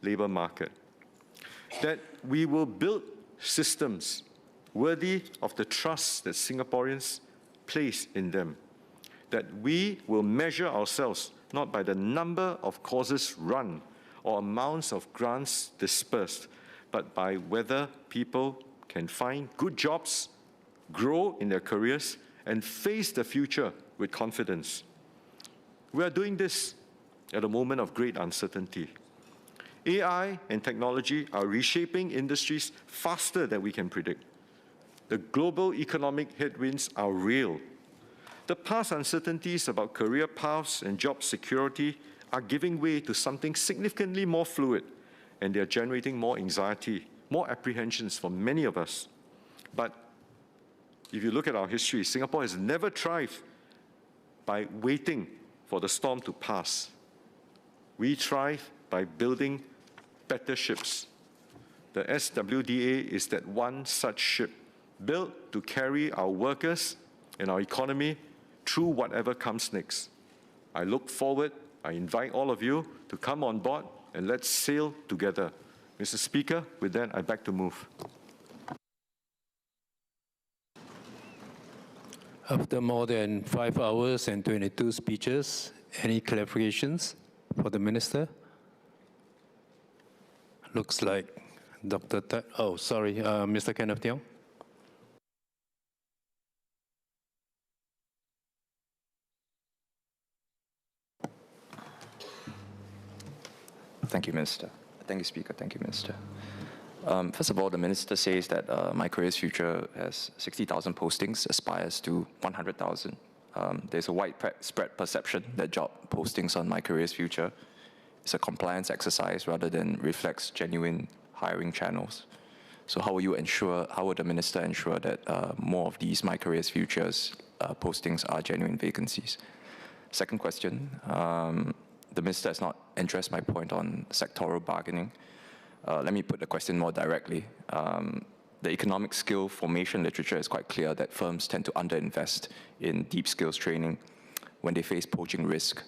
labor market. That we will build systems worthy of the trust that Singaporeans place in them. That we will measure ourselves not by the number of courses run or amounts of grants dispersed, but by whether people can find good jobs, grow in their careers, and face the future with confidence. We are doing this at a moment of great uncertainty. AI and technology are reshaping industries faster than we can predict. The global economic headwinds are real. The past uncertainties about career paths and job security are giving way to something significantly more fluid, and they are generating more anxiety, more apprehensions for many of us. But if you look at our history, Singapore has never thrived by waiting for the storm to pass. We thrive by building better ships. The SWDA is that one such ship, built to carry our workers and our economy through whatever comes next. I look forward, I invite all of you to come on board and let's sail together. Mr. Speaker, with that, I beg to move. After more than 5 hours and 22 speeches, any clarifications for the Minister? Looks like Dr. Mr. Kenneth Tiong. Thank you, Minister. Thank you, Speaker. Thank you, Minister. First of all, the Minister says that My Careers Future has 60,000 postings, aspires to 100,000. There's a widespread perception that job postings on My Careers Future is a compliance exercise rather than reflects genuine hiring channels. So how will the Minister ensure that more of these My Careers Futures postings are genuine vacancies? Second question, the Minister has not addressed my point on sectoral bargaining. Let me put the question more directly. The economic skill formation literature is quite clear that firms tend to underinvest in deep skills training when they face poaching risk.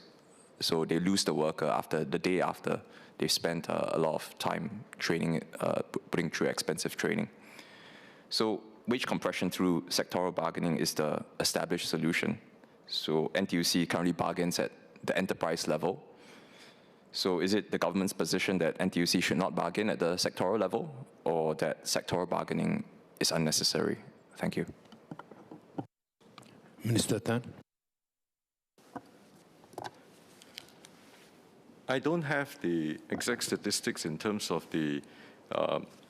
So they lose the worker the day after they've spent a lot of time training, putting through expensive training. So wage compression through sectoral bargaining is the established solution. So NTUC currently bargains at the enterprise level. So is it the government's position that NTUC should not bargain at the sectoral level, or that sectoral bargaining is unnecessary? Thank you. Minister Tan. I don't have the exact statistics in terms of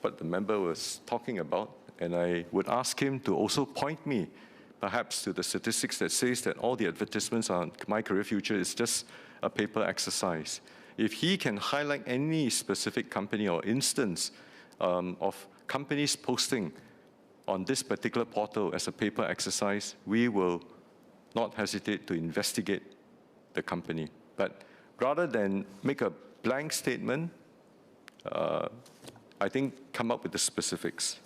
what the member was talking about, and I would ask him to also point me perhaps to the statistics that says that all the advertisements on My Career Future is just a paper exercise. If he can highlight any specific company or instance of companies posting on this particular portal as a paper exercise, we will not hesitate to investigate the company. But rather than make a blank statement, I think come up with the specifics.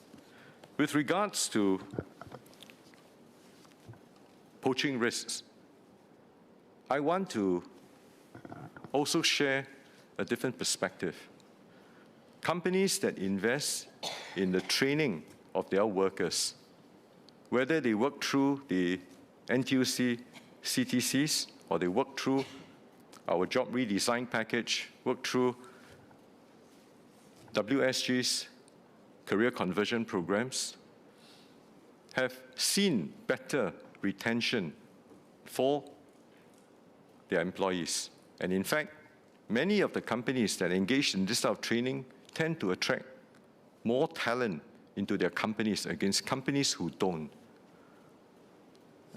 With regards to poaching risks, I want to also share a different perspective. Companies that invest in the training of their workers, whether they work through the NTUC CTCs or they work through our job redesign package, work through WSG's career conversion programs, have seen better retention for their employees. And in fact, many of the companies that engage in this type of training tend to attract more talent into their companies against companies who don't.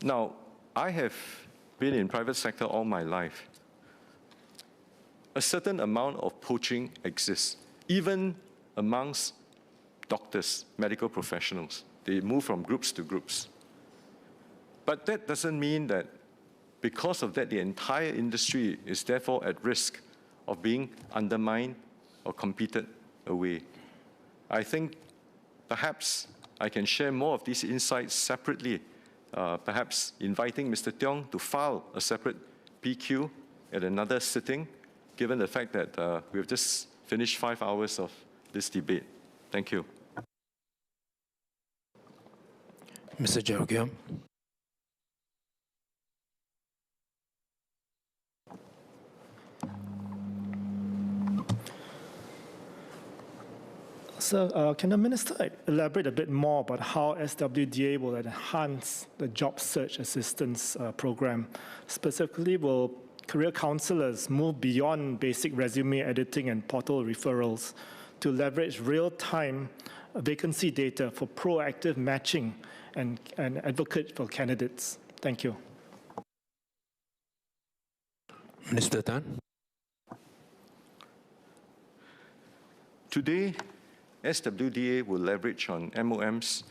Now, I have been in private sector all my life. A certain amount of poaching exists, even amongst doctors, medical professionals. They move from groups to groups. But that doesn't mean that because of that, the entire industry is therefore at risk of being undermined or competed away. I think perhaps I can share more of these insights separately, perhaps inviting Mr. Tiong to file a separate PQ at another sitting, given the fact that we've just finished 5 hours of this debate. Thank you. Mr. Jerogam. Sir, can the Minister elaborate a bit more about how SWDA will enhance the job search assistance program? Specifically, will career counselors move beyond basic resume editing and portal referrals to leverage real-time vacancy data for proactive matching and advocate for candidates? Thank you. Minister Tan. Today, SWDA will leverage on MOM's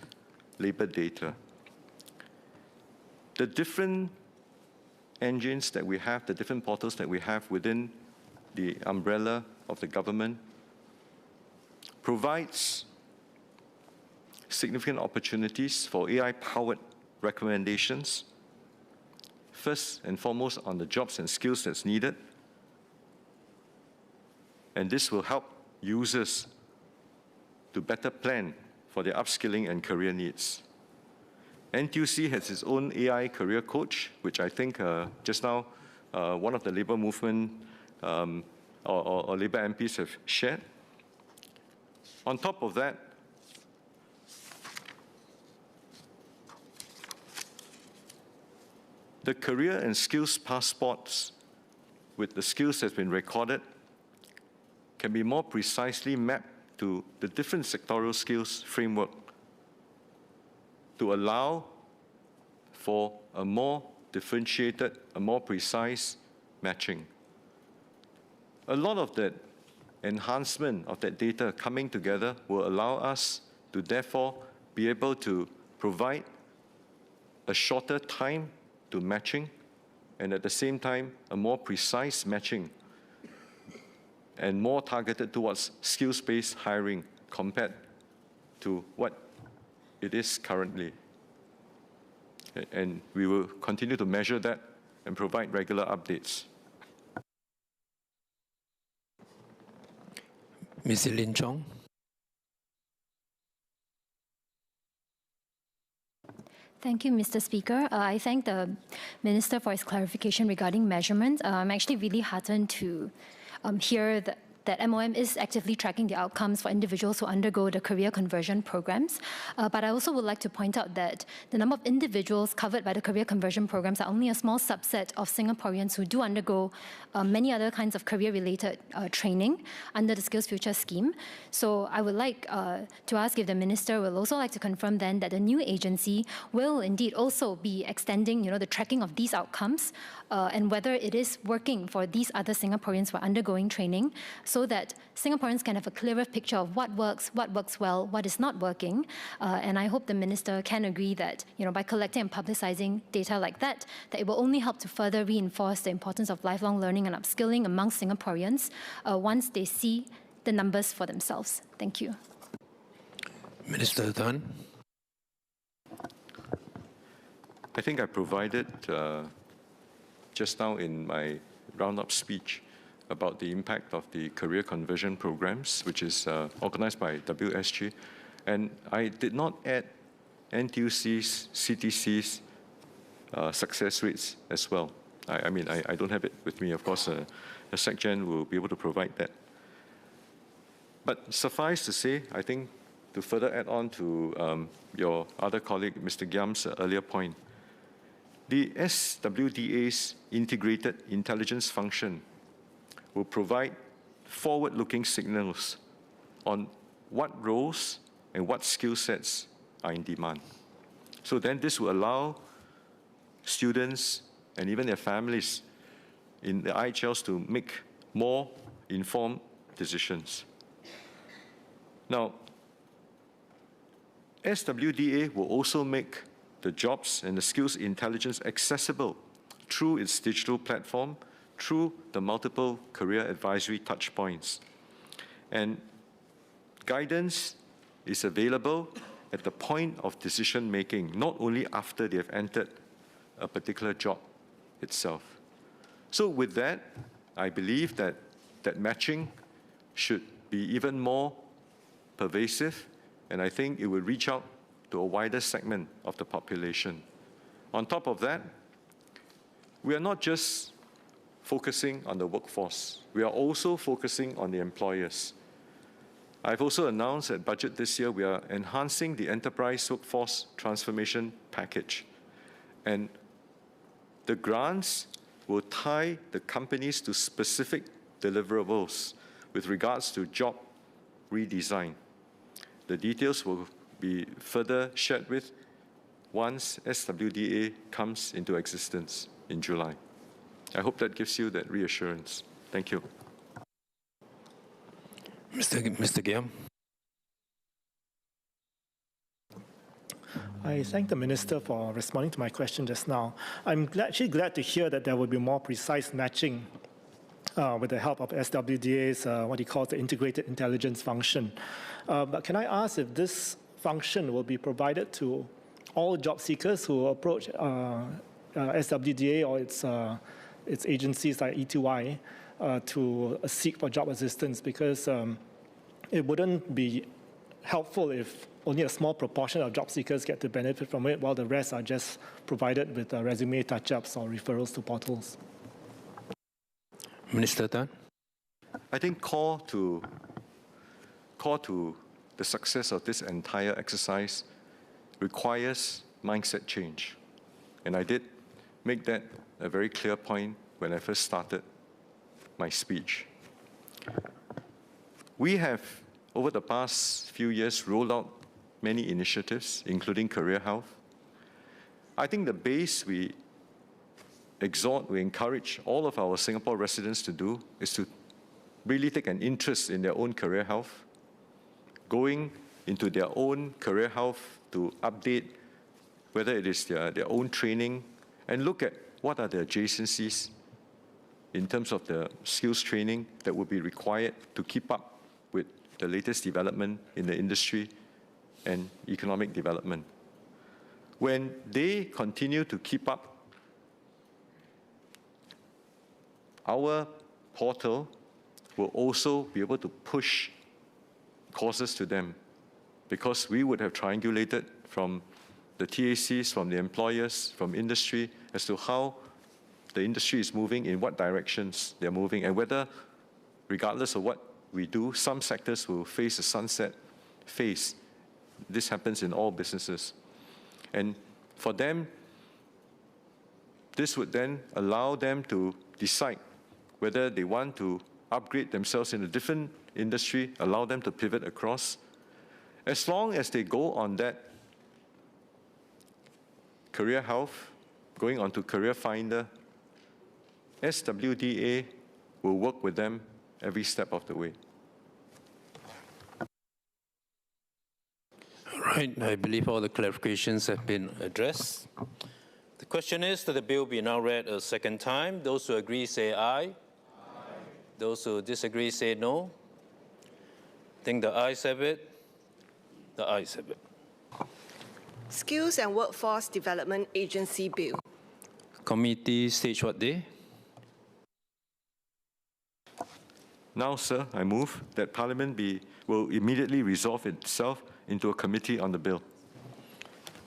labor data. The different engines that we have, the different portals that we have within the umbrella of the government provides significant opportunities for AI-powered recommendations, first and foremost on the jobs and skills that's needed. And this will help users to better plan for their upskilling and career needs. NTUC has its own AI career coach, which I think just now one of the labor movement or labor MPs have shared. On top of that, the career and skills passports with the skills that's been recorded can be more precisely mapped to the different sectoral skills framework to allow for a more differentiated, a more precise matching. A lot of that enhancement of that data coming together will allow us to therefore be able to provide a shorter time to matching and at the same time a more precise matching and more targeted towards skills-based hiring compared to what it is currently. And we will continue to measure that and provide regular updates. Ms. Lin Chong. Thank you, Mr. Speaker. I thank the Minister for his clarification regarding measurements. I'm actually really heartened to hear that MOM is actively tracking the outcomes for individuals who undergo the career conversion programs. But I also would like to point out that the number of individuals covered by the career conversion programs are only a small subset of Singaporeans who do undergo many other kinds of career-related training under the Skills Future scheme. So I would like to ask if the Minister will also like to confirm then that the new agency will indeed also be extending the tracking of these outcomes and whether it is working for these other Singaporeans who are undergoing training, so that Singaporeans can have a clearer picture of what works well, what is not working. And I hope the Minister can agree that by collecting and publicizing data like that it will only help to further reinforce the importance of lifelong learning and upskilling among Singaporeans once they see the numbers for themselves. Thank you. Minister Tan. I think I provided just now in my roundup speech about the impact of the career conversion programs, which is organized by WSG. And I did not add NTUC's, CTC's success rates as well. I mean, I don't have it with me. Of course, the SecGen will be able to provide that. But suffice to say, I think, to further add on to your other colleague, Mr. Giam's earlier point, the SWDA's integrated intelligence function will provide forward-looking signals on what roles and what skill sets are in demand. So then this will allow students and even their families in the IHLs to make more informed decisions. Now, SWDA will also make the jobs and the skills intelligence accessible through its digital platform through the multiple career advisory touchpoints. And guidance is available at the point of decision making, not only after they have entered a particular job itself. So with that, I believe that matching should be even more pervasive, and I think it will reach out to a wider segment of the population. On top of that, we are not just focusing on the workforce, we are also focusing on the employers. I've also announced at budget this year, we are enhancing the enterprise workforce transformation package. And the grants will tie the companies to specific deliverables with regards to job redesign. The details will be further shared with once SWDA comes into existence in July. I hope that gives you that reassurance. Thank you. Mr. Giam. I thank the Minister for responding to my question just now. I'm actually glad to hear that there will be more precise matching with the help of SWDA's, what he calls the Integrated Intelligence Function. But can I ask if this function will be provided to all job seekers who approach SWDA or its agencies like E2Y to seek for job assistance? Because it wouldn't be helpful if only a small proportion of job seekers get to benefit from it, while the rest are just provided with resume touch-ups or referrals to portals. Minister Tan. I think core to the success of this entire exercise requires mindset change. And I did make that a very clear point when I first started my speech. We have, over the past few years, rolled out many initiatives, including career health. I think the base we encourage all of our Singapore residents to do is to really take an interest in their own career health, going into their own career health to update whether it is their own training, and look at what are the adjacencies in terms of the skills training that will be required to keep up with the latest development in the industry and economic development. When they continue to keep up, our portal will also be able to push courses to them, because we would have triangulated from the TACs, from the employers, from industry, as to how the industry is moving, in what directions they're moving, and whether, regardless of what we do, some sectors will face a sunset phase. This happens in all businesses. And for them, this would then allow them to decide whether they want to upgrade themselves in a different industry, allow them to pivot across. As long as they go on that career health, going on to Career Finder, SWDA will work with them every step of the way. All right, I believe all the clarifications have been addressed. The question is that the bill be now read a second time. Those who agree say aye. Aye. Those who disagree say no. I think the ayes have it. The ayes have it. Skills and Workforce Development Agency Bill. Committee stage what day? Now, sir, I move that Parliament will immediately resolve itself into a committee on the bill.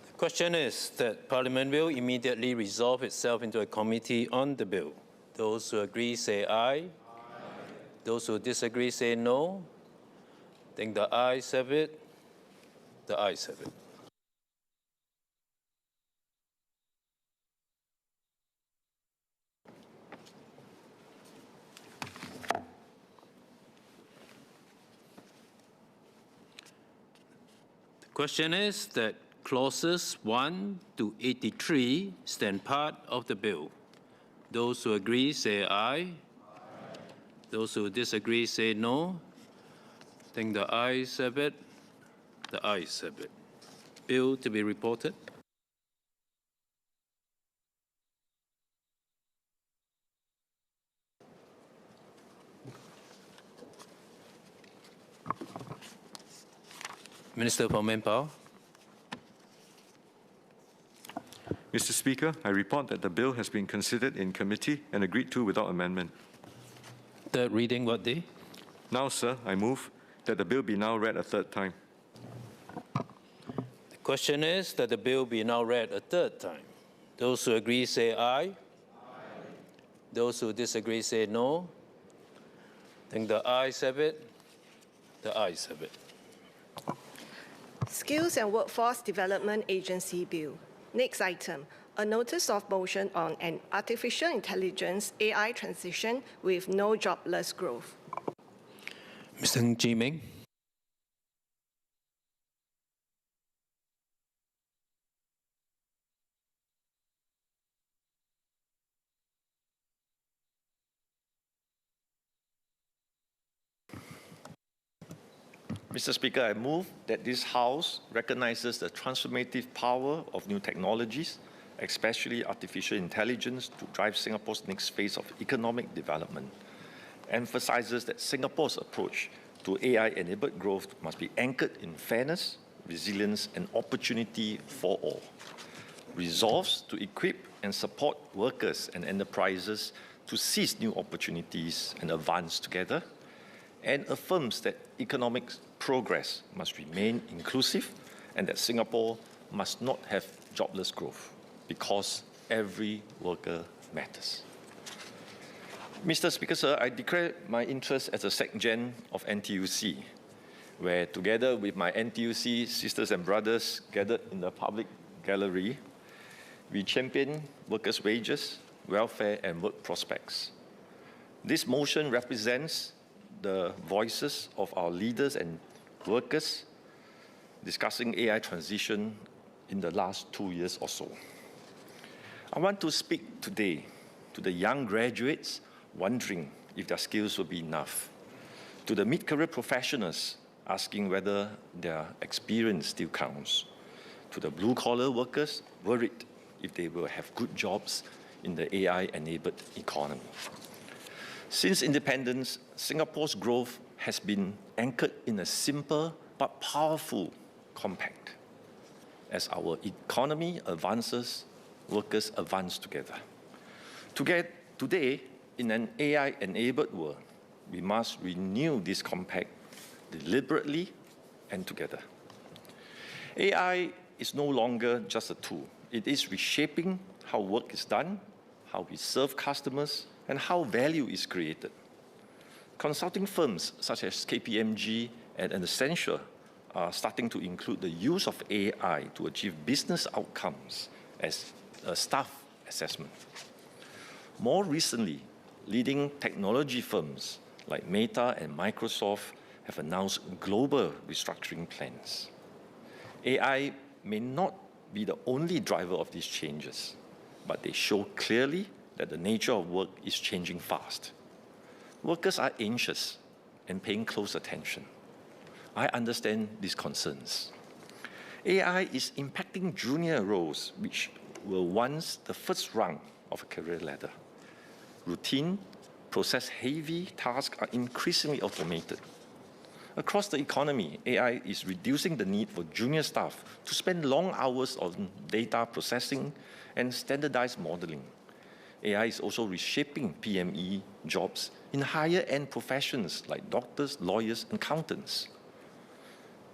The question is that Parliament will immediately resolve itself into a committee on the bill. Those who agree say aye. Aye. Those who disagree say no. I think the ayes have it. The ayes have it. The question is that clauses 1 to 83 stand part of the bill. Those who agree say aye. Aye. Those who disagree say no. I think the ayes have it. The ayes have it. Bill to be reported. Minister for Manpower. Mr. Speaker, I report that the bill has been considered in committee and agreed to without amendment. Third reading, what day? Now, sir, I move that the bill be now read a third time. The question is that the bill be now read a third time. Those who agree say aye. Aye. Those who disagree say no. I think the ayes have it. The ayes have it. Skills and Workforce Development Agency Bill. Next item, a notice of motion on an artificial intelligence AI transition with no jobless growth. Mr. Ng Chee Meng. Mr. Speaker, I move that this House recognizes the transformative power of new technologies, especially artificial intelligence, to drive Singapore's next phase of economic development, emphasizes that Singapore's approach to AI-enabled growth must be anchored in fairness, resilience, and opportunity for all, resolves to equip and support workers and enterprises to seize new opportunities and advance together, and affirms that economic progress must remain inclusive and that Singapore must not have jobless growth because every worker matters. Mr. Speaker, sir, I declare my interest as a SecGen of NTUC, where together with my NTUC sisters and brothers gathered in the public gallery, we champion workers' wages, welfare, and work prospects. This motion represents the voices of our leaders and workers discussing AI transition in the last 2 years or so. I want to speak today to the young graduates wondering if their skills will be enough, to the mid-career professionals asking whether their experience still counts, to the blue-collar workers worried if they will have good jobs in the AI-enabled economy. Since independence, Singapore's growth has been anchored in a simple but powerful compact. As our economy advances, workers advance together. Today, in an AI-enabled world, we must renew this compact deliberately and together. AI is no longer just a tool. It is reshaping how work is done, how we serve customers, and how value is created. Consulting firms such as KPMG and Accenture are starting to include the use of AI to achieve business outcomes as a staff assessment. More recently, leading technology firms like Meta and Microsoft have announced global restructuring plans. AI may not be the only driver of these changes, but they show clearly that the nature of work is changing fast. Workers are anxious and paying close attention. I understand these concerns. AI is impacting junior roles, which were once the first rung of a career ladder. Routine, process-heavy tasks are increasingly automated. Across the economy, AI is reducing the need for junior staff to spend long hours on data processing and standardized modeling. AI is also reshaping PME jobs in higher-end professions like doctors, lawyers, and accountants.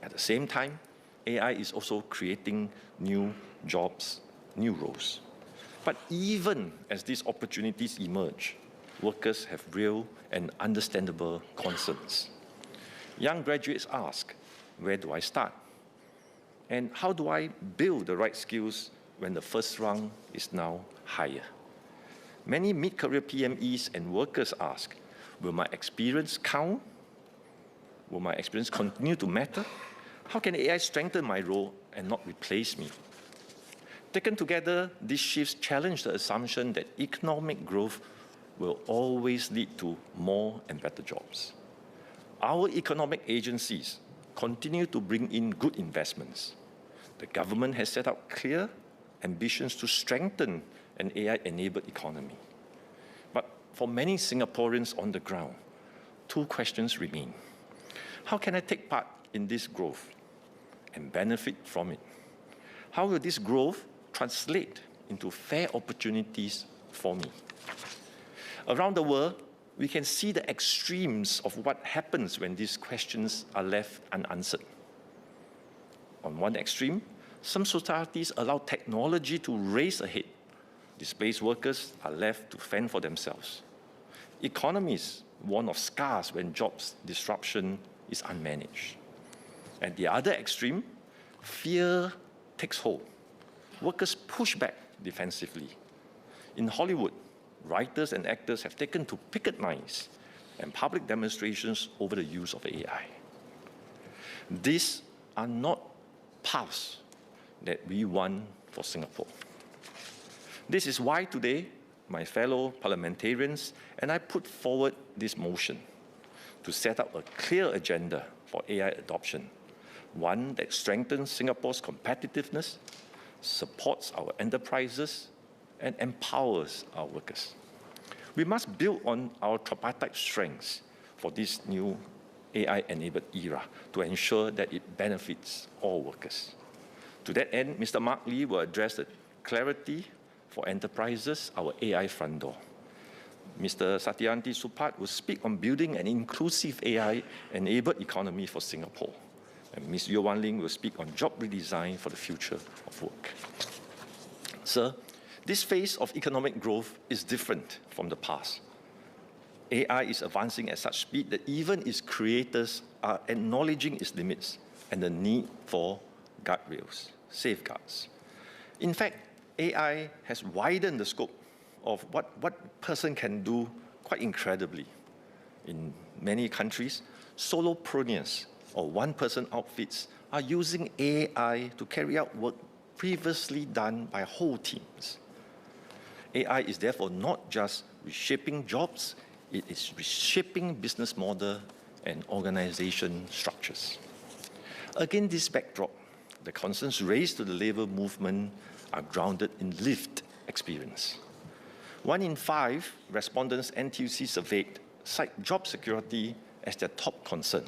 At the same time, AI is also creating new jobs, new roles. But even as these opportunities emerge, workers have real and understandable concerns. Young graduates ask, where do I start? And how do I build the right skills when the first rung is now higher? Many mid-career PMEs and workers ask, will my experience count? Will my experience continue to matter? How can AI strengthen my role and not replace me? Taken together, these shifts challenge the assumption that economic growth will always lead to more and better jobs. Our economic agencies continue to bring in good investments. The government has set out clear ambitions to strengthen an AI-enabled economy. But for many Singaporeans on the ground, two questions remain. How can I take part in this growth? and benefit from it? How will this growth translate into fair opportunities for me? Around the world, we can see the extremes of what happens when these questions are left unanswered. On one extreme, some societies allow technology to race ahead. Displaced workers are left to fend for themselves. Economies warn of scars when jobs disruption is unmanaged. At the other extreme, fear takes hold. Workers push back defensively. In Hollywood, writers and actors have taken to picket lines and public demonstrations over the use of AI. These are not paths that we want for Singapore. This is why today, my fellow parliamentarians and I put forward this motion to set up a clear agenda for AI adoption, one that strengthens Singapore's competitiveness, supports our enterprises, and empowers our workers. We must build on our tripartite strengths for this new AI-enabled era to ensure that it benefits all workers. To that end, Mr. Mark Lee will address the Clarity for Enterprises, our AI front door. Mr. Satyanti Supat will speak on building an inclusive AI-enabled economy for Singapore. And Ms. Yeo Wan Ling will speak on job redesign for the future of work. Sir, this phase of economic growth is different from the past. AI is advancing at such speed that even its creators are acknowledging its limits and the need for guardrails, safeguards. In fact, AI has widened the scope of what person can do quite incredibly. In many countries, solopreneurs or one-person outfits are using AI to carry out work previously done by whole teams. AI is therefore not just reshaping jobs, it is reshaping business model and organization structures. Against this backdrop, the concerns raised to the labor movement are grounded in lived experience. 1 in 5 respondents NTUC surveyed cite job security as their top concern,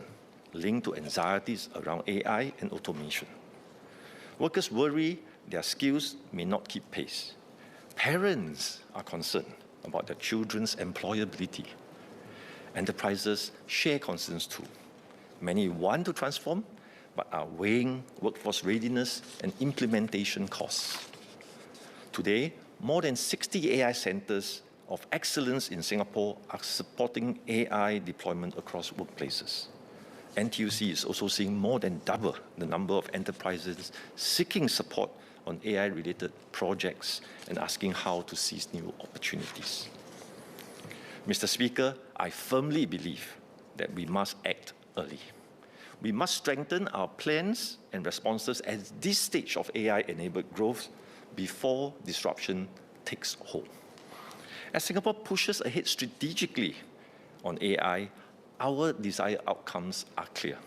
linked to anxieties around AI and automation. Workers worry their skills may not keep pace. Parents are concerned about their children's employability. Enterprises share concerns too. Many want to transform, but are weighing workforce readiness and implementation costs. Today, more than 60 AI centers of excellence in Singapore are supporting AI deployment across workplaces. NTUC is also seeing more than double the number of enterprises seeking support on AI-related projects and asking how to seize new opportunities. Mr. Speaker, I firmly believe that we must act early. We must strengthen our plans and responses at this stage of AI-enabled growth before disruption takes hold. As Singapore pushes ahead strategically on AI, our desired outcomes are clear: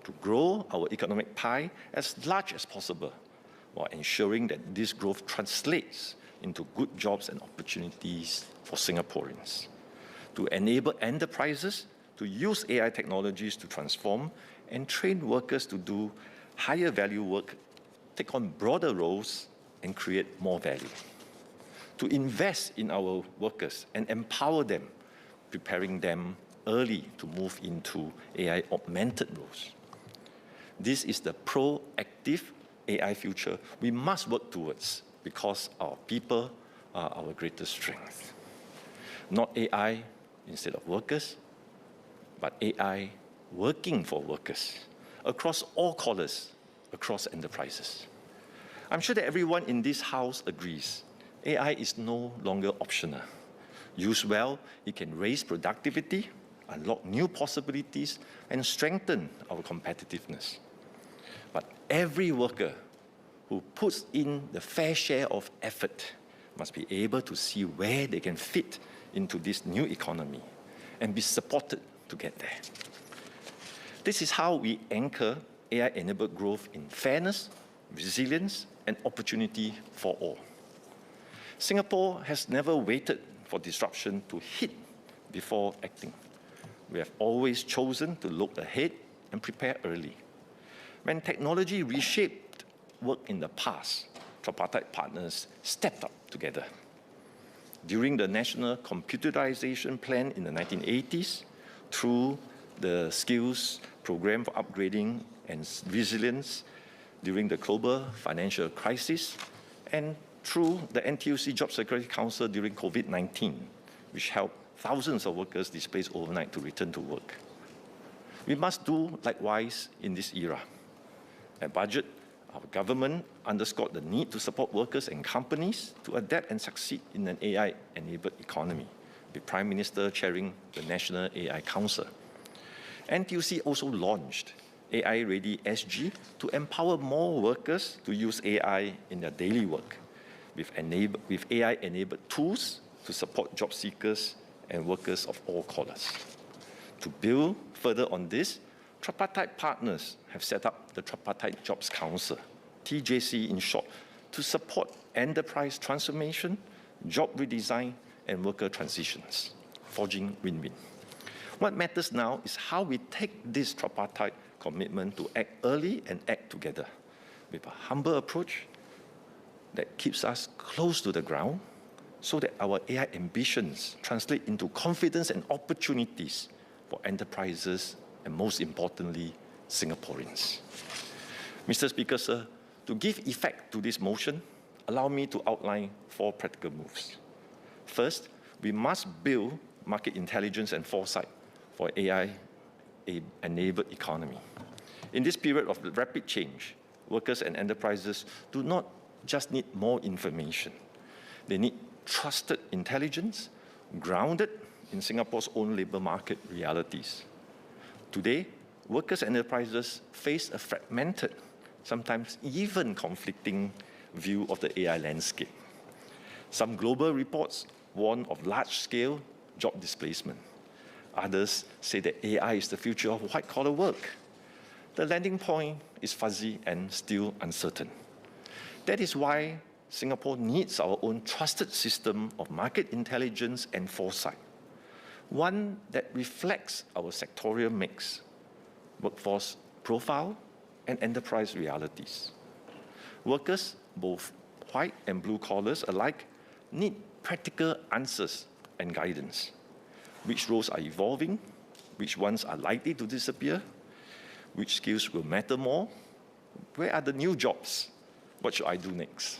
to grow our economic pie as large as possible, while ensuring that this growth translates into good jobs and opportunities for Singaporeans. To enable enterprises to use AI technologies to transform and train workers to do higher value work, take on broader roles, and create more value. To invest in our workers and empower them, preparing them early to move into AI-augmented roles. This is the proactive AI future we must work towards because our people are our greatest strength. Not AI instead of workers, but AI working for workers across all collars, across enterprises. I'm sure that everyone in this House agrees AI is no longer optional. Used well, it can raise productivity, unlock new possibilities, and strengthen our competitiveness. But every worker who puts in the fair share of effort must be able to see where they can fit into this new economy and be supported to get there. This is how we anchor AI-enabled growth in fairness, resilience, and opportunity for all. Singapore has never waited for disruption to hit before acting. We have always chosen to look ahead and prepare early. When technology reshaped work in the past, tripartite partners stepped up together. During the National Computerization Plan in the 1980s, through the Skills Program for Upgrading and Resilience during the global financial crisis, and through the NTUC Job Security Council during COVID-19, which helped thousands of workers displaced overnight to return to work. We must do likewise in this era. At Budget, our government underscored the need to support workers and companies to adapt and succeed in an AI-enabled economy, with Prime Minister chairing the National AI Council. NTUC also launched AI Ready SG to empower more workers to use AI in their daily work, with AI-enabled tools to support job seekers and workers of all colours. To build further on this, tripartite partners have set up the Tripartite Jobs Council, TJC in short, to support enterprise transformation, job redesign, and worker transitions, forging win-win. What matters now is how we take this tripartite commitment to act early and act together with a humble approach that keeps us close to the ground so that our AI ambitions translate into confidence and opportunities for enterprises and, most importantly, Singaporeans. Mr. Speaker, sir, to give effect to this motion, allow me to outline 4 practical moves. First, we must build market intelligence and foresight for AI-enabled economy. In this period of rapid change, workers and enterprises do not just need more information. They need trusted intelligence grounded in Singapore's own labour market realities. Today, workers and enterprises face a fragmented, sometimes even conflicting view of the AI landscape. Some global reports warn of large-scale job displacement. Others say that AI is the future of white-collar work. The landing point is fuzzy and still uncertain. That is why Singapore needs our own trusted system of market intelligence and foresight, one that reflects our sectorial mix, workforce profile, and enterprise realities. Workers, both white and blue collars alike, need practical answers and guidance. Which roles are evolving? Which ones are likely to disappear? Which skills will matter more? Where are the new jobs? What should I do next?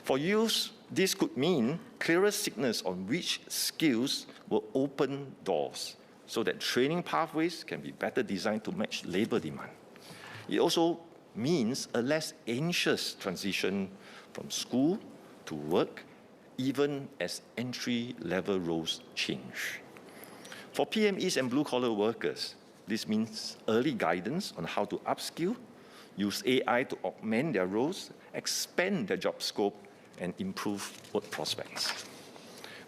For youth, this could mean clearer signals on which skills will open doors so that training pathways can be better designed to match labour demand. It also means a less anxious transition from school to work, even as entry-level roles change. For PMEs and blue-collar workers, this means early guidance on how to upskill, use AI to augment their roles, expand their job scope, and improve work prospects.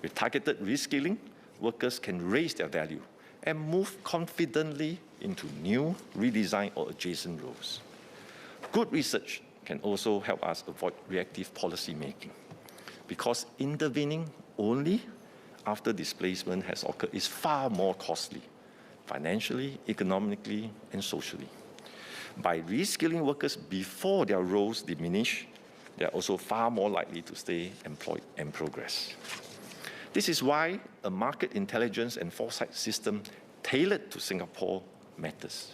With targeted reskilling, workers can raise their value and move confidently into new, redesigned, or adjacent roles. Good research can also help us avoid reactive policy making, because intervening only after displacement has occurred is far more costly, financially, economically, and socially. By reskilling workers before their roles diminish, they are also far more likely to stay employed and progress. This is why a market intelligence and foresight system tailored to Singapore matters.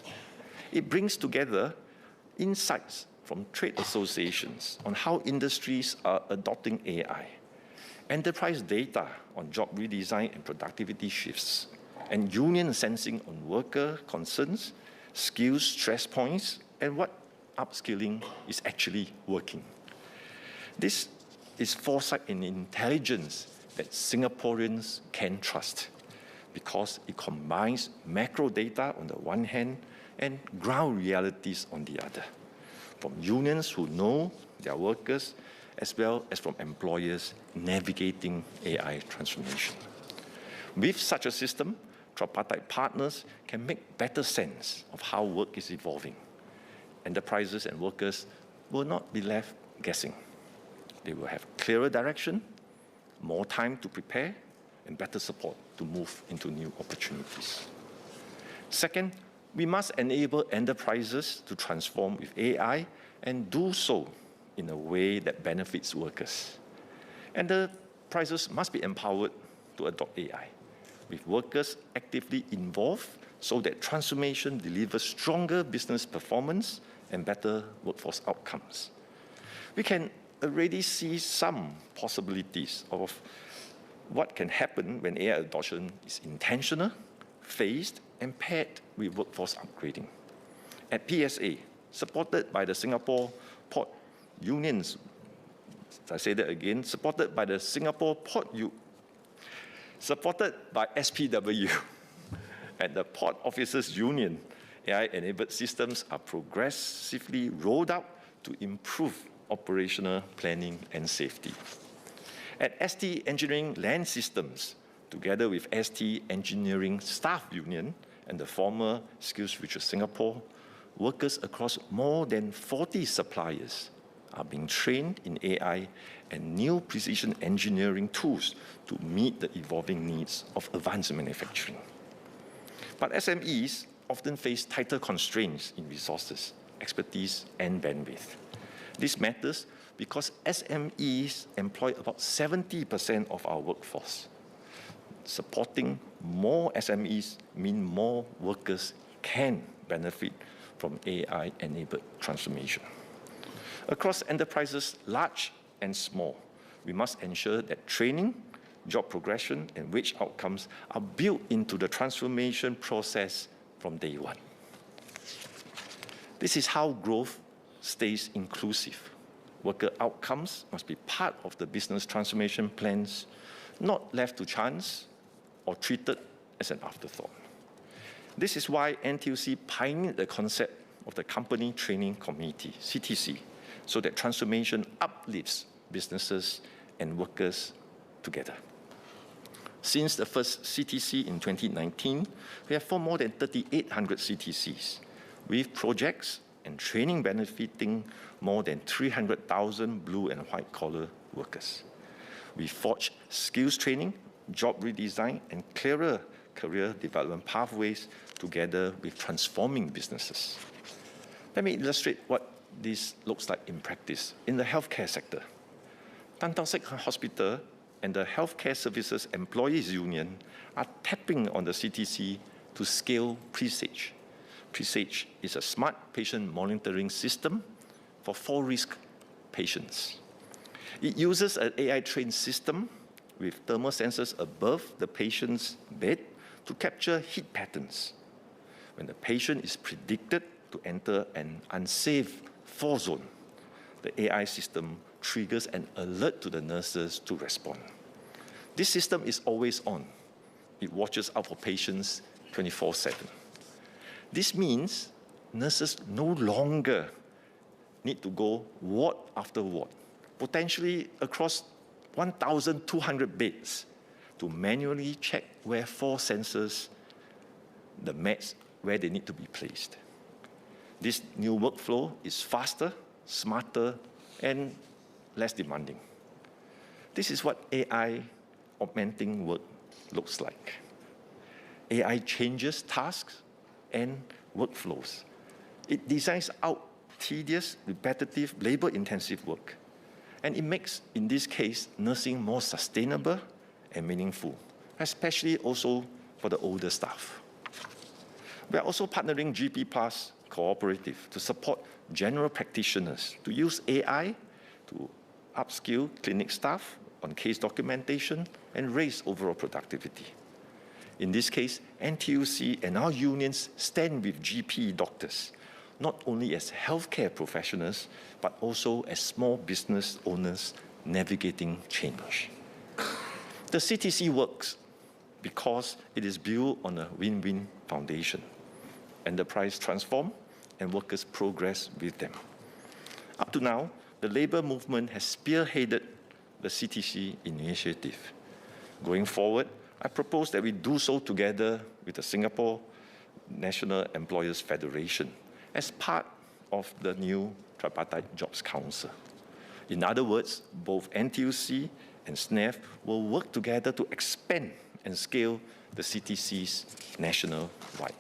It brings together insights from trade associations on how industries are adopting AI, enterprise data on job redesign and productivity shifts, and union sensing on worker concerns, skills stress points, and what upskilling is actually working. This is foresight and intelligence that Singaporeans can trust, because it combines macro data on the one hand and ground realities on the other, from unions who know their workers as well as from employers navigating AI transformation. With such a system, tripartite partners can make better sense of how work is evolving. Enterprises and workers will not be left guessing. They will have clearer direction, more time to prepare, and better support to move into new opportunities. Second, We must enable enterprises to transform with AI and do so in a way that benefits workers. Enterprises must be empowered to adopt AI, with workers actively involved so that transformation delivers stronger business performance and better workforce outcomes. We can already see some possibilities of what can happen when AI adoption is intentional, phased, and paired with workforce upgrading. At PSA, supported by the Singapore Port Unions, I say that again, supported by the Singapore Port supported by SPW and the Port Officers Union, AI-enabled systems are progressively rolled out to improve operational planning and safety. At ST Engineering Land Systems, together with ST Engineering Staff Union and the former Skills Future Singapore, workers across more than 40 suppliers are being trained in AI and new precision engineering tools to meet the evolving needs of advanced manufacturing. But SMEs often face tighter constraints in resources, expertise, and bandwidth. This matters because SMEs employ about 70% of our workforce. Supporting more SMEs means more workers can benefit from AI-enabled transformation. Across enterprises, large and small, we must ensure that training, job progression, and wage outcomes are built into the transformation process from day one. This is how growth stays inclusive. Worker outcomes must be part of the business transformation plans, not left to chance or treated as an afterthought. This is why NTUC pioneered the concept of the Company Training Committee, CTC, so that transformation uplifts businesses and workers together. Since the first CTC in 2019, we have formed more than 3,800 CTCs, with projects and training benefiting more than 300,000 blue and white collar workers. We forged skills training, job redesign, and clearer career development pathways together with transforming businesses. Let me illustrate what this looks like in practice in the healthcare sector. Tan Tock Sek Hospital and the Healthcare Services Employees Union are tapping on the CTC to scale Presage. Presage is a smart patient monitoring system for 4-risk patients. It uses an AI-trained system with thermal sensors above the patient's bed to capture heat patterns. When the patient is predicted to enter an unsafe fall zone, the AI system triggers an alert to the nurses to respond. This system is always on. It watches out for patients 24/7. This means nurses no longer need to go ward after ward, potentially across 1,200 beds, to manually check where 4 sensors, the meds, where they need to be placed. This new workflow is faster, smarter, and less demanding. This is what AI augmenting work looks like. AI changes tasks and workflows. It designs out tedious, repetitive, labor-intensive work. And it makes, in this case, nursing more sustainable and meaningful, especially also for the older staff. We are also partnering GP Plus Cooperative to support general practitioners to use AI to upskill clinic staff on case documentation and raise overall productivity. In this case, NTUC and our unions stand with GP doctors, not only as healthcare professionals, but also as small business owners navigating change. The CTC works because it is built on a win-win foundation. Enterprise transform and workers progress with them. Up to now, the labor movement has spearheaded the CTC initiative. Going forward, I propose that we do so together with the Singapore National Employers Federation as part of the new Tripartite Jobs Council. In other words, both NTUC and SNEF will work together to expand and scale the CTCs nationwide.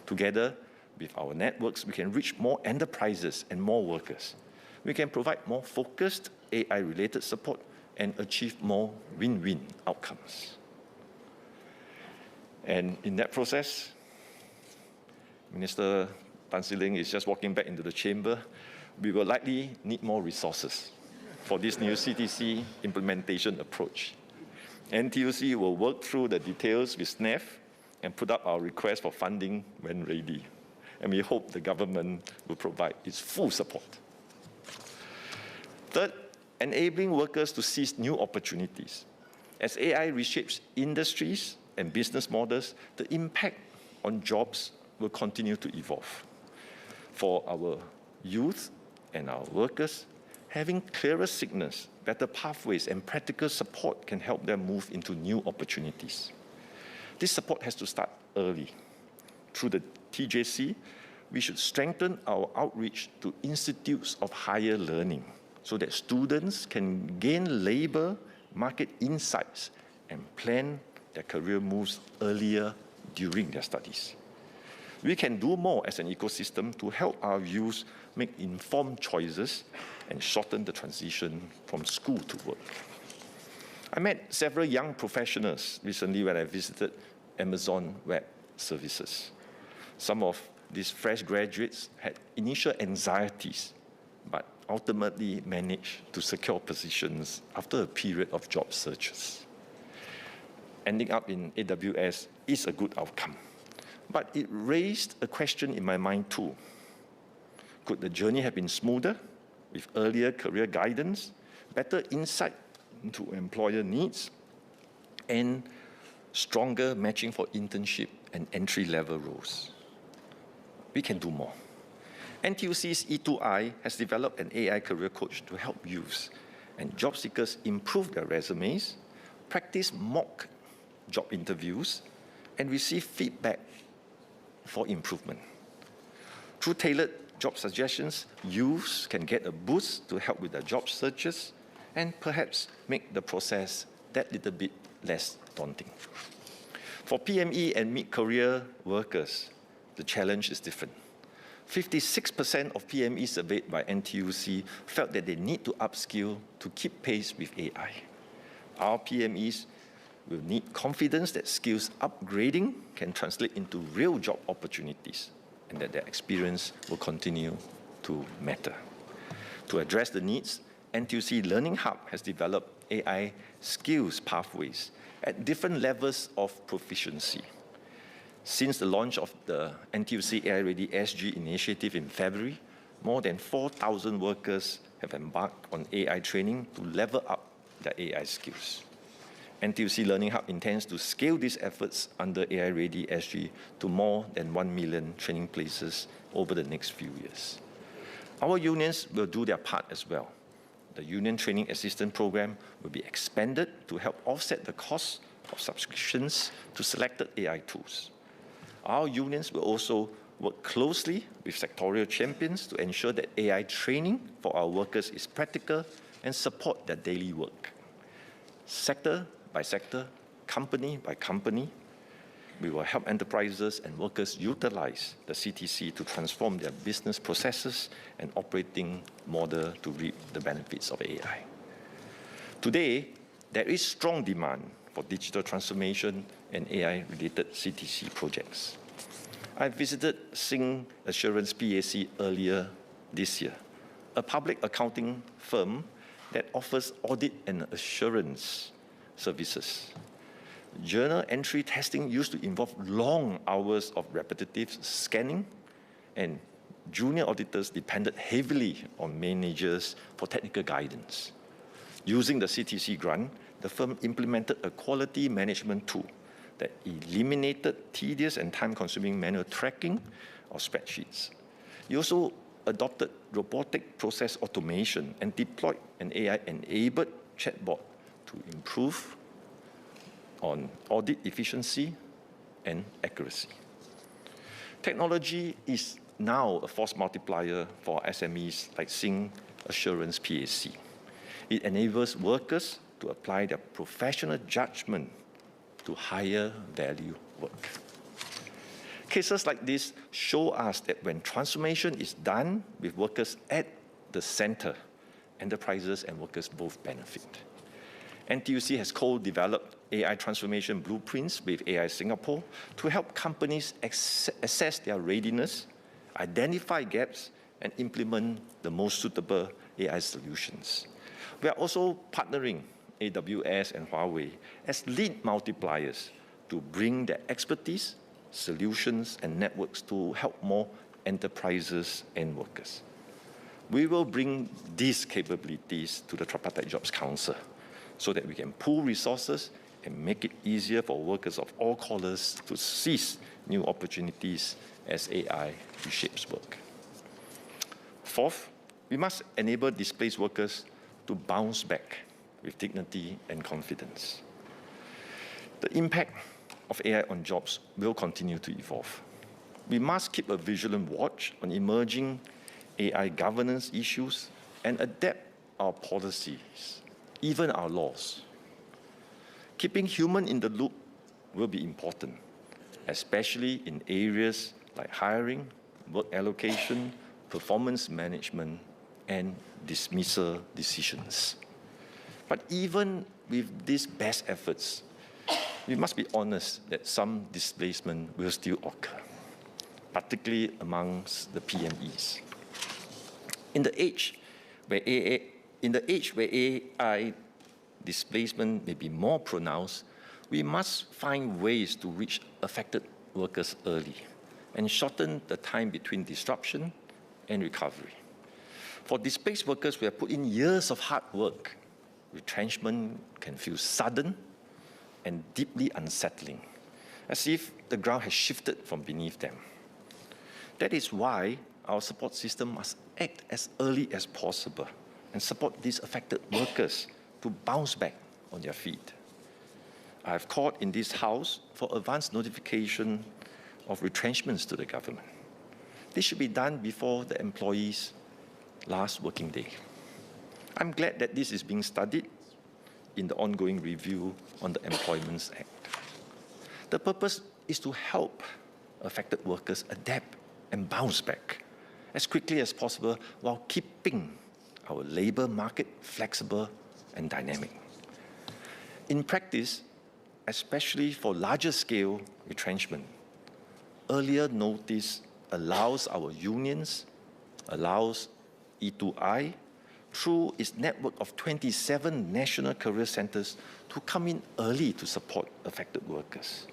Together with our networks, we can reach more enterprises and more workers. We can provide more focused AI-related support and achieve more win-win outcomes. And in that process, Minister Tan See Leng is just walking back into the chamber. We will likely need more resources for this new CTC implementation approach. NTUC will work through the details with SNEF and put up our request for funding when ready. And we hope the government will provide its full support. Third, enabling workers to seize new opportunities. As AI reshapes industries and business models, the impact on jobs will continue to evolve. For our youth and our workers, having clearer signals, better pathways, and practical support can help them move into new opportunities. This support has to start early. Through the TJC, we should strengthen our outreach to institutes of higher learning so that students can gain labor market insights and plan their career moves earlier during their studies. We can do more as an ecosystem to help our youth make informed choices and shorten the transition from school to work. I met several young professionals recently when I visited Amazon Web Services. Some of these fresh graduates had initial anxieties, but ultimately managed to secure positions after a period of job searches. Ending up in AWS is a good outcome, but it raised a question in my mind too. Could the journey have been smoother with earlier career guidance, better insight into employer needs, and stronger matching for internship and entry-level roles? We can do more. NTUC's E2I has developed an AI career coach to help youths and job seekers improve their resumes, practice mock job interviews, and receive feedback for improvement. Through tailored job suggestions, youths can get a boost to help with their job searches and perhaps make the process that little bit less daunting. For PME and mid-career workers, the challenge is different. 56% of PME surveyed by NTUC felt that they need to upskill to keep pace with AI. Our PMEs will need confidence that skills upgrading can translate into real job opportunities and that their experience will continue to matter. To address the needs, NTUC Learning Hub has developed AI skills pathways at different levels of proficiency. Since the launch of the NTUC AI Ready SG initiative in February, more than 4,000 workers have embarked on AI training to level up their AI skills. NTUC Learning Hub intends to scale these efforts under AI Ready SG to more than 1 million training places over the next few years. Our unions will do their part as well. The Union Training Assistance Program will be expanded to help offset the cost of subscriptions to selected AI tools. Our unions will also work closely with sectorial champions to ensure that AI training for our workers is practical and support their daily work. Sector by sector, company by company, we will help enterprises and workers utilize the CTC to transform their business processes and operating model to reap the benefits of AI. Today, there is strong demand for digital transformation and AI-related CTC projects. I visited Sing Assurance PAC earlier this year, a public accounting firm that offers audit and assurance services. Journal entry testing used to involve long hours of repetitive scanning, and junior auditors depended heavily on managers for technical guidance. Using the CTC grant, the firm implemented a quality management tool that eliminated tedious and time-consuming manual tracking of spreadsheets. It also adopted robotic process automation and deployed an AI-enabled chatbot to improve on audit efficiency and accuracy. Technology is now a force multiplier for SMEs like Sing Assurance PAC. It enables workers to apply their professional judgment to higher value work. Cases like this show us that when transformation is done with workers at the center, enterprises and workers both benefit. NTUC has co-developed AI transformation blueprints with AI Singapore to help companies assess their readiness, identify gaps, and implement the most suitable AI solutions. We are also partnering AWS and Huawei as lead multipliers to bring their expertise, solutions, and networks to help more enterprises and workers. We will bring these capabilities to the Tripartite Jobs Council so that we can pool resources and make it easier for workers of all colours to seize new opportunities as AI reshapes work. Fourth, we must enable displaced workers to bounce back with dignity and confidence. The impact of AI on jobs will continue to evolve. We must keep a vigilant watch on emerging AI governance issues and adapt our policies, even our laws. Keeping human in the loop will be important, especially in areas like hiring, work allocation, performance management, and dismissal decisions. But even with these best efforts, we must be honest that some displacement will still occur, particularly amongst the PMEs. In the age where AI displacement may be more pronounced, we must find ways to reach affected workers early and shorten the time between disruption and recovery. For displaced workers who have put in years of hard work, retrenchment can feel sudden and deeply unsettling, as if the ground has shifted from beneath them. That is why our support system must act as early as possible and support these affected workers to bounce back on their feet. I have called in this House for advance notification of retrenchments to the government. This should be done before the employee's last working day. I'm glad that this is being studied in the ongoing review on the Employments Act. The purpose is to help affected workers adapt and bounce back as quickly as possible while keeping our labour market flexible and dynamic. In practice, especially for larger scale retrenchment, earlier notice allows our unions, allows E2I, through its network of 27 national career centres, to come in early to support affected workers.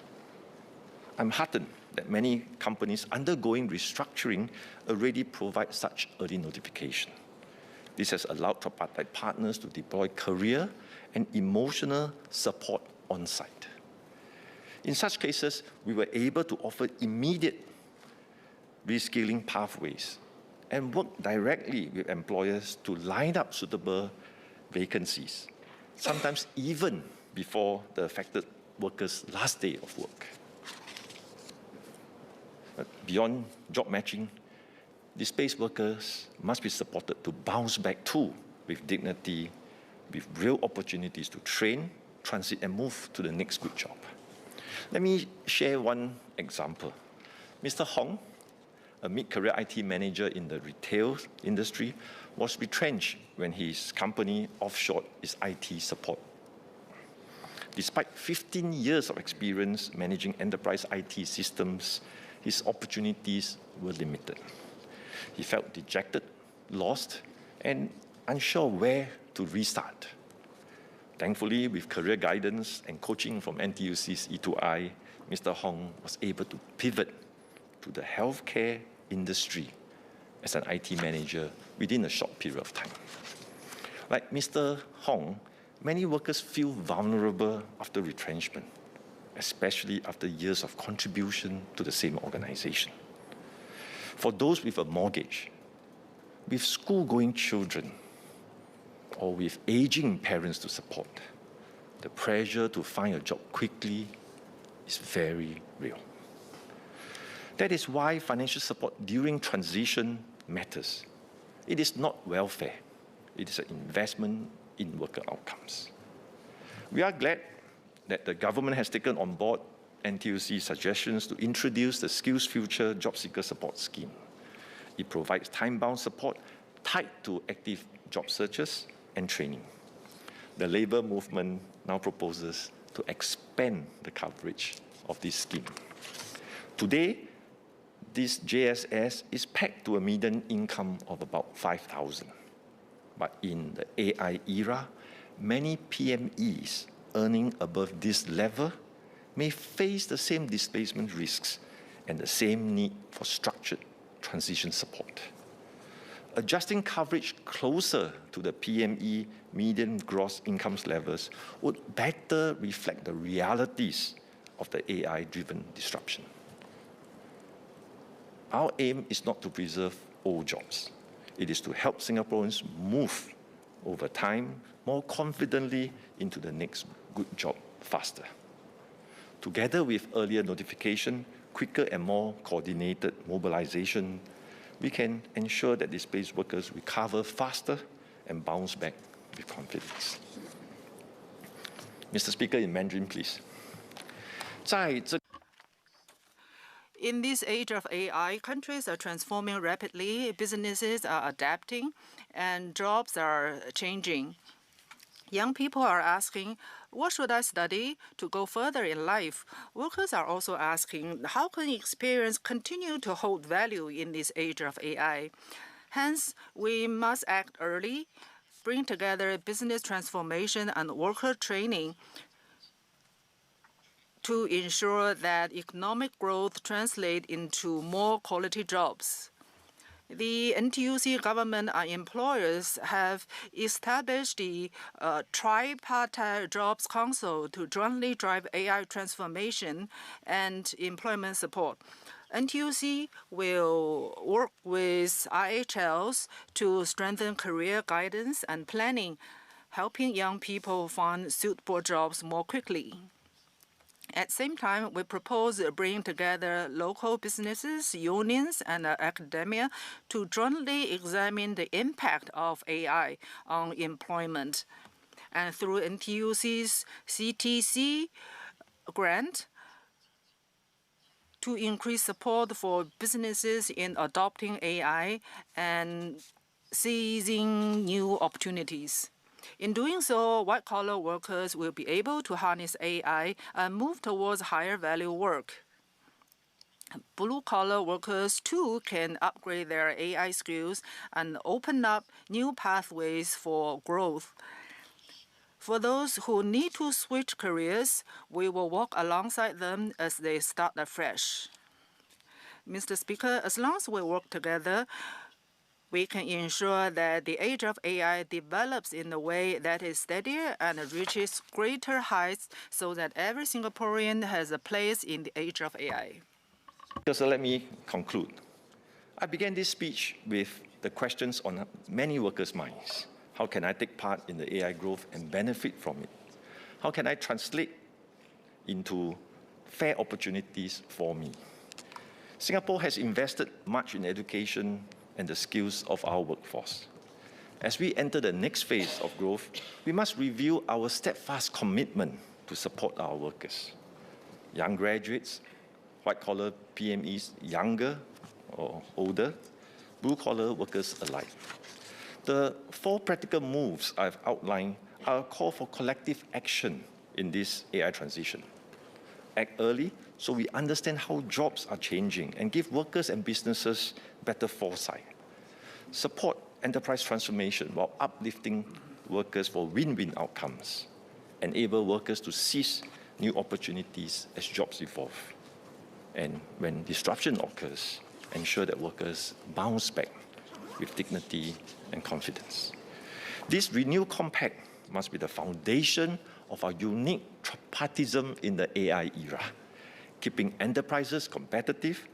I'm heartened that many companies undergoing restructuring already provide such early notification. This has allowed tripartite partners to deploy career and emotional support on site. In such cases, we were able to offer immediate reskilling pathways and work directly with employers to line up suitable vacancies, sometimes even before the affected workers' last day of work. But beyond job matching, displaced workers must be supported to bounce back too with dignity, with real opportunities to train, transit, and move to the next good job. Let me share one example. Mr. Hong, a mid-career IT manager in the retail industry, was retrenched when his company offshored its IT support. Despite 15 years of experience managing enterprise IT systems, his opportunities were limited. He felt dejected, lost, and unsure where to restart. Thankfully, with career guidance and coaching from NTUC's E2I, Mr. Hong was able to pivot to the healthcare industry as an IT manager within a short period of time. Like Mr. Hong, many workers feel vulnerable after retrenchment, especially after years of contribution to the same organization. For those with a mortgage, with school-going children, or with aging parents to support, the pressure to find a job quickly is very real. That is why financial support during transition matters. It is not welfare. It is an investment in worker outcomes. We are glad that the government has taken on board NTUC's suggestions to introduce the Skills Future Job Seeker Support Scheme. It provides time-bound support tied to active job searches and training. The Labour movement now proposes to expand the coverage of this scheme. Today, this JSS is pegged to a median income of about 5,000. But in the AI era, many PMEs earning above this level may face the same displacement risks and the same need for structured transition support. Adjusting coverage closer to the PME median gross income levels would better reflect the realities of the AI-driven disruption. Our aim is not to preserve old jobs. It is to help Singaporeans move over time more confidently into the next good job faster. Together with earlier notification, quicker and more coordinated mobilization, we can ensure that displaced workers recover faster and bounce back with confidence. Mr. Speaker, in Mandarin, please. In this age of AI, countries are transforming rapidly, businesses are adapting, and jobs are changing. Young people are asking, what should I study to go further in life? Workers are also asking, how can experience continue to hold value in this age of AI? Hence, we must act early, bring together business transformation and worker training to ensure that economic growth translates into more quality jobs. The NTUC government and employers have established the Tripartite Jobs Council to jointly drive AI transformation and employment support. NTUC will work with IHLs to strengthen career guidance and planning, helping young people find suitable jobs more quickly. At the same time, we propose bringing together local businesses, unions, and academia to jointly examine the impact of AI on employment. And through NTUC's CTC grant, to increase support for businesses in adopting AI and seizing new opportunities. In doing so, white-collar workers will be able to harness AI and move towards higher value work. Blue-collar workers, too, can upgrade their AI skills and open up new pathways for growth. For those who need to switch careers, we will walk alongside them as they start afresh. Mr. Speaker, as long as we work together, we can ensure that the age of AI develops in a way that is steadier and reaches greater heights so that every Singaporean has a place in the age of AI. So let me conclude. I began this speech with the questions on many workers' minds. How can I take part in the AI growth and benefit from it? How can I translate into fair opportunities for me? Singapore has invested much in education and the skills of our workforce. As we enter the next phase of growth, we must review our steadfast commitment to support our workers. Young graduates, white-collar PMEs, younger or older, blue-collar workers alike. The 4 practical moves I've outlined are a call for collective action in this AI transition. Act early so we understand how jobs are changing and give workers and businesses better foresight. Support enterprise transformation while uplifting workers for win-win outcomes. Enable workers to seize new opportunities as jobs evolve. And when disruption occurs, ensure that workers bounce back with dignity and confidence. This renewed compact must be the foundation of our unique tripartism in the AI era, keeping enterprises competitive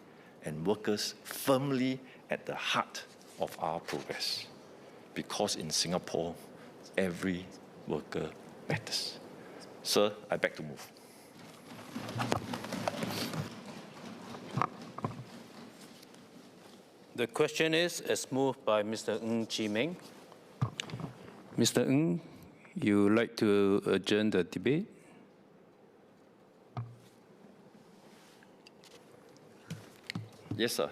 and workers firmly at the heart of our progress. Because in Singapore, every worker matters. Sir, I beg to move. The question is, as moved by Mr. Ng Chee Meng. Mr. Ng, you would like to adjourn the debate? Yes, sir.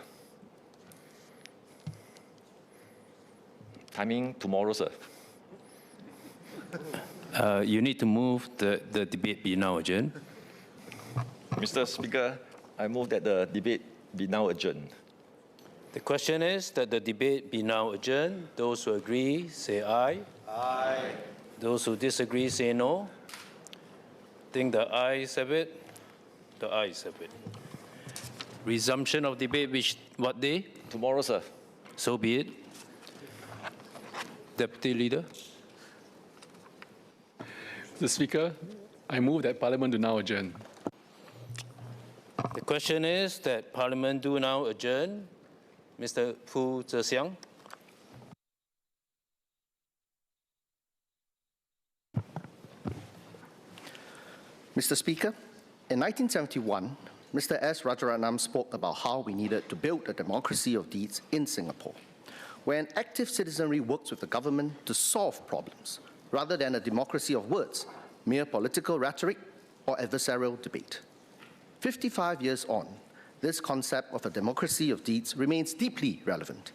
Timing tomorrow, sir. You need to move the debate be now adjourned. Mr. Speaker, I move that the debate be now adjourned. The question is that the debate be now adjourned. Those who agree, say aye. Aye. Those who disagree, say no. Think the ayes have it. The ayes have it. Resumption of debate, what day? Tomorrow, sir. So be it. Deputy Leader. Mr. Speaker, I move that Parliament do now adjourn. The question is that Parliament do now adjourn. Mr. Fu Zhexiang. Mr. Speaker, in 1971, Mr. S. Rajaratnam spoke about how we needed to build a democracy of deeds in Singapore, where an active citizenry works with the government to solve problems, rather than a democracy of words, mere political rhetoric, or adversarial debate. 55 years on, this concept of a democracy of deeds remains deeply relevant.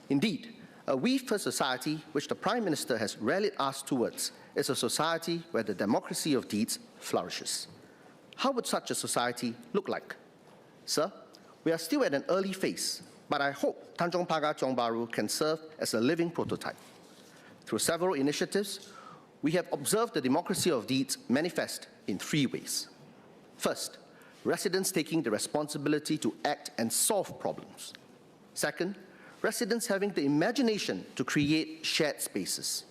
Indeed, a we first society, which the Prime Minister has rallied us towards, is a society where the democracy of deeds flourishes. How would such a society look like? Sir, we are still at an early phase, but I hope Tanjong Pagar Tiong Bahru can serve as a living prototype. Through several initiatives, we have observed the democracy of deeds manifest in 3 ways. First, residents taking the responsibility to act and solve problems. Second, residents having the imagination to create shared spaces.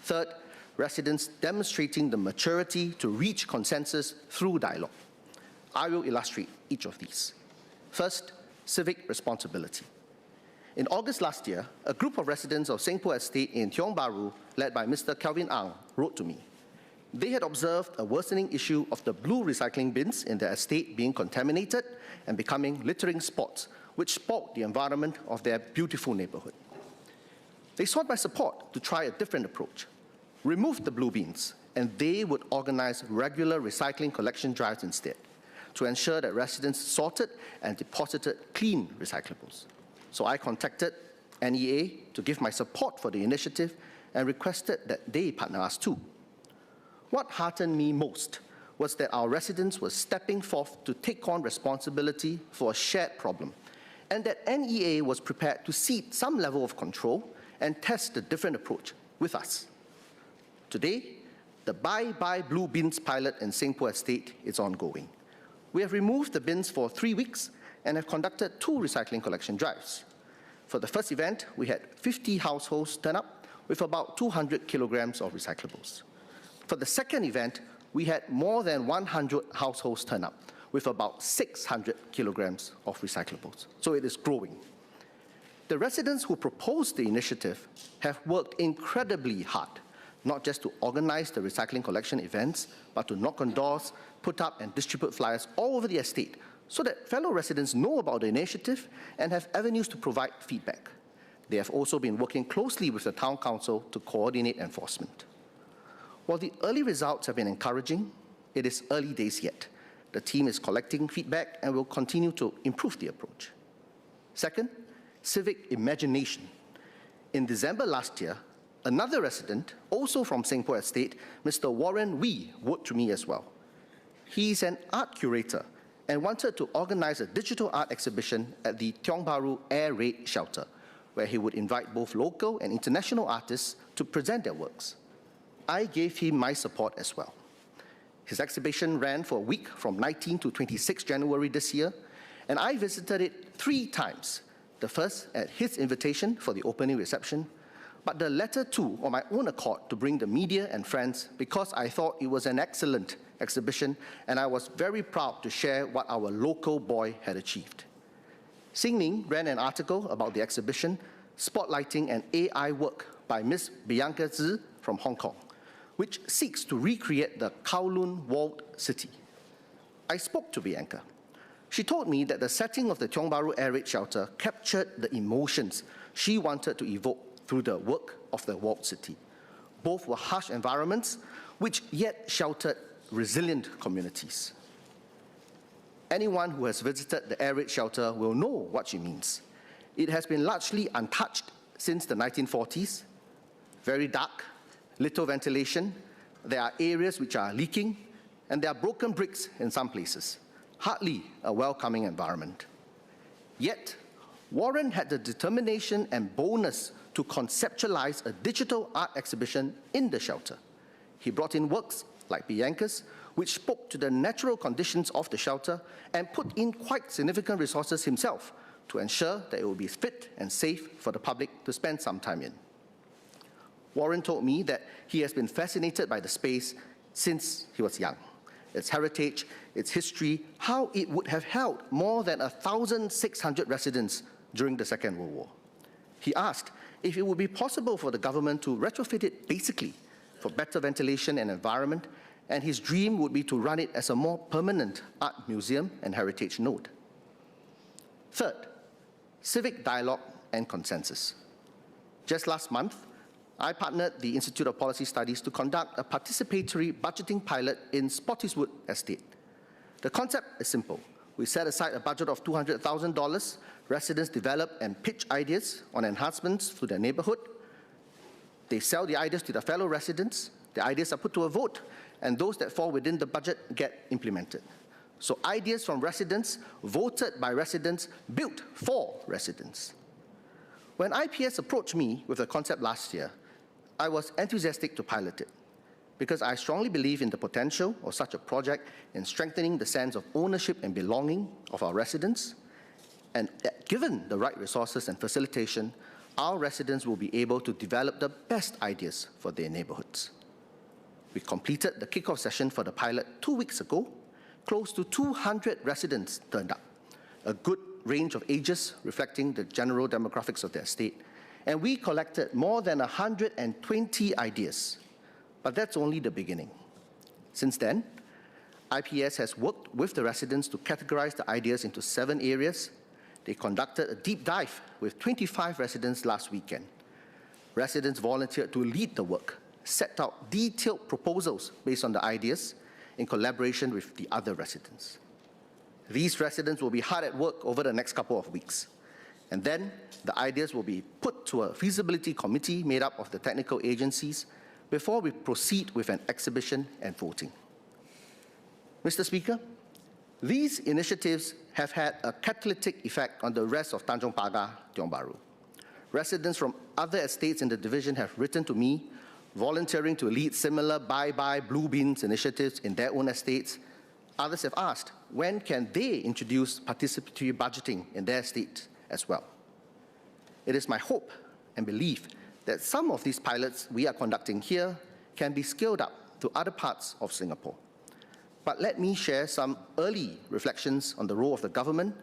Third, residents demonstrating the maturity to reach consensus through dialogue. I will illustrate each of these. First, civic responsibility. In August last year, a group of residents of Sengpo Estate in Tiong Bahru, led by Mr. Kelvin Ang, wrote to me. They had observed a worsening issue of the blue recycling bins in their estate being contaminated and becoming littering spots, which spoiled the environment of their beautiful neighborhood. They sought my support to try a different approach. Remove the blue bins, and they would organize regular recycling collection drives instead, to ensure that residents sorted and deposited clean recyclables. So I contacted NEA to give my support for the initiative and requested that they partner us too. What heartened me most was that our residents were stepping forth to take on responsibility for a shared problem, and that NEA was prepared to cede some level of control and test a different approach with us. Today, the Bye Blue Bins pilot in Sengpo Estate is ongoing. We have removed the bins for 3 weeks and have conducted 2 recycling collection drives. For the first event, we had 50 households turn up with about 200 kilograms of recyclables. For the second event, we had more than 100 households turn up with about 600 kilograms of recyclables. So it is growing. The residents who proposed the initiative have worked incredibly hard, not just to organize the recycling collection events, but to knock on doors, put up and distribute flyers all over the estate so that fellow residents know about the initiative and have avenues to provide feedback. They have also been working closely with the Town Council to coordinate enforcement. While the early results have been encouraging, it is early days yet. The team is collecting feedback and will continue to improve the approach. Second, civic imagination. In December last year, another resident, also from Sengpo Estate, Mr. Warren Wee, wrote to me as well. He is an art curator and wanted to organize a digital art exhibition at the Tiong Bahru Air Raid Shelter, where he would invite both local and international artists to present their works. I gave him my support as well. His exhibition ran for a week from 19 to 26 January this year, and I visited it 3 times. The first at his invitation for the opening reception, but the latter 2 on my own accord to bring the media and friends because I thought it was an excellent exhibition and I was very proud to share what our local boy had achieved. Xingning ran an article about the exhibition, spotlighting an AI work by Ms. Bianca Zi from Hong Kong, which seeks to recreate the Kowloon walled city. I spoke to Bianca. She told me that the setting of the Tiong Bahru Air Raid Shelter captured the emotions she wanted to evoke through the work of the walled city. Both were harsh environments, which yet sheltered resilient communities. Anyone who has visited the air raid shelter will know what she means. It has been largely untouched since the 1940s. Very dark, little ventilation, there are areas which are leaking, and there are broken bricks in some places. Hardly a welcoming environment. Yet, Warren had the determination and boldness to conceptualize a digital art exhibition in the shelter. He brought in works like Bianca's, which spoke to the natural conditions of the shelter and put in quite significant resources himself to ensure that it would be fit and safe for the public to spend some time in. Warren told me that he has been fascinated by the space since he was young. Its heritage, its history, how it would have held more than 1,600 residents during the Second World War. He asked if it would be possible for the government to retrofit it basically for better ventilation and environment, and his dream would be to run it as a more permanent art museum and heritage node. Third, civic dialogue and consensus. Just last month, I partnered the Institute of Policy Studies to conduct a participatory budgeting pilot in Spottiswoode Estate. The concept is simple. We set aside a budget of $200,000. Residents develop and pitch ideas on enhancements to their neighborhood. They sell the ideas to their fellow residents. The ideas are put to a vote, and those that fall within the budget get implemented. So ideas from residents, voted by residents, built for residents. When IPS approached me with the concept last year, I was enthusiastic to pilot it because I strongly believe in the potential of such a project in strengthening the sense of ownership and belonging of our residents, and that given the right resources and facilitation, our residents will be able to develop the best ideas for their neighborhoods. We completed the kickoff session for the pilot 2 weeks ago. Close to 200 residents turned up, a good range of ages reflecting the general demographics of their estate, and we collected more than 120 ideas. But that's only the beginning. Since then, IPS has worked with the residents to categorize the ideas into 7 areas. They conducted a deep dive with 25 residents last weekend. Residents volunteered to lead the work, set out detailed proposals based on the ideas in collaboration with the other residents. These residents will be hard at work over the next couple of weeks. And then the ideas will be put to a feasibility committee made up of the technical agencies before we proceed with an exhibition and voting. Mr. Speaker, these initiatives have had a catalytic effect on the rest of Tanjong Pagar, Tiong Bahru. Residents from other estates in the division have written to me, volunteering to lead similar bye-bye blue beans initiatives in their own estates. Others have asked, when can they introduce participatory budgeting in their estate as well? It is my hope and belief that some of these pilots we are conducting here can be scaled up to other parts of Singapore. But let me share some early reflections on the role of the government,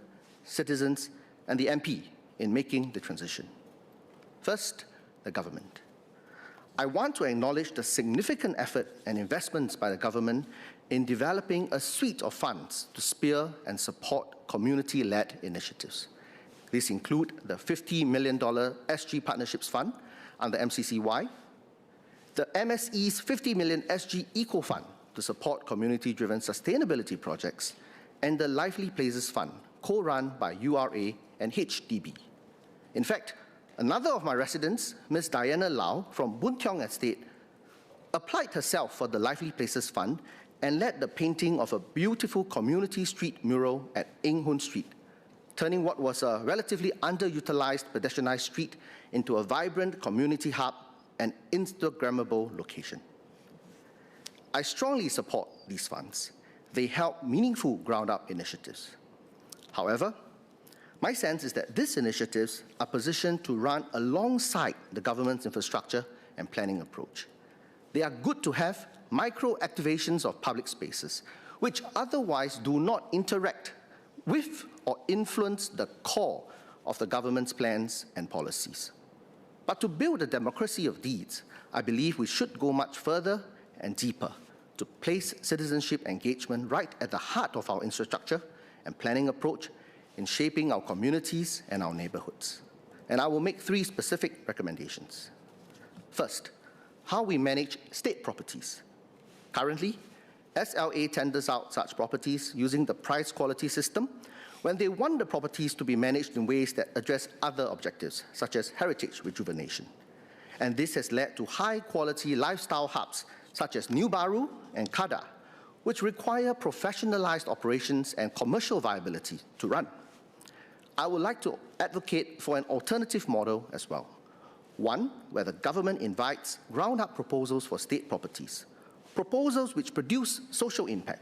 citizens, and the MP in making the transition. First, the government. I want to acknowledge the significant effort and investments by the government in developing a suite of funds to spear and support community-led initiatives. These include the $50 million SG Partnerships Fund under MCCY, the MSE's $50 million SG Eco Fund to support community-driven sustainability projects, and the Lively Places Fund, co-run by URA and HDB. In fact, another of my residents, Ms. Diana Lau from Boon Tiong Estate, applied herself for the Lively Places Fund and led the painting of a beautiful community street mural at Eng Hoon Street, turning what was a relatively underutilized pedestrianized street into a vibrant community hub and Instagrammable location. I strongly support these funds. They help meaningful ground-up initiatives. However, my sense is that these initiatives are positioned to run alongside the government's infrastructure and planning approach. They are good to have micro-activations of public spaces, which otherwise do not interact with or influence the core of the government's plans and policies. But to build a democracy of deeds, I believe we should go much further and deeper to place citizenship engagement right at the heart of our infrastructure and planning approach in shaping our communities and our neighborhoods. And I will make 3 specific recommendations. First, how we manage state properties. Currently, SLA tenders out such properties using the price quality system when they want the properties to be managed in ways that address other objectives, such as heritage rejuvenation. And this has led to high-quality lifestyle hubs, such as New Baru and Kada, which require professionalized operations and commercial viability to run. I would like to advocate for an alternative model as well. One where the government invites ground-up proposals for state properties, proposals which produce social impact.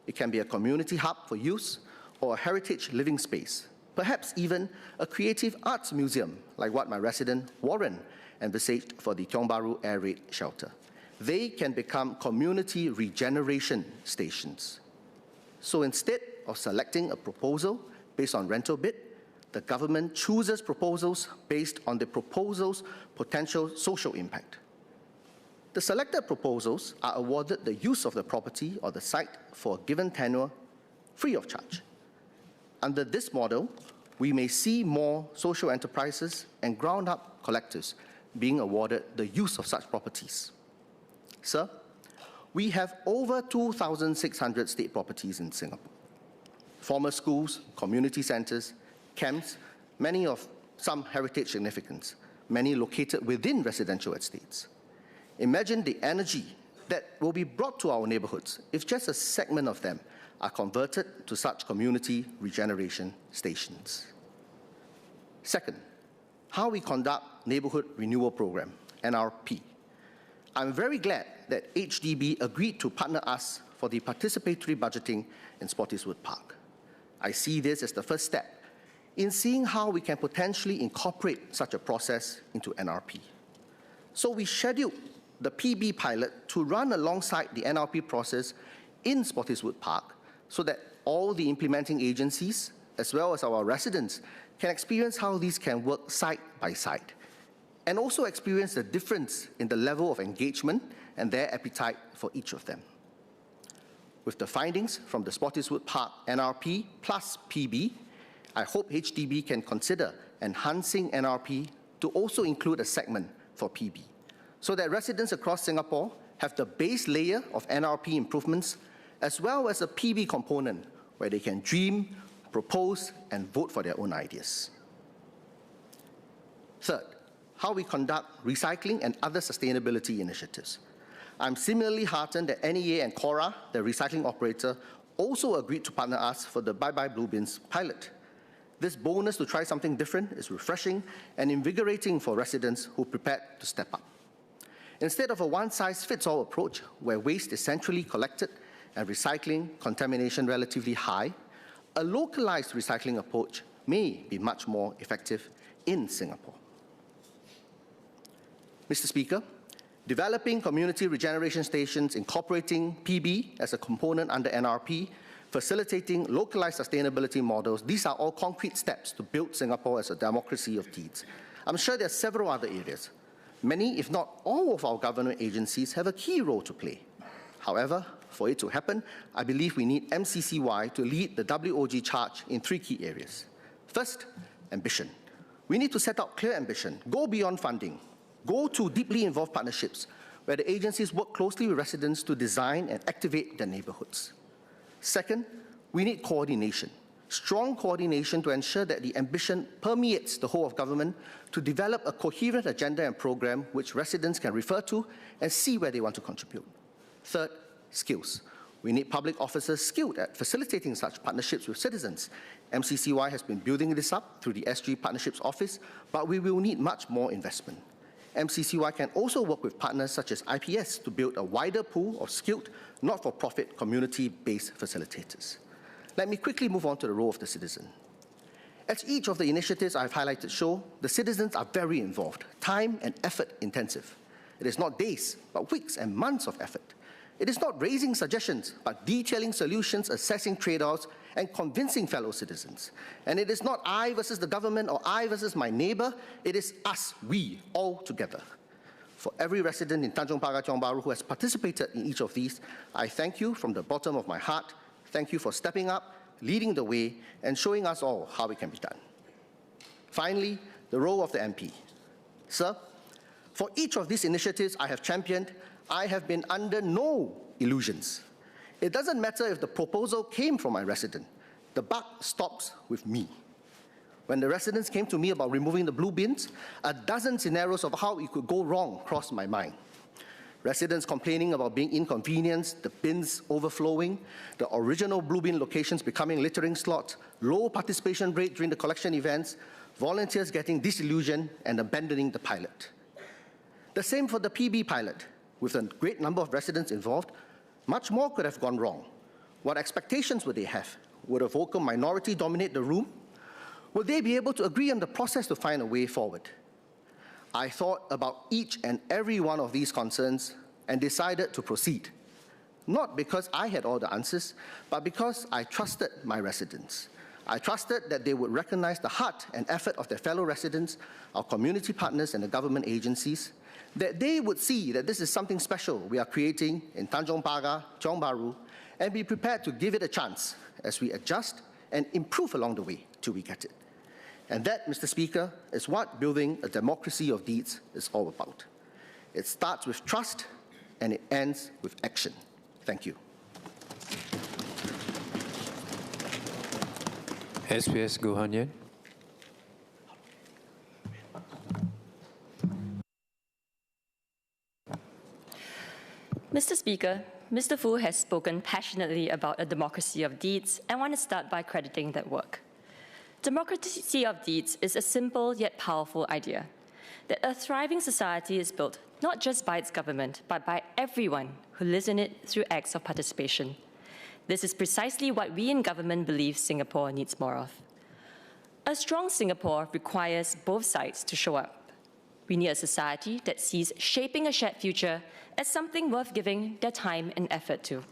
It can be a community hub for use or a heritage living space, perhaps even a creative arts museum like what my resident Warren envisaged for the Tiong Bahru Air Raid Shelter. They can become community regeneration stations. So instead of selecting a proposal based on rental bid, the government chooses proposals based on the proposal's potential social impact. The selected proposals are awarded the use of the property or the site for a given tenure free of charge. Under this model, we may see more social enterprises and ground-up collectives being awarded the use of such properties. Sir, we have over 2,600 state properties in Singapore. Former schools, community centres, camps, many of some heritage significance, many located within residential estates. Imagine the energy that will be brought to our neighbourhoods if just a segment of them are converted to such community regeneration stations. Second, how we conduct Neighbourhood Renewal Programme, NRP. I'm very glad that HDB agreed to partner us for the participatory budgeting in Spottiswoode Park. I see this as the first step in seeing how we can potentially incorporate such a process into NRP. So we scheduled the PB pilot to run alongside the NRP process in Spottiswoode Park so that all the implementing agencies, as well as our residents, can experience how these can work side by side, and also experience the difference in the level of engagement and their appetite for each of them. With the findings from the Spottiswoode Park NRP plus PB, I hope HDB can consider enhancing NRP to also include a segment for PB, so that residents across Singapore have the base layer of NRP improvements, as well as a PB component where they can dream, propose, and vote for their own ideas. Third, how we conduct recycling and other sustainability initiatives. I'm similarly heartened that NEA and Cora, the recycling operator, also agreed to partner us for the Bye Bye Blue Bins pilot. This bonus to try something different is refreshing and invigorating for residents who prepared to step up. Instead of a one-size-fits-all approach where waste is centrally collected and recycling contamination relatively high, a localized recycling approach may be much more effective in Singapore. Mr. Speaker, developing community regeneration stations incorporating PB as a component under NRP, facilitating localized sustainability models, these are all concrete steps to build Singapore as a democracy of deeds. I'm sure there are several other areas. Many, if not all of our government agencies have a key role to play. However, for it to happen, I believe we need MCCY to lead the WOG charge in three key areas. First, ambition. We need to set out clear ambition, go beyond funding, go to deeply involved partnerships where the agencies work closely with residents to design and activate their neighbourhoods. Second, we need coordination, strong coordination to ensure that the ambition permeates the whole of government to develop a coherent agenda and program which residents can refer to and see where they want to contribute. Third, skills. We need public officers skilled at facilitating such partnerships with citizens. MCCY has been building this up through the SG Partnerships Office, but we will need much more investment. MCCY can also work with partners such as IPS to build a wider pool of skilled, not-for-profit, community-based facilitators. Let me quickly move on to the role of the citizen. As each of the initiatives I've highlighted show, the citizens are very involved, time and effort intensive. It is not days, but weeks and months of effort. It is not raising suggestions, but detailing solutions, assessing trade-offs, and convincing fellow citizens. And it is not I versus the government or I versus my neighbour, it is us, we, all together. For every resident in Tanjong Pagar, Tiong Bahru who has participated in each of these, I thank you from the bottom of my heart. Thank you for stepping up, leading the way, and showing us all how it can be done. Finally, the role of the MP. Sir, for each of these initiatives I have championed, I have been under no illusions. It doesn't matter if the proposal came from my resident. The buck stops with me. When the residents came to me about removing the blue bins, a dozen scenarios of how it could go wrong crossed my mind. Residents complaining about being inconvenienced, the bins overflowing, the original blue bin locations becoming littering slots, low participation rate during the collection events, volunteers getting disillusioned and abandoning the pilot. The same for the PB pilot. With a great number of residents involved, much more could have gone wrong. What expectations would they have? Would a vocal minority dominate the room? Would they be able to agree on the process to find a way forward? I thought about each and every one of these concerns and decided to proceed. Not because I had all the answers, but because I trusted my residents. I trusted that they would recognize the heart and effort of their fellow residents, our community partners and the government agencies, that they would see that this is something special we are creating in Tanjong Pagar, Johor Bahru, and be prepared to give it a chance as we adjust and improve along the way till we get it. And that, Mr. Speaker, is what building a democracy of deeds is all about. It starts with trust and it ends with action. Thank you. SPS Gohanyan. Mr. Speaker, Mr. Fu has spoken passionately about a democracy of deeds, and I want to start by crediting that work. Democracy of deeds is a simple yet powerful idea, that a thriving society is built not just by its government, but by everyone who lives in it through acts of participation. This is precisely what we in government believe Singapore needs more of. A strong Singapore requires both sides to show up. We need a society that sees shaping a shared future as something worth giving their time and effort to.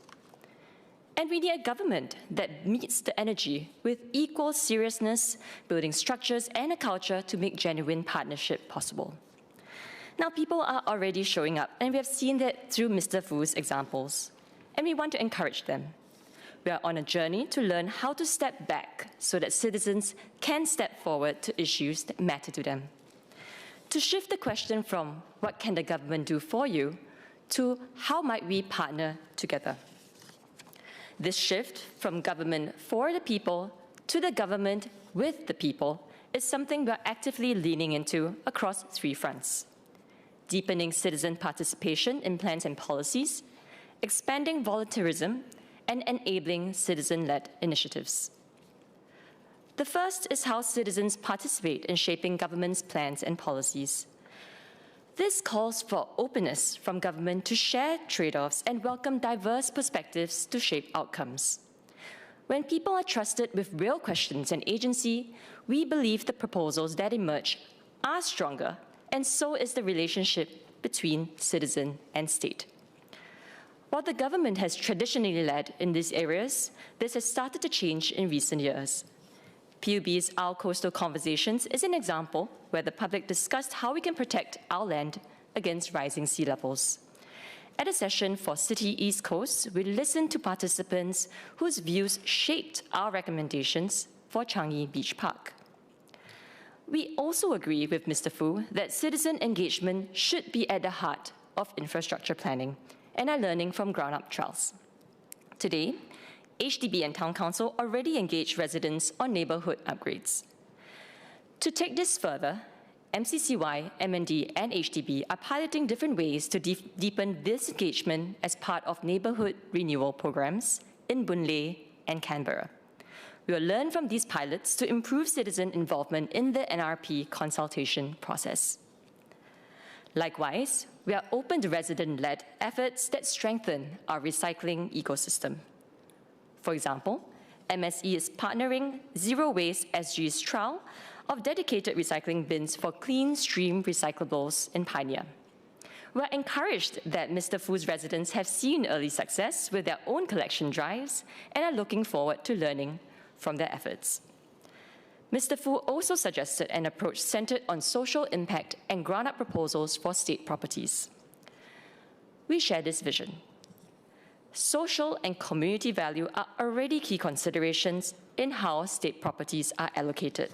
And we need a government that meets the energy with equal seriousness, building structures and a culture to make genuine partnership possible. Now, people are already showing up, and we have seen that through Mr. Fu's examples, and we want to encourage them. We are on a journey to learn how to step back so that citizens can step forward to issues that matter to them. To shift the question from what can the government do for you to how might we partner together. This shift from government for the people to the government with the people is something we're actively leaning into across 3 fronts: deepening citizen participation in plans and policies, expanding volunteerism, and enabling citizen-led initiatives. The first is how citizens participate in shaping government's plans and policies. This calls for openness from government to share trade-offs and welcome diverse perspectives to shape outcomes. When people are trusted with real questions and agency, we believe the proposals that emerge are stronger, and so is the relationship between citizen and state. While the government has traditionally led in these areas, this has started to change in recent years. PUB's Our Coastal Conversations is an example where the public discussed how we can protect our land against rising sea levels. At a session for City East Coast, we listened to participants whose views shaped our recommendations for Changi Beach Park. We also agree with Mr. Fu that citizen engagement should be at the heart of infrastructure planning and are learning from ground-up trials. Today, HDB and Town Council already engage residents on neighbourhood upgrades. To take this further, MCCY, MND, and HDB are piloting different ways to deepen this engagement as part of neighbourhood renewal programs in Boon Lay and Canberra. We will learn from these pilots to improve citizen involvement in the NRP consultation process. Likewise, we are open to resident-led efforts that strengthen our recycling ecosystem. For example, MSE is partnering Zero Waste SG's trial of dedicated recycling bins for clean stream recyclables in Pioneer. We're encouraged that Mr. Fu's residents have seen early success with their own collection drives and are looking forward to learning from their efforts. Mr. Fu also suggested an approach centered on social impact and ground-up proposals for state properties. We share this vision. Social and community value are already key considerations in how state properties are allocated.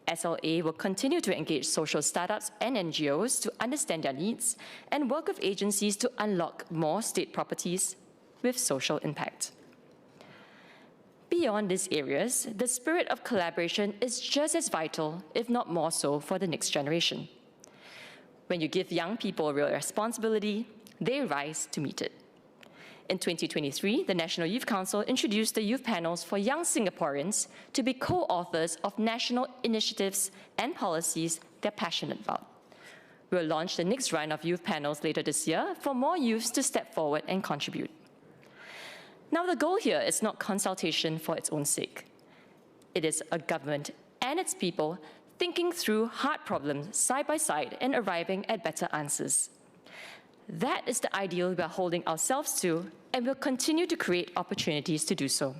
SLA will continue to engage social startups and NGOs to understand their needs and work with agencies to unlock more state properties with social impact. Beyond these areas, the spirit of collaboration is just as vital, if not more so, for the next generation. When you give young people real responsibility, they rise to meet it. In 2023, the National Youth Council introduced the youth panels for young Singaporeans to be co-authors of national initiatives and policies they're passionate about. We'll launch the next round of youth panels later this year for more youths to step forward and contribute. Now, the goal here is not consultation for its own sake. It is a government and its people thinking through hard problems side by side and arriving at better answers. That is the ideal we are holding ourselves to, and will continue to create opportunities to do so.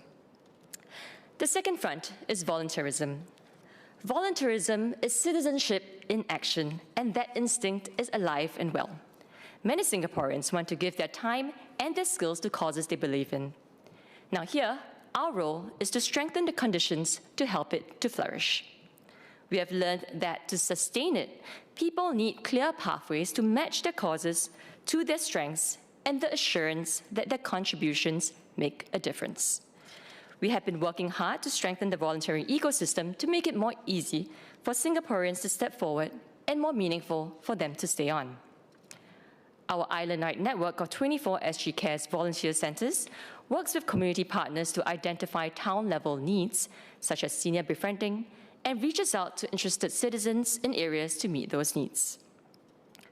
The second front is volunteerism. Volunteerism is citizenship in action, and that instinct is alive and well. Many Singaporeans want to give their time and their skills to causes they believe in. Now here, our role is to strengthen the conditions to help it to flourish. We have learned that to sustain it, people need clear pathways to match their causes to their strengths and the assurance that their contributions make a difference. We have been working hard to strengthen the volunteering ecosystem to make it more easy for Singaporeans to step forward and more meaningful for them to stay on. Our island-wide network of 24 SG Cares volunteer centres works with community partners to identify town-level needs, such as senior befriending, and reaches out to interested citizens in areas to meet those needs.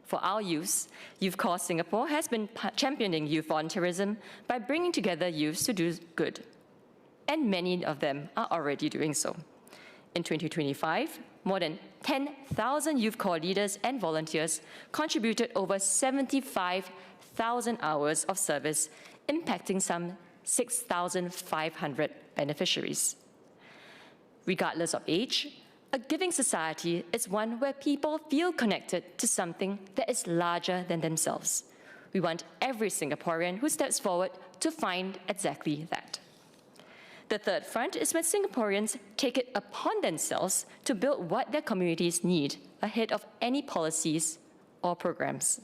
For our youth, Youth Corps Singapore has been championing youth volunteerism by bringing together youths to do good. And many of them are already doing so. In 2025, more than 10,000 Youth Corps leaders and volunteers contributed over 75,000 hours of service, impacting some 6,500 beneficiaries. Regardless of age, a giving society is one where people feel connected to something that is larger than themselves. We want every Singaporean who steps forward to find exactly that. The third front is when Singaporeans take it upon themselves to build what their communities need ahead of any policies or programs.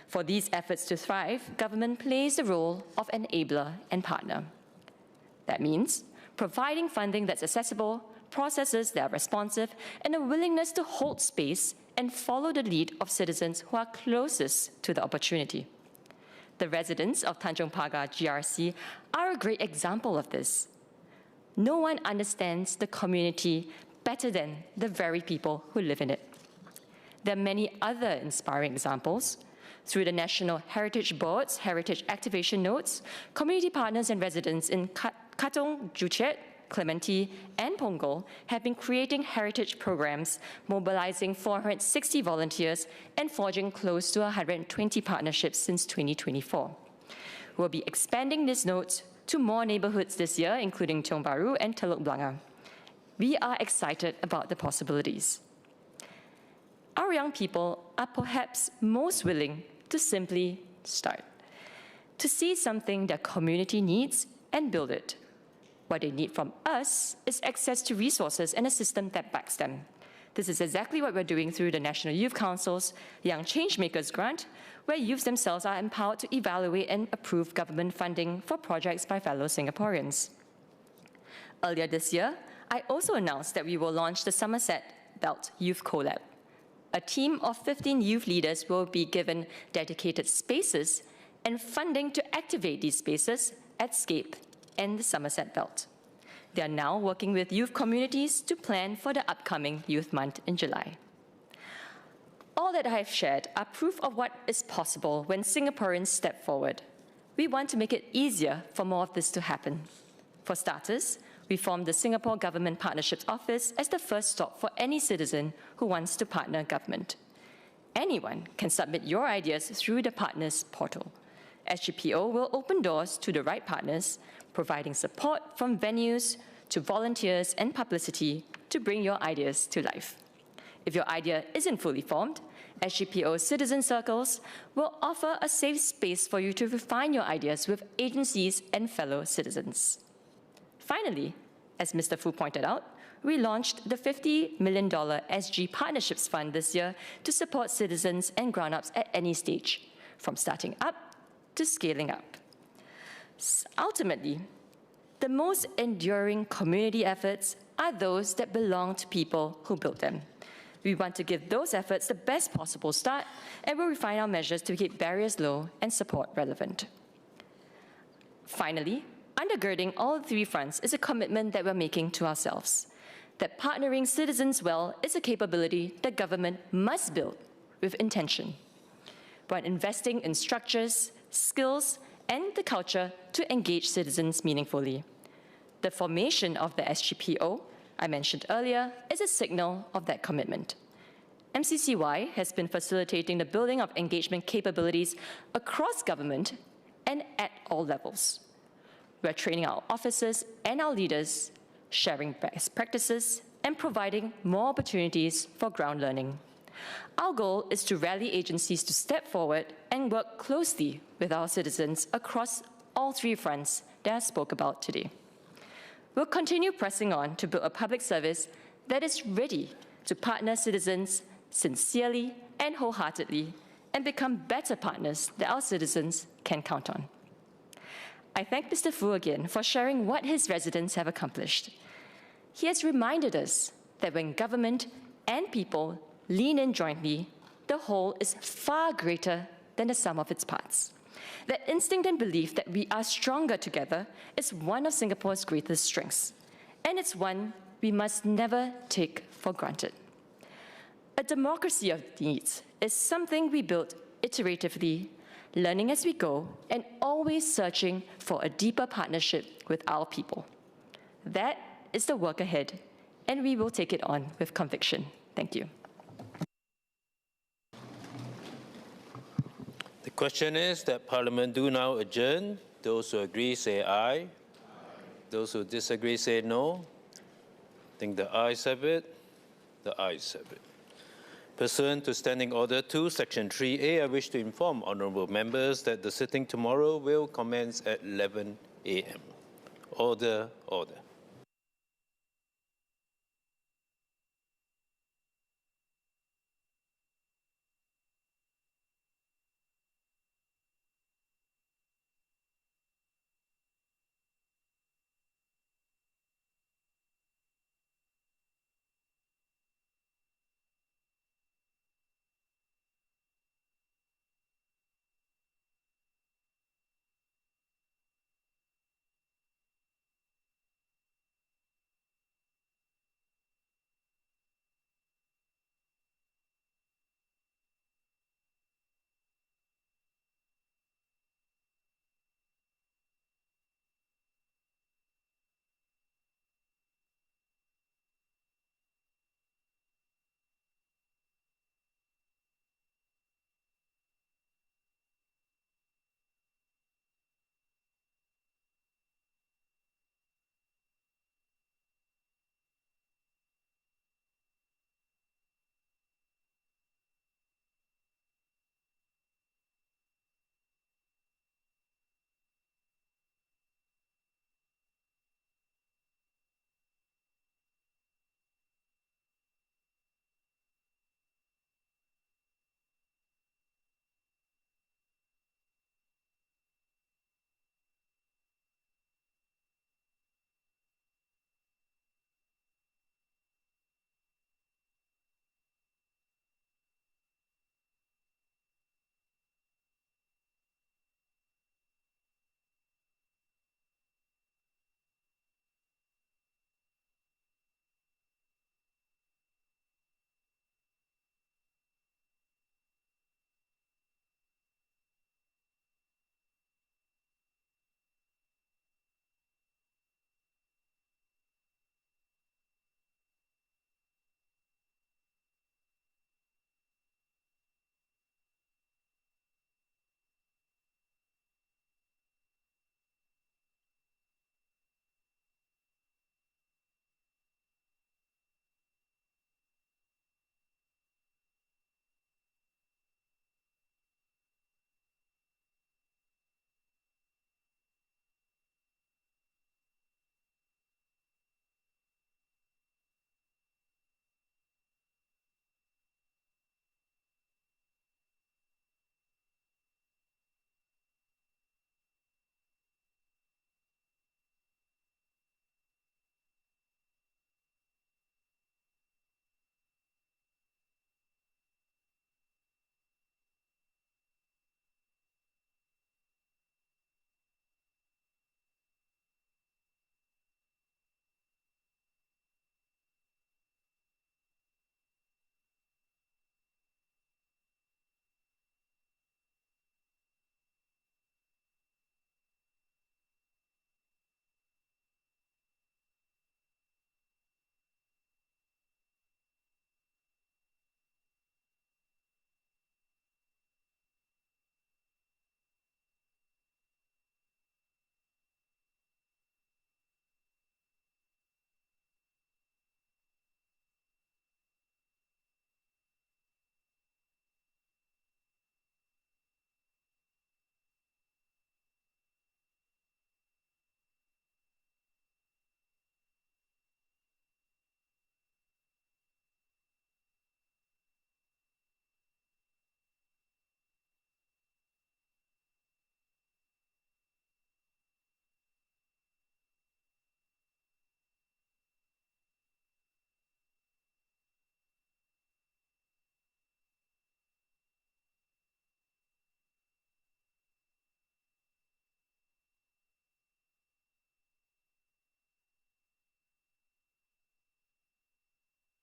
For these efforts to thrive, government plays the role of enabler and partner. That means providing funding that's accessible, processes that are responsive, and a willingness to hold space and follow the lead of citizens who are closest to the opportunity. The residents of Tanjong Pagar GRC are a great example of this. No one understands the community better than the very people who live in it. There are many other inspiring examples. Through the National Heritage Board's Heritage Activation Notes, community partners and residents in Katong, Juchet, Clementi, and Punggol have been creating heritage programs, mobilizing 460 volunteers and forging close to 120 partnerships since 2024. We'll be expanding these notes to more neighborhoods this year, including Tiong Bahru and Teluk Blangah. We are excited about the possibilities. Our young people are perhaps most willing to simply start, to see something their community needs and build it. What they need from us is access to resources and a system that backs them. This is exactly what we're doing through the National Youth Council's Young Changemakers Grant, where youths themselves are empowered to evaluate and approve government funding for projects by fellow Singaporeans. Earlier this year, I also announced that we will launch the Somerset Belt Youth Collab. A team of 15 youth leaders will be given dedicated spaces and funding to activate these spaces at Scape and the Somerset Belt. They are now working with youth communities to plan for the upcoming Youth Month in July. All that I have shared are proof of what is possible when Singaporeans step forward. We want to make it easier for more of this to happen. For starters, we formed the Singapore Government Partnerships Office as the first stop for any citizen who wants to partner government. Anyone can submit your ideas through the Partners portal. SGPO will open doors to the right partners, providing support from venues to volunteers and publicity to bring your ideas to life. If your idea isn't fully formed, SGPO Citizen Circles will offer a safe space for you to refine your ideas with agencies and fellow citizens. Finally, as Mr. Fu pointed out, we launched the $50 million SG Partnerships Fund this year to support citizens and grown-ups at any stage, from starting up to scaling up. Ultimately, the most enduring community efforts are those that belong to people who built them. We want to give those efforts the best possible start and will refine our measures to keep barriers low and support relevant. Finally, undergirding all three fronts is a commitment that we're making to ourselves, that partnering citizens well is a capability that government must build with intention, but investing in structures, skills, and the culture to engage citizens meaningfully. The formation of the SGPO, I mentioned earlier, is a signal of that commitment. MCCY has been facilitating the building of engagement capabilities across government and at all levels. We're training our officers and our leaders, sharing best practices, and providing more opportunities for ground learning. Our goal is to rally agencies to step forward and work closely with our citizens across all three fronts that I spoke about today. We'll continue pressing on to build a public service that is ready to partner citizens sincerely and wholeheartedly and become better partners that our citizens can count on. I thank Mr. Fu again for sharing what his residents have accomplished. He has reminded us that when government and people lean in jointly, the whole is far greater than the sum of its parts. That instinct and belief that we are stronger together is one of Singapore's greatest strengths, and it's one we must never take for granted. A democracy of needs is something we build iteratively, learning as we go, and always searching for a deeper partnership with our people. That is the work ahead, and we will take it on with conviction. Thank you. The question is that Parliament do now adjourn. Those who agree say aye. Those who disagree say no. I think the ayes have it. The ayes have it. Pursuant to Standing Order 2, Section 3A, I wish to inform honourable members that the sitting tomorrow will commence at 11 a.m. Order, order.